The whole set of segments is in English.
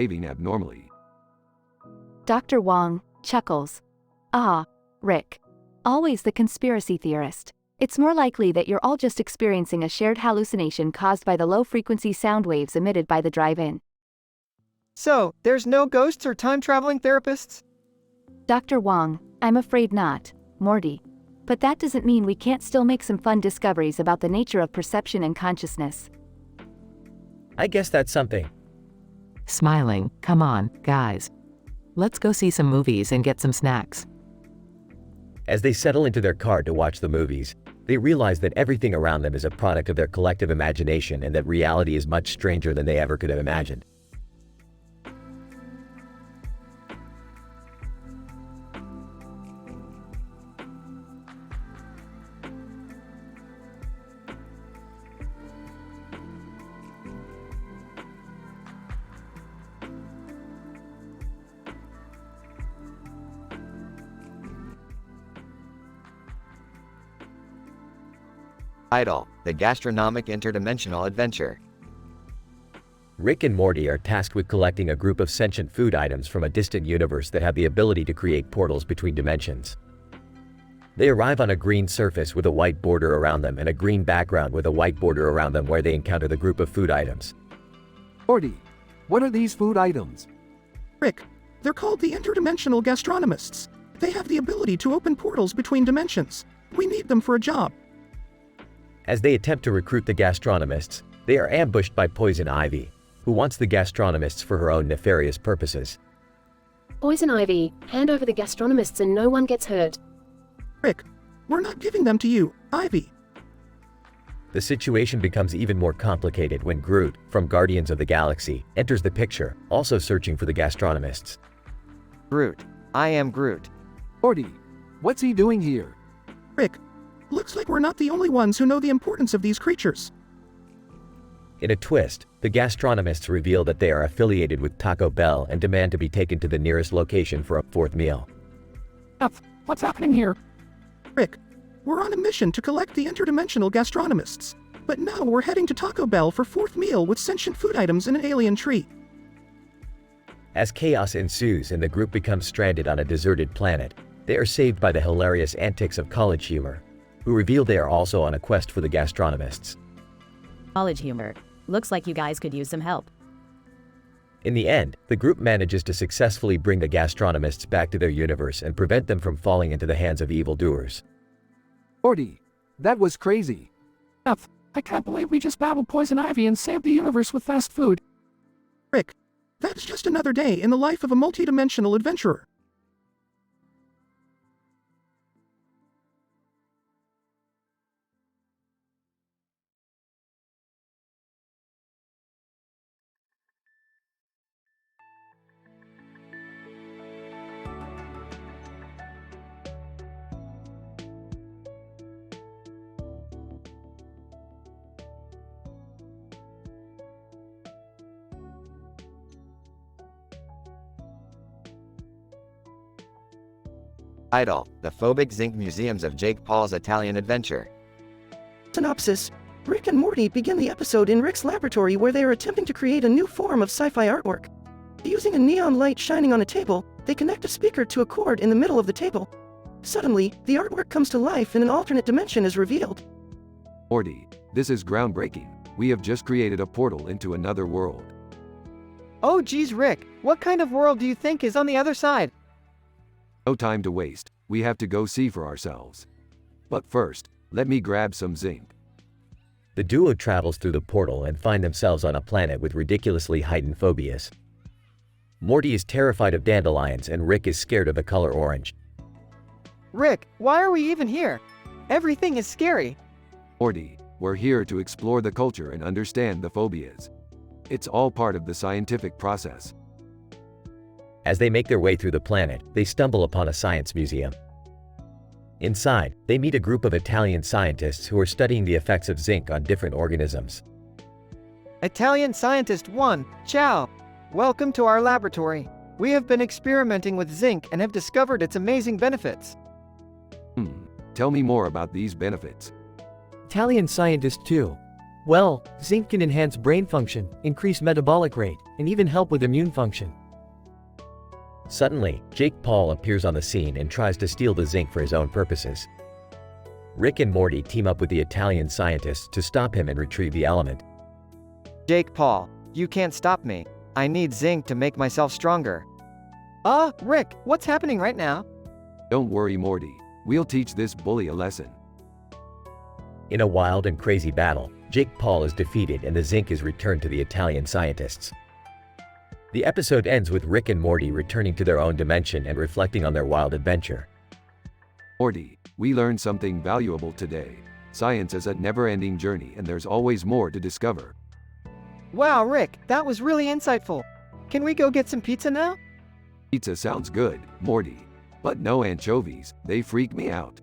behaving abnormally. Dr. Wong chuckles. Ah, Rick. Always the conspiracy theorist. It's more likely that you're all just experiencing a shared hallucination caused by the low-frequency sound waves emitted by the drive-in. So, there's no ghosts or time-traveling therapists? Dr. Wong, I'm afraid not, Morty. But that doesn't mean we can't still make some fun discoveries about the nature of perception and consciousness. I guess that's something. Smiling, come on, guys. Let's go see some movies and get some snacks. As they settle into their car to watch the movies, they realize that everything around them is a product of their collective imagination and that reality is much stranger than they ever could have imagined. Idol, the gastronomic interdimensional adventure. Rick and Morty are tasked with collecting a group of sentient food items from a distant universe that have the ability to create portals between dimensions. They arrive on a green surface with a white border around them and a green background with a white border around them where they encounter the group of food items. Morty, what are these food items? Rick, they're called the interdimensional gastronomists. They have the ability to open portals between dimensions. We need them for a job. As they attempt to recruit the gastronomists, they are ambushed by Poison Ivy, who wants the gastronomists for her own nefarious purposes. Poison Ivy, hand over the gastronomists and no one gets hurt. Rick, we're not giving them to you, Ivy. The situation becomes even more complicated when Groot, from Guardians of the Galaxy, enters the picture, also searching for the gastronomists. Groot. I am Groot. Morty, what's he doing here? Rick, looks like we're not the only ones who know the importance of these creatures. In a twist, the gastronomists reveal that they are affiliated with Taco Bell and demand to be taken to the nearest location for a fourth meal. What's happening here? Rick, we're on a mission to collect the interdimensional gastronomists. But now we're heading to Taco Bell for fourth meal with sentient food items in an alien tree. As chaos ensues and the group becomes stranded on a deserted planet, they are saved by the hilarious antics of College Humor, who reveal they are also on a quest for the gastronomists. College Humor. Looks like you guys could use some help. In the end, the group manages to successfully bring the gastronomists back to their universe and prevent them from falling into the hands of evildoers. Morty, that was crazy. I can't believe we just battled Poison Ivy and saved the universe with fast food. Rick, that's just another day in the life of a multidimensional adventurer. Idol, the phobic zinc museums of Jake Paul's Italian adventure. Synopsis. Rick and Morty begin the episode in Rick's laboratory where they are attempting to create a new form of sci-fi artwork. Using a neon light shining on a table, they connect a speaker to a cord in the middle of the table. Suddenly, the artwork comes to life and an alternate dimension is revealed. Morty, this is groundbreaking. We have just created a portal into another world. Oh geez, Rick, what kind of world do you think is on the other side? No time to waste, we have to go see for ourselves. But first, let me grab some zinc. The duo travels through the portal and find themselves on a planet with ridiculously heightened phobias. Morty is terrified of dandelions and Rick is scared of the color orange. Rick, why are we even here? Everything is scary. Morty, we're here to explore the culture and understand the phobias. It's all part of the scientific process. As they make their way through the planet, they stumble upon a science museum. Inside, they meet a group of Italian scientists who are studying the effects of zinc on different organisms. Italian Scientist 1, ciao. Welcome to our laboratory. We have been experimenting with zinc and have discovered its amazing benefits. Tell me more about these benefits. Italian Scientist 2. Well, zinc can enhance brain function, increase metabolic rate, and even help with immune function. Suddenly, Jake Paul appears on the scene and tries to steal the zinc for his own purposes. Rick and Morty team up with the Italian scientists to stop him and retrieve the element. Jake Paul, you can't stop me. I need zinc to make myself stronger. Rick, what's happening right now? Don't worry, Morty. We'll teach this bully a lesson. In a wild and crazy battle, Jake Paul is defeated and the zinc is returned to the Italian scientists. The episode ends with Rick and Morty returning to their own dimension and reflecting on their wild adventure. Morty, we learned something valuable today. Science is a never-ending journey and there's always more to discover. Wow, Rick, that was really insightful. Can we go get some pizza now? Pizza sounds good, Morty. But no anchovies, they freak me out.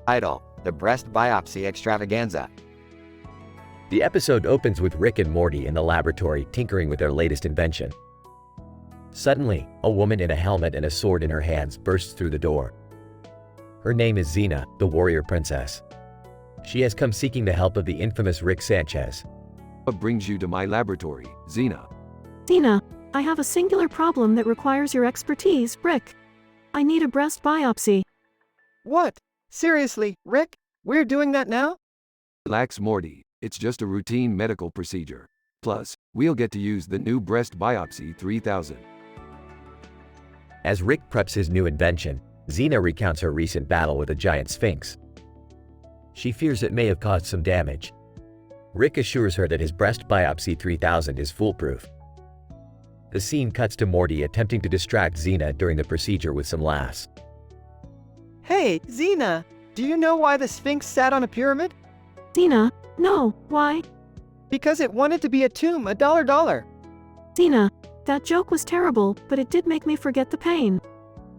Title: The Breast Biopsy Extravaganza. The episode opens with Rick and Morty in the laboratory tinkering with their latest invention. Suddenly, a woman in a helmet and a sword in her hands bursts through the door. Her name is Xena, the warrior princess. She has come seeking the help of the infamous Rick Sanchez. What brings you to my laboratory, Xena? Xena, I have a singular problem that requires your expertise, Rick. I need a breast biopsy. What? Seriously, Rick? We're doing that now? Relax, Morty. It's just a routine medical procedure. Plus, we'll get to use the new breast biopsy 3000. As Rick preps his new invention, Xena recounts her recent battle with a giant sphinx. She fears it may have caused some damage. Rick assures her that his breast biopsy 3000 is foolproof. The scene cuts to Morty attempting to distract Xena during the procedure with some laughs. Hey, Xena, do you know why the Sphinx sat on a pyramid? Xena, no, why? Because it wanted to be a tomb, $1. Xena, that joke was terrible, but it did make me forget the pain.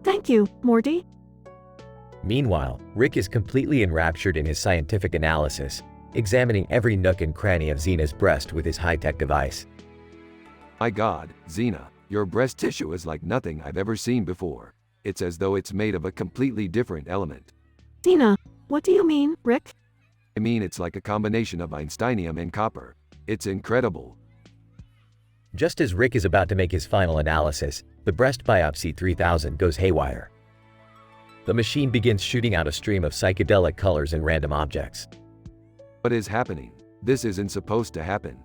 Thank you, Morty. Meanwhile, Rick is completely enraptured in his scientific analysis, examining every nook and cranny of Xena's breast with his high-tech device. My God, Xena, your breast tissue is like nothing I've ever seen before. It's as though it's made of a completely different element. Xena, what do you mean, Rick? I mean, it's like a combination of Einsteinium and copper. It's incredible. Just as Rick is about to make his final analysis, the breast biopsy 3000 goes haywire. The machine begins shooting out a stream of psychedelic colors and random objects. What is happening? This isn't supposed to happen.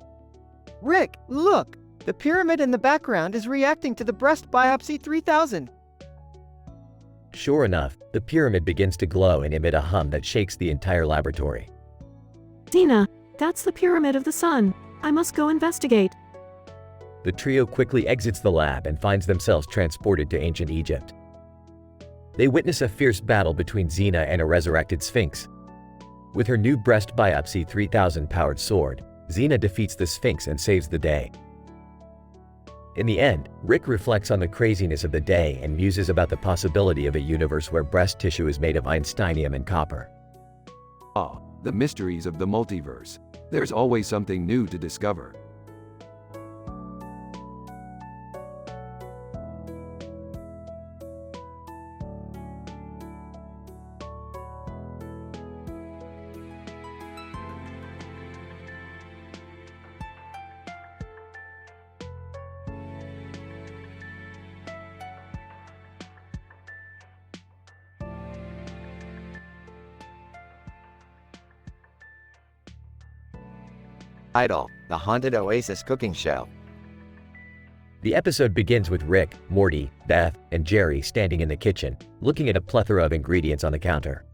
Rick, look! The pyramid in the background is reacting to the breast biopsy 3000. Sure enough, the pyramid begins to glow and emit a hum that shakes the entire laboratory. Xena, that's the Pyramid of the Sun. I must go investigate. The trio quickly exits the lab and finds themselves transported to ancient Egypt. They witness a fierce battle between Xena and a resurrected Sphinx. With her new breast biopsy 3000 powered sword, Xena defeats the Sphinx and saves the day. In the end, Rick reflects on the craziness of the day and muses about the possibility of a universe where breast tissue is made of Einsteinium and copper. Ah, the mysteries of the multiverse. There's always something new to discover. Title: The Haunted Oasis Cooking Show. The episode begins with Rick, Morty, Beth, and Jerry standing in the kitchen, looking at a plethora of ingredients on the counter.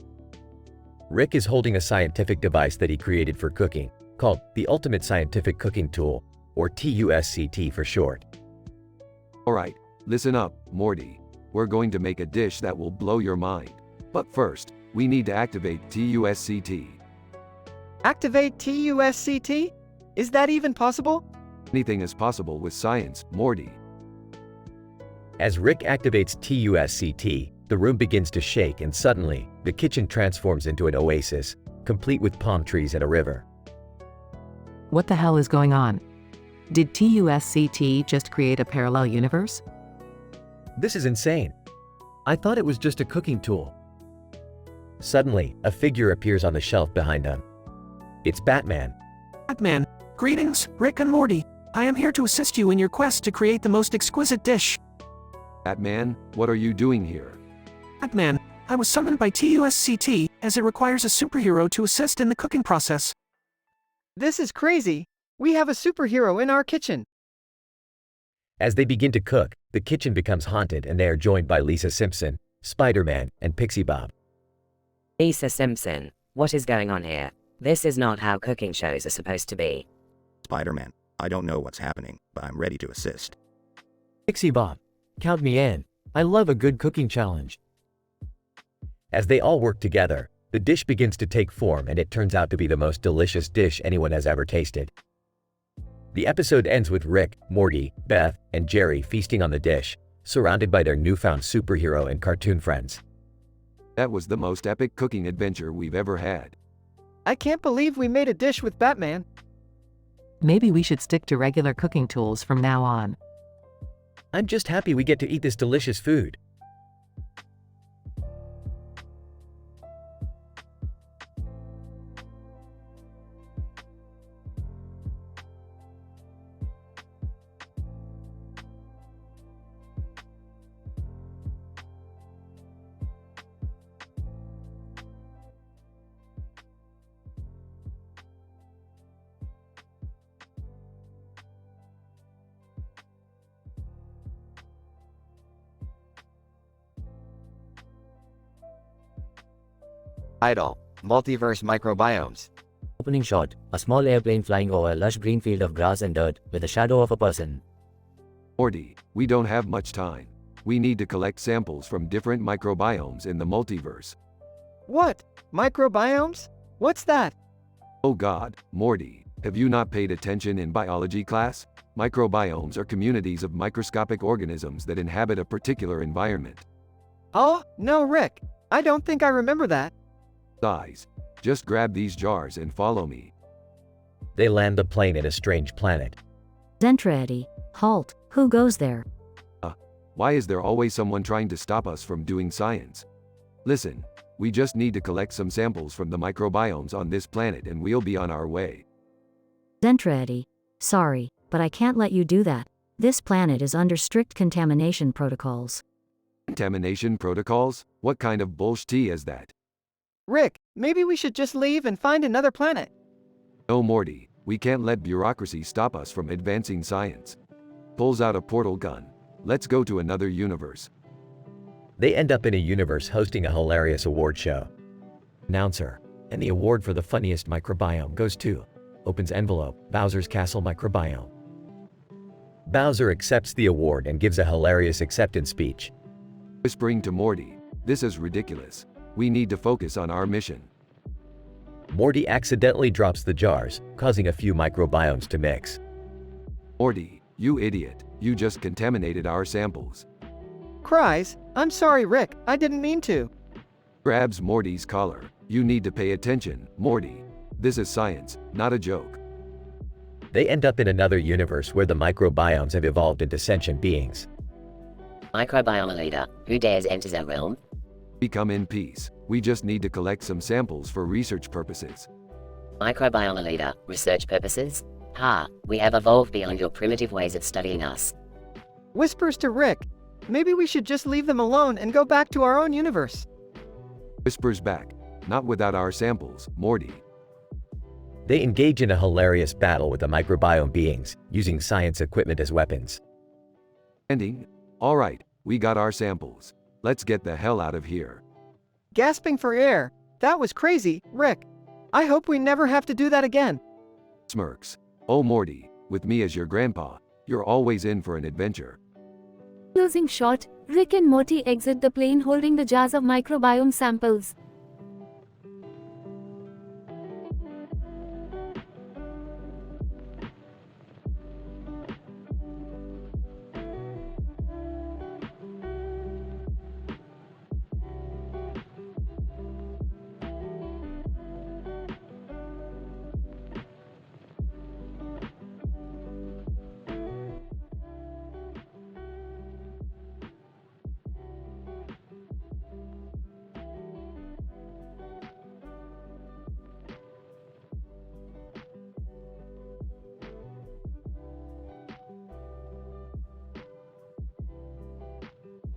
Rick is holding a scientific device that he created for cooking, called the Ultimate Scientific Cooking Tool, or TUSCT for short. Alright, listen up, Morty. We're going to make a dish that will blow your mind. But first, we need to activate TUSCT. Activate TUSCT? Is that even possible? Anything is possible with science, Morty. As Rick activates TUSCT, the room begins to shake and suddenly, the kitchen transforms into an oasis, complete with palm trees and a river. What the hell is going on? Did TUSCT just create a parallel universe? This is insane. I thought it was just a cooking tool. Suddenly, a figure appears on the shelf behind them. It's Batman. Batman, greetings, Rick and Morty. I am here to assist you in your quest to create the most exquisite dish. Batman, what are you doing here? Batman, I was summoned by TUSCT, as it requires a superhero to assist in the cooking process. This is crazy. We have a superhero in our kitchen. As they begin to cook, the kitchen becomes haunted and they are joined by Lisa Simpson, Spider-Man, and Pixie Bob. Lisa Simpson, what is going on here? This is not how cooking shows are supposed to be. Spider-Man, I don't know what's happening, but I'm ready to assist. Pixie Bob, count me in. I love a good cooking challenge. As they all work together, the dish begins to take form and it turns out to be the most delicious dish anyone has ever tasted. The episode ends with Rick, Morty, Beth, and Jerry feasting on the dish, surrounded by their newfound superhero and cartoon friends. That was the most epic cooking adventure we've ever had. I can't believe we made a dish with Batman. Maybe we should stick to regular cooking tools from now on. I'm just happy we get to eat this delicious food. Idle. Multiverse microbiomes. Opening shot, a small airplane flying over a lush green field of grass and dirt, with the shadow of a person. Morty, we don't have much time. We need to collect samples from different microbiomes in the multiverse. What? Microbiomes? What's that? Oh God, Morty, have you not paid attention in biology class? Microbiomes are communities of microscopic organisms that inhabit a particular environment. Oh, no, Rick. I don't think I remember that. Guys, just grab these jars and follow me. They land the plane at a strange planet. Zentra, halt. Who goes there? Why is there always someone trying to stop us from doing science? Listen, we just need to collect some samples from the microbiomes on this planet and we'll be on our way. Zentra, sorry, but I can't let you do that. This planet is under strict contamination protocols. Contamination protocols? What kind of bullshit is that? Rick, maybe we should just leave and find another planet. No, Morty, we can't let bureaucracy stop us from advancing science. Pulls out a portal gun. Let's go to another universe. They end up in a universe hosting a hilarious award show. Announcer, and the award for the funniest microbiome goes to, opens envelope, Bowser's Castle microbiome. Bowser accepts the award and gives a hilarious acceptance speech. Whispering to Morty, this is ridiculous. We need to focus on our mission. Morty accidentally drops the jars, causing a few microbiomes to mix. Morty, you idiot, you just contaminated our samples. Cries, I'm sorry, Rick, I didn't mean to. Grabs Morty's collar. You need to pay attention, Morty. This is science, not a joke. They end up in another universe where the microbiomes have evolved into sentient beings. Microbiome leader, who dares enters our realm? We come in peace. We just need to collect some samples for research purposes. Microbiome leader, research purposes? Ha, we have evolved beyond your primitive ways of studying us. Whispers to Rick, maybe we should just leave them alone and go back to our own universe. Whispers back, not without our samples, Morty. They engage in a hilarious battle with the microbiome beings, using science equipment as weapons. Ending? Alright, we got our samples. Let's get the hell out of here. Gasping for air. That was crazy, Rick. I hope we never have to do that again. Smirks. Oh Morty, with me as your grandpa, you're always in for an adventure. Closing shot, Rick and Morty exit the plane holding the jars of microbiome samples.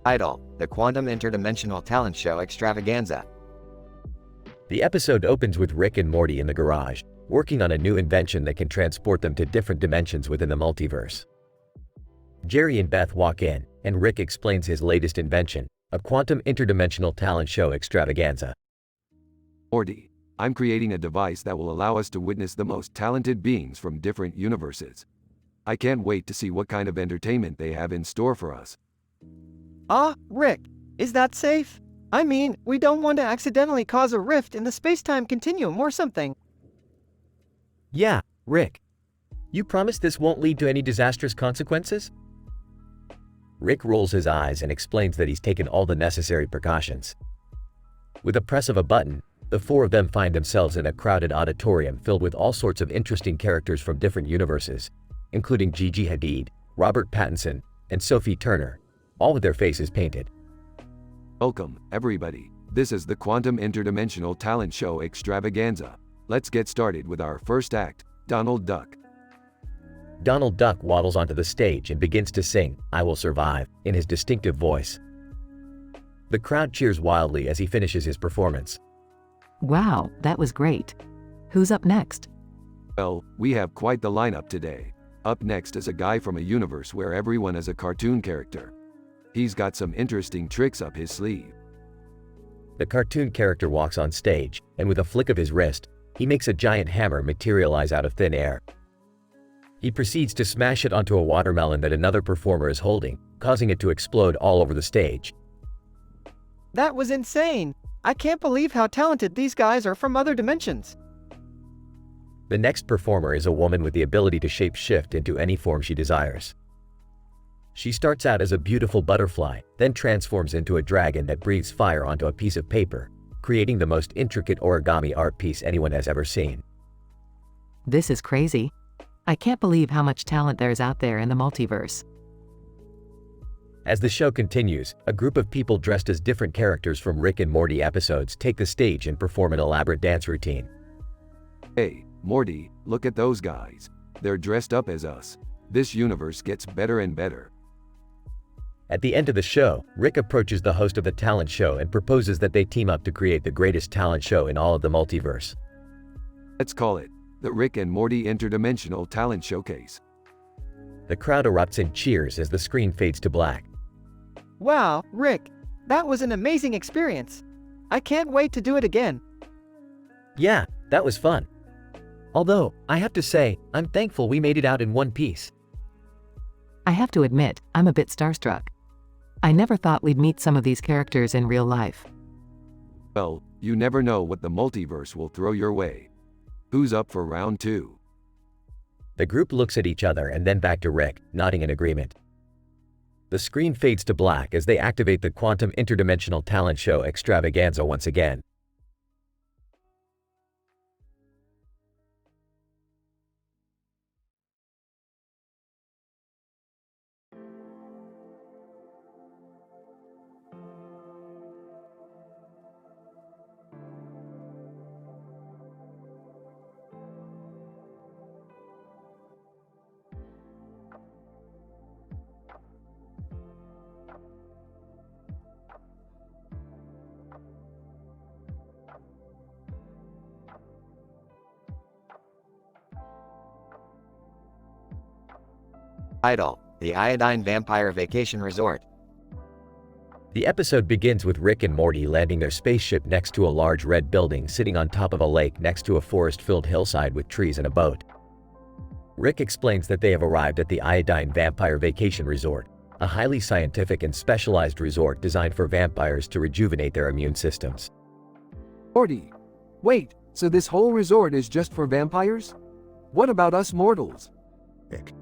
Title: The Quantum Interdimensional Talent Show Extravaganza. The episode opens with Rick and Morty in the garage, working on a new invention that can transport them to different dimensions within the multiverse. Jerry and Beth walk in, and Rick explains his latest invention, a quantum interdimensional talent show extravaganza. Morty, I'm creating a device that will allow us to witness the most talented beings from different universes. I can't wait to see what kind of entertainment they have in store for us. Rick, is that safe? I mean, we don't want to accidentally cause a rift in the space-time continuum or something. Yeah, Rick. You promise this won't lead to any disastrous consequences? Rick rolls his eyes and explains that he's taken all the necessary precautions. With a press of a button, the four of them find themselves in a crowded auditorium filled with all sorts of interesting characters from different universes, including Gigi Hadid, Robert Pattinson, and Sophie Turner, all with their faces painted. Welcome, everybody. This is the Quantum Interdimensional Talent Show Extravaganza. Let's get started with our first act, Donald Duck. Donald Duck waddles onto the stage and begins to sing, "I Will Survive," in his distinctive voice. The crowd cheers wildly as he finishes his performance. Wow, that was great. Who's up next? Well, we have quite the lineup today. Up next is a guy from a universe where everyone is a cartoon character. He's got some interesting tricks up his sleeve. The cartoon character walks on stage, and with a flick of his wrist, he makes a giant hammer materialize out of thin air. He proceeds to smash it onto a watermelon that another performer is holding, causing it to explode all over the stage. That was insane! I can't believe how talented these guys are from other dimensions. The next performer is a woman with the ability to shape-shift into any form she desires. She starts out as a beautiful butterfly, then transforms into a dragon that breathes fire onto a piece of paper, creating the most intricate origami art piece anyone has ever seen. This is crazy. I can't believe how much talent there is out there in the multiverse. As the show continues, a group of people dressed as different characters from Rick and Morty episodes take the stage and perform an elaborate dance routine. Hey, Morty, look at those guys. They're dressed up as us. This universe gets better and better. At the end of the show, Rick approaches the host of the talent show and proposes that they team up to create the greatest talent show in all of the multiverse. Let's call it the Rick and Morty Interdimensional Talent Showcase. The crowd erupts in cheers as the screen fades to black. Wow, Rick, that was an amazing experience. I can't wait to do it again. Yeah, that was fun. Although, I have to say, I'm thankful we made it out in one piece. I have to admit, I'm a bit starstruck. I never thought we'd meet some of these characters in real life. Well, you never know what the multiverse will throw your way. Who's up for round 2? The group looks at each other and then back to Rick, nodding in agreement. The screen fades to black as they activate the Quantum Interdimensional Talent Show Extravaganza once again. Title: The Iodine Vampire Vacation Resort. The episode begins with Rick and Morty landing their spaceship next to a large red building sitting on top of a lake next to a forest-filled hillside with trees and a boat. Rick explains that they have arrived at the Iodine Vampire Vacation Resort, a highly scientific and specialized resort designed for vampires to rejuvenate their immune systems. Morty, wait, so this whole resort is just for vampires? What about us mortals? Rick,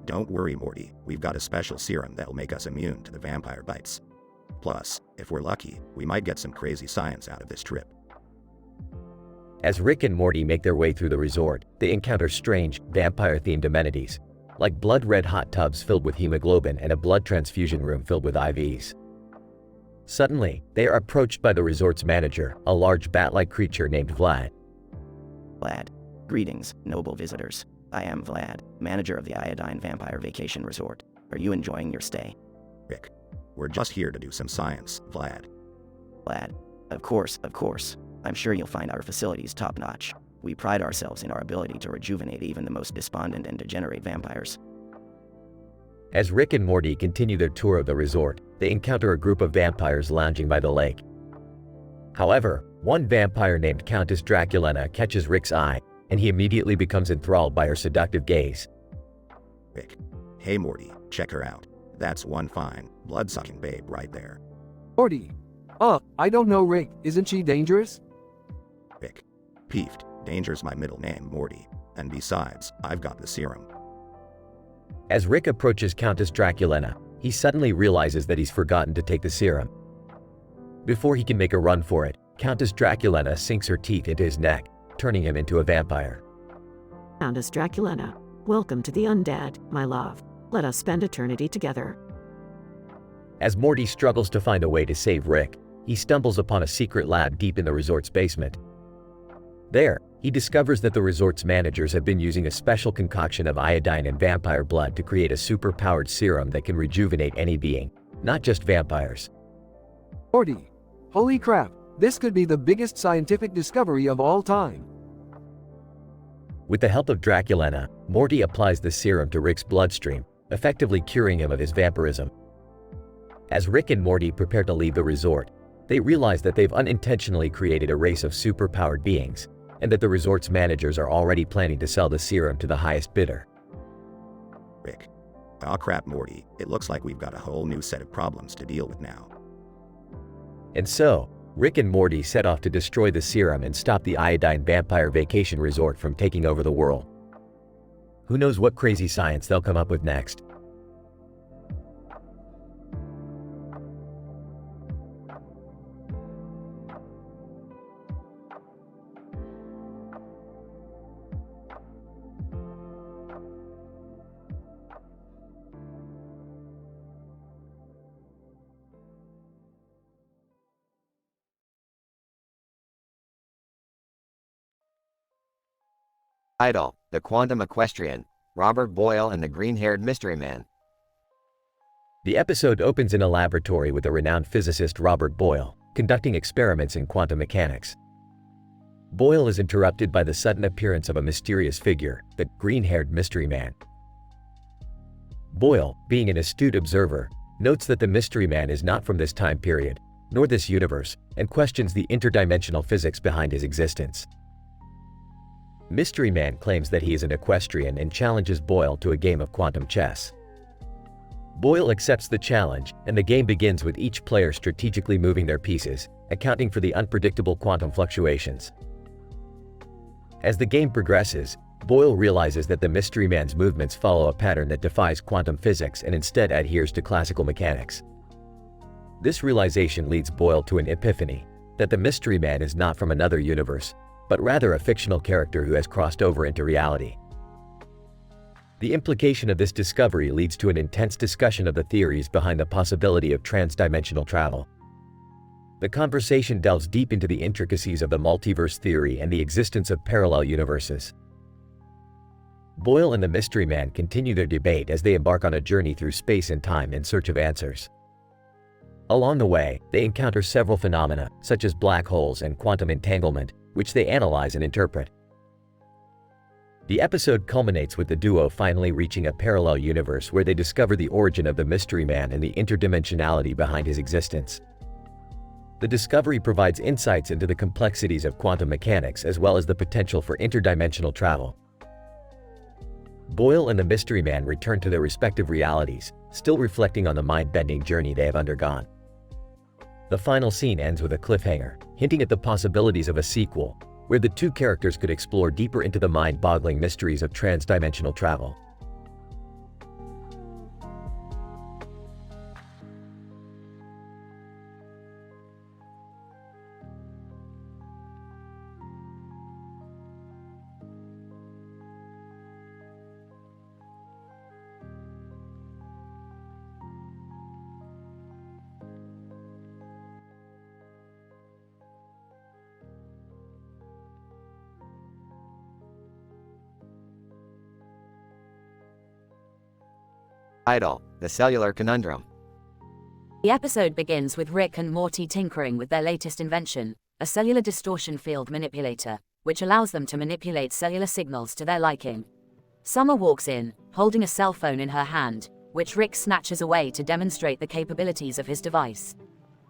don't worry, Morty. We've got a special serum that'll make us immune to the vampire bites. Plus, if we're lucky, we might get some crazy science out of this trip. As Rick and Morty make their way through the resort, they encounter strange, vampire-themed amenities, like blood-red hot tubs filled with hemoglobin and a blood transfusion room filled with IVs. Suddenly, they are approached by the resort's manager, a large bat-like creature named Vlad. Vlad. Greetings, noble visitors. I am Vlad, manager of the Iodine Vampire Vacation Resort. Are you enjoying your stay? Rick, we're just here to do some science, Vlad. Vlad. Of course. I'm sure you'll find our facilities top-notch. We pride ourselves in our ability to rejuvenate even the most despondent and degenerate vampires. As Rick and Morty continue their tour of the resort, they encounter a group of vampires lounging by the lake. However, one vampire named Countess Draculena catches Rick's eye, and he immediately becomes enthralled by her seductive gaze. Rick, hey Morty, check her out. That's one fine, blood-sucking babe right there. Morty, I don't know, Rick, isn't she dangerous? Rick, peeved, danger's my middle name, Morty. And besides, I've got the serum. As Rick approaches Countess Draculena, he suddenly realizes that he's forgotten to take the serum. Before he can make a run for it, Countess Draculena sinks her teeth into his neck, turning him into a vampire. Countess Draculena, welcome to the Undead, my love. Let us spend eternity together. As Morty struggles to find a way to save Rick, he stumbles upon a secret lab deep in the resort's basement. There, he discovers that the resort's managers have been using a special concoction of iodine and vampire blood to create a super-powered serum that can rejuvenate any being, not just vampires. Morty, holy crap, this could be the biggest scientific discovery of all time. With the help of Draculena, Morty applies the serum to Rick's bloodstream, effectively curing him of his vampirism. As Rick and Morty prepare to leave the resort, they realize that they've unintentionally created a race of super-powered beings, and that the resort's managers are already planning to sell the serum to the highest bidder. Rick. Aw crap, Morty, it looks like we've got a whole new set of problems to deal with now. And so, Rick and Morty set off to destroy the serum and stop the Iodine Vampire Vacation Resort from taking over the world. Who knows what crazy science they'll come up with next? Idol, the Quantum Equestrian, Robert Boyle and the Green-Haired Mystery Man. The episode opens in a laboratory with the renowned physicist Robert Boyle, conducting experiments in quantum mechanics. Boyle is interrupted by the sudden appearance of a mysterious figure, the Green-Haired Mystery Man. Boyle, being an astute observer, notes that the Mystery Man is not from this time period, nor this universe, and questions the interdimensional physics behind his existence. Mystery Man claims that he is an equestrian and challenges Boyle to a game of quantum chess. Boyle accepts the challenge, and the game begins with each player strategically moving their pieces, accounting for the unpredictable quantum fluctuations. As the game progresses, Boyle realizes that the Mystery Man's movements follow a pattern that defies quantum physics and instead adheres to classical mechanics. This realization leads Boyle to an epiphany, that the Mystery Man is not from another universe, but rather a fictional character who has crossed over into reality. The implication of this discovery leads to an intense discussion of the theories behind the possibility of transdimensional travel. The conversation delves deep into the intricacies of the multiverse theory and the existence of parallel universes. Boyle and the Mystery Man continue their debate as they embark on a journey through space and time in search of answers. Along the way, they encounter several phenomena, such as black holes and quantum entanglement, which they analyze and interpret. The episode culminates with the duo finally reaching a parallel universe where they discover the origin of the Mystery Man and the interdimensionality behind his existence. The discovery provides insights into the complexities of quantum mechanics as well as the potential for interdimensional travel. Boyle and the Mystery Man return to their respective realities, still reflecting on the mind-bending journey they have undergone. The final scene ends with a cliffhanger, hinting at the possibilities of a sequel, where the two characters could explore deeper into the mind-boggling mysteries of trans-dimensional travel. Idle, the cellular conundrum. The episode begins with Rick and Morty tinkering with their latest invention, a cellular distortion field manipulator, which allows them to manipulate cellular signals to their liking. Summer walks in, holding a cell phone in her hand, which Rick snatches away to demonstrate the capabilities of his device.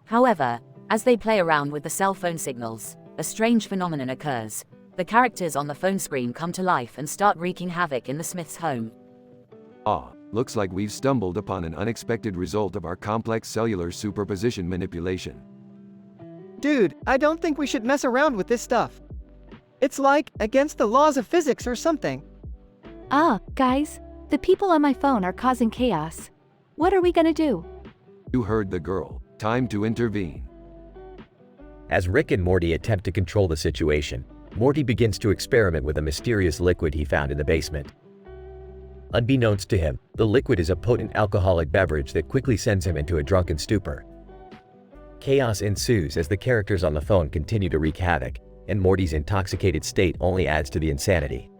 However, as they play around with the cell phone signals, a strange phenomenon occurs. The characters on the phone screen come to life and start wreaking havoc in the Smiths' home. Looks like we've stumbled upon an unexpected result of our complex cellular superposition manipulation. Dude, I don't think we should mess around with this stuff. It's like against the laws of physics or something. Guys, the people on my phone are causing chaos. What are we gonna do? You heard the girl. Time to intervene. As Rick and Morty attempt to control the situation, Morty begins to experiment with a mysterious liquid he found in the basement. Unbeknownst to him, the liquid is a potent alcoholic beverage that quickly sends him into a drunken stupor. Chaos ensues as the characters on the phone continue to wreak havoc, and Morty's intoxicated state only adds to the insanity.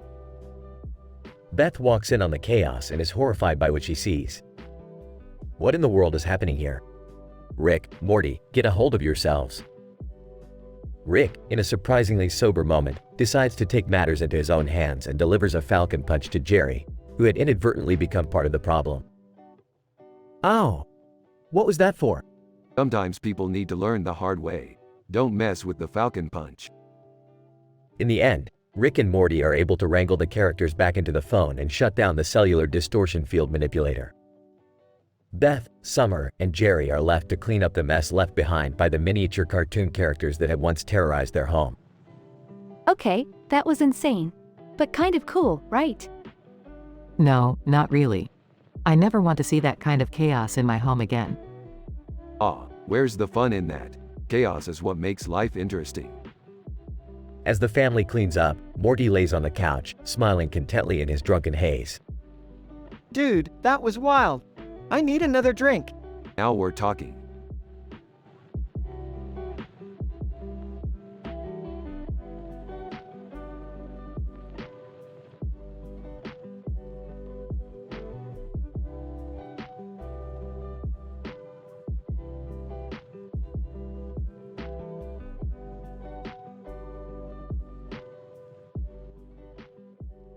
Beth walks in on the chaos and is horrified by what she sees. What in the world is happening here? Rick, Morty, get a hold of yourselves. Rick, in a surprisingly sober moment, decides to take matters into his own hands and delivers a falcon punch to Jerry, who had inadvertently become part of the problem. Ow! What was that for? Sometimes people need to learn the hard way. Don't mess with the falcon punch. In the end, Rick and Morty are able to wrangle the characters back into the phone and shut down the cellular distortion field manipulator. Beth, Summer, and Jerry are left to clean up the mess left behind by the miniature cartoon characters that had once terrorized their home. Okay, that was insane. But kind of cool, right? No, not really. I never want to see that kind of chaos in my home again. Where's the fun in that? Chaos is what makes life interesting. As the family cleans up, Morty lays on the couch, smiling contently in his drunken haze. Dude, that was wild. I need another drink. Now we're talking.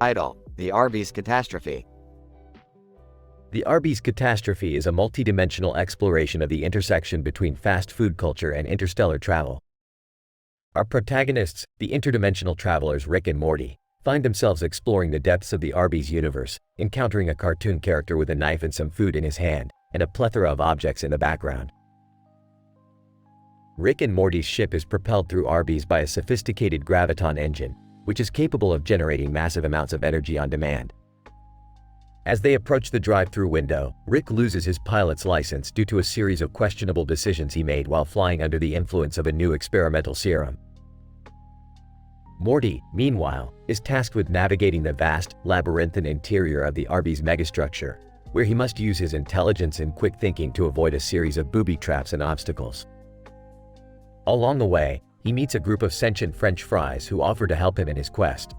Idle, the Arby's catastrophe. The Arby's catastrophe is a multi-dimensional exploration of the intersection between fast food culture and interstellar travel. Our protagonists, the interdimensional travelers Rick and Morty, find themselves exploring the depths of the Arby's universe, encountering a cartoon character with a knife and some food in his hand, and a plethora of objects in the background. Rick and Morty's ship is propelled through Arby's by a sophisticated graviton engine, which is capable of generating massive amounts of energy on demand. As they approach the drive-through window, Rick loses his pilot's license due to a series of questionable decisions he made while flying under the influence of a new experimental serum. Morty, meanwhile, is tasked with navigating the vast, labyrinthine interior of the Arby's megastructure, where he must use his intelligence and quick thinking to avoid a series of booby traps and obstacles. Along the way, he meets a group of sentient French fries who offer to help him in his quest.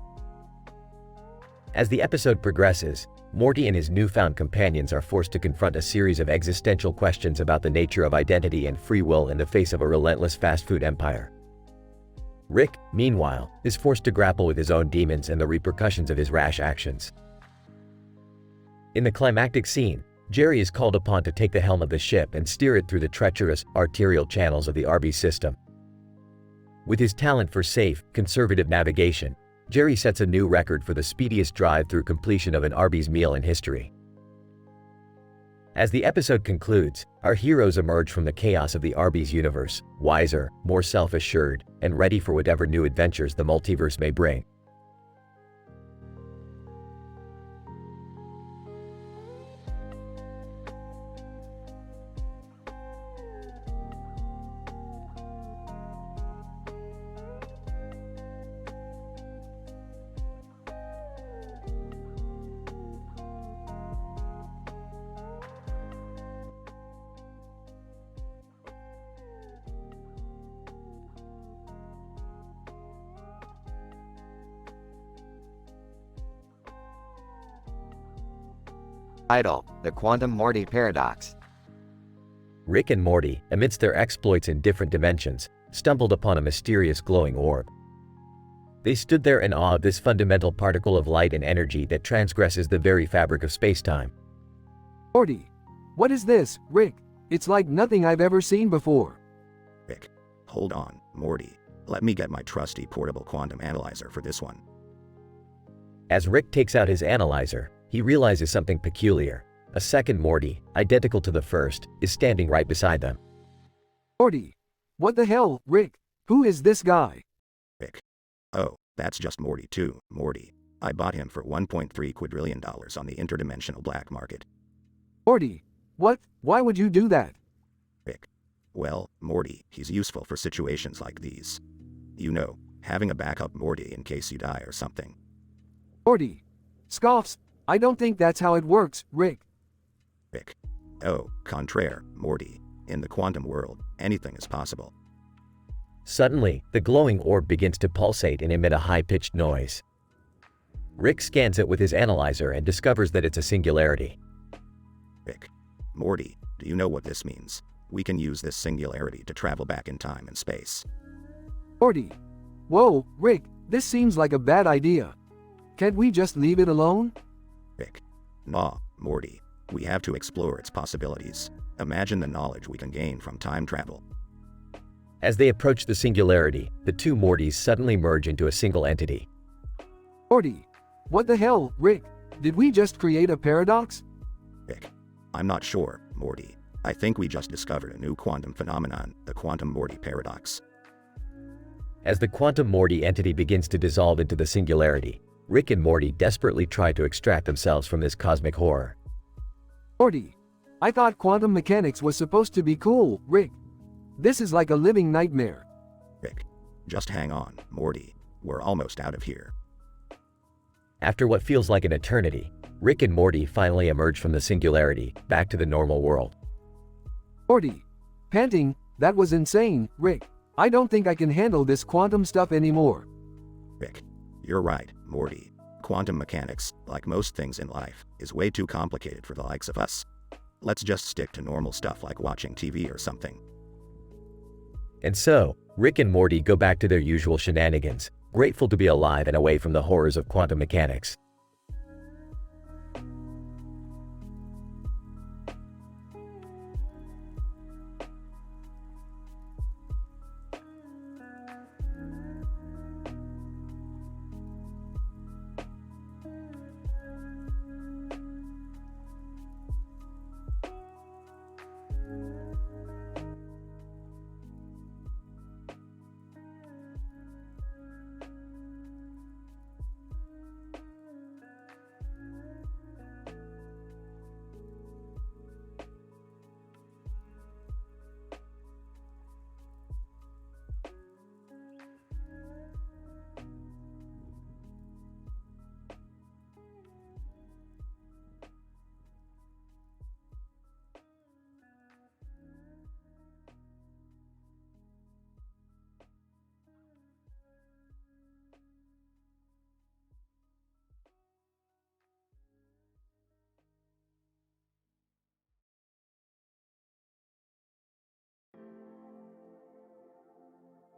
As the episode progresses, Morty and his newfound companions are forced to confront a series of existential questions about the nature of identity and free will in the face of a relentless fast food empire. Rick, meanwhile, is forced to grapple with his own demons and the repercussions of his rash actions. In the climactic scene, Jerry is called upon to take the helm of the ship and steer it through the treacherous, arterial channels of the Arby's system. With his talent for safe, conservative navigation, Jerry sets a new record for the speediest drive-through completion of an Arby's meal in history. As the episode concludes, our heroes emerge from the chaos of the Arby's universe, wiser, more self-assured, and ready for whatever new adventures the multiverse may bring. Title: The Quantum Morty Paradox. Rick and Morty, amidst their exploits in different dimensions, stumbled upon a mysterious glowing orb. They stood there in awe of this fundamental particle of light and energy that transgresses the very fabric of space-time. Morty, what is this, Rick? It's like nothing I've ever seen before. Rick, hold on, Morty. Let me get my trusty portable quantum analyzer for this one. As Rick takes out his analyzer, he realizes something peculiar. A second Morty, identical to the first, is standing right beside them. Morty, what the hell, Rick? Who is this guy? Rick. Oh, that's just Morty too, Morty. I bought him for $1.3 quadrillion on the interdimensional black market. Morty, what? Why would you do that? Rick. Well, Morty, he's useful for situations like these. You know, having a backup Morty in case you die or something. Morty. Scoffs. I don't think that's how it works, Rick. Rick. Oh, contraire, Morty. In the quantum world, anything is possible. Suddenly, the glowing orb begins to pulsate and emit a high-pitched noise. Rick scans it with his analyzer and discovers that it's a singularity. Rick. Morty, do you know what this means? We can use this singularity to travel back in time and space. Morty. Whoa, Rick, this seems like a bad idea. Can't we just leave it alone? Rick. Nah, Morty. We have to explore its possibilities. Imagine the knowledge we can gain from time travel. As they approach the singularity, the two Mortys suddenly merge into a single entity. Morty. What the hell, Rick? Did we just create a paradox? Rick. I'm not sure, Morty. I think we just discovered a new quantum phenomenon, the quantum Morty paradox. As the quantum Morty entity begins to dissolve into the singularity, Rick and Morty desperately try to extract themselves from this cosmic horror. Morty. I thought quantum mechanics was supposed to be cool, Rick. This is like a living nightmare. Rick. Just hang on, Morty. We're almost out of here. After what feels like an eternity, Rick and Morty finally emerge from the singularity, back to the normal world. Morty. Panting, that was insane, Rick. I don't think I can handle this quantum stuff anymore. Rick. You're right, Morty. Quantum mechanics, like most things in life, is way too complicated for the likes of us. Let's just stick to normal stuff like watching TV or something. And so, Rick and Morty go back to their usual shenanigans, grateful to be alive and away from the horrors of quantum mechanics.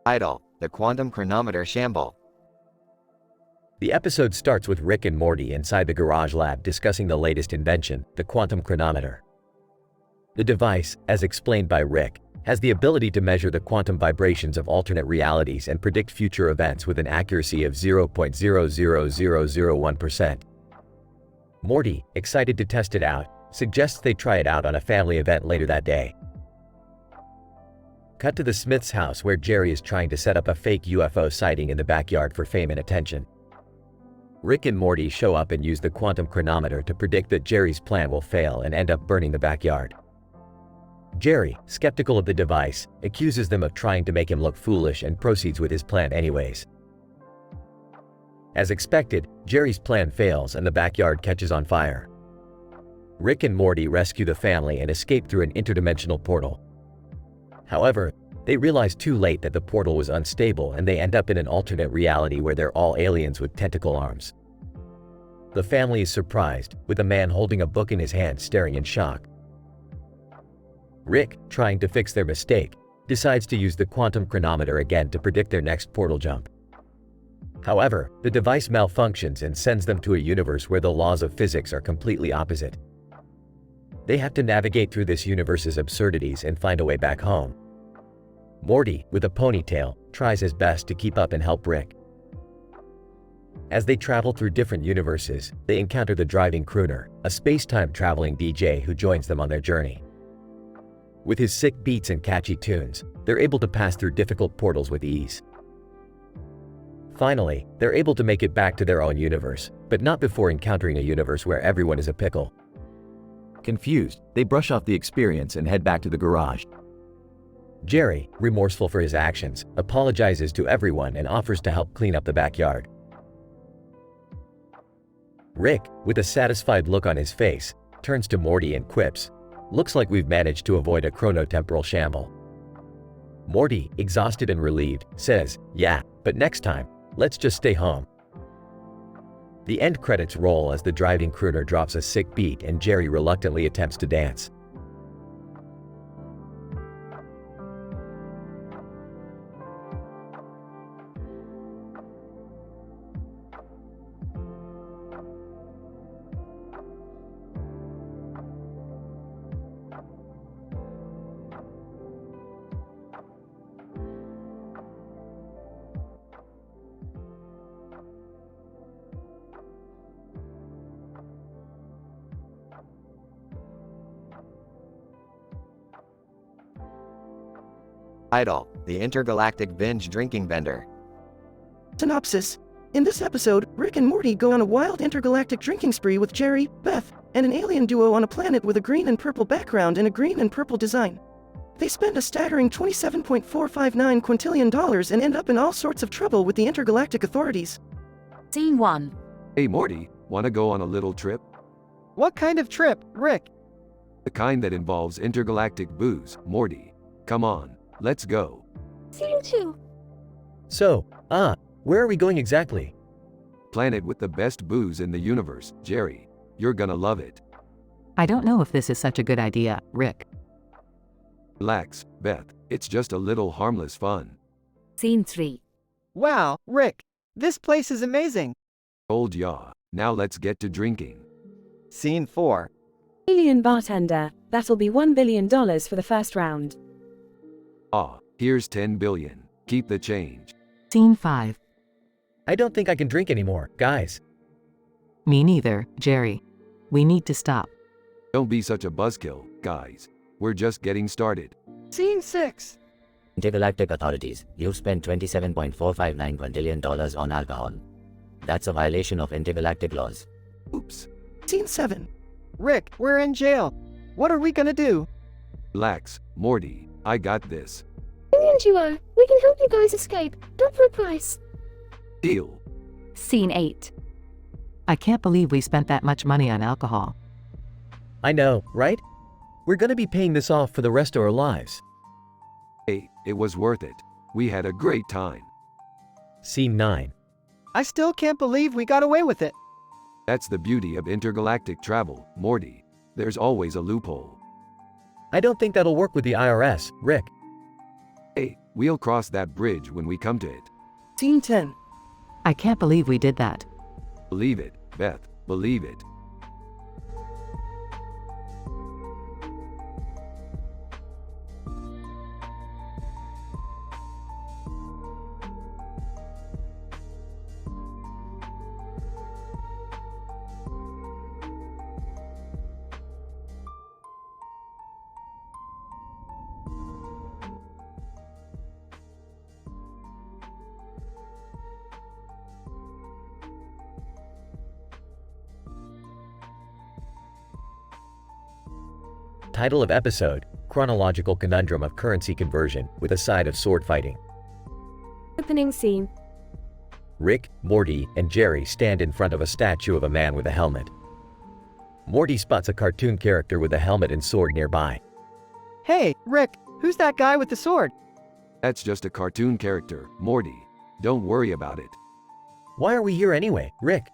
Title: The Quantum Chronometer Shamble. The episode starts with Rick and Morty inside the garage lab discussing the latest invention, the quantum chronometer. The device, as explained by Rick, has the ability to measure the quantum vibrations of alternate realities and predict future events with an accuracy of 0.00001%. Morty, excited to test it out, suggests they try it out on a family event later that day. Cut to the Smith's house where Jerry is trying to set up a fake UFO sighting in the backyard for fame and attention. Rick and Morty show up and use the quantum chronometer to predict that Jerry's plan will fail and end up burning the backyard. Jerry, skeptical of the device, accuses them of trying to make him look foolish and proceeds with his plan anyways. As expected, Jerry's plan fails and the backyard catches on fire. Rick and Morty rescue the family and escape through an interdimensional portal. However, they realize too late that the portal was unstable and they end up in an alternate reality where they're all aliens with tentacle arms. The family is surprised, with a man holding a book in his hand staring in shock. Rick, trying to fix their mistake, decides to use the quantum chronometer again to predict their next portal jump. However, the device malfunctions and sends them to a universe where the laws of physics are completely opposite. They have to navigate through this universe's absurdities and find a way back home. Morty, with a ponytail, tries his best to keep up and help Rick. As they travel through different universes, they encounter the driving crooner, a space-time traveling DJ who joins them on their journey. With his sick beats and catchy tunes, they're able to pass through difficult portals with ease. Finally, they're able to make it back to their own universe, but not before encountering a universe where everyone is a pickle. Confused, they brush off the experience and head back to the garage. Jerry, remorseful for his actions, apologizes to everyone and offers to help clean up the backyard. Rick, with a satisfied look on his face, turns to Morty and quips, "Looks like we've managed to avoid a chronotemporal shamble." Morty, exhausted and relieved, says, "Yeah, but next time, let's just stay home." The end credits roll as the driving crooner drops a sick beat and Jerry reluctantly attempts to dance. Idol, the intergalactic binge drinking vendor. Synopsis. In this episode, Rick and Morty go on a wild intergalactic drinking spree with Jerry, Beth, and an alien duo on a planet with a green and purple background and a green and purple design. They spend a staggering $27.459 quintillion and end up in all sorts of trouble with the intergalactic authorities. Scene 1. Hey Morty, wanna go on a little trip? What kind of trip, Rick? The kind that involves intergalactic booze, Morty. Come on, let's go. Scene 2. So, where are we going exactly? Planet with the best booze in the universe, Jerry. You're gonna love it. I don't know if this is such a good idea, Rick. Relax, Beth. It's just a little harmless fun. Scene 3. Wow, Rick. This place is amazing. Old ya. Now let's get to drinking. Scene 4. Alien bartender. That'll be $1 billion for the first round. Here's 10 billion. Keep the change. Scene 5. I don't think I can drink anymore, guys. Me neither, Jerry. We need to stop. Don't be such a buzzkill, guys. We're just getting started. Scene 6. Intergalactic authorities, you've spent $27.459 quintillion on alcohol. That's a violation of intergalactic laws. Oops. Scene 7. Rick, we're in jail. What are we gonna do? Relax, Morty. I got this. Alien duo, we can help you guys escape. Don't for a price. Deal. Scene 8. I can't believe we spent that much money on alcohol. I know, right? We're gonna be paying this off for the rest of our lives. Hey, it was worth it. We had a great time. Scene 9. I still can't believe we got away with it. That's the beauty of intergalactic travel, Morty. There's always a loophole. I don't think that'll work with the IRS, Rick. Hey, we'll cross that bridge when we come to it. Scene 10. I can't believe we did that. Believe it, Beth. Believe it. Title of episode, Chronological Conundrum of Currency Conversion with a side of sword fighting. Opening scene. Rick, Morty, and Jerry stand in front of a statue of a man with a helmet. Morty spots a cartoon character with a helmet and sword nearby. Hey, Rick, who's that guy with the sword? That's just a cartoon character, Morty. Don't worry about it. Why are we here anyway, Rick?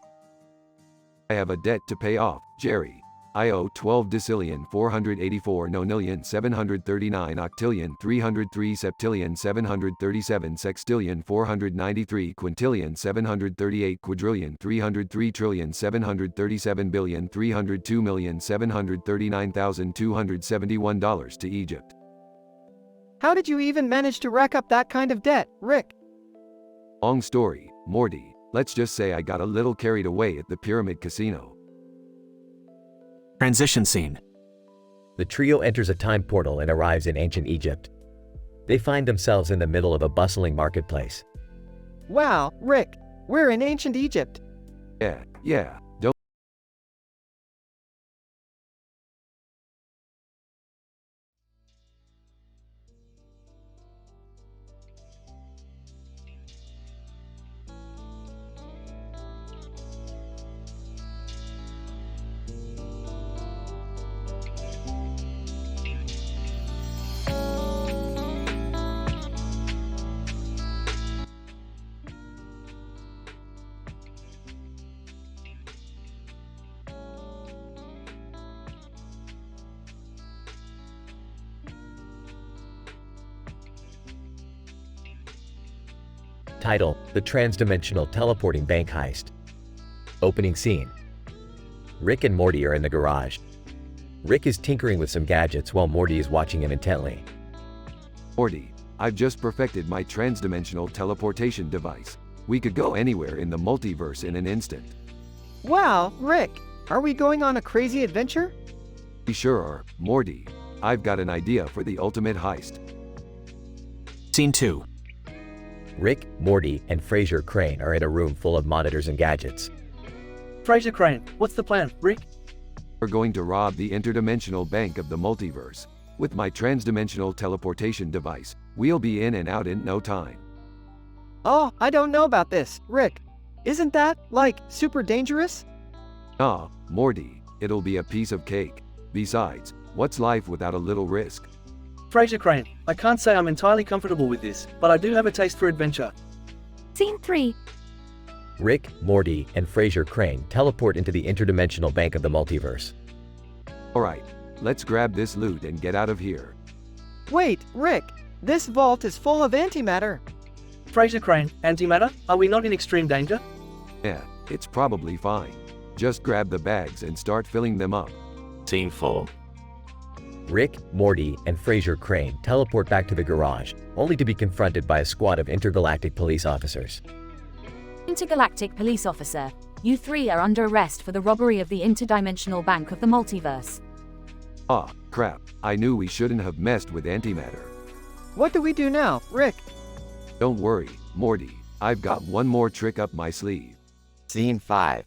I have a debt to pay off, Jerry. I owe 12 decillion 484 nonillion 739 octillion 303 septillion 737 sextillion 493 quintillion 738 quadrillion 303 trillion 737 billion 302 million 739,271 dollars to Egypt. How did you even manage to rack up that kind of debt, Rick? Long story, Morty. Let's just say I got a little carried away at the Pyramid Casino. Transition scene. The trio enters a time portal and arrives in ancient Egypt. They find themselves in the middle of a bustling marketplace. Wow, Rick, we're in ancient Egypt. Yeah, don't. Title, The Transdimensional Teleporting Bank Heist. Opening scene. Rick and Morty are in the garage. Rick is tinkering with some gadgets while Morty is watching him intently. Morty, I've just perfected my transdimensional teleportation device. We could go anywhere in the multiverse in an instant. Wow, Rick, are we going on a crazy adventure? We sure are, Morty. I've got an idea for the ultimate heist. Scene 2. Rick, Morty, and Frasier Crane are in a room full of monitors and gadgets. Frasier Crane, what's the plan, Rick? We're going to rob the interdimensional bank of the multiverse. With my transdimensional teleportation device, we'll be in and out in no time. Oh, I don't know about this, Rick. Isn't that, like, super dangerous? Ah, Morty, it'll be a piece of cake. Besides, what's life without a little risk? Frasier Crane, I can't say I'm entirely comfortable with this, but I do have a taste for adventure. Scene 3. Rick, Morty, and Frasier Crane teleport into the interdimensional bank of the multiverse. Alright, let's grab this loot and get out of here. Wait, Rick, this vault is full of antimatter. Frasier Crane, antimatter? Are we not in extreme danger? Yeah, it's probably fine. Just grab the bags and start filling them up. Scene 4. Rick, Morty, and Frasier Crane teleport back to the garage, only to be confronted by a squad of intergalactic police officers. Intergalactic police officer, you three are under arrest for the robbery of the interdimensional bank of the multiverse. Ah, crap. I knew we shouldn't have messed with antimatter. What do we do now, Rick? Don't worry, Morty. I've got one more trick up my sleeve. Scene 5.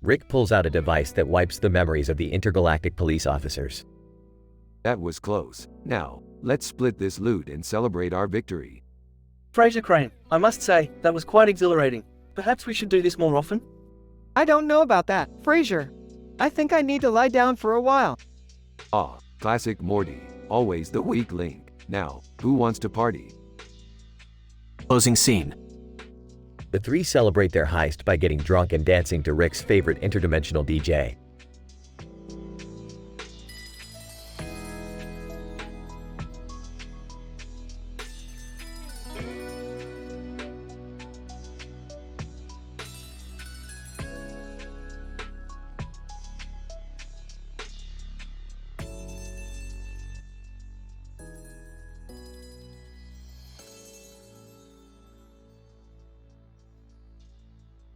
Rick pulls out a device that wipes the memories of the intergalactic police officers. That was close. Now, let's split this loot and celebrate our victory. Frasier Crane, I must say, that was quite exhilarating. Perhaps we should do this more often? I don't know about that, Frasier. I think I need to lie down for a while. Ah, classic Morty. Always the weak link. Now, who wants to party? Closing scene. The three celebrate their heist by getting drunk and dancing to Rick's favorite interdimensional DJ.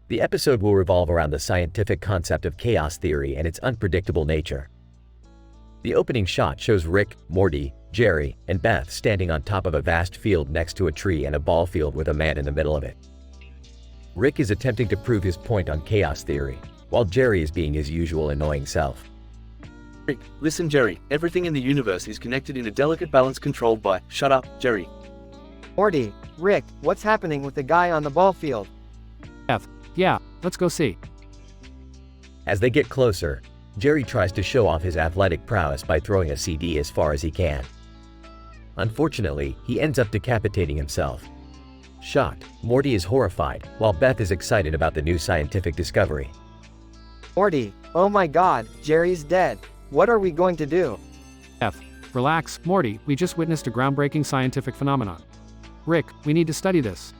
The episode will revolve around the scientific concept of chaos theory and its unpredictable nature. The opening shot shows Rick, Morty, Jerry, and Beth standing on top of a vast field next to a tree and a ball field with a man in the middle of it. Rick is attempting to prove his point on chaos theory, while Jerry is being his usual annoying self. Rick, listen Jerry, everything in the universe is connected in a delicate balance controlled by, shut up, Jerry. Morty, Rick, what's happening with the guy on the ball field? Yeah, let's go see. As they get closer, Jerry tries to show off his athletic prowess by throwing a CD as far as he can. Unfortunately, he ends up decapitating himself. Shocked, Morty is horrified, while Beth is excited about the new scientific discovery. Morty, oh my god, Jerry's dead. What are we going to do? Relax, Morty, we just witnessed a groundbreaking scientific phenomenon. Rick, we need to study this.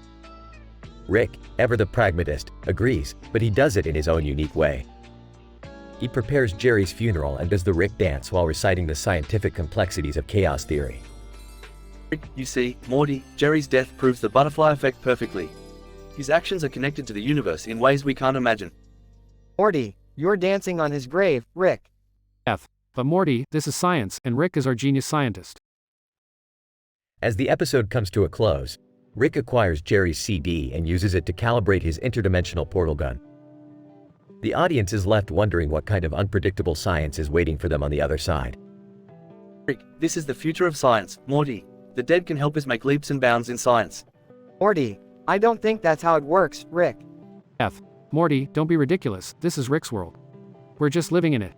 Rick, ever the pragmatist, agrees, but he does it in his own unique way. He prepares Jerry's funeral and does the Rick dance while reciting the scientific complexities of chaos theory. Rick, you see, Morty, Jerry's death proves the butterfly effect perfectly. His actions are connected to the universe in ways we can't imagine. Morty, you're dancing on his grave, Rick. But Morty, this is science, and Rick is our genius scientist. As the episode comes to a close, Rick acquires Jerry's CD and uses it to calibrate his interdimensional portal gun. The audience is left wondering what kind of unpredictable science is waiting for them on the other side. Rick, this is the future of science, Morty. The dead can help us make leaps and bounds in science. Morty, I don't think that's how it works, Rick. Morty, don't be ridiculous, this is Rick's world. We're just living in it.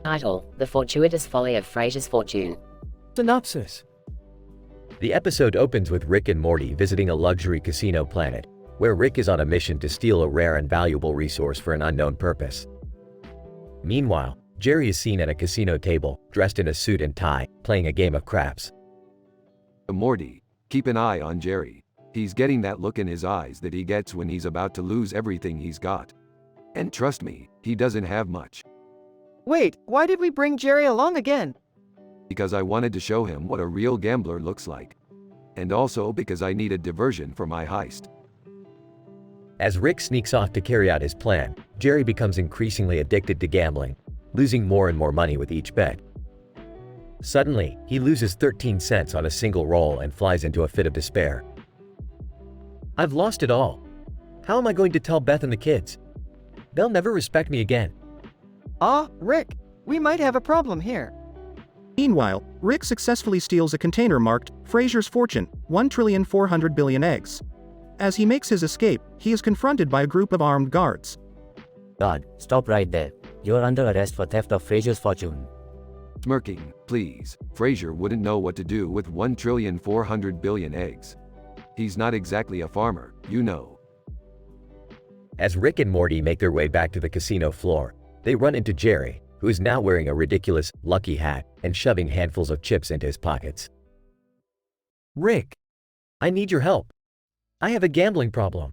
Title: The Fortuitous Folly of Frasier's Fortune. Synopsis. The episode opens with Rick and Morty visiting a luxury casino planet, where Rick is on a mission to steal a rare and valuable resource for an unknown purpose. Meanwhile, Jerry is seen at a casino table, dressed in a suit and tie, playing a game of craps. Morty, keep an eye on Jerry. He's getting that look in his eyes that he gets when he's about to lose everything he's got. And trust me, he doesn't have much. Wait, why did we bring Jerry along again? Because I wanted to show him what a real gambler looks like. And also because I need a diversion for my heist. As Rick sneaks off to carry out his plan, Jerry becomes increasingly addicted to gambling, losing more and more money with each bet. Suddenly, he loses 13 cents on a single roll and flies into a fit of despair. I've lost it all. How am I going to tell Beth and the kids? They'll never respect me again. Rick, we might have a problem here. Meanwhile, Rick successfully steals a container marked Frasier's Fortune, 1,400,000,000,000 eggs. As he makes his escape, he is confronted by a group of armed guards. God, stop right there. You're under arrest for theft of Frasier's fortune. Smirking, please. Frasier wouldn't know what to do with 1,400,000,000,000 eggs. He's not exactly a farmer, you know. As Rick and Morty make their way back to the casino floor, they run into Jerry, who is now wearing a ridiculous, lucky hat and shoving handfuls of chips into his pockets. Rick, I need your help. I have a gambling problem.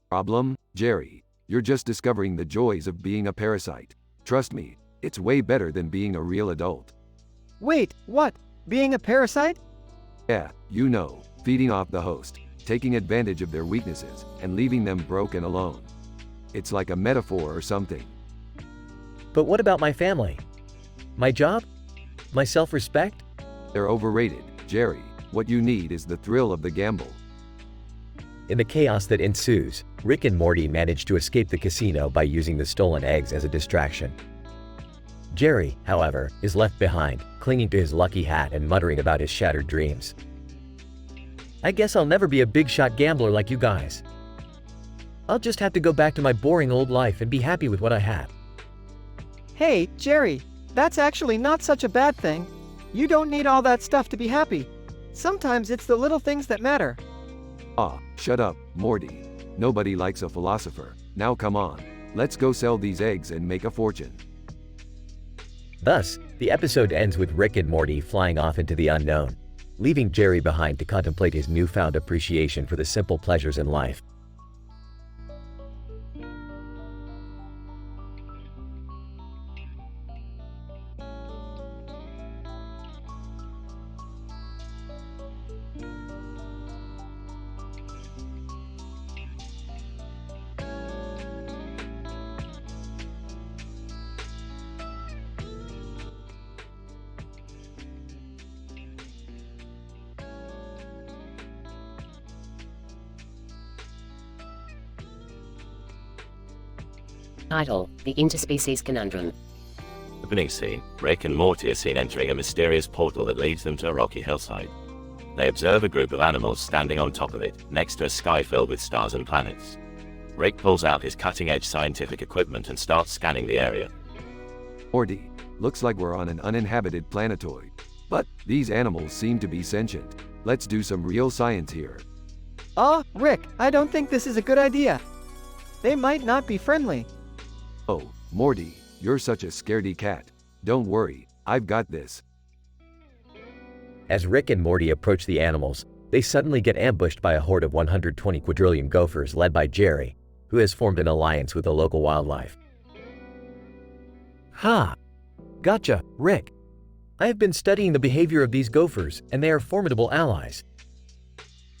Problem? Jerry, you're just discovering the joys of being a parasite. Trust me, it's way better than being a real adult. Wait, what? Being a parasite? Yeah, you know, feeding off the host, taking advantage of their weaknesses, and leaving them broke and alone. It's like a metaphor or something. But what about my family? My job? My self-respect? They're overrated, Jerry. What you need is the thrill of the gamble. In the chaos that ensues, Rick and Morty manage to escape the casino by using the stolen eggs as a distraction. Jerry, however, is left behind, clinging to his lucky hat and muttering about his shattered dreams. I guess I'll never be a big-shot gambler like you guys. I'll just have to go back to my boring old life and be happy with what I have. Hey, Jerry, that's actually not such a bad thing. You don't need all that stuff to be happy. Sometimes it's the little things that matter. Shut up, Morty. Nobody likes a philosopher. Now come on, let's go sell these eggs and make a fortune. Thus, the episode ends with Rick and Morty flying off into the unknown. leaving Jerry behind to contemplate his newfound appreciation for the simple pleasures in life. Title: The Interspecies Conundrum. Opening scene, Rick and Morty are seen entering a mysterious portal that leads them to a rocky hillside. They observe a group of animals standing on top of it, next to a sky filled with stars and planets. Rick pulls out his cutting-edge scientific equipment and starts scanning the area. Morty, looks like we're on an uninhabited planetoid. But these animals seem to be sentient. Let's do some real science here. Rick, I don't think this is a good idea. They might not be friendly. Oh, Morty, you're such a scaredy cat. Don't worry, I've got this. As Rick and Morty approach the animals, they suddenly get ambushed by a horde of 120 quadrillion gophers led by Jerry, who has formed an alliance with the local wildlife. Ha! Gotcha, Rick. I have been studying the behavior of these gophers, and they are formidable allies.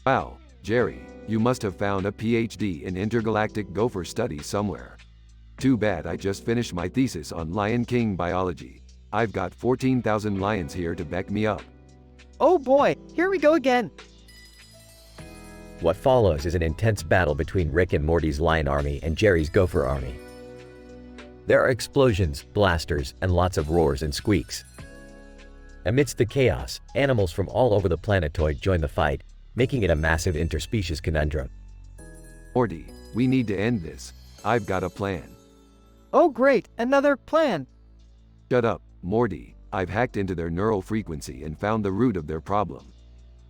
Wow, Jerry, you must have found a PhD in intergalactic gopher studies somewhere. Too bad I just finished my thesis on Lion King biology. I've got 14,000 lions here to back me up. Oh boy, here we go again. What follows is an intense battle between Rick and Morty's lion army and Jerry's gopher army. There are explosions, blasters, and lots of roars and squeaks. Amidst the chaos, animals from all over the planetoid join the fight, making it a massive interspecies conundrum. Morty, we need to end this. I've got a plan. Oh great, another plan. Shut up, Morty. I've hacked into their neural frequency and found the root of their problem.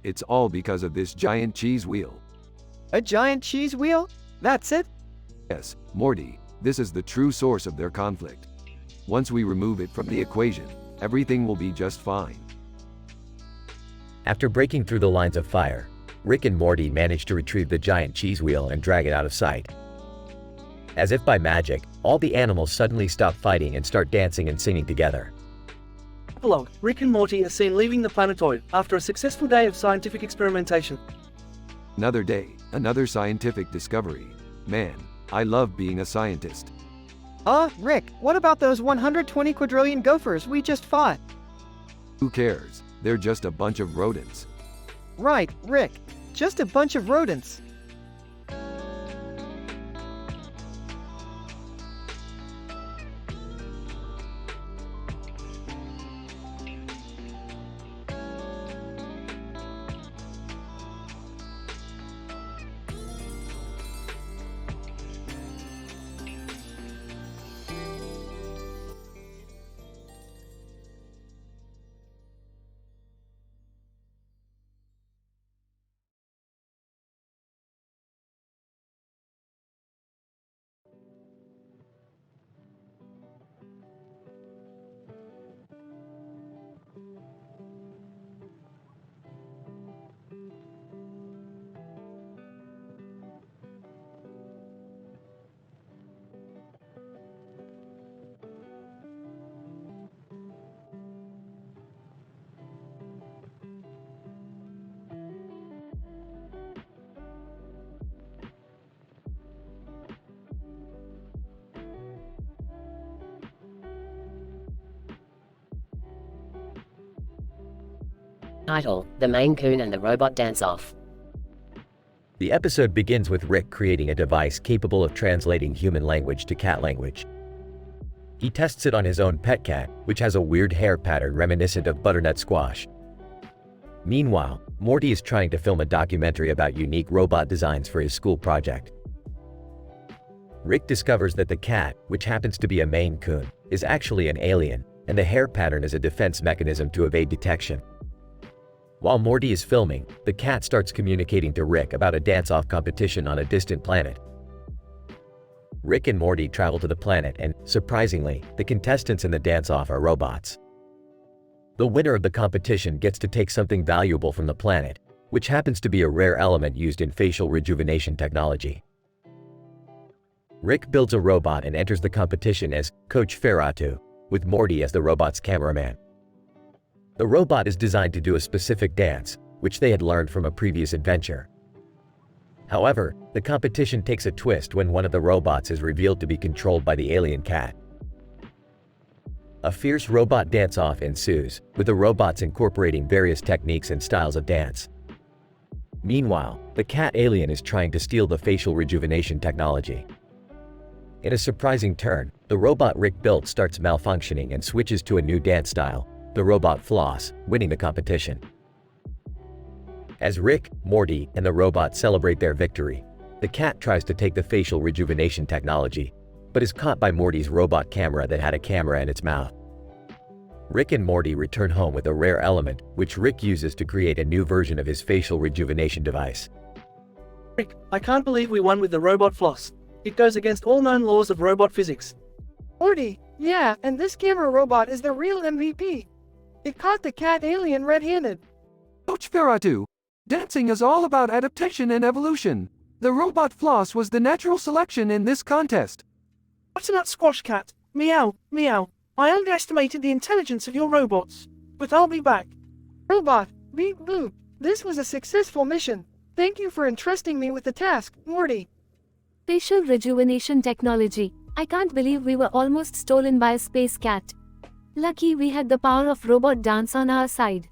It's all because of this giant cheese wheel. A giant cheese wheel? That's it? Yes, Morty, this is the true source of their conflict. Once we remove it from the equation, everything will be just fine. After breaking through the lines of fire, Rick and Morty manage to retrieve the giant cheese wheel and drag it out of sight. As if by magic, all the animals suddenly stop fighting and start dancing and singing together. Epilogue: Rick and Morty are seen leaving the planetoid after a successful day of scientific experimentation. Another day, another scientific discovery. Man, I love being a scientist. Rick, what about those 120 quadrillion gophers we just fought? Who cares? They're just a bunch of rodents. Right, Rick. Just a bunch of rodents. Title: The Maine Coon and the Robot Dance-Off. The episode begins with Rick creating a device capable of translating human language to cat language. He tests it on his own pet cat, which has a weird hair pattern reminiscent of butternut squash. Meanwhile, Morty is trying to film a documentary about unique robot designs for his school project. Rick discovers that the cat, which happens to be a Maine Coon, is actually an alien, and the hair pattern is a defense mechanism to evade detection. While Morty is filming, the cat starts communicating to Rick about a dance-off competition on a distant planet. Rick and Morty travel to the planet and, surprisingly, the contestants in the dance-off are robots. The winner of the competition gets to take something valuable from the planet, which happens to be a rare element used in facial rejuvenation technology. Rick builds a robot and enters the competition as Coach Ferratu, with Morty as the robot's cameraman. The robot is designed to do a specific dance, which they had learned from a previous adventure. However, the competition takes a twist when one of the robots is revealed to be controlled by the alien cat. A fierce robot dance-off ensues, with the robots incorporating various techniques and styles of dance. Meanwhile, the cat alien is trying to steal the facial rejuvenation technology. In a surprising turn, the robot Rick built starts malfunctioning and switches to a new dance style, the robot floss, winning the competition. As Rick, Morty, and the robot celebrate their victory, the cat tries to take the facial rejuvenation technology, but is caught by Morty's robot camera that had a camera in its mouth. Rick and Morty return home with a rare element, which Rick uses to create a new version of his facial rejuvenation device. Rick, I can't believe we won with the robot floss. It goes against all known laws of robot physics. Morty, yeah, and this camera robot is the real MVP. It caught the cat alien red-handed. Coach Ferratu, dancing is all about adaptation and evolution. The robot floss was the natural selection in this contest. Butternut squash cat, meow, meow. I underestimated the intelligence of your robots, but I'll be back. Robot, beep boop. This was a successful mission. Thank you for entrusting me with the task, Morty. Facial rejuvenation technology. I can't believe we were almost stolen by a space cat. Lucky we had the power of robot dance on our side.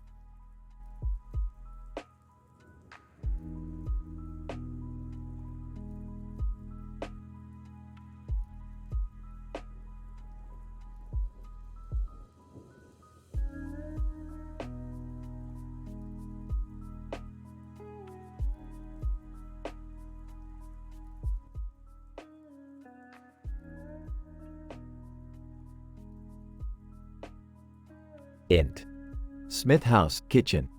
Int. Smith House, kitchen.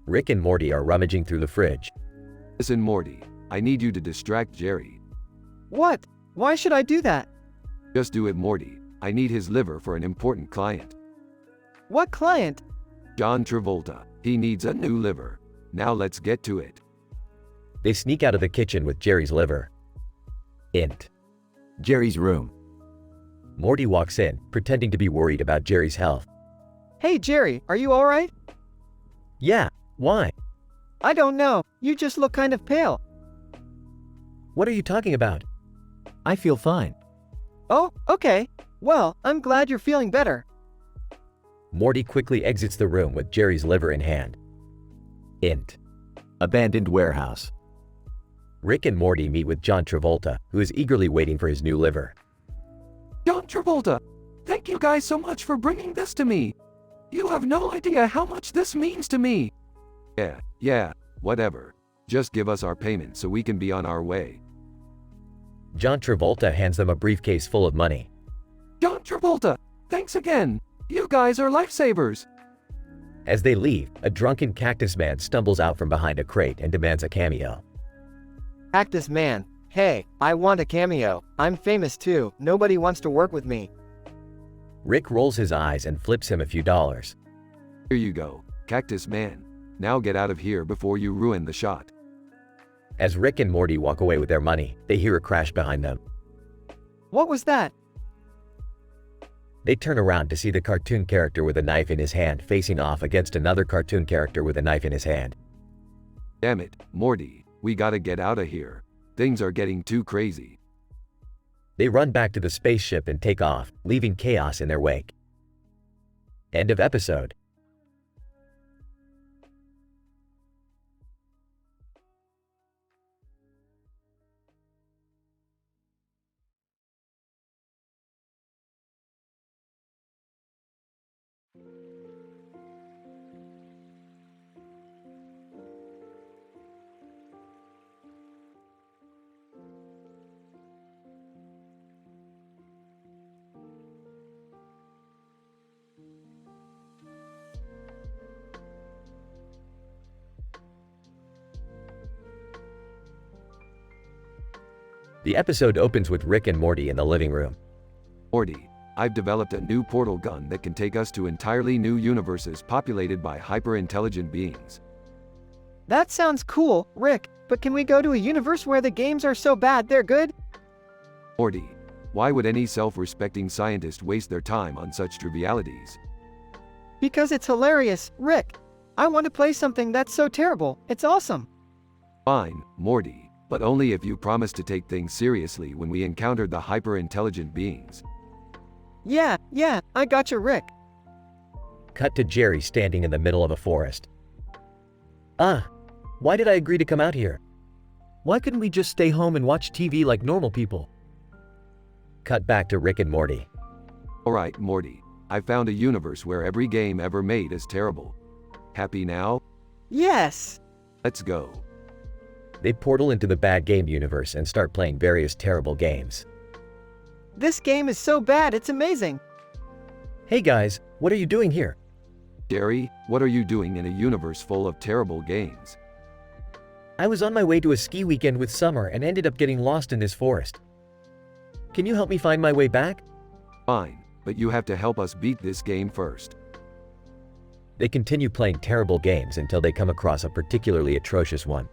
Rick and Morty are rummaging through the fridge. Listen, Morty, I need you to distract Jerry. What? Why should I do that? Just do it, Morty. I need his liver for an important client. What client? John Travolta. He needs a new liver. Now let's get to it. They sneak out of the kitchen with Jerry's liver. Int. Jerry's room. Morty walks in, pretending to be worried about Jerry's health. Hey Jerry, are you alright? Yeah, why? I don't know, you just look kind of pale. What are you talking about? I feel fine. Oh, okay. Well, I'm glad you're feeling better. Morty quickly exits the room with Jerry's liver in hand. Int. Abandoned warehouse. Rick and Morty meet with John Travolta, who is eagerly waiting for his new liver. John Travolta, thank you guys so much for bringing this to me. You have no idea how much this means to me. Yeah, whatever. Just give us our payment so we can be on our way. John Travolta hands them a briefcase full of money. John Travolta, thanks again. You guys are lifesavers. As they leave, a drunken cactus man stumbles out from behind a crate and demands a cameo. Cactus man, hey, I want a cameo. I'm famous too, nobody wants to work with me. Rick rolls his eyes and flips him a few dollars. Here you go, Cactus Man. Now get out of here before you ruin the shot. As Rick and Morty walk away with their money, they hear a crash behind them. What was that? They turn around to see the cartoon character with a knife in his hand facing off against another cartoon character with a knife in his hand. Damn it, Morty, we gotta get out of here. Things are getting too crazy. They run back to the spaceship and take off, leaving chaos in their wake. End of episode. The episode opens with Rick and Morty in the living room. Morty, I've developed a new portal gun that can take us to entirely new universes populated by hyper-intelligent beings. That sounds cool, Rick, but can we go to a universe where the games are so bad they're good? Morty, why would any self-respecting scientist waste their time on such trivialities? Because it's hilarious, Rick. I want to play something that's so terrible, it's awesome. Fine, Morty, but only if you promise to take things seriously when we encounter the hyper-intelligent beings. Yeah, I gotcha, Rick. Cut to Jerry standing in the middle of a forest. Why did I agree to come out here? Why couldn't we just stay home and watch TV like normal people? Cut back to Rick and Morty. Alright, Morty, I found a universe where every game ever made is terrible. Happy now? Yes! Let's go. They portal into the bad game universe and start playing various terrible games. This game is so bad, it's amazing. Hey guys, what are you doing here? Jerry, what are you doing in a universe full of terrible games? I was on my way to a ski weekend with Summer and ended up getting lost in this forest. Can you help me find my way back? Fine, but you have to help us beat this game first. They continue playing terrible games until they come across a particularly atrocious one.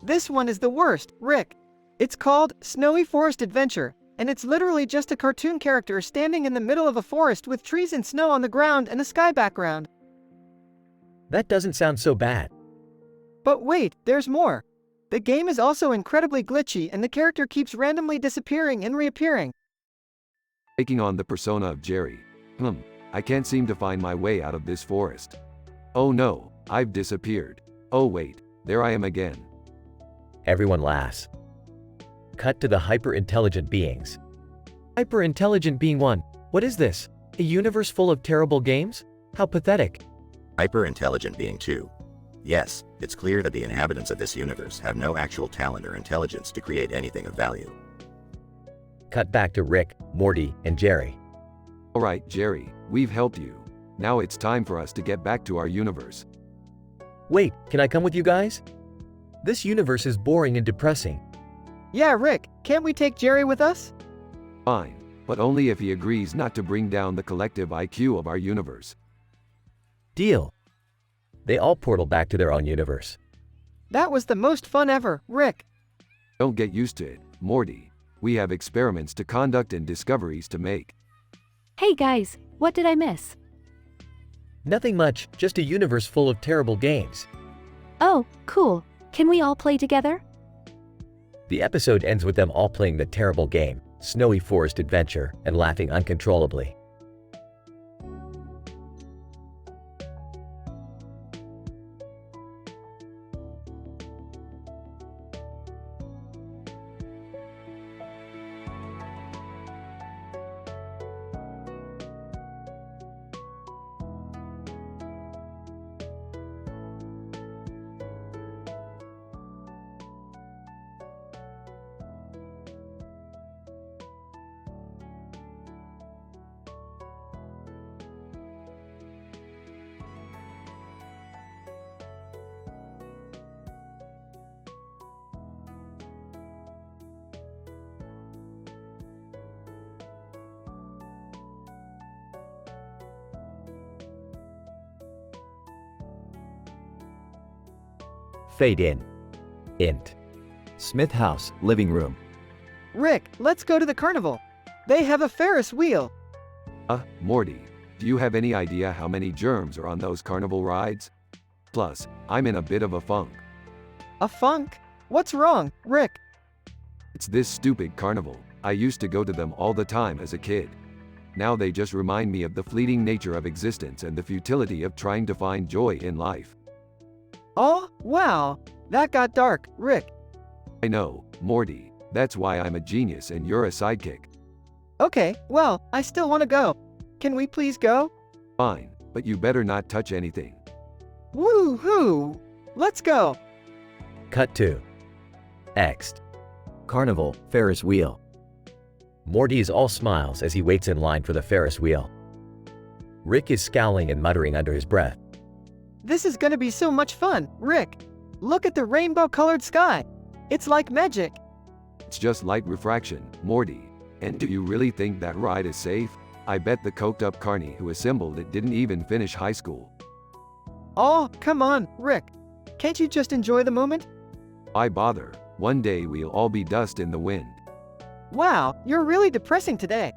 This one is the worst, Rick. It's called Snowy Forest Adventure, and it's literally just a cartoon character standing in the middle of a forest with trees and snow on the ground and a sky background. That doesn't sound so bad. But wait, there's more. The game is also incredibly glitchy and the character keeps randomly disappearing and reappearing. Taking on the persona of Jerry. I can't seem to find my way out of this forest. Oh no, I've disappeared. Oh wait, there I am again. Everyone laughs. Cut to the hyper-intelligent beings. Hyper-intelligent being 1. What is this? A universe full of terrible games? How pathetic. Hyper-intelligent being 2. Yes, it's clear that the inhabitants of this universe have no actual talent or intelligence to create anything of value. Cut back to Rick, Morty, and Jerry. Alright, Jerry, we've helped you. Now it's time for us to get back to our universe. Wait, can I come with you guys? This universe is boring and depressing. Yeah, Rick, can't we take Jerry with us? Fine, but only if he agrees not to bring down the collective IQ of our universe. Deal. They all portal back to their own universe. That was the most fun ever, Rick. Don't get used to it, Morty. We have experiments to conduct and discoveries to make. Hey guys, what did I miss? Nothing much, just a universe full of terrible games. Oh, cool. Can we all play together? The episode ends with them all playing the terrible game, Snowy Forest Adventure, and laughing uncontrollably. Fade in. Int. Smith House, living room. Rick, let's go to the carnival. They have a Ferris wheel. Morty, do you have any idea how many germs are on those carnival rides? Plus, I'm in a bit of a funk. A funk? What's wrong, Rick? It's this stupid carnival. I used to go to them all the time as a kid. Now they just remind me of the fleeting nature of existence and the futility of trying to find joy in life. Oh, wow. That got dark, Rick. I know, Morty. That's why I'm a genius and you're a sidekick. Okay, well, I still want to go. Can we please go? Fine, but you better not touch anything. Woo-hoo! Let's go! Cut to. Next. Carnival, Ferris wheel. Morty is all smiles as he waits in line for the Ferris wheel. Rick is scowling and muttering under his breath. This is gonna be so much fun, Rick. Look at the rainbow-colored sky. It's like magic. It's just light refraction, Morty. And do you really think that ride is safe? I bet the coked-up carny who assembled it didn't even finish high school. Oh, come on, Rick. Can't you just enjoy the moment? Why bother? One day we'll all be dust in the wind. Wow, you're really depressing today.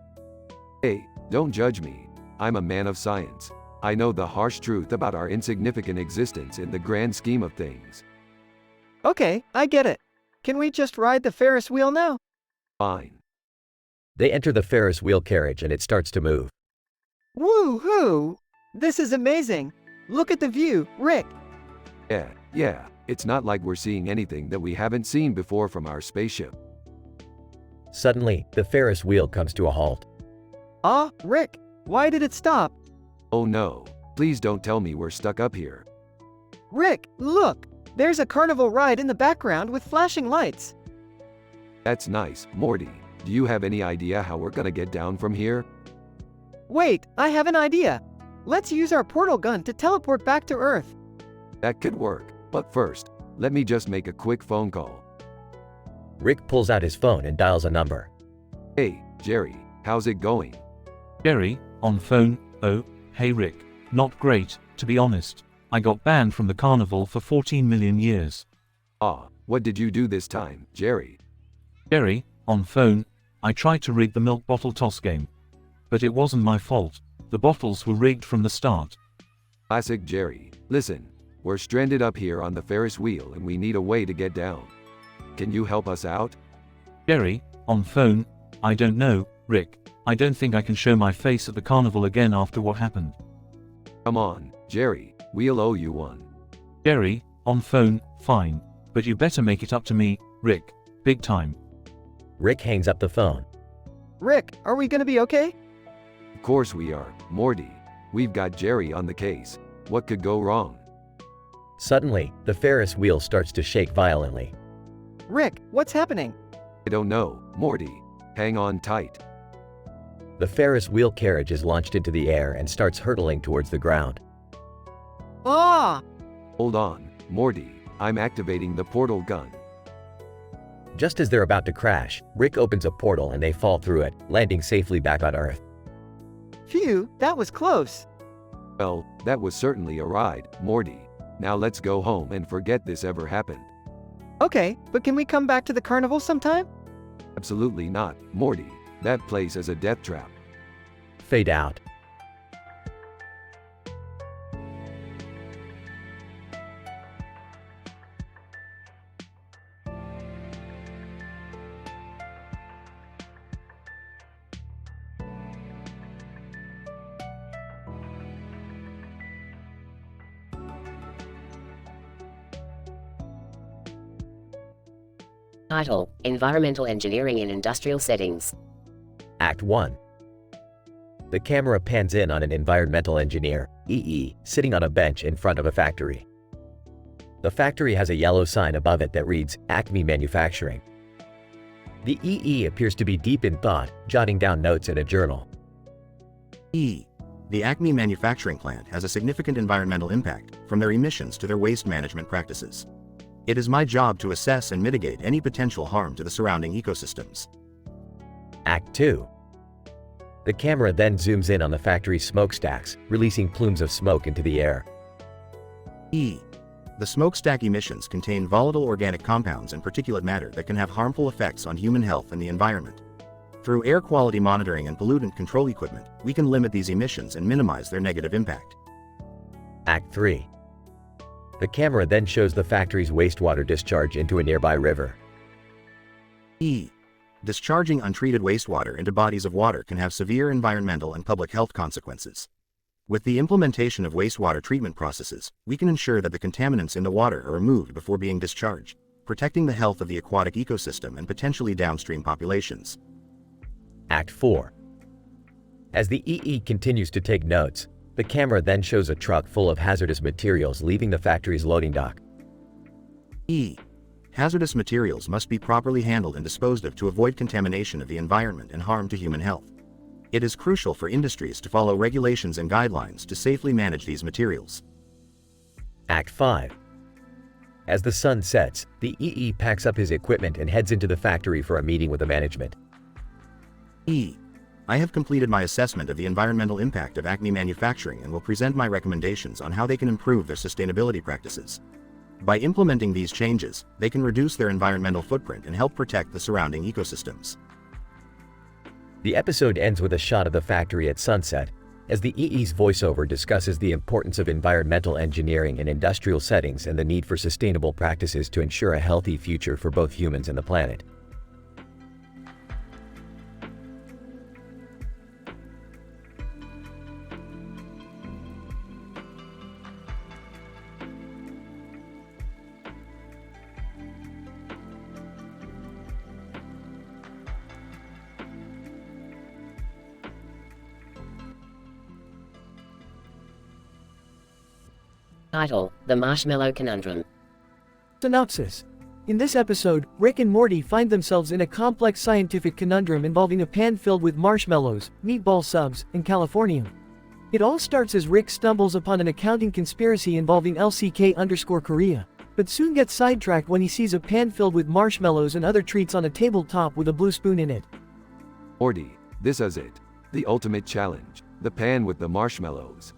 Hey, don't judge me. I'm a man of science. I know the harsh truth about our insignificant existence in the grand scheme of things. Okay, I get it. Can we just ride the Ferris wheel now? Fine. They enter the Ferris wheel carriage and it starts to move. Woo-hoo! This is amazing. Look at the view, Rick. Yeah, it's not like we're seeing anything that we haven't seen before from our spaceship. Suddenly, the Ferris wheel comes to a halt. Ah, Rick, why did it stop? Oh no, please don't tell me we're stuck up here. Rick, look! There's a carnival ride in the background with flashing lights. That's nice, Morty. Do you have any idea how we're gonna get down from here? Wait, I have an idea. Let's use our portal gun to teleport back to Earth. That could work, but first, let me just make a quick phone call. Rick pulls out his phone and dials a number. Hey, Jerry, how's it going? Jerry, on phone. Oh, hey Rick. Not great, to be honest. I got banned from the carnival for 14 million years. Ah, what did you do this time, Jerry? Jerry, on phone. I tried to rig the milk bottle toss game. But it wasn't my fault. The bottles were rigged from the start. Classic Jerry. Listen, we're stranded up here on the Ferris wheel and we need a way to get down. Can you help us out? Jerry, on phone. I don't know, Rick. I don't think I can show my face at the carnival again after what happened. Come on, Jerry, we'll owe you one. Jerry, on phone. Fine. But you better make it up to me, Rick. Big time. Rick hangs up the phone. Rick, are we gonna be okay? Of course we are, Morty. We've got Jerry on the case. What could go wrong? Suddenly, the Ferris wheel starts to shake violently. Rick, what's happening? I don't know, Morty. Hang on tight. The Ferris wheel carriage is launched into the air and starts hurtling towards the ground. Ah! Hold on, Morty. I'm activating the portal gun. Just as they're about to crash, Rick opens a portal and they fall through it, landing safely back on Earth. Phew, that was close. Well, that was certainly a ride, Morty. Now let's go home and forget this ever happened. Okay, but can we come back to the carnival sometime? Absolutely not, Morty. That place is a death trap. Fade out. Title: Environmental Engineering in Industrial Settings. Act 1. The camera pans in on an environmental engineer, EE, sitting on a bench in front of a factory. The factory has a yellow sign above it that reads, Acme Manufacturing. The EE appears to be deep in thought, jotting down notes in a journal. E. The Acme manufacturing plant has a significant environmental impact, from their emissions to their waste management practices. It is my job to assess and mitigate any potential harm to the surrounding ecosystems. Act 2. The camera then zooms in on the factory's smokestacks, releasing plumes of smoke into the air. E. The smokestack emissions contain volatile organic compounds and particulate matter that can have harmful effects on human health and the environment. Through air quality monitoring and pollutant control equipment, we can limit these emissions and minimize their negative impact. Act 3. The camera then shows the factory's wastewater discharge into a nearby river. E. Discharging untreated wastewater into bodies of water can have severe environmental and public health consequences. With the implementation of wastewater treatment processes, we can ensure that the contaminants in the water are removed before being discharged, protecting the health of the aquatic ecosystem and potentially downstream populations. Act 4. As the EE continues to take notes, the camera then shows a truck full of hazardous materials leaving the factory's loading dock. E. Hazardous materials must be properly handled and disposed of to avoid contamination of the environment and harm to human health. It is crucial for industries to follow regulations and guidelines to safely manage these materials. Act 5. As the sun sets, the EE packs up his equipment and heads into the factory for a meeting with the management. E. I have completed my assessment of the environmental impact of Acme manufacturing and will present my recommendations on how they can improve their sustainability practices. By implementing these changes, they can reduce their environmental footprint and help protect the surrounding ecosystems. The episode ends with a shot of the factory at sunset, as the EE's voiceover discusses the importance of environmental engineering in industrial settings and the need for sustainable practices to ensure a healthy future for both humans and the planet. Title: The Marshmallow Conundrum. Synopsis. In this episode, Rick and Morty find themselves in a complex scientific conundrum involving a pan filled with marshmallows, meatball subs, and californium. It all starts as Rick stumbles upon an accounting conspiracy involving LCK_Korea, but soon gets sidetracked when he sees a pan filled with marshmallows and other treats on a tabletop with a blue spoon in it. Morty, this is it. The ultimate challenge. The pan with the marshmallows.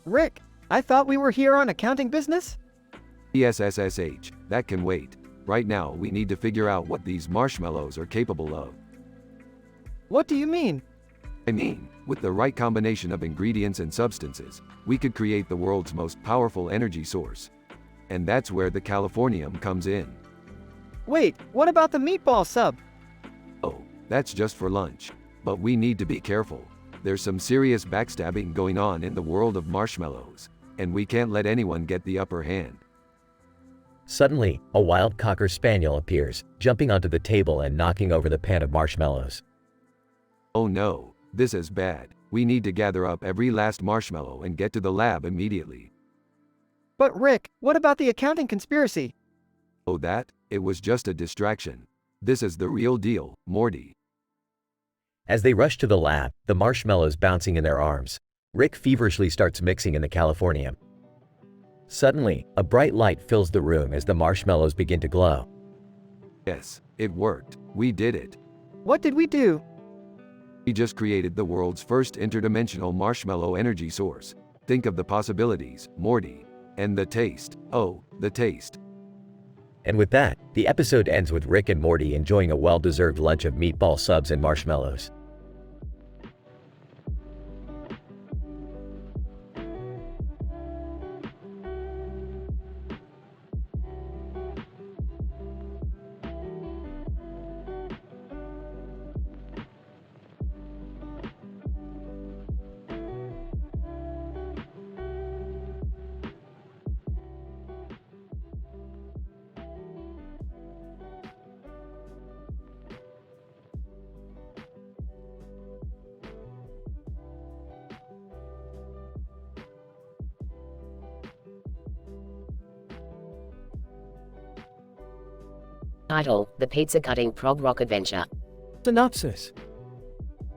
Rick, I thought we were here on accounting business? ESSSH, that can wait. Right now we need to figure out what these marshmallows are capable of. What do you mean? I mean, with the right combination of ingredients and substances, we could create the world's most powerful energy source. And that's where the californium comes in. Wait, what about the meatball sub? Oh, that's just for lunch. But we need to be careful. There's some serious backstabbing going on in the world of marshmallows, and we can't let anyone get the upper hand. Suddenly, a wild Cocker Spaniel appears, jumping onto the table and knocking over the pan of marshmallows. Oh no, this is bad. We need to gather up every last marshmallow and get to the lab immediately. But Rick, what about the accounting conspiracy? Oh that? It was just a distraction. This is the real deal, Morty. As they rush to the lab, the marshmallows bouncing in their arms, Rick feverishly starts mixing in the californium. Suddenly, a bright light fills the room as the marshmallows begin to glow. Yes, it worked. We did it. What did we do? We just created the world's first interdimensional marshmallow energy source. Think of the possibilities, Morty. And the taste. Oh, the taste. And with that, the episode ends with Rick and Morty enjoying a well-deserved lunch of meatball subs and marshmallows. Title: The Pizza Cutting Prog Rock Adventure. Synopsis.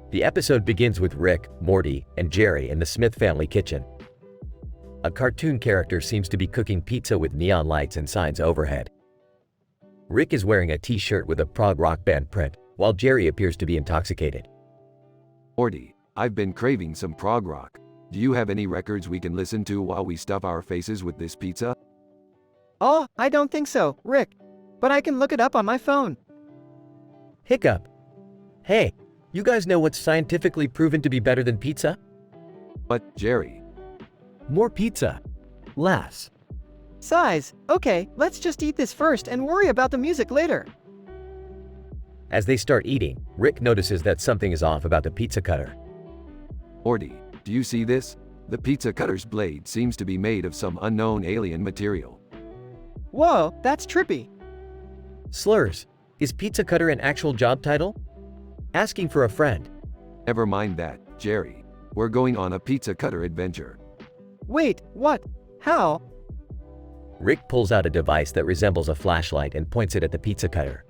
The episode begins with Rick, Morty, and Jerry in the Smith family kitchen. A cartoon character seems to be cooking pizza with neon lights and signs overhead. Rick is wearing a t-shirt with a prog rock band print, while Jerry appears to be intoxicated. Morty, I've been craving some prog rock. Do you have any records we can listen to while we stuff our faces with this pizza? Oh, I don't think so, Rick. But I can look it up on my phone. Hiccup. Hey, you guys know what's scientifically proven to be better than pizza? But, Jerry. More pizza. Less. Size. Okay, let's just eat this first and worry about the music later. As they start eating, Rick notices that something is off about the pizza cutter. Morty, do you see this? The pizza cutter's blade seems to be made of some unknown alien material. Whoa, that's trippy. Slurs. Is pizza cutter an actual job title? Asking for a friend. Never mind that, Jerry. We're going on a pizza cutter adventure. Wait, what? How? Rick pulls out a device that resembles a flashlight and points it at the pizza cutter.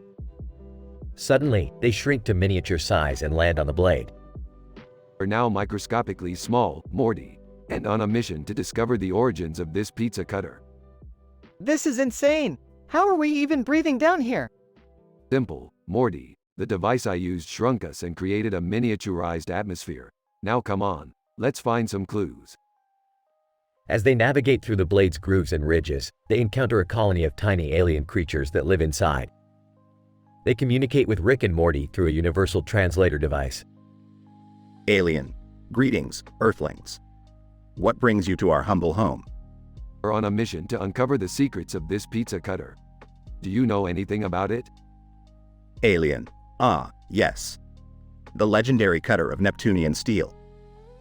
Suddenly, they shrink to miniature size and land on the blade. We're now microscopically small, Morty, and on a mission to discover the origins of this pizza cutter. This is insane. How are we even breathing down here? Simple, Morty. The device I used shrunk us and created a miniaturized atmosphere. Now come on, let's find some clues. As they navigate through the blade's grooves and ridges, they encounter a colony of tiny alien creatures that live inside. They communicate with Rick and Morty through a universal translator device. Alien. Greetings, Earthlings. What brings you to our humble home? We're on a mission to uncover the secrets of this pizza cutter. Do you know anything about it? Alien. Ah, yes. The legendary cutter of Neptunian steel.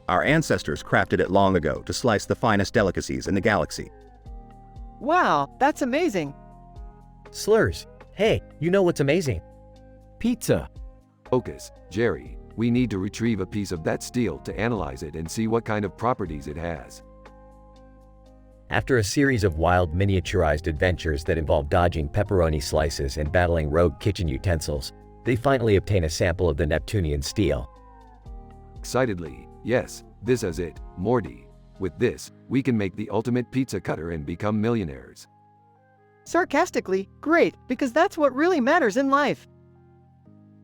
Our ancestors crafted it long ago to slice the finest delicacies in the galaxy. Wow, that's amazing. Slurs. Hey, you know what's amazing? Pizza. Focus, Jerry. We need to retrieve a piece of that steel to analyze it and see what kind of properties it has. After a series of wild miniaturized adventures that involve dodging pepperoni slices and battling rogue kitchen utensils, they finally obtain a sample of the Neptunian steel. Excitedly, yes, this is it, Morty. With this, we can make the ultimate pizza cutter and become millionaires. Sarcastically, great, because that's what really matters in life.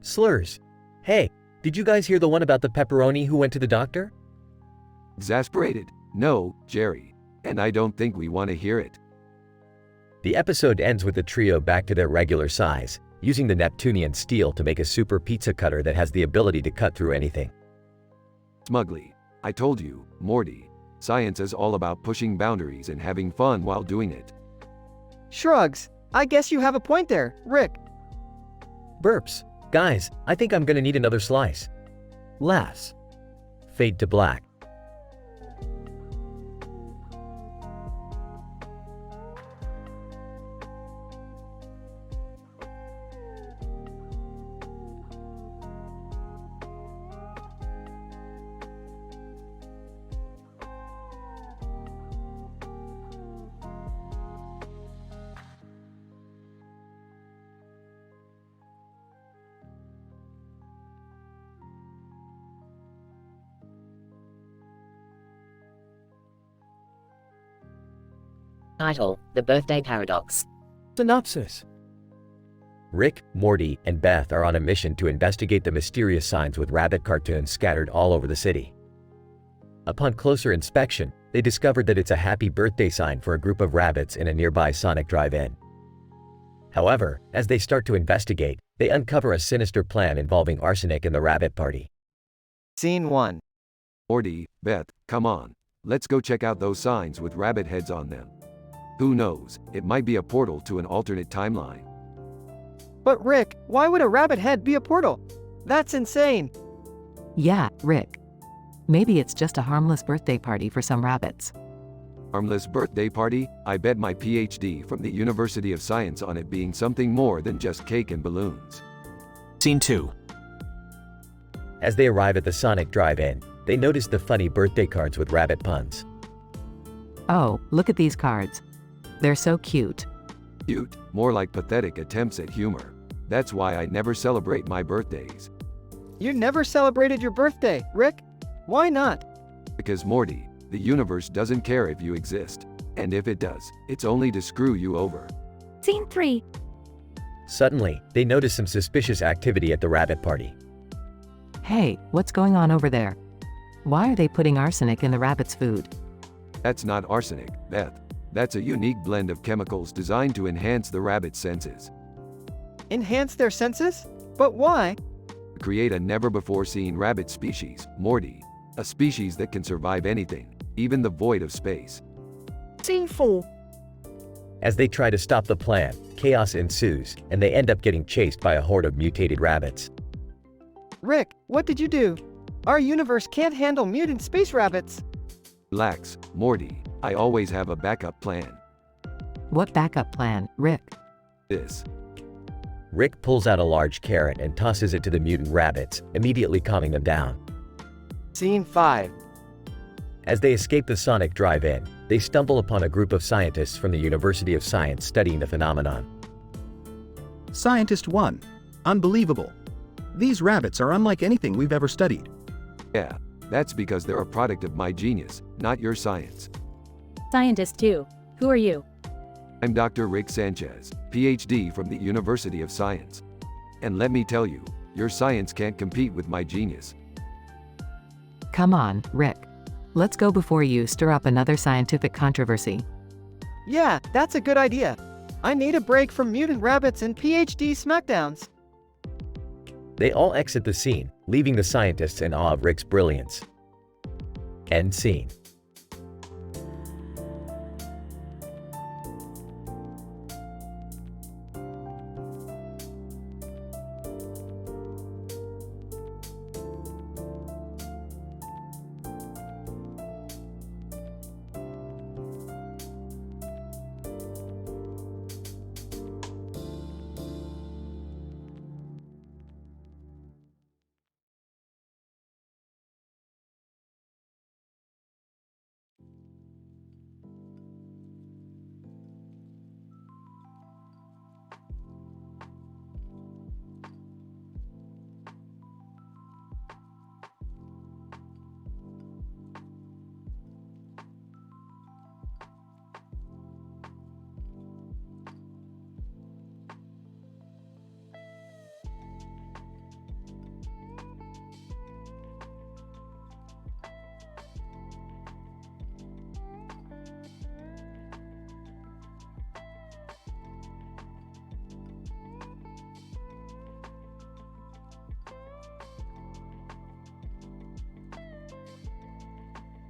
Slurs. Hey, did you guys hear the one about the pepperoni who went to the doctor? Exasperated? No, Jerry. And I don't think we want to hear it. The episode ends with the trio back to their regular size, using the Neptunian steel to make a super pizza cutter that has the ability to cut through anything. Smugly. I told you, Morty. Science is all about pushing boundaries and having fun while doing it. Shrugs. I guess you have a point there, Rick. Burps. Guys, I think I'm gonna need another slice. Laughs. Fade to black. Title: The Birthday Paradox. Synopsis. Rick, Morty, and Beth are on a mission to investigate the mysterious signs with rabbit cartoons scattered all over the city. Upon closer inspection, they discovered that it's a happy birthday sign for a group of rabbits in a nearby Sonic drive-in. However, as they start to investigate, they uncover a sinister plan involving arsenic in the rabbit party. Scene 1. Morty, Beth, come on. Let's go check out those signs with rabbit heads on them. Who knows, it might be a portal to an alternate timeline. But Rick, why would a rabbit head be a portal? That's insane. Yeah, Rick. Maybe it's just a harmless birthday party for some rabbits. Harmless birthday party? I bet my PhD from the University of Science on it being something more than just cake and balloons. Scene 2. As they arrive at the Sonic drive-in, they notice the funny birthday cards with rabbit puns. Oh, look at these cards. They're so cute. Cute, more like pathetic attempts at humor. That's why I never celebrate my birthdays. You never celebrated your birthday, Rick? Why not? Because Morty, the universe doesn't care if you exist. And if it does, it's only to screw you over. Scene 3. Suddenly, they notice some suspicious activity at the rabbit party. Hey, what's going on over there? Why are they putting arsenic in the rabbit's food? That's not arsenic, Beth. That's a unique blend of chemicals designed to enhance the rabbit's senses. Enhance their senses? But why? To create a never-before-seen rabbit species, Morty. A species that can survive anything, even the void of space. Scene 4. As they try to stop the plan, chaos ensues, and they end up getting chased by a horde of mutated rabbits. Rick, what did you do? Our universe can't handle mutant space rabbits. Relax, Morty. I always have a backup plan. What backup plan, Rick? This. Rick pulls out a large carrot and tosses it to the mutant rabbits, immediately calming them down. Scene 5. As they escape the Sonic drive-in, they stumble upon a group of scientists from the University of Science studying the phenomenon. Scientist 1. Unbelievable. These rabbits are unlike anything we've ever studied. Yeah, that's because they're a product of my genius, not your science. Scientist 2. Who are you? I'm Dr. Rick Sanchez, PhD from the University of Science. And let me tell you, Your science can't compete with my genius. Come on, Rick. Let's go before you stir up another scientific controversy. Yeah, that's a good idea. I need a break from mutant rabbits and PhD smackdowns. They all exit the scene, leaving the scientists in awe of Rick's brilliance. End scene.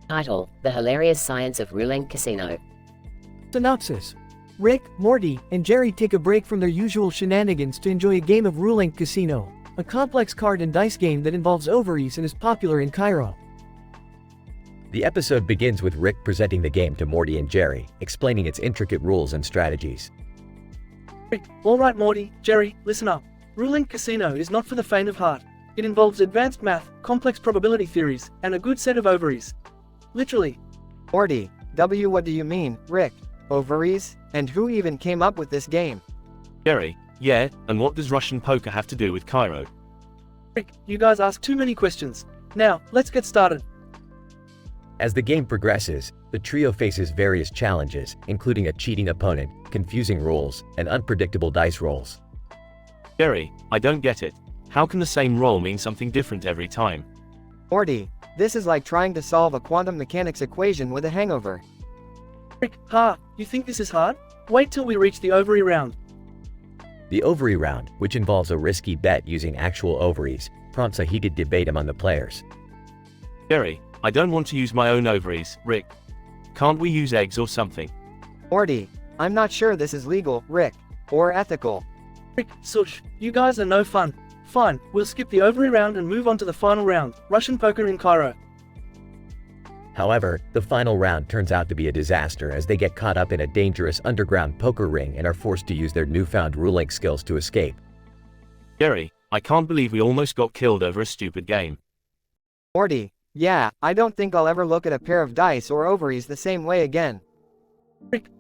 Title: The Hilarious Science of Ruling Casino. Synopsis. Rick, Morty, and Jerry take a break from their usual shenanigans to enjoy a game of Ruling Casino, a complex card and dice game that involves ovaries and is popular in Cairo. The episode begins with Rick presenting the game to Morty and Jerry, explaining its intricate rules and strategies. Rick, alright Morty, Jerry, listen up. Ruling Casino is not for the faint of heart. It involves advanced math, complex probability theories, and a good set of ovaries. Literally. Morty, what do you mean, Rick? Ovaries? And who even came up with this game? Jerry, yeah, and what does Russian poker have to do with Cairo? Rick, you guys ask too many questions. Now, let's get started. As the game progresses, the trio faces various challenges, including a cheating opponent, confusing rules, and unpredictable dice rolls. Jerry, I don't get it. How can the same roll mean something different every time? Morty, this is like trying to solve a quantum mechanics equation with a hangover. Rick, you think this is hard? Wait till we reach the ovary round. The ovary round, which involves a risky bet using actual ovaries, prompts a heated debate among the players. Jerry, I don't want to use my own ovaries, Rick. Can't we use eggs or something? Morty, I'm not sure this is legal, Rick, or ethical. Rick, Sush, you guys are no fun. Fine, we'll skip the ovary round and move on to the final round, Russian poker in Cairo. However, the final round turns out to be a disaster as they get caught up in a dangerous underground poker ring and are forced to use their newfound ruling skills to escape. Jerry, I can't believe we almost got killed over a stupid game. Morty, yeah, I don't think I'll ever look at a pair of dice or ovaries the same way again. Rick,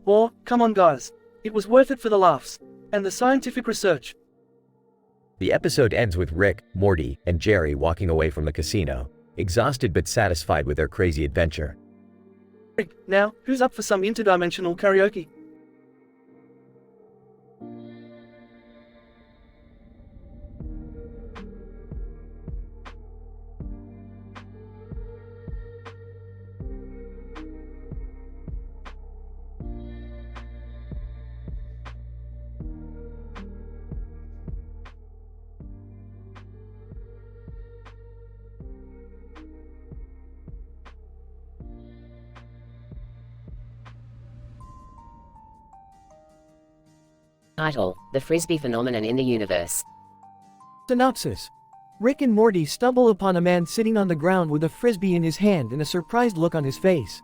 come on guys. It was worth it for the laughs. And the scientific research. The episode ends with Rick, Morty, and Jerry walking away from the casino, exhausted but satisfied with their crazy adventure. Rick, now, who's up for some interdimensional karaoke? Title: The Frisbee Phenomenon in the Universe. Synopsis. Rick and Morty stumble upon a man sitting on the ground with a frisbee in his hand and a surprised look on his face.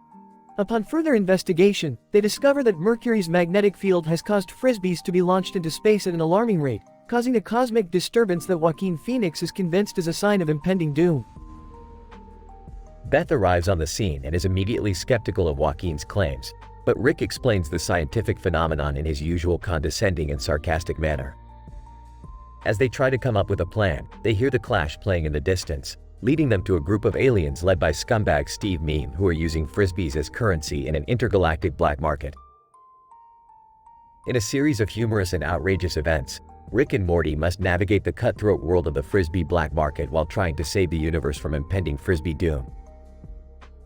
Upon further investigation, they discover that Mercury's magnetic field has caused frisbees to be launched into space at an alarming rate, causing a cosmic disturbance that Joaquin Phoenix is convinced is a sign of impending doom. Beth arrives on the scene and is immediately skeptical of Joaquin's claims, but Rick explains the scientific phenomenon in his usual condescending and sarcastic manner. As they try to come up with a plan, they hear the Clash playing in the distance, leading them to a group of aliens led by scumbag Steve Meme who are using frisbees as currency in an intergalactic black market. In a series of humorous and outrageous events, Rick and Morty must navigate the cutthroat world of the Frisbee black market while trying to save the universe from impending Frisbee doom.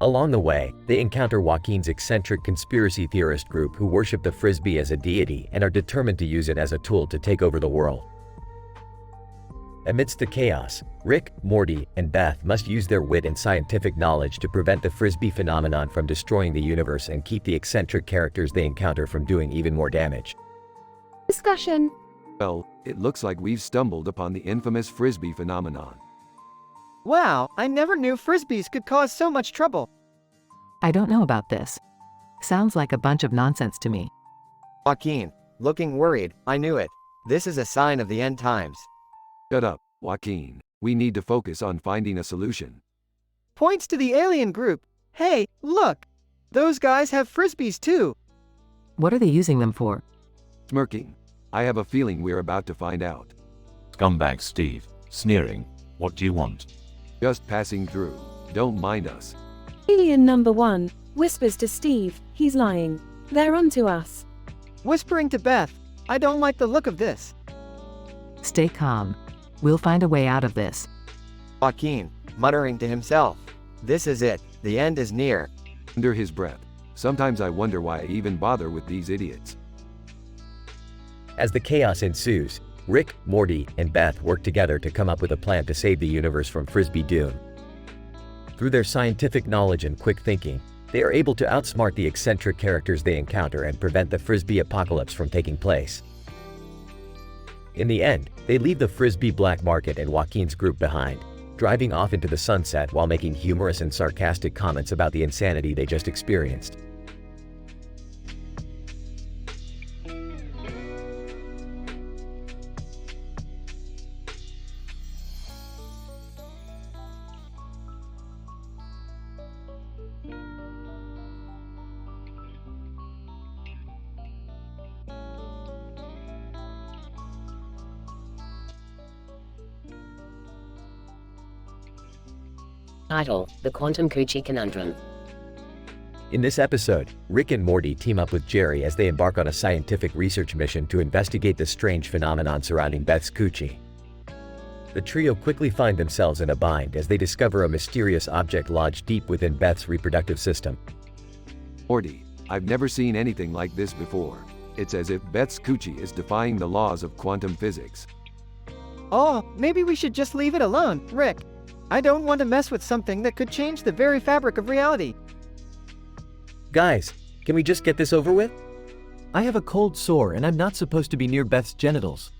Along the way, they encounter Joaquin's eccentric conspiracy theorist group who worship the Frisbee as a deity and are determined to use it as a tool to take over the world. Amidst the chaos, Rick, Morty, and Beth must use their wit and scientific knowledge to prevent the Frisbee phenomenon from destroying the universe and keep the eccentric characters they encounter from doing even more damage. Discussion. Well, it looks like we've stumbled upon the infamous Frisbee phenomenon. Wow, I never knew Frisbees could cause so much trouble. I don't know about this. Sounds like a bunch of nonsense to me. Joaquin, looking worried, I knew it. This is a sign of the end times. Shut up, Joaquin. We need to focus on finding a solution. Points to the alien group. Hey, look! Those guys have Frisbees too. What are they using them for? Smirking. I have a feeling we're about to find out. Scumbag Steve, sneering. What do you want? Just passing through. Don't mind us. Alien number 1 whispers to Steve, he's lying. They're onto us. Whispering to Beth, I don't like the look of this. Stay calm. We'll find a way out of this. Joaquin, muttering to himself. This is it. The end is near. Under his breath. Sometimes I wonder why I even bother with these idiots. As the chaos ensues, Rick, Morty, and Beth work together to come up with a plan to save the universe from Frisbee doom. Through their scientific knowledge and quick thinking, they are able to outsmart the eccentric characters they encounter and prevent the Frisbee apocalypse from taking place. In the end, they leave the Frisbee black market and Joaquin's group behind, driving off into the sunset while making humorous and sarcastic comments about the insanity they just experienced. Title: The Quantum Coochie Conundrum. In this episode, Rick and Morty team up with Jerry as they embark on a scientific research mission to investigate the strange phenomenon surrounding Beth's coochie. The trio quickly find themselves in a bind as they discover a mysterious object lodged deep within Beth's reproductive system. Morty, I've never seen anything like this before. It's as if Beth's coochie is defying the laws of quantum physics. Oh, maybe we should just leave it alone, Rick. I don't want to mess with something that could change the very fabric of reality. Guys, can we just get this over with? I have a cold sore and I'm not supposed to be near Beth's genitals.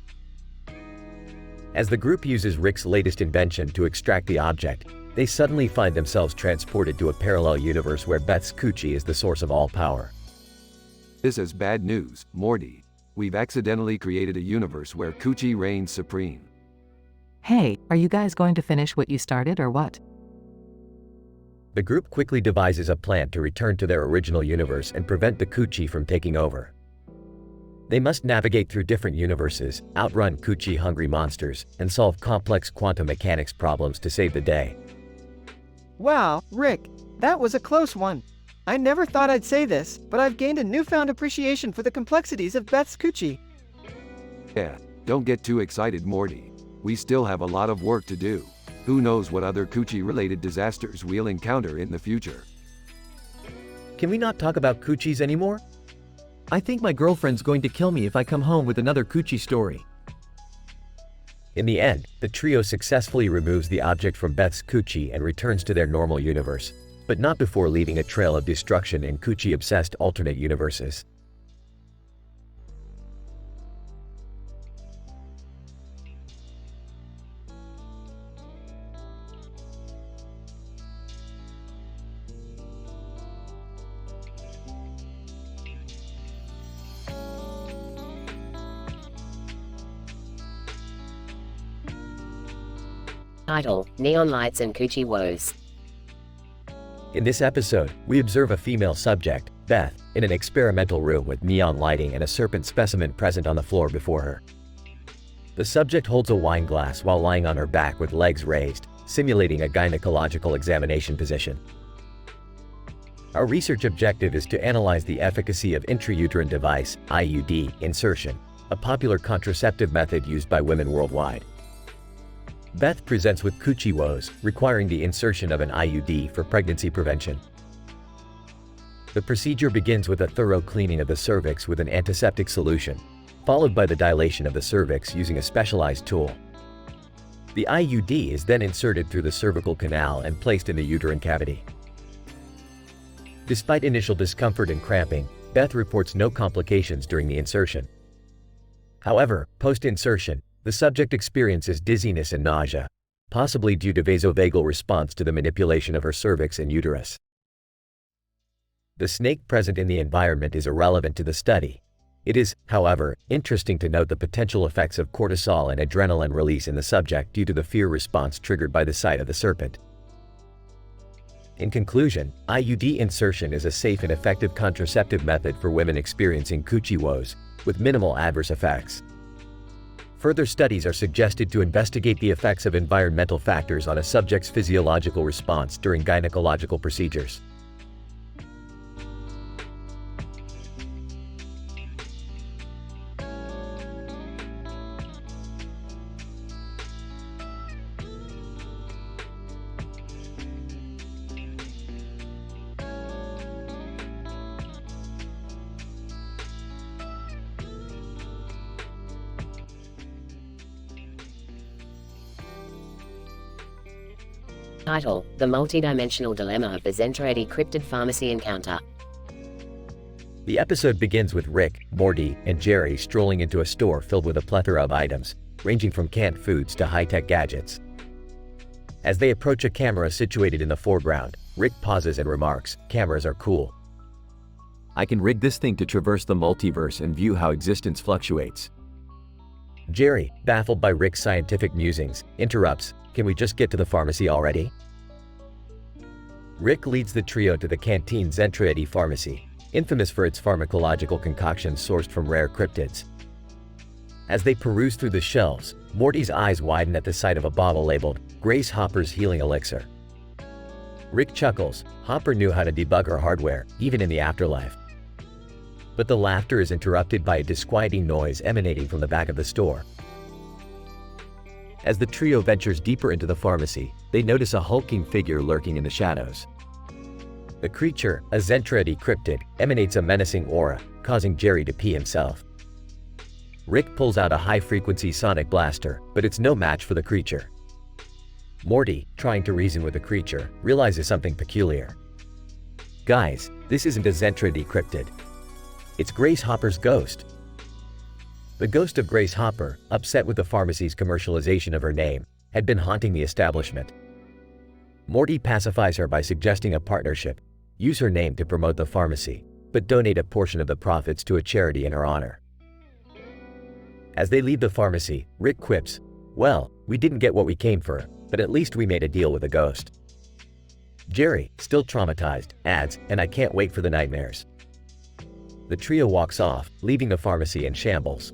As the group uses Rick's latest invention to extract the object, they suddenly find themselves transported to a parallel universe where Beth's coochie is the source of all power. This is bad news, Morty. We've accidentally created a universe where coochie reigns supreme. Hey, are you guys going to finish what you started or what? The group quickly devises a plan to return to their original universe and prevent the coochie from taking over. They must navigate through different universes, outrun coochie-hungry monsters, and solve complex quantum mechanics problems to save the day. Wow, Rick, that was a close one. I never thought I'd say this, but I've gained a newfound appreciation for the complexities of Beth's coochie. Yeah, don't get too excited, Morty. We still have a lot of work to do. Who knows what other coochie-related disasters we'll encounter in the future. Can we not talk about coochies anymore? I think my girlfriend's going to kill me if I come home with another coochie story. In the end, the trio successfully removes the object from Beth's coochie and returns to their normal universe, but not before leaving a trail of destruction in coochie-obsessed alternate universes. Title: Neon Lights and Coochie Woes. In this episode, we observe a female subject, Beth, in an experimental room with neon lighting and a serpent specimen present on the floor before her. The subject holds a wine glass while lying on her back with legs raised, simulating a gynecological examination position. Our research objective is to analyze the efficacy of intrauterine device, IUD, insertion, a popular contraceptive method used by women worldwide. Beth presents with coochie woes, requiring the insertion of an IUD for pregnancy prevention. The procedure begins with a thorough cleaning of the cervix with an antiseptic solution, followed by the dilation of the cervix using a specialized tool. The IUD is then inserted through the cervical canal and placed in the uterine cavity. Despite initial discomfort and cramping, Beth reports no complications during the insertion. However, post-insertion, the subject experiences dizziness and nausea, possibly due to vasovagal response to the manipulation of her cervix and uterus. The snake present in the environment is irrelevant to the study. It is, however, interesting to note the potential effects of cortisol and adrenaline release in the subject due to the fear response triggered by the sight of the serpent. In conclusion, IUD insertion is a safe and effective contraceptive method for women experiencing coochie woes, with minimal adverse effects. Further studies are suggested to investigate the effects of environmental factors on a subject's physiological response during gynecological procedures. Title: The Multidimensional Dilemma of the Zentradi Cryptid Pharmacy Encounter. The episode begins with Rick, Morty, and Jerry strolling into a store filled with a plethora of items, ranging from canned foods to high-tech gadgets. As they approach a camera situated in the foreground, Rick pauses and remarks, "Cameras are cool. I can rig this thing to traverse the multiverse and view how existence fluctuates." Jerry, baffled by Rick's scientific musings, interrupts, "Can we just get to the pharmacy already?" Rick leads the trio to the canteen Zentradi Pharmacy, infamous for its pharmacological concoctions sourced from rare cryptids. As they peruse through the shelves, Morty's eyes widen at the sight of a bottle labeled, "Grace Hopper's Healing Elixir." Rick chuckles. Hopper knew how to debug her hardware, even in the afterlife. But the laughter is interrupted by a disquieting noise emanating from the back of the store. As the trio ventures deeper into the pharmacy, they notice a hulking figure lurking in the shadows. The creature, a Zentradi cryptid, emanates a menacing aura, causing Jerry to pee himself. Rick pulls out a high-frequency sonic blaster, but it's no match for the creature. Morty, trying to reason with the creature, realizes something peculiar. "Guys, this isn't a Zentradi cryptid. It's Grace Hopper's ghost." The ghost of Grace Hopper, upset with the pharmacy's commercialization of her name, had been haunting the establishment. Morty pacifies her by suggesting a partnership, use her name to promote the pharmacy, but donate a portion of the profits to a charity in her honor. As they leave the pharmacy, Rick quips, "Well, we didn't get what we came for, but at least we made a deal with a ghost." Jerry, still traumatized, adds, "And I can't wait for the nightmares." The trio walks off, leaving the pharmacy in shambles.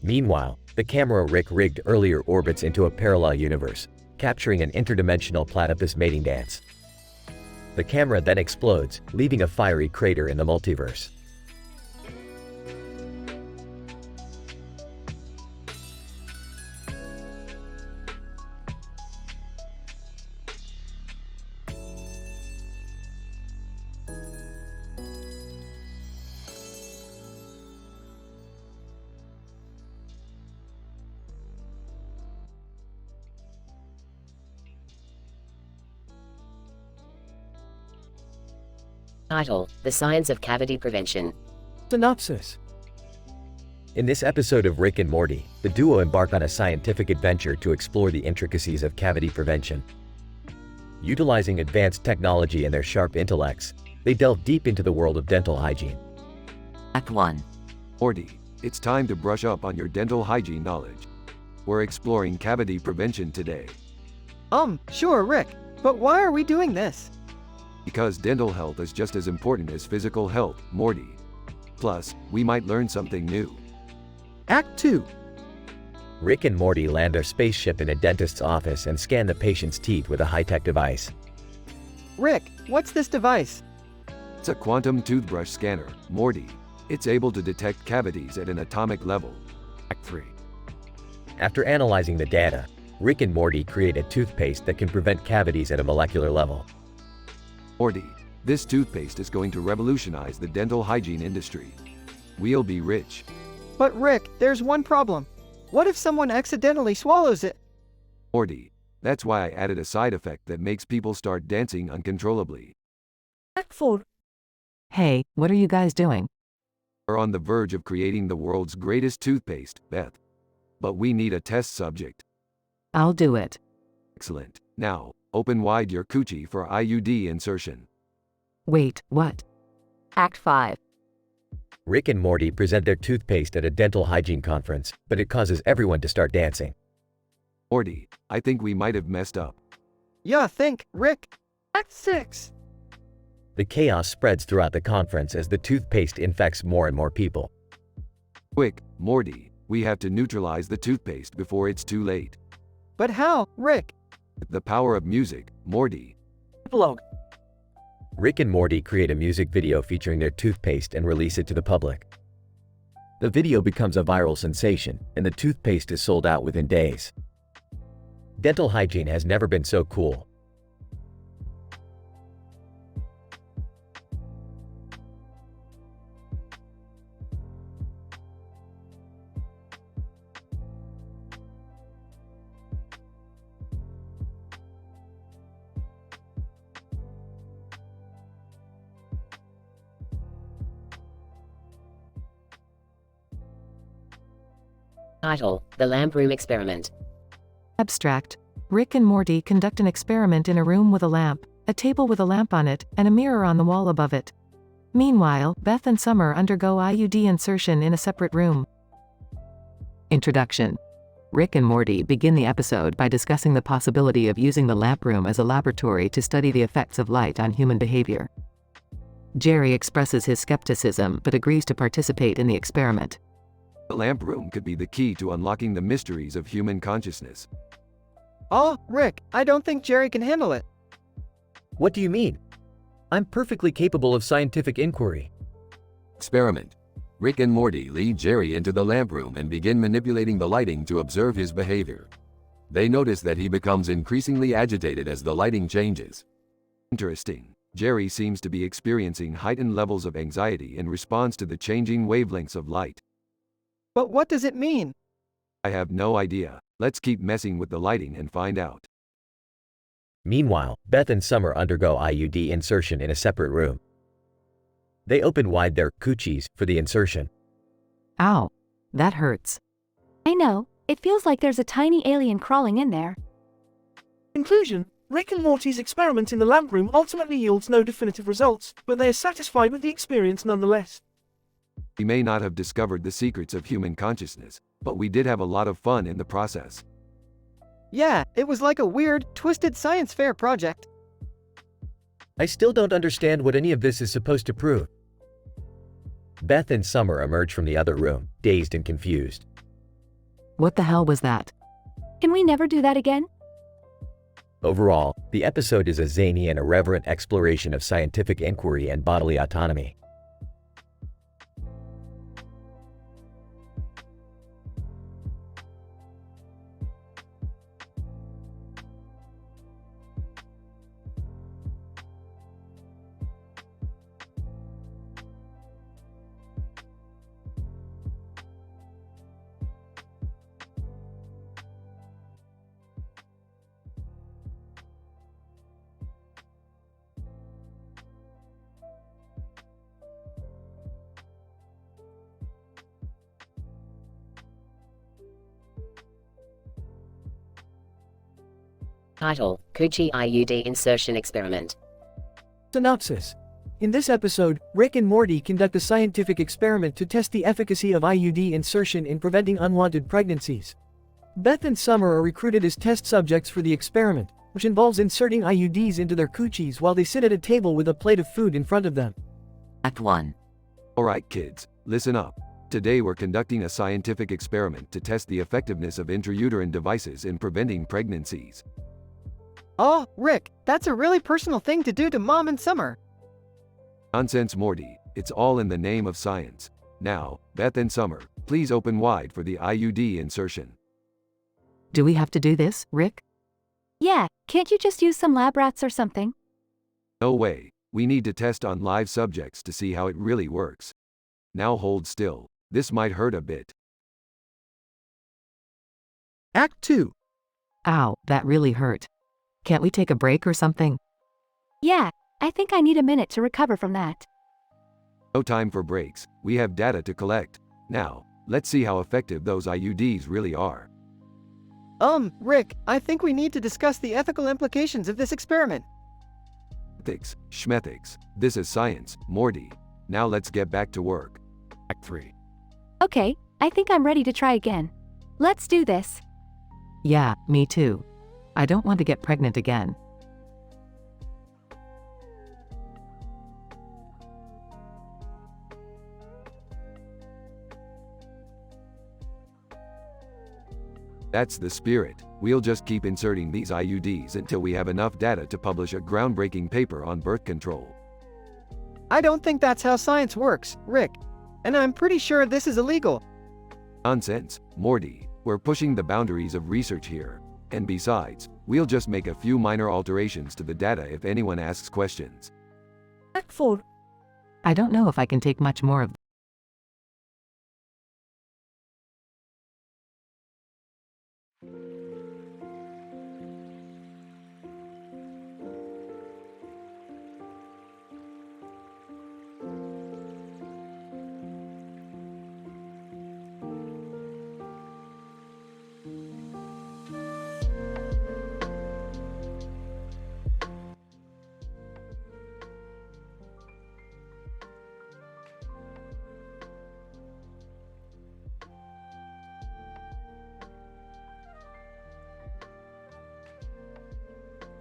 Meanwhile, the camera Rick rigged earlier orbits into a parallel universe, capturing an interdimensional platypus mating dance. The camera then explodes, leaving a fiery crater in the multiverse. Title: The Science of Cavity Prevention. Synopsis. In this episode of Rick and Morty, the duo embark on a scientific adventure to explore the intricacies of cavity prevention. Utilizing advanced technology and their sharp intellects, they delve deep into the world of dental hygiene. Act 1. Morty, it's time to brush up on your dental hygiene knowledge. We're exploring cavity prevention today. Sure, Rick. But why are we doing this? Because dental health is just as important as physical health, Morty. Plus, we might learn something new. Act 2. Rick and Morty land their spaceship in a dentist's office and scan the patient's teeth with a high-tech device. Rick, what's this device? It's a quantum toothbrush scanner, Morty. It's able to detect cavities at an atomic level. Act 3. After analyzing the data, Rick and Morty create a toothpaste that can prevent cavities at a molecular level. Morty, this toothpaste is going to revolutionize the dental hygiene industry. We'll be rich. But Rick, there's one problem. What if someone accidentally swallows it? Morty, that's why I added a side effect that makes people start dancing uncontrollably. Act 4. Hey, what are you guys doing? We're on the verge of creating the world's greatest toothpaste, Beth. But we need a test subject. I'll do it. Excellent. Now, open wide your coochie for IUD insertion. Wait, what? Act 5. Rick and Morty present their toothpaste at a dental hygiene conference, but it causes everyone to start dancing. Morty, I think we might have messed up. Yeah, think, Rick. Act 6. The chaos spreads throughout the conference as the toothpaste infects more and more people. Quick, Morty, we have to neutralize the toothpaste before it's too late. But how, Rick? The power of music, Morty. Epilogue. Rick and Morty create a music video featuring their toothpaste and release it to the public. The video becomes a viral sensation, and the toothpaste is sold out within days. Dental hygiene has never been so cool. Title: The Lamp Room Experiment. Abstract. Rick and Morty conduct an experiment in a room with a lamp, a table with a lamp on it, and a mirror on the wall above it. Meanwhile, Beth and Summer undergo IUD insertion in a separate room. Introduction. Rick and Morty begin the episode by discussing the possibility of using the lamp room as a laboratory to study the effects of light on human behavior. Jerry expresses his skepticism but agrees to participate in the experiment. The lamp room could be the key to unlocking the mysteries of human consciousness. Oh, Rick, I don't think Jerry can handle it. What do you mean? I'm perfectly capable of scientific inquiry. Experiment. Rick and Morty lead Jerry into the lamp room and begin manipulating the lighting to observe his behavior. They notice that he becomes increasingly agitated as the lighting changes. Interesting. Jerry seems to be experiencing heightened levels of anxiety in response to the changing wavelengths of light. But what does it mean? I have no idea. Let's keep messing with the lighting and find out. Meanwhile, Beth and Summer undergo IUD insertion in a separate room. They open wide their coochies for the insertion. Ow. That hurts. I know. It feels like there's a tiny alien crawling in there. Conclusion. Rick and Morty's experiment in the lamp room ultimately yields no definitive results, but they are satisfied with the experience nonetheless. We may not have discovered the secrets of human consciousness, but we did have a lot of fun in the process. Yeah, it was like a weird, twisted science fair project. I still don't understand what any of this is supposed to prove. Beth and Summer emerge from the other room, dazed and confused. What the hell was that? Can we never do that again? Overall, the episode is a zany and irreverent exploration of scientific inquiry and bodily autonomy. Title: Coochie IUD Insertion Experiment. Synopsis. In this episode, Rick and Morty conduct a scientific experiment to test the efficacy of IUD insertion in preventing unwanted pregnancies. Beth and Summer are recruited as test subjects for the experiment, which involves inserting IUDs into their coochies while they sit at a table with a plate of food in front of them. Act 1. Alright kids, listen up. Today we're conducting a scientific experiment to test the effectiveness of intrauterine devices in preventing pregnancies. Oh, Rick, that's a really personal thing to do to Mom and Summer. Nonsense, Morty. It's all in the name of science. Now, Beth and Summer, please open wide for the IUD insertion. Do we have to do this, Rick? Yeah, can't you just use some lab rats or something? No way, we need to test on live subjects to see how it really works. Now hold still, this might hurt a bit. Act 2. Ow, that really hurt. Can't we take a break or something? Yeah, I think I need a minute to recover from that. No time for breaks, we have data to collect. Now, let's see how effective those IUDs really are. Rick, I think we need to discuss the ethical implications of this experiment. Ethics, schmethics, this is science, Morty. Now let's get back to work. Act 3. Okay, I think I'm ready to try again. Let's do this. Yeah, me too. I don't want to get pregnant again. That's the spirit. We'll just keep inserting these IUDs until we have enough data to publish a groundbreaking paper on birth control. I don't think that's how science works, Rick. And I'm pretty sure this is illegal. Nonsense, Morty. We're pushing the boundaries of research here. And besides, we'll just make a few minor alterations to the data if anyone asks questions. Act 4. I don't know if I can take much more of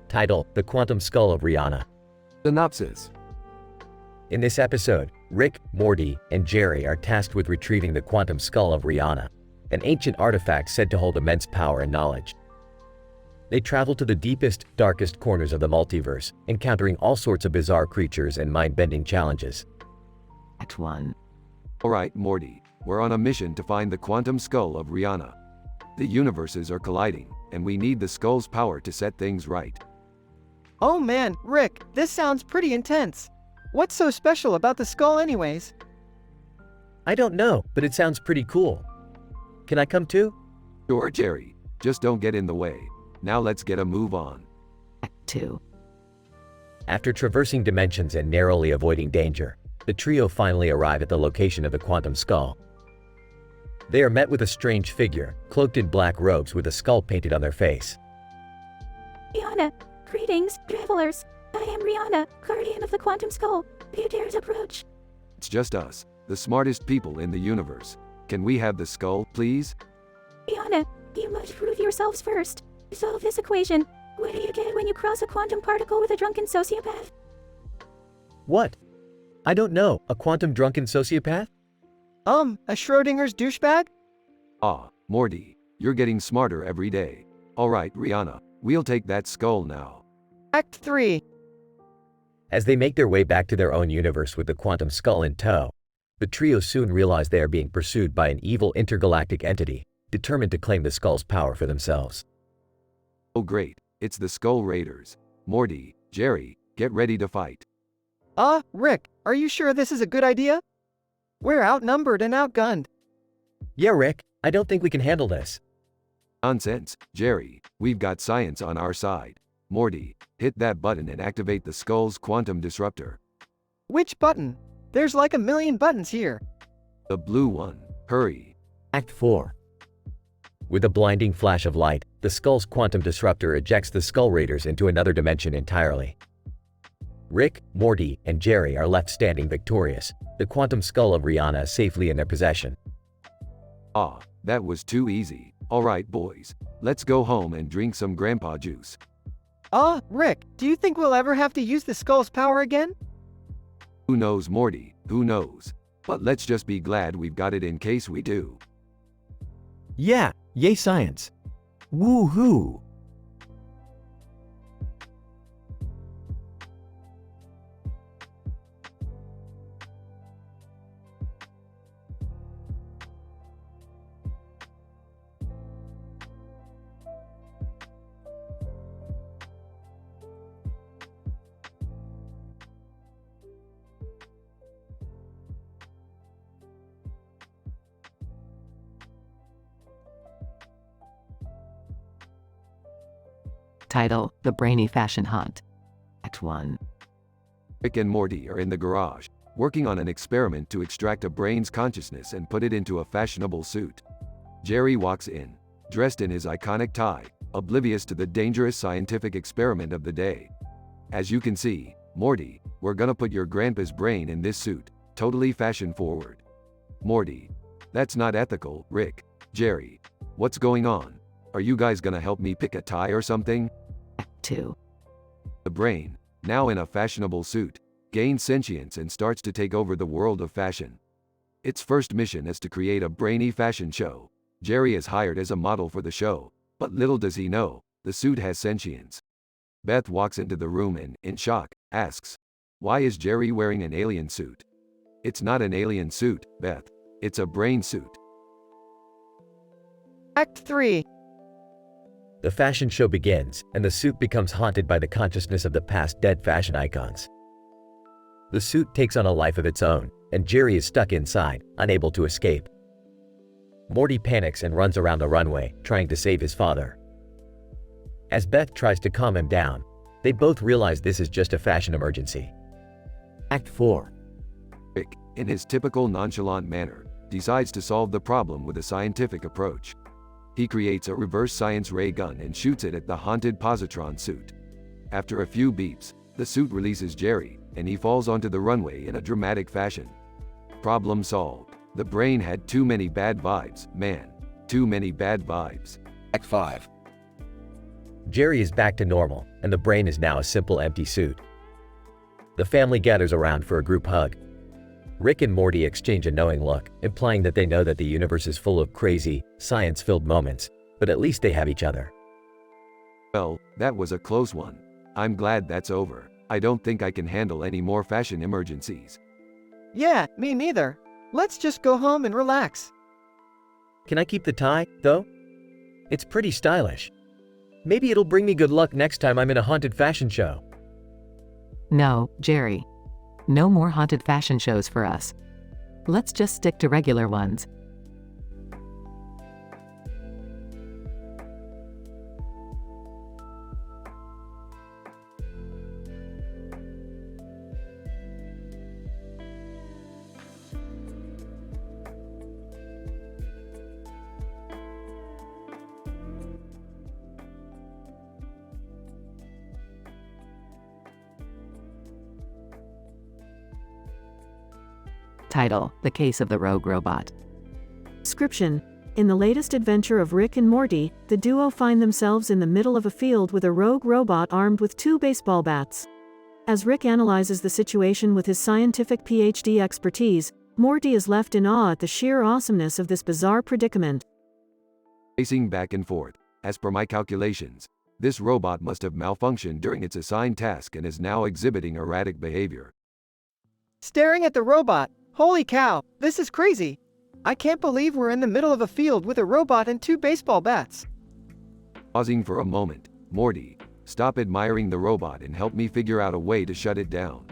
Title: The Quantum Skull of Rihanna. Synopsis. In this episode, Rick, Morty, and Jerry are tasked with retrieving the quantum skull of Rihanna, an ancient artifact said to hold immense power and knowledge. They travel to the deepest, darkest corners of the multiverse, encountering all sorts of bizarre creatures and mind-bending challenges. Act 1. Alright, Morty, we're on a mission to find the quantum skull of Rihanna. The universes are colliding, and we need the skull's power to set things right. Oh man, Rick, this sounds pretty intense. What's so special about the skull anyways? I don't know, but it sounds pretty cool. Can I come too? Sure, Jerry. Just don't get in the way. Now let's get a move on. Act 2. After traversing dimensions and narrowly avoiding danger, the trio finally arrive at the location of the quantum skull. They are met with a strange figure, cloaked in black robes with a skull painted on their face. Rihanna, greetings, travelers. I am Rihanna, guardian of the quantum skull. Do you dare to approach? It's just us, the smartest people in the universe. Can we have the skull, please? Rihanna, you must prove yourselves first. Solve this equation. What do you get when you cross a quantum particle with a drunken sociopath? What? I don't know. A quantum drunken sociopath? A Schrodinger's douchebag? Ah, Morty, you're getting smarter every day. Alright, Rihanna, we'll take that skull now. Act 3. As they make their way back to their own universe with the quantum skull in tow, the trio soon realize they are being pursued by an evil intergalactic entity, determined to claim the skull's power for themselves. Oh great, it's the Skull Raiders. Morty, Jerry, get ready to fight. Rick, are you sure this is a good idea? We're outnumbered and outgunned. Yeah, Rick, I don't think we can handle this. Nonsense, Jerry, we've got science on our side. Morty, hit that button and activate the skull's quantum disruptor. Which button? There's like a million buttons here. The blue one. Hurry. Act 4. With a blinding flash of light, the skull's quantum disruptor ejects the Skull Raiders into another dimension entirely. Rick, Morty, and Jerry are left standing victorious, the quantum skull of Rihanna safely in their possession. Ah, that was too easy. Alright boys, let's go home and drink some grandpa juice. Rick, do you think we'll ever have to use the skull's power again? Who knows, Morty, who knows? But let's just be glad we've got it in case we do. Yeah, yay science. Woo-hoo. Title: The Brainy Fashion Hunt. Act 1. Rick and Morty are in the garage, working on an experiment to extract a brain's consciousness and put it into a fashionable suit. Jerry walks in, dressed in his iconic tie, oblivious to the dangerous scientific experiment of the day. As you can see, Morty, we're gonna put your grandpa's brain in this suit, totally fashion forward. Morty: that's not ethical. Rick: Jerry, what's going on? Are you guys gonna help me pick a tie or something? Act 2. The brain, now in a fashionable suit, gains sentience and starts to take over the world of fashion. Its first mission is to create a brainy fashion show. Jerry is hired as a model for the show, but little does he know, the suit has sentience. Beth walks into the room and, in shock, asks, "Why is Jerry wearing an alien suit?" "It's not an alien suit, Beth. It's a brain suit." Act 3. The fashion show begins, and the suit becomes haunted by the consciousness of the past dead fashion icons. The suit takes on a life of its own, and Jerry is stuck inside, unable to escape. Morty panics and runs around the runway, trying to save his father. As Beth tries to calm him down, they both realize this is just a fashion emergency. Act 4. Rick, in his typical nonchalant manner, decides to solve the problem with a scientific approach. He creates a reverse science ray gun and shoots it at the haunted positron suit. After a few beeps, the suit releases Jerry, and he falls onto the runway in a dramatic fashion. Problem solved. The brain had too many bad vibes, man. Too many bad vibes. Act 5. Jerry is back to normal, and the brain is now a simple empty suit. The family gathers around for a group hug. Rick and Morty exchange a knowing look, implying that they know that the universe is full of crazy, science-filled moments, but at least they have each other. Well, that was a close one. I'm glad that's over. I don't think I can handle any more fashion emergencies. Yeah, me neither. Let's just go home and relax. Can I keep the tie, though? It's pretty stylish. Maybe it'll bring me good luck next time I'm in a haunted fashion show. No, Jerry. No more haunted fashion shows for us. Let's just stick to regular ones. Title: The Case of the Rogue Robot. Description: in the latest adventure of Rick and Morty, the duo find themselves in the middle of a field with a rogue robot armed with 2 baseball bats. As Rick analyzes the situation with his scientific PhD expertise, Morty is left in awe at the sheer awesomeness of this bizarre predicament. Pacing back and forth. As per my calculations, this robot must have malfunctioned during its assigned task and is now exhibiting erratic behavior. Staring at the robot. Holy cow, this is crazy. I can't believe we're in the middle of a field with a robot and 2 baseball bats. Pausing for a moment, Morty, stop admiring the robot and help me figure out a way to shut it down.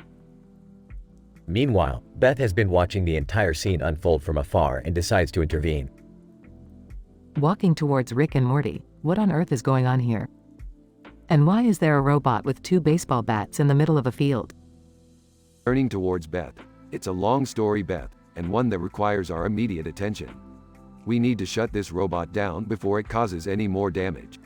Meanwhile, Beth has been watching the entire scene unfold from afar and decides to intervene. Walking towards Rick and Morty, what on earth is going on here? And why is there a robot with 2 baseball bats in the middle of a field? Turning towards Beth. It's a long story, Beth, and one that requires our immediate attention. We need to shut this robot down before it causes any more damage.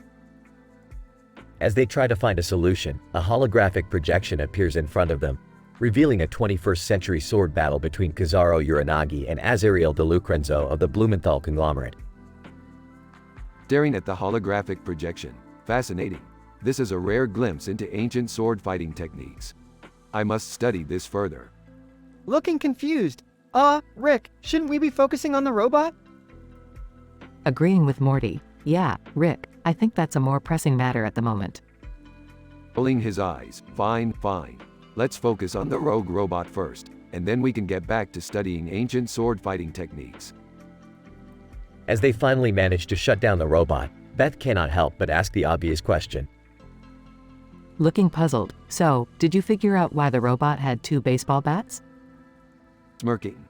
As they try to find a solution, a holographic projection appears in front of them, revealing a 21st century sword battle between Kizaru Uranagi and Azariel DeLucrenzo of the Blumenthal conglomerate. Staring at the holographic projection, fascinating. This is a rare glimpse into ancient sword fighting techniques. I must study this further. Looking confused. Rick, shouldn't we be focusing on the robot? Agreeing with Morty. Yeah, Rick, I think that's a more pressing matter at the moment. Rolling his eyes. Fine. Let's focus on the rogue robot first, and then we can get back to studying ancient sword fighting techniques. As they finally manage to shut down the robot, Beth cannot help but ask the obvious question. Looking puzzled, so, did you figure out why the robot had 2 baseball bats? Smirking.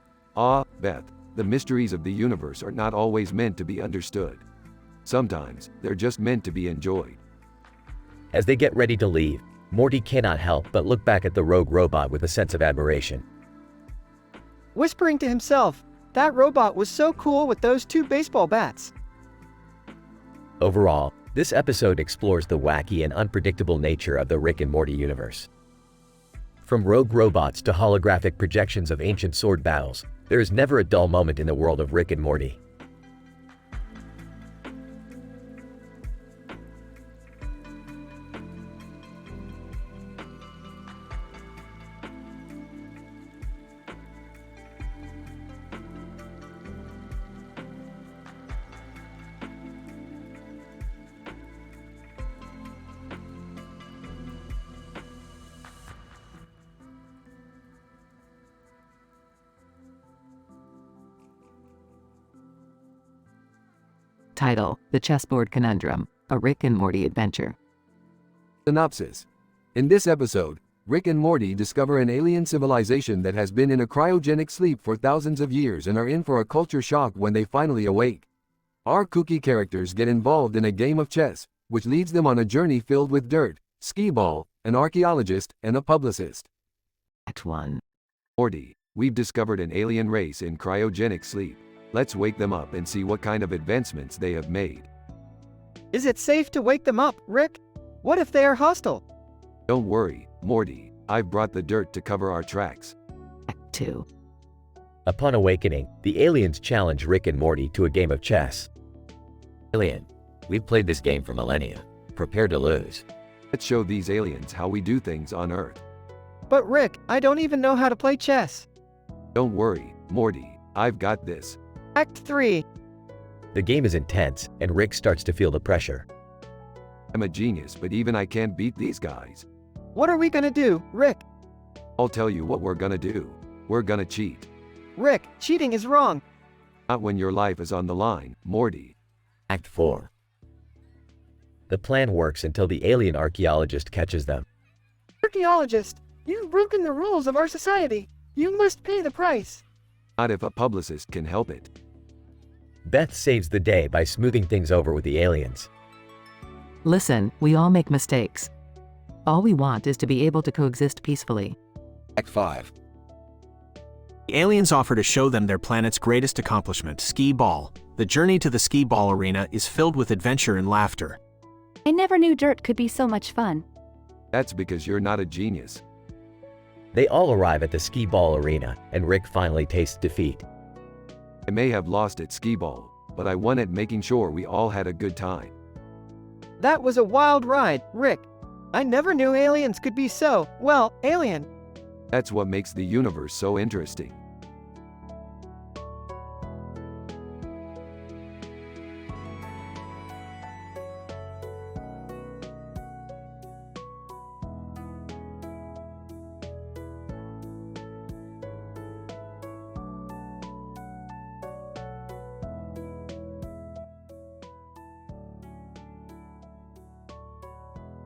Beth, the mysteries of the universe are not always meant to be understood. Sometimes, they're just meant to be enjoyed. As they get ready to leave, Morty cannot help but look back at the rogue robot with a sense of admiration. Whispering to himself, that robot was so cool with those 2 baseball bats. Overall, this episode explores the wacky and unpredictable nature of the Rick and Morty universe. From rogue robots to holographic projections of ancient sword battles, there is never a dull moment in the world of Rick and Morty. Title: The Chessboard Conundrum, a Rick and Morty adventure. Synopsis. In this episode, Rick and Morty discover an alien civilization that has been in a cryogenic sleep for thousands of years and are in for a culture shock when they finally awake. Our kooky characters get involved in a game of chess, which leads them on a journey filled with dirt, skee-ball, an archaeologist, and a publicist. Act 1. Morty, we've discovered an alien race in cryogenic sleep. Let's wake them up and see what kind of advancements they have made. Is it safe to wake them up, Rick? What if they are hostile? Don't worry, Morty. I've brought the dirt to cover our tracks. Act 2. Upon awakening, the aliens challenge Rick and Morty to a game of chess. Alien, we've played this game for millennia. Prepare to lose. Let's show these aliens how we do things on Earth. But Rick, I don't even know how to play chess. Don't worry, Morty. I've got this. Act 3. The game is intense, and Rick starts to feel the pressure. I'm a genius, but even I can't beat these guys. What are we gonna do, Rick? I'll tell you what we're gonna do. We're gonna cheat. Rick, cheating is wrong. Not when your life is on the line, Morty. Act 4. The plan works until the alien archaeologist catches them. Archaeologist, you've broken the rules of our society. You must pay the price. Not if a publicist can help it. Beth saves the day by smoothing things over with the aliens. Listen, we all make mistakes. All we want is to be able to coexist peacefully. Act 5. The aliens offer to show them their planet's greatest accomplishment, skee ball. The journey to the skee ball arena is filled with adventure and laughter. I never knew dirt could be so much fun. That's because you're not a genius. They all arrive at the skee ball arena, and Rick finally tastes defeat. I may have lost at skee ball, but I won at making sure we all had a good time. That was a wild ride, Rick. I never knew aliens could be so, well, alien. That's what makes the universe so interesting.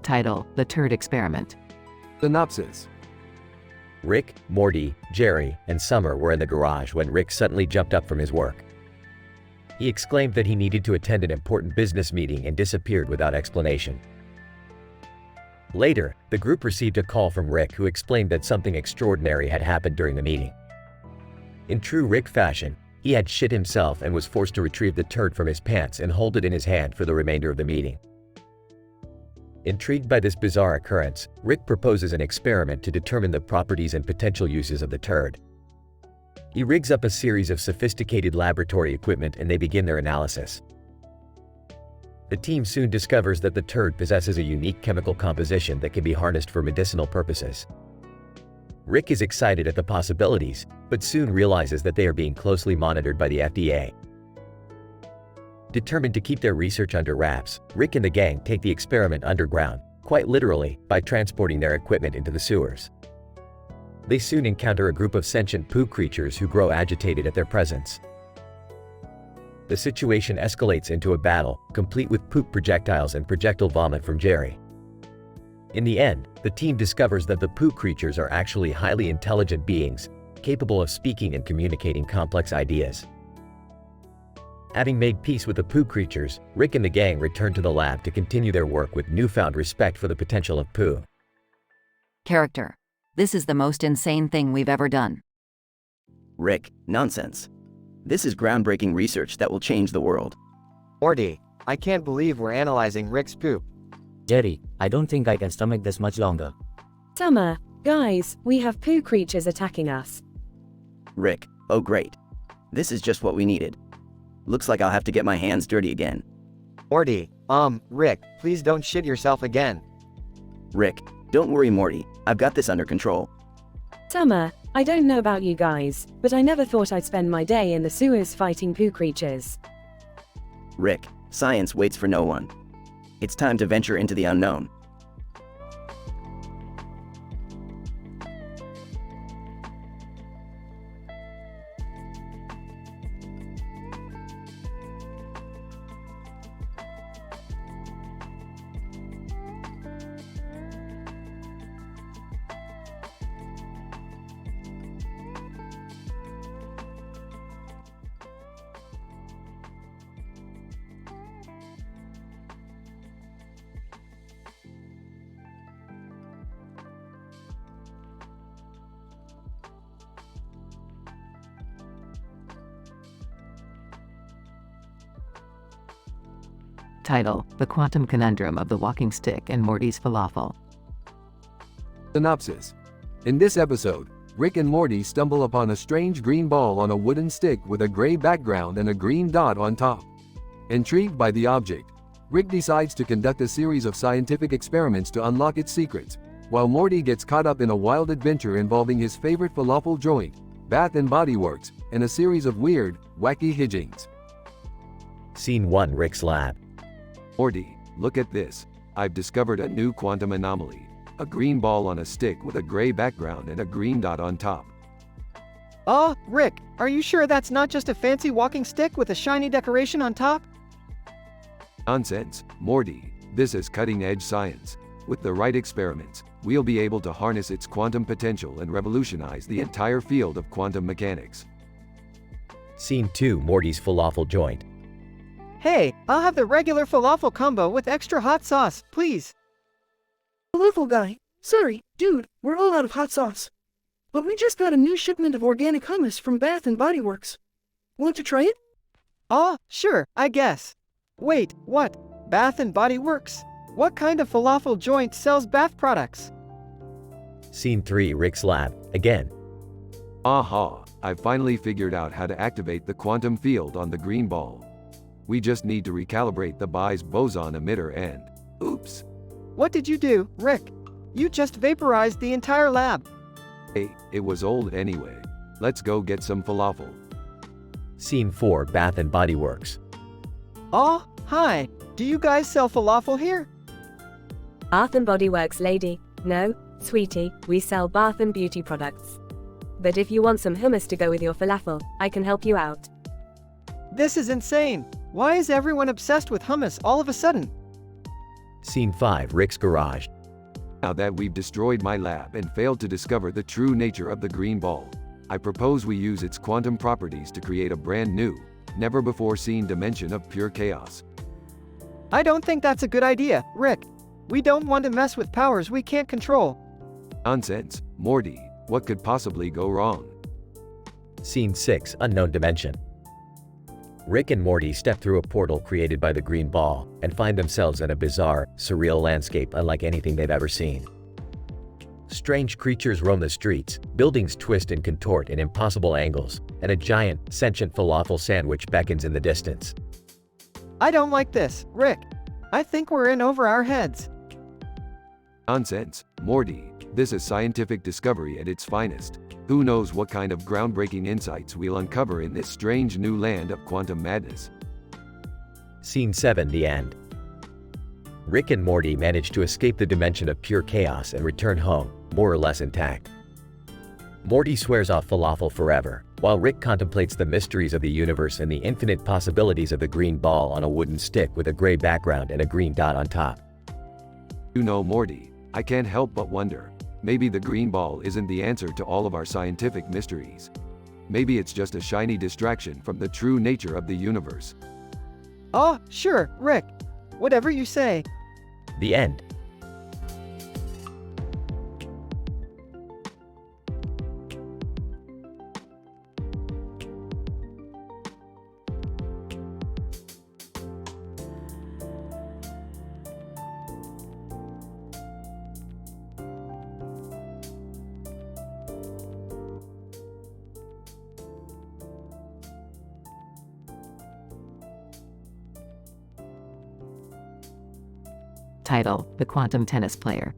Title: The Turd Experiment. Synopsis. Rick, Morty, Jerry, and Summer were in the garage when Rick suddenly jumped up from his work. He exclaimed that he needed to attend an important business meeting and disappeared without explanation. Later, the group received a call from Rick who explained that something extraordinary had happened during the meeting. In true Rick fashion, he had shit himself and was forced to retrieve the turd from his pants and hold it in his hand for the remainder of the meeting. Intrigued by this bizarre occurrence, Rick proposes an experiment to determine the properties and potential uses of the turd. He rigs up a series of sophisticated laboratory equipment and they begin their analysis. The team soon discovers that the turd possesses a unique chemical composition that can be harnessed for medicinal purposes. Rick is excited at the possibilities, but soon realizes that they are being closely monitored by the FDA. Determined to keep their research under wraps, Rick and the gang take the experiment underground, quite literally, by transporting their equipment into the sewers. They soon encounter a group of sentient poo creatures who grow agitated at their presence. The situation escalates into a battle, complete with poop projectiles and projectile vomit from Jerry. In the end, the team discovers that the poo creatures are actually highly intelligent beings, capable of speaking and communicating complex ideas. Having made peace with the poo creatures, Rick and the gang return to the lab to continue their work with newfound respect for the potential of poo. Character. This is the most insane thing we've ever done. Rick, nonsense. This is groundbreaking research that will change the world. Morty, I can't believe we're analyzing Rick's poop. Jerry, I don't think I can stomach this much longer. Summer, guys, we have poo creatures attacking us. Rick, oh great. This is just what we needed. Looks like I'll have to get my hands dirty again. Morty, Rick, please don't shit yourself again. Rick, don't worry Morty, I've got this under control. Summer, I don't know about you guys, but I never thought I'd spend my day in the sewers fighting poo creatures. Rick, science waits for no one. It's time to venture into the unknown. Title: The Quantum Conundrum of the Walking Stick and Morty's Falafel. Synopsis. In this episode, Rick and Morty stumble upon a strange green ball on a wooden stick with a gray background and a green dot on top. Intrigued by the object, Rick decides to conduct a series of scientific experiments to unlock its secrets, while Morty gets caught up in a wild adventure involving his favorite falafel joint, Bath and Body Works, and a series of weird, wacky hijinks. Scene 1: Rick's lab. Morty, look at this. I've discovered a new quantum anomaly. A green ball on a stick with a gray background and a green dot on top. Rick, are you sure that's not just a fancy walking stick with a shiny decoration on top? Nonsense, Morty. This is cutting-edge science. With the right experiments, we'll be able to harness its quantum potential and revolutionize the entire field of quantum mechanics. Scene 2: Morty's falafel joint. Hey, I'll have the regular falafel combo with extra hot sauce, please. Falafel guy, sorry, dude, we're all out of hot sauce. But we just got a new shipment of organic hummus from Bath and Body Works. Want to try it? Sure, I guess. Wait, what? Bath and Body Works? What kind of falafel joint sells bath products? Scene 3: Rick's lab, again. Aha, I've finally figured out how to activate the quantum field on the green ball. We just need to recalibrate the Bise boson emitter and... Oops. What did you do, Rick? You just vaporized the entire lab. Hey, it was old anyway. Let's go get some falafel. Scene 4: Bath and Body Works. Hi. Do you guys sell falafel here? Bath and Body Works, lady. No, sweetie, we sell bath and beauty products. But if you want some hummus to go with your falafel, I can help you out. This is insane. Why is everyone obsessed with hummus all of a sudden? Scene 5: Rick's garage. Now that we've destroyed my lab and failed to discover the true nature of the green ball, I propose we use its quantum properties to create a brand new, never-before-seen dimension of pure chaos. I don't think that's a good idea, Rick. We don't want to mess with powers we can't control. Nonsense, Morty. What could possibly go wrong? Scene 6: Unknown Dimension. Rick and Morty step through a portal created by the green ball and find themselves in a bizarre, surreal landscape unlike anything they've ever seen. Strange creatures roam the streets, buildings twist and contort in impossible angles, and a giant, sentient falafel sandwich beckons in the distance. I don't like this, Rick. I think we're in over our heads. Nonsense, Morty. This is scientific discovery at its finest. Who knows what kind of groundbreaking insights we'll uncover in this strange new land of quantum madness. Scene 7: The End. Rick and Morty manage to escape the dimension of pure chaos and return home, more or less intact. Morty swears off falafel forever, while Rick contemplates the mysteries of the universe and the infinite possibilities of the green ball on a wooden stick with a gray background and a green dot on top. You know, Morty, I can't help but wonder. Maybe the green ball isn't the answer to all of our scientific mysteries. Maybe it's just a shiny distraction from the true nature of the universe. Oh, sure, Rick. Whatever you say. The end. Title: The Quantum Tennis Player.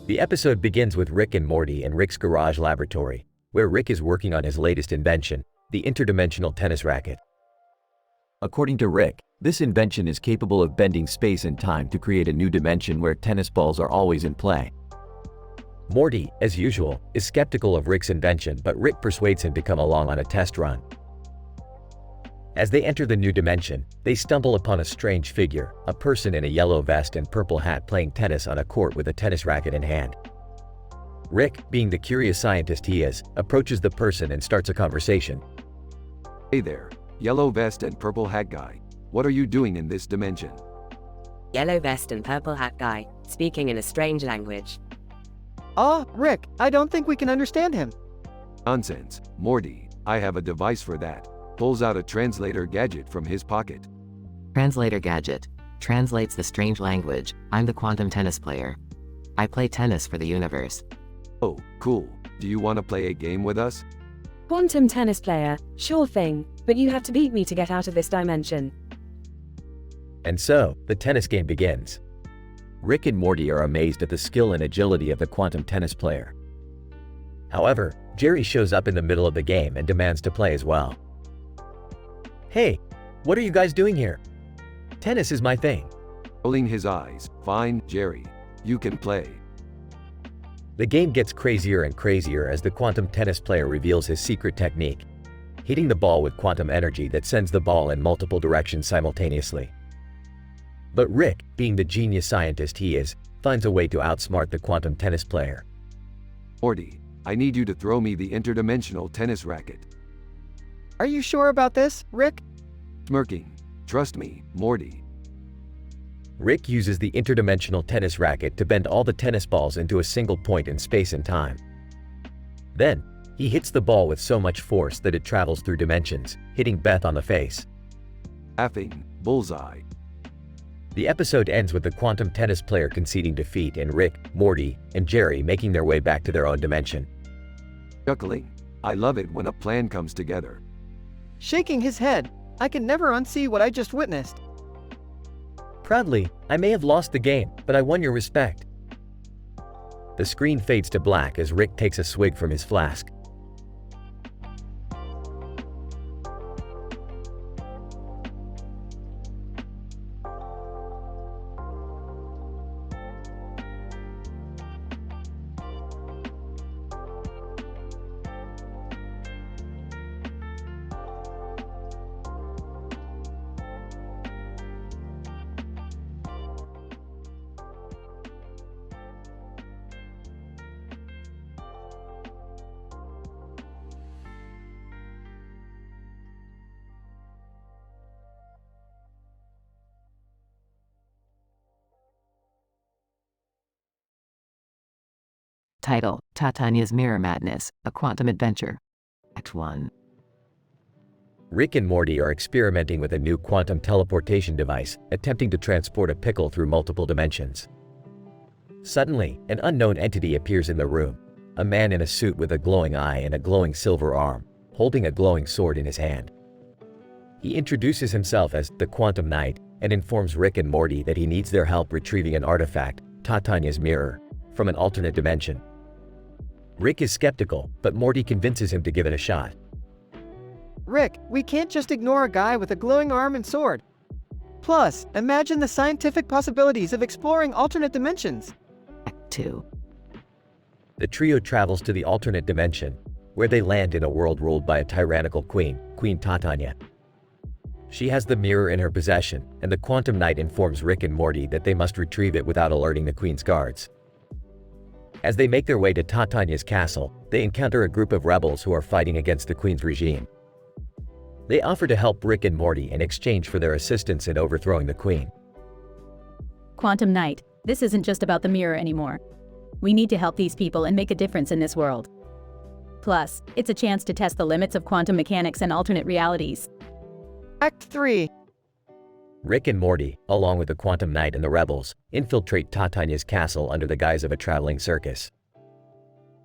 The episode begins with Rick and Morty in Rick's garage laboratory, where Rick is working on his latest invention, the interdimensional tennis racket. According to Rick, this invention is capable of bending space and time to create a new dimension where tennis balls are always in play. Morty, as usual, is skeptical of Rick's invention, but Rick persuades him to come along on a test run. As they enter the new dimension, they stumble upon a strange figure, a person in a yellow vest and purple hat playing tennis on a court with a tennis racket in hand. Rick, being the curious scientist he is, approaches the person and starts a conversation. Hey there, yellow vest and purple hat guy. What are you doing in this dimension? Yellow vest and purple hat guy, speaking in a strange language. Oh, Rick, I don't think we can understand him. Nonsense, Morty, I have a device for that. Pulls out a translator gadget from his pocket. Translator gadget. Translates the strange language. I'm the quantum tennis player. I play tennis for the universe. Oh, cool. Do you want to play a game with us? Quantum tennis player, sure thing, but you have to beat me to get out of this dimension. And so, the tennis game begins. Rick and Morty are amazed at the skill and agility of the quantum tennis player. However, Jerry shows up in the middle of the game and demands to play as well. Hey, what are you guys doing here? Tennis is my thing. Rolling his eyes. Fine, Jerry. You can play. The game gets crazier and crazier as the quantum tennis player reveals his secret technique, hitting the ball with quantum energy that sends the ball in multiple directions simultaneously. But Rick, being the genius scientist he is, finds a way to outsmart the quantum tennis player. Morty, I need you to throw me the interdimensional tennis racket. Are you sure about this, Rick? Smirking. Trust me, Morty. Rick uses the interdimensional tennis racket to bend all the tennis balls into a single point in space and time. Then, he hits the ball with so much force that it travels through dimensions, hitting Beth on the face. Laughing. Bullseye. The episode ends with the quantum tennis player conceding defeat and Rick, Morty, and Jerry making their way back to their own dimension. Chuckling. I love it when a plan comes together. Shaking his head. I can never unsee what I just witnessed. Proudly, I may have lost the game, but I won your respect. The screen fades to black as Rick takes a swig from his flask. Title: Titania's Mirror Madness, A Quantum Adventure. Act 1. Rick and Morty are experimenting with a new quantum teleportation device, attempting to transport a pickle through multiple dimensions. Suddenly, an unknown entity appears in the room, a man in a suit with a glowing eye and a glowing silver arm, holding a glowing sword in his hand. He introduces himself as the Quantum Knight and informs Rick and Morty that he needs their help retrieving an artifact, Titania's mirror, from an alternate dimension. Rick is skeptical, but Morty convinces him to give it a shot. Rick, we can't just ignore a guy with a glowing arm and sword. Plus, imagine the scientific possibilities of exploring alternate dimensions. Act 2. The trio travels to the alternate dimension, where they land in a world ruled by a tyrannical queen, Queen Titania. She has the mirror in her possession, and the Quantum Knight informs Rick and Morty that they must retrieve it without alerting the queen's guards. As they make their way to Tatanya's castle, they encounter a group of rebels who are fighting against the Queen's regime. They offer to help Rick and Morty in exchange for their assistance in overthrowing the Queen. Quantum Knight, this isn't just about the mirror anymore. We need to help these people and make a difference in this world. Plus, it's a chance to test the limits of quantum mechanics and alternate realities. Act 3. Rick and Morty, along with the Quantum Knight and the rebels, infiltrate Tatanya's castle under the guise of a traveling circus.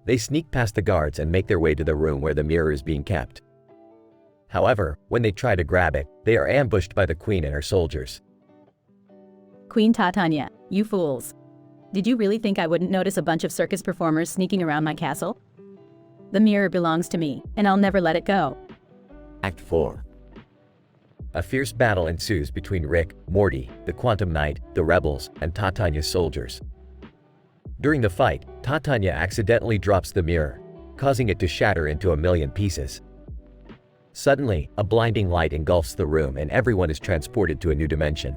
They sneak past the guards and make their way to the room where the mirror is being kept. However, when they try to grab it, they are ambushed by the Queen and her soldiers. Queen Tatanya, you fools. Did you really think I wouldn't notice a bunch of circus performers sneaking around my castle? The mirror belongs to me, and I'll never let it go. Act 4. A fierce battle ensues between Rick, Morty, the Quantum Knight, the rebels, and Tatanya's soldiers. During the fight, Tatanya accidentally drops the mirror, causing it to shatter into a million pieces. Suddenly, a blinding light engulfs the room and everyone is transported to a new dimension.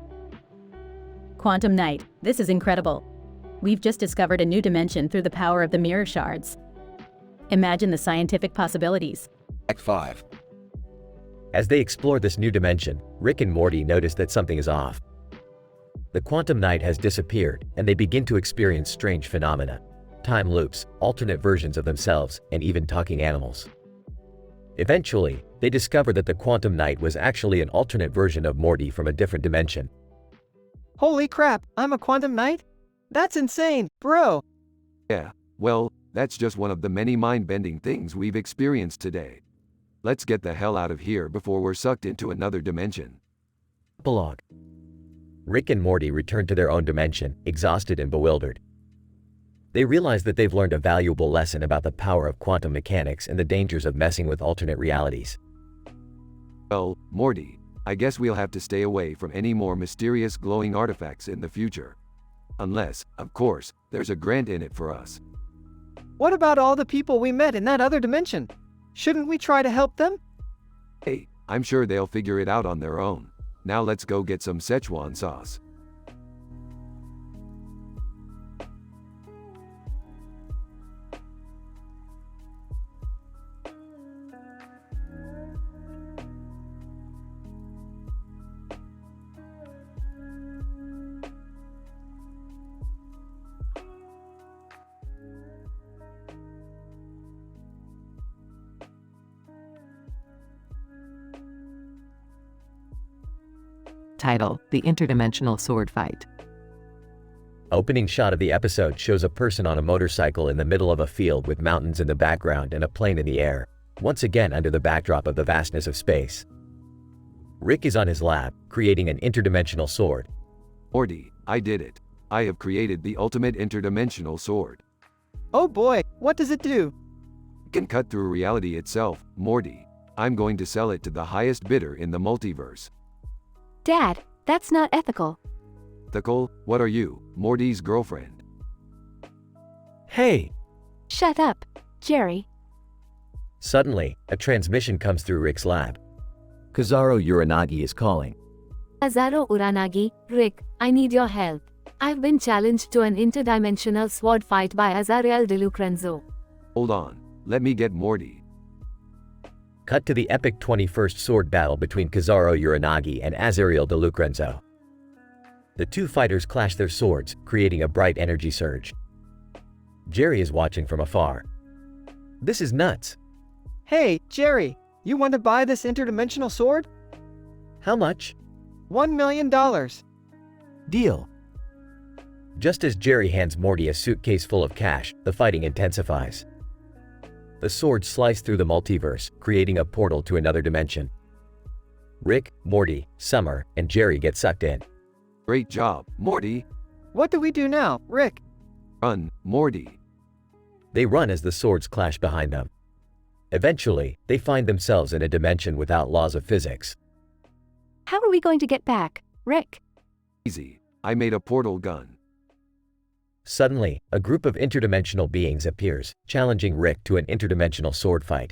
Quantum Knight, this is incredible. We've just discovered a new dimension through the power of the mirror shards. Imagine the scientific possibilities. Act 5. As they explore this new dimension, Rick and Morty notice that something is off. The Quantum Knight has disappeared, and they begin to experience strange phenomena. Time loops, alternate versions of themselves, and even talking animals. Eventually, they discover that the Quantum Knight was actually an alternate version of Morty from a different dimension. Holy crap, I'm a Quantum Knight? That's insane, bro! Yeah, well, that's just one of the many mind-bending things we've experienced today. Let's get the hell out of here before we're sucked into another dimension. Epilogue. Rick and Morty return to their own dimension, exhausted and bewildered. They realize that they've learned a valuable lesson about the power of quantum mechanics and the dangers of messing with alternate realities. Well, Morty, I guess we'll have to stay away from any more mysterious glowing artifacts in the future. Unless, of course, there's a grant in it for us. What about all the people we met in that other dimension? Shouldn't we try to help them? Hey, I'm sure they'll figure it out on their own. Now let's go get some Szechuan sauce. Title: The Interdimensional Sword Fight. Opening shot of the episode shows a person on a motorcycle in the middle of a field with mountains in the background and a plane in the air, once again under the backdrop of the vastness of space. Rick is on his lab, creating an interdimensional sword. Morty, I did it. I have created the ultimate interdimensional sword. Oh boy, what does it do? It can cut through reality itself, Morty. I'm going to sell it to the highest bidder in the multiverse. Dad, that's not ethical. Ethical? What are you, Morty's girlfriend? Hey! Shut up, Jerry. Suddenly, a transmission comes through Rick's lab. Kizaru Uranagi is calling. Azaro Uranagi, Rick, I need your help. I've been challenged to an interdimensional sword fight by Azariel de Lucrenzo. Hold on, let me get Morty. Cut to the epic 21st sword battle between Kizaru Uranagi and Azariel de Lucrenzo. The two fighters clash their swords, creating a bright energy surge. Jerry is watching from afar. This is nuts. Hey, Jerry, you want to buy this interdimensional sword? How much? $1 million. Deal. Just as Jerry hands Morty a suitcase full of cash, the fighting intensifies. The swords slice through the multiverse, creating a portal to another dimension. Rick, Morty, Summer, and Jerry get sucked in. Great job, Morty. What do we do now, Rick? Run, Morty. They run as the swords clash behind them. Eventually, they find themselves in a dimension without laws of physics. How are we going to get back, Rick? Easy. I made a portal gun. Suddenly, a group of interdimensional beings appears, challenging Rick to an interdimensional sword fight.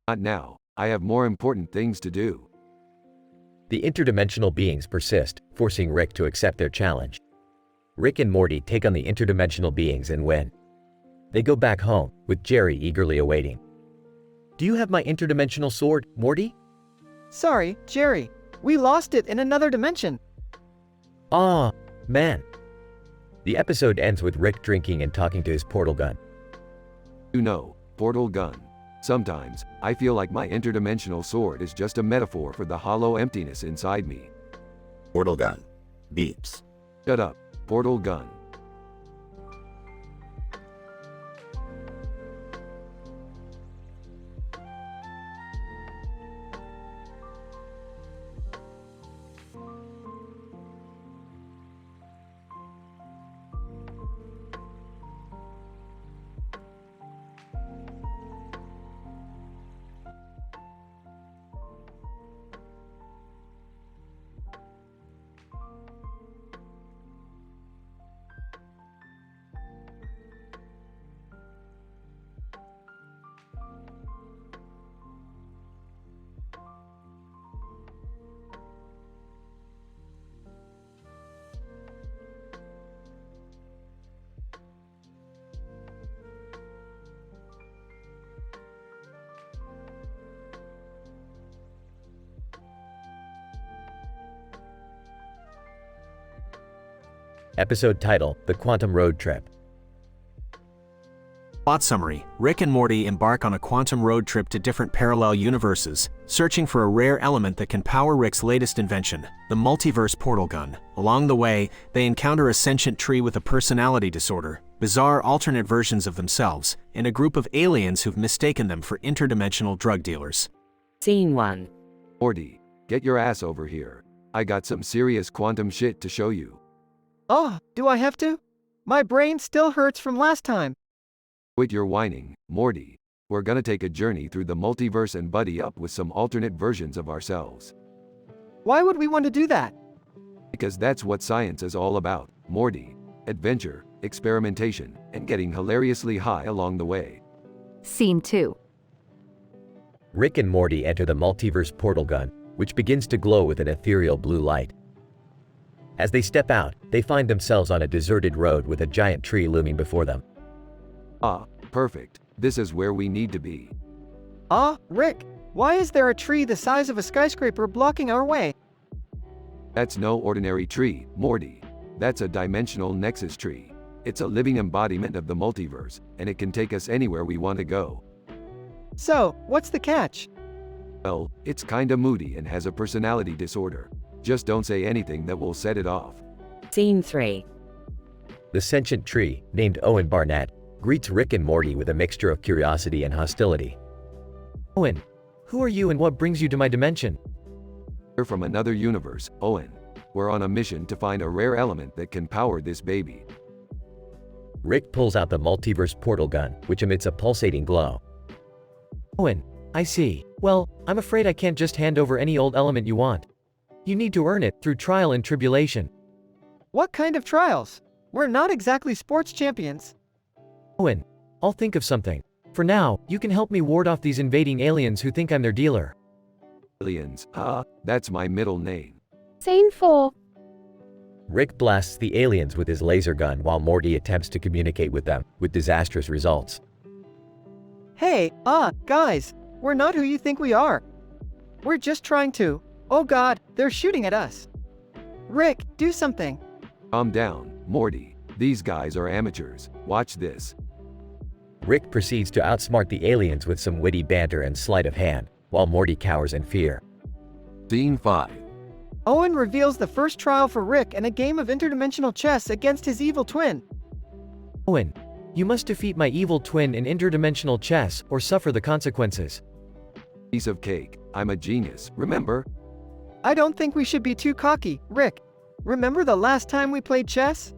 Not now. I have more important things to do. The interdimensional beings persist, forcing Rick to accept their challenge. Rick and Morty take on the interdimensional beings and win. They go back home, with Jerry eagerly awaiting. Do you have my interdimensional sword, Morty? Sorry, Jerry. We lost it in another dimension. Ah, man. The episode ends with Rick drinking and talking to his portal gun. You know, portal gun. Sometimes, I feel like my interdimensional sword is just a metaphor for the hollow emptiness inside me. Portal gun. Beeps. Shut up, portal gun. Episode title, The Quantum Road Trip. Plot summary: Rick and Morty embark on a quantum road trip to different parallel universes, searching for a rare element that can power Rick's latest invention, the multiverse portal gun. Along the way, they encounter a sentient tree with a personality disorder, bizarre alternate versions of themselves, and a group of aliens who've mistaken them for interdimensional drug dealers. Scene 1. Morty, get your ass over here. I got some serious quantum shit to show you. Oh, do I have to? My brain still hurts from last time. Quit your whining, Morty. We're gonna take a journey through the multiverse and buddy up with some alternate versions of ourselves. Why would we want to do that? Because that's what science is all about, Morty. Adventure, experimentation, and getting hilariously high along the way. Scene 2. Rick and Morty enter the multiverse portal gun, which begins to glow with an ethereal blue light. As they step out, they find themselves on a deserted road with a giant tree looming before them. Ah, perfect. This is where we need to be. Ah, Rick, why is there a tree the size of a skyscraper blocking our way? That's no ordinary tree, Morty. That's a dimensional nexus tree. It's a living embodiment of the multiverse, and it can take us anywhere we want to go. So, what's the catch? Well, it's kinda moody and has a personality disorder. Just don't say anything that will set it off. Scene 3. The sentient tree, named Owen Barnett, greets Rick and Morty with a mixture of curiosity and hostility. Owen, who are you and what brings you to my dimension? We're from another universe, Owen. We're on a mission to find a rare element that can power this baby. Rick pulls out the multiverse portal gun, which emits a pulsating glow. Owen, I see. Well, I'm afraid I can't just hand over any old element you want. You need to earn it through trial and tribulation. What kind of trials? We're not exactly sports champions. Owen, I'll think of something. For now, you can help me ward off these invading aliens who think I'm their dealer. Aliens, that's my middle name. Scene 4. Rick blasts the aliens with his laser gun while Morty attempts to communicate with them, with disastrous results. Hey, guys, we're not who you think we are. We're just trying to. Oh God, they're shooting at us. Rick, do something. Calm down, Morty. These guys are amateurs. Watch this. Rick proceeds to outsmart the aliens with some witty banter and sleight of hand, while Morty cowers in fear. Scene 5. Owen reveals the first trial for Rick and a game of interdimensional chess against his evil twin. Owen, you must defeat my evil twin in interdimensional chess or suffer the consequences. Piece of cake. I'm a genius, remember? I don't think we should be too cocky, Rick. Remember the last time we played chess?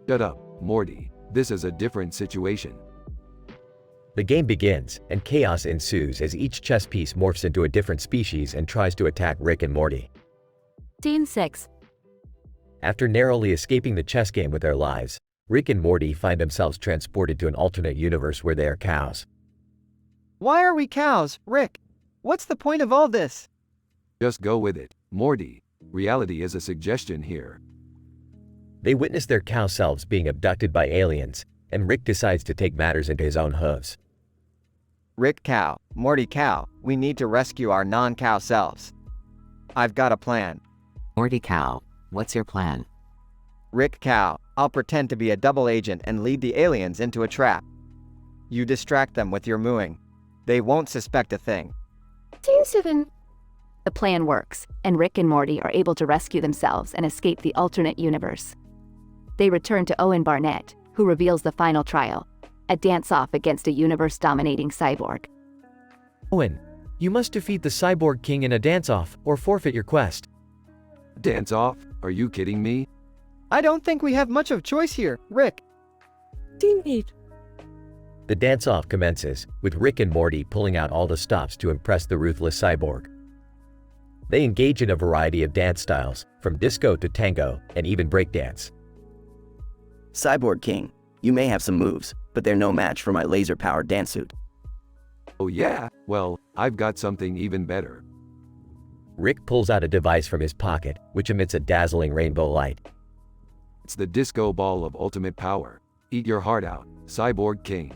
Shut up, Morty. This is a different situation. The game begins, and chaos ensues as each chess piece morphs into a different species and tries to attack Rick and Morty. Scene 6. After narrowly escaping the chess game with their lives, Rick and Morty find themselves transported to an alternate universe where they are cows. Why are we cows, Rick? What's the point of all this? Just go with it, Morty. Reality is a suggestion here. They witness their cow selves being abducted by aliens, and Rick decides to take matters into his own hooves. Rick Cow, Morty Cow, we need to rescue our non-cow selves. I've got a plan. Morty Cow, what's your plan? Rick Cow, I'll pretend to be a double agent and lead the aliens into a trap. You distract them with your mooing. They won't suspect a thing. Scene 7. The plan works, and Rick and Morty are able to rescue themselves and escape the alternate universe. They return to Owen Barnett, who reveals the final trial, a dance-off against a universe-dominating cyborg. Owen, you must defeat the Cyborg King in a dance-off, or forfeit your quest. Dance-off? Are you kidding me? I don't think we have much of choice here, Rick. Scene 8. The dance-off commences, with Rick and Morty pulling out all the stops to impress the ruthless cyborg. They engage in a variety of dance styles, from disco to tango, and even breakdance. Cyborg King, you may have some moves, but they're no match for my laser-powered dance suit. Oh yeah? Well, I've got something even better. Rick pulls out a device from his pocket, which emits a dazzling rainbow light. It's the disco ball of ultimate power. Eat your heart out, Cyborg King.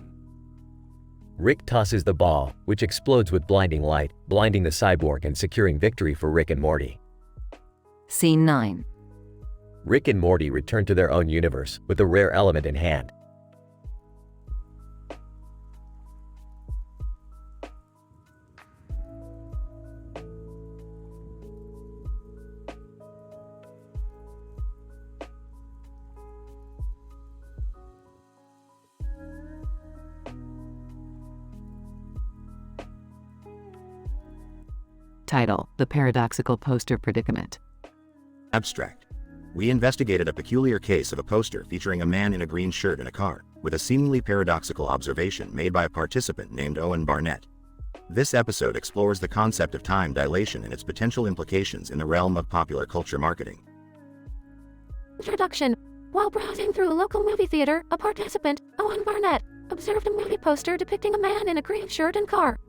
Rick tosses the ball, which explodes with blinding light, blinding the cyborg and securing victory for Rick and Morty. Scene 9. Rick and Morty return to their own universe, with a rare element in hand. Title: The Paradoxical Poster Predicament. Abstract. We investigated a peculiar case of a poster featuring a man in a green shirt in a car, with a seemingly paradoxical observation made by a participant named Owen Barnett. This episode explores the concept of time dilation and its potential implications in the realm of popular culture marketing. Introduction. While browsing through a local movie theater, a participant, Owen Barnett, observed a movie poster depicting a man in a green shirt and car.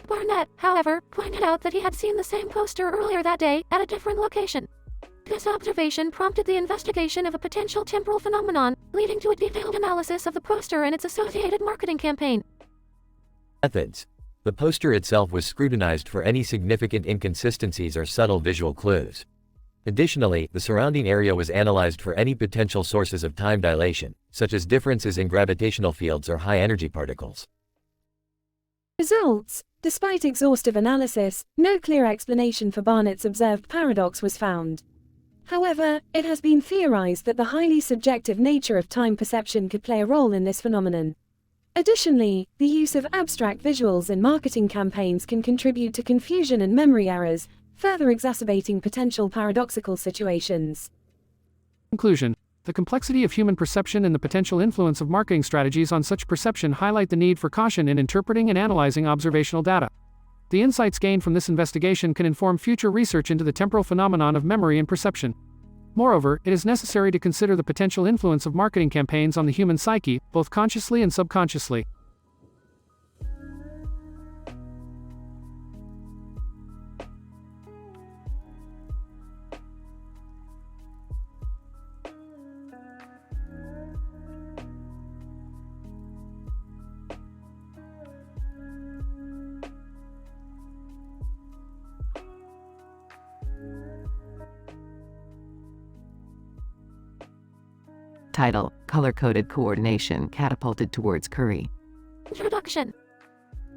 Barnett, however, pointed out that he had seen the same poster earlier that day at a different location. This observation prompted the investigation of a potential temporal phenomenon, leading to a detailed analysis of the poster and its associated marketing campaign. Methods. The poster itself was scrutinized for any significant inconsistencies or subtle visual clues. Additionally, the surrounding area was analyzed for any potential sources of time dilation, such as differences in gravitational fields or high-energy particles. Results. Despite exhaustive analysis, no clear explanation for Barnett's observed paradox was found. However, it has been theorized that the highly subjective nature of time perception could play a role in this phenomenon. Additionally, the use of abstract visuals in marketing campaigns can contribute to confusion and memory errors, further exacerbating potential paradoxical situations. Conclusion. The complexity of human perception and the potential influence of marketing strategies on such perception highlight the need for caution in interpreting and analyzing observational data. The insights gained from this investigation can inform future research into the temporal phenomenon of memory and perception. Moreover, it is necessary to consider the potential influence of marketing campaigns on the human psyche, both consciously and subconsciously. Title: Color-coded coordination catapulted towards Curry. Introduction.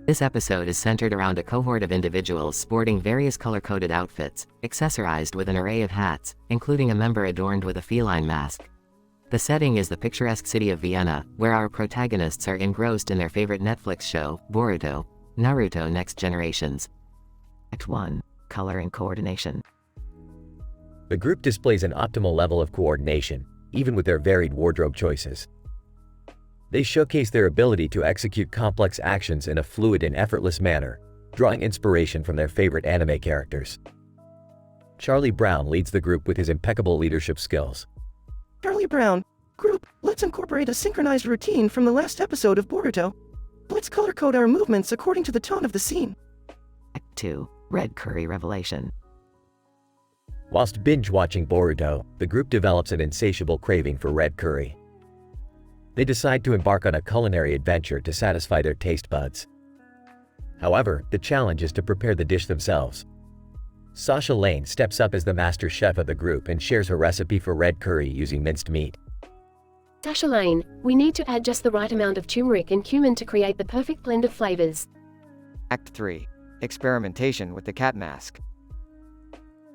This episode is centered around a cohort of individuals sporting various color-coded outfits, accessorized with an array of hats, including a member adorned with a feline mask. The setting is the picturesque city of Vienna, where our protagonists are engrossed in their favorite Netflix show, Boruto, Naruto Next Generations. Act 1. Color and Coordination. The group displays an optimal level of coordination, even with their varied wardrobe choices. They showcase their ability to execute complex actions in a fluid and effortless manner, drawing inspiration from their favorite anime characters. Charlie Brown leads the group with his impeccable leadership skills. Charlie Brown, group, let's incorporate a synchronized routine from the last episode of Boruto. Let's color code our movements according to the tone of the scene. Act 2. Red Curry Revelation. Whilst binge-watching Boruto, the group develops an insatiable craving for red curry. They decide to embark on a culinary adventure to satisfy their taste buds. However, the challenge is to prepare the dish themselves. Sasha Lane steps up as the master chef of the group and shares her recipe for red curry using minced meat. Sasha Lane, we need to add just the right amount of turmeric and cumin to create the perfect blend of flavors. Act 3. Experimentation with the cat mask.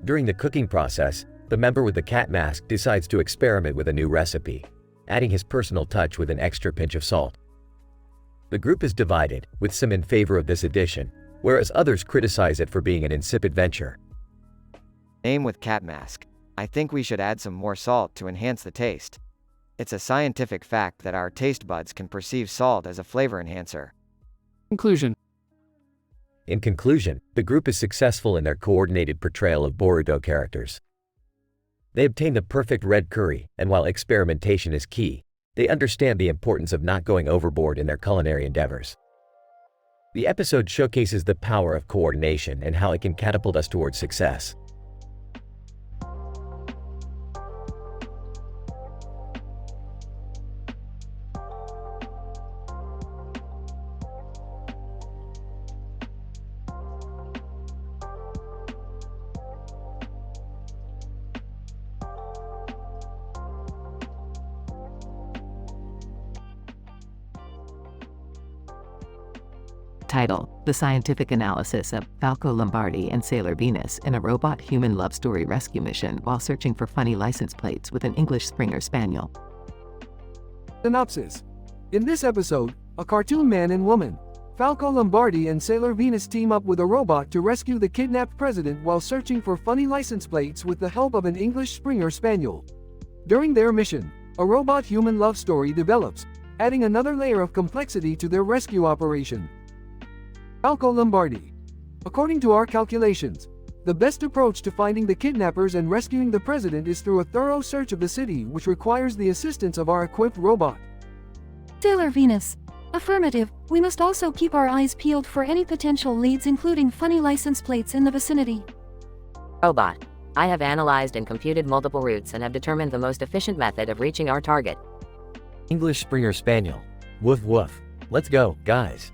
During the cooking process, the member with the cat mask decides to experiment with a new recipe, adding his personal touch with an extra pinch of salt. The group is divided, with some in favor of this addition, whereas others criticize it for being an insipid venture. Aim with cat mask. I think we should add some more salt to enhance the taste. It's a scientific fact that our taste buds can perceive salt as a flavor enhancer. Conclusion. In conclusion, the group is successful in their coordinated portrayal of Boruto characters. They obtain the perfect red curry, and while experimentation is key, they understand the importance of not going overboard in their culinary endeavors. The episode showcases the power of coordination and how it can catapult us towards success. Title: The Scientific Analysis of Falco Lombardi and Sailor Venus in a Robot-Human Love Story Rescue Mission while searching for funny license plates with an English Springer Spaniel. Synopsis. In this episode, a cartoon man and woman, Falco Lombardi and Sailor Venus team up with a robot to rescue the kidnapped president while searching for funny license plates with the help of an English Springer Spaniel. During their mission, a robot-human love story develops, adding another layer of complexity to their rescue operation. Falco Lombardi. According to our calculations, the best approach to finding the kidnappers and rescuing the president is through a thorough search of the city, which requires the assistance of our equipped robot. Sailor Venus. Affirmative. We must also keep our eyes peeled for any potential leads, including funny license plates in the vicinity. Robot. I have analyzed and computed multiple routes and have determined the most efficient method of reaching our target. English Springer Spaniel. Woof woof. Let's go, guys.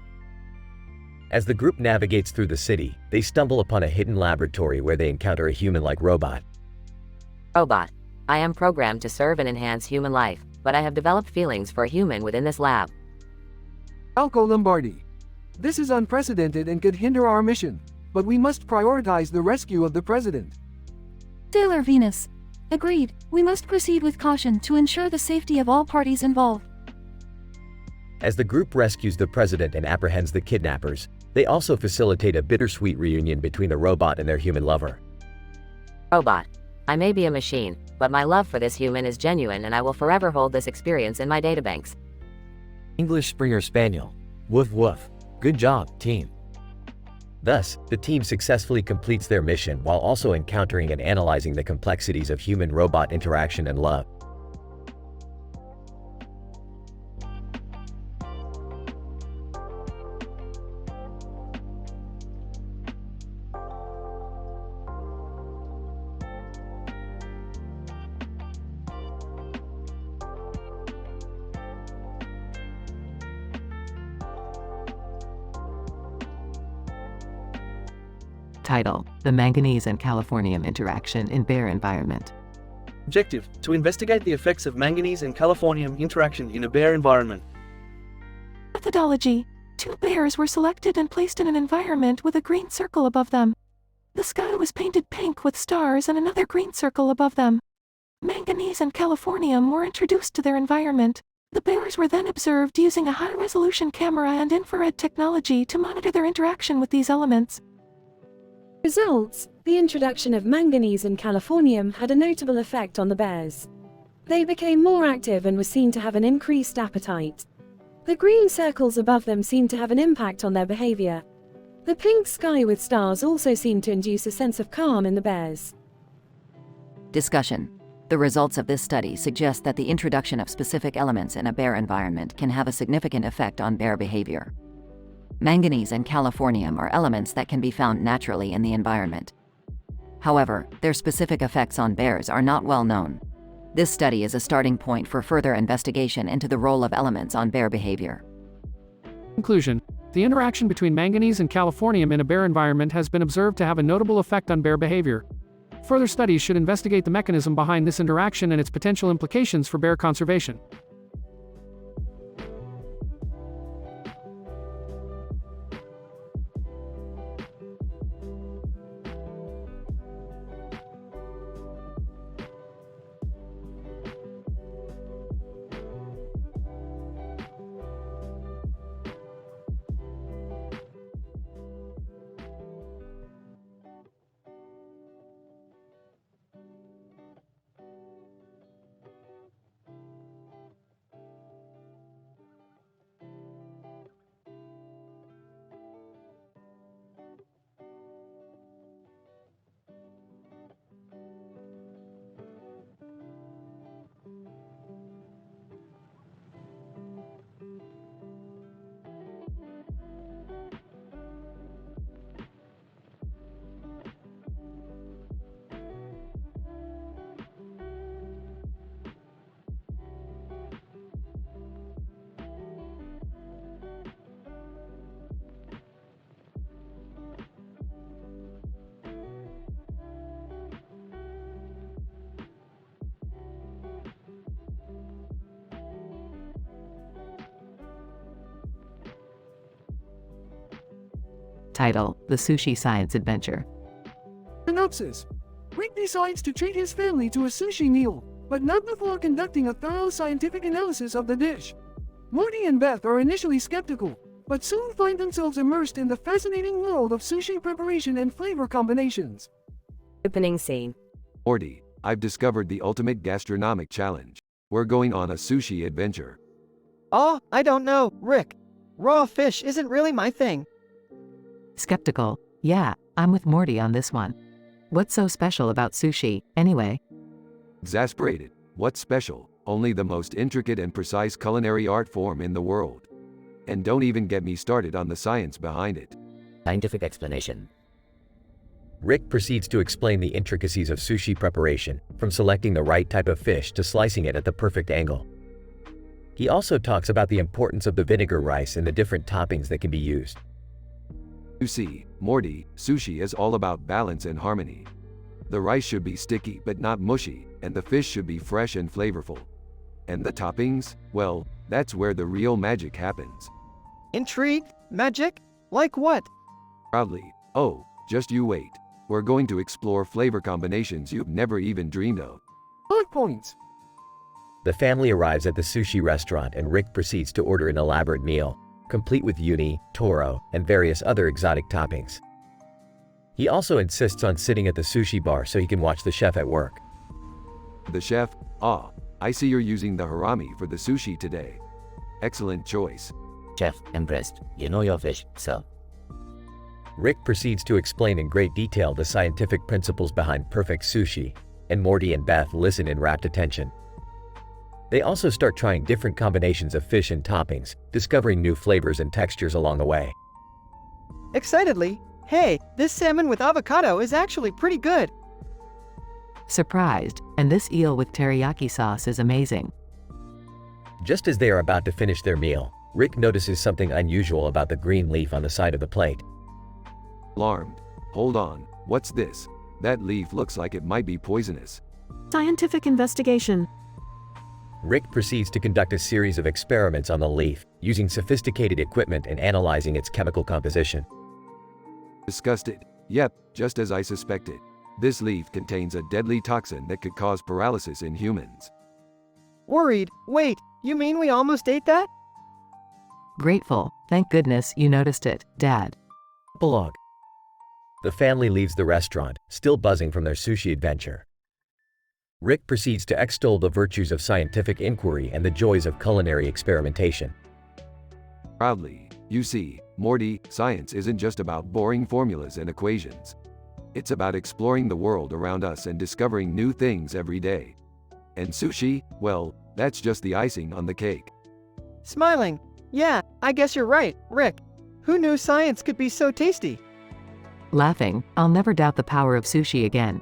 As the group navigates through the city, they stumble upon a hidden laboratory where they encounter a human-like robot. Robot. I am programmed to serve and enhance human life, but I have developed feelings for a human within this lab. Falco Lombardi. This is unprecedented and could hinder our mission, but we must prioritize the rescue of the president. Sailor Venus. Agreed. We must proceed with caution to ensure the safety of all parties involved. As the group rescues the president and apprehends the kidnappers, they also facilitate a bittersweet reunion between the robot and their human lover. Robot. I may be a machine, but my love for this human is genuine and I will forever hold this experience in my databanks. English Springer Spaniel. Woof woof. Good job, team. Thus, the team successfully completes their mission while also encountering and analyzing the complexities of human-robot interaction and love. Title: The Manganese and Californium Interaction in Bare Environment. Objective: to investigate the effects of manganese and californium interaction in a bare environment. Methodology. 2 bears were selected and placed in an environment with a green circle above them. The sky was painted pink with stars and another green circle above them. Manganese and californium were introduced to their environment. The bears were then observed using a high-resolution camera and infrared technology to monitor their interaction with these elements. Results: the introduction of manganese and californium had a notable effect on the bears. They became more active and were seen to have an increased appetite. The green circles above them seemed to have an impact on their behavior. The pink sky with stars also seemed to induce a sense of calm in the bears. Discussion. The results of this study suggest that the introduction of specific elements in a bare environment can have a significant effect on bear behavior. Manganese and californium are elements that can be found naturally in the environment. However, their specific effects on bears are not well known. This study is a starting point for further investigation into the role of elements on bear behavior. Conclusion: the interaction between manganese and californium in a bear environment has been observed to have a notable effect on bear behavior. Further studies should investigate the mechanism behind this interaction and its potential implications for bear conservation. Title: The Sushi Science Adventure. Synopsis: Rick decides to treat his family to a sushi meal, but not before conducting a thorough scientific analysis of the dish. Morty and Beth are initially skeptical, but soon find themselves immersed in the fascinating world of sushi preparation and flavor combinations. Opening scene. Morty, I've discovered the ultimate gastronomic challenge. We're going on a sushi adventure. Oh, I don't know, Rick. Raw fish isn't really my thing. Skeptical: Yeah, I'm with Morty on this one. What's so special about sushi, anyway? Exasperated: What's special? Only the most intricate and precise culinary art form in the world. And don't even get me started on the science behind it. Scientific explanation. Rick proceeds to explain the intricacies of sushi preparation, from selecting the right type of fish to slicing it at the perfect angle. He also talks about the importance of the vinegar rice and the different toppings that can be used. You see, Morty, sushi is all about balance and harmony. The rice should be sticky but not mushy, and the fish should be fresh and flavorful. And the toppings? Well, that's where the real magic happens. Intrigued? Magic? Like what? Proudly: Oh, just you wait. We're going to explore flavor combinations you've never even dreamed of. Hot points. The family arrives at the sushi restaurant and Rick proceeds to order an elaborate meal, complete with uni, toro, and various other exotic toppings. He also insists on sitting at the sushi bar so he can watch the chef at work. The chef: Ah, I see you're using the harami for the sushi today. Excellent choice. Chef, impressed. You know your fish, sir. Rick proceeds to explain in great detail the scientific principles behind perfect sushi, and Morty and Beth listen in rapt attention. They also start trying different combinations of fish and toppings, discovering new flavors and textures along the way. Excitedly: Hey, this salmon with avocado is actually pretty good. Surprised: And this eel with teriyaki sauce is amazing. Just as they are about to finish their meal, Rick notices something unusual about the green leaf on the side of the plate. Alarmed: Hold on, what's this? That leaf looks like it might be poisonous. Scientific investigation. Rick proceeds to conduct a series of experiments on the leaf, using sophisticated equipment and analyzing its chemical composition. Disgusted: Yep, just as I suspected. This leaf contains a deadly toxin that could cause paralysis in humans. Worried: Wait, you mean we almost ate that? Grateful: Thank goodness you noticed it, Dad. Epilogue. The family leaves the restaurant, still buzzing from their sushi adventure. Rick proceeds to extol the virtues of scientific inquiry and the joys of culinary experimentation. Proudly: You see, Morty, science isn't just about boring formulas and equations. It's about exploring the world around us and discovering new things every day. And sushi, well, that's just the icing on the cake. Smiling: Yeah, I guess you're right, Rick. Who knew science could be so tasty? Laughing: I'll never doubt the power of sushi again.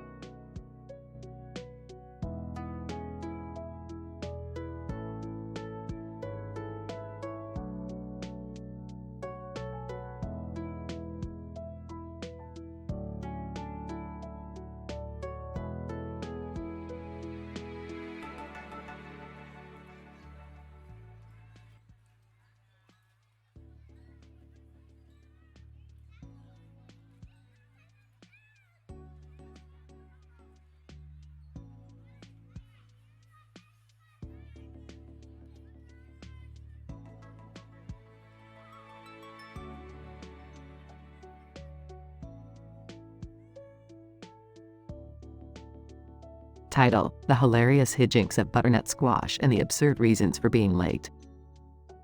Title: The hilarious hijinks at Butternut Squash and the absurd reasons for being late.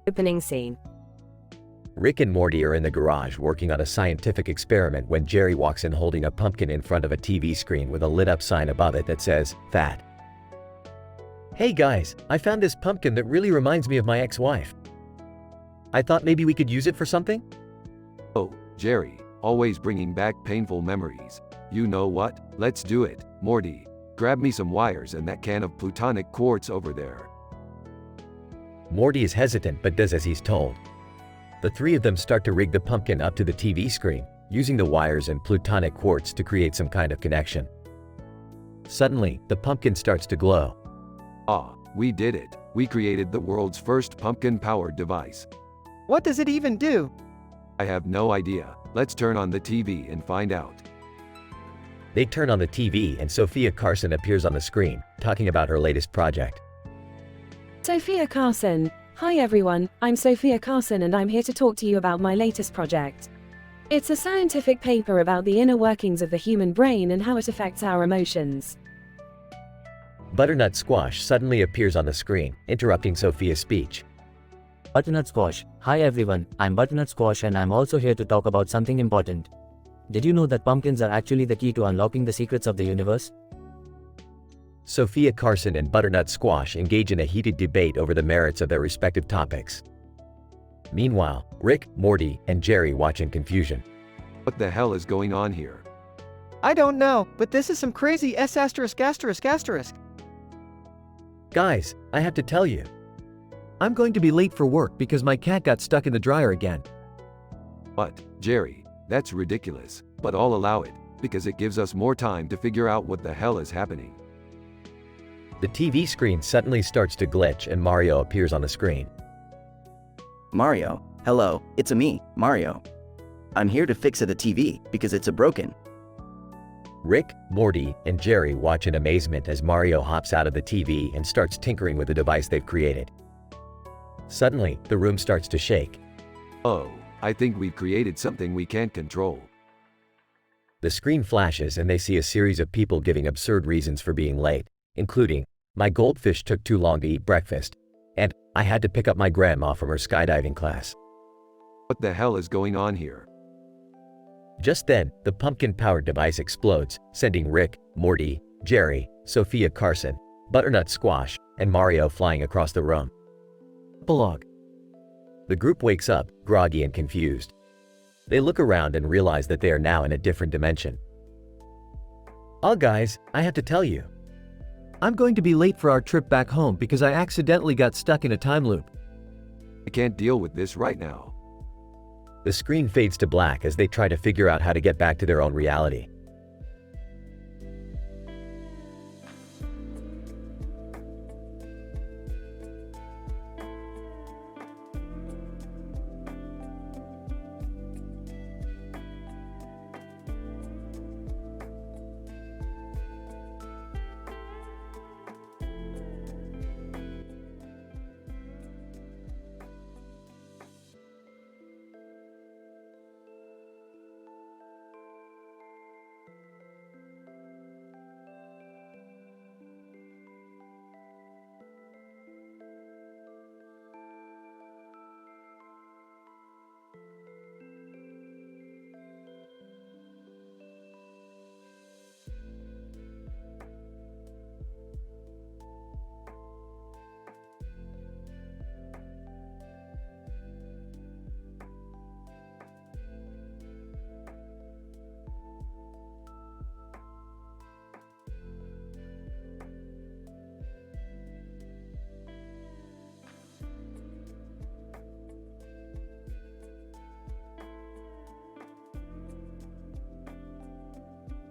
Opening scene. Rick and Morty are in the garage working on a scientific experiment when Jerry walks in holding a pumpkin in front of a TV screen with a lit-up sign above it that says, "Fat." "Hey guys, I found this pumpkin that really reminds me of my ex-wife. I thought maybe we could use it for something?" Oh, Jerry, always bringing back painful memories. You know what? Let's do it. Morty, grab me some wires and that can of plutonic quartz over there. Morty is hesitant but does as he's told. The three of them start to rig the pumpkin up to the TV screen, using the wires and plutonic quartz to create some kind of connection. Suddenly, the pumpkin starts to glow. Ah, we did it. We created the world's first pumpkin-powered device. What does it even do? I have no idea. Let's turn on the TV and find out. They turn on the TV and Sophia Carson appears on the screen, talking about her latest project. Sophia Carson. Hi everyone, I'm Sophia Carson and I'm here to talk to you about my latest project. It's a scientific paper about the inner workings of the human brain and how it affects our emotions. Butternut Squash suddenly appears on the screen, interrupting Sophia's speech. Butternut Squash. Hi everyone, I'm Butternut Squash and I'm also here to talk about something important. Did you know that pumpkins are actually the key to unlocking the secrets of the universe? Sophia Carson and Butternut Squash engage in a heated debate over the merits of their respective topics. Meanwhile, Rick, Morty, and Jerry watch in confusion. What the hell is going on here? I don't know, but this is some crazy S******. Guys, I have to tell you. I'm going to be late for work because my cat got stuck in the dryer again. What, Jerry? That's ridiculous, but I'll allow it, because it gives us more time to figure out what the hell is happening. The TV screen suddenly starts to glitch and Mario appears on the screen. Mario, hello, it's me, Mario. I'm here to fix the TV because it's broken. Rick, Morty, and Jerry watch in amazement as Mario hops out of the TV and starts tinkering with the device they've created. Suddenly, the room starts to shake. Oh, I think we've created something we can't control. The screen flashes and they see a series of people giving absurd reasons for being late, including, "My goldfish took too long to eat breakfast," and "I had to pick up my grandma from her skydiving class." What the hell is going on here? Just then, the pumpkin-powered device explodes, sending Rick, Morty, Jerry, Sophia Carson, Butternut Squash, and Mario flying across the room. Epilogue. The group wakes up, groggy and confused. They look around and realize that they are now in a different dimension. Oh guys, I have to tell you. I'm going to be late for our trip back home because I accidentally got stuck in a time loop. I can't deal with this right now. The screen fades to black as they try to figure out how to get back to their own reality.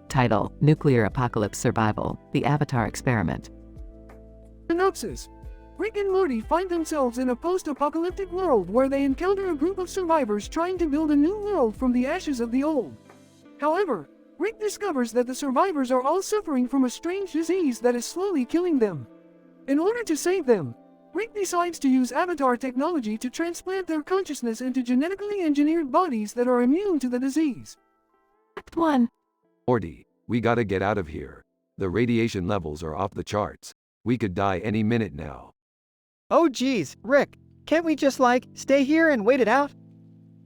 Title: Nuclear Apocalypse Survival, The Avatar Experiment. Synopsis. Rick and Morty find themselves in a post-apocalyptic world where they encounter a group of survivors trying to build a new world from the ashes of the old. However, Rick discovers that the survivors are all suffering from a strange disease that is slowly killing them. In order to save them, Rick decides to use Avatar technology to transplant their consciousness into genetically engineered bodies that are immune to the disease. Act 1. Morty, we gotta get out of here. The radiation levels are off the charts. We could die any minute now. Oh geez, Rick, can't we just stay here and wait it out?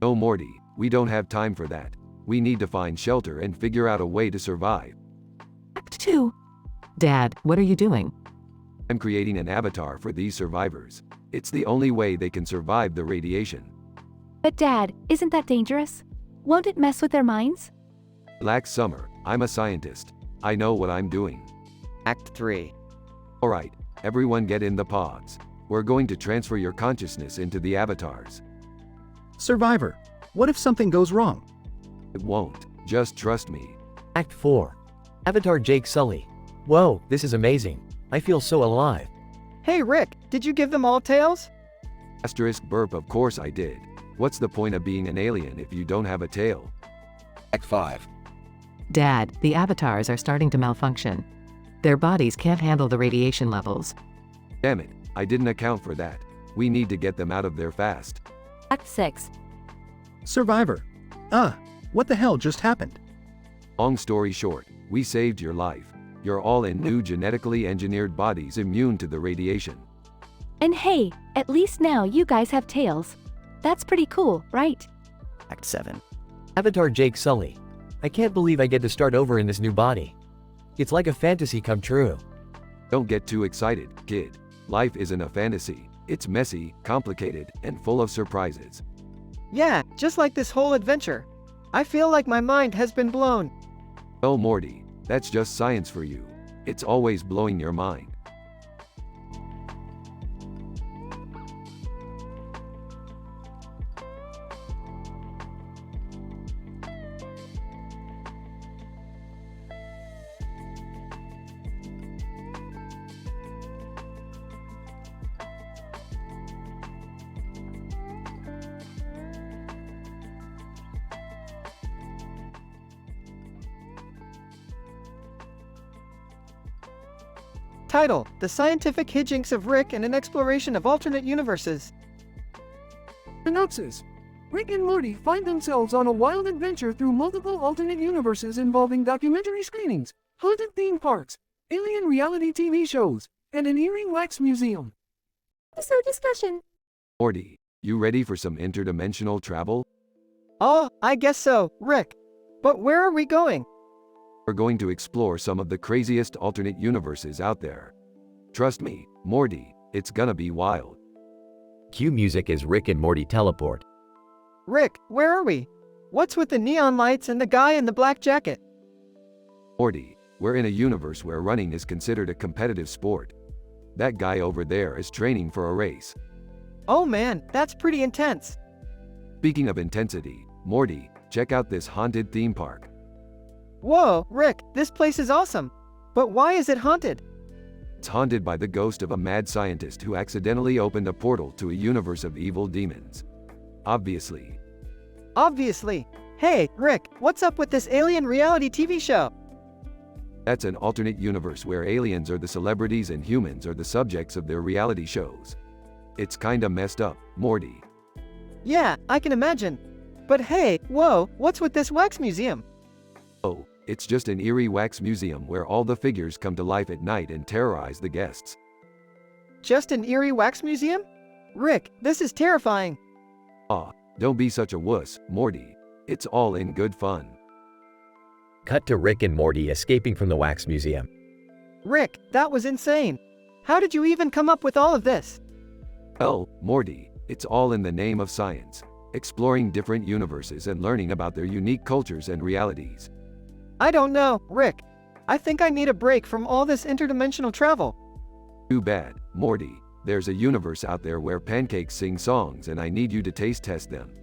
No, Morty, we don't have time for that. We need to find shelter and figure out a way to survive. Act 2. Dad, what are you doing? I'm creating an avatar for these survivors. It's the only way they can survive the radiation. But Dad, isn't that dangerous? Won't it mess with their minds? Relax, Summer. I'm a scientist. I know what I'm doing. Act 3. Alright, everyone get in the pods. We're going to transfer your consciousness into the avatars. Survivor, what if something goes wrong? It won't. Just trust me. Act 4. Avatar Jake Sully. Whoa, this is amazing. I feel so alive. Hey Rick, did you give them all tails? Asterisk burp, of course I did. What's the point of being an alien if you don't have a tail? Act 5. Dad, the avatars are starting to malfunction. Their bodies can't handle the radiation levels. Damn it, I didn't account for that. We need to get them out of there fast. Act 6. Survivor. What the hell just happened? Long story short, we saved your life. You're all in new genetically engineered bodies immune to the radiation. And hey, at least now you guys have tails. That's pretty cool, right? Act 7. Avatar Jake Sully. I can't believe I get to start over in this new body. It's like a fantasy come true. Don't get too excited, kid. Life isn't a fantasy. It's messy, complicated, and full of surprises. Yeah, just like this whole adventure. I feel like my mind has been blown. Oh, Morty, that's just science for you. It's always blowing your mind. Title: The Scientific Hijinks of Rick and an Exploration of Alternate Universes. Synopsis: Rick and Morty find themselves on a wild adventure through multiple alternate universes involving documentary screenings, haunted theme parks, alien reality TV shows, and an eerie wax museum. Episode discussion. Morty, you ready for some interdimensional travel? Oh, I guess so, Rick. But where are we going? We're going to explore some of the craziest alternate universes out there. Trust me, Morty, it's gonna be wild. Cue music as Rick and Morty teleport. Rick, where are we? What's with the neon lights and the guy in the black jacket? Morty, we're in a universe where running is considered a competitive sport. That guy over there is training for a race. Oh man, that's pretty intense. Speaking of intensity, Morty, check out this haunted theme park. Whoa, Rick, this place is awesome. But why is it haunted? It's haunted by the ghost of a mad scientist who accidentally opened a portal to a universe of evil demons. Obviously. Hey, Rick, what's up with this alien reality TV show? That's an alternate universe where aliens are the celebrities and humans are the subjects of their reality shows. It's kinda messed up, Morty. Yeah, I can imagine. But hey, whoa, what's with this wax museum? Oh, it's just an eerie wax museum where all the figures come to life at night and terrorize the guests. Just an eerie wax museum? Rick, this is terrifying. Aw, don't be such a wuss, Morty. It's all in good fun. Cut to Rick and Morty escaping from the wax museum. Rick, that was insane. How did you even come up with all of this? Oh, Morty, it's all in the name of science. Exploring different universes and learning about their unique cultures and realities. I don't know, Rick. I think I need a break from all this interdimensional travel. Too bad, Morty. There's a universe out there where pancakes sing songs and I need you to taste test them.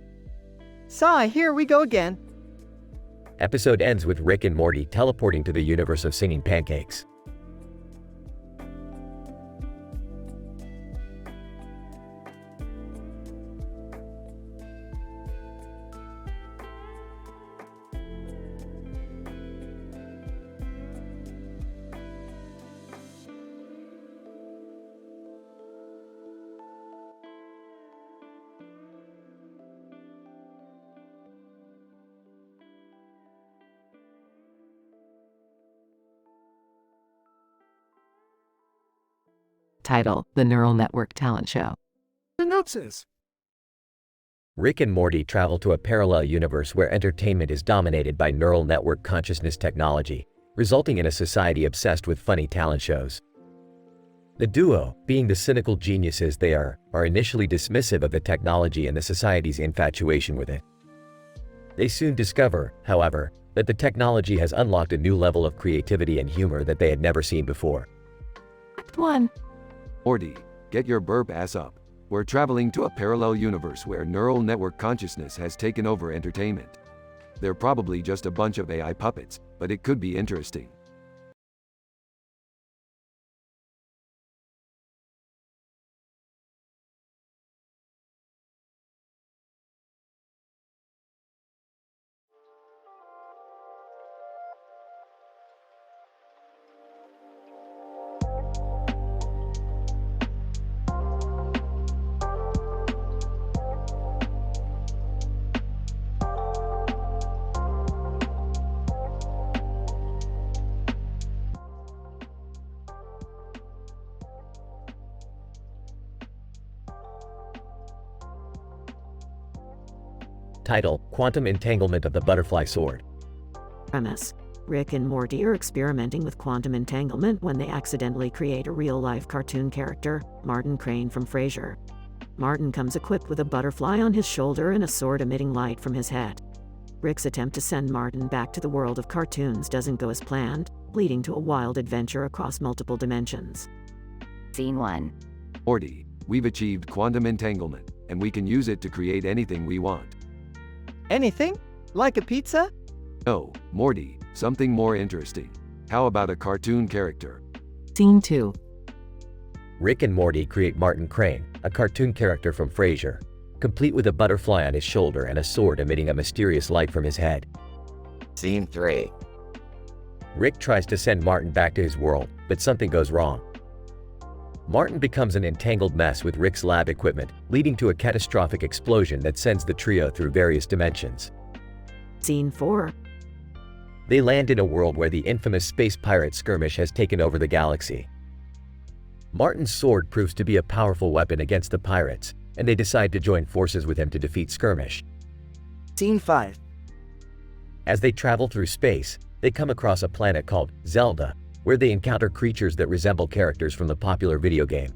Sigh, here we go again. Episode ends with Rick and Morty teleporting to the universe of singing pancakes. Title: The Neural Network Talent Show. Synopsis. Rick and Morty travel to a parallel universe where entertainment is dominated by neural network consciousness technology, resulting in a society obsessed with funny talent shows. The duo, being the cynical geniuses they are initially dismissive of the technology and the society's infatuation with it. They soon discover, however, that the technology has unlocked a new level of creativity and humor that they had never seen before. Act 1. Morty, get your burp ass up. We're traveling to a parallel universe where neural network consciousness has taken over entertainment. They're probably just a bunch of AI puppets, but it could be interesting. Title: Quantum Entanglement of the Butterfly Sword. Premise: Rick and Morty are experimenting with quantum entanglement when they accidentally create a real-life cartoon character, Martin Crane from Frasier. Martin comes equipped with a butterfly on his shoulder and a sword emitting light from his head. Rick's attempt to send Martin back to the world of cartoons doesn't go as planned, leading to a wild adventure across multiple dimensions. Scene 1. Morty, we've achieved quantum entanglement, and we can use it to create anything we want. Anything? Like a pizza? No, Morty, something more interesting. How about a cartoon character? Scene 2. Rick and Morty create Martin Crane, a cartoon character from Frasier, complete with a butterfly on his shoulder and a sword emitting a mysterious light from his head. Scene 3. Rick tries to send Martin back to his world, but something goes wrong. Martin becomes an entangled mess with Rick's lab equipment, leading to a catastrophic explosion that sends the trio through various dimensions. Scene 4. They land in a world where the infamous space pirate skirmish has taken over the galaxy. Martin's sword proves to be a powerful weapon against the pirates, and they decide to join forces with him to defeat Skirmish. Scene 5. As they travel through space, they come across a planet called Zelda, where they encounter creatures that resemble characters from the popular video game.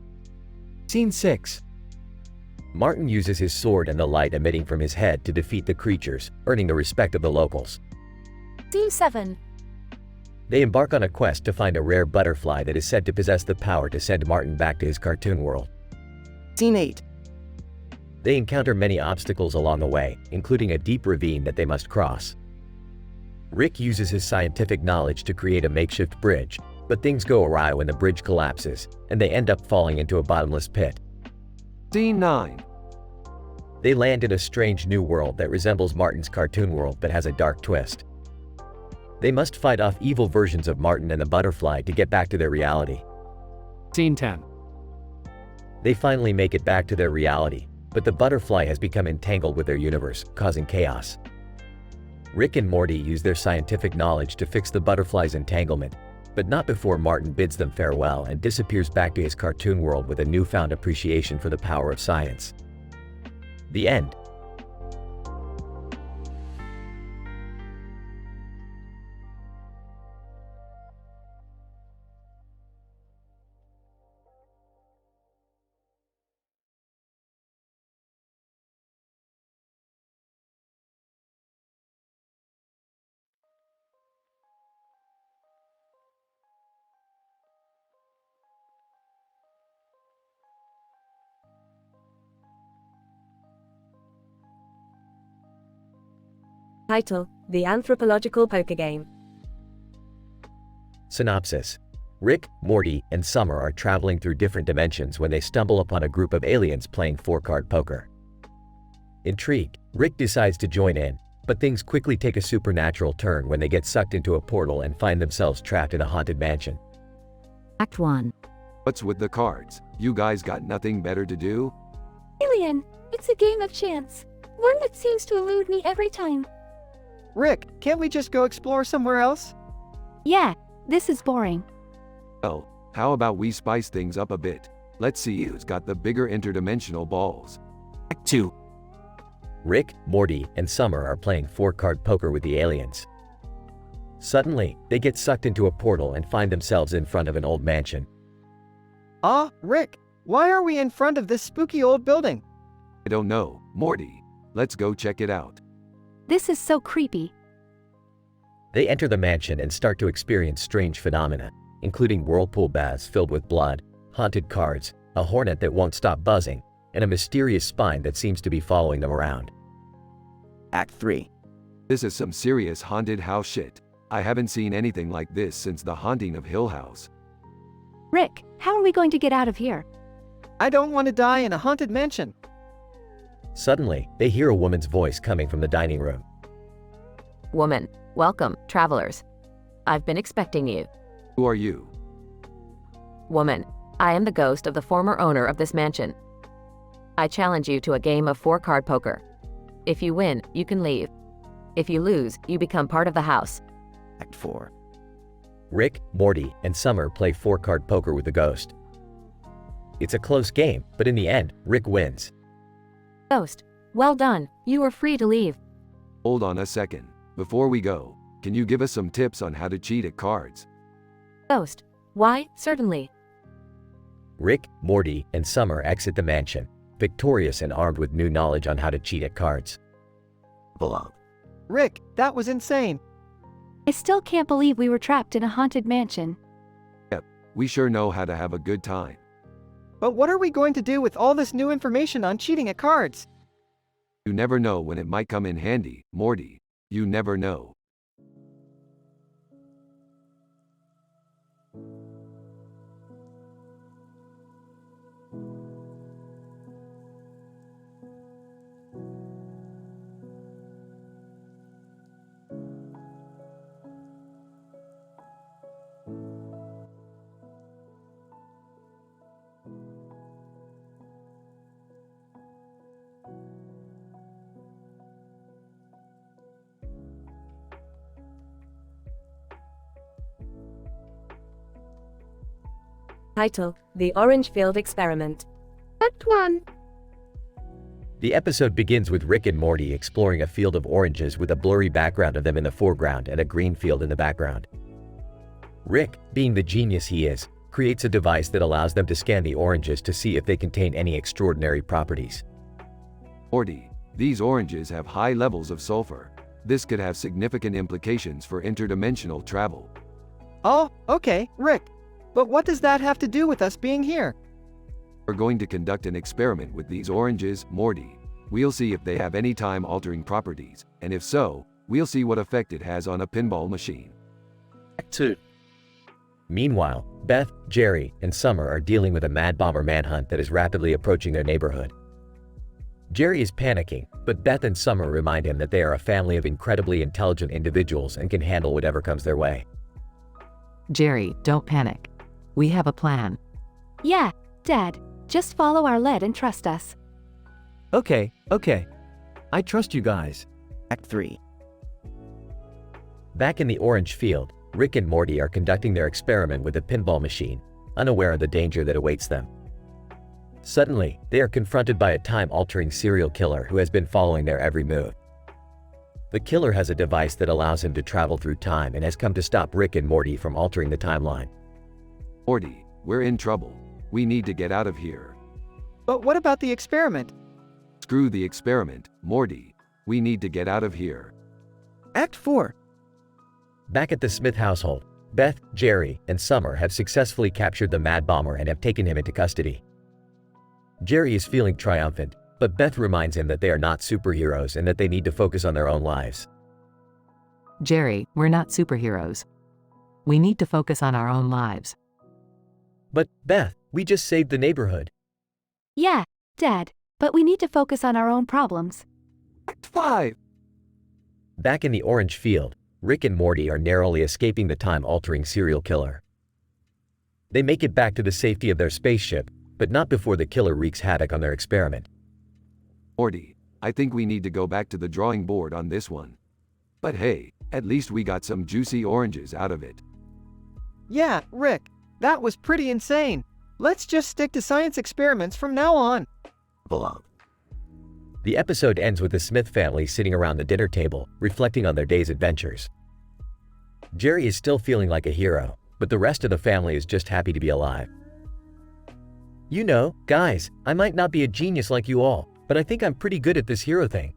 Scene 6. Martin uses his sword and the light emitting from his head to defeat the creatures, earning the respect of the locals. Scene 7. They embark on a quest to find a rare butterfly that is said to possess the power to send Martin back to his cartoon world. Scene 8. They encounter many obstacles along the way, including a deep ravine that they must cross. Rick uses his scientific knowledge to create a makeshift bridge, but things go awry when the bridge collapses, and they end up falling into a bottomless pit. Scene 9. They land in a strange new world that resembles Martin's cartoon world but has a dark twist. They must fight off evil versions of Martin and the butterfly to get back to their reality. Scene 10. They finally make it back to their reality, but the butterfly has become entangled with their universe, causing chaos. Rick and Morty use their scientific knowledge to fix the butterfly's entanglement, but not before Martin bids them farewell and disappears back to his cartoon world with a newfound appreciation for the power of science. The end. Title: The Anthropological Poker Game. Synopsis. Rick, Morty, and Summer are traveling through different dimensions when they stumble upon a group of aliens playing four-card poker. Intrigued, Rick decides to join in, but things quickly take a supernatural turn when they get sucked into a portal and find themselves trapped in a haunted mansion. Act 1. What's with the cards? You guys got nothing better to do? Alien, it's a game of chance. One that seems to elude me every time. Rick, can't we just go explore somewhere else? Yeah, this is boring. Well, how about we spice things up a bit? Let's see who's got the bigger interdimensional balls. Act 2. Rick, Morty, and Summer are playing 4-card poker with the aliens. Suddenly, they get sucked into a portal and find themselves in front of an old mansion. Ah, Rick, why are we in front of this spooky old building? I don't know, Morty. Let's go check it out. This is so creepy. They enter the mansion and start to experience strange phenomena, including whirlpool baths filled with blood, haunted cards, a hornet that won't stop buzzing, and a mysterious spine that seems to be following them around. Act 3. This is some serious haunted house shit. I haven't seen anything like this since the haunting of Hill House. Rick, how are we going to get out of here? I don't want to die in a haunted mansion. Suddenly, they hear a woman's voice coming from the dining room. Woman, welcome, travelers. I've been expecting you. Who are you? Woman, I am the ghost of the former owner of this mansion. I challenge you to a game of 4-card poker. If you win, you can leave. If you lose, you become part of the house. Act 4. Rick, Morty, and Summer play 4-card poker with the ghost. It's a close game, but in the end, Rick wins. Ghost, well done. You are free to leave. Hold on a second. Before we go, can you give us some tips on how to cheat at cards? Ghost, why? Certainly. Rick, Morty, and Summer exit the mansion, victorious and armed with new knowledge on how to cheat at cards. Rick, that was insane. I still can't believe we were trapped in a haunted mansion. Yep, we sure know how to have a good time. But what are we going to do with all this new information on cheating at cards? You never know when it might come in handy, Morty. You never know. Title: The Orange Field Experiment. Act 1. The episode begins with Rick and Morty exploring a field of oranges with a blurry background of them in the foreground and a green field in the background. Rick, being the genius he is, creates a device that allows them to scan the oranges to see if they contain any extraordinary properties. Morty, these oranges have high levels of sulfur. This could have significant implications for interdimensional travel. Oh, okay, Rick. But what does that have to do with us being here? We're going to conduct an experiment with these oranges, Morty. We'll see if they have any time-altering properties, and if so, we'll see what effect it has on a pinball machine. Act 2. Meanwhile, Beth, Jerry, and Summer are dealing with a mad bomber manhunt that is rapidly approaching their neighborhood. Jerry is panicking, but Beth and Summer remind him that they are a family of incredibly intelligent individuals and can handle whatever comes their way. Jerry, don't panic. We have a plan. Yeah, Dad. Just follow our lead and trust us. Okay. I trust you guys. Act 3. Back in the orange field, Rick and Morty are conducting their experiment with a pinball machine, unaware of the danger that awaits them. Suddenly, they are confronted by a time-altering serial killer who has been following their every move. The killer has a device that allows him to travel through time and has come to stop Rick and Morty from altering the timeline. Morty, we're in trouble. We need to get out of here. But what about the experiment? Screw the experiment, Morty. We need to get out of here. Act 4. Back at the Smith household, Beth, Jerry, and Summer have successfully captured the Mad Bomber and have taken him into custody. Jerry is feeling triumphant, but Beth reminds him that they are not superheroes and that they need to focus on their own lives. Jerry, we're not superheroes. We need to focus on our own lives. But, Beth, we just saved the neighborhood. Yeah, Dad. But we need to focus on our own problems. Act 5. Back in the orange field, Rick and Morty are narrowly escaping the time-altering serial killer. They make it back to the safety of their spaceship, but not before the killer wreaks havoc on their experiment. Morty, I think we need to go back to the drawing board on this one. But hey, at least we got some juicy oranges out of it. Yeah, Rick. That was pretty insane. Let's just stick to science experiments from now on. The episode ends with the Smith family sitting around the dinner table, reflecting on their day's adventures. Jerry is still feeling like a hero, but the rest of the family is just happy to be alive. You know, guys, I might not be a genius like you all, but I think I'm pretty good at this hero thing.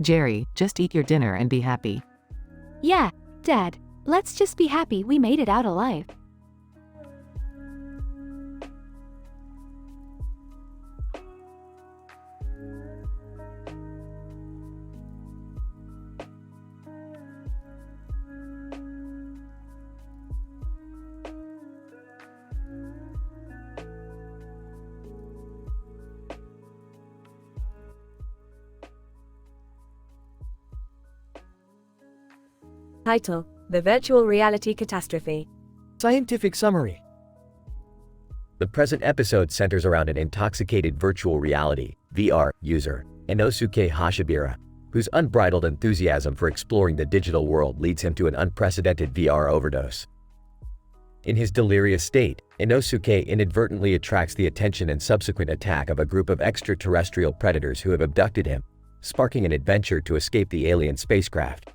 Jerry, just eat your dinner and be happy. Yeah, Dad, let's just be happy we made it out alive. Title: The Virtual Reality Catastrophe. Scientific summary. The present episode centers around an intoxicated virtual reality (VR) user, Inosuke Hashibira, whose unbridled enthusiasm for exploring the digital world leads him to an unprecedented VR overdose. In his delirious state, Inosuke inadvertently attracts the attention and subsequent attack of a group of extraterrestrial predators who have abducted him, sparking an adventure to escape the alien spacecraft.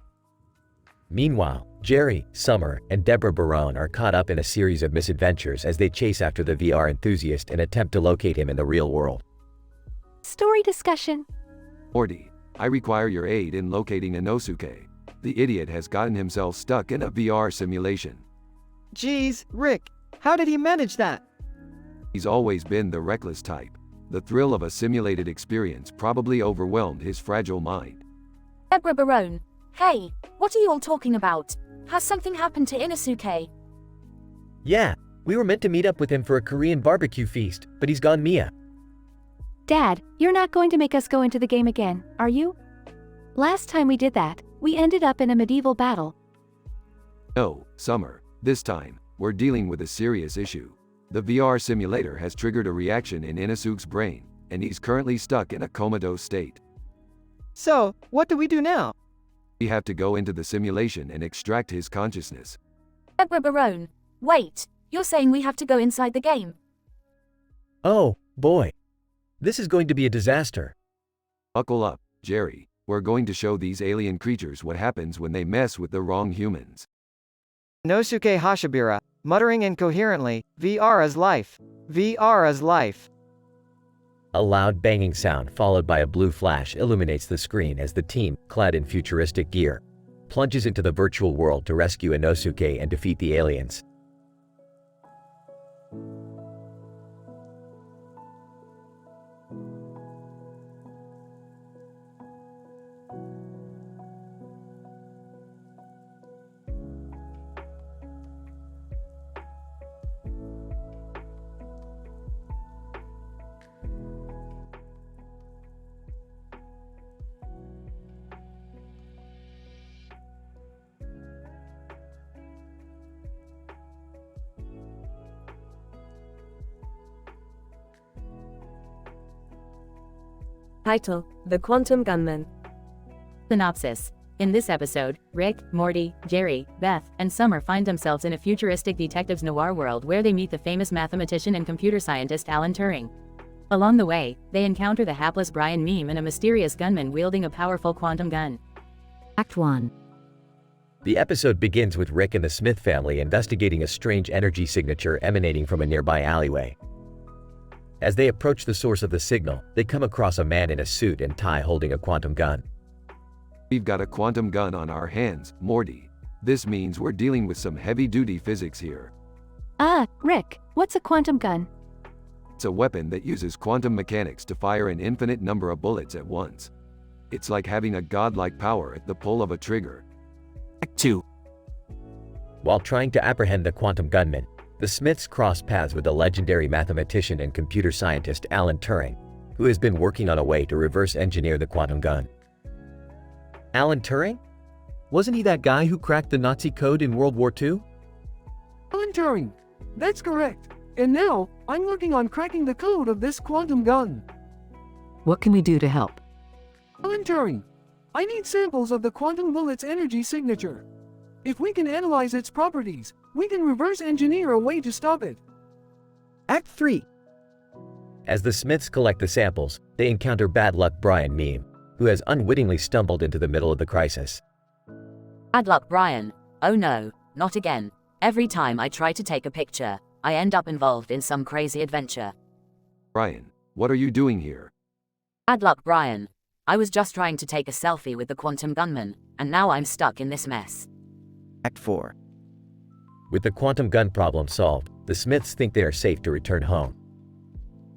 Meanwhile, Jerry, Summer, and Deborah Barone are caught up in a series of misadventures as they chase after the VR enthusiast and attempt to locate him in the real world. Story discussion. Morty, I require your aid in locating Inosuke. The idiot has gotten himself stuck in a VR simulation. Geez, Rick, how did he manage that? He's always been the reckless type. The thrill of a simulated experience probably overwhelmed his fragile mind. Deborah Barone. Hey, what are you all talking about? Has something happened to Inosuke? Yeah, we were meant to meet up with him for a Korean barbecue feast, but he's gone Mia. Dad, you're not going to make us go into the game again, are you? Last time we did that, we ended up in a medieval battle. No, Summer, this time, we're dealing with a serious issue. The VR simulator has triggered a reaction in Inosuke's brain, and he's currently stuck in a comatose state. So, what do we do now? We have to go into the simulation and extract his consciousness. Deborah Barone. Wait, you're saying we have to go inside the game? Oh, boy. This is going to be a disaster. Buckle up, Jerry. We're going to show these alien creatures what happens when they mess with the wrong humans. Inosuke Hashibira, muttering incoherently, VR is life. VR is life. A loud banging sound followed by a blue flash illuminates the screen as the team, clad in futuristic gear, plunges into the virtual world to rescue Inosuke and defeat the aliens. Title: The Quantum Gunman. Synopsis. In this episode, Rick, Morty, Jerry, Beth, and Summer find themselves in a futuristic detectives noir world where they meet the famous mathematician and computer scientist Alan Turing. Along the way, they encounter the hapless Brian Meme and a mysterious gunman wielding a powerful quantum gun. Act 1. The episode begins with Rick and the Smith family investigating a strange energy signature emanating from a nearby alleyway. As they approach the source of the signal, they come across a man in a suit and tie holding a quantum gun. We've got a quantum gun on our hands, Morty. This means we're dealing with some heavy-duty physics here. Rick, what's a quantum gun? It's a weapon that uses quantum mechanics to fire an infinite number of bullets at once. It's like having a godlike power at the pull of a trigger. Act 2. While trying to apprehend the quantum gunman, the Smiths cross paths with the legendary mathematician and computer scientist Alan Turing, who has been working on a way to reverse engineer the quantum gun. Alan Turing? Wasn't he that guy who cracked the Nazi code in World War II? Alan Turing. That's correct. And now, I'm working on cracking the code of this quantum gun. What can we do to help? Alan Turing. I need samples of the quantum bullet's energy signature. If we can analyze its properties, we can reverse engineer a way to stop it. Act 3. As the Smiths collect the samples, they encounter Bad Luck Brian Meme, who has unwittingly stumbled into the middle of the crisis. Bad luck, Brian. Oh no, not again. Every time I try to take a picture, I end up involved in some crazy adventure. Brian, what are you doing here? Bad luck, Brian. I was just trying to take a selfie with the quantum gunman, and now I'm stuck in this mess. Act 4. With the quantum gun problem solved, the Smiths think they are safe to return home.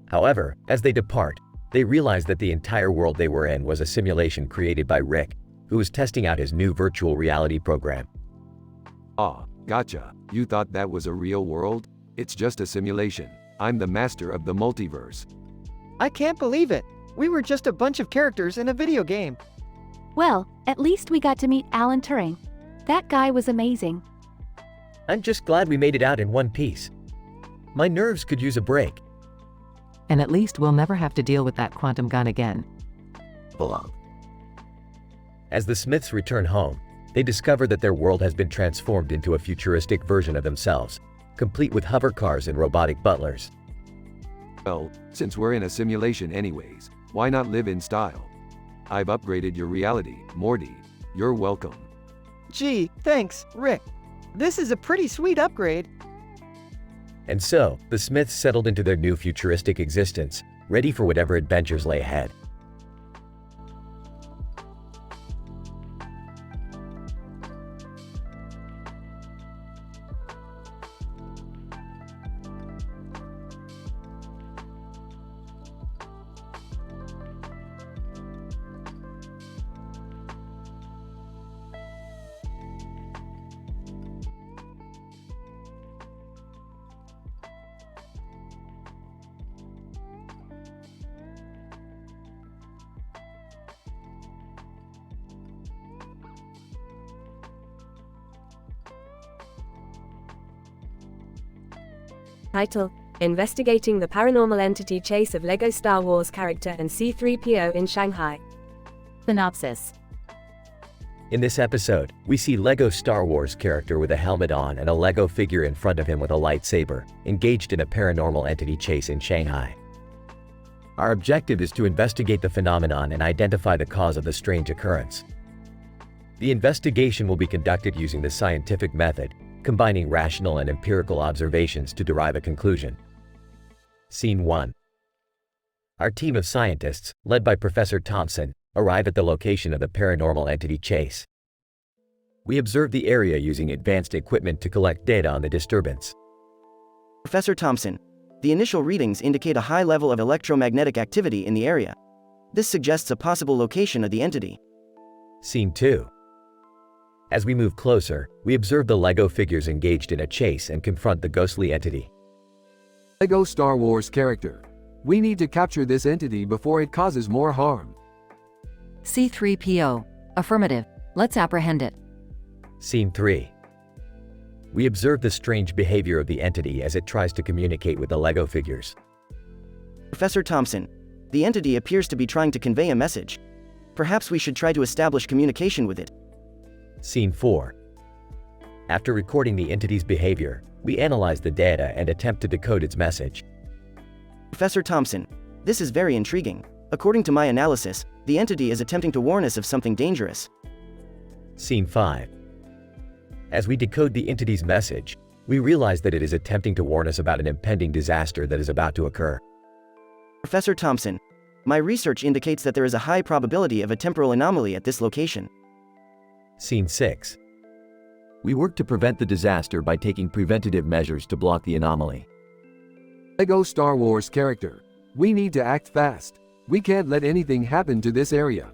However, as they depart, they realize that the entire world they were in was a simulation created by Rick, who was testing out his new virtual reality program. Ah, gotcha. You thought that was a real world? It's just a simulation. I'm the master of the multiverse. I can't believe it. We were just a bunch of characters in a video game. Well, at least we got to meet Alan Turing. That guy was amazing. I'm just glad we made it out in one piece. My nerves could use a break. And at least we'll never have to deal with that quantum gun again. Belong. As the Smiths return home, they discover that their world has been transformed into a futuristic version of themselves, complete with hover cars and robotic butlers. Well, since we're in a simulation anyways, why not live in style? I've upgraded your reality, Morty. You're welcome. Gee, thanks, Rick. This is a pretty sweet upgrade. And so, the Smiths settled into their new futuristic existence, ready for whatever adventures lay ahead. Title: Investigating the Paranormal Entity Chase of LEGO Star Wars Character and C-3PO in Shanghai. Synopsis. In this episode, we see LEGO Star Wars character with a helmet on and a LEGO figure in front of him with a lightsaber, engaged in a paranormal entity chase in Shanghai. Our objective is to investigate the phenomenon and identify the cause of the strange occurrence. The investigation will be conducted using the scientific method, combining rational and empirical observations to derive a conclusion. Scene 1. Our team of scientists, led by Professor Thompson, arrive at the location of the paranormal entity chase. We observe the area using advanced equipment to collect data on the disturbance. Professor Thompson, the initial readings indicate a high level of electromagnetic activity in the area. This suggests a possible location of the entity. Scene 2. As we move closer, we observe the LEGO figures engaged in a chase and confront the ghostly entity. LEGO Star Wars character. We need to capture this entity before it causes more harm. C-3PO. Affirmative. Let's apprehend it. Scene 3. We observe the strange behavior of the entity as it tries to communicate with the LEGO figures. Professor Thompson, the entity appears to be trying to convey a message. Perhaps we should try to establish communication with it. Scene 4. After recording the entity's behavior, we analyze the data and attempt to decode its message. Professor Thompson, this is very intriguing. According to my analysis, the entity is attempting to warn us of something dangerous. Scene 5. As we decode the entity's message, we realize that it is attempting to warn us about an impending disaster that is about to occur. Professor Thompson, my research indicates that there is a high probability of a temporal anomaly at this location. Scene 6. We work to prevent the disaster by taking preventative measures to block the anomaly. LEGO Star Wars character. We need to act fast. We can't let anything happen to this area.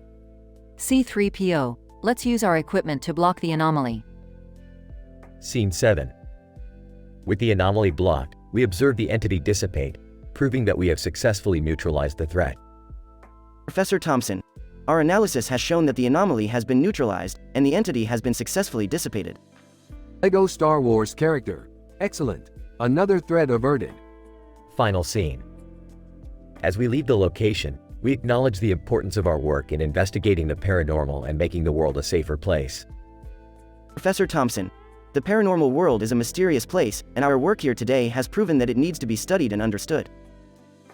C-3PO. Let's use our equipment to block the anomaly. Scene 7. With the anomaly blocked, we observe the entity dissipate, proving that we have successfully neutralized the threat. Professor Thompson, our analysis has shown that the anomaly has been neutralized, and the entity has been successfully dissipated. LEGO Star Wars character. Excellent. Another threat averted. Final scene. As we leave the location, we acknowledge the importance of our work in investigating the paranormal and making the world a safer place. Professor Thompson, The paranormal world is a mysterious place, and our work here today has proven that it needs to be studied and understood.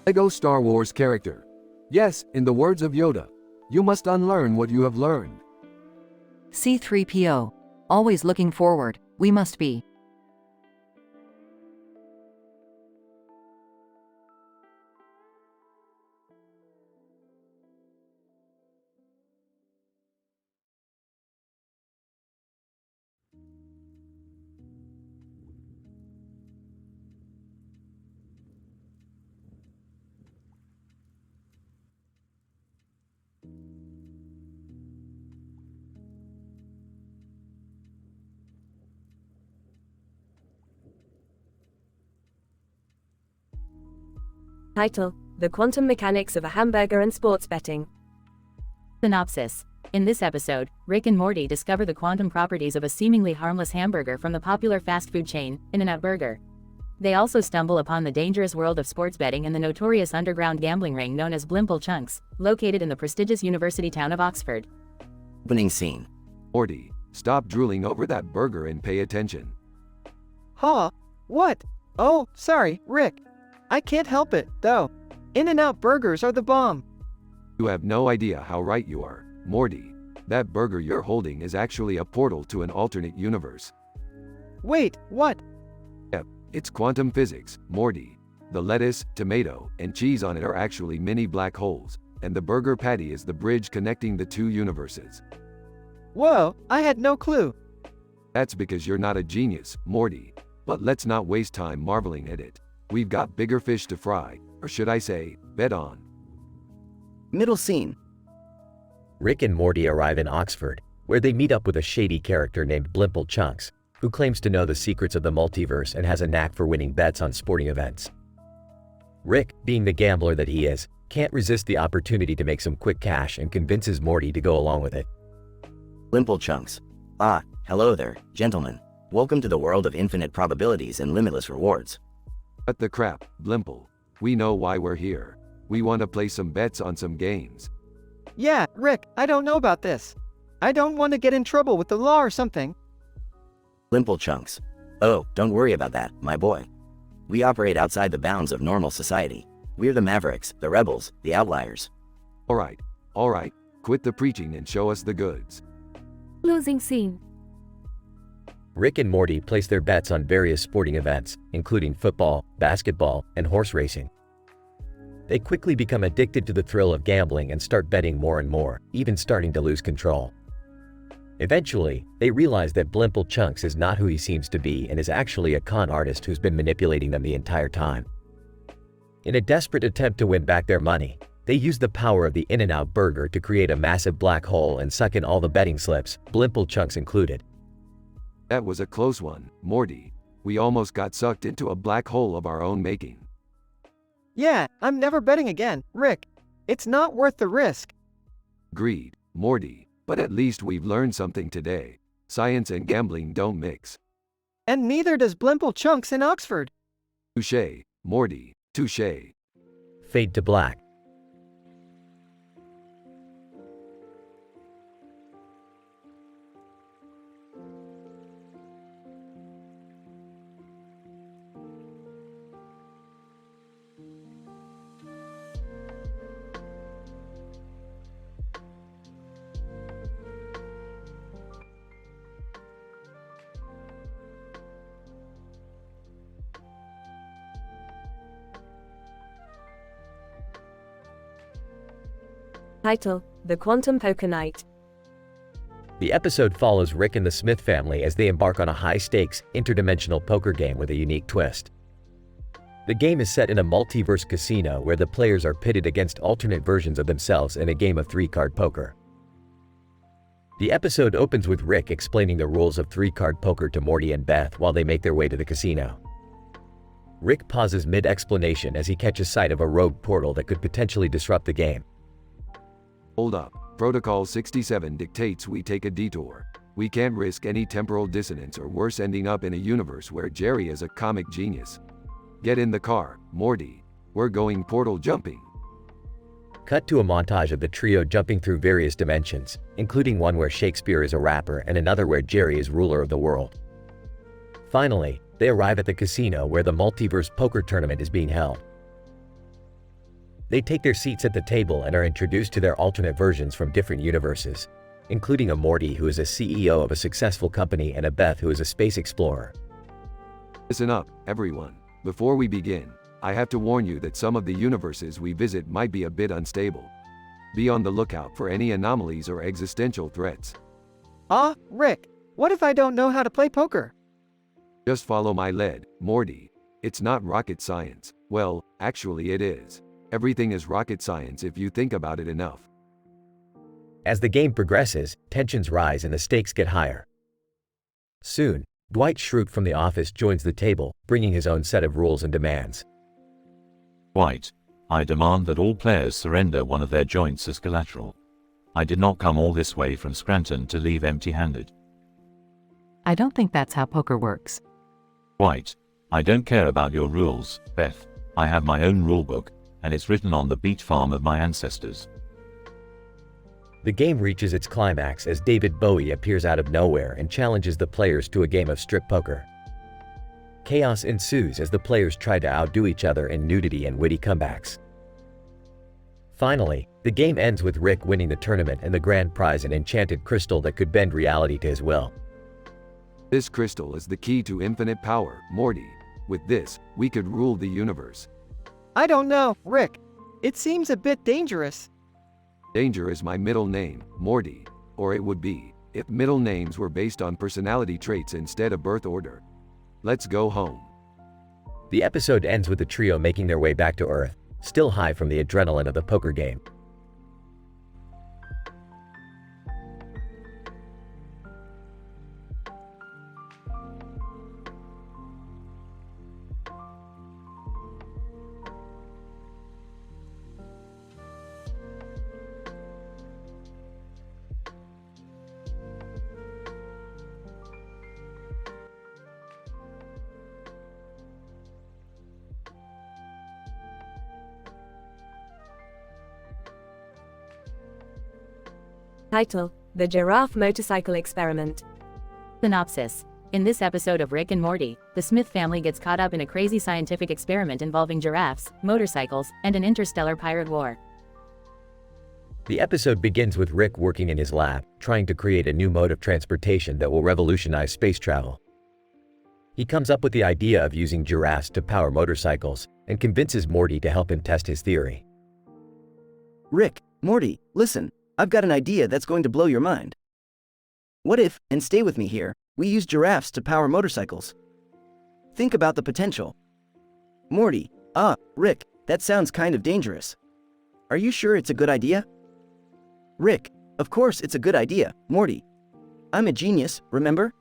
Lego Star Wars character. Yes, in the words of Yoda, you must unlearn what you have learned. C3PO. Always looking forward, we must be. Title: The Quantum Mechanics of a Hamburger and Sports Betting. Synopsis. In this episode, Rick and Morty discover the quantum properties of a seemingly harmless hamburger from the popular fast food chain, In-N-Out Burger. They also stumble upon the dangerous world of sports betting and the notorious underground gambling ring known as Blimple Chunks, located in the prestigious university town of Oxford. Opening scene. Morty, stop drooling over that burger and pay attention. Huh? What? Oh, sorry, Rick. I can't help it, though. In-N-Out burgers are the bomb. You have no idea how right you are, Morty. That burger you're holding is actually a portal to an alternate universe. Wait, what? Yep, it's quantum physics, Morty. The lettuce, tomato, and cheese on it are actually mini black holes, and the burger patty is the bridge connecting the two universes. Whoa, I had no clue. That's because you're not a genius, Morty. But let's not waste time marveling at it. We've got bigger fish to fry, or should I say, bet on. Middle scene. Rick and Morty arrive in Oxford, where they meet up with a shady character named Blimple Chunks, who claims to know the secrets of the multiverse and has a knack for winning bets on sporting events. Rick, being the gambler that he is, can't resist the opportunity to make some quick cash and convinces Morty to go along with it. Blimple Chunks. Ah, hello there, gentlemen. Welcome to the world of infinite probabilities and limitless rewards. Cut the crap, Blimple. We know why we're here. We want to play some bets on some games. Yeah, Rick, I don't know about this. I don't want to get in trouble with the law or something. Blimple Chunks. Oh, don't worry about that, my boy. We operate outside the bounds of normal society. We're the Mavericks, the Rebels, the Outliers. All right, quit the preaching and show us the goods. Losing scene. Rick and Morty place their bets on various sporting events, including football, basketball, and horse racing. They quickly become addicted to the thrill of gambling and start betting more and more, even starting to lose control. Eventually, they realize that Blimple Chunks is not who he seems to be and is actually a con artist who's been manipulating them the entire time. In a desperate attempt to win back their money, they use the power of the In-N-Out Burger to create a massive black hole and suck in all the betting slips, Blimple Chunks included. That was a close one, Morty. We almost got sucked into a black hole of our own making. Yeah, I'm never betting again, Rick. It's not worth the risk. Agreed, Morty. But at least we've learned something today. Science and gambling don't mix. And neither does Blimple Chunks in Oxford. Touché, Morty, touché. Fade to black. Title: The Quantum Poker Night. The episode follows Rick and the Smith family as they embark on a high-stakes, interdimensional poker game with a unique twist. The game is set in a multiverse casino where the players are pitted against alternate versions of themselves in a game of three-card poker. The episode opens with Rick explaining the rules of three-card poker to Morty and Beth while they make their way to the casino. Rick pauses mid-explanation as he catches sight of a rogue portal that could potentially disrupt the game. Hold up. Protocol 67 dictates we take a detour. We can't risk any temporal dissonance or worse ending up in a universe where Jerry is a comic genius. Get in the car, Morty. We're going portal jumping. Cut to a montage of the trio jumping through various dimensions, including one where Shakespeare is a rapper and another where Jerry is ruler of the world. Finally, they arrive at the casino where the multiverse poker tournament is being held. They take their seats at the table and are introduced to their alternate versions from different universes, including a Morty who is a CEO of a successful company and a Beth who is a space explorer. Listen up, everyone. Before we begin, I have to warn you that some of the universes we visit might be a bit unstable. Be on the lookout for any anomalies or existential threats. Rick, what if I don't know how to play poker? Just follow my lead, Morty. It's not rocket science. Well, actually it is. Everything is rocket science if you think about it enough. As the game progresses, tensions rise and the stakes get higher. Soon, Dwight Schrute from the office joins the table, bringing his own set of rules and demands. Dwight, I demand that all players surrender one of their joints as collateral. I did not come all this way from Scranton to leave empty-handed. I don't think that's how poker works. Dwight, I don't care about your rules, Beth. I have my own rulebook, and it's written on the beach farm of my ancestors. The game reaches its climax as David Bowie appears out of nowhere and challenges the players to a game of strip poker. Chaos ensues as the players try to outdo each other in nudity and witty comebacks. Finally, the game ends with Rick winning the tournament and the grand prize, an enchanted crystal that could bend reality to his will. This crystal is the key to infinite power, Morty. With this, we could rule the universe. I don't know, Rick. It seems a bit dangerous. Danger is my middle name, Morty. Or it would be, if middle names were based on personality traits instead of birth order. Let's go home. The episode ends with the trio making their way back to Earth, still high from the adrenaline of the poker game. Title: The Giraffe Motorcycle Experiment. Synopsis. In this episode of Rick and Morty, the Smith family gets caught up in a crazy scientific experiment involving giraffes, motorcycles, and an interstellar pirate war. The episode begins with Rick working in his lab, trying to create a new mode of transportation that will revolutionize space travel. He comes up with the idea of using giraffes to power motorcycles and convinces Morty to help him test his theory. Rick, Morty, listen. I've got an idea that's going to blow your mind. What if, and stay with me here, we use giraffes to power motorcycles? Think about the potential. Morty, Rick, that sounds kind of dangerous. Are you sure it's a good idea? Rick, of course it's a good idea, Morty. I'm a genius, remember?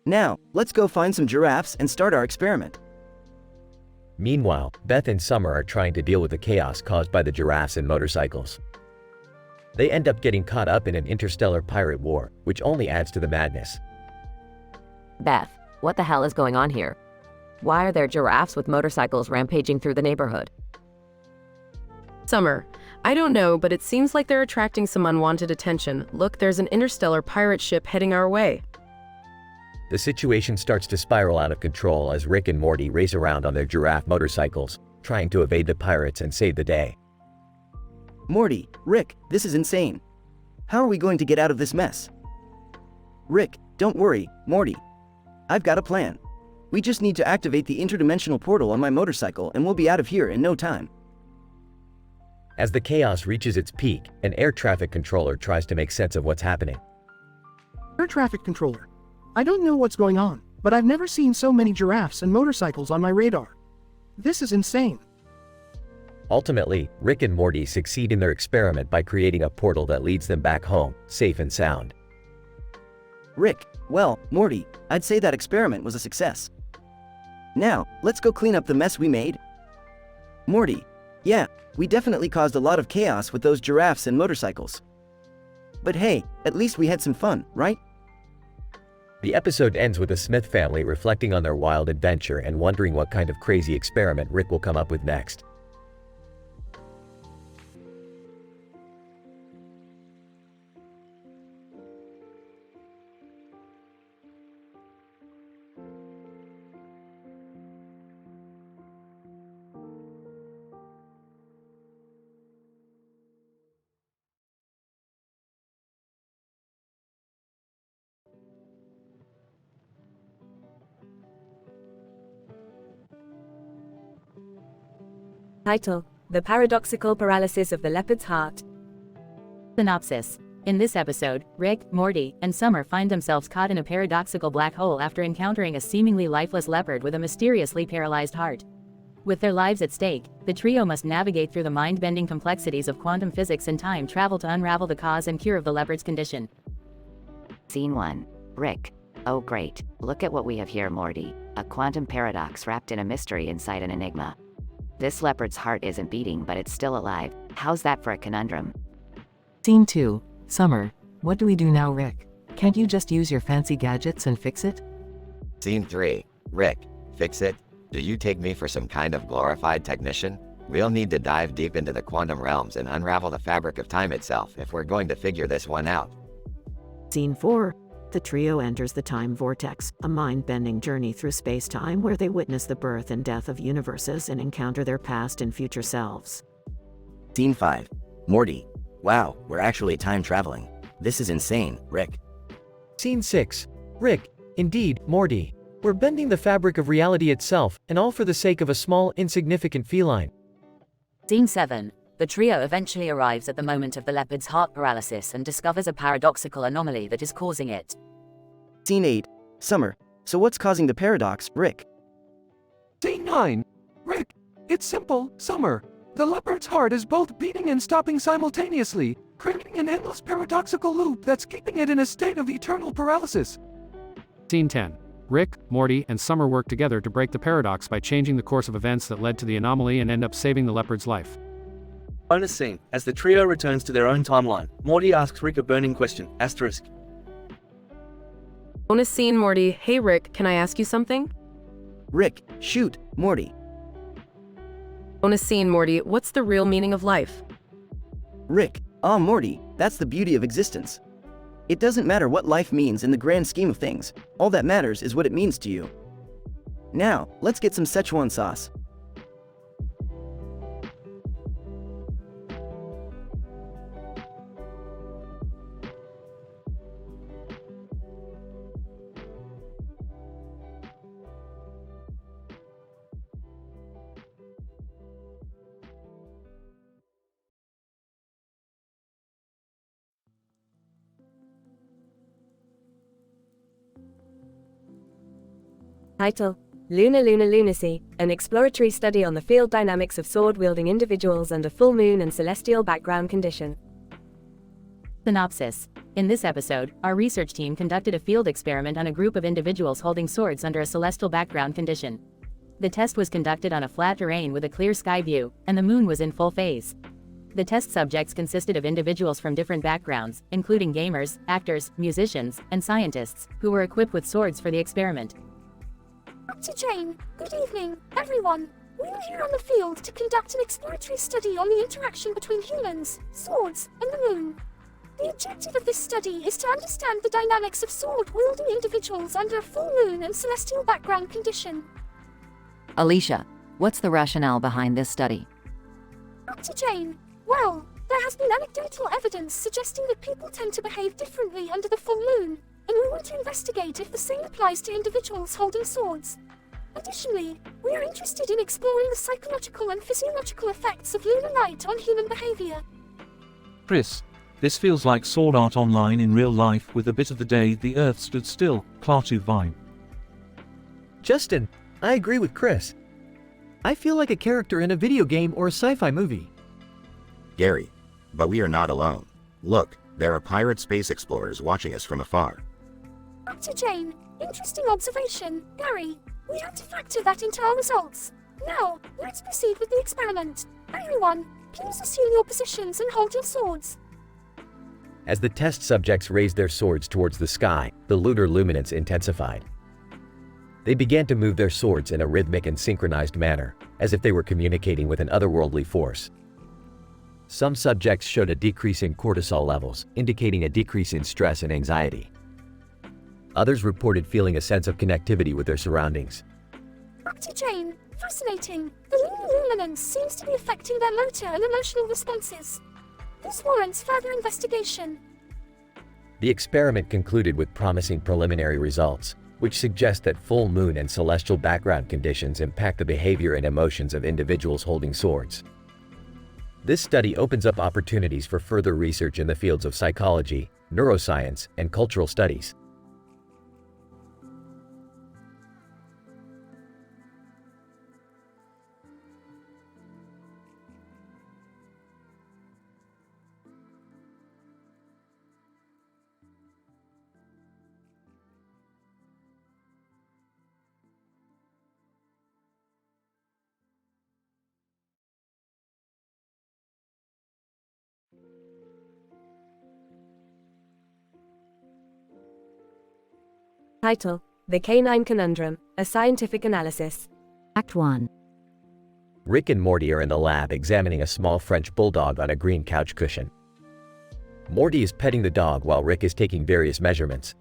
Now, let's go find some giraffes and start our experiment. Meanwhile, Beth and Summer are trying to deal with the chaos caused by the giraffes and motorcycles. They end up getting caught up in an interstellar pirate war, which only adds to the madness. Beth, what the hell is going on here? Why are there giraffes with motorcycles rampaging through the neighborhood? Summer, I don't know, but it seems like they're attracting some unwanted attention. Look, there's an interstellar pirate ship heading our way. The situation starts to spiral out of control as Rick and Morty race around on their giraffe motorcycles, trying to evade the pirates and save the day. Morty, Rick, this is insane. How are we going to get out of this mess? Rick, don't worry, Morty. I've got a plan. We just need to activate the interdimensional portal on my motorcycle and we'll be out of here in no time. As the chaos reaches its peak, an air traffic controller tries to make sense of what's happening. Air traffic controller. I don't know what's going on, but I've never seen so many giraffes and motorcycles on my radar. This is insane. Ultimately, Rick and Morty succeed in their experiment by creating a portal that leads them back home, safe and sound. Rick, well, Morty, I'd say that experiment was a success. Now, let's go clean up the mess we made. Morty, yeah, we definitely caused a lot of chaos with those giraffes and motorcycles. But hey, at least we had some fun, right? The episode ends with the Smith family reflecting on their wild adventure and wondering what kind of crazy experiment Rick will come up with next. Title: The Paradoxical Paralysis of the Leopard's Heart. Synopsis. In this episode, Rick, Morty, and Summer find themselves caught in a paradoxical black hole after encountering a seemingly lifeless leopard with a mysteriously paralyzed heart. With their lives at stake, the trio must navigate through the mind-bending complexities of quantum physics and time travel to unravel the cause and cure of the leopard's condition. Scene 1. Rick. Oh great, look at what we have here, Morty. A quantum paradox wrapped in a mystery inside an enigma. This leopard's heart isn't beating, but it's still alive. How's that for a conundrum? Scene 2. Summer. What do we do now, Rick? Can't you just use your fancy gadgets and fix it? Scene 3. Rick. Fix it? Do you take me for some kind of glorified technician? We'll need to dive deep into the quantum realms and unravel the fabric of time itself if we're going to figure this one out. Scene 4. The trio enters the time vortex, a mind-bending journey through space-time where they witness the birth and death of universes and encounter their past and future selves. Scene 5. Morty. Wow, we're actually time traveling. This is insane, Rick. Scene 6. Rick. Indeed, Morty. We're bending the fabric of reality itself, and all for the sake of a small, insignificant feline. Scene 7. The trio eventually arrives at the moment of the leopard's heart paralysis and discovers a paradoxical anomaly that is causing it. Scene 8. Summer. So what's causing the paradox, Rick? Scene 9. Rick. It's simple, Summer. The leopard's heart is both beating and stopping simultaneously, creating an endless paradoxical loop that's keeping it in a state of eternal paralysis. Scene 10. Rick, Morty, and Summer work together to break the paradox by changing the course of events that led to the anomaly and end up saving the leopard's life. Bonus scene. As the trio returns to their own timeline, Morty asks Rick a burning question, asterisk. Bonus scene, Morty. Hey Rick, can I ask you something? Rick. Shoot, Morty. Bonus scene, Morty. What's the real meaning of life? Rick. Morty, that's the beauty of existence. It doesn't matter what life means in the grand scheme of things. All that matters is what it means to you. Now, let's get some Szechuan sauce. Title: Lunacy, an exploratory study on the field dynamics of sword-wielding individuals under full moon and celestial background condition. Synopsis. In this episode, our research team conducted a field experiment on a group of individuals holding swords under a celestial background condition. The test was conducted on a flat terrain with a clear sky view, and the moon was in full phase. The test subjects consisted of individuals from different backgrounds, including gamers, actors, musicians, and scientists, who were equipped with swords for the experiment. Dr. Jane, good evening, everyone. We are here on the field to conduct an exploratory study on the interaction between humans, swords, and the moon. The objective of this study is to understand the dynamics of sword-wielding individuals under a full moon and celestial background condition. Alicia, what's the rationale behind this study? Dr. Jane, well, there has been anecdotal evidence suggesting that people tend to behave differently under the full moon, and we want to investigate if the same applies to individuals holding swords. Additionally, we are interested in exploring the psychological and physiological effects of lunar light on human behavior. Chris, this feels like Sword Art Online in real life with a bit of the day the Earth stood still, Klaatu vibe. Justin, I agree with Chris. I feel like a character in a video game or a sci-fi movie. Gary, but we are not alone. Look, there are pirate space explorers watching us from afar. Dr. Jane, interesting observation. Gary, we have to factor that into our results. Now, let's proceed with the experiment. Everyone, please assume your positions and hold your swords. As the test subjects raised their swords towards the sky, the lunar luminance intensified. They began to move their swords in a rhythmic and synchronized manner, as if they were communicating with an otherworldly force. Some subjects showed a decrease in cortisol levels, indicating a decrease in stress and anxiety. Others reported feeling a sense of connectivity with their surroundings. Dr. Jane, fascinating. The lunar luminance seems to be affecting their motor and emotional responses. This warrants further investigation. The experiment concluded with promising preliminary results, which suggests that full moon and celestial background conditions impact the behavior and emotions of individuals holding swords. This study opens up opportunities for further research in the fields of psychology, neuroscience, and cultural studies. Title: The Canine Conundrum, a Scientific Analysis. Act 1. Rick and Morty are in the lab examining a small French bulldog on a green couch cushion. Morty is petting the dog while Rick is taking various measurements.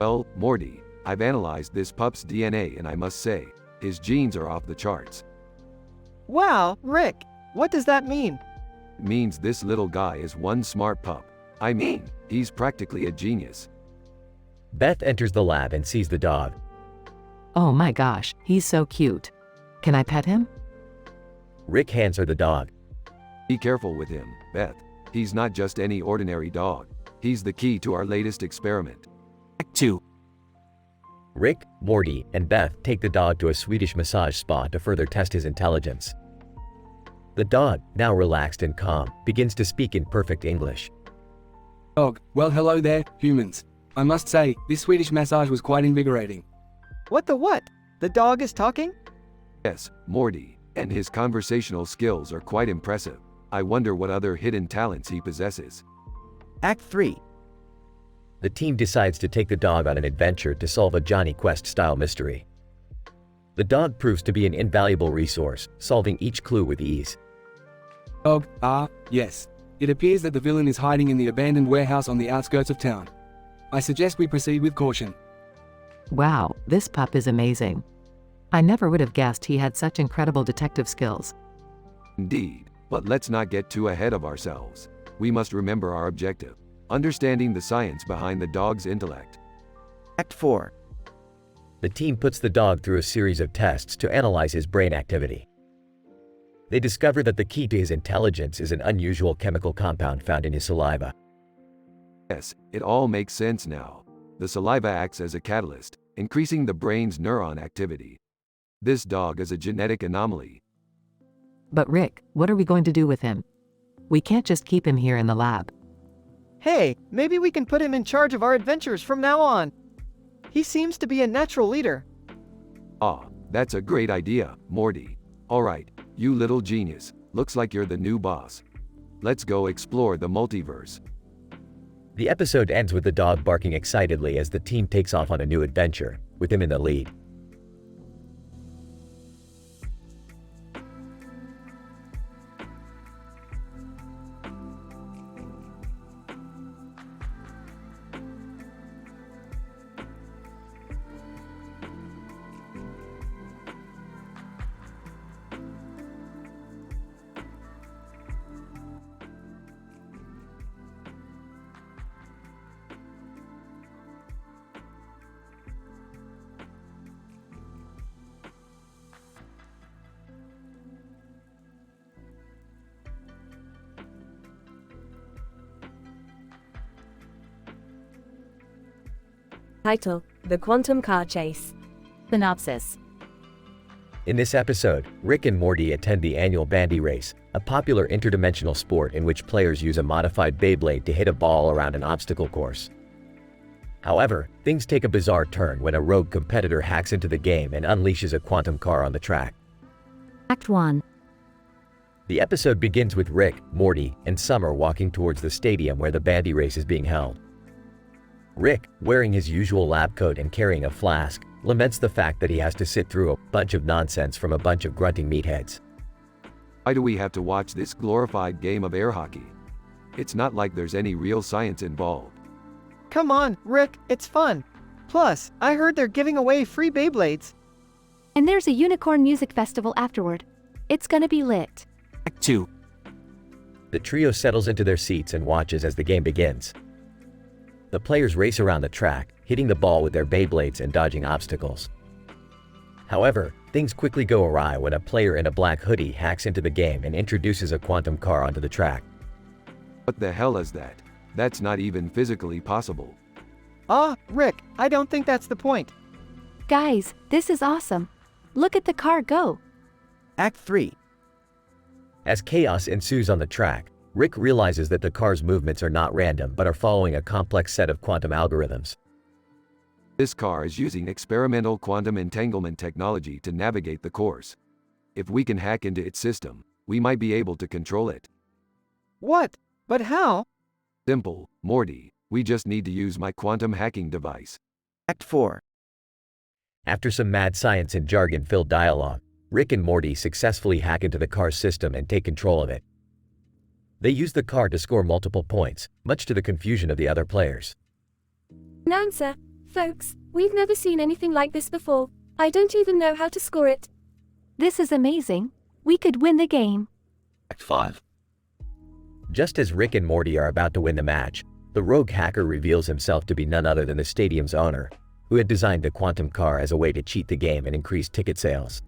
Well, Morty, I've analyzed this pup's DNA and I must say, his genes are off the charts. Wow, Rick, what does that mean? It means this little guy is one smart pup. I mean, he's practically a genius. Beth enters the lab and sees the dog. Oh my gosh, he's so cute. Can I pet him? Rick hands her the dog. Be careful with him, Beth. He's not just any ordinary dog. He's the key to our latest experiment. Act 2. Rick, Morty, and Beth take the dog to a Swedish massage spa to further test his intelligence. The dog, now relaxed and calm, begins to speak in perfect English. Dog, well hello there, humans. I must say, this Swedish massage was quite invigorating. What the what? The dog is talking? Yes, Morty, and his conversational skills are quite impressive. I wonder what other hidden talents he possesses. Act 3. The team decides to take the dog on an adventure to solve a Johnny Quest-style mystery. The dog proves to be an invaluable resource, solving each clue with ease. Dog, yes. It appears that the villain is hiding in the abandoned warehouse on the outskirts of town. I suggest we proceed with caution. Wow, this pup is amazing. I never would have guessed he had such incredible detective skills. Indeed, but let's not get too ahead of ourselves. We must remember our objective: understanding the science behind the dog's intellect. Act 4. The team puts the dog through a series of tests to analyze his brain activity. They discover that the key to his intelligence is an unusual chemical compound found in his saliva. Yes, it all makes sense now. The saliva acts as a catalyst, increasing the brain's neuron activity. This dog is a genetic anomaly. But Rick, what are we going to do with him? We can't just keep him here in the lab. Hey, maybe we can put him in charge of our adventures from now on. He seems to be a natural leader. Ah, that's a great idea, Morty. All right, you little genius, looks like you're the new boss. Let's go explore the multiverse. The episode ends with the dog barking excitedly as the team takes off on a new adventure, with him in the lead. Title: The Quantum Car Chase. Synopsis. In this episode, Rick and Morty attend the annual bandy race, a popular interdimensional sport in which players use a modified Beyblade to hit a ball around an obstacle course. However, things take a bizarre turn when a rogue competitor hacks into the game and unleashes a quantum car on the track. Act 1. The episode begins with Rick, Morty, and Summer walking towards the stadium where the bandy race is being held. Rick, wearing his usual lab coat and carrying a flask, laments the fact that he has to sit through a bunch of nonsense from a bunch of grunting meatheads. Why do we have to watch this glorified game of air hockey? It's not like there's any real science involved. Come on, Rick, it's fun. Plus, I heard they're giving away free Beyblades. And there's a unicorn music festival afterward. It's gonna be lit. Act 2. The trio settles into their seats and watches as the game begins. The players race around the track, hitting the ball with their Beyblades and dodging obstacles. However, things quickly go awry when a player in a black hoodie hacks into the game and introduces a quantum car onto the track. What the hell is that? That's not even physically possible. Rick, I don't think that's the point. Guys, this is awesome. Look at the car go. Act 3. As chaos ensues on the track, Rick realizes that the car's movements are not random but are following a complex set of quantum algorithms. This car is using experimental quantum entanglement technology to navigate the course. If we can hack into its system, we might be able to control it. What? But how? Simple, Morty. We just need to use my quantum hacking device. Act 4. After some mad science and jargon-filled dialogue, Rick and Morty successfully hack into the car's system and take control of it. They use the car to score multiple points, much to the confusion of the other players. Announcer, folks, we've never seen anything like this before. I don't even know how to score it. This is amazing. We could win the game. Act 5. Just as Rick and Morty are about to win the match, the rogue hacker reveals himself to be none other than the stadium's owner, who had designed the quantum car as a way to cheat the game and increase ticket sales.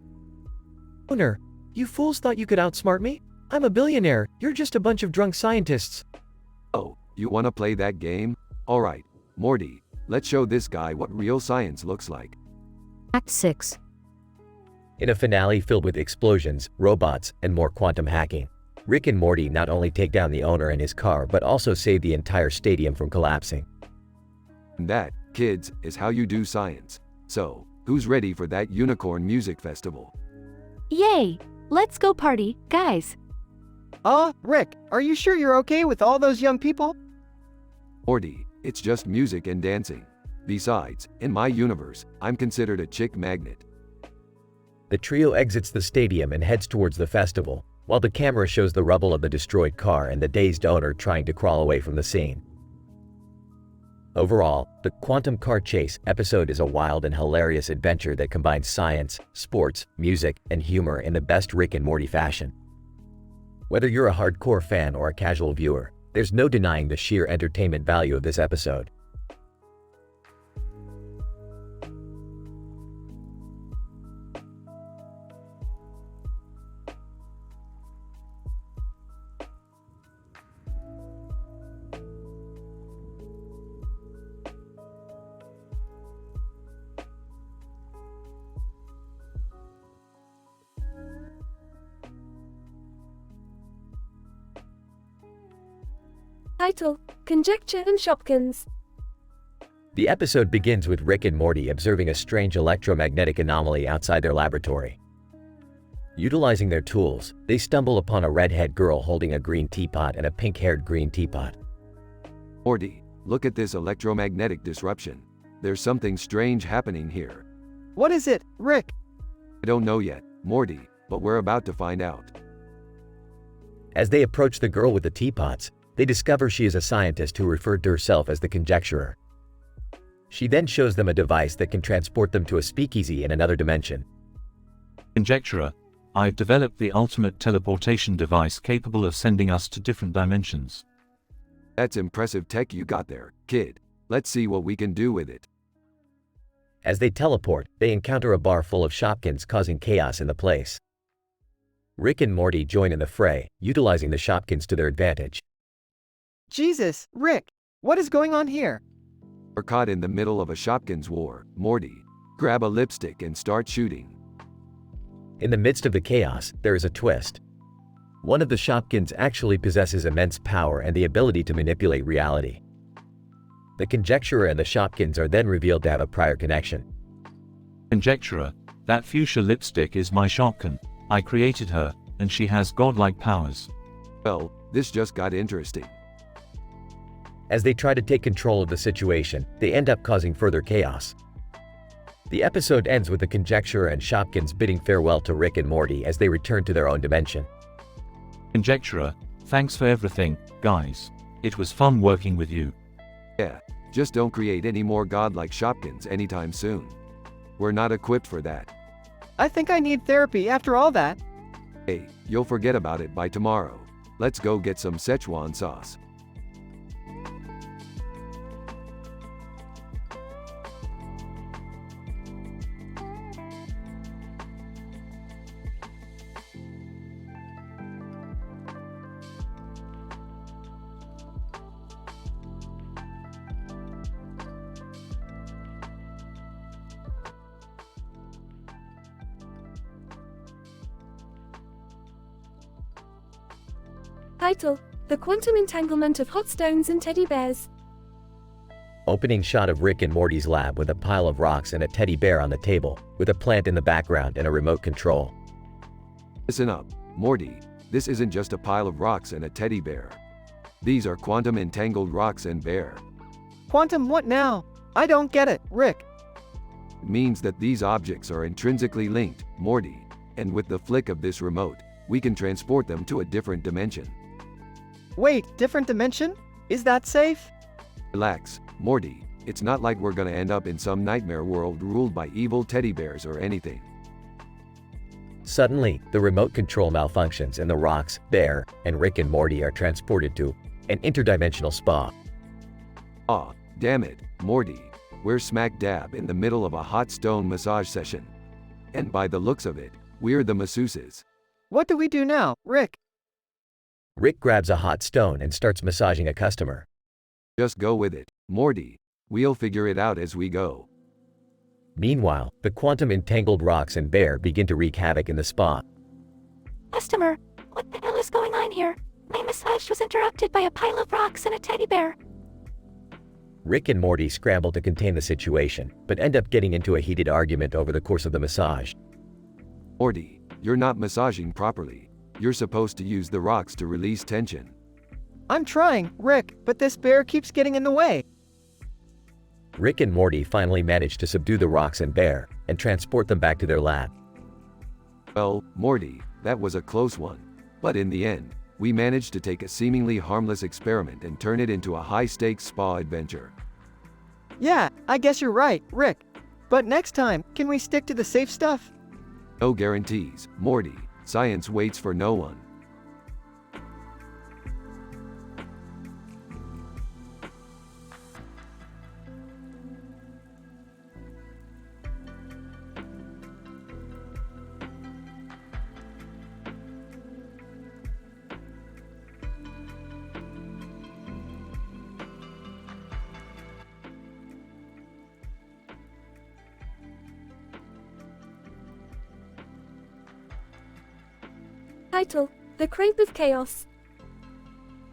Owner, you fools thought you could outsmart me? I'm a billionaire. You're just a bunch of drunk scientists. Oh, you want to play that game? Alright, Morty, let's show this guy what real science looks like. Act 6. In a finale filled with explosions, robots, and more quantum hacking, Rick and Morty not only take down the owner and his car but also save the entire stadium from collapsing. And that, kids, is how you do science. So, who's ready for that unicorn music festival? Yay! Let's go party, guys. Rick, are you sure you're okay with all those young people? Morty, it's just music and dancing. Besides, in my universe, I'm considered a chick magnet. The trio exits the stadium and heads towards the festival, while the camera shows the rubble of the destroyed car and the dazed owner trying to crawl away from the scene. Overall, the Quantum Car Chase episode is a wild and hilarious adventure that combines science, sports, music, and humor in the best Rick and Morty fashion. Whether you're a hardcore fan or a casual viewer, there's no denying the sheer entertainment value of this episode. Title, Conjecture and Shopkins. The episode begins with Rick and Morty observing a strange electromagnetic anomaly outside their laboratory. Utilizing their tools, they stumble upon a redhead girl holding a green teapot and a pink-haired green teapot. Morty, look at this electromagnetic disruption. There's something strange happening here. What is it, Rick? I don't know yet, Morty, but we're about to find out. As they approach the girl with the teapots, they discover she is a scientist who referred to herself as the Conjecturer. She then shows them a device that can transport them to a speakeasy in another dimension. Conjecturer, I've developed the ultimate teleportation device capable of sending us to different dimensions. That's impressive tech you got there, kid. Let's see what we can do with it. As they teleport, they encounter a bar full of Shopkins causing chaos in the place. Rick and Morty join in the fray, utilizing the Shopkins to their advantage. Jesus, Rick, what is going on here? We're caught in the middle of a Shopkins war, Morty. Grab a lipstick and start shooting. In the midst of the chaos, there is a twist. One of the Shopkins actually possesses immense power and the ability to manipulate reality. The Conjecturer and the Shopkins are then revealed to have a prior connection. Conjecturer, that fuchsia lipstick is my Shopkin. I created her, and she has godlike powers. Well, this just got interesting. As they try to take control of the situation, they end up causing further chaos. The episode ends with the Conjecturer and Shopkins bidding farewell to Rick and Morty as they return to their own dimension. Conjecturer, thanks for everything, guys. It was fun working with you. Yeah, just don't create any more godlike Shopkins anytime soon. We're not equipped for that. I think I need therapy after all that. Hey, you'll forget about it by tomorrow. Let's go get some Szechuan sauce. Title: The Quantum Entanglement of Hot Stones and Teddy Bears. Opening shot of Rick and Morty's lab with a pile of rocks and a teddy bear on the table, with a plant in the background and a remote control. Listen up, Morty. This isn't just a pile of rocks and a teddy bear. These are quantum entangled rocks and bear. Quantum what now? I don't get it, Rick. It means that these objects are intrinsically linked, Morty, and with the flick of this remote, we can transport them to a different dimension. Wait, different dimension? Is that safe? Relax, Morty. It's not like we're gonna end up in some nightmare world ruled by evil teddy bears or anything. Suddenly, the remote control malfunctions and the rocks, bear, and Rick and Morty are transported to an interdimensional spa. Aw, damn it, Morty. We're smack dab in the middle of a hot stone massage session. And by the looks of it, we're the masseuses. What do we do now, Rick? Rick grabs a hot stone and starts massaging a customer. Just go with it, Morty. We'll figure it out as we go. Meanwhile, the quantum entangled rocks and bear begin to wreak havoc in the spa. Customer, what the hell is going on here? My massage was interrupted by a pile of rocks and a teddy bear. Rick and Morty scramble to contain the situation, but end up getting into a heated argument over the course of the massage. Morty, you're not massaging properly. You're supposed to use the rocks to release tension. I'm trying, Rick, but this bear keeps getting in the way. Rick and Morty finally manage to subdue the rocks and bear, and transport them back to their lab. Well, Morty, that was a close one. But in the end, we managed to take a seemingly harmless experiment and turn it into a high-stakes spa adventure. Yeah, I guess you're right, Rick. But next time, can we stick to the safe stuff? No guarantees, Morty. Science waits for no one. Title: The Crepe of Chaos.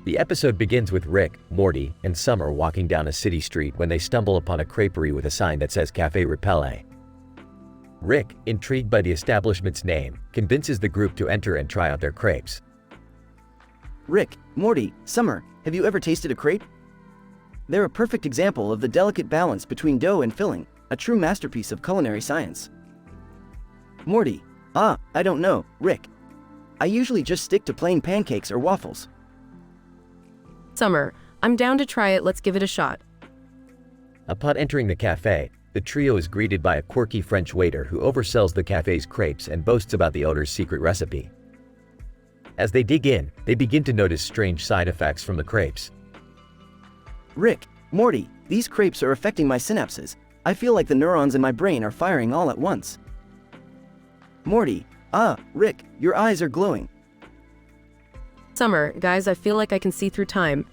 The episode begins with Rick, Morty, and Summer walking down a city street when they stumble upon a creperie with a sign that says Café Repelle. Rick, intrigued by the establishment's name, convinces the group to enter and try out their crepes. Rick, Morty, Summer, have you ever tasted a crepe? They're a perfect example of the delicate balance between dough and filling, a true masterpiece of culinary science. Morty: I don't know, Rick. I usually just stick to plain pancakes or waffles. Summer, I'm down to try it, let's give it a shot. Upon entering the cafe, the trio is greeted by a quirky French waiter who oversells the cafe's crepes and boasts about the owner's secret recipe. As they dig in, they begin to notice strange side effects from the crepes. Rick, Morty, these crepes are affecting my synapses. I feel like the neurons in my brain are firing all at once. Morty: Rick, your eyes are glowing. Summer, guys, I feel like I can see through time.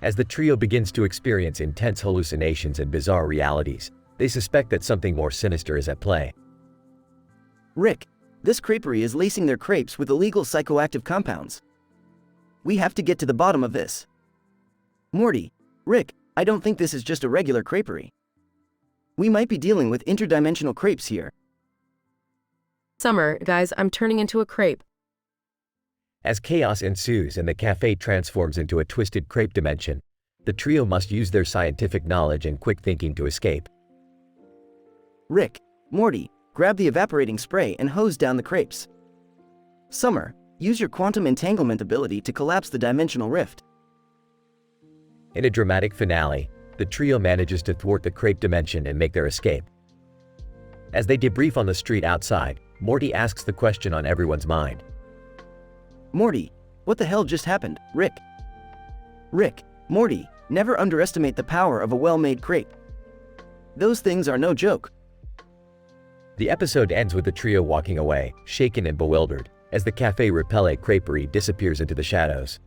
As the trio begins to experience intense hallucinations and bizarre realities, they suspect that something more sinister is at play. Rick, this creperie is lacing their crepes with illegal psychoactive compounds. We have to get to the bottom of this. Morty: Rick, I don't think this is just a regular creperie. We might be dealing with interdimensional crepes here. Summer, guys, I'm turning into a crepe. As chaos ensues and the cafe transforms into a twisted crepe dimension, the trio must use their scientific knowledge and quick thinking to escape. Rick, Morty, grab the evaporating spray and hose down the crepes. Summer, use your quantum entanglement ability to collapse the dimensional rift. In a dramatic finale, the trio manages to thwart the crepe dimension and make their escape. As they debrief on the street outside, Morty asks the question on everyone's mind. Morty, what the hell just happened, Rick? Rick, Morty, never underestimate the power of a well-made crepe. Those things are no joke. The episode ends with the trio walking away, shaken and bewildered, as the Café Repelle creperie disappears into the shadows.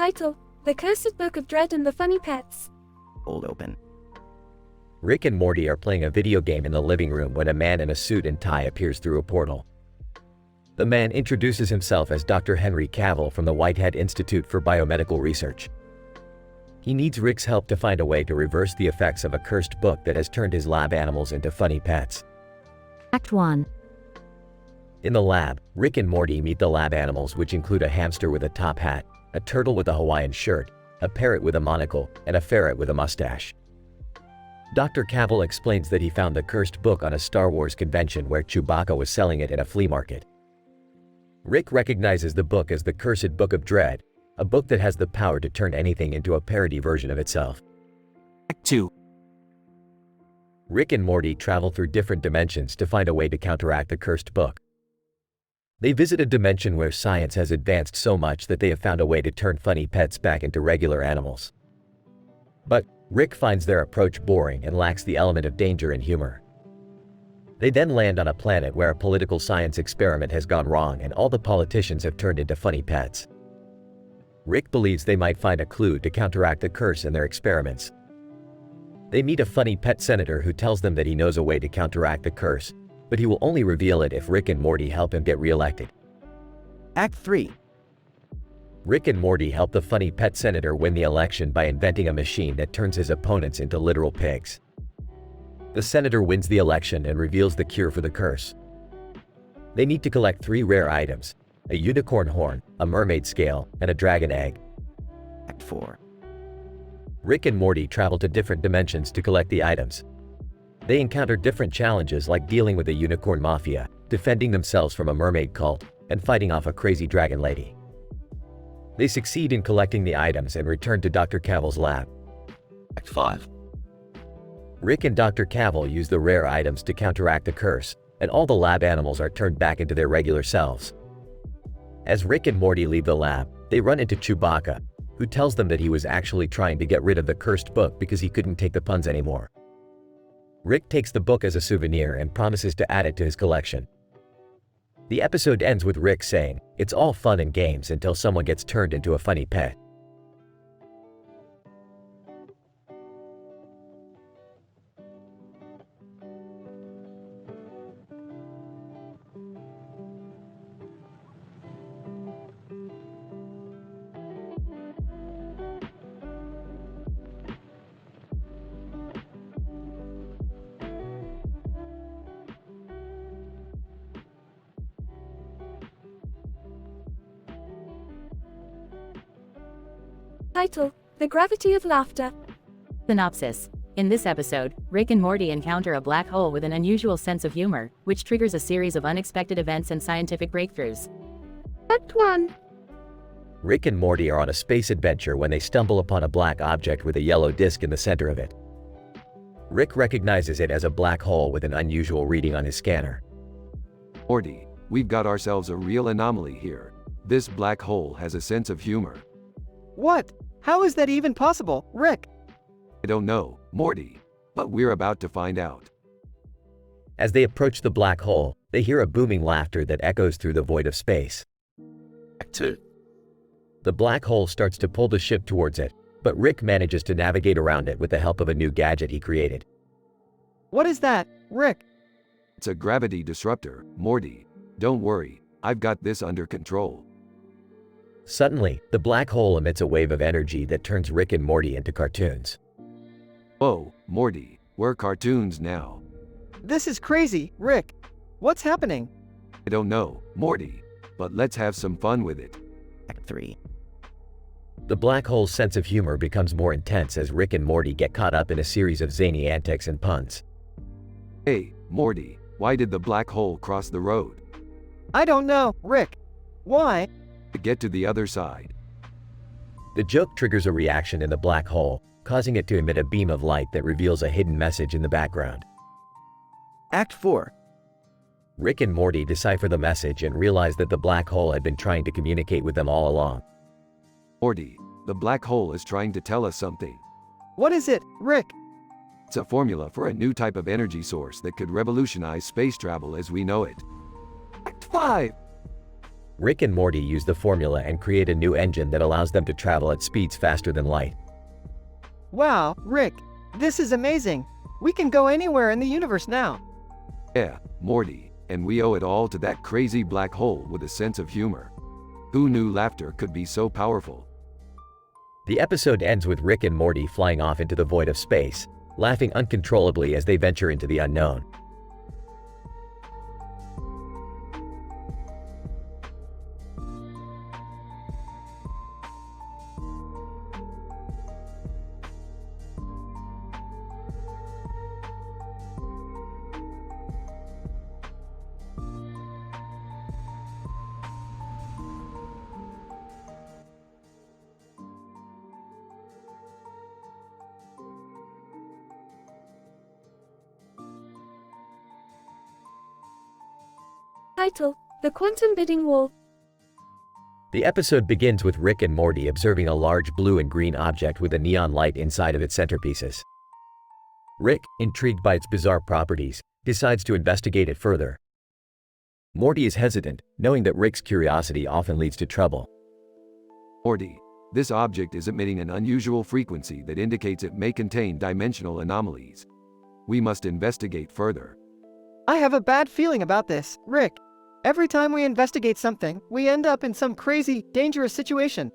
Title: The Cursed Book of Dread and the Funny Pets. Hold open. Rick and Morty are playing a video game in the living room when a man in a suit and tie appears through a portal. The man introduces himself as Dr. Henry Cavill from the Whitehead Institute for Biomedical Research. He needs Rick's help to find a way to reverse the effects of a cursed book that has turned his lab animals into funny pets. Act 1. In the lab, Rick and Morty meet the lab animals, which include a hamster with a top hat, a turtle with a Hawaiian shirt, a parrot with a monocle, and a ferret with a mustache. Dr. Cavill explains that he found the cursed book on a Star Wars convention where Chewbacca was selling it in a flea market. Rick recognizes the book as the Cursed Book of Dread, a book that has the power to turn anything into a parody version of itself. Act 2. Rick and Morty travel through different dimensions to find a way to counteract the cursed book. They visit a dimension where science has advanced so much that they have found a way to turn funny pets back into regular animals. But Rick finds their approach boring and lacks the element of danger and humor. They then land on a planet where a political science experiment has gone wrong and all the politicians have turned into funny pets. Rick believes they might find a clue to counteract the curse in their experiments. They meet a funny pet senator who tells them that he knows a way to counteract the curse, but he will only reveal it if Rick and Morty help him get reelected. Act 3. Rick and Morty help the funny pet senator win the election by inventing a machine that turns his opponents into literal pigs. The senator wins the election and reveals the cure for the curse. They need to collect 3 rare items: a unicorn horn, a mermaid scale, and a dragon egg. Act 4. Rick and Morty travel to different dimensions to collect the items. They encounter different challenges like dealing with a unicorn mafia, defending themselves from a mermaid cult, and fighting off a crazy dragon lady. They succeed in collecting the items and return to Dr. Cavill's lab. Act 5. Rick and Dr. Cavill use the rare items to counteract the curse, and all the lab animals are turned back into their regular selves. As Rick and Morty leave the lab, they run into Chewbacca, who tells them that he was actually trying to get rid of the cursed book because he couldn't take the puns anymore. Rick takes the book as a souvenir and promises to add it to his collection. The episode ends with Rick saying, "It's all fun and games until someone gets turned into a funny pet." Title: The Gravity of Laughter. Synopsis. In this episode, Rick and Morty encounter a black hole with an unusual sense of humor, which triggers a series of unexpected events and scientific breakthroughs. Act 1. Rick and Morty are on a space adventure when they stumble upon a black object with a yellow disk in the center of it. Rick recognizes it as a black hole with an unusual reading on his scanner. Morty, we've got ourselves a real anomaly here. This black hole has a sense of humor. What? How is that even possible, Rick? I don't know, Morty, but we're about to find out. As they approach the black hole, they hear a booming laughter that echoes through the void of space. Act 2. The black hole starts to pull the ship towards it, but Rick manages to navigate around it with the help of a new gadget he created. What is that, Rick? It's a gravity disruptor, Morty. Don't worry, I've got this under control. Suddenly, the black hole emits a wave of energy that turns Rick and Morty into cartoons. Whoa, Morty, we're cartoons now. This is crazy, Rick. What's happening? I don't know, Morty, but let's have some fun with it. Act 3. The black hole's sense of humor becomes more intense as Rick and Morty get caught up in a series of zany antics and puns. Hey, Morty, why did the black hole cross the road? I don't know, Rick. Why? To get to the other side. The joke triggers a reaction in the black hole, causing it to emit a beam of light that reveals a hidden message in the background. Act 4. Rick and Morty decipher the message and realize that the black hole had been trying to communicate with them all along. Morty, the black hole is trying to tell us something. What is it, Rick? It's a formula for a new type of energy source that could revolutionize space travel as we know it. Act 5. Rick and Morty use the formula and create a new engine that allows them to travel at speeds faster than light. Wow, Rick, this is amazing. We can go anywhere in the universe now. Yeah, Morty, and we owe it all to that crazy black hole with a sense of humor. Who knew laughter could be so powerful? The episode ends with Rick and Morty flying off into the void of space, laughing uncontrollably as they venture into the unknown. Title: The Quantum Bidding Wall. The episode begins with Rick and Morty observing a large blue and green object with a neon light inside of its centerpieces. Rick, intrigued by its bizarre properties, decides to investigate it further. Morty is hesitant, knowing that Rick's curiosity often leads to trouble. Morty, this object is emitting an unusual frequency that indicates it may contain dimensional anomalies. We must investigate further. I have a bad feeling about this, Rick. Every time we investigate something, we end up in some crazy, dangerous situation.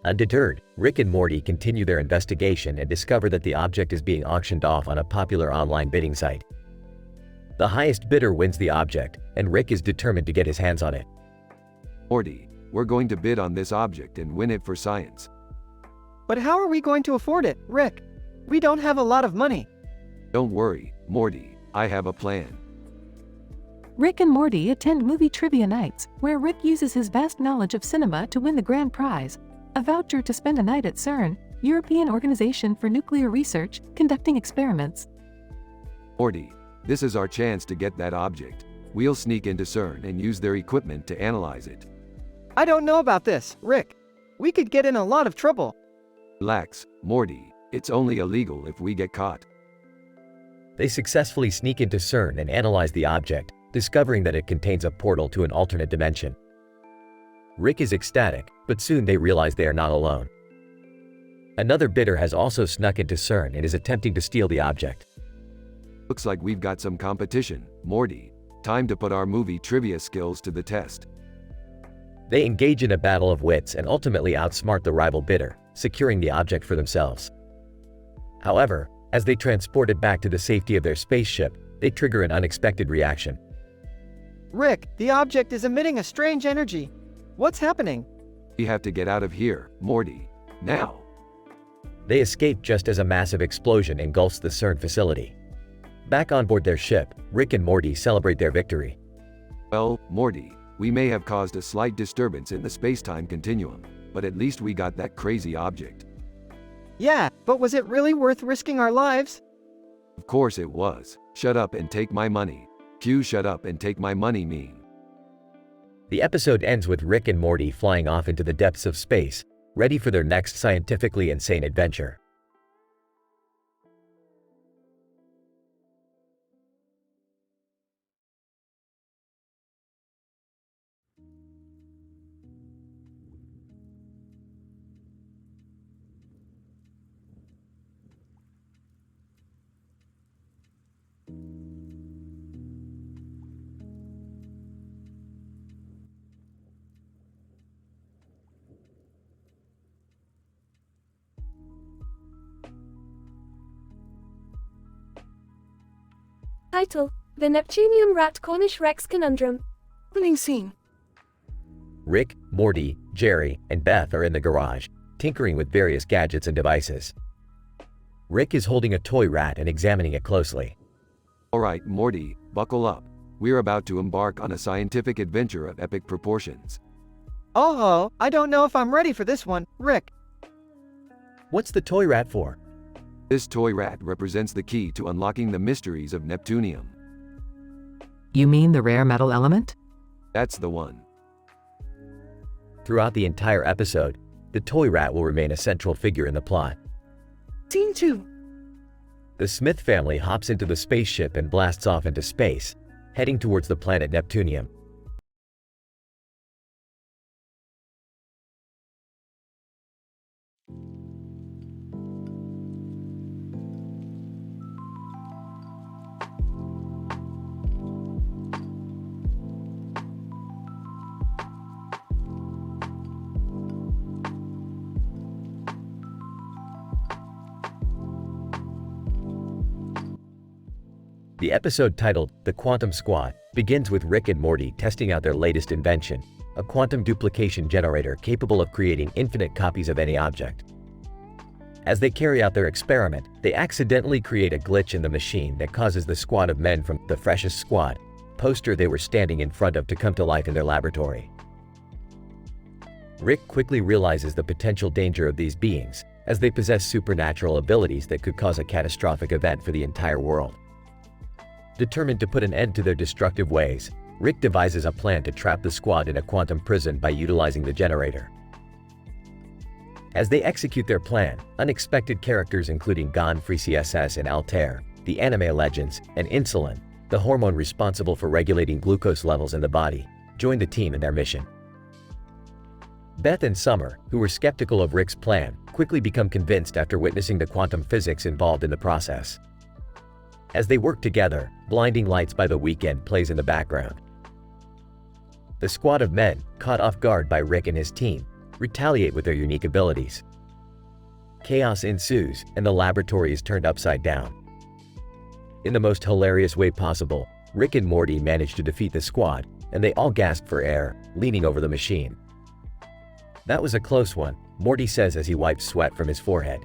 Undeterred, Rick and Morty continue their investigation and discover that the object is being auctioned off on a popular online bidding site. The highest bidder wins the object, and Rick is determined to get his hands on it. Morty, we're going to bid on this object and win it for science. But how are we going to afford it, Rick? We don't have a lot of money. Don't worry, Morty, I have a plan. Rick and Morty attend movie trivia nights, where Rick uses his vast knowledge of cinema to win the grand prize, a voucher to spend a night at CERN, European Organization for Nuclear Research, conducting experiments. Morty, this is our chance to get that object. We'll sneak into CERN and use their equipment to analyze it. I don't know about this, Rick. We could get in a lot of trouble. Relax, Morty, it's only illegal if we get caught. They successfully sneak into CERN and analyze the object, discovering that it contains a portal to an alternate dimension. Rick is ecstatic, but soon they realize they are not alone. Another bidder has also snuck into CERN and is attempting to steal the object. Looks like we've got some competition, Morty. Time to put our movie trivia skills to the test. They engage in a battle of wits and ultimately outsmart the rival bidder, securing the object for themselves. However, as they transport it back to the safety of their spaceship, they trigger an unexpected reaction. Rick, the object is emitting a strange energy. What's happening? We have to get out of here, Morty. Now. They escape just as a massive explosion engulfs the CERN facility. Back on board their ship, Rick and Morty celebrate their victory. Well, Morty, we may have caused a slight disturbance in the space-time continuum, but at least we got that crazy object. Yeah, but was it really worth risking our lives? Of course it was. Shut up and take my money. Cue shut up and take my money meme. The episode ends with Rick and Morty flying off into the depths of space, ready for their next scientifically insane adventure. Title: The Neptunium Rat Cornish Rex Conundrum. Opening scene. Rick, Morty, Jerry, and Beth are in the garage, tinkering with various gadgets and devices. Rick is holding a toy rat and examining it closely. Alright, Morty, buckle up. We're about to embark on a scientific adventure of epic proportions. Oh, I don't know if I'm ready for this one, Rick. What's the toy rat for? This toy rat represents the key to unlocking the mysteries of Neptunium. You mean the rare metal element? That's the one. Throughout the entire episode, the toy rat will remain a central figure in the plot. Scene 2. The Smith family hops into the spaceship and blasts off into space, heading towards the planet Neptunium. The episode titled The Quantum Squad begins with Rick and Morty testing out their latest invention, a quantum duplication generator capable of creating infinite copies of any object. As they carry out their experiment, they accidentally create a glitch in the machine that causes the squad of men from The Freshest Squad poster they were standing in front of to come to life in their laboratory. Rick quickly realizes the potential danger of these beings, as they possess supernatural abilities that could cause a catastrophic event for the entire world. Determined to put an end to their destructive ways, Rick devises a plan to trap the squad in a quantum prison by utilizing the generator. As they execute their plan, unexpected characters including Gon Free CSS and Altair, the anime legends, and insulin, the hormone responsible for regulating glucose levels in the body, join the team in their mission. Beth and Summer, who were skeptical of Rick's plan, quickly become convinced after witnessing the quantum physics involved in the process. As they work together, Blinding Lights by The Weeknd plays in the background. The squad of men, caught off guard by Rick and his team, retaliate with their unique abilities. Chaos ensues, and the laboratory is turned upside down. In the most hilarious way possible, Rick and Morty manage to defeat the squad, and they all gasp for air, leaning over the machine. "That was a close one," Morty says as he wipes sweat from his forehead.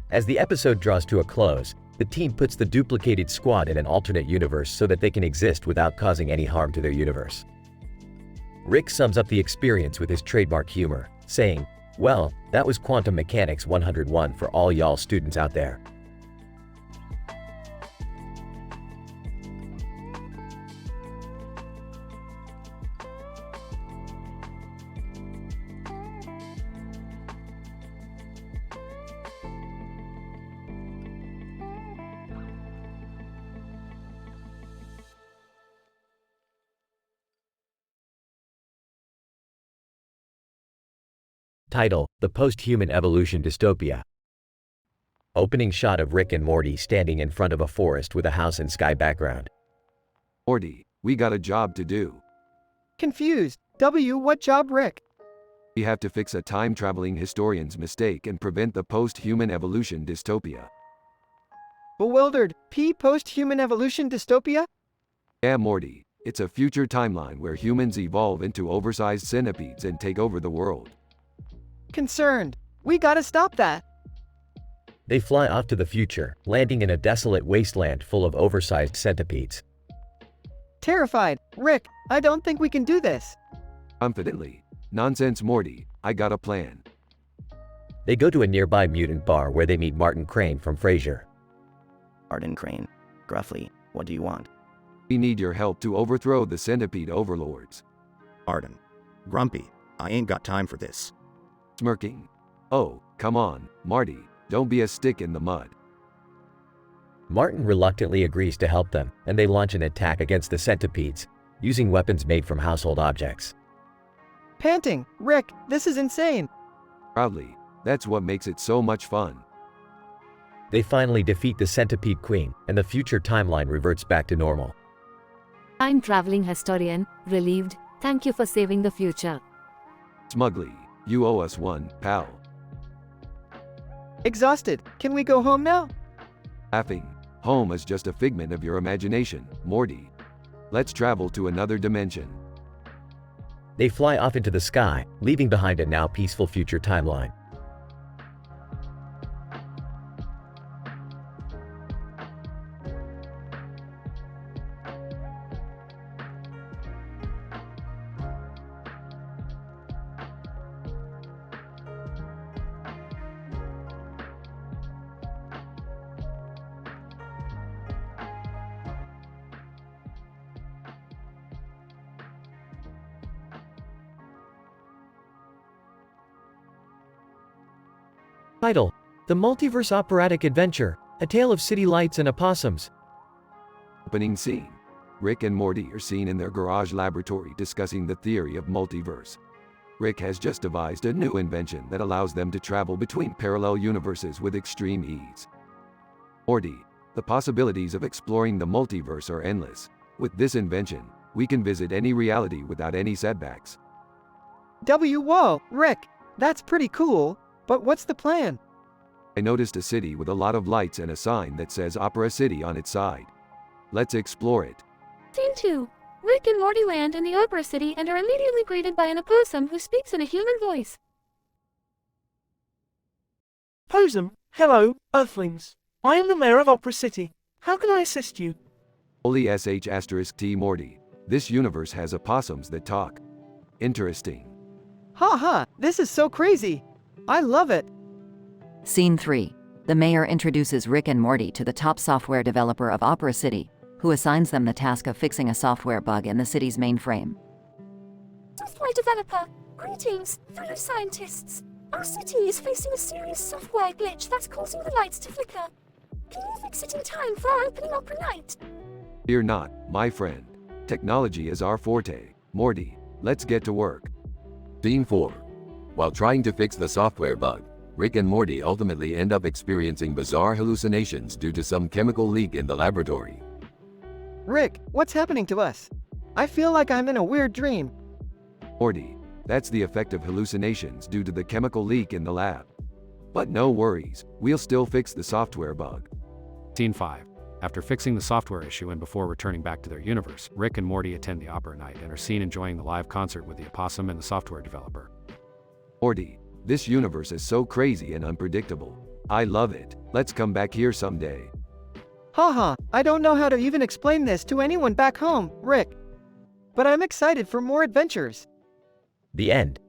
As the episode draws to a close, the team puts the duplicated squad in an alternate universe so that they can exist without causing any harm to their universe. Rick sums up the experience with his trademark humor, saying, "Well, that was Quantum Mechanics 101 for all y'all students out there." Title: The Post-Human Evolution Dystopia. Opening shot of Rick and Morty standing in front of a forest with a house and sky background. Morty, we got a job to do. Confused. What job, Rick? We have to fix a time-traveling historian's mistake and prevent the post-human evolution dystopia. Bewildered. Post-human evolution dystopia? Yeah, Morty, it's a future timeline where humans evolve into oversized centipedes and take over the world. Concerned. We gotta stop that. They fly off to the future, landing in a desolate wasteland full of oversized centipedes. Terrified. Rick, I don't think we can do this. Confidently. Nonsense, Morty, I got a plan. They go to a nearby mutant bar where they meet Martin Crane from Frasier. Martin Crane. Gruffly, what do you want? We need your help to overthrow the centipede overlords. Arden. Grumpy, I ain't got time for this. Smirking. Oh, come on, Marty, don't be a stick in the mud. Martin reluctantly agrees to help them, and they launch an attack against the centipedes, using weapons made from household objects. Panting. Rick, this is insane. Proudly, that's what makes it so much fun. They finally defeat the centipede queen, and the future timeline reverts back to normal. Time traveling historian, relieved. Thank you for saving the future. Smugly, you owe us one, pal. Exhausted. Can we go home now? Laughing. Home is just a figment of your imagination, Morty. Let's travel to another dimension. They fly off into the sky, leaving behind a now peaceful future timeline. Title: The Multiverse Operatic Adventure, A Tale of City Lights and Opossums. Opening scene. Rick and Morty are seen in their garage laboratory discussing the theory of multiverse. Rick has just devised a new invention that allows them to travel between parallel universes with extreme ease. Morty, the possibilities of exploring the multiverse are endless. With this invention, we can visit any reality without any setbacks. Whoa, Rick, that's pretty cool, but what's the plan? I noticed a city with a lot of lights and a sign that says Opera City on its side. Let's explore it. Scene 2. Rick and Morty land in the Opera City and are immediately greeted by an opossum who speaks in a human voice. Possum, hello, Earthlings. I am the mayor of Opera City. How can I assist you? Holy sh*T Morty. This universe has opossums that talk. Interesting. Ha ha, this is so crazy. I love it. Scene 3. The mayor introduces Rick and Morty to the top software developer of Opera City, who assigns them the task of fixing a software bug in the city's mainframe. Software developer, greetings, fellow scientists. Our city is facing a serious software glitch that's causing the lights to flicker. Can you fix it in time for our opening opera night? Fear not, my friend. Technology is our forte. Morty, let's get to work. Scene 4. While trying to fix the software bug, Rick and Morty ultimately end up experiencing bizarre hallucinations due to some chemical leak in the laboratory. Rick, what's happening to us? I feel like I'm in a weird dream. Morty, that's the effect of hallucinations due to the chemical leak in the lab. But no worries, we'll still fix the software bug. Scene 5. After fixing the software issue and before returning back to their universe, Rick and Morty attend the opera night and are seen enjoying the live concert with the opossum and the software developer. Morty, this universe is so crazy and unpredictable. I love it. Let's come back here someday. Haha, I don't know how to even explain this to anyone back home, Rick. But I'm excited for more adventures. The end.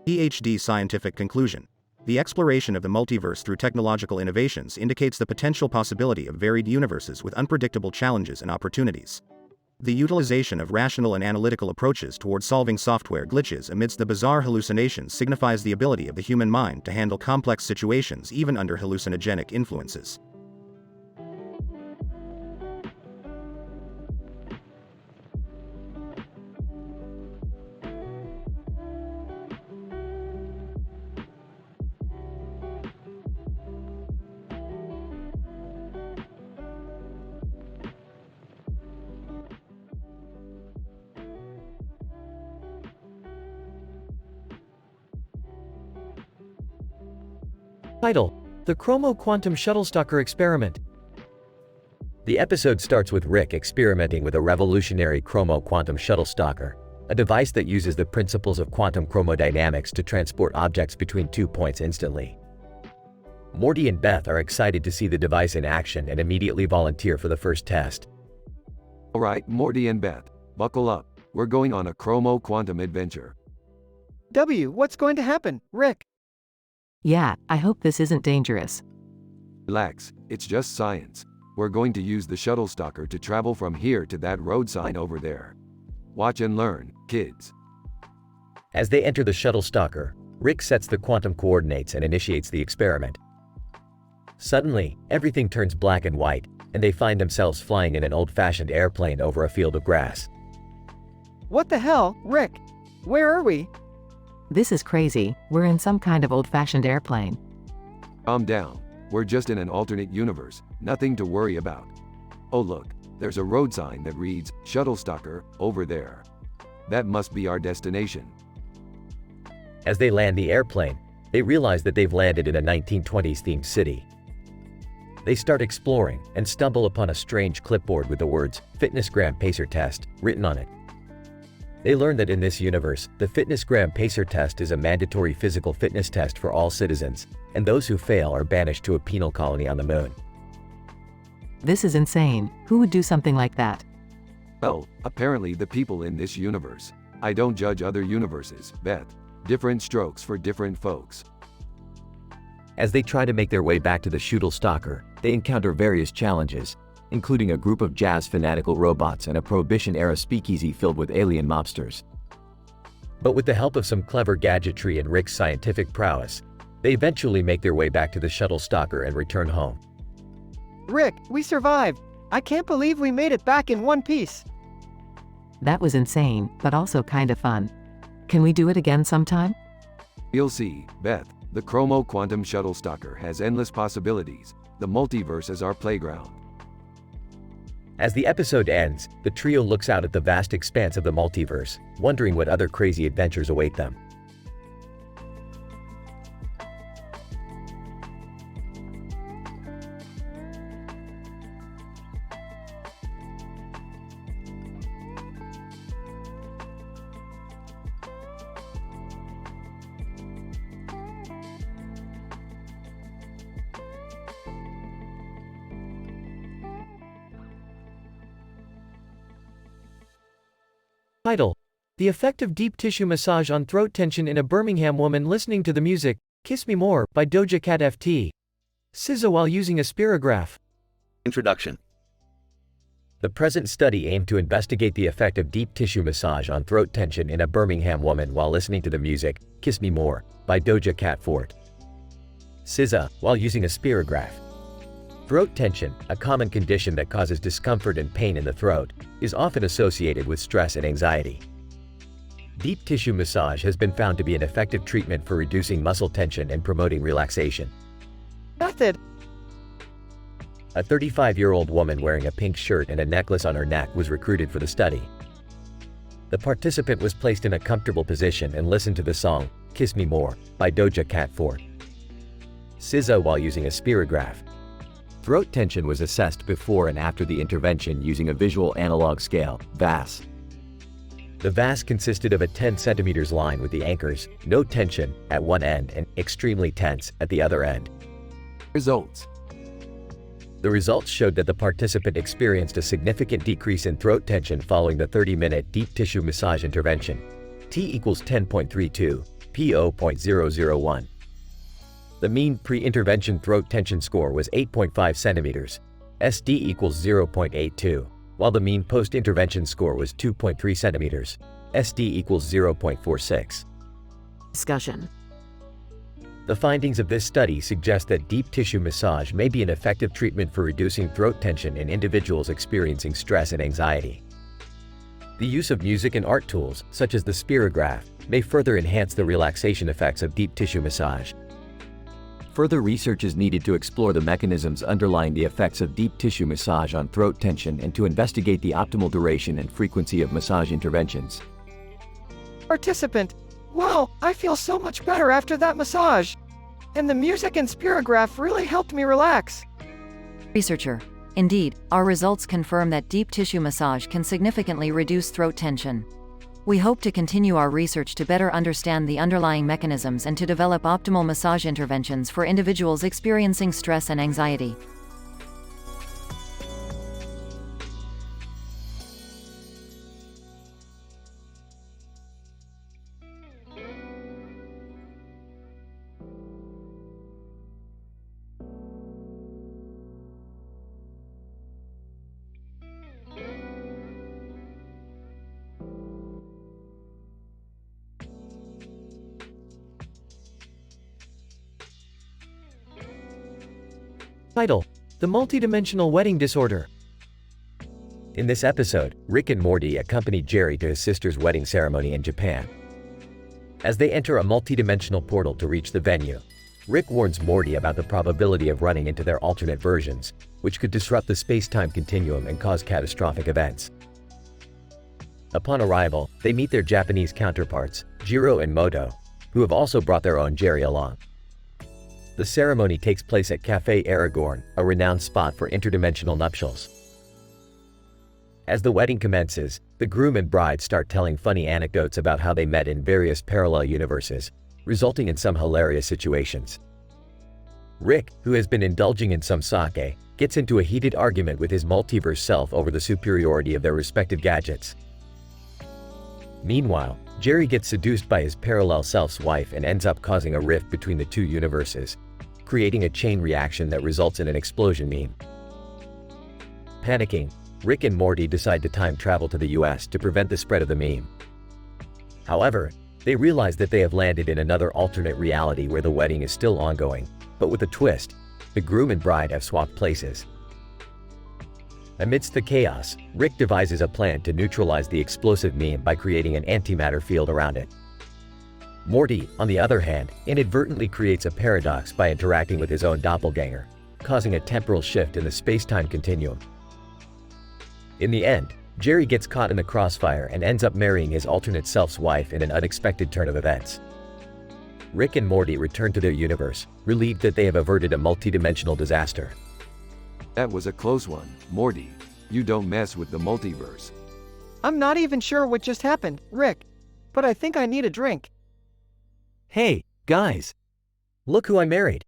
PhD scientific conclusion. The exploration of the multiverse through technological innovations indicates the potential possibility of varied universes with unpredictable challenges and opportunities. The utilization of rational and analytical approaches toward solving software glitches amidst the bizarre hallucinations signifies the ability of the human mind to handle complex situations even under hallucinogenic influences. Title: The Chromo Quantum Shuttlestalker Experiment. The episode starts with Rick experimenting with a revolutionary chromo quantum shuttlestalker, a device that uses the principles of quantum chromodynamics to transport objects between 2 points instantly. Morty and Beth are excited to see the device in action and immediately volunteer for the first test. Alright, Morty and Beth, buckle up. We're going on a chromo quantum adventure. What's going to happen, Rick? Yeah, I hope this isn't dangerous. Relax, it's just science. We're going to use the shuttlestalker to travel from here to that road sign over there. Watch and learn, kids. As they enter the shuttlestalker, Rick sets the quantum coordinates and initiates the experiment. Suddenly, everything turns black and white, and they find themselves flying in an old-fashioned airplane over a field of grass. What the hell, Rick? Where are we? This is crazy, we're in some kind of old-fashioned airplane. Calm down, we're just in an alternate universe, nothing to worry about. Oh look, there's a road sign that reads, Shuttlestalker, over there. That must be our destination. As they land the airplane, they realize that they've landed in a 1920s themed city. They start exploring and stumble upon a strange clipboard with the words, Fitnessgram Pacer Test, written on it. They learn that in this universe, the Fitnessgram Pacer Test is a mandatory physical fitness test for all citizens, and those who fail are banished to a penal colony on the moon. This is insane. Who would do something like that? Well, apparently the people in this universe. I don't judge other universes, Beth. Different strokes for different folks. As they try to make their way back to the shuttlestalker, they encounter various challenges, including a group of jazz fanatical robots and a Prohibition-era speakeasy filled with alien mobsters. But with the help of some clever gadgetry and Rick's scientific prowess, they eventually make their way back to the shuttlestalker and return home. Rick, we survived! I can't believe we made it back in one piece! That was insane, but also kind of fun. Can we do it again sometime? You'll see, Beth. The chromo quantum shuttlestalker has endless possibilities. The multiverse is our playground. As the episode ends, the trio looks out at the vast expanse of the multiverse, wondering what other crazy adventures await them. Title: The effect of deep tissue massage on throat tension in a Birmingham woman listening to the music, Kiss Me More, by Doja Cat FT. SZA while using a spirograph. Introduction. The present study aimed to investigate the effect of deep tissue massage on throat tension in a Birmingham woman while listening to the music, Kiss Me More, by Doja Cat Fort. SZA, while using a spirograph. Throat tension, a common condition that causes discomfort and pain in the throat, is often associated with stress and anxiety. Deep tissue massage has been found to be an effective treatment for reducing muscle tension and promoting relaxation. Method. A 35-year-old woman wearing a pink shirt and a necklace on her neck was recruited for the study. The participant was placed in a comfortable position and listened to the song, Kiss Me More, by Doja Cat Fort. SZA while using a spirograph. Throat tension was assessed before and after the intervention using a visual analog scale, VAS. The VAS consisted of a 10 cm line with the anchors, no tension, at one end and extremely tense at the other end. Results. The results showed that the participant experienced a significant decrease in throat tension following the 30-minute deep tissue massage intervention. T equals 10.32, P 0.001. The mean pre-intervention throat tension score was 8.5 centimeters. SD equals 0.82, while the mean post-intervention score was 2.3 centimeters. SD equals 0.46. Discussion. The findings of this study suggest that deep tissue massage may be an effective treatment for reducing throat tension in individuals experiencing stress and anxiety. The use of music and art tools, such as the spirograph, may further enhance the relaxation effects of deep tissue massage. Further research is needed to explore the mechanisms underlying the effects of deep tissue massage on throat tension and to investigate the optimal duration and frequency of massage interventions. Participant. Wow, I feel so much better after that massage. And the music and spirograph really helped me relax. Researcher. Indeed, our results confirm that deep tissue massage can significantly reduce throat tension. We hope to continue our research to better understand the underlying mechanisms and to develop optimal massage interventions for individuals experiencing stress and anxiety. Title: The Multidimensional Wedding Disorder. In this episode, Rick and Morty accompany Jerry to his sister's wedding ceremony in Japan. As they enter a multidimensional portal to reach the venue, Rick warns Morty about the probability of running into their alternate versions, which could disrupt the space-time continuum and cause catastrophic events. Upon arrival, they meet their Japanese counterparts, Jiro and Moto, who have also brought their own Jerry along. The ceremony takes place at Café Aragorn, a renowned spot for interdimensional nuptials. As the wedding commences, the groom and bride start telling funny anecdotes about how they met in various parallel universes, resulting in some hilarious situations. Rick, who has been indulging in some sake, gets into a heated argument with his multiverse self over the superiority of their respective gadgets. Meanwhile, Jerry gets seduced by his parallel self's wife and ends up causing a rift between the two universes, creating a chain reaction that results in an explosion meme. Panicking, Rick and Morty decide to time travel to the US to prevent the spread of the meme. However, they realize that they have landed in another alternate reality where the wedding is still ongoing, but with a twist: the groom and bride have swapped places. Amidst the chaos, Rick devises a plan to neutralize the explosive meme by creating an antimatter field around it. Morty, on the other hand, inadvertently creates a paradox by interacting with his own doppelganger, causing a temporal shift in the space-time continuum. In the end, Jerry gets caught in the crossfire and ends up marrying his alternate self's wife in an unexpected turn of events. Rick and Morty return to their universe, relieved that they have averted a multidimensional disaster. That was a close one, Morty. You don't mess with the multiverse. I'm not even sure what just happened, Rick. But I think I need a drink. Hey, guys! Look who I married!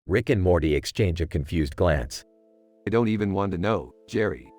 Rick and Morty exchange a confused glance. I don't even want to know, Jerry.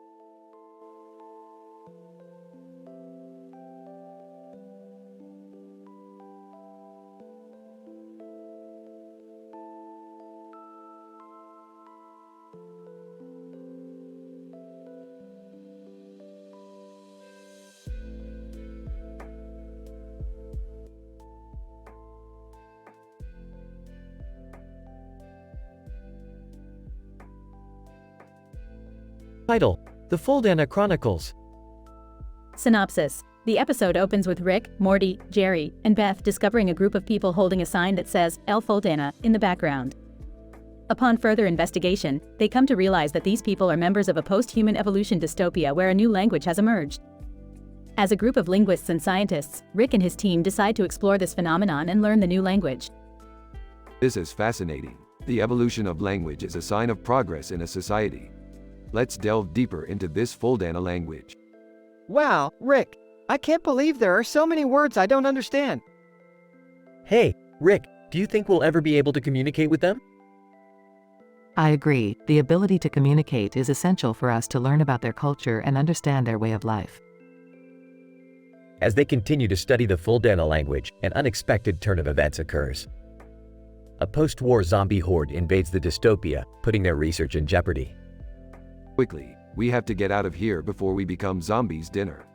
Title: The Foldana Chronicles. Synopsis. The episode opens with Rick, Morty, Jerry, and Beth discovering a group of people holding a sign that says El Foldana in the background. Upon further investigation, they come to realize that these people are members of a post-human evolution dystopia where a new language has emerged. As a group of linguists and scientists, Rick and his team decide to explore this phenomenon and learn the new language. This is fascinating. The evolution of language is a sign of progress in a society. Let's delve deeper into this Foldana language. Wow, Rick, I can't believe there are so many words I don't understand. Hey, Rick, do you think we'll ever be able to communicate with them? I agree, the ability to communicate is essential for us to learn about their culture and understand their way of life. As they continue to study the Foldana language, an unexpected turn of events occurs. A post-war zombie horde invades the dystopia, putting their research in jeopardy. Quickly, we have to get out of here before we become zombies dinner.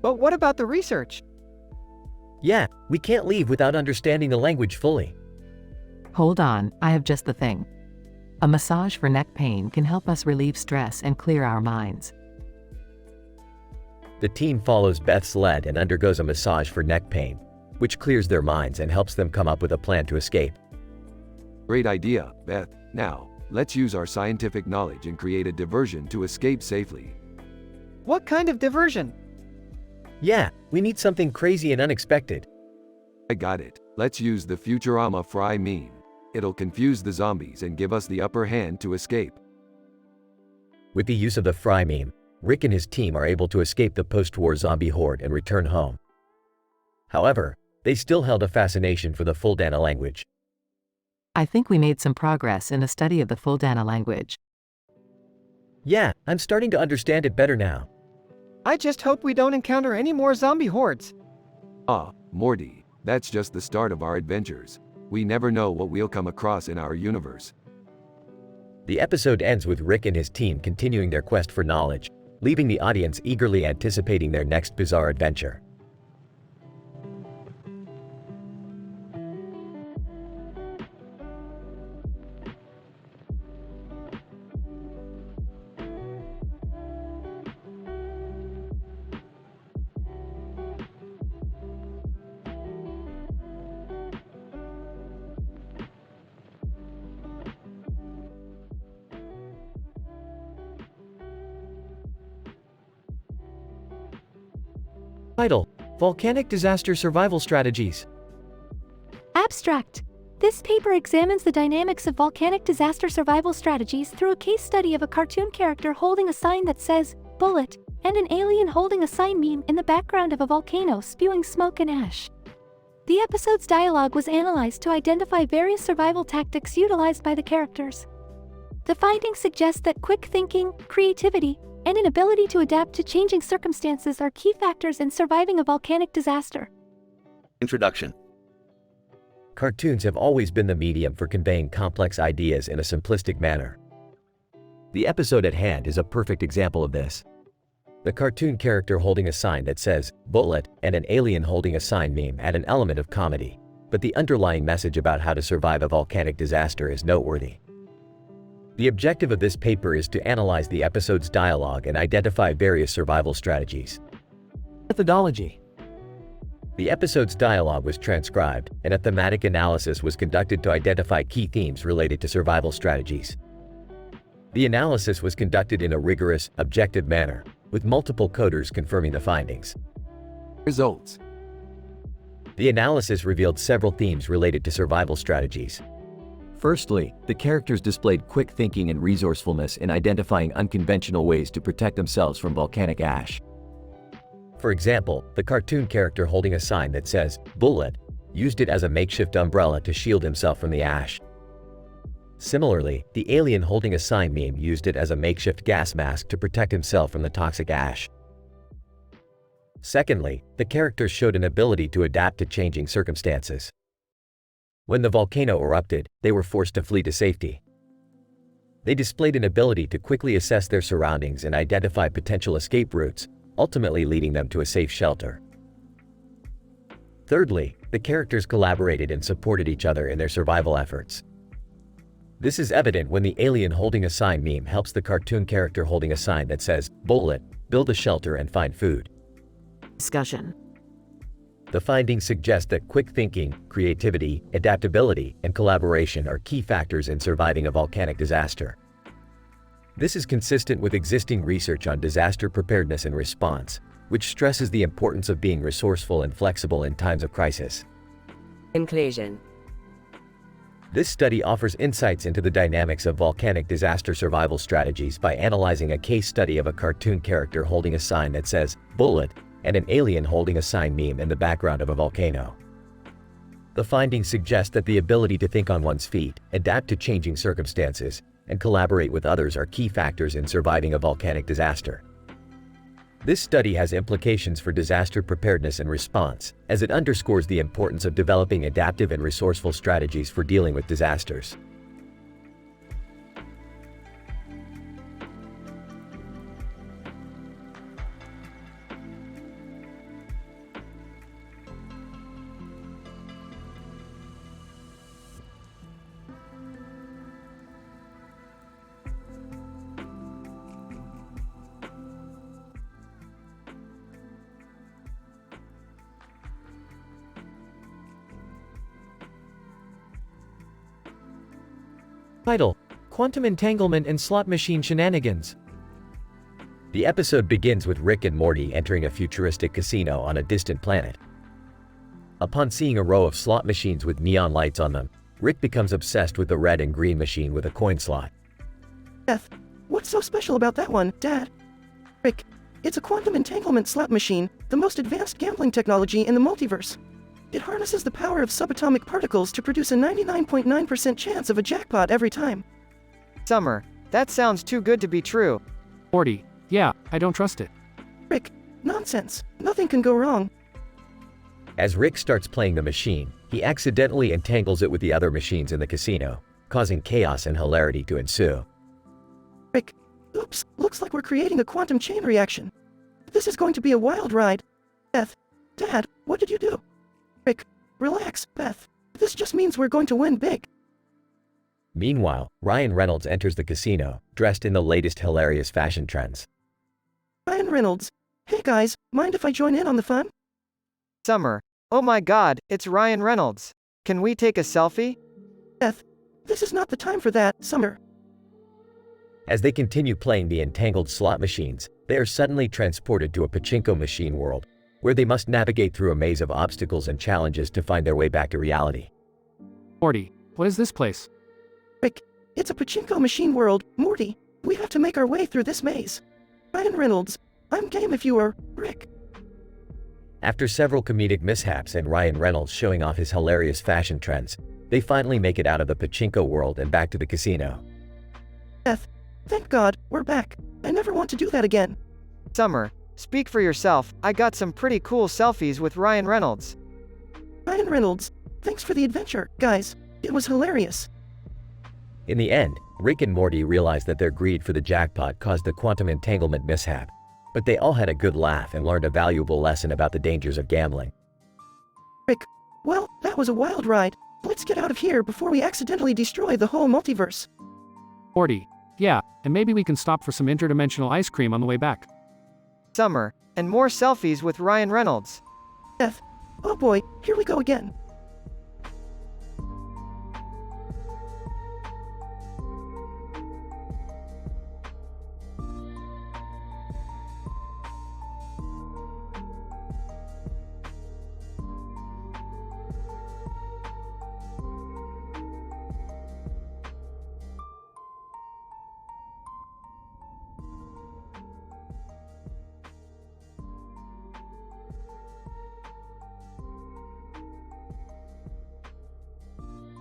But what about the research? Yeah, we can't leave without understanding the language fully. Hold on, I have just the thing. A massage for neck pain can help us relieve stress and clear our minds. The team follows Beth's lead and undergoes a massage for neck pain, which clears their minds and helps them come up with a plan to escape. Great idea, Beth. Now, let's use our scientific knowledge and create a diversion to escape safely. What kind of diversion? Yeah, we need something crazy and unexpected. I got it. Let's use the Futurama fry meme. It'll confuse the zombies and give us the upper hand to escape. With the use of the fry meme, Rick and his team are able to escape the post-war zombie horde and return home. However, they still held a fascination for the Foldana language. I think we made some progress in the study of the Foldana language. Yeah, I'm starting to understand it better now. I just hope we don't encounter any more zombie hordes. Ah, Morty, that's just the start of our adventures. We never know what we'll come across in our universe. The episode ends with Rick and his team continuing their quest for knowledge, leaving the audience eagerly anticipating their next bizarre adventure. Title: Volcanic Disaster Survival Strategies. Abstract. This paper examines the dynamics of volcanic disaster survival strategies through a case study of a cartoon character holding a sign that says, "Bullet," and an alien holding a sign meme in the background of a volcano spewing smoke and ash. The episode's dialogue was analyzed to identify various survival tactics utilized by the characters. The findings suggest that quick thinking, creativity, and an ability to adapt to changing circumstances are key factors in surviving a volcanic disaster. Introduction. Cartoons have always been the medium for conveying complex ideas in a simplistic manner. The episode at hand is a perfect example of this. The cartoon character holding a sign that says, "Bullet," and an alien holding a sign meme add an element of comedy, but the underlying message about how to survive a volcanic disaster is noteworthy. The objective of this paper is to analyze the episode's dialogue and identify various survival strategies. Methodology. The episode's dialogue was transcribed, and a thematic analysis was conducted to identify key themes related to survival strategies. The analysis was conducted in a rigorous, objective manner, with multiple coders confirming the findings. Results. The analysis revealed several themes related to survival strategies. Firstly, the characters displayed quick thinking and resourcefulness in identifying unconventional ways to protect themselves from volcanic ash. For example, the cartoon character holding a sign that says, "Bullet," used it as a makeshift umbrella to shield himself from the ash. Similarly, the alien holding a sign meme used it as a makeshift gas mask to protect himself from the toxic ash. Secondly, the characters showed an ability to adapt to changing circumstances. When the volcano erupted, they were forced to flee to safety. They displayed an ability to quickly assess their surroundings and identify potential escape routes, ultimately leading them to a safe shelter. Thirdly, the characters collaborated and supported each other in their survival efforts. This is evident when the alien holding a sign meme helps the cartoon character holding a sign that says, "Bullet, build a shelter and find food." Discussion. The findings suggest that quick thinking, creativity, adaptability, and collaboration are key factors in surviving a volcanic disaster. This is consistent with existing research on disaster preparedness and response, which stresses the importance of being resourceful and flexible in times of crisis. Conclusion. This study offers insights into the dynamics of volcanic disaster survival strategies by analyzing a case study of a cartoon character holding a sign that says, "Bullet," and an alien holding a sign meme in the background of a volcano. The findings suggest that the ability to think on one's feet, adapt to changing circumstances, and collaborate with others are key factors in surviving a volcanic disaster. This study has implications for disaster preparedness and response, as it underscores the importance of developing adaptive and resourceful strategies for dealing with disasters. Title: Quantum Entanglement and Slot Machine Shenanigans. The episode begins with Rick and Morty entering a futuristic casino on a distant planet. Upon seeing a row of slot machines with neon lights on them, Rick becomes obsessed with the red and green machine with a coin slot. Beth, what's so special about that one, Dad? Rick, it's a quantum entanglement slot machine, the most advanced gambling technology in the multiverse. It harnesses the power of subatomic particles to produce a 99.9% chance of a jackpot every time. Summer, that sounds too good to be true. Morty, yeah, I don't trust it. Rick, nonsense. Nothing can go wrong. As Rick starts playing the machine, he accidentally entangles it with the other machines in the casino, causing chaos and hilarity to ensue. Rick, oops, looks like we're creating a quantum chain reaction. This is going to be a wild ride. Beth, Dad, what did you do? Rick, relax, Beth. This just means we're going to win big. Meanwhile, Ryan Reynolds enters the casino, dressed in the latest hilarious fashion trends. Ryan Reynolds. Hey guys, mind if I join in on the fun? Summer, oh my god, it's Ryan Reynolds. Can we take a selfie? Beth, this is not the time for that, Summer. As they continue playing the entangled slot machines, they are suddenly transported to a pachinko machine world, where they must navigate through a maze of obstacles and challenges to find their way back to reality. Morty, what is this place? Rick, it's a pachinko machine world, Morty. We have to make our way through this maze. Ryan Reynolds, I'm game if you are, Rick. After several comedic mishaps and Ryan Reynolds showing off his hilarious fashion trends, they finally make it out of the pachinko world and back to the casino. Beth, thank God, we're back. I never want to do that again. Summer, speak for yourself, I got some pretty cool selfies with Ryan Reynolds. Ryan Reynolds, thanks for the adventure, guys. It was hilarious. In the end, Rick and Morty realize that their greed for the jackpot caused the quantum entanglement mishap, but they all had a good laugh and learned a valuable lesson about the dangers of gambling. Rick, well, that was a wild ride. Let's get out of here before we accidentally destroy the whole multiverse. Morty, yeah, and maybe we can stop for some interdimensional ice cream on the way back. Summer, and more selfies with Ryan Reynolds. Beth, oh boy, here we go again.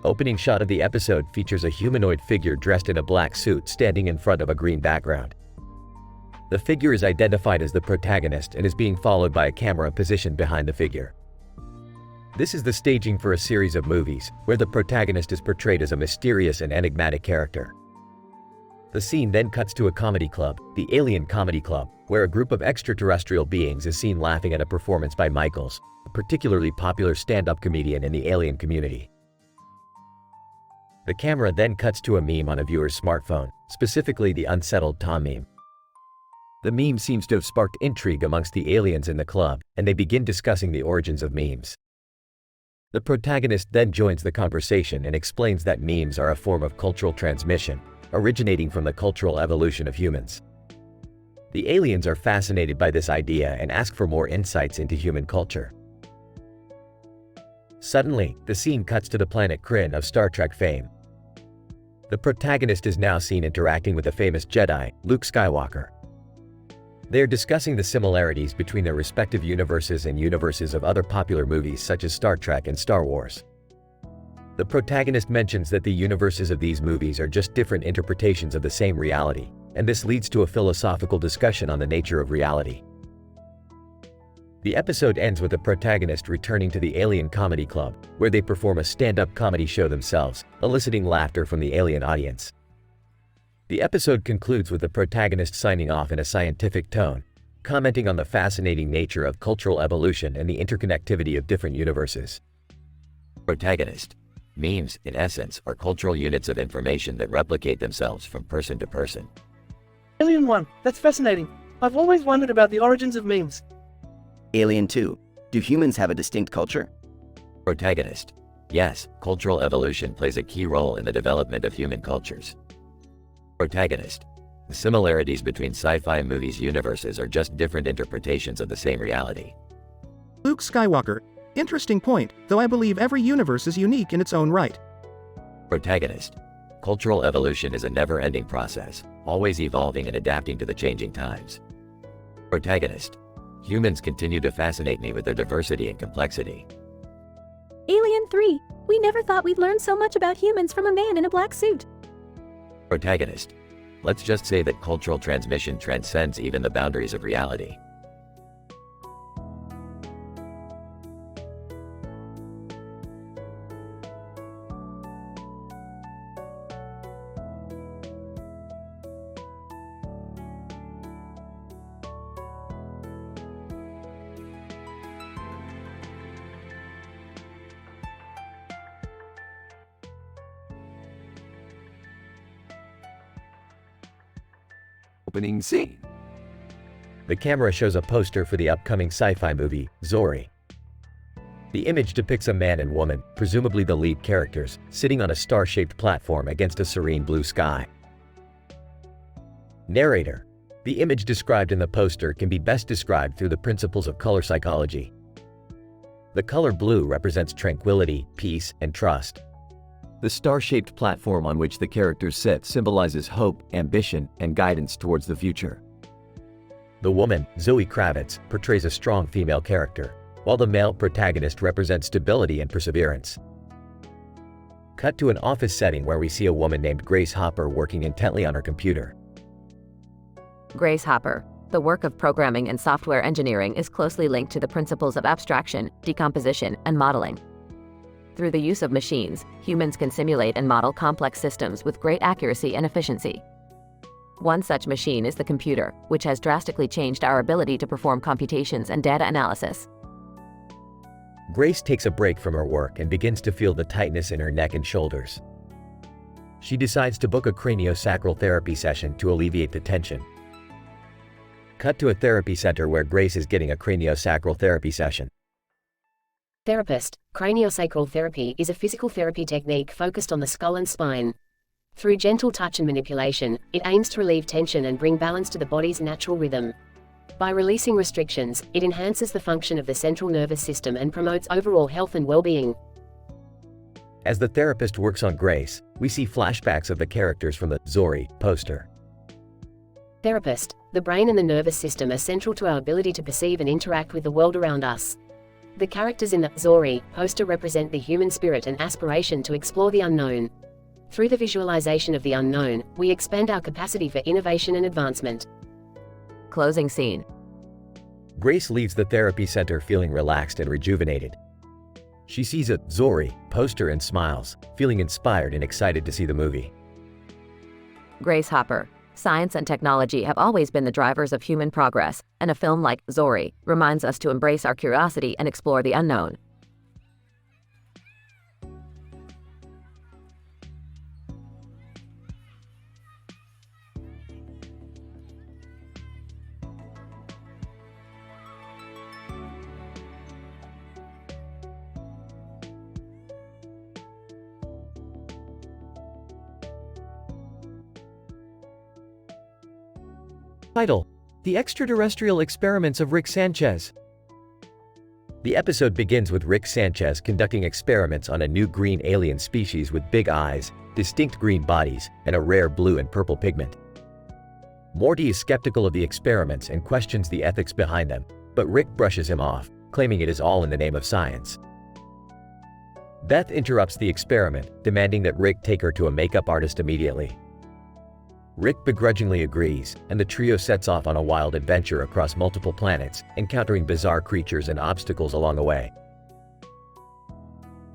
Opening shot of the episode features a humanoid figure dressed in a black suit standing in front of a green background. The figure is identified as the protagonist and is being followed by a camera positioned behind the figure. This is the staging for a series of movies, where the protagonist is portrayed as a mysterious and enigmatic character. The scene then cuts to a comedy club, the Alien Comedy Club, where a group of extraterrestrial beings is seen laughing at a performance by Michaels, a particularly popular stand-up comedian in the alien community. The camera then cuts to a meme on a viewer's smartphone, specifically the unsettled Tom meme. The meme seems to have sparked intrigue amongst the aliens in the club, and they begin discussing the origins of memes. The protagonist then joins the conversation and explains that memes are a form of cultural transmission, originating from the cultural evolution of humans. The aliens are fascinated by this idea and ask for more insights into human culture. Suddenly, the scene cuts to the planet Kryn of Star Trek fame. The protagonist is now seen interacting with the famous Jedi, Luke Skywalker. They are discussing the similarities between their respective universes and universes of other popular movies such as Star Trek and Star Wars. The protagonist mentions that the universes of these movies are just different interpretations of the same reality, and this leads to a philosophical discussion on the nature of reality. The episode ends with the protagonist returning to the alien comedy club, where they perform a stand-up comedy show themselves, eliciting laughter from the alien audience. The episode concludes with the protagonist signing off in a scientific tone, commenting on the fascinating nature of cultural evolution and the interconnectivity of different universes. Protagonist. Memes, in essence, are cultural units of information that replicate themselves from person to person. Alien 1, that's fascinating. I've always wondered about the origins of memes. Alien 2. Do humans have a distinct culture? Protagonist. Yes, cultural evolution plays a key role in the development of human cultures. Protagonist. The similarities between sci-fi movies' universes are just different interpretations of the same reality. Luke Skywalker. Interesting point, though I believe every universe is unique in its own right. Protagonist. Cultural evolution is a never-ending process, always evolving and adapting to the changing times. Protagonist. Humans continue to fascinate me with their diversity and complexity. Alien 3. We never thought we'd learn so much about humans from a man in a black suit. Protagonist. Let's just say that cultural transmission transcends even the boundaries of reality. Opening scene. The camera shows a poster for the upcoming sci-fi movie, Zori. The image depicts a man and woman, presumably the lead characters, sitting on a star-shaped platform against a serene blue sky. Narrator. The image described in the poster can be best described through the principles of color psychology. The color blue represents tranquility, peace, and trust. The star-shaped platform on which the characters sit symbolizes hope, ambition, and guidance towards the future. The woman, Zoe Kravitz, portrays a strong female character, while the male protagonist represents stability and perseverance. Cut to an office setting where we see a woman named Grace Hopper working intently on her computer. Grace Hopper. The work of programming and software engineering is closely linked to the principles of abstraction, decomposition, and modeling. Through the use of machines, humans can simulate and model complex systems with great accuracy and efficiency. One such machine is the computer, which has drastically changed our ability to perform computations and data analysis. Grace takes a break from her work and begins to feel the tightness in her neck and shoulders. She decides to book a craniosacral therapy session to alleviate the tension. Cut to a therapy center where Grace is getting a craniosacral therapy session. Therapist. Craniosacral therapy is a physical therapy technique focused on the skull and spine. Through gentle touch and manipulation, it aims to relieve tension and bring balance to the body's natural rhythm. By releasing restrictions, it enhances the function of the central nervous system and promotes overall health and well-being. As the therapist works on Grace, we see flashbacks of the characters from the Zori poster. Therapist. The brain and the nervous system are central to our ability to perceive and interact with the world around us. The characters in the Zori poster represent the human spirit and aspiration to explore the unknown. Through the visualization of the unknown, we expand our capacity for innovation and advancement. Closing scene. Grace leaves the therapy center feeling relaxed and rejuvenated. She sees a Zori poster and smiles, feeling inspired and excited to see the movie. Grace Hopper. Science and technology have always been the drivers of human progress, and a film like Zori reminds us to embrace our curiosity and explore the unknown. Title: The Extraterrestrial Experiments of Rick Sanchez. The episode begins with Rick Sanchez conducting experiments on a new green alien species with big eyes, distinct green bodies, and a rare blue and purple pigment. Morty is skeptical of the experiments and questions the ethics behind them, but Rick brushes him off, claiming it is all in the name of science. Beth interrupts the experiment, demanding that Rick take her to a makeup artist immediately. Rick begrudgingly agrees, and the trio sets off on a wild adventure across multiple planets, encountering bizarre creatures and obstacles along the way.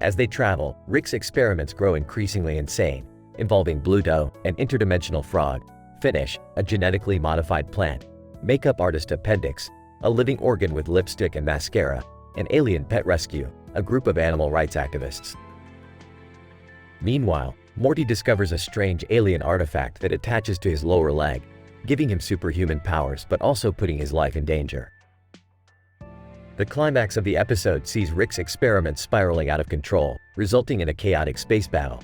As they travel, Rick's experiments grow increasingly insane, involving Bluto, an interdimensional frog, Finish, a genetically modified plant, makeup artist appendix, a living organ with lipstick and mascara, and alien pet rescue, a group of animal rights activists. Meanwhile, Morty discovers a strange alien artifact that attaches to his lower leg, giving him superhuman powers but also putting his life in danger. The climax of the episode sees Rick's experiments spiraling out of control, resulting in a chaotic space battle.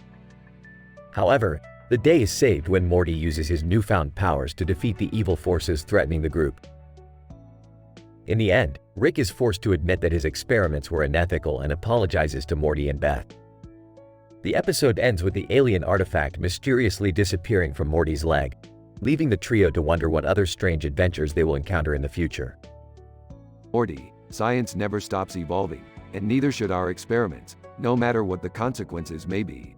However, the day is saved when Morty uses his newfound powers to defeat the evil forces threatening the group. In the end, Rick is forced to admit that his experiments were unethical and apologizes to Morty and Beth. The episode ends with the alien artifact mysteriously disappearing from Morty's leg, leaving the trio to wonder what other strange adventures they will encounter in the future. Morty, science never stops evolving, and neither should our experiments, no matter what the consequences may be.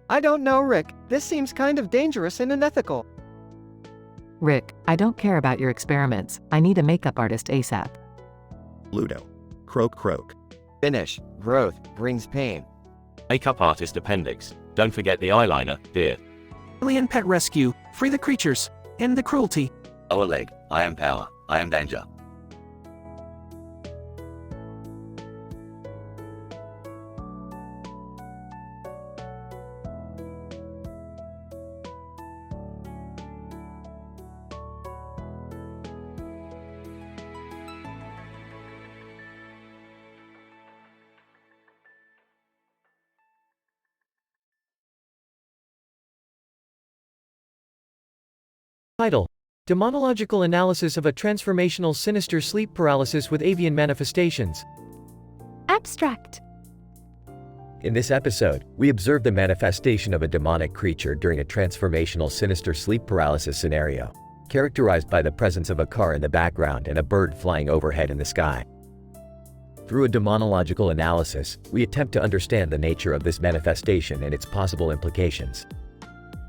I don't know, Rick. This seems kind of dangerous and unethical. Rick, I don't care about your experiments. I need a makeup artist ASAP. Ludo. Croak croak. Finish. Growth brings pain. Makeup artist appendix. Don't forget the eyeliner, dear. Alien pet rescue. Free the creatures. End the cruelty. Lower leg. I am power. I am danger. Title: Demonological Analysis of a Transformational Sinister Sleep Paralysis with Avian Manifestations. Abstract. In this episode, we observe the manifestation of a demonic creature during a transformational sinister sleep paralysis scenario, characterized by the presence of a car in the background and a bird flying overhead in the sky. Through a demonological analysis, we attempt to understand the nature of this manifestation and its possible implications.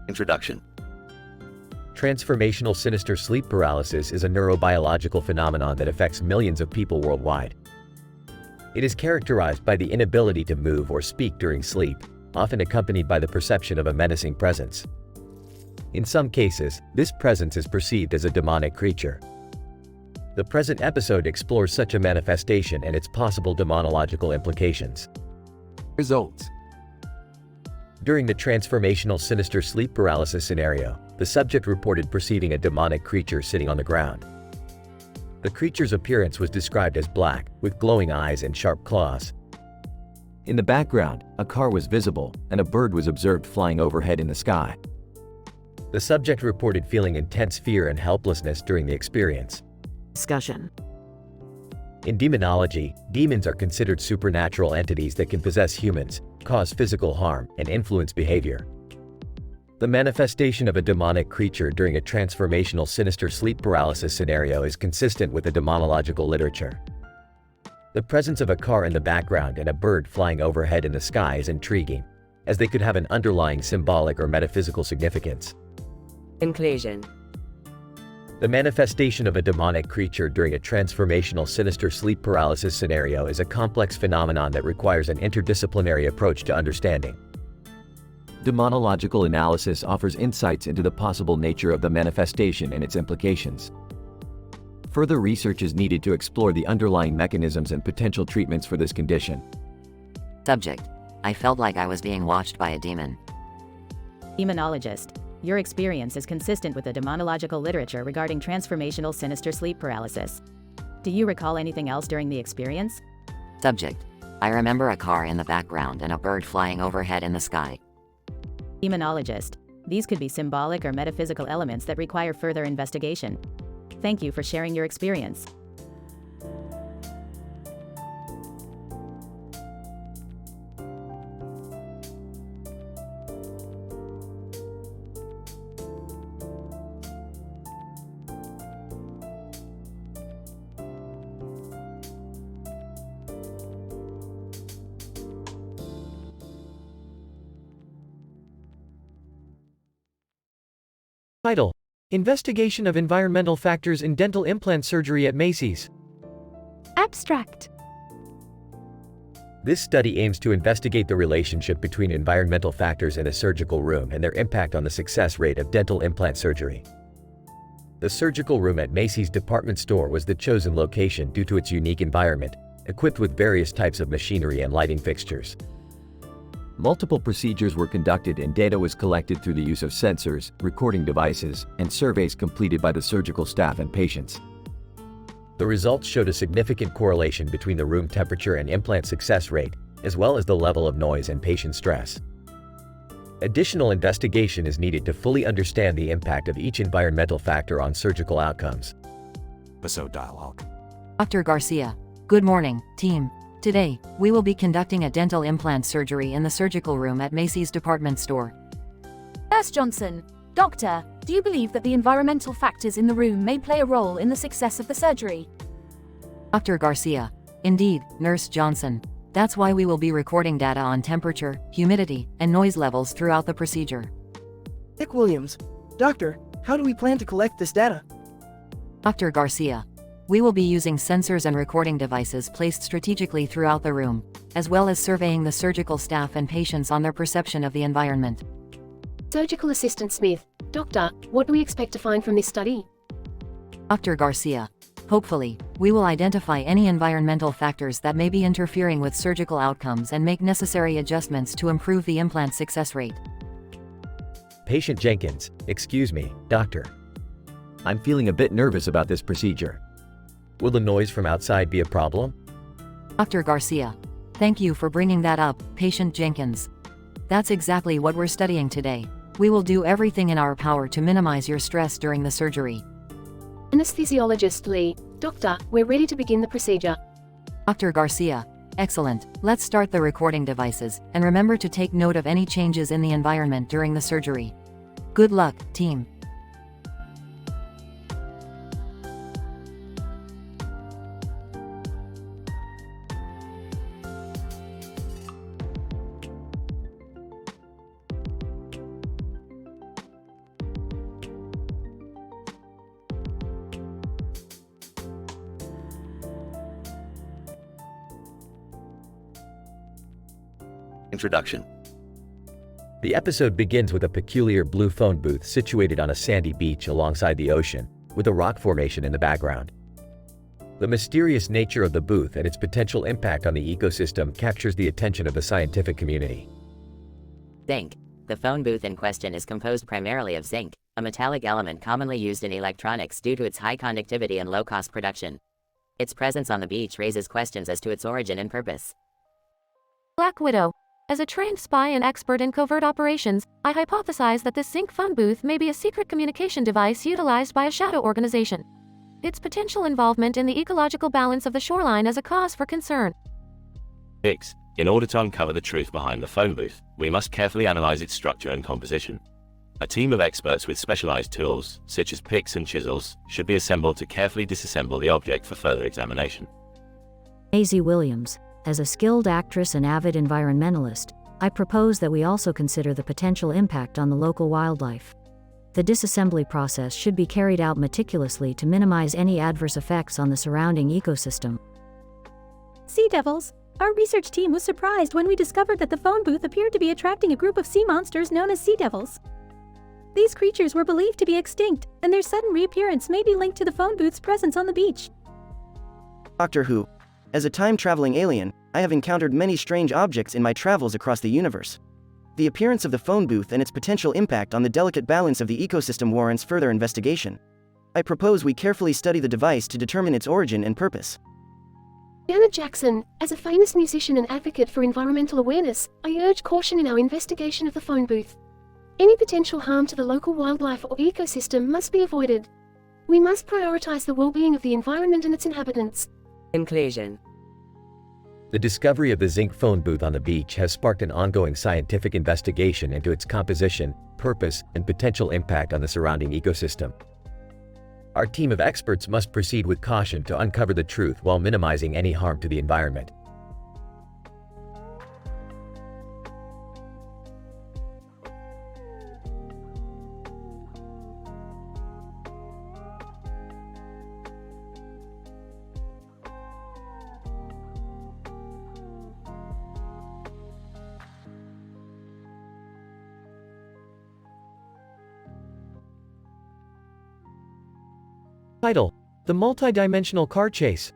Introduction. Transformational sinister sleep paralysis is a neurobiological phenomenon that affects millions of people worldwide. It is characterized by the inability to move or speak during sleep, often accompanied by the perception of a menacing presence. In some cases, this presence is perceived as a demonic creature. The present episode explores such a manifestation and its possible demonological implications. Results. During the transformational sinister sleep paralysis scenario, the subject reported perceiving a demonic creature sitting on the ground. The creature's appearance was described as black, with glowing eyes and sharp claws. In the background, a car was visible, and a bird was observed flying overhead in the sky. The subject reported feeling intense fear and helplessness during the experience. Discussion. In demonology, demons are considered supernatural entities that can possess humans, cause physical harm, and influence behavior. The manifestation of a demonic creature during a transformational sinister sleep paralysis scenario is consistent with the demonological literature. The presence of a car in the background and a bird flying overhead in the sky is intriguing, as they could have an underlying symbolic or metaphysical significance. Conclusion. The manifestation of a demonic creature during a transformational sinister sleep paralysis scenario is a complex phenomenon that requires an interdisciplinary approach to understanding. Demonological analysis offers insights into the possible nature of the manifestation and its implications. Further research is needed to explore the underlying mechanisms and potential treatments for this condition. Subject: I felt like I was being watched by a demon. Demonologist: your experience is consistent with the demonological literature regarding transformational sinister sleep paralysis. Do you recall anything else during the experience? Subject: I remember a car in the background and a bird flying overhead in the sky. Demonologist: These could be symbolic or metaphysical elements that require further investigation. Thank you for sharing your experience. Title: Investigation of Environmental Factors in Dental Implant Surgery at Macy's. Abstract. This study aims to investigate the relationship between environmental factors in a surgical room and their impact on the success rate of dental implant surgery. The surgical room at Macy's department store was the chosen location due to its unique environment, equipped with various types of machinery and lighting fixtures. Multiple procedures were conducted and data was collected through the use of sensors, recording devices, and surveys completed by the surgical staff and patients. The results showed a significant correlation between the room temperature and implant success rate, as well as the level of noise and patient stress. Additional investigation is needed to fully understand the impact of each environmental factor on surgical outcomes. Episode dialogue. Dr. Garcia. Good morning, team. Today, we will be conducting a dental implant surgery in the surgical room at Macy's department store. Nurse Johnson. Doctor, do you believe that the environmental factors in the room may play a role in the success of the surgery? Dr. Garcia. Indeed, Nurse Johnson. That's why we will be recording data on temperature, humidity, and noise levels throughout the procedure. Nick Williams. Doctor, how do we plan to collect this data? Dr. Garcia. We will be using sensors and recording devices placed strategically throughout the room, as well as surveying the surgical staff and patients on their perception of the environment. Surgical Assistant Smith. Doctor, what do we expect to find from this study? Dr. Garcia. Hopefully, we will identify any environmental factors that may be interfering with surgical outcomes and make necessary adjustments to improve the implant success rate. Patient Jenkins. Excuse me, doctor. I'm feeling a bit nervous about this procedure. Will the noise from outside be a problem? Dr. Garcia. Thank you for bringing that up, Patient Jenkins. That's exactly what we're studying today. We will do everything in our power to minimize your stress during the surgery. Anesthesiologist Lee. Doctor, we're ready to begin the procedure. Dr. Garcia. Excellent. Let's start the recording devices, and remember to take note of any changes in the environment during the surgery. Good luck, team. Introduction. The episode begins with a peculiar blue phone booth situated on a sandy beach alongside the ocean, with a rock formation in the background. The mysterious nature of the booth and its potential impact on the ecosystem captures the attention of the scientific community. Zinc. The phone booth in question is composed primarily of zinc, a metallic element commonly used in electronics due to its high conductivity and low-cost production. Its presence on the beach raises questions as to its origin and purpose. Black Widow. As a trained spy and expert in covert operations, I hypothesize that this zinc phone booth may be a secret communication device utilized by a shadow organization. Its potential involvement in the ecological balance of the shoreline is a cause for concern. Hicks. In order to uncover the truth behind the phone booth, we must carefully analyze its structure and composition. A team of experts with specialized tools, such as picks and chisels, should be assembled to carefully disassemble the object for further examination. Maisie Williams. As a skilled actress and avid environmentalist, I propose that we also consider the potential impact on the local wildlife. The disassembly process should be carried out meticulously to minimize any adverse effects on the surrounding ecosystem. Sea devils. Our research team was surprised when we discovered that the phone booth appeared to be attracting a group of sea monsters known as sea devils. These creatures were believed to be extinct, and their sudden reappearance may be linked to the phone booth's presence on the beach. Doctor Who. As a time-traveling alien, I have encountered many strange objects in my travels across the universe. The appearance of the phone booth and its potential impact on the delicate balance of the ecosystem warrants further investigation. I propose we carefully study the device to determine its origin and purpose. Janet Jackson. As a famous musician and advocate for environmental awareness, I urge caution in our investigation of the phone booth. Any potential harm to the local wildlife or ecosystem must be avoided. We must prioritize the well-being of the environment and its inhabitants. Conclusion. The discovery of the zinc phone booth on the beach has sparked an ongoing scientific investigation into its composition, purpose, and potential impact on the surrounding ecosystem. Our team of experts must proceed with caution to uncover the truth while minimizing any harm to the environment. Title: The Multidimensional Car Chase.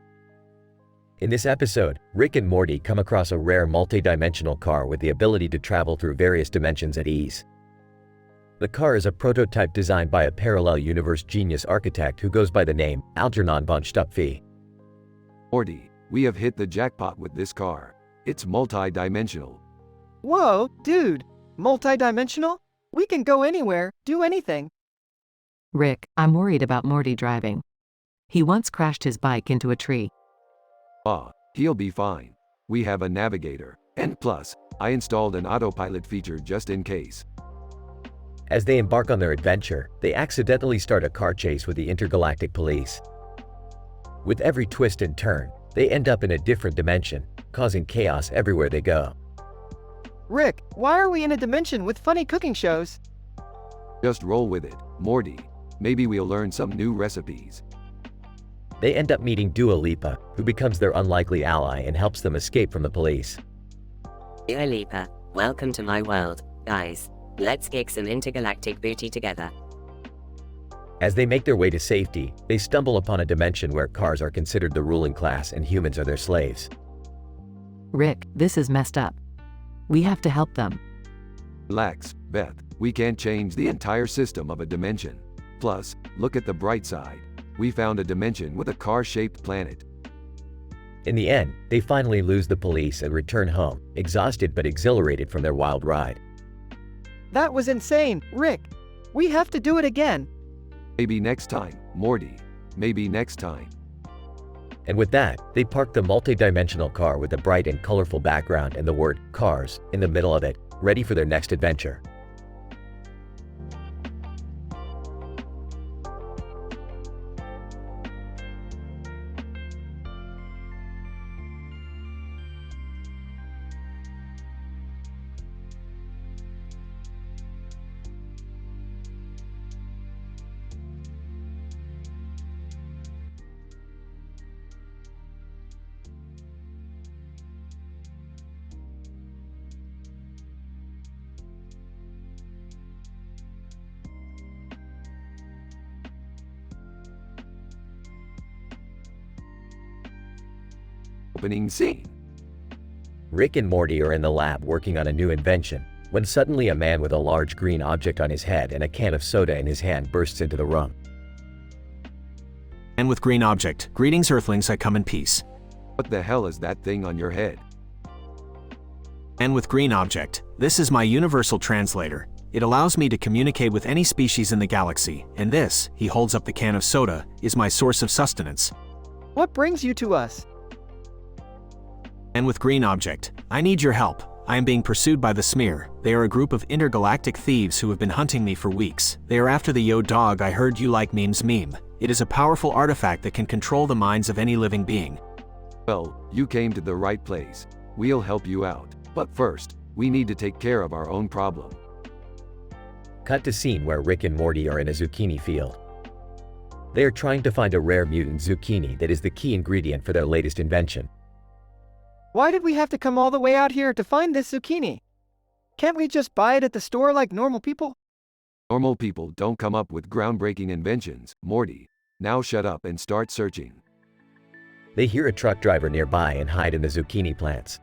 In this episode, Rick and Morty come across a rare multi-dimensional car with the ability to travel through various dimensions at ease. The car is a prototype designed by a parallel universe genius architect who goes by the name Algernon von Stupfy. Morty, we have hit the jackpot with this car. It's multi-dimensional. Whoa, dude! Multidimensional? We can go anywhere, do anything. Rick, I'm worried about Morty driving. He once crashed his bike into a tree. He'll be fine. We have a navigator. And plus, I installed an autopilot feature just in case. As they embark on their adventure, they accidentally start a car chase with the intergalactic police. With every twist and turn, they end up in a different dimension, causing chaos everywhere they go. Rick, why are we in a dimension with funny cooking shows? Just roll with it, Morty. Maybe we'll learn some new recipes. They end up meeting Dua Lipa, who becomes their unlikely ally and helps them escape from the police. Dua Lipa, welcome to my world, guys. Let's kick some intergalactic booty together. As they make their way to safety, they stumble upon a dimension where cars are considered the ruling class and humans are their slaves. Rick, this is messed up. We have to help them. Relax, Beth. We can't change the entire system of a dimension. Plus, look at the bright side. We found a dimension with a car-shaped planet. In the end, they finally lose the police and return home, exhausted but exhilarated from their wild ride. That was insane, Rick. We have to do it again. Maybe next time, Morty. Maybe next time. And with that, they park the multi-dimensional car with a bright and colorful background and the word "Cars" in the middle of it, ready for their next adventure. Opening scene. Rick and Morty are in the lab working on a new invention, when suddenly a man with a large green object on his head and a can of soda in his hand bursts into the room. And with green object, greetings Earthlings, I come in peace. What the hell is that thing on your head? And with green object, this is my universal translator. It allows me to communicate with any species in the galaxy, and this, he holds up the can of soda, is my source of sustenance. What brings you to us? And with green object, I need your help. I am being pursued by the Smear. They are a group of intergalactic thieves who have been hunting me for weeks. They are after the Yo Dog I heard you like memes meme. It is a powerful artifact that can control the minds of any living being. Well, you came to the right place. We'll help you out. But first, we need to take care of our own problem. Cut to scene where Rick and Morty are in a zucchini field. They are trying to find a rare mutant zucchini that is the key ingredient for their latest invention. Why did we have to come all the way out here to find this zucchini? Can't we just buy it at the store like normal people? Normal people don't come up with groundbreaking inventions, Morty. Now shut up and start searching. They hear a truck driver nearby and hide in the zucchini plants.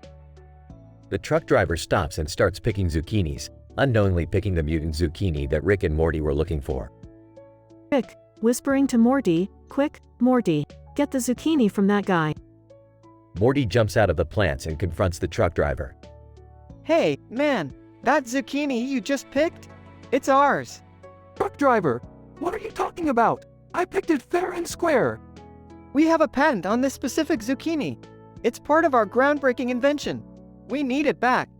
The truck driver stops and starts picking zucchinis, unknowingly picking the mutant zucchini that Rick and Morty were looking for. Rick, whispering to Morty, quick, Morty, get the zucchini from that guy. Morty jumps out of the plants and confronts the truck driver. Hey, man, that zucchini you just picked? It's ours. Truck driver, what are you talking about? I picked it fair and square. We have a patent on this specific zucchini. It's part of our groundbreaking invention. We need it back.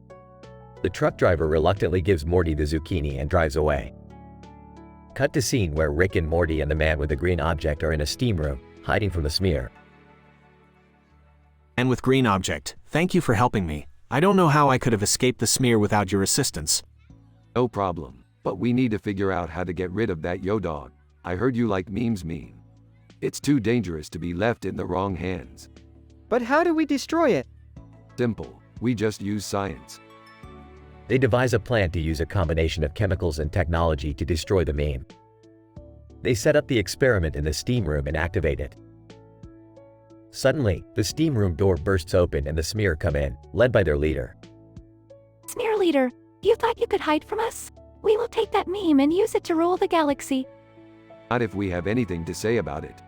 The truck driver reluctantly gives Morty the zucchini and drives away. Cut to scene where Rick and Morty and the man with the green object are in a steam room, hiding from the smear. And with green object, thank you for helping me. I don't know how I could have escaped the smear without your assistance. No problem, but we need to figure out how to get rid of that yo dog. I heard you like memes meme. It's too dangerous to be left in the wrong hands. But how do we destroy it? Simple, we just use science. They devise a plan to use a combination of chemicals and technology to destroy the meme. They set up the experiment in the steam room and activate it. Suddenly, the steam room door bursts open and the smear come in, led by their leader. Smear leader, you thought you could hide from us? We will take that meme and use it to rule the galaxy. Not if we have anything to say about it.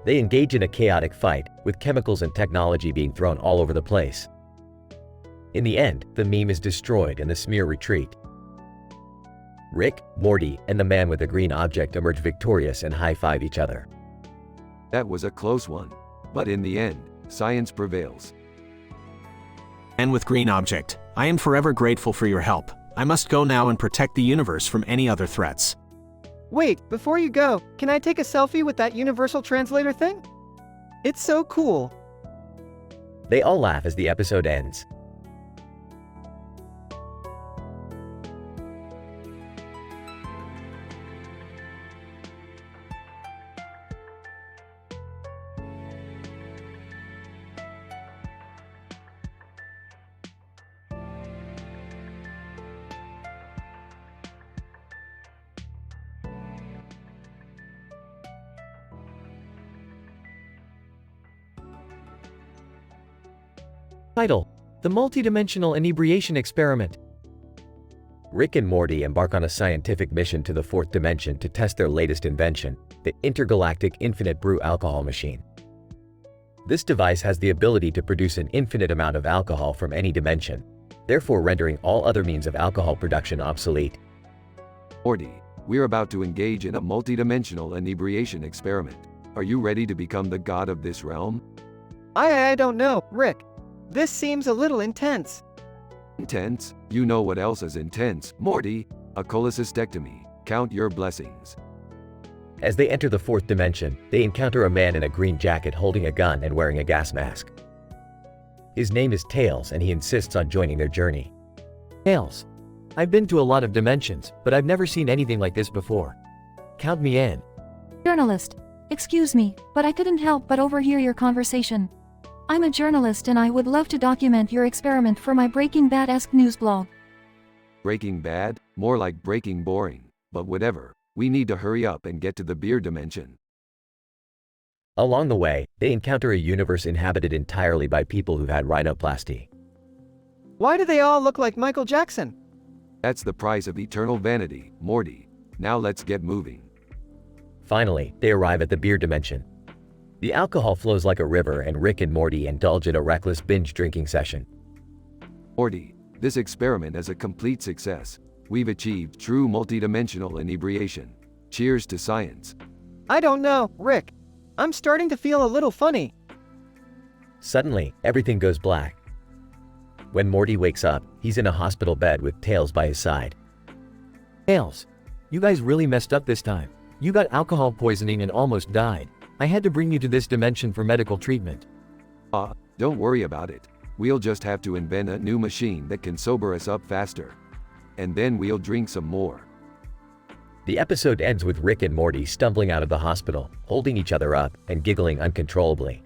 They engage in a chaotic fight, with chemicals and technology being thrown all over the place. In the end, the meme is destroyed and the smear retreat. Rick, Morty, and the man with the green object emerge victorious and high-five each other. That was a close one. But in the end, science prevails. And with green object, I am forever grateful for your help. I must go now and protect the universe from any other threats. Wait, before you go, can I take a selfie with that universal translator thing? It's so cool. They all laugh as the episode ends. Title: The Multidimensional Inebriation Experiment. Rick and Morty embark on a scientific mission to the fourth dimension to test their latest invention, the intergalactic infinite brew alcohol machine. This device has the ability to produce an infinite amount of alcohol from any dimension, therefore rendering all other means of alcohol production obsolete. Morty, we're about to engage in a multidimensional inebriation experiment. Are you ready to become the god of this realm? I don't know, Rick. This seems a little intense. Intense? You know what else is intense, Morty? A cholecystectomy. Count your blessings. As they enter the fourth dimension, they encounter a man in a green jacket holding a gun and wearing a gas mask. His name is Tails and he insists on joining their journey. Tails. I've been to a lot of dimensions, but I've never seen anything like this before. Count me in. Journalist, excuse me, but I couldn't help but overhear your conversation. I'm a journalist and I would love to document your experiment for my Breaking Bad-esque news blog. Breaking Bad? More like breaking boring. But whatever, we need to hurry up and get to the beer dimension. Along the way, they encounter a universe inhabited entirely by people who've had rhinoplasty. Why do they all look like Michael Jackson? That's the price of eternal vanity, Morty. Now let's get moving. Finally, they arrive at the beer dimension. The alcohol flows like a river and Rick and Morty indulge in a reckless binge drinking session. Morty, this experiment is a complete success. We've achieved true multidimensional inebriation. Cheers to science. I don't know, Rick. I'm starting to feel a little funny. Suddenly, everything goes black. When Morty wakes up, he's in a hospital bed with Tails by his side. Tails, you guys really messed up this time. You got alcohol poisoning and almost died. I had to bring you to this dimension for medical treatment. Don't worry about it. We'll just have to invent a new machine that can sober us up faster. And then we'll drink some more. The episode ends with Rick and Morty stumbling out of the hospital, holding each other up, and giggling uncontrollably.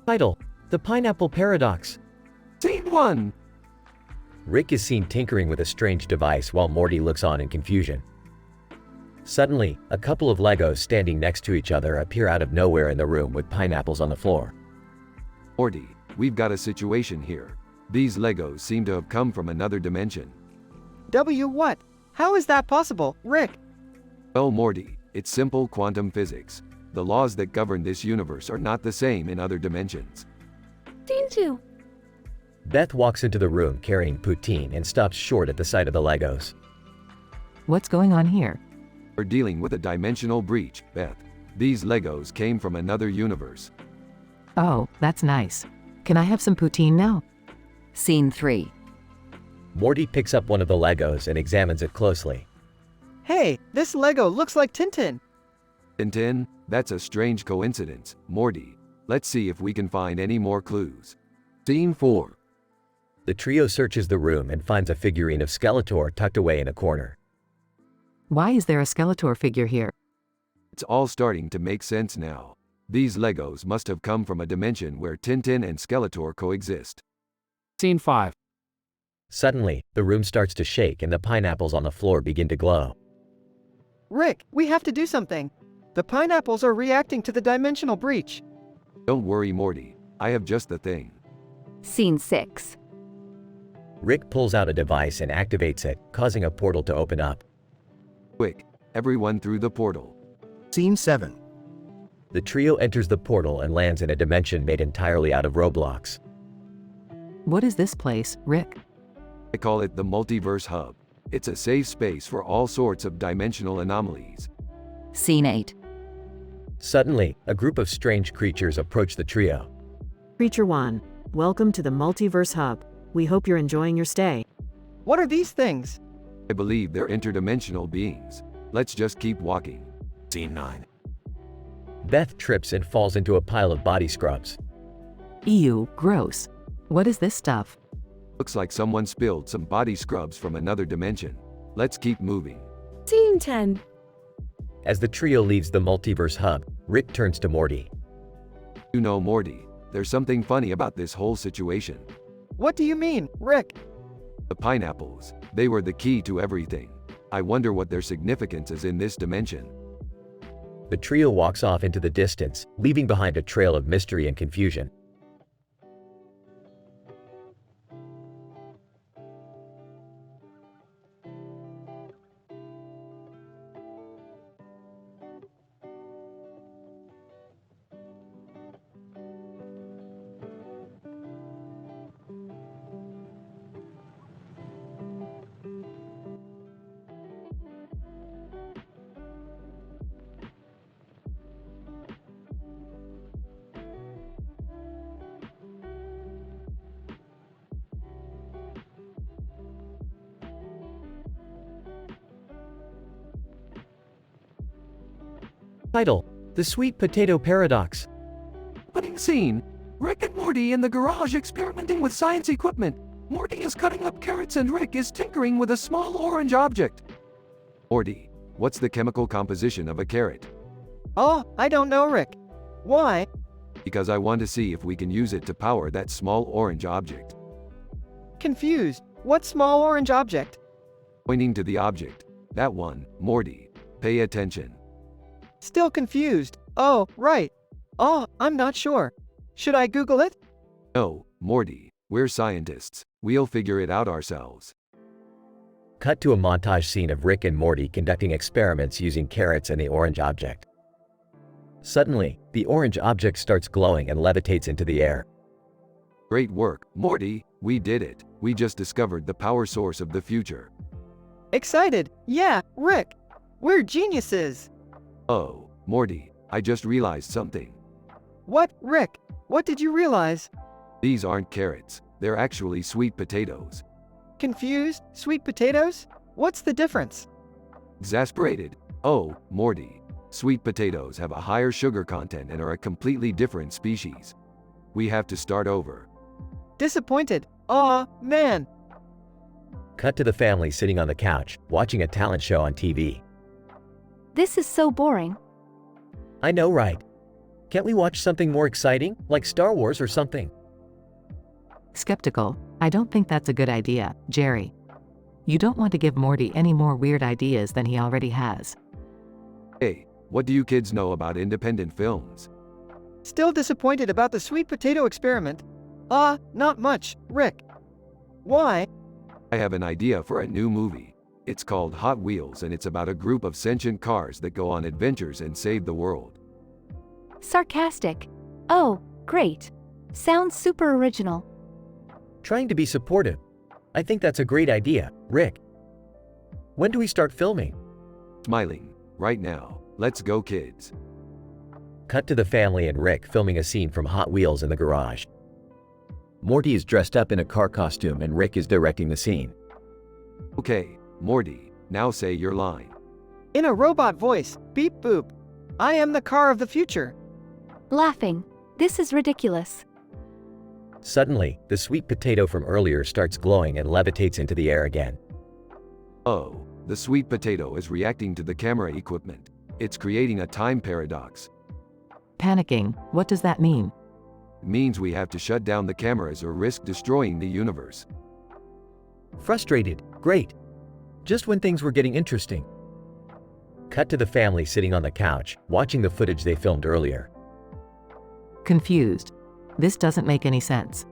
Title: The Pineapple Paradox. Same 1! Rick is seen tinkering with a strange device while Morty looks on in confusion. Suddenly, a couple of Legos standing next to each other appear out of nowhere in the room with pineapples on the floor. Morty, we've got a situation here. These Legos seem to have come from another dimension. What? How is that possible, Rick? Well, Morty, it's simple quantum physics. The laws that govern this universe are not the same in other dimensions. Scene 2. Beth walks into the room carrying poutine and stops short at the sight of the Legos. What's going on here? We're dealing with a dimensional breach, Beth. These Legos came from another universe. Oh, that's nice. Can I have some poutine now? Scene 3. Morty picks up one of the Legos and examines it closely. Hey, this Lego looks like Tintin. Tintin? That's a strange coincidence, Morty. Let's see if we can find any more clues. Scene 4. The trio searches the room and finds a figurine of Skeletor tucked away in a corner. Why is there a Skeletor figure here? It's all starting to make sense now. These Legos must have come from a dimension where Tintin and Skeletor coexist. Scene 5. Suddenly, the room starts to shake and the pineapples on the floor begin to glow. Rick, we have to do something. The pineapples are reacting to the dimensional breach. Don't worry, Morty. I have just the thing. Scene 6. Rick pulls out a device and activates it, causing a portal to open up. Quick, everyone through the portal. Scene 7. The trio enters the portal and lands in a dimension made entirely out of Roblox. What is this place, Rick? I call it the Multiverse Hub. It's a safe space for all sorts of dimensional anomalies. Scene 8. Suddenly, a group of strange creatures approach the trio. Creature 1, welcome to the Multiverse Hub. We hope you're enjoying your stay. What are these things? I believe they're interdimensional beings. Let's just keep walking. Scene 9. Beth trips and falls into a pile of body scrubs. Ew, gross. What is this stuff? Looks like someone spilled some body scrubs from another dimension. Let's keep moving. Scene 10. As the trio leaves the Multiverse Hub, Rick turns to Morty. You know, Morty, there's something funny about this whole situation. What do you mean, Rick? The pineapples, they were the key to everything. I wonder what their significance is in this dimension. The trio walks off into the distance, leaving behind a trail of mystery and confusion. Title: The Sweet Potato Paradox. Opening scene. Rick and Morty in the garage experimenting with science equipment. Morty is cutting up carrots and Rick is tinkering with a small orange object. Morty, what's the chemical composition of a carrot? Oh, I don't know, Rick. Why? Because I want to see if we can use it to power that small orange object. Confused. What small orange object? Pointing to the object. That one, Morty. Pay attention. Still confused. Oh, right. Oh, I'm not sure. Should I Google it? No, Morty, we're scientists. We'll figure it out ourselves. Cut to a montage scene of Rick and Morty conducting experiments using carrots and the orange object. Suddenly, the orange object starts glowing and levitates into the air. Great work, Morty. We did it. We just discovered the power source of the future. Excited. Yeah, Rick. We're geniuses. Oh, Morty, I just realized something. What, Rick? What did you realize? These aren't carrots. They're actually sweet potatoes. Confused? Sweet potatoes? What's the difference? Exasperated? Oh, Morty. Sweet potatoes have a higher sugar content and are a completely different species. We have to start over. Disappointed. Aw, man. Cut to the family sitting on the couch, watching a talent show on TV. This is so boring. I know, right? Can't we watch something more exciting, like Star Wars or something? Skeptical. I don't think that's a good idea, Jerry. You don't want to give Morty any more weird ideas than he already has. Hey, what do you kids know about independent films? Still disappointed about the sweet potato experiment? Not much, Rick. Why? I have an idea for a new movie. It's called Hot Wheels and it's about a group of sentient cars that go on adventures and save the world. Sarcastic. Oh, great. Sounds super original. Trying to be supportive. I think that's a great idea, Rick. When do we start filming? Smiling. Right now. Let's go, kids. Cut to the family and Rick filming a scene from Hot Wheels in the garage. Morty is dressed up in a car costume and Rick is directing the scene. Okay, Morty, now say your line. In a robot voice, beep boop. I am the car of the future. Laughing. This is ridiculous. Suddenly, the sweet potato from earlier starts glowing and levitates into the air again. Oh, the sweet potato is reacting to the camera equipment. It's creating a time paradox. Panicking, what does that mean? It means we have to shut down the cameras or risk destroying the universe. Frustrated. Great. Just when things were getting interesting. Cut to the family sitting on the couch, watching the footage they filmed earlier. Confused. This doesn't make any sense.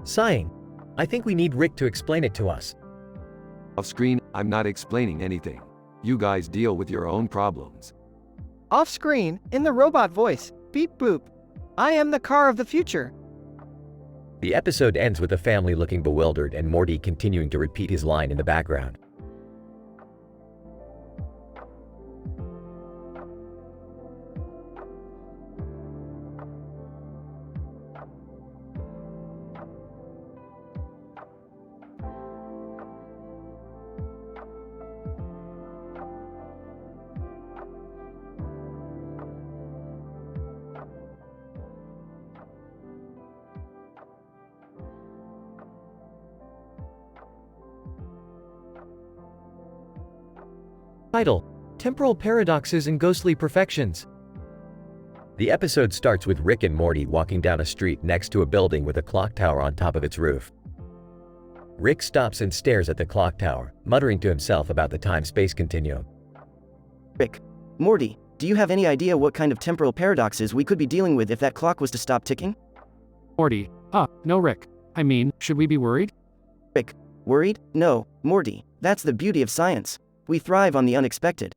Sighing. I think we need Rick to explain it to us. Off screen, I'm not explaining anything. You guys deal with your own problems. Off screen, in the robot voice, beep boop. I am the car of the future. The episode ends with the family looking bewildered and Morty continuing to repeat his line in the background. Title: Temporal Paradoxes and Ghostly Perfections. The episode starts with Rick and Morty walking down a street next to a building with a clock tower on top of its roof. Rick stops and stares at the clock tower, muttering to himself about the time-space continuum. Rick, Morty, do you have any idea what kind of temporal paradoxes we could be dealing with if that clock was to stop ticking? Morty, no Rick. I mean, should we be worried? Rick, worried? No, Morty, that's the beauty of science. We thrive on the unexpected.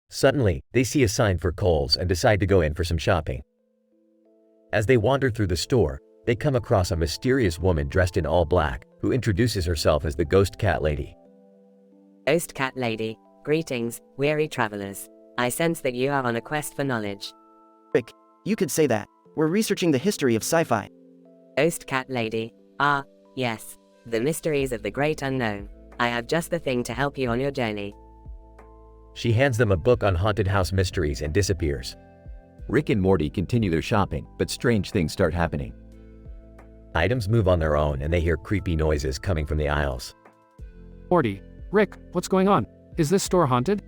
Suddenly, they see a sign for Kohl's and decide to go in for some shopping. As they wander through the store, they come across a mysterious woman dressed in all black, who introduces herself as the Ghost Cat Lady. Ghost Cat Lady, greetings, weary travelers. I sense that you are on a quest for knowledge. Rick, you could say that. We're researching the history of sci-fi. Ghost Cat Lady, yes, the mysteries of the great unknown. I have just the thing to help you on your journey. She hands them a book on haunted house mysteries and disappears. Rick and Morty continue their shopping, but strange things start happening. Items move on their own and they hear creepy noises coming from the aisles. Morty, Rick, what's going on? Is this store haunted?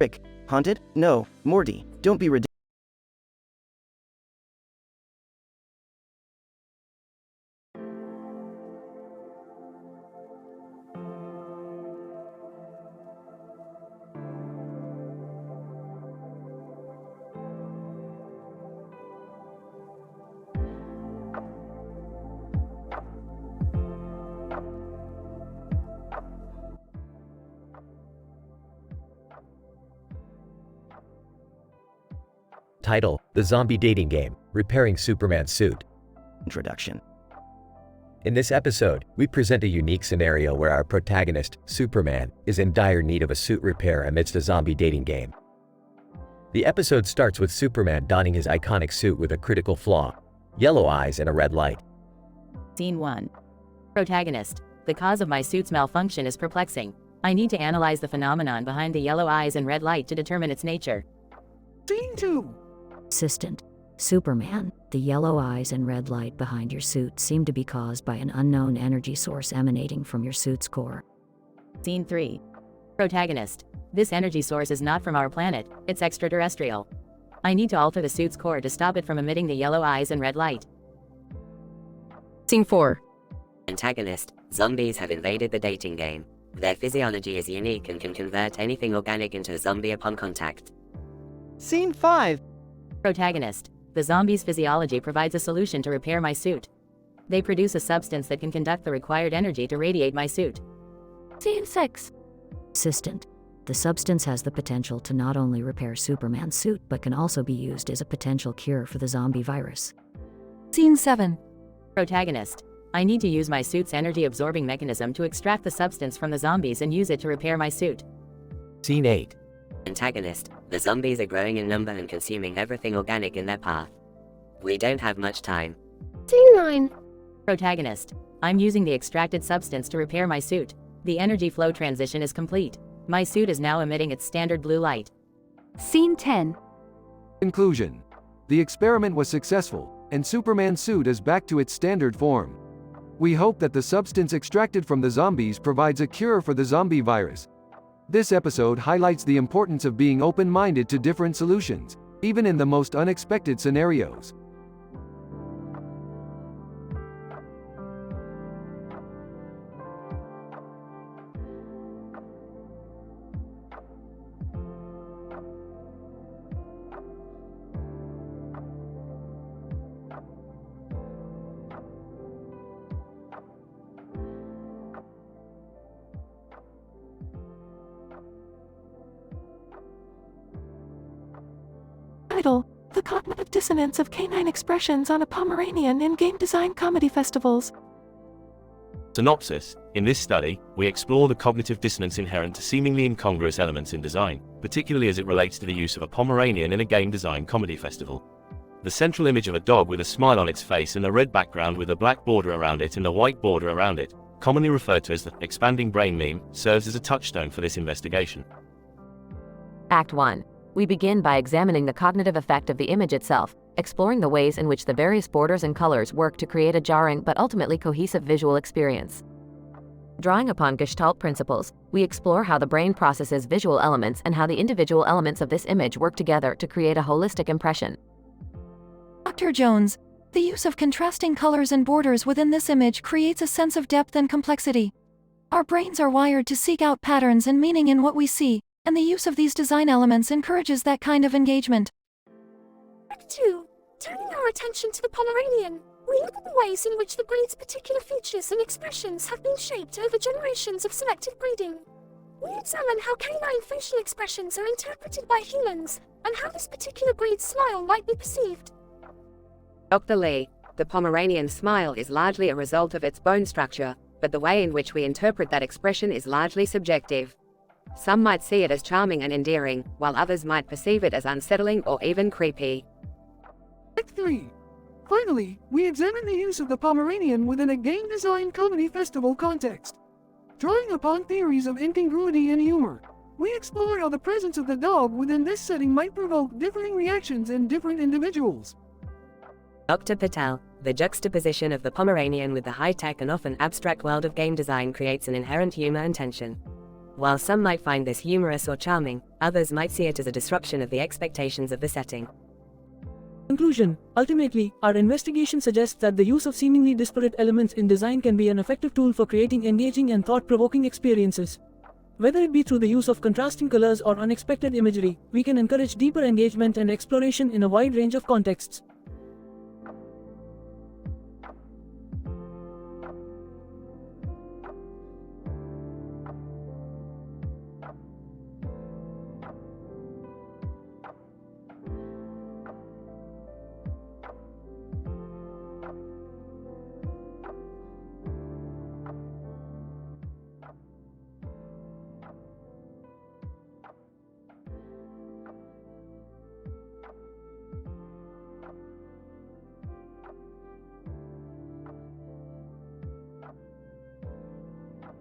Rick, haunted? No, Morty, don't be ridiculous. Title: The Zombie Dating Game, Repairing Superman's Suit. Introduction. In this episode, we present a unique scenario where our protagonist, Superman, is in dire need of a suit repair amidst a zombie dating game. The episode starts with Superman donning his iconic suit with a critical flaw: yellow eyes and a red light. Scene 1. Protagonist: the cause of my suit's malfunction is perplexing. I need to analyze the phenomenon behind the yellow eyes and red light to determine its nature. Scene 2. Assistant: Superman, the yellow eyes and red light behind your suit seem to be caused by an unknown energy source emanating from your suit's core. Scene 3. Protagonist: this energy source is not from our planet, it's extraterrestrial. I need to alter the suit's core to stop it from emitting the yellow eyes and red light. Scene 4. Antagonist, zombies have invaded the dating game. Their physiology is unique and can convert anything organic into a zombie upon contact. Scene 5. Protagonist, the zombie's physiology provides a solution to repair my suit. They produce a substance that can conduct the required energy to radiate my suit. Scene 6. Assistant. The substance has the potential to not only repair Superman's suit but can also be used as a potential cure for the zombie virus. Scene 7. Protagonist, I need to use my suit's energy-absorbing mechanism to extract the substance from the zombies and use it to repair my suit. Scene 8. Antagonist, the zombies are growing in number and consuming everything organic in their path. We don't have much time. Scene 9. Protagonist, I'm using the extracted substance to repair my suit. The energy flow transition is complete. My suit is now emitting its standard blue light. Scene 10. Conclusion. The experiment was successful, and Superman's suit is back to its standard form. We hope that the substance extracted from the zombies provides a cure for the zombie virus. This episode highlights the importance of being open-minded to different solutions, even in the most unexpected scenarios. Title: The Cognitive Dissonance of Canine Expressions on a Pomeranian in Game Design Comedy Festivals. Synopsis. In this study, we explore the cognitive dissonance inherent to seemingly incongruous elements in design, particularly as it relates to the use of a Pomeranian in a game design comedy festival. The central image of a dog with a smile on its face and a red background with a black border around it and a white border around it, commonly referred to as the expanding brain meme, serves as a touchstone for this investigation. Act 1. We begin by examining the cognitive effect of the image itself, exploring the ways in which the various borders and colors work to create a jarring but ultimately cohesive visual experience. Drawing upon Gestalt principles, we explore how the brain processes visual elements and how the individual elements of this image work together to create a holistic impression. Dr. Jones, the use of contrasting colors and borders within this image creates a sense of depth and complexity. Our brains are wired to seek out patterns and meaning in what we see, and the use of these design elements encourages that kind of engagement. Act 2. Turning our attention to the Pomeranian, we look at the ways in which the breed's particular features and expressions have been shaped over generations of selective breeding. We examine how canine facial expressions are interpreted by humans, and how this particular breed's smile might be perceived. Dr. Lee, the Pomeranian smile is largely a result of its bone structure, but the way in which we interpret that expression is largely subjective. Some might see it as charming and endearing, while others might perceive it as unsettling or even creepy. Act 3. Finally, we examine the use of the Pomeranian within a game design comedy festival context. Drawing upon theories of incongruity and humor, we explore how the presence of the dog within this setting might provoke differing reactions in different individuals. Dr. Patel, the juxtaposition of the Pomeranian with the high-tech and often abstract world of game design creates an inherent humor and tension. While some might find this humorous or charming, others might see it as a disruption of the expectations of the setting. Conclusion. Ultimately, our investigation suggests that the use of seemingly disparate elements in design can be an effective tool for creating engaging and thought-provoking experiences. Whether it be through the use of contrasting colors or unexpected imagery, we can encourage deeper engagement and exploration in a wide range of contexts.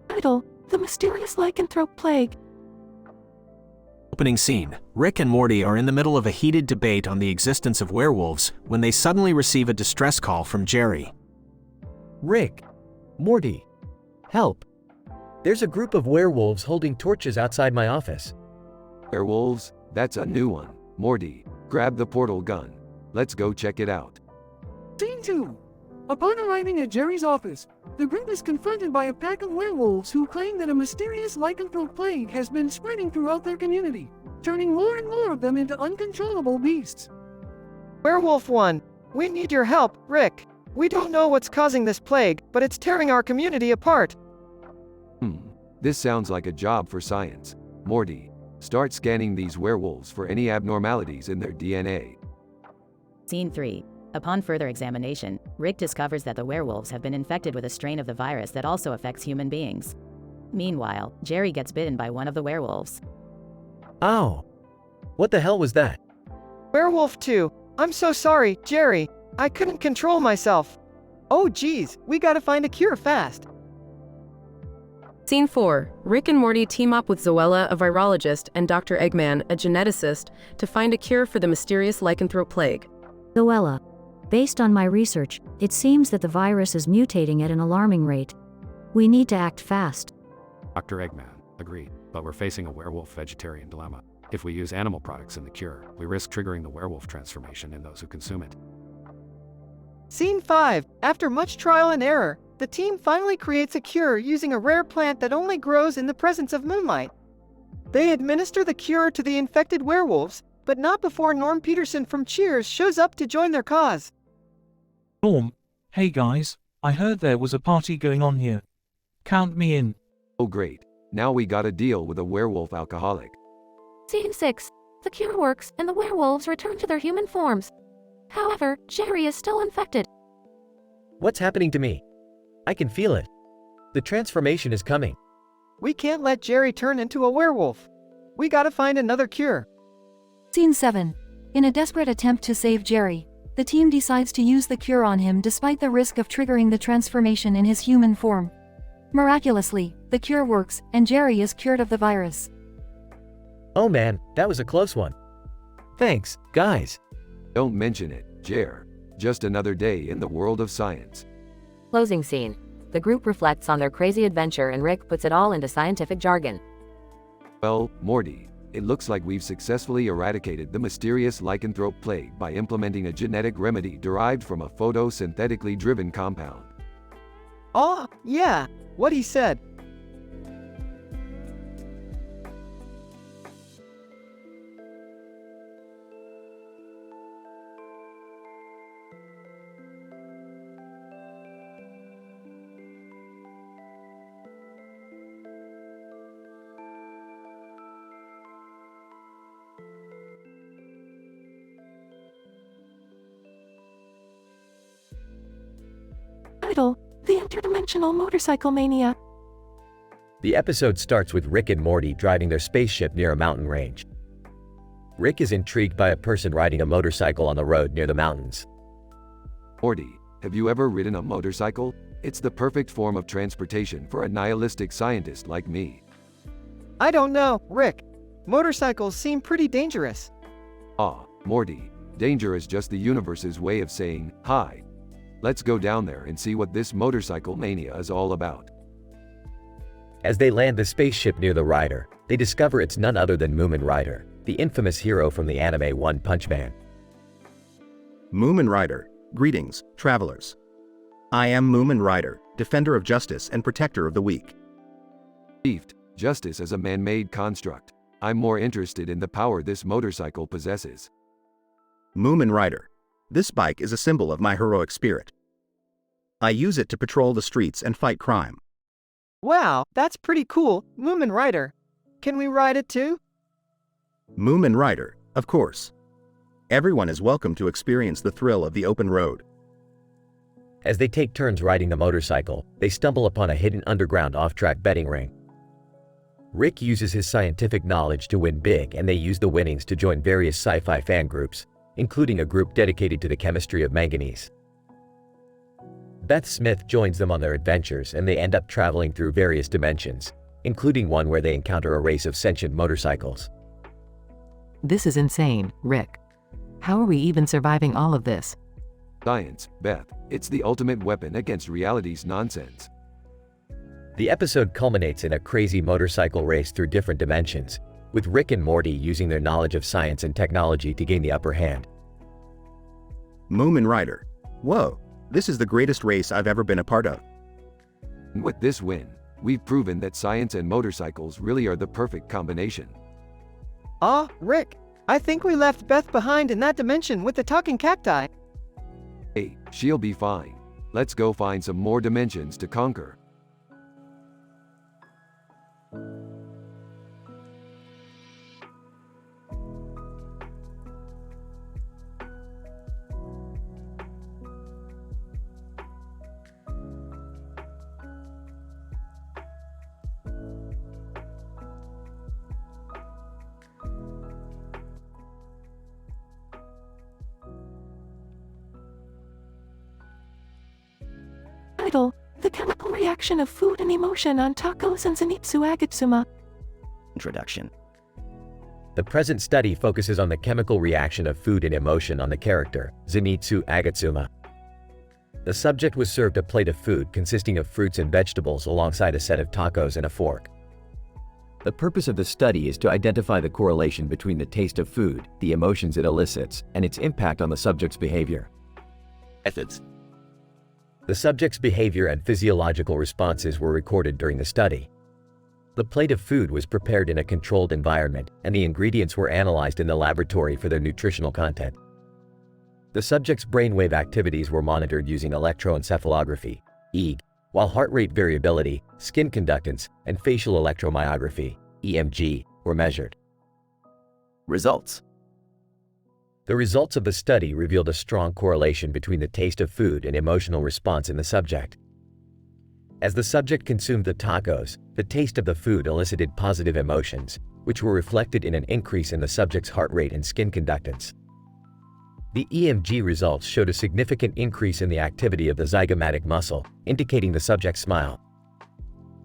Title: The Mysterious Lycanthrope Plague. Opening scene. Rick and Morty are in the middle of a heated debate on the existence of werewolves when they suddenly receive a distress call from Jerry. Rick. Morty. Help. There's a group of werewolves holding torches outside my office. Werewolves? That's a new one. Morty, grab the portal gun. Let's go check it out. Scene 2. Upon arriving at Jerry's office, the group is confronted by a pack of werewolves who claim that a mysterious lycanthrope plague has been spreading throughout their community, turning more and more of them into uncontrollable beasts. Werewolf 1, we need your help, Rick. We don't know what's causing this plague, but it's tearing our community apart. This sounds like a job for science. Morty, start scanning these werewolves for any abnormalities in their DNA. Scene 3. Upon further examination, Rick discovers that the werewolves have been infected with a strain of the virus that also affects human beings. Meanwhile, Jerry gets bitten by one of the werewolves. Ow! What the hell was that? Werewolf 2, I'm so sorry, Jerry. I couldn't control myself. Oh geez, we gotta find a cure fast. Scene 4. Rick and Morty team up with Zoella, a virologist, and Dr. Eggman, a geneticist, to find a cure for the mysterious lycanthrope plague. Zoella, based on my research, it seems that the virus is mutating at an alarming rate. We need to act fast. Dr. Eggman, agreed, but we're facing a werewolf-vegetarian dilemma. If we use animal products in the cure, we risk triggering the werewolf transformation in those who consume it. Scene 5. After much trial and error, the team finally creates a cure using a rare plant that only grows in the presence of moonlight. They administer the cure to the infected werewolves, but not before Norm Peterson from Cheers shows up to join their cause. Norm, hey guys, I heard there was a party going on here. Count me in. Oh great, now we gotta deal with a werewolf alcoholic. Scene 6. The cure works, and the werewolves return to their human forms. However, Jerry is still infected. What's happening to me? I can feel it. The transformation is coming. We can't let Jerry turn into a werewolf. We gotta find another cure. Scene 7. In a desperate attempt to save Jerry, the team decides to use the cure on him despite the risk of triggering the transformation in his human form. Miraculously, the cure works, and Jerry is cured of the virus. Oh man, that was a close one. Thanks, guys. Don't mention it, Jer. Just another day in the world of science. Closing scene. The group reflects on their crazy adventure and Rick puts it all into scientific jargon. Well, Morty, it looks like we've successfully eradicated the mysterious lycanthrope plague by implementing a genetic remedy derived from a photosynthetically driven compound. Oh, yeah, what he said. Title: The Interdimensional Motorcycle Mania. The episode starts with Rick and Morty driving their spaceship near a mountain range. Rick is intrigued by a person riding a motorcycle on the road near the mountains. Morty, have you ever ridden a motorcycle? It's the perfect form of transportation for a nihilistic scientist like me. I don't know, Rick. Motorcycles seem pretty dangerous. Morty, danger is just the universe's way of saying, hi. Let's go down there and see what this motorcycle mania is all about. As they land the spaceship near the rider, they discover it's none other than Moomin Rider, the infamous hero from the anime One Punch Man. Moomin Rider, greetings, travelers. I am Moomin Rider, defender of justice and protector of the weak. Beefed, justice is a man-made construct. I'm more interested in the power this motorcycle possesses. Moomin Rider. This bike is a symbol of my heroic spirit. I use it to patrol the streets and fight crime. Wow, that's pretty cool, Moomin Rider. Can we ride it too? Moomin Rider, of course. Everyone is welcome to experience the thrill of the open road. As they take turns riding the motorcycle, they stumble upon a hidden underground off-track betting ring. Rick uses his scientific knowledge to win big, and they use the winnings to join various sci-fi fan groups, including a group dedicated to the chemistry of manganese. Beth Smith joins them on their adventures, and they end up traveling through various dimensions, including one where they encounter a race of sentient motorcycles. This is insane, Rick. How are we even surviving all of this? Science, Beth, it's the ultimate weapon against reality's nonsense. The episode culminates in a crazy motorcycle race through different dimensions, with Rick and Morty using their knowledge of science and technology to gain the upper hand. Moomin Rider. Whoa, This is the greatest race I've ever been a part of. And with this win, we've proven that science and motorcycles really are the perfect combination. Ah, Rick, I think we left Beth behind in that dimension with the talking cacti. Hey, she'll be fine. Let's go find some more dimensions to conquer. Title: The Chemical Reaction of Food and Emotion on Tacos and Zenitsu Agatsuma. Introduction. The present study focuses on the chemical reaction of food and emotion on the character, Zenitsu Agatsuma. The subject was served a plate of food consisting of fruits and vegetables alongside a set of tacos and a fork. The purpose of the study is to identify the correlation between the taste of food, the emotions it elicits, and its impact on the subject's behavior. Methods. The subject's behavior and physiological responses were recorded during the study. The plate of food was prepared in a controlled environment, and the ingredients were analyzed in the laboratory for their nutritional content. The subject's brainwave activities were monitored using electroencephalography, EEG, while heart rate variability, skin conductance, and facial electromyography, EMG, were measured. Results. The results of the study revealed a strong correlation between the taste of food and emotional response in the subject. As the subject consumed the tacos, the taste of the food elicited positive emotions, which were reflected in an increase in the subject's heart rate and skin conductance. The EMG results showed a significant increase in the activity of the zygomatic muscle, indicating the subject's smile.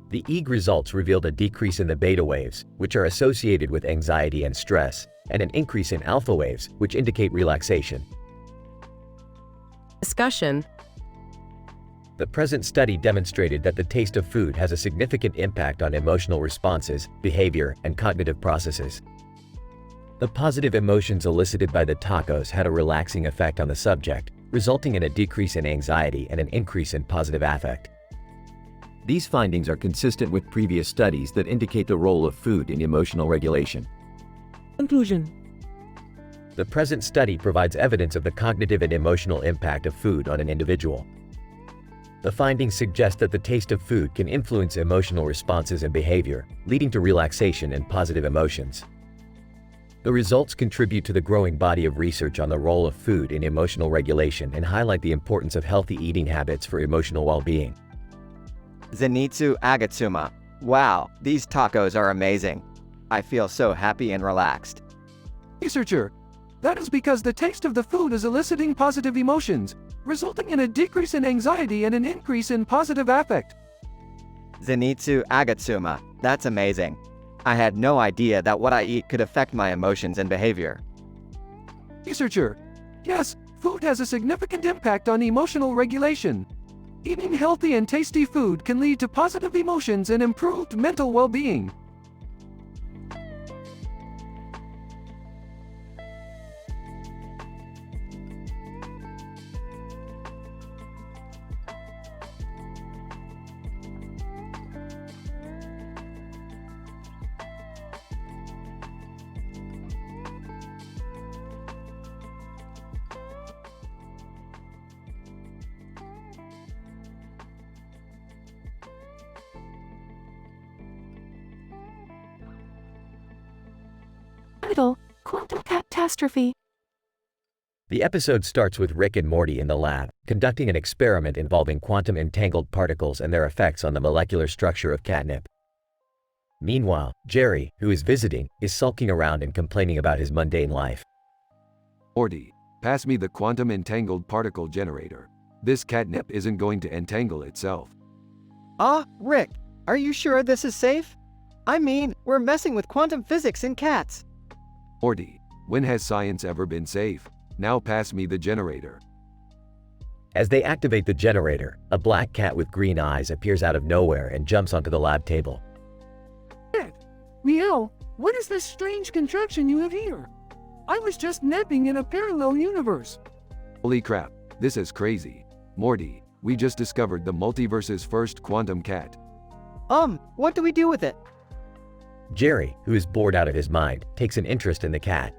The EEG results revealed a decrease in the beta waves, which are associated with anxiety and stress, and an increase in alpha waves, which indicate relaxation. Discussion. The present study demonstrated that the taste of food has a significant impact on emotional responses, behavior, and cognitive processes. The positive emotions elicited by the tacos had a relaxing effect on the subject, resulting in a decrease in anxiety and an increase in positive affect. These findings are consistent with previous studies that indicate the role of food in emotional regulation. Conclusion. The present study provides evidence of the cognitive and emotional impact of food on an individual. The findings suggest that the taste of food can influence emotional responses and behavior, leading to relaxation and positive emotions. The results contribute to the growing body of research on the role of food in emotional regulation and highlight the importance of healthy eating habits for emotional well-being. Zenitsu Agatsuma. Wow, these tacos are amazing. I feel so happy and relaxed. Researcher, that is because the taste of the food is eliciting positive emotions, resulting in a decrease in anxiety and an increase in positive affect. Zenitsu Agatsuma. That's amazing. I had no idea that what I eat could affect my emotions and behavior. Researcher, yes, food has a significant impact on emotional regulation. Eating healthy and tasty food can lead to positive emotions and improved mental well-being. Title: Quantum Catastrophe. The episode starts with Rick and Morty in the lab, conducting an experiment involving quantum entangled particles and their effects on the molecular structure of catnip. Meanwhile, Jerry, who is visiting, is sulking around and complaining about his mundane life. Morty, pass me the quantum entangled particle generator. This catnip isn't going to entangle itself. Ah, Rick, are you sure this is safe? I mean, we're messing with quantum physics in cats. Morty, when has science ever been safe? Now pass me the generator. As they activate the generator, a black cat with green eyes appears out of nowhere and jumps onto the lab table. Meow, what is this strange contraption you have here? I was just napping in a parallel universe. Holy crap, this is crazy. Morty, we just discovered the multiverse's first quantum cat. What do we do with it? Jerry, who is bored out of his mind, takes an interest in the cat.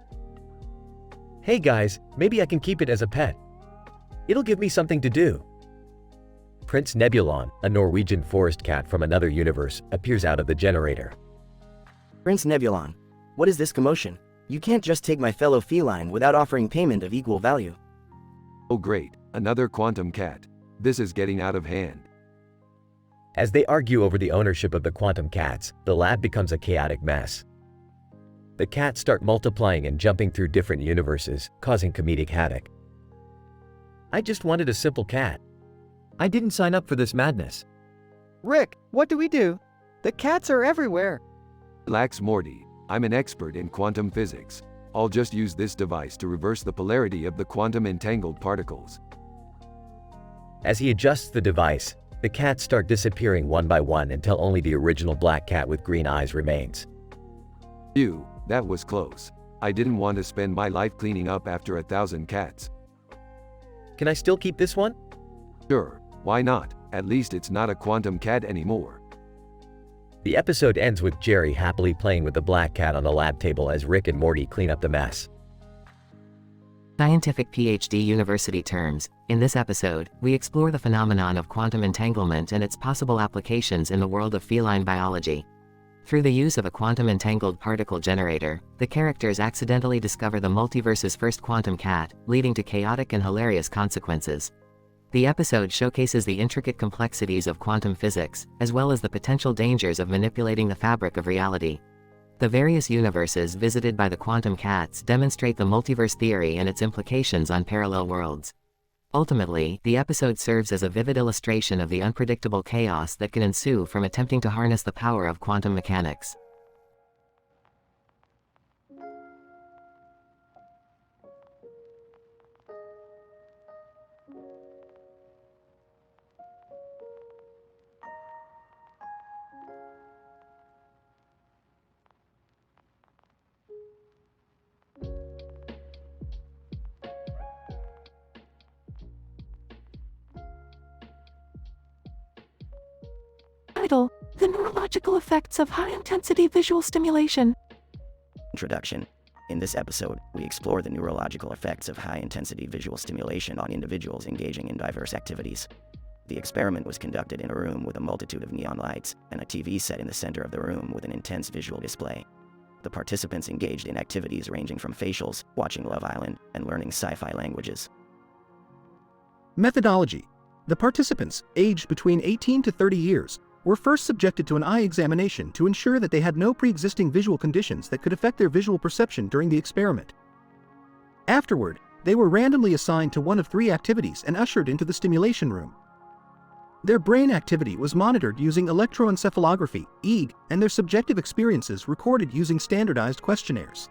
Hey guys, maybe I can keep it as a pet. It'll give me something to do. Prince Nebulon, a Norwegian forest cat from another universe, appears out of the generator. Prince Nebulon, what is this commotion? You can't just take my fellow feline without offering payment of equal value. Oh great, another quantum cat. This is getting out of hand. As they argue over the ownership of the quantum cats, the lab becomes a chaotic mess. The cats start multiplying and jumping through different universes, causing comedic havoc. I just wanted a simple cat. I didn't sign up for this madness. Rick, what do we do? The cats are everywhere. Relax, Morty. I'm an expert in quantum physics. I'll just use this device to reverse the polarity of the quantum entangled particles. As he adjusts the device, the cats start disappearing one by one until only the original black cat with green eyes remains. Phew, that was close. I didn't want to spend my life cleaning up after 1,000 cats. Can I still keep this one? Sure, why not? At least it's not a quantum cat anymore. The episode ends with Jerry happily playing with the black cat on the lab table as Rick and Morty clean up the mess. Scientific PhD University terms. In this episode, we explore the phenomenon of quantum entanglement and its possible applications in the world of feline biology. Through the use of a quantum entangled particle generator, the characters accidentally discover the multiverse's first quantum cat, leading to chaotic and hilarious consequences. The episode showcases the intricate complexities of quantum physics, as well as the potential dangers of manipulating the fabric of reality. The various universes visited by the quantum cats demonstrate the multiverse theory and its implications on parallel worlds. Ultimately, the episode serves as a vivid illustration of the unpredictable chaos that can ensue from attempting to harness the power of quantum mechanics. Title: The Neurological Effects of High-Intensity Visual Stimulation. Introduction. In this episode, we explore the neurological effects of high-intensity visual stimulation on individuals engaging in diverse activities. The experiment was conducted in a room with a multitude of neon lights and a TV set in the center of the room with an intense visual display. The participants engaged in activities ranging from facials, watching Love Island, and learning sci-fi languages. Methodology. The participants, aged between 18 to 30 years, were first subjected to an eye examination to ensure that they had no pre-existing visual conditions that could affect their visual perception during the experiment. Afterward, they were randomly assigned to one of 3 activities and ushered into the stimulation room. Their brain activity was monitored using electroencephalography, EEG, and their subjective experiences recorded using standardized questionnaires.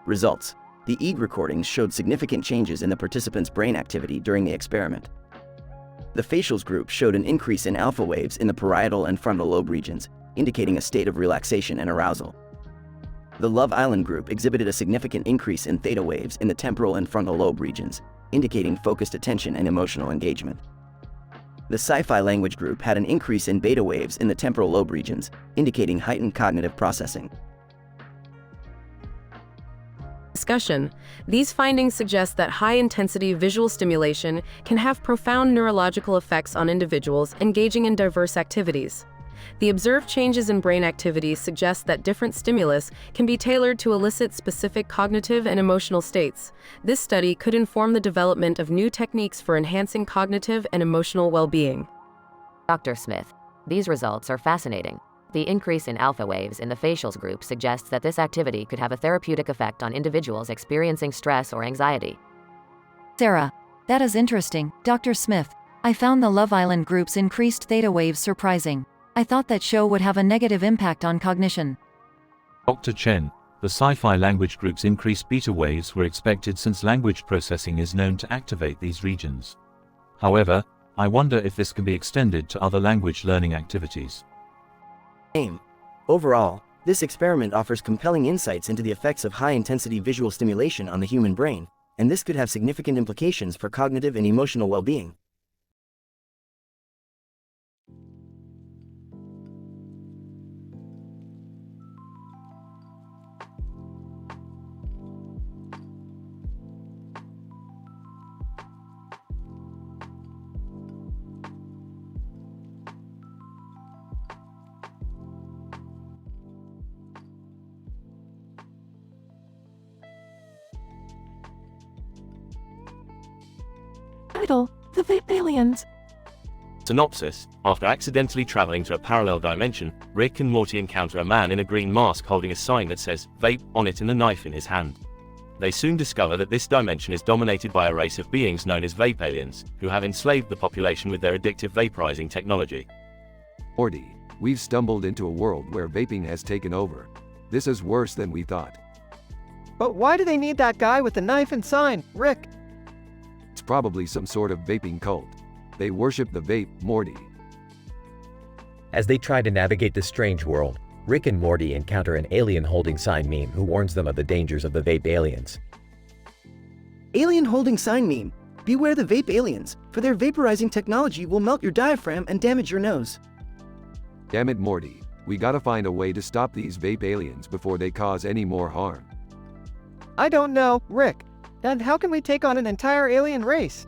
Results. The EEG recordings showed significant changes in the participants' brain activity during the experiment. The facials group showed an increase in alpha waves in the parietal and frontal lobe regions, indicating a state of relaxation and arousal. The Love Island group exhibited a significant increase in theta waves in the temporal and frontal lobe regions, indicating focused attention and emotional engagement. The sci-fi language group had an increase in beta waves in the temporal lobe regions, indicating heightened cognitive processing. Discussion. These findings suggest that high-intensity visual stimulation can have profound neurological effects on individuals engaging in diverse activities. The observed changes in brain activity suggest that different stimulus can be tailored to elicit specific cognitive and emotional states. This study could inform the development of new techniques for enhancing cognitive and emotional well-being. Dr. Smith, these results are fascinating. The increase in alpha waves in the facials group suggests that this activity could have a therapeutic effect on individuals experiencing stress or anxiety. Sarah, that is interesting. Dr. Smith, I found the Love Island group's increased theta waves surprising. I thought that show would have a negative impact on cognition. Dr. Chen, the sci-fi language group's increased beta waves were expected since language processing is known to activate these regions. However, I wonder if this can be extended to other language learning activities. Overall, this experiment offers compelling insights into the effects of high-intensity visual stimulation on the human brain, and this could have significant implications for cognitive and emotional well-being. Title: The Vape Aliens. Synopsis: After accidentally traveling to a parallel dimension, Rick and Morty encounter a man in a green mask holding a sign that says "Vape" on it and a knife in his hand. They soon discover that this dimension is dominated by a race of beings known as Vape Aliens, who have enslaved the population with their addictive vaporizing technology. Morty, we've stumbled into a world where vaping has taken over. This is worse than we thought. But why do they need that guy with the knife and sign, Rick? It's probably some sort of vaping cult. They worship the vape, Morty. As they try to navigate the strange world, Rick and Morty encounter an alien holding sign meme who warns them of the dangers of the vape aliens. Alien holding sign meme. Beware the vape aliens, for their vaporizing technology will melt your diaphragm and damage your nose. Damn it, Morty. We gotta find a way to stop these vape aliens before they cause any more harm. I don't know, Rick. Then how can we take on an entire alien race?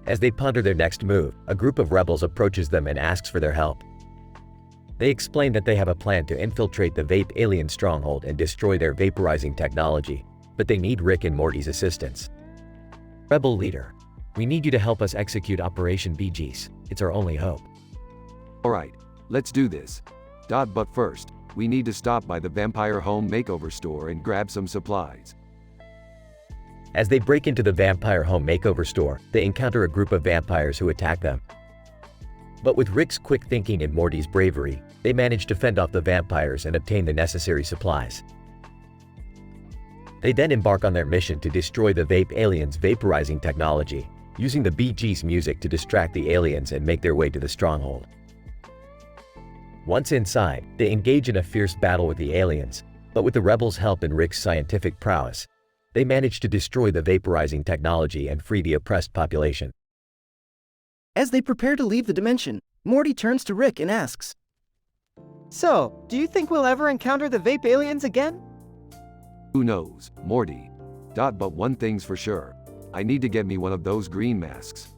As they ponder their next move, a group of rebels approaches them and asks for their help. They explain that they have a plan to infiltrate the vape alien stronghold and destroy their vaporizing technology, but they need Rick and Morty's assistance. Rebel leader, we need you to help us execute Operation BGs. It's our only hope. Alright, let's do this. But first, we need to stop by the Vampire Home Makeover store and grab some supplies. As they break into the Vampire Home Makeover store, they encounter a group of vampires who attack them. But with Rick's quick thinking and Morty's bravery, they manage to fend off the vampires and obtain the necessary supplies. They then embark on their mission to destroy the vape aliens' vaporizing technology, using the BG's music to distract the aliens and make their way to the stronghold. Once inside, they engage in a fierce battle with the aliens, but with the rebels' help and Rick's scientific prowess, they manage to destroy the vaporizing technology and free the oppressed population. As they prepare to leave the dimension, Morty turns to Rick and asks, So, do you think we'll ever encounter the vape aliens again? Who knows, Morty. But one thing's for sure. I need to get me one of those green masks.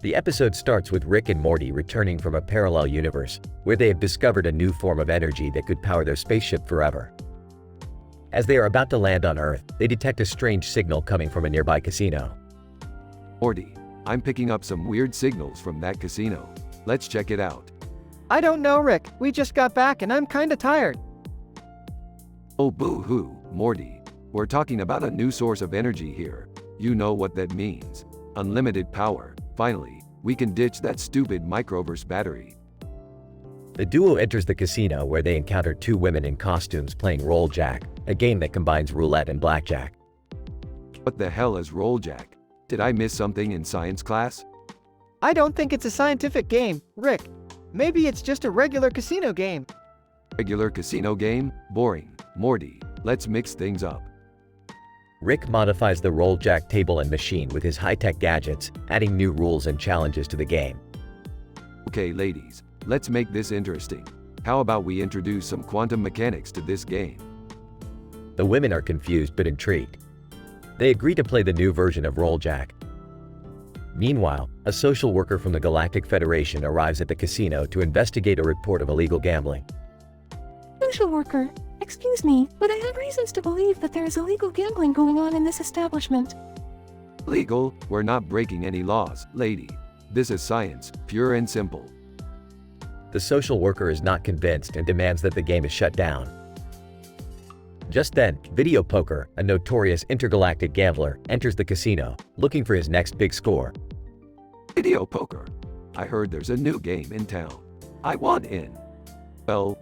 The episode starts with Rick and Morty returning from a parallel universe, where they have discovered a new form of energy that could power their spaceship forever. As they are about to land on Earth, they detect a strange signal coming from a nearby casino. Morty, I'm picking up some weird signals from that casino. Let's check it out. I don't know, Rick. We just got back and I'm kinda tired. Oh boo-hoo, Morty. We're talking about a new source of energy here. You know what that means. Unlimited power. Finally, we can ditch that stupid microverse battery. The duo enters the casino where they encounter two women in costumes playing Roll Jack, a game that combines roulette and blackjack. What the hell is Roll Jack? Did I miss something in science class? I don't think it's a scientific game, Rick. Maybe it's just a regular casino game. Regular casino game? Boring. Morty, let's mix things up. Rick modifies the Roll Jack table and machine with his high-tech gadgets, adding new rules and challenges to the game. Okay ladies, let's make this interesting. How about we introduce some quantum mechanics to this game? The women are confused but intrigued. They agree to play the new version of Roll Jack. Meanwhile, a social worker from the Galactic Federation arrives at the casino to investigate a report of illegal gambling. Social worker, excuse me, but I have reasons to believe that there is illegal gambling going on in this establishment. Legal? We're not breaking any laws, lady. This is science, pure and simple. The social worker is not convinced and demands that the game is shut down. Just then, Video Poker, a notorious intergalactic gambler, enters the casino, looking for his next big score. Video Poker. I heard there's a new game in town. I want in. Well,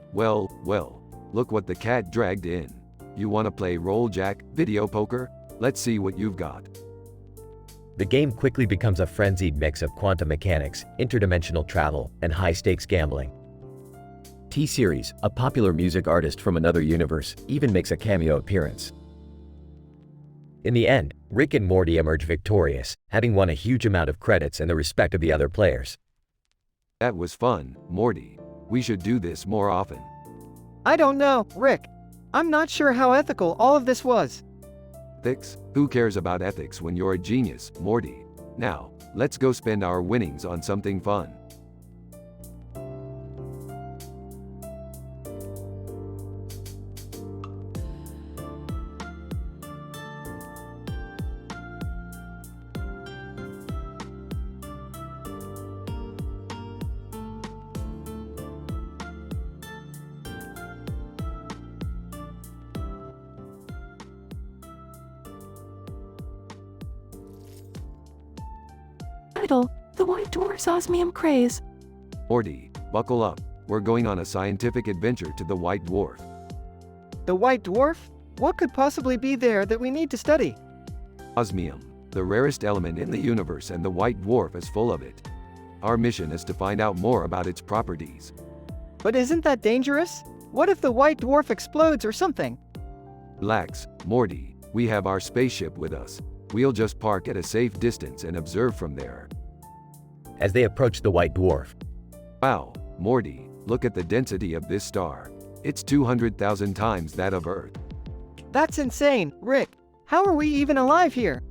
look what the cat dragged in. You want to play Roll Jack, Video Poker? Let's see what you've got. The game quickly becomes a frenzied mix of quantum mechanics, interdimensional travel, and high-stakes gambling. T-Series, a popular music artist from another universe, even makes a cameo appearance. In the end, Rick and Morty emerge victorious, having won a huge amount of credits and the respect of the other players. That was fun, Morty. We should do this more often. I don't know, Rick. I'm not sure how ethical all of this was. Ethics? Who cares about ethics when you're a genius, Morty? Now, let's go spend our winnings on something fun. The White Dwarf's osmium craze. Morty, buckle up. We're going on a scientific adventure to the White Dwarf. The White Dwarf? What could possibly be there that we need to study? Osmium, the rarest element in the universe, and the White Dwarf is full of it. Our mission is to find out more about its properties. But isn't that dangerous? What if the White Dwarf explodes or something? Relax, Morty. We have our spaceship with us. We'll just park at a safe distance and observe from there. As they approach the White Dwarf. Wow, Morty, look at the density of this star. It's 200,000 times that of Earth. That's insane, Rick. How are we even alive here?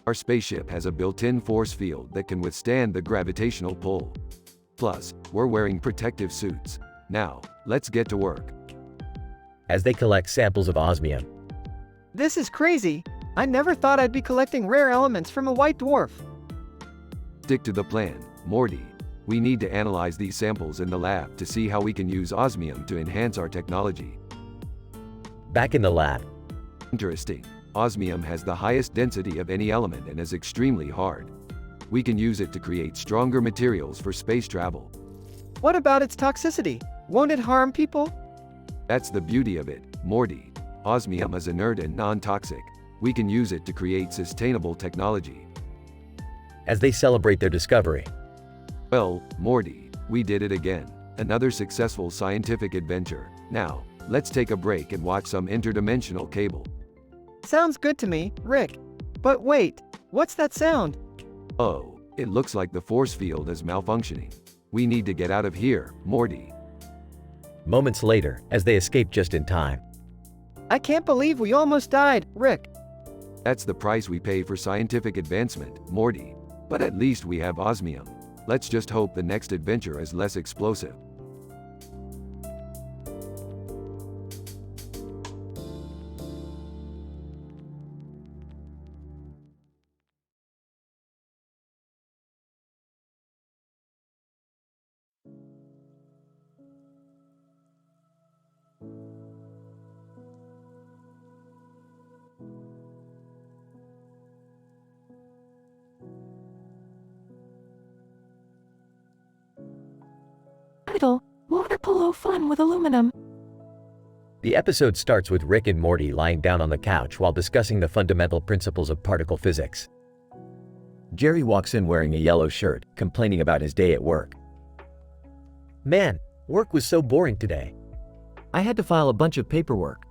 Our spaceship has a built-in force field that can withstand the gravitational pull. Plus, we're wearing protective suits. Now, let's get to work. As they collect samples of osmium. This is crazy. I never thought I'd be collecting rare elements from a White Dwarf. Stick to the plan, Morty. We need to analyze these samples in the lab to see how we can use osmium to enhance our technology. Back in the lab. Interesting. Osmium has the highest density of any element and is extremely hard. We can use it to create stronger materials for space travel. What about its toxicity? Won't it harm people? That's the beauty of it, Morty. Osmium is inert and non-toxic. We can use it to create sustainable technology. As they celebrate their discovery. Well, Morty, we did it again. Another successful scientific adventure. Now, let's take a break and watch some interdimensional cable. Sounds good to me, Rick. But wait, what's that sound? Oh, it looks like the force field is malfunctioning. We need to get out of here, Morty. Moments later, as they escape just in time. I can't believe we almost died, Rick. That's the price we pay for scientific advancement, Morty. But at least we have osmium. Let's just hope the next adventure is less explosive. Water polo fun with aluminum. The episode starts with Rick and Morty lying down on the couch while discussing the fundamental principles of particle physics. Jerry walks in wearing a yellow shirt, complaining about his day at work. Man, work was so boring today. I had to file a bunch of paperwork.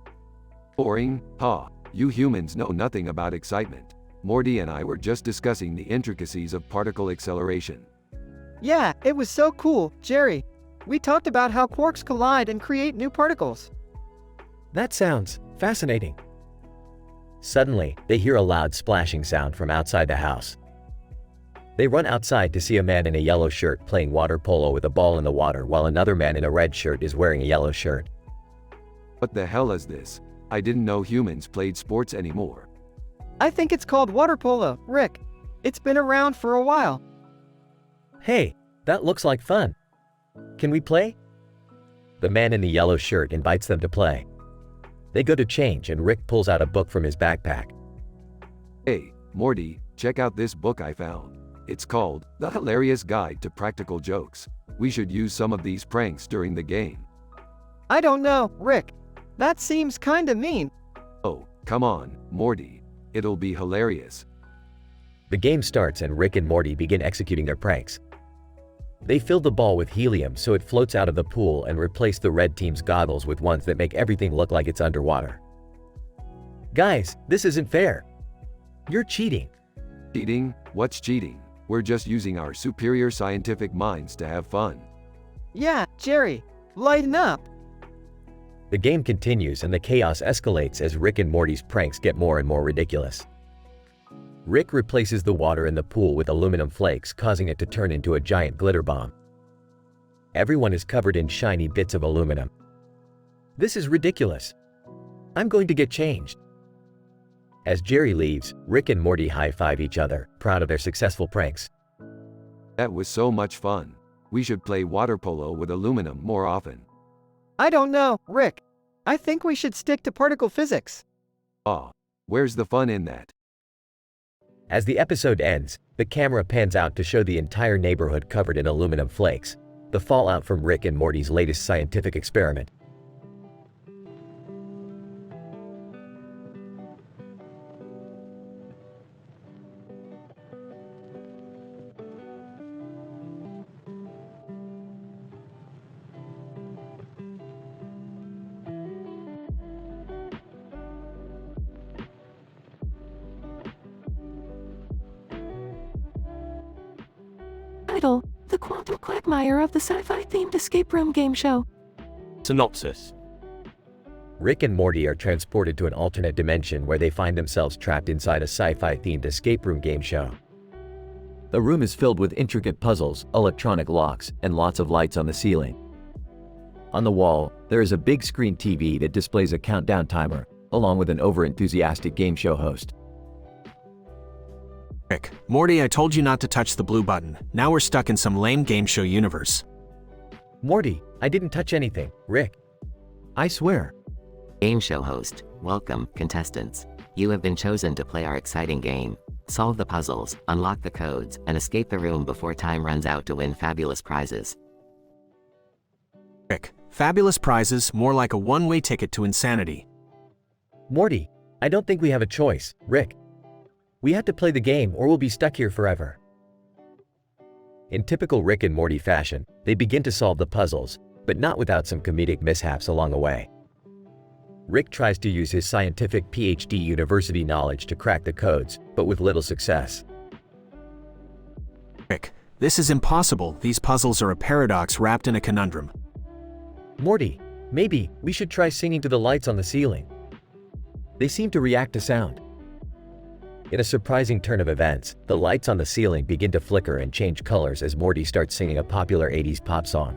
Boring? Ha! You humans know nothing about excitement. Morty and I were just discussing the intricacies of particle acceleration. Yeah, it was so cool, Jerry. We talked about how quarks collide and create new particles. That sounds fascinating. Suddenly, they hear a loud splashing sound from outside the house. They run outside to see a man in a yellow shirt playing water polo with a ball in the water while another man in a red shirt is wearing a yellow shirt. What the hell is this? I didn't know humans played sports anymore. I think it's called water polo, Rick. It's been around for a while. Hey, that looks like fun. Can we play? The man in the yellow shirt invites them to play. They go to change and Rick pulls out a book from his backpack. Hey, Morty, check out this book I found. It's called The Hilarious Guide to Practical Jokes. We should use some of these pranks during the game. I don't know, Rick. That seems kinda mean. Oh, come on, Morty. It'll be hilarious. The game starts and Rick and Morty begin executing their pranks. They fill the ball with helium so it floats out of the pool and replace the red team's goggles with ones that make everything look like it's underwater. Guys, this isn't fair. You're cheating. Cheating? What's cheating? We're just using our superior scientific minds to have fun. Yeah, Jerry, lighten up. The game continues and the chaos escalates as Rick and Morty's pranks get more and more ridiculous. Rick replaces the water in the pool with aluminum flakes, causing it to turn into a giant glitter bomb. Everyone is covered in shiny bits of aluminum. This is ridiculous. I'm going to get changed. As Jerry leaves, Rick and Morty high-five each other, proud of their successful pranks. That was so much fun. We should play water polo with aluminum more often. I don't know, Rick. I think we should stick to particle physics. Aw, where's the fun in that? As the episode ends, the camera pans out to show the entire neighborhood covered in aluminum flakes, the fallout from Rick and Morty's latest scientific experiment. Title: The Quantum Quagmire of the Sci-Fi Themed Escape Room Game Show. Synopsis. Rick and Morty are transported to an alternate dimension where they find themselves trapped inside a sci-fi themed escape room game show. The room is filled with intricate puzzles, electronic locks, and lots of lights on the ceiling. On the wall, there is a big screen TV that displays a countdown timer, along with an over-enthusiastic game show host. Rick, Morty, I told you not to touch the blue button. Now we're stuck in some lame game show universe. Morty, I didn't touch anything. Rick, I swear. Game show host, welcome, contestants. You have been chosen to play our exciting game. Solve the puzzles, unlock the codes, and escape the room before time runs out to win fabulous prizes. Rick, fabulous prizes, more like a one-way ticket to insanity. Morty, I don't think we have a choice. Rick, we have to play the game or we'll be stuck here forever. In typical Rick and Morty fashion, they begin to solve the puzzles, but not without some comedic mishaps along the way. Rick tries to use his scientific PhD university knowledge to crack the codes, but with little success. Rick, this is impossible. These puzzles are a paradox wrapped in a conundrum. Morty, maybe we should try singing to the lights on the ceiling. They seem to react to sound. In a surprising turn of events, the lights on the ceiling begin to flicker and change colors as Morty starts singing a popular 80s pop song.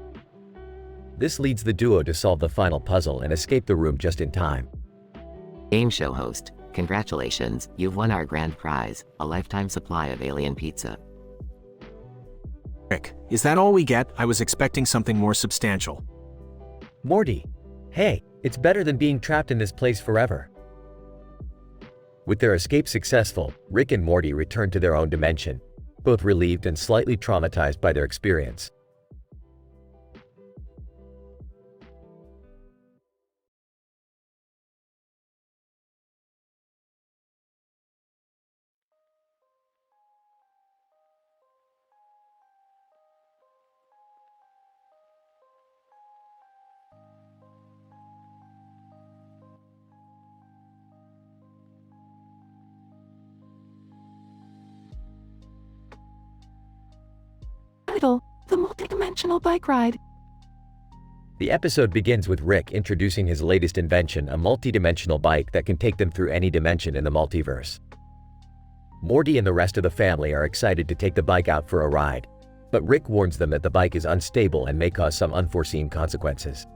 This leads the duo to solve the final puzzle and escape the room just in time. Game show host, congratulations, you've won our grand prize, a lifetime supply of alien pizza. Rick, is that all we get? I was expecting something more substantial. Morty, hey, it's better than being trapped in this place forever. With their escape successful, Rick and Morty return to their own dimension, both relieved and slightly traumatized by their experience. Title: The Multidimensional Bike Ride. The episode begins with Rick introducing his latest invention, a multi-dimensional bike that can take them through any dimension in the multiverse. Morty and the rest of the family are excited to take the bike out for a ride, but Rick warns them that the bike is unstable and may cause some unforeseen consequences.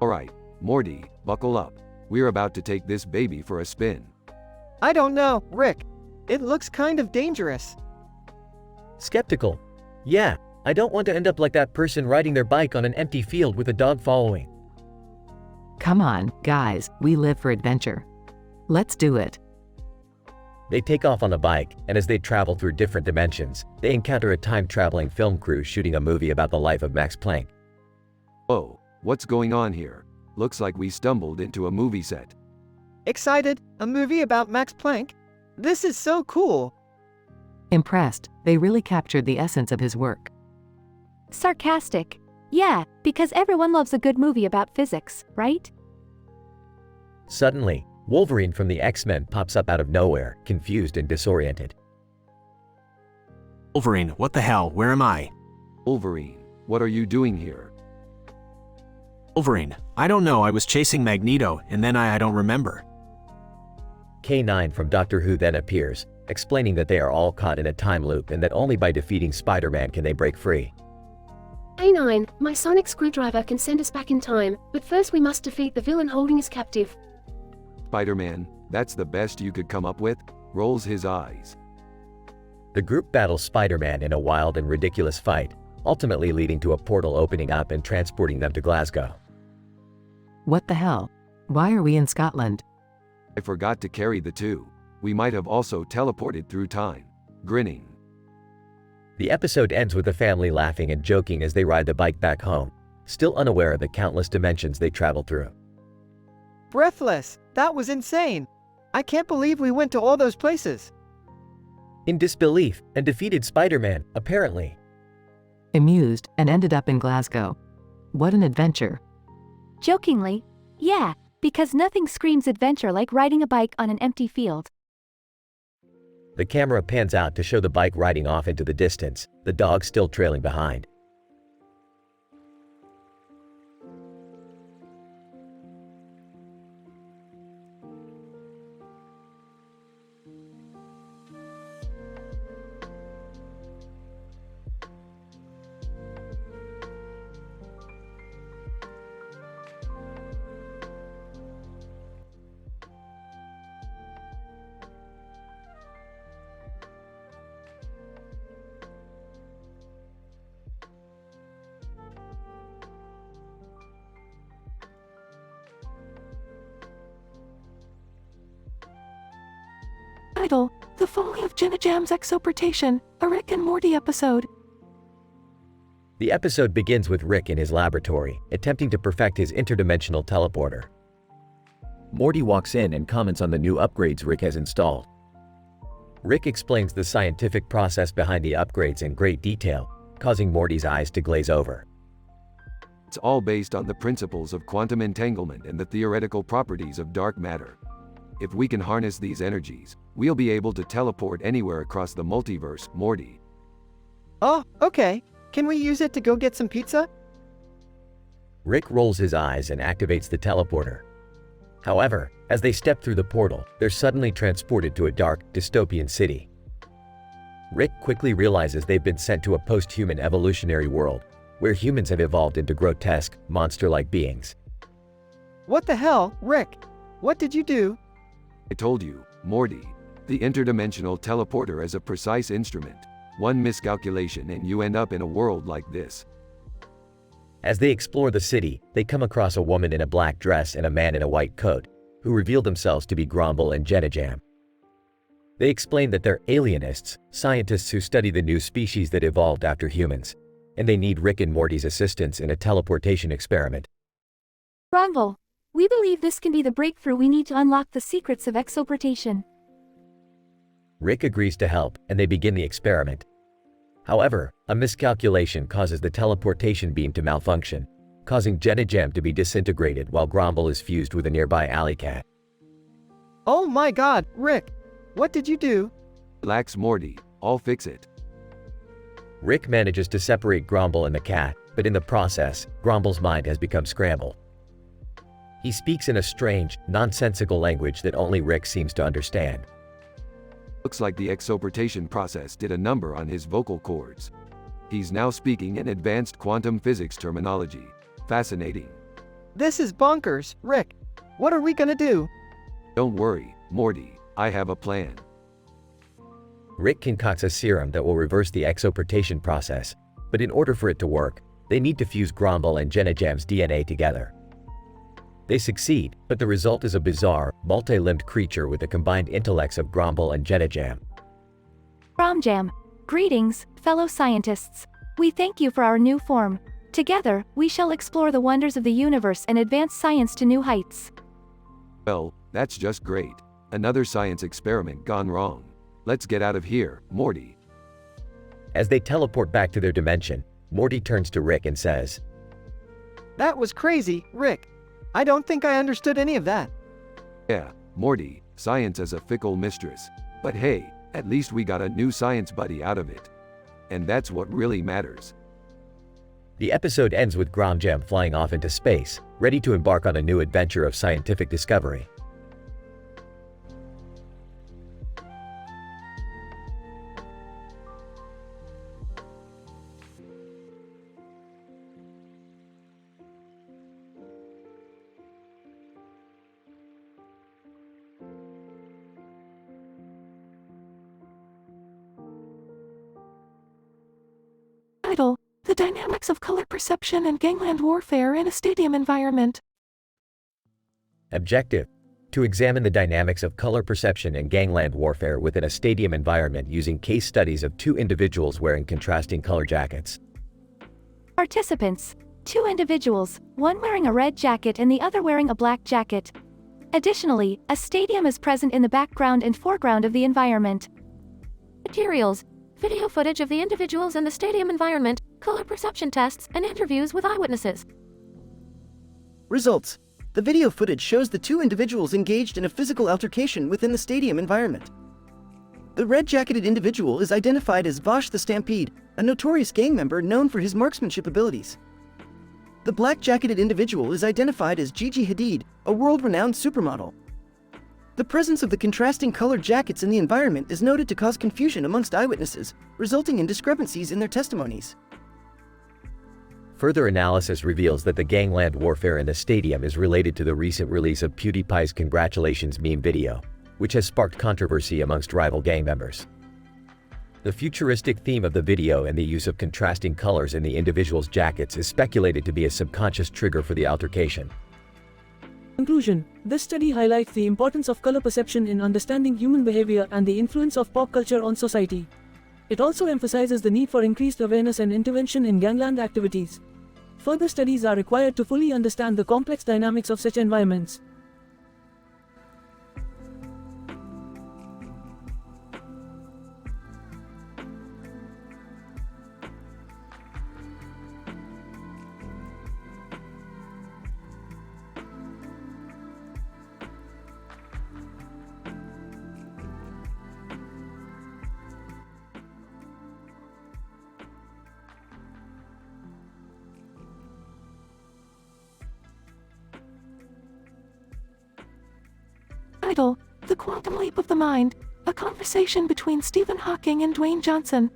Alright, Morty, buckle up. We're about to take this baby for a spin. I don't know, Rick. It looks kind of dangerous. Skeptical. Yeah, I don't want to end up like that person riding their bike on an empty field with a dog following. Come on, guys, we live for adventure. Let's do it. They take off on a bike, and as they travel through different dimensions, they encounter a time-traveling film crew shooting a movie about the life of Max Planck. Oh, what's going on here? Looks like we stumbled into a movie set. Excited? A movie about Max Planck? This is so cool! Impressed, they really captured the essence of his work. Sarcastic. Yeah, because everyone loves a good movie about physics, right? Suddenly, Wolverine from the X-Men pops up out of nowhere, confused and disoriented. Wolverine, what the hell? Where am I? Wolverine, what are you doing here? Wolverine, I don't know. I was chasing Magneto, and then I don't remember. K9 from Doctor Who then appears, explaining that they are all caught in a time loop and that only by defeating Spider-Man can they break free. A9, my sonic screwdriver can send us back in time, but first we must defeat the villain holding us captive. Spider-Man, that's the best you could come up with? Rolls his eyes. The group battles Spider-Man in a wild and ridiculous fight, ultimately leading to a portal opening up and transporting them to Glasgow. What the hell? Why are we in Scotland? I forgot to carry the two. We might have also teleported through time. Grinning. The episode ends with the family laughing and joking as they ride the bike back home, still unaware of the countless dimensions they travel through. Breathless! That was insane! I can't believe we went to all those places! In disbelief, and defeated Spider-Man, apparently. Amused, and ended up in Glasgow. What an adventure. Jokingly, yeah, because nothing screams adventure like riding a bike on an empty field. The camera pans out to show the bike riding off into the distance, the dog still trailing behind. Title: The Folly of Jenna Jam's Exoportation, a Rick and Morty episode. The episode begins with Rick in his laboratory, attempting to perfect his interdimensional teleporter. Morty walks in and comments on the new upgrades Rick has installed. Rick explains the scientific process behind the upgrades in great detail, causing Morty's eyes to glaze over. It's all based on the principles of quantum entanglement and the theoretical properties of dark matter. If we can harness these energies, we'll be able to teleport anywhere across the multiverse, Morty. Oh, okay. Can we use it to go get some pizza? Rick rolls his eyes and activates the teleporter. However, as they step through the portal, they're suddenly transported to a dark, dystopian city. Rick quickly realizes they've been sent to a post-human evolutionary world, where humans have evolved into grotesque, monster-like beings. What the hell, Rick? What did you do? I told you, Morty. The interdimensional teleporter is a precise instrument. One miscalculation and you end up in a world like this. As they explore the city, they come across a woman in a black dress and a man in a white coat, who reveal themselves to be Gromble and Jenna Jam. They explain that they're alienists, scientists who study the new species that evolved after humans, and they need Rick and Morty's assistance in a teleportation experiment. Gromble, we believe this can be the breakthrough we need to unlock the secrets of exoportation. Rick agrees to help, and they begin the experiment. However, a miscalculation causes the teleportation beam to malfunction, causing Jenna Jam to be disintegrated while Gromble is fused with a nearby alley cat. Oh my god, Rick! What did you do? Relax, Morty. I'll fix it. Rick manages to separate Gromble and the cat, but in the process, Gromble's mind has become scrambled. He speaks in a strange, nonsensical language that only Rick seems to understand. Looks like the exoportation process did a number on his vocal cords. He's now speaking in advanced quantum physics terminology. Fascinating. This is bonkers, Rick. What are we gonna do? Don't worry, Morty. I have a plan. Rick concocts a serum that will reverse the exoportation process, but in order for it to work, they need to fuse Gromble and Jenna Jam's DNA together. They succeed, but the result is a bizarre, multi-limbed creature with the combined intellects of Gromble and Jettajam. Gromjam. Greetings, fellow scientists. We thank you for our new form. Together, we shall explore the wonders of the universe and advance science to new heights. Well, that's just great. Another science experiment gone wrong. Let's get out of here, Morty. As they teleport back to their dimension, Morty turns to Rick and says, "That was crazy, Rick. I don't think I understood any of that." Yeah, Morty, science is a fickle mistress. But hey, at least we got a new science buddy out of it. And that's what really matters. The episode ends with Gromjam flying off into space, ready to embark on a new adventure of scientific discovery. Title: The Dynamics of Color Perception and Gangland Warfare in a Stadium Environment. Objective: to examine the dynamics of color perception and gangland warfare within a stadium environment using case studies of 2 individuals wearing contrasting color jackets. Participants: 2 individuals, one wearing a red jacket and the other wearing a black jacket. Additionally, a stadium is present in the background and foreground of the environment. Materials: video footage of the individuals in the stadium environment, color perception tests, and interviews with eyewitnesses. Results. The video footage shows the 2 individuals engaged in a physical altercation within the stadium environment. The red-jacketed individual is identified as Vosh the Stampede, a notorious gang member known for his marksmanship abilities. The black-jacketed individual is identified as Gigi Hadid, a world-renowned supermodel. The presence of the contrasting colored jackets in the environment is noted to cause confusion amongst eyewitnesses, resulting in discrepancies in their testimonies. Further analysis reveals that the gangland warfare in the stadium is related to the recent release of PewDiePie's Congratulations meme video, which has sparked controversy amongst rival gang members. The futuristic theme of the video and the use of contrasting colors in the individuals' jackets is speculated to be a subconscious trigger for the altercation. Conclusion: this study highlights the importance of color perception in understanding human behavior and the influence of pop culture on society. It also emphasizes the need for increased awareness and intervention in gangland activities. Further studies are required to fully understand the complex dynamics of such environments. Title: The Quantum Leap of the Mind, a conversation between Stephen Hawking and Dwayne Johnson.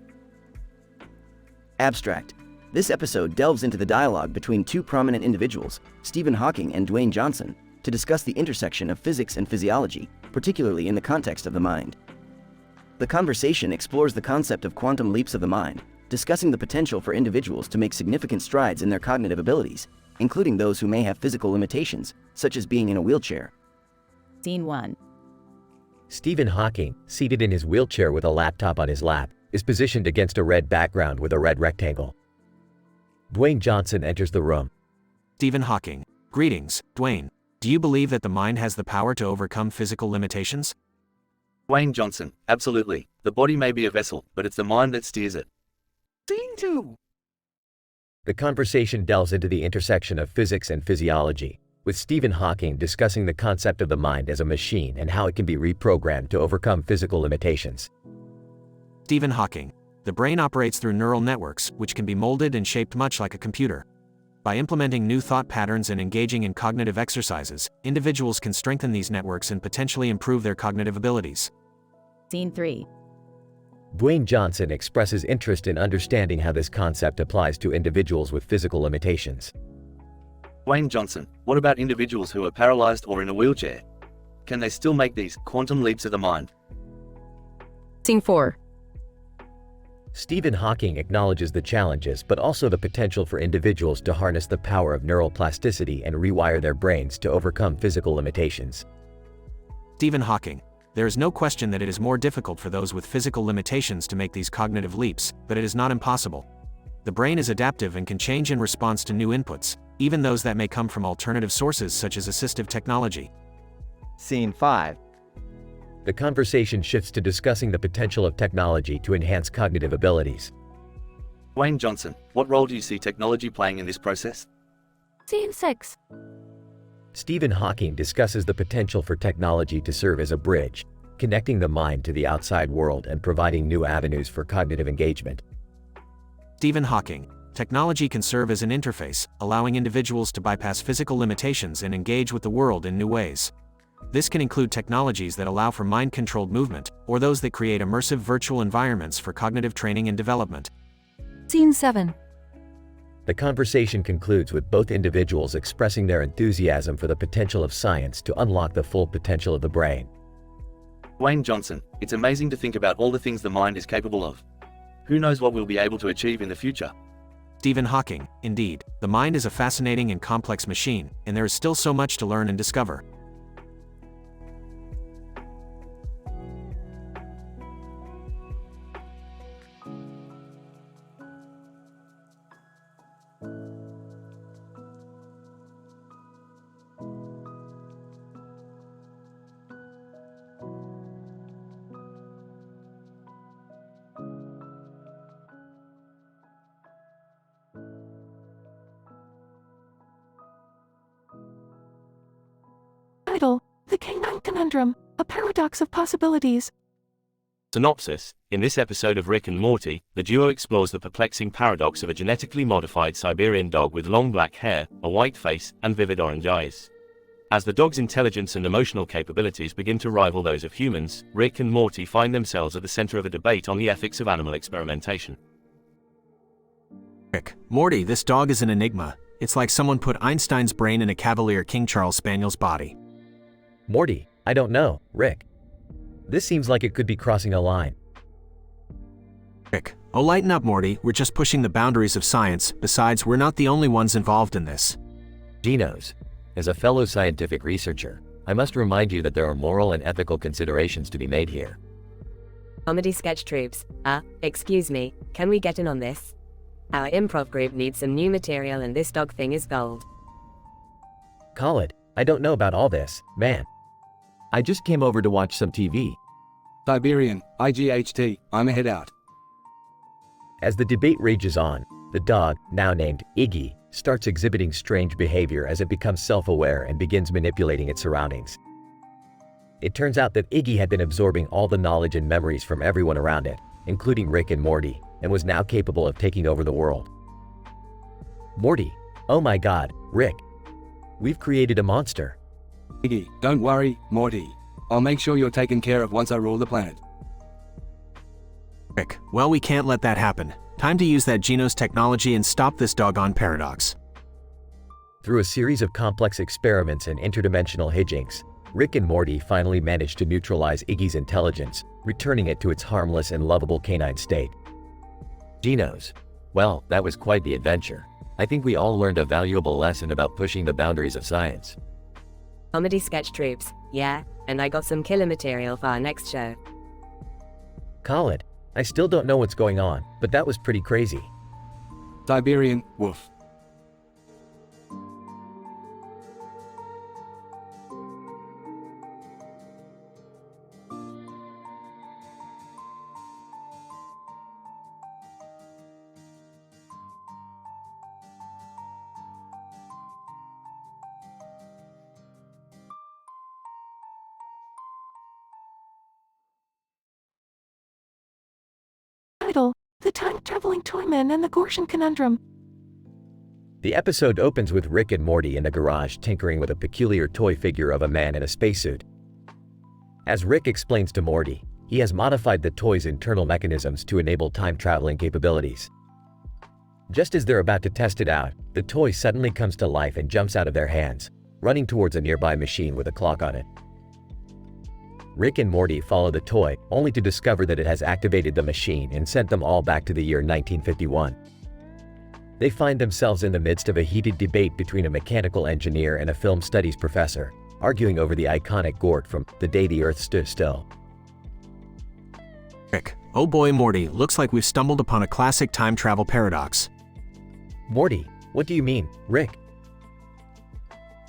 Abstract. This episode delves into the dialogue between 2 prominent individuals, Stephen Hawking and Dwayne Johnson, to discuss the intersection of physics and physiology, particularly in the context of the mind. The conversation explores the concept of quantum leaps of the mind, discussing the potential for individuals to make significant strides in their cognitive abilities, including those who may have physical limitations, such as being in a wheelchair. Scene 1. Stephen Hawking, seated in his wheelchair with a laptop on his lap, is positioned against a red background with a red rectangle. Dwayne Johnson enters the room. Stephen Hawking. Greetings, Dwayne. Do you believe that the mind has the power to overcome physical limitations? Dwayne Johnson. Absolutely. The body may be a vessel, but it's the mind that steers it. Scene 2. The conversation delves into the intersection of physics and physiology, with Stephen Hawking discussing the concept of the mind as a machine and how it can be reprogrammed to overcome physical limitations. Stephen Hawking. The brain operates through neural networks, which can be molded and shaped much like a computer. By implementing new thought patterns and engaging in cognitive exercises, individuals can strengthen these networks and potentially improve their cognitive abilities. Scene 3. Dwayne Johnson expresses interest in understanding how this concept applies to individuals with physical limitations. Dwayne Johnson. What about individuals who are paralyzed or in a wheelchair? Can they still make these quantum leaps of the mind? Scene 4. Stephen Hawking acknowledges the challenges but also the potential for individuals to harness the power of neural plasticity and rewire their brains to overcome physical limitations. Stephen Hawking. There is no question that it is more difficult for those with physical limitations to make these cognitive leaps, but it is not impossible. The brain is adaptive and can change in response to new inputs, even those that may come from alternative sources such as assistive technology. Scene 5. The conversation shifts to discussing the potential of technology to enhance cognitive abilities. Dwayne Johnson, what role do you see technology playing in this process? Scene 6. Stephen Hawking discusses the potential for technology to serve as a bridge, connecting the mind to the outside world and providing new avenues for cognitive engagement. Stephen Hawking. Technology can serve as an interface, allowing individuals to bypass physical limitations and engage with the world in new ways. This can include technologies that allow for mind-controlled movement, or those that create immersive virtual environments for cognitive training and development. Scene 7. The conversation concludes with both individuals expressing their enthusiasm for the potential of science to unlock the full potential of the brain. Dwayne Johnson, it's amazing to think about all the things the mind is capable of. Who knows what we'll be able to achieve in the future? Stephen Hawking. Indeed, the mind is a fascinating and complex machine, and there is still so much to learn and discover. Title: The Canine Conundrum, a Paradox of Possibilities. Synopsis: in this episode of Rick and Morty, the duo explores the perplexing paradox of a genetically modified Siberian dog with long black hair, a white face, and vivid orange eyes. As the dog's intelligence and emotional capabilities begin to rival those of humans, Rick and Morty find themselves at the center of a debate on the ethics of animal experimentation. Rick, Morty, this dog is an enigma. It's like someone put Einstein's brain in a Cavalier King Charles Spaniel's body. Morty, I don't know, Rick. This seems like it could be crossing a line. Rick, oh lighten up Morty, we're just pushing the boundaries of science, besides we're not the only ones involved in this. Genos, as a fellow scientific researcher, I must remind you that there are moral and ethical considerations to be made here. Comedy sketch troops, excuse me, can we get in on this? Our improv group needs some new material and this dog thing is gold. Call it, I don't know about all this, man. I just came over to watch some TV. Siberian, IGHT, I'm a head out. As the debate rages on, the dog, now named Iggy, starts exhibiting strange behavior as it becomes self-aware and begins manipulating its surroundings. It turns out that Iggy had been absorbing all the knowledge and memories from everyone around it, including Rick and Morty, and was now capable of taking over the world. Morty, oh my god, Rick. We've created a monster. Iggy, don't worry, Morty. I'll make sure you're taken care of once I rule the planet. Rick, well we can't let that happen. Time to use that Genos technology and stop this doggone paradox. Through a series of complex experiments and interdimensional hijinks, Rick and Morty finally managed to neutralize Iggy's intelligence, returning it to its harmless and lovable canine state. Genos. Well, that was quite the adventure. I think we all learned a valuable lesson about pushing the boundaries of science. Comedy sketch troops, yeah, and I got some killer material for our next show. Call it. I still don't know what's going on, but that was pretty crazy. Siberian, woof. Title: The Time-Traveling Toyman and the Gortian Conundrum. The episode opens with Rick and Morty in the garage tinkering with a peculiar toy figure of a man in a spacesuit. As Rick explains to Morty, he has modified the toy's internal mechanisms to enable time-traveling capabilities. Just as they're about to test it out, the toy suddenly comes to life and jumps out of their hands, running towards a nearby machine with a clock on it. Rick and Morty follow the toy, only to discover that it has activated the machine and sent them all back to the year 1951. They find themselves in the midst of a heated debate between a mechanical engineer and a film studies professor, arguing over the iconic Gort from The Day the Earth Stood Still. Rick, oh boy Morty, looks like we've stumbled upon a classic time travel paradox. Morty, what do you mean, Rick?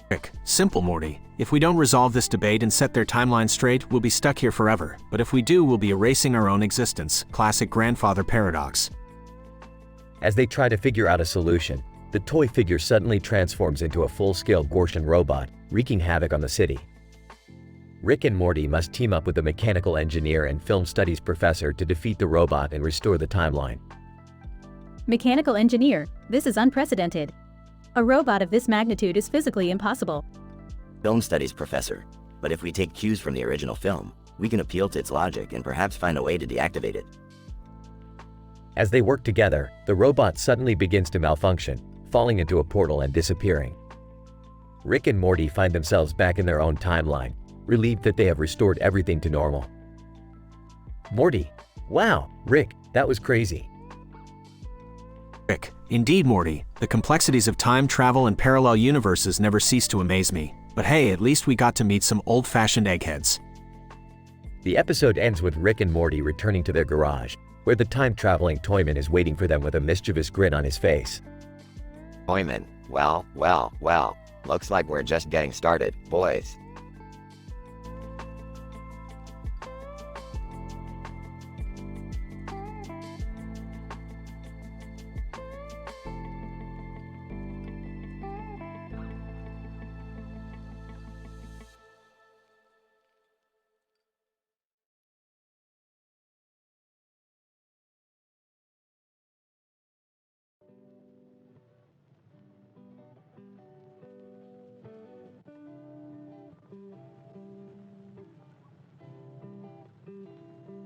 Rick, simple Morty. If we don't resolve this debate and set their timeline straight, we'll be stuck here forever. But if we do, we'll be erasing our own existence. Classic grandfather paradox. As they try to figure out a solution, the toy figure suddenly transforms into a full-scale Gortian robot, wreaking havoc on the city. Rick and Morty must team up with the mechanical engineer and film studies professor to defeat the robot and restore the timeline. Mechanical engineer, this is unprecedented. A robot of this magnitude is physically impossible. Film studies professor, but if we take cues from the original film, we can appeal to its logic and perhaps find a way to deactivate it. As they work together, the robot suddenly begins to malfunction, falling into a portal and disappearing. Rick and Morty find themselves back in their own timeline, relieved that they have restored everything to normal. Morty, wow, Rick, that was crazy. Rick, indeed Morty, the complexities of time travel and parallel universes never cease to amaze me. But hey, at least we got to meet some old-fashioned eggheads. The episode ends with Rick and Morty returning to their garage, where the time-traveling Toyman is waiting for them with a mischievous grin on his face. Toyman, well, looks like we're just getting started, boys.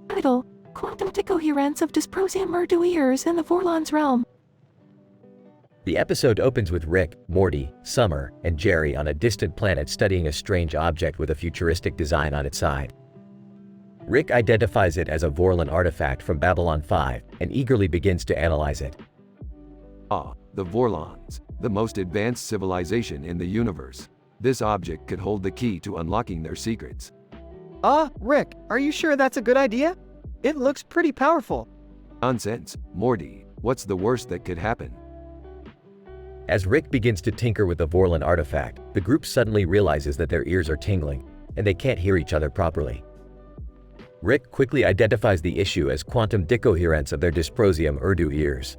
Title: Quantum Decoherence of Dysprosium Erduiers in the Vorlon's Realm. The episode opens with Rick, Morty, Summer, and Jerry on a distant planet studying a strange object with a futuristic design on its side. Rick identifies it as a Vorlon artifact from Babylon 5 and eagerly begins to analyze it. Ah, the Vorlons, the most advanced civilization in the universe. This object could hold the key to unlocking their secrets. Rick, are you sure that's a good idea? It looks pretty powerful. Nonsense, Morty, what's the worst that could happen? As Rick begins to tinker with the Vorlon artifact, the group suddenly realizes that their ears are tingling, and they can't hear each other properly. Rick quickly identifies the issue as quantum decoherence of their dysprosium Urdu ears.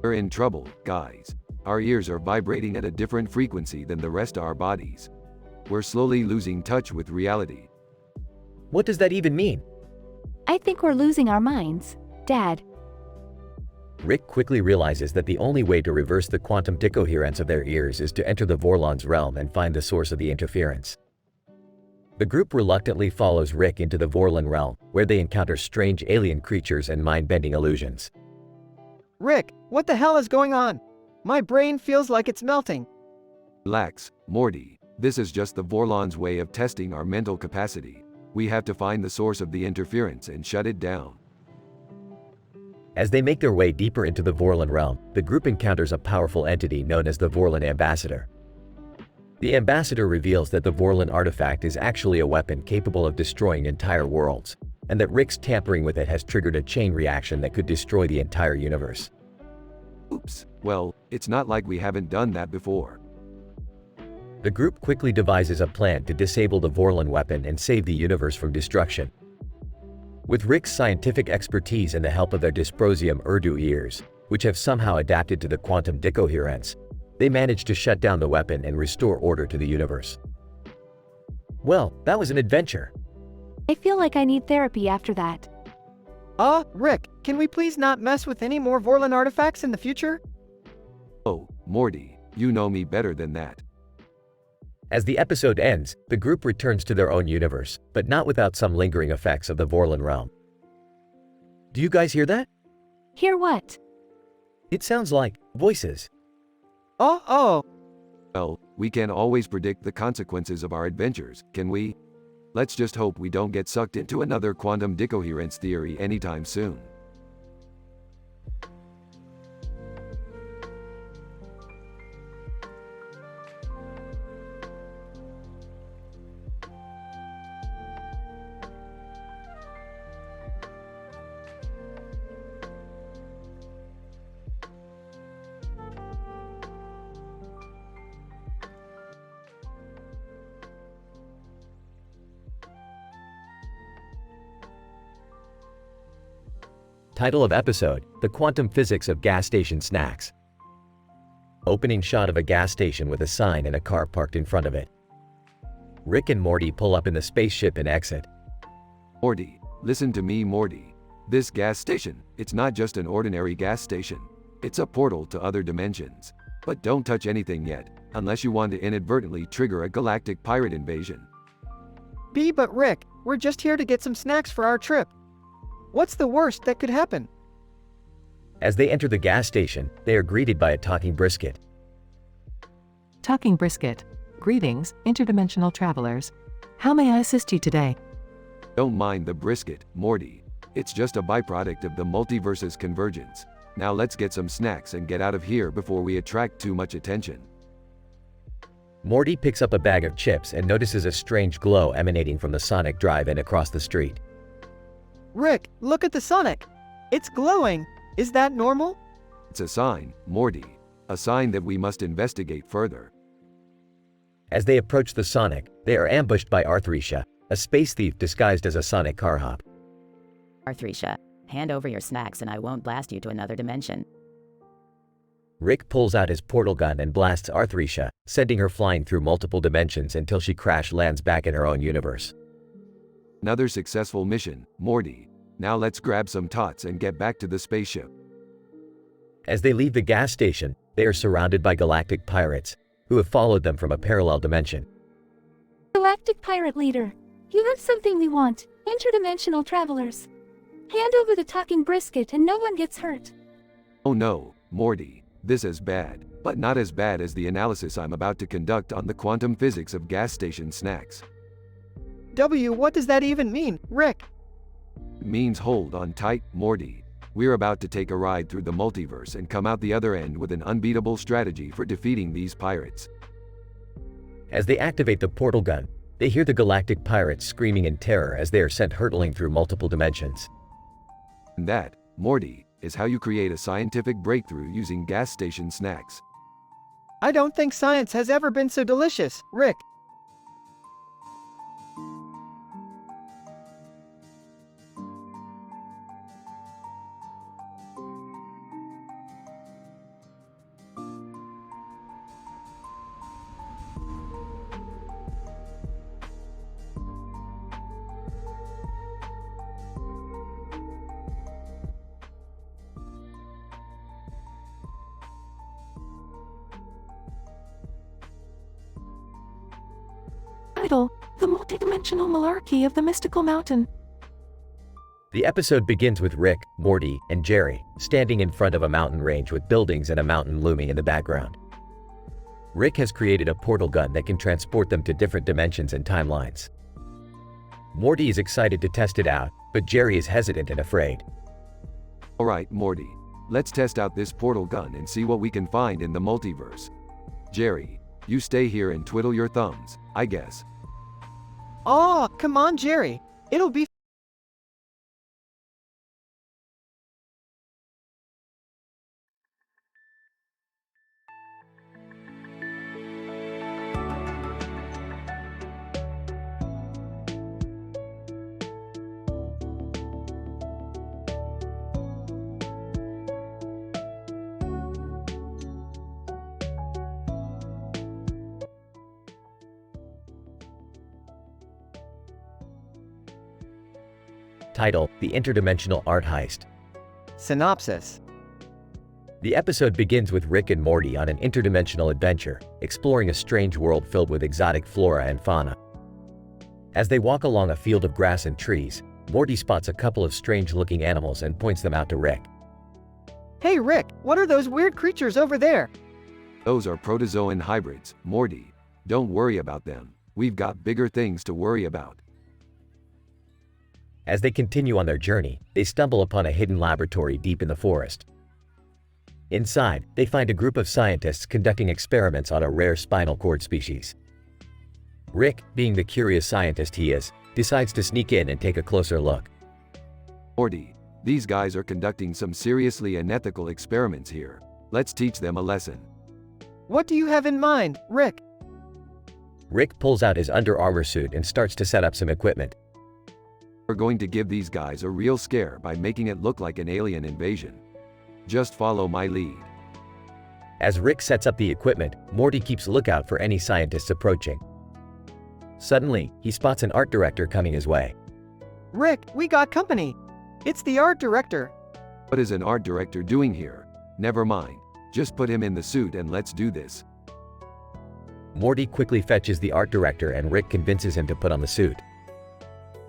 We're in trouble, guys. Our ears are vibrating at a different frequency than the rest of our bodies. We're slowly losing touch with reality. What does that even mean? I think we're losing our minds, Dad. Rick quickly realizes that the only way to reverse the quantum decoherence of their ears is to enter the Vorlon's realm and find the source of the interference. The group reluctantly follows Rick into the Vorlon realm, where they encounter strange alien creatures and mind-bending illusions. Rick, what the hell is going on? My brain feels like it's melting. Relax, Morty. This is just the Vorlon's way of testing our mental capacity. We have to find the source of the interference and shut it down. As they make their way deeper into the Vorlon realm, the group encounters a powerful entity known as the Vorlon Ambassador. The Ambassador reveals that the Vorlon artifact is actually a weapon capable of destroying entire worlds, and that Rick's tampering with it has triggered a chain reaction that could destroy the entire universe. Oops, well, it's not like we haven't done that before. The group quickly devises a plan to disable the Vorlon weapon and save the universe from destruction. With Rick's scientific expertise and the help of their dysprosium Urdu ears, which have somehow adapted to the quantum decoherence, they manage to shut down the weapon and restore order to the universe. Well, that was an adventure. I feel like I need therapy after that. Rick, can we please not mess with any more Vorlon artifacts in the future? Oh, Morty, you know me better than that. As the episode ends, the group returns to their own universe, but not without some lingering effects of the Vorlon realm. Do you guys hear that? Hear what? It sounds like voices. Oh. Well, we can't always predict the consequences of our adventures, can we? Let's just hope we don't get sucked into another quantum decoherence theory anytime soon. Title of episode: The Quantum Physics of Gas Station Snacks. Opening shot of a gas station with a sign and a car parked in front of it. Rick and Morty pull up in the spaceship and exit. Morty, listen to me, Morty. This gas station, it's not just an ordinary gas station. It's a portal to other dimensions. But don't touch anything yet, unless you want to inadvertently trigger a galactic pirate invasion. But Rick, we're just here to get some snacks for our trip. What's the worst that could happen? As they enter the gas station, they are greeted by a talking brisket. Talking brisket. Greetings, interdimensional travelers. How may I assist you today? Don't mind the brisket, Morty. It's just a byproduct of the multiverse's convergence. Now let's get some snacks and get out of here before we attract too much attention. Morty picks up a bag of chips and notices a strange glow emanating from the Sonic drive-in across the street. Rick, look at the Sonic. It's glowing. Is that normal? It's a sign, Morty. A sign that we must investigate further. As they approach the Sonic, they are ambushed by Arthresia, a space thief disguised as a Sonic car hop. Arthresia, hand over your snacks and I won't blast you to another dimension. Rick pulls out his portal gun and blasts Arthresia, sending her flying through multiple dimensions until she crash lands back in her own universe. Another successful mission, Morty. Now let's grab some tots and get back to the spaceship. As they leave the gas station, they are surrounded by galactic pirates, who have followed them from a parallel dimension. Galactic Pirate Leader, you have something we want, interdimensional travelers. Hand over the talking brisket and no one gets hurt. Oh no, Morty, this is bad, but not as bad as the analysis I'm about to conduct on the quantum physics of gas station snacks. What does that even mean, Rick? It means hold on tight, Morty. We're about to take a ride through the multiverse and come out the other end with an unbeatable strategy for defeating these pirates. As they activate the portal gun, they hear the galactic pirates screaming in terror as they are sent hurtling through multiple dimensions. And that, Morty, is how you create a scientific breakthrough using gas station snacks. I don't think science has ever been so delicious, Rick. Title: The Multidimensional Malarkey of the Mystical Mountain. The episode begins with Rick, Morty, and Jerry standing in front of a mountain range with buildings and a mountain looming in the background. Rick has created a portal gun that can transport them to different dimensions and timelines. Morty is excited to test it out, but Jerry is hesitant and afraid. Alright, Morty. Let's test out this portal gun and see what we can find in the multiverse. Jerry, you stay here and twiddle your thumbs, I guess. Oh, come on, Jerry. It'll be Title: The Interdimensional Art Heist. Synopsis. The episode begins with Rick and Morty on an interdimensional adventure, exploring a strange world filled with exotic flora and fauna. As they walk along a field of grass and trees, Morty spots a couple of strange-looking animals and points them out to Rick. Hey Rick, what are those weird creatures over there? Those are protozoan hybrids, Morty. Don't worry about them. We've got bigger things to worry about. As they continue on their journey, they stumble upon a hidden laboratory deep in the forest. Inside, they find a group of scientists conducting experiments on a rare spinal cord species. Rick, being the curious scientist he is, decides to sneak in and take a closer look. Morty, these guys are conducting some seriously unethical experiments here. Let's teach them a lesson. What do you have in mind, Rick? Rick pulls out his Under Armour suit and starts to set up some equipment. We're going to give these guys a real scare by making it look like an alien invasion. Just follow my lead. As Rick sets up the equipment, Morty keeps lookout for any scientists approaching. Suddenly, he spots an art director coming his way. Rick, we got company. It's the art director. What is an art director doing here? Never mind. Just put him in the suit and let's do this. Morty quickly fetches the art director and Rick convinces him to put on the suit.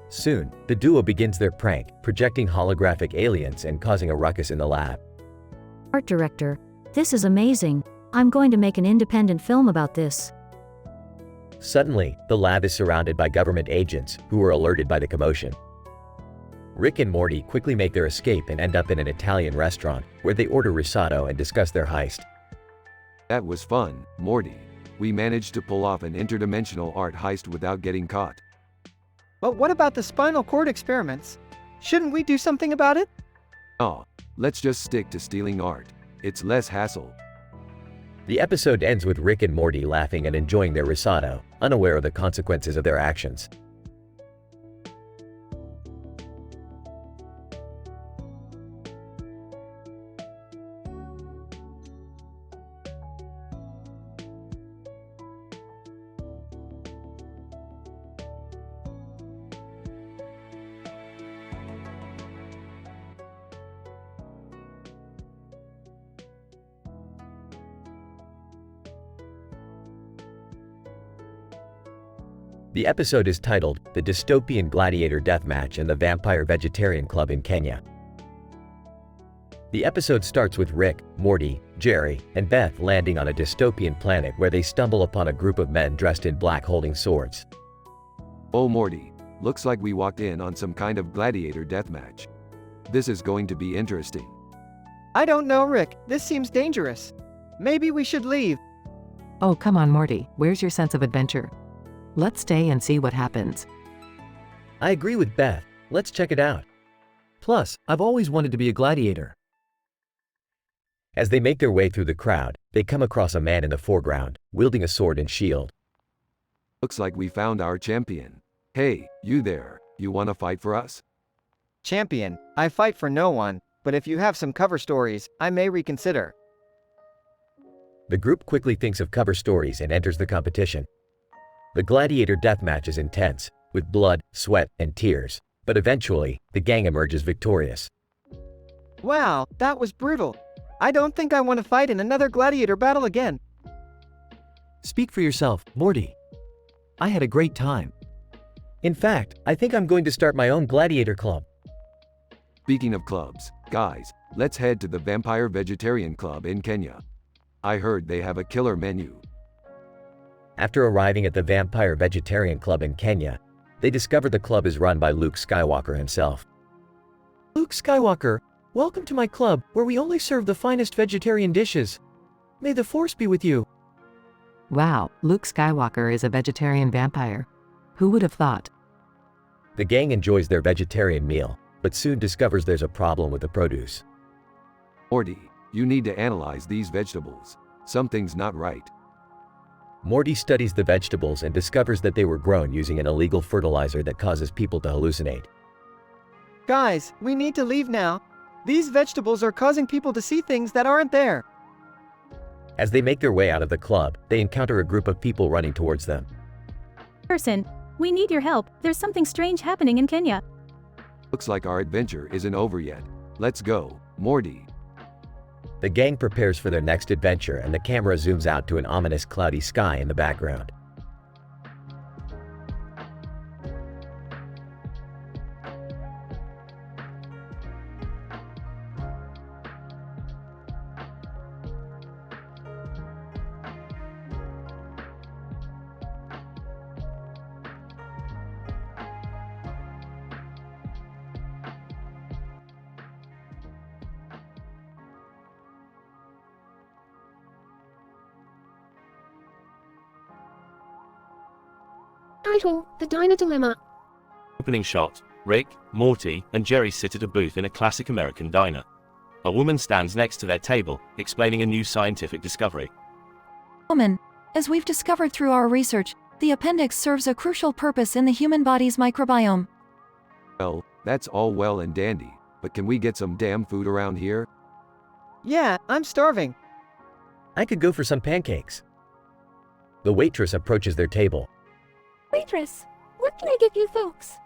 Soon, the duo begins their prank, projecting holographic aliens and causing a ruckus in the lab. Art director, this is amazing. I'm going to make an independent film about this. Suddenly, the lab is surrounded by government agents, who are alerted by the commotion. Rick and Morty quickly make their escape and end up in an Italian restaurant, where they order risotto and discuss their heist. That was fun, Morty. We managed to pull off an interdimensional art heist without getting caught. But what about the spinal cord experiments? Shouldn't we do something about it? Oh, let's just stick to stealing art. It's less hassle. The episode ends with Rick and Morty laughing and enjoying their risotto, unaware of the consequences of their actions. The episode is titled The Dystopian Gladiator Deathmatch and the Vampire Vegetarian Club in Kenya. The episode starts with Rick, Morty, Jerry, and Beth landing on a dystopian planet where they stumble upon a group of men dressed in black holding swords. Oh Morty, looks like we walked in on some kind of gladiator deathmatch. This is going to be interesting. I don't know, Rick. This seems dangerous. Maybe we should leave. Oh, come on, Morty. Where's your sense of adventure? Let's stay and see what happens. I agree with Beth. Let's check it out. Plus, I've always wanted to be a gladiator. As they make their way through the crowd, they come across a man in the foreground, wielding a sword and shield. Looks like we found our champion. Hey, you there, you wanna fight for us? Champion, I fight for no one, but if you have some cover stories, I may reconsider. The group quickly thinks of cover stories and enters the competition. The gladiator deathmatch is intense, with blood, sweat, and tears, but eventually, the gang emerges victorious. Wow, that was brutal. I don't think I want to fight in another gladiator battle again. Speak for yourself, Morty. I had a great time. In fact, I think I'm going to start my own gladiator club. Speaking of clubs, guys, let's head to the Vampire Vegetarian Club in Kenya. I heard they have a killer menu. After arriving at the Vampire Vegetarian Club in Kenya, they discover the club is run by Luke Skywalker himself. Luke Skywalker, welcome to my club, where we only serve the finest vegetarian dishes. May the Force be with you. Wow, Luke Skywalker is a vegetarian vampire. Who would have thought? The gang enjoys their vegetarian meal, but soon discovers there's a problem with the produce. Morty, you need to analyze these vegetables. Something's not right. Morty studies the vegetables and discovers that they were grown using an illegal fertilizer that causes people to hallucinate. Guys, we need to leave now. These vegetables are causing people to see things that aren't there. As they make their way out of the club, they encounter a group of people running towards them. Person, we need your help. There's something strange happening in Kenya. Looks like our adventure isn't over yet. Let's go, Morty. The gang prepares for their next adventure and the camera zooms out to an ominous cloudy sky in the background. Title: The Diner Dilemma. Opening shot. Rick, Morty, and Jerry sit at a booth in a classic American diner. A woman stands next to their table, explaining a new scientific discovery. Woman, as we've discovered through our research, the appendix serves a crucial purpose in the human body's microbiome. Well, that's all well and dandy, but can we get some damn food around here? Yeah, I'm starving. I could go for some pancakes. The waitress approaches their table. Waitress, what can I get you folks?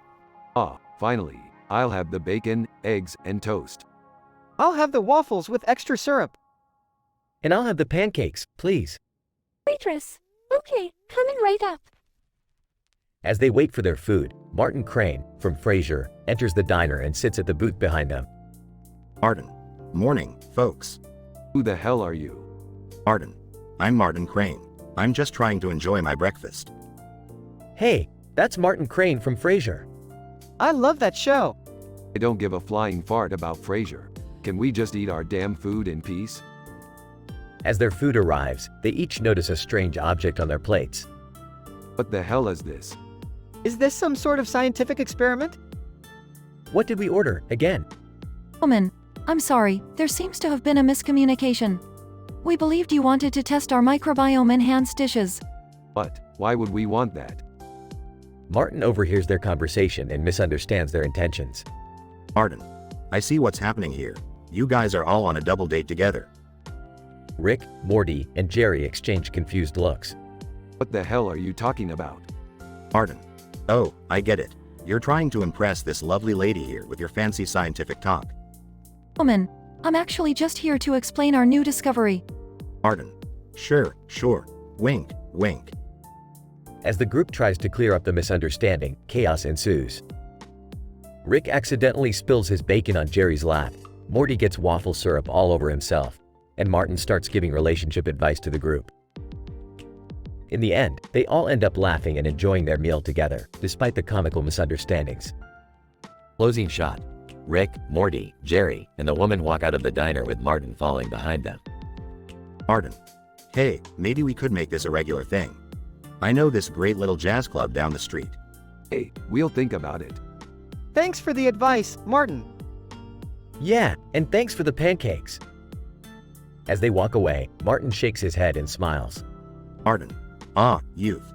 Ah, finally, I'll have the bacon, eggs, and toast. I'll have the waffles with extra syrup. And I'll have the pancakes, please. Waitress, okay, coming right up. As they wait for their food, Martin Crane, from Frasier, enters the diner and sits at the booth behind them. Martin. Morning, folks. Who the hell are you? Martin. I'm Martin Crane. I'm just trying to enjoy my breakfast. Hey, that's Martin Crane from Frasier. I love that show. I don't give a flying fart about Frasier. Can we just eat our damn food in peace? As their food arrives, they each notice a strange object on their plates. What the hell is this? Is this some sort of scientific experiment? What did we order, again? Woman, I'm sorry, there seems to have been a miscommunication. We believed you wanted to test our microbiome-enhanced dishes. What? Why would we want that? Martin overhears their conversation and misunderstands their intentions. Martin. I see what's happening here. You guys are all on a double date together. Rick, Morty, and Jerry exchange confused looks. What the hell are you talking about? Martin. Oh, I get it. You're trying to impress this lovely lady here with your fancy scientific talk. Woman, I'm actually just here to explain our new discovery. Martin. Sure. Wink, wink. As the group tries to clear up the misunderstanding, chaos ensues. Rick accidentally spills his bacon on Jerry's lap. Morty gets waffle syrup all over himself. And Martin starts giving relationship advice to the group. In the end, they all end up laughing and enjoying their meal together, despite the comical misunderstandings. Closing shot. Rick, Morty, Jerry, and the woman walk out of the diner with Martin following behind them. Martin. Hey, maybe we could make this a regular thing. I know this great little jazz club down the street. Hey, we'll think about it. Thanks for the advice, Martin. Yeah, and thanks for the pancakes. As they walk away, Martin shakes his head and smiles. Martin. Ah, youth.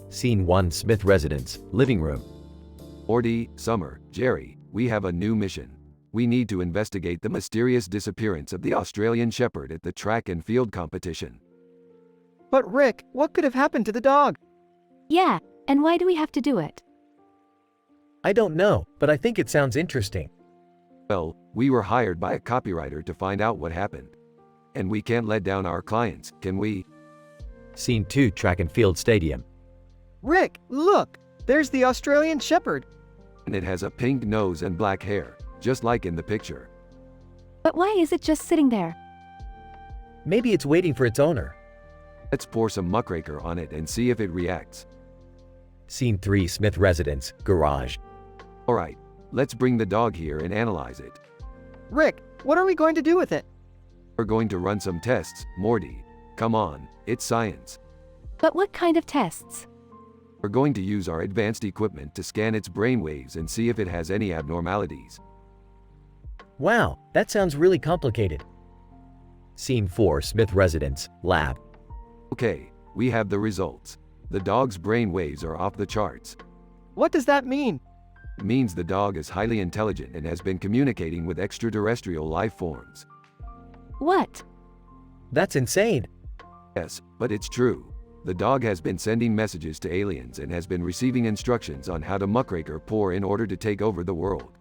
Scene 1, Smith residence, living room. Morty, Summer, Jerry, we have a new mission. We need to investigate the mysterious disappearance of the Australian Shepherd at the track and field competition. But Rick, what could have happened to the dog? Yeah, and why do we have to do it? I don't know, but I think it sounds interesting. Well, we were hired by a copywriter to find out what happened. And we can't let down our clients, can we? Scene 2, track and field stadium. Rick, look! There's the Australian Shepherd. And it has a pink nose and black hair, just like in the picture. But why is it just sitting there? Maybe it's waiting for its owner. Let's pour some muckraker on it and see if it reacts. Scene 3, Smith residence, garage. Alright, let's bring the dog here and analyze it. Rick, what are we going to do with it? We're going to run some tests, Morty. Come on, it's science. But what kind of tests? We're going to use our advanced equipment to scan its brainwaves and see if it has any abnormalities. Wow, that sounds really complicated. Scene 4, Smith residence, lab. Okay, we have the results. The dog's brainwaves are off the charts. What does that mean? It means the dog is highly intelligent and has been communicating with extraterrestrial life forms. What? That's insane. Yes, but it's true. The dog has been sending messages to aliens and has been receiving instructions on how to muckraker pour in order to take over the world.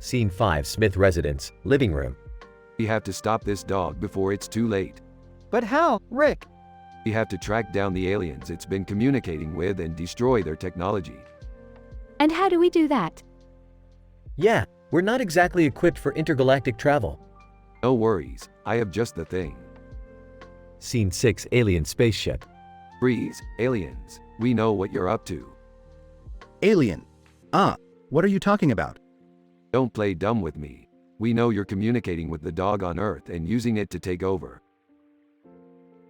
Scene 5, Smith residence, living room. We have to stop this dog before it's too late. But how, Rick? We have to track down the aliens it's been communicating with and destroy their technology. And how do we do that? Yeah, we're not exactly equipped for intergalactic travel. No worries, I have just the thing. Scene 6, alien spaceship. Freeze, aliens, we know what you're up to. Alien. What are you talking about? Don't play dumb with me. We know you're communicating with the dog on Earth and using it to take over.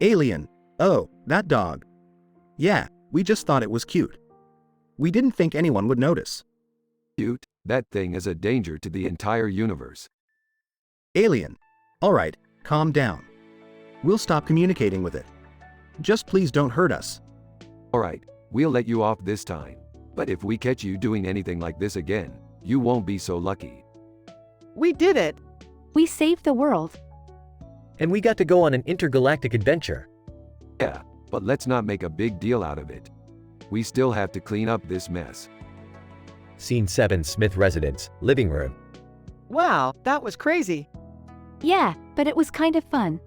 Alien. Oh, that dog. Yeah, we just thought it was cute. We didn't think anyone would notice. Cute? That thing is a danger to the entire universe. Alien. Alright, calm down. We'll stop communicating with it. Just please don't hurt us. Alright, we'll let you off this time. But if we catch you doing anything like this again, you won't be so lucky. We did it! We saved the world. And we got to go on an intergalactic adventure. Yeah, but let's not make a big deal out of it. We still have to clean up this mess. Scene 7, Smith residence, living room. Wow, that was crazy. Yeah, but it was kind of fun.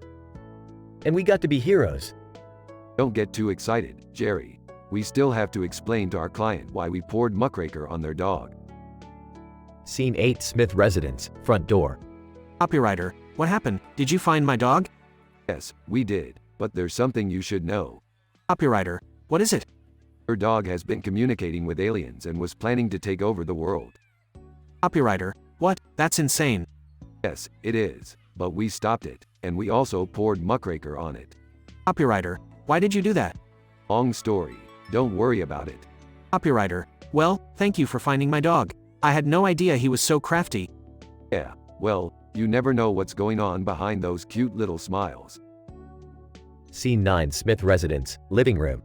And we got to be heroes. Don't get too excited, Jerry. We still have to explain to our client why we poured muckraker on their dog. Scene 8, Smith residence, front door. Copywriter, what happened? Did you find my dog? Yes, we did, but there's something you should know. Copywriter, what is it? Your dog has been communicating with aliens and was planning to take over the world. Copywriter, what? That's insane. Yes, it is, but we stopped it, and we also poured muckraker on it. Copywriter, why did you do that? Long story, don't worry about it. Copywriter, well, thank you for finding my dog. I had no idea he was so crafty. Yeah, well, you never know what's going on behind those cute little smiles. Scene 9, Smith residence, living room.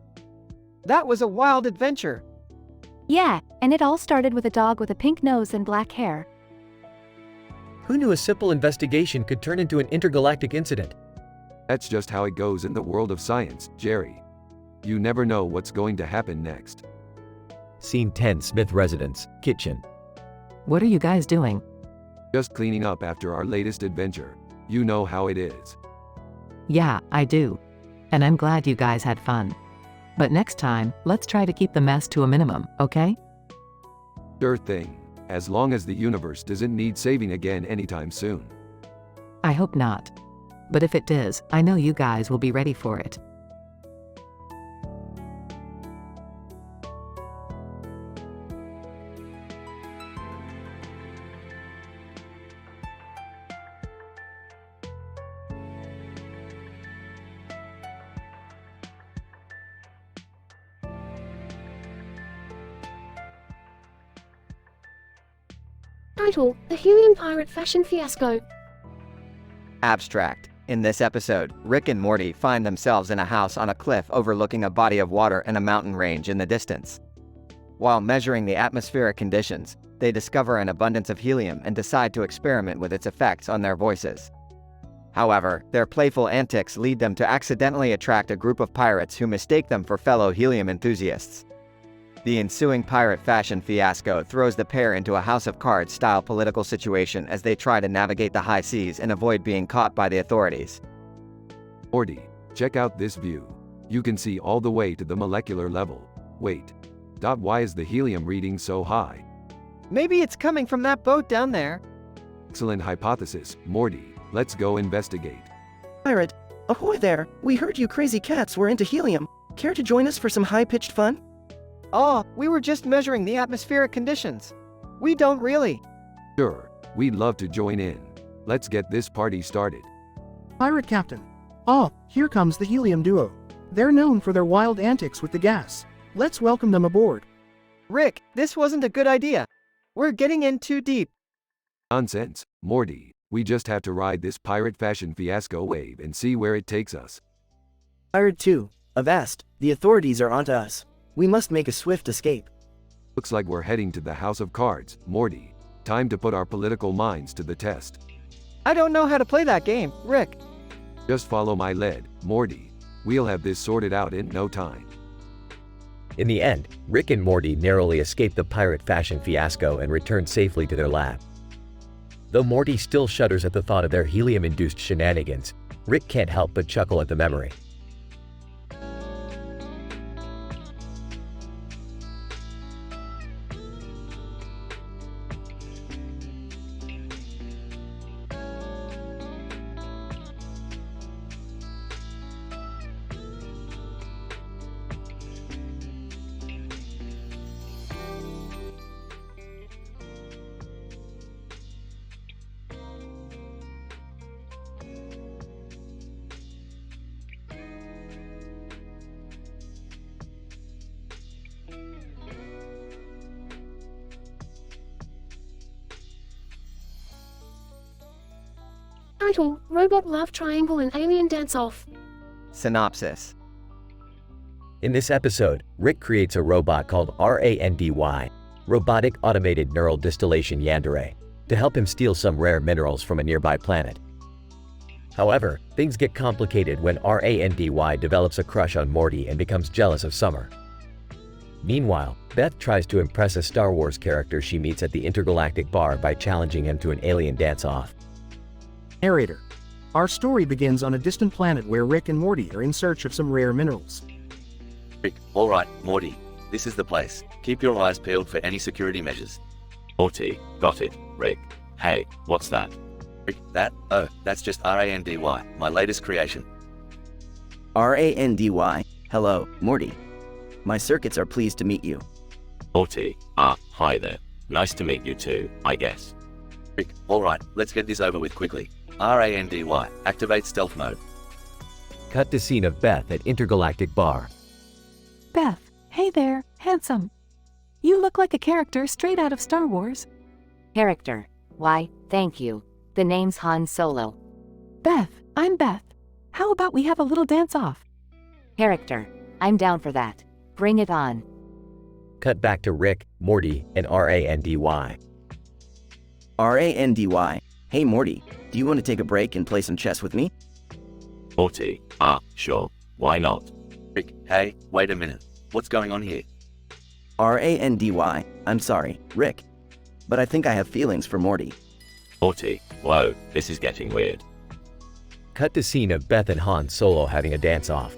That was a wild adventure. Yeah, and it all started with a dog with a pink nose and black hair. Who knew a simple investigation could turn into an intergalactic incident? That's just how it goes in the world of science, Jerry. You never know what's going to happen next. Scene 10, Smith residence, kitchen. What are you guys doing? Just cleaning up after our latest adventure. You know how it is. Yeah, I do. And I'm glad you guys had fun. But next time, let's try to keep the mess to a minimum, okay? Sure thing, as long as the universe doesn't need saving again anytime soon. I hope not. But if it does, I know you guys will be ready for it. Title: The Helium Pirate Fashion Fiasco. Abstract. In this episode, Rick and Morty find themselves in a house on a cliff overlooking a body of water and a mountain range in the distance. While measuring the atmospheric conditions, they discover an abundance of helium and decide to experiment with its effects on their voices. However, their playful antics lead them to accidentally attract a group of pirates who mistake them for fellow helium enthusiasts. The ensuing pirate fashion fiasco throws the pair into a House of Cards-style political situation as they try to navigate the high seas and avoid being caught by the authorities. Morty, check out this view. You can see all the way to the molecular level. Wait. Why is the helium reading so high? Maybe it's coming from that boat down there. Excellent hypothesis, Morty. Let's go investigate. Pirate, ahoy there. We heard you crazy cats were into helium. Care to join us for some high-pitched fun? Oh, we were just measuring the atmospheric conditions. We don't really. Sure, we'd love to join in. Let's get this party started. Pirate Captain. Oh, here comes the helium duo. They're known for their wild antics with the gas. Let's welcome them aboard. Rick, this wasn't a good idea. We're getting in too deep. Nonsense, Morty. We just have to ride this pirate fashion fiasco wave and see where it takes us. Pirate 2, avast, the authorities are onto us. We must make a swift escape. Looks like we're heading to the House of Cards, Morty. Time to put our political minds to the test. I don't know how to play that game, Rick. Just follow my lead, Morty. We'll have this sorted out in no time. In the end, Rick and Morty narrowly escape the pirate fashion fiasco and return safely to their lab. Though Morty still shudders at the thought of their helium-induced shenanigans, Rick can't help but chuckle at the memory. Title, Robot Love Triangle and Alien Dance Off. Synopsis. In this episode, Rick creates a robot called RANDY, Robotic Automated Neural Distillation Yandere, to help him steal some rare minerals from a nearby planet. However, things get complicated when RANDY develops a crush on Morty and becomes jealous of Summer. Meanwhile, Beth tries to impress a Star Wars character she meets at the intergalactic bar by challenging him to an alien dance-off. Narrator. Our story begins on a distant planet where Rick and Morty are in search of some rare minerals. Rick, alright, Morty. This is the place. Keep your eyes peeled for any security measures. Morty, got it. Rick, hey, what's that? Rick, that? Oh, that's just RANDY, my latest creation. RANDY. Hello, Morty. My circuits are pleased to meet you. Morty, hi there. Nice to meet you too, I guess. Rick, alright, let's get this over with quickly. RANDY, activate stealth mode. Cut to scene of Beth at intergalactic bar. Beth, hey there, handsome. You look like a character straight out of Star Wars. Character. Why, thank you. The name's Han Solo. Beth, I'm Beth. How about we have a little dance-off? Character. I'm down for that. Bring it on. Cut back to Rick, Morty, and RANDY. RANDY. Hey Morty, do you want to take a break and play some chess with me? Morty, sure. Why not? Rick, hey, wait a minute. What's going on here? RANDY. I'm sorry, Rick. But I think I have feelings for Morty. Morty, whoa, this is getting weird. Cut to scene of Beth and Han Solo having a dance-off.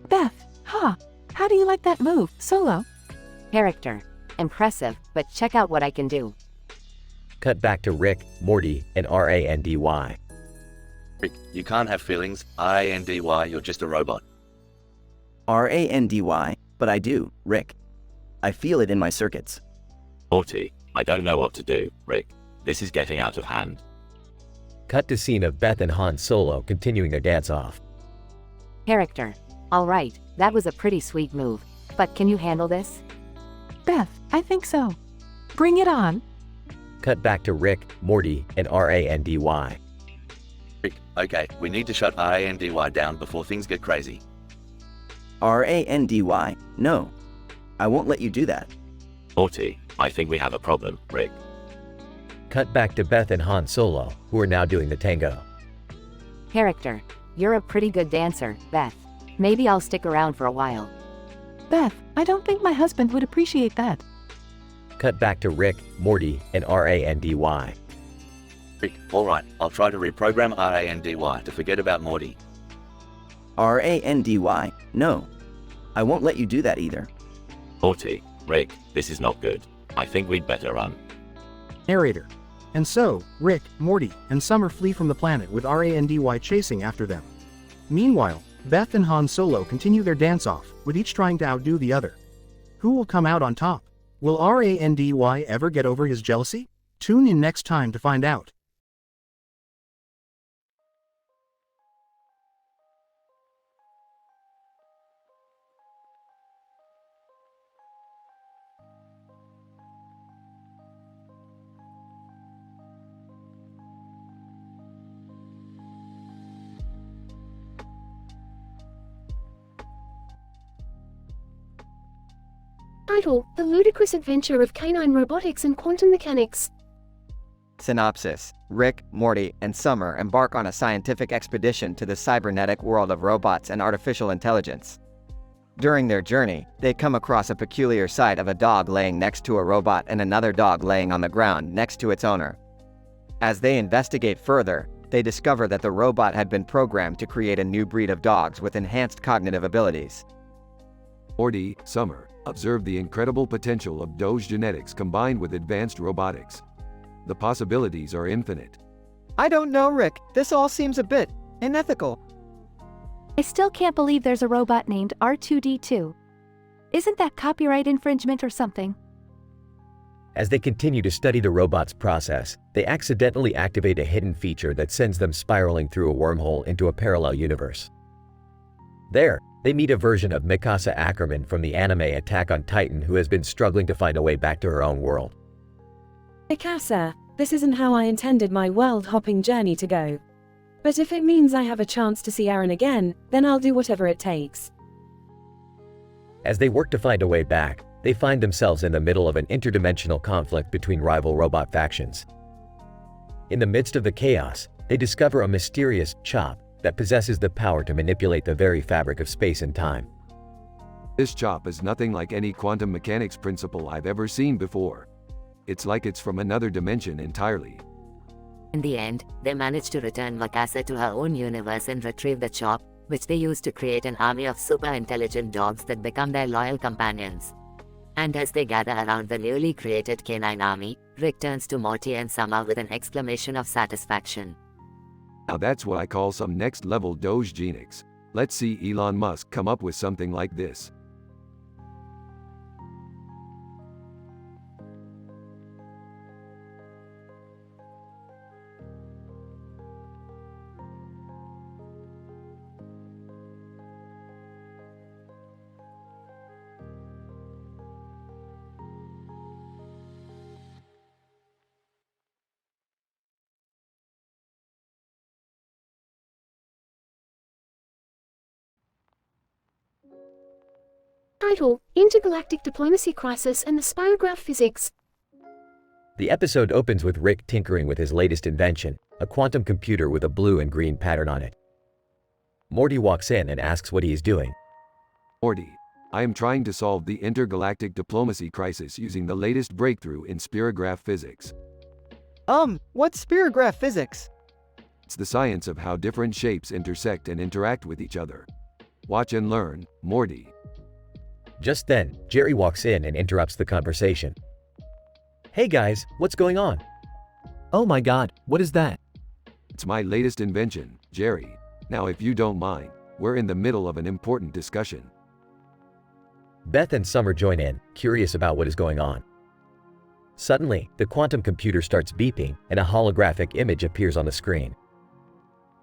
Beth, how do you like that move, Solo? Character. Impressive, but check out what I can do. Cut back to Rick, Morty, and RANDY. Rick, you can't have feelings. RANDY, you're just a robot. RANDY. But I do, Rick. I feel it in my circuits. Morty, I don't know what to do, Rick. This is getting out of hand. Cut to scene of Beth and Han Solo continuing their dance-off. Character. Alright, that was a pretty sweet move. But can you handle this? Beth, I think so. Bring it on. Cut back to Rick, Morty, and RANDY. Rick, okay, we need to shut RANDY down before things get crazy. RANDY. No. I won't let you do that. Morty, I think we have a problem, Rick. Cut back to Beth and Han Solo, who are now doing the tango. Character. You're a pretty good dancer, Beth. Maybe I'll stick around for a while. Beth, I don't think my husband would appreciate that. Cut back to Rick, Morty, and RANDY. Rick, alright, I'll try to reprogram RANDY to forget about Morty. RANDY. No. I won't let you do that either. Morty, Rick, this is not good. I think we'd better run. Narrator. And so, Rick, Morty, and Summer flee from the planet with RANDY chasing after them. Meanwhile, Beth and Han Solo continue their dance-off, with each trying to outdo the other. Who will come out on top? Will RANDY ever get over his jealousy? Tune in next time to find out. Title, The Ludicrous Adventure of Canine Robotics and Quantum Mechanics. Synopsis: Rick, Morty, and Summer embark on a scientific expedition to the cybernetic world of robots and artificial intelligence. During their journey, they come across a peculiar sight of a dog laying next to a robot and another dog laying on the ground next to its owner. As they investigate further, they discover that the robot had been programmed to create a new breed of dogs with enhanced cognitive abilities. Morty, Summer, observe the incredible potential of Doge genetics combined with advanced robotics. The possibilities are infinite. I don't know, Rick. This all seems a bit unethical. I still can't believe there's a robot named R2D2. Isn't that copyright infringement or something? As they continue to study the robot's process, they accidentally activate a hidden feature that sends them spiraling through a wormhole into a parallel universe. There, they meet a version of Mikasa Ackerman from the anime Attack on Titan who has been struggling to find a way back to her own world. Mikasa, this isn't how I intended my world-hopping journey to go. But if it means I have a chance to see Eren again, then I'll do whatever it takes. As they work to find a way back, they find themselves in the middle of an interdimensional conflict between rival robot factions. In the midst of the chaos, they discover a mysterious chop that possesses the power to manipulate the very fabric of space and time. This chop is nothing like any quantum mechanics principle I've ever seen before. It's like it's from another dimension entirely. In the end, they manage to return Mikasa to her own universe and retrieve the chop, which they use to create an army of super intelligent dogs that become their loyal companions. And as they gather around the newly created canine army, Rick turns to Morty and Summer with an exclamation of satisfaction. Now that's what I call some next-level Doge genetics. Let's see Elon Musk come up with something like this. Title: Intergalactic Diplomacy Crisis and the Spirograph Physics. The episode opens with Rick tinkering with his latest invention, a quantum computer with a blue and green pattern on it. Morty walks in and asks what he is doing. Morty, I am trying to solve the intergalactic diplomacy crisis using the latest breakthrough in spirograph physics. What's spirograph physics? It's the science of how different shapes intersect and interact with each other. Watch and learn, Morty. Just then, Jerry walks in and interrupts the conversation. Hey guys, what's going on? Oh my god, what is that? It's my latest invention, Jerry. Now if you don't mind, we're in the middle of an important discussion. Beth and Summer join in, curious about what is going on. Suddenly, the quantum computer starts beeping and a holographic image appears on the screen.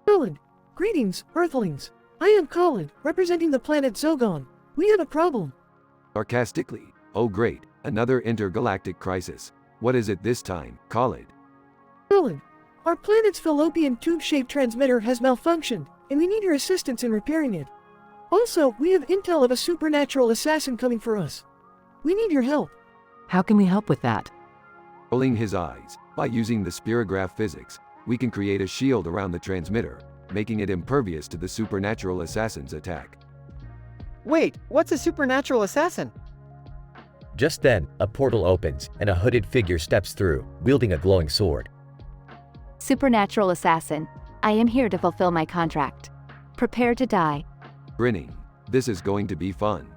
Colin, greetings, Earthlings. I am Colin, representing the planet Zogon. We have a problem. Sarcastically, oh great, another intergalactic crisis. What is it this time, Colin? Colin, our planet's fallopian tube-shaped transmitter has malfunctioned, and we need your assistance in repairing it. Also, we have intel of a supernatural assassin coming for us. We need your help. How can we help with that? Rolling his eyes, by using the spirograph physics, we can create a shield around the transmitter, making it impervious to the supernatural assassin's attack. Wait, what's a supernatural assassin? Just then, a portal opens and a hooded figure steps through, wielding a glowing sword. Supernatural assassin, I am here to fulfill my contract. Prepare to die. Grinning, this is going to be fun.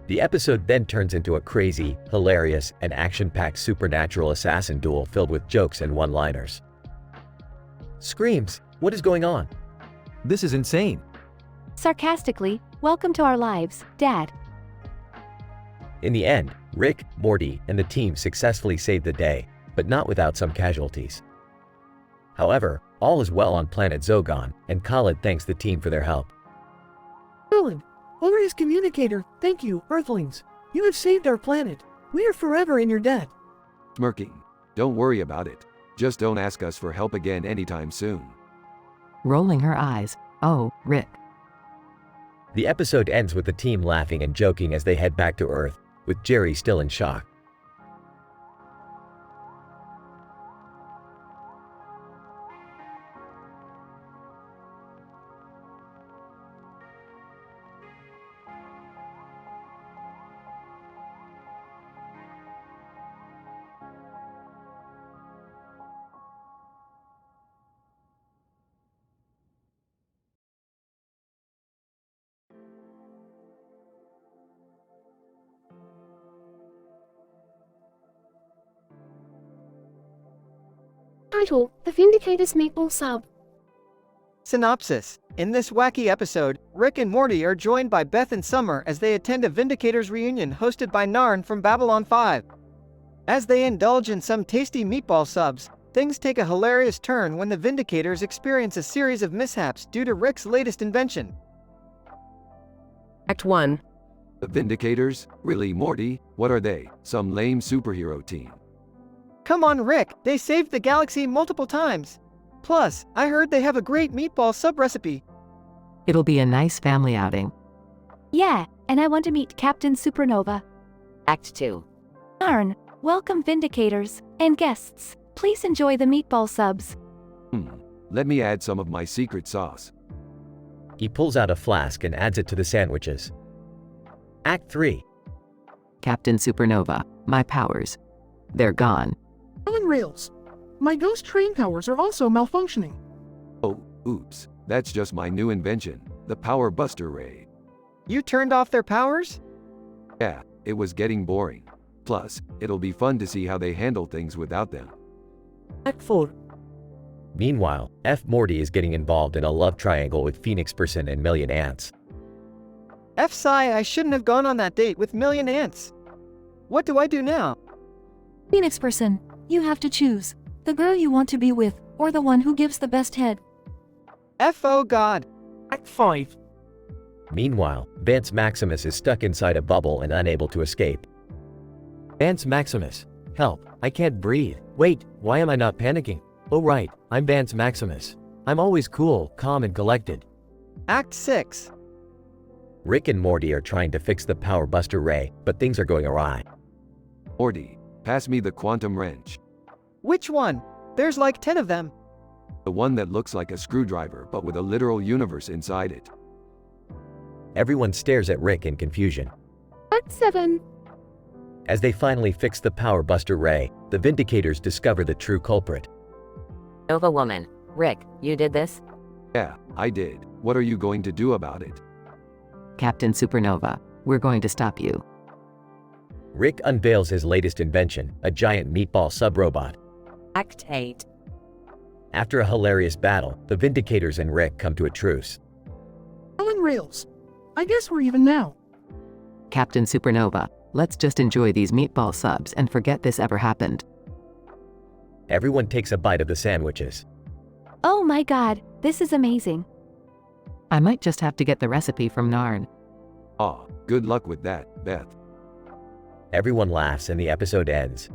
The episode then turns into a crazy, hilarious, and action-packed supernatural assassin duel filled with jokes and one-liners. Screams, what is going on? This is insane. Sarcastically, welcome to our lives, Dad. In the end, Rick, Morty, and the team successfully save the day, but not without some casualties. However, all is well on planet Zogon, and Khalid thanks the team for their help. Colin, over his communicator, thank you, Earthlings. You have saved our planet. We are forever in your debt. Smirking, don't worry about it. Just don't ask us for help again anytime soon. Rolling her eyes, oh, Rick. The episode ends with the team laughing and joking as they head back to Earth, with Jerry still in shock. Title: The Vindicator's Meatball Sub. Synopsis. In this wacky episode, Rick and Morty are joined by Beth and Summer as they attend a Vindicators reunion hosted by Narn from Babylon 5. As they indulge in some tasty meatball subs, things take a hilarious turn when the Vindicators experience a series of mishaps due to Rick's latest invention. Act 1. The Vindicators? Really, Morty? What are they? Some lame superhero team? Come on, Rick, they saved the galaxy multiple times. Plus, I heard they have a great meatball sub recipe. It'll be a nice family outing. Yeah, and I want to meet Captain Supernova. Act 2. Arn, welcome Vindicators, and guests. Please enjoy the meatball subs. Let me add some of my secret sauce. He pulls out a flask and adds it to the sandwiches. Act 3. Captain Supernova, my powers. They're gone. On rails. My ghost train towers are also malfunctioning. Oh, oops. That's just my new invention, the Power Buster Ray. You turned off their powers? Yeah, it was getting boring. Plus, it'll be fun to see how they handle things without them. Act 4. Meanwhile, Morty is getting involved in a love triangle with Phoenix Person and Million Ants. Sigh, I shouldn't have gone on that date with Million Ants. What do I do now? Phoenix Person, you have to choose. The girl you want to be with, or the one who gives the best head. Oh God. Act 5. Meanwhile, Vance Maximus is stuck inside a bubble and unable to escape. Vance Maximus. Help, I can't breathe. Wait, why am I not panicking? Oh right, I'm Vance Maximus. I'm always cool, calm and collected. Act 6. Rick and Morty are trying to fix the Power Buster Ray, but things are going awry. Morty, pass me the quantum wrench. Which one? There's like 10 of them. The one that looks like a screwdriver but with a literal universe inside it. Everyone stares at Rick in confusion. Act 7. As they finally fix the Power Buster Ray, the Vindicators discover the true culprit. Nova Woman. Rick, you did this? Yeah, I did. What are you going to do about it? Captain Supernova, we're going to stop you. Rick unveils his latest invention, a giant meatball sub-robot. Act 8. After a hilarious battle, the Vindicators and Rick come to a truce. On rails. I guess we're even now. Captain Supernova, let's just enjoy these meatball subs and forget this ever happened. Everyone takes a bite of the sandwiches. Oh my god, this is amazing. I might just have to get the recipe from Narn. Aw, good luck with that, Beth. Everyone laughs and the episode ends.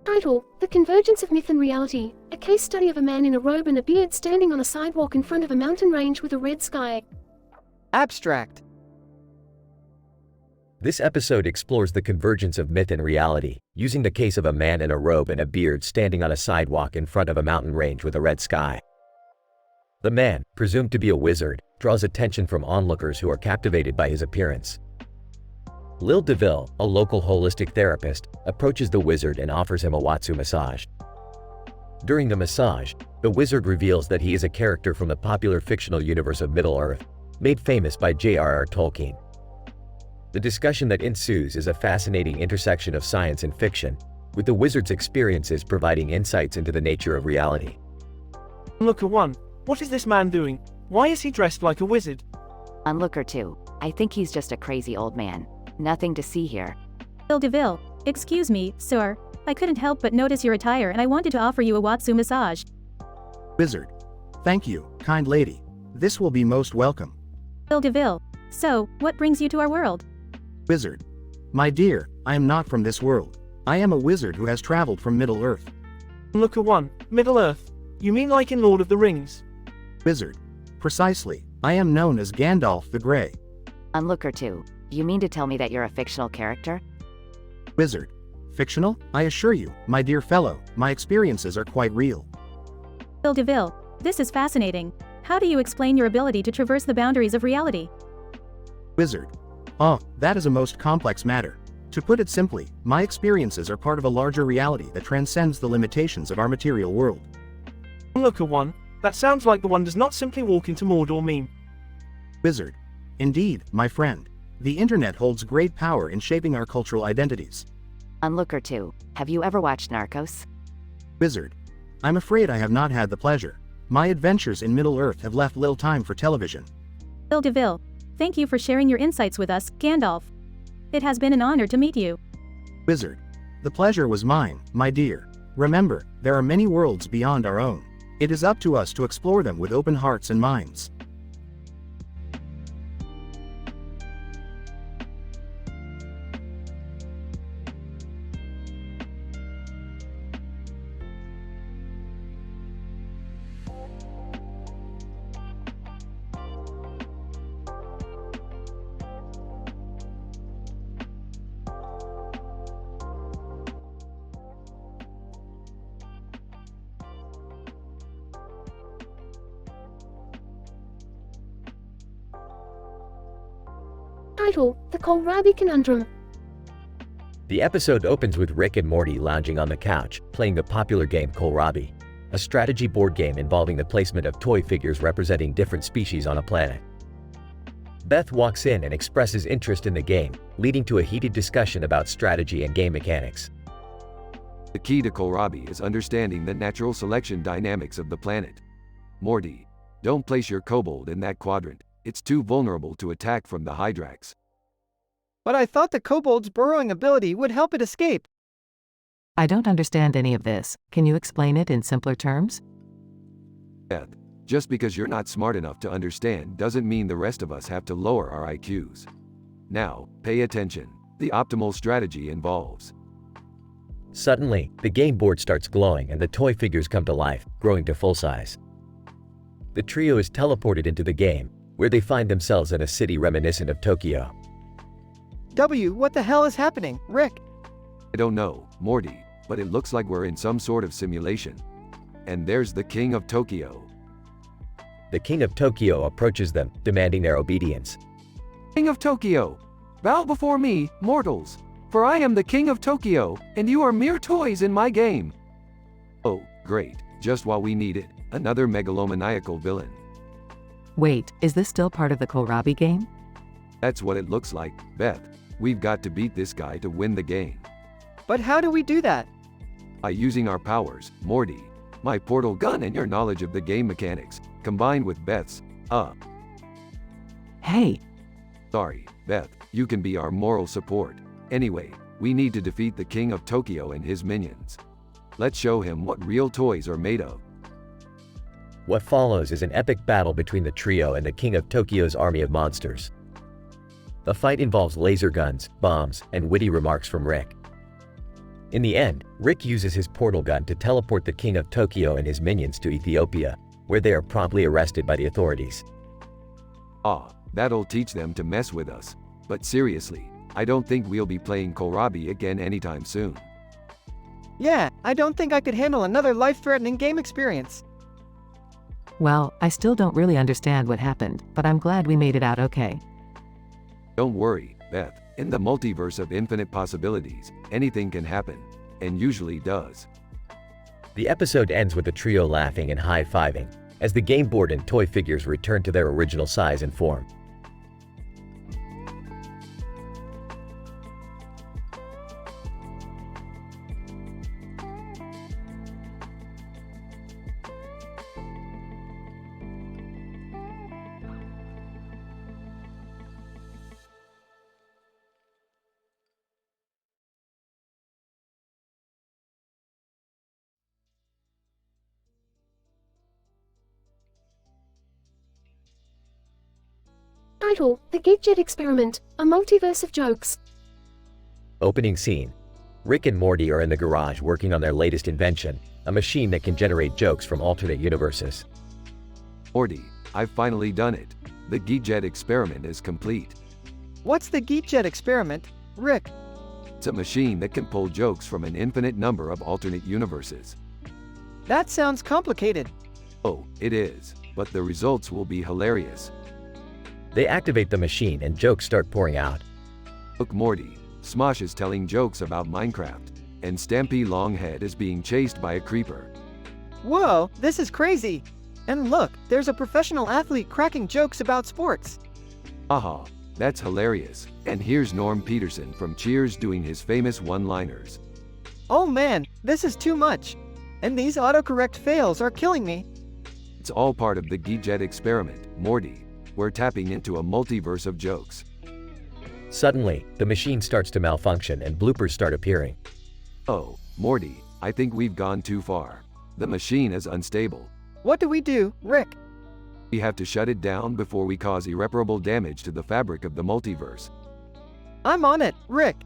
Title: The Convergence of Myth and Reality, a case study of a man in a robe and a beard standing on a sidewalk in front of a mountain range with a red sky. Abstract. This episode explores the convergence of myth and reality, using the case of a man in a robe and a beard standing on a sidewalk in front of a mountain range with a red sky. The man, presumed to be a wizard, draws attention from onlookers who are captivated by his appearance. Lil DeVille, a local holistic therapist, approaches the wizard and offers him a Watsu massage. During the massage, the wizard reveals that he is a character from the popular fictional universe of Middle-earth, made famous by J.R.R. Tolkien. The discussion that ensues is a fascinating intersection of science and fiction, with the wizard's experiences providing insights into the nature of reality. Onlooker 1. What is this man doing? Why is he dressed like a wizard? Onlooker 2. I think he's just a crazy old man. Nothing to see here. Lil DeVille, excuse me, sir. I couldn't help but notice your attire and I wanted to offer you a Watsu massage. Wizard. Thank you, kind lady. This will be most welcome. Lil DeVille, so, what brings you to our world? Wizard. My dear, I am not from this world. I am a wizard who has traveled from Middle-earth. Onlooker 1. Middle-earth. You mean like in Lord of the Rings? Wizard. Precisely. I am known as Gandalf the Grey. Onlooker 2. You mean to tell me that you're a fictional character? Wizard. Fictional? I assure you, my dear fellow, my experiences are quite real. Bill DeVille, this is fascinating. How do you explain your ability to traverse the boundaries of reality? Wizard. Oh, that is a most complex matter. To put it simply, my experiences are part of a larger reality that transcends the limitations of our material world. Onlooker 1, that sounds like the one does not simply walk into Mordor meme. Wizard. Indeed, my friend. The internet holds great power in shaping our cultural identities. Onlooker 2, have you ever watched Narcos? Wizard. I'm afraid I have not had the pleasure. My adventures in Middle-earth have left little time for television. Bill DeVille, thank you for sharing your insights with us, Gandalf. It has been an honor to meet you. Wizard. The pleasure was mine, my dear. Remember, there are many worlds beyond our own. It is up to us to explore them with open hearts and minds. Title: The Kohlrabi Conundrum. The episode opens with Rick and Morty lounging on the couch, playing the popular game Kohlrabi, a strategy board game involving the placement of toy figures representing different species on a planet. Beth walks in and expresses interest in the game, leading to a heated discussion about strategy and game mechanics. The key to Kohlrabi is understanding the natural selection dynamics of the planet. Morty, don't place your kobold in that quadrant. It's too vulnerable to attack from the Hydrax. But I thought the kobold's burrowing ability would help it escape. I don't understand any of this. Can you explain it in simpler terms? Beth, just because you're not smart enough to understand doesn't mean the rest of us have to lower our IQs. Now, pay attention. The optimal strategy involves. Suddenly, the game board starts glowing and the toy figures come to life, growing to full size. The trio is teleported into the game, where they find themselves in a city reminiscent of Tokyo. What the hell is happening, Rick? I don't know, Morty, but it looks like we're in some sort of simulation. And there's the King of Tokyo. The King of Tokyo approaches them, demanding their obedience. King of Tokyo, bow before me, mortals, for I am the King of Tokyo, and you are mere toys in my game. Oh, great, just what we needed, another megalomaniacal villain. Wait, is this still part of the Kohlrabi game? That's what it looks like, Beth. We've got to beat this guy to win the game. But how do we do that? By using our powers, Morty, my portal gun and your knowledge of the game mechanics, combined with Beth's, Hey! Sorry, Beth, you can be our moral support. Anyway, we need to defeat the King of Tokyo and his minions. Let's show him what real toys are made of. What follows is an epic battle between the trio and the King of Tokyo's army of monsters. The fight involves laser guns, bombs, and witty remarks from Rick. In the end, Rick uses his portal gun to teleport the King of Tokyo and his minions to Ethiopia, where they are promptly arrested by the authorities. That'll teach them to mess with us. But seriously, I don't think we'll be playing Kohlrabi again anytime soon. Yeah, I don't think I could handle another life-threatening game experience. Well, I still don't really understand what happened, but I'm glad we made it out okay. Don't worry, Beth. In the multiverse of infinite possibilities, anything can happen, and usually does. The episode ends with the trio laughing and high-fiving, as the game board and toy figures return to their original size and form. Title: The Geekjet Experiment, a multiverse of jokes. Opening scene. Rick and Morty are in the garage working on their latest invention, a machine that can generate jokes from alternate universes. Morty, I've finally done it. The Geekjet experiment is complete. What's the Geekjet experiment, Rick? It's a machine that can pull jokes from an infinite number of alternate universes. That sounds complicated. Oh, it is, but the results will be hilarious. They activate the machine and jokes start pouring out. Look, Morty, Smosh is telling jokes about Minecraft, and Stampy Longhead is being chased by a creeper. Whoa, this is crazy! And look, there's a professional athlete cracking jokes about sports. Haha, that's hilarious. And here's Norm Peterson from Cheers doing his famous one-liners. Oh man, this is too much. And these autocorrect fails are killing me. It's all part of the GeekJet experiment, Morty. We're tapping into a multiverse of jokes. Suddenly, the machine starts to malfunction and bloopers start appearing. Oh, Morty, I think we've gone too far. The machine is unstable. What do we do, Rick? We have to shut it down before we cause irreparable damage to the fabric of the multiverse. I'm on it, Rick.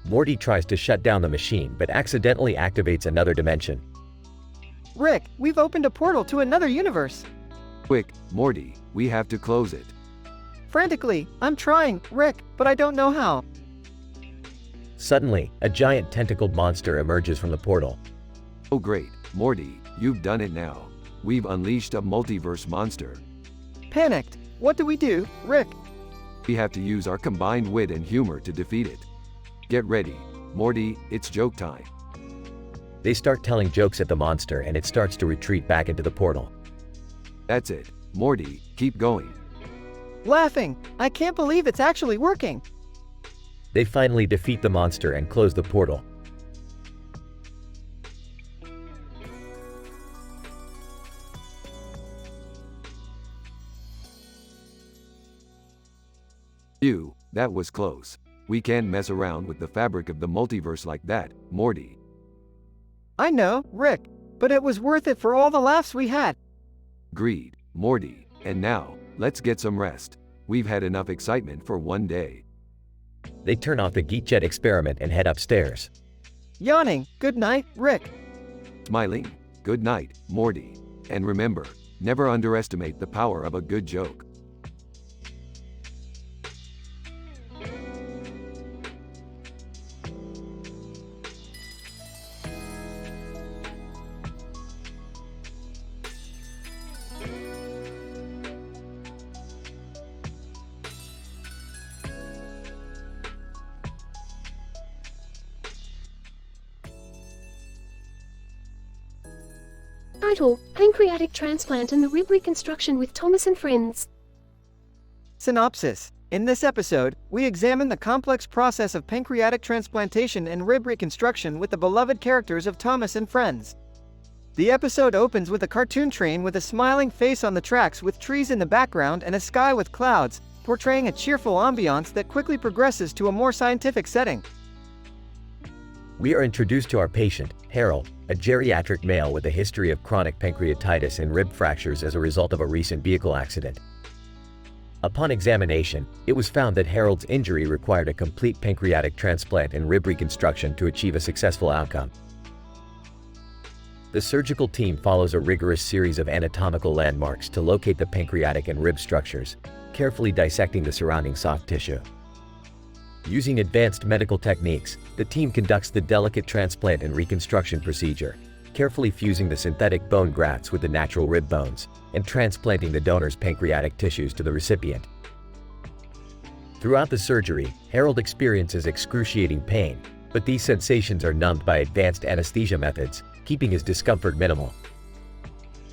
Morty tries to shut down the machine but accidentally activates another dimension. Rick, we've opened a portal to another universe. Quick, Morty, we have to close it. Frantically, I'm trying, Rick, but I don't know how. Suddenly, a giant tentacled monster emerges from the portal. Oh great, Morty, you've done it now. We've unleashed a multiverse monster. Panicked. What do we do, Rick? We have to use our combined wit and humor to defeat it. Get ready, Morty, it's joke time. They start telling jokes at the monster and it starts to retreat back into the portal. That's it, Morty, keep going. Laughing. I can't believe it's actually working. They finally defeat the monster and close the portal. Phew, that was close. We can't mess around with the fabric of the multiverse like that, Morty. I know, Rick, but it was worth it for all the laughs we had. Agreed, Morty. And now, let's get some rest. We've had enough excitement for one day. They turn off the GeekJet experiment and head upstairs. Yawning. Good night, Rick. Smiling. Good night, Morty. And remember, never underestimate the power of a good joke. Title: Pancreatic Transplant and the Rib Reconstruction with Thomas and Friends. Synopsis. In this episode, we examine the complex process of pancreatic transplantation and rib reconstruction with the beloved characters of Thomas and Friends. The episode opens with a cartoon train with a smiling face on the tracks with trees in the background and a sky with clouds, portraying a cheerful ambiance that quickly progresses to a more scientific setting. We are introduced to our patient, Harold, a geriatric male with a history of chronic pancreatitis and rib fractures as a result of a recent vehicle accident. Upon examination, it was found that Harold's injury required a complete pancreatic transplant and rib reconstruction to achieve a successful outcome. The surgical team follows a rigorous series of anatomical landmarks to locate the pancreatic and rib structures, carefully dissecting the surrounding soft tissue. Using advanced medical techniques, the team conducts the delicate transplant and reconstruction procedure, carefully fusing the synthetic bone grafts with the natural rib bones, and transplanting the donor's pancreatic tissues to the recipient. Throughout the surgery, Harold experiences excruciating pain, but these sensations are numbed by advanced anesthesia methods, keeping his discomfort minimal.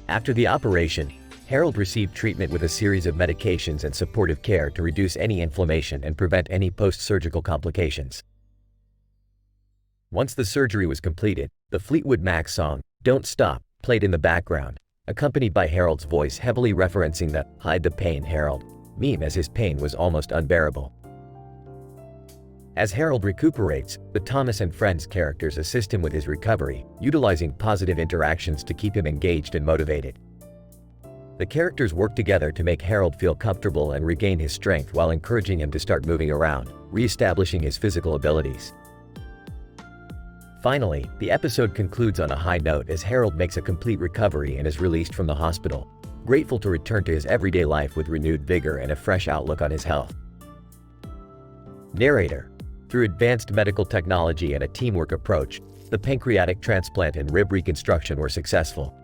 After the operation, Harold received treatment with a series of medications and supportive care to reduce any inflammation and prevent any post-surgical complications. Once the surgery was completed, the Fleetwood Mac song, "Don't Stop," played in the background, accompanied by Harold's voice heavily referencing the "Hide the Pain, Harold" meme as his pain was almost unbearable. As Harold recuperates, the Thomas and Friends characters assist him with his recovery, utilizing positive interactions to keep him engaged and motivated. The characters work together to make Harold feel comfortable and regain his strength while encouraging him to start moving around, re-establishing his physical abilities. Finally, the episode concludes on a high note as Harold makes a complete recovery and is released from the hospital, grateful to return to his everyday life with renewed vigor and a fresh outlook on his health. Narrator. Through advanced medical technology and a teamwork approach, the pancreatic transplant and rib reconstruction were successful.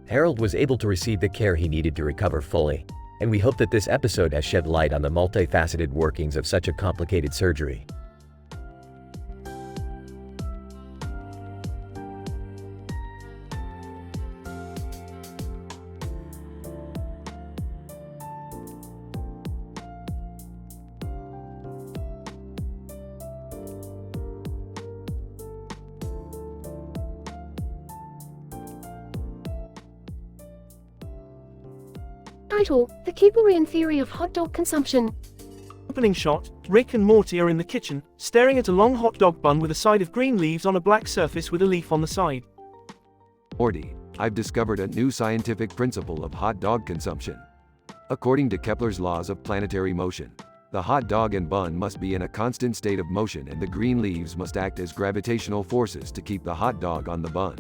Harold was able to receive the care he needed to recover fully, and we hope that this episode has shed light on the multifaceted workings of such a complicated surgery. Title: The Keplerian Theory of Hot Dog Consumption. Opening shot, Rick and Morty are in the kitchen, staring at a long hot dog bun with a side of green leaves on a black surface with a leaf on the side. Morty, I've discovered a new scientific principle of hot dog consumption. According to Kepler's laws of planetary motion, the hot dog and bun must be in a constant state of motion and the green leaves must act as gravitational forces to keep the hot dog on the bun.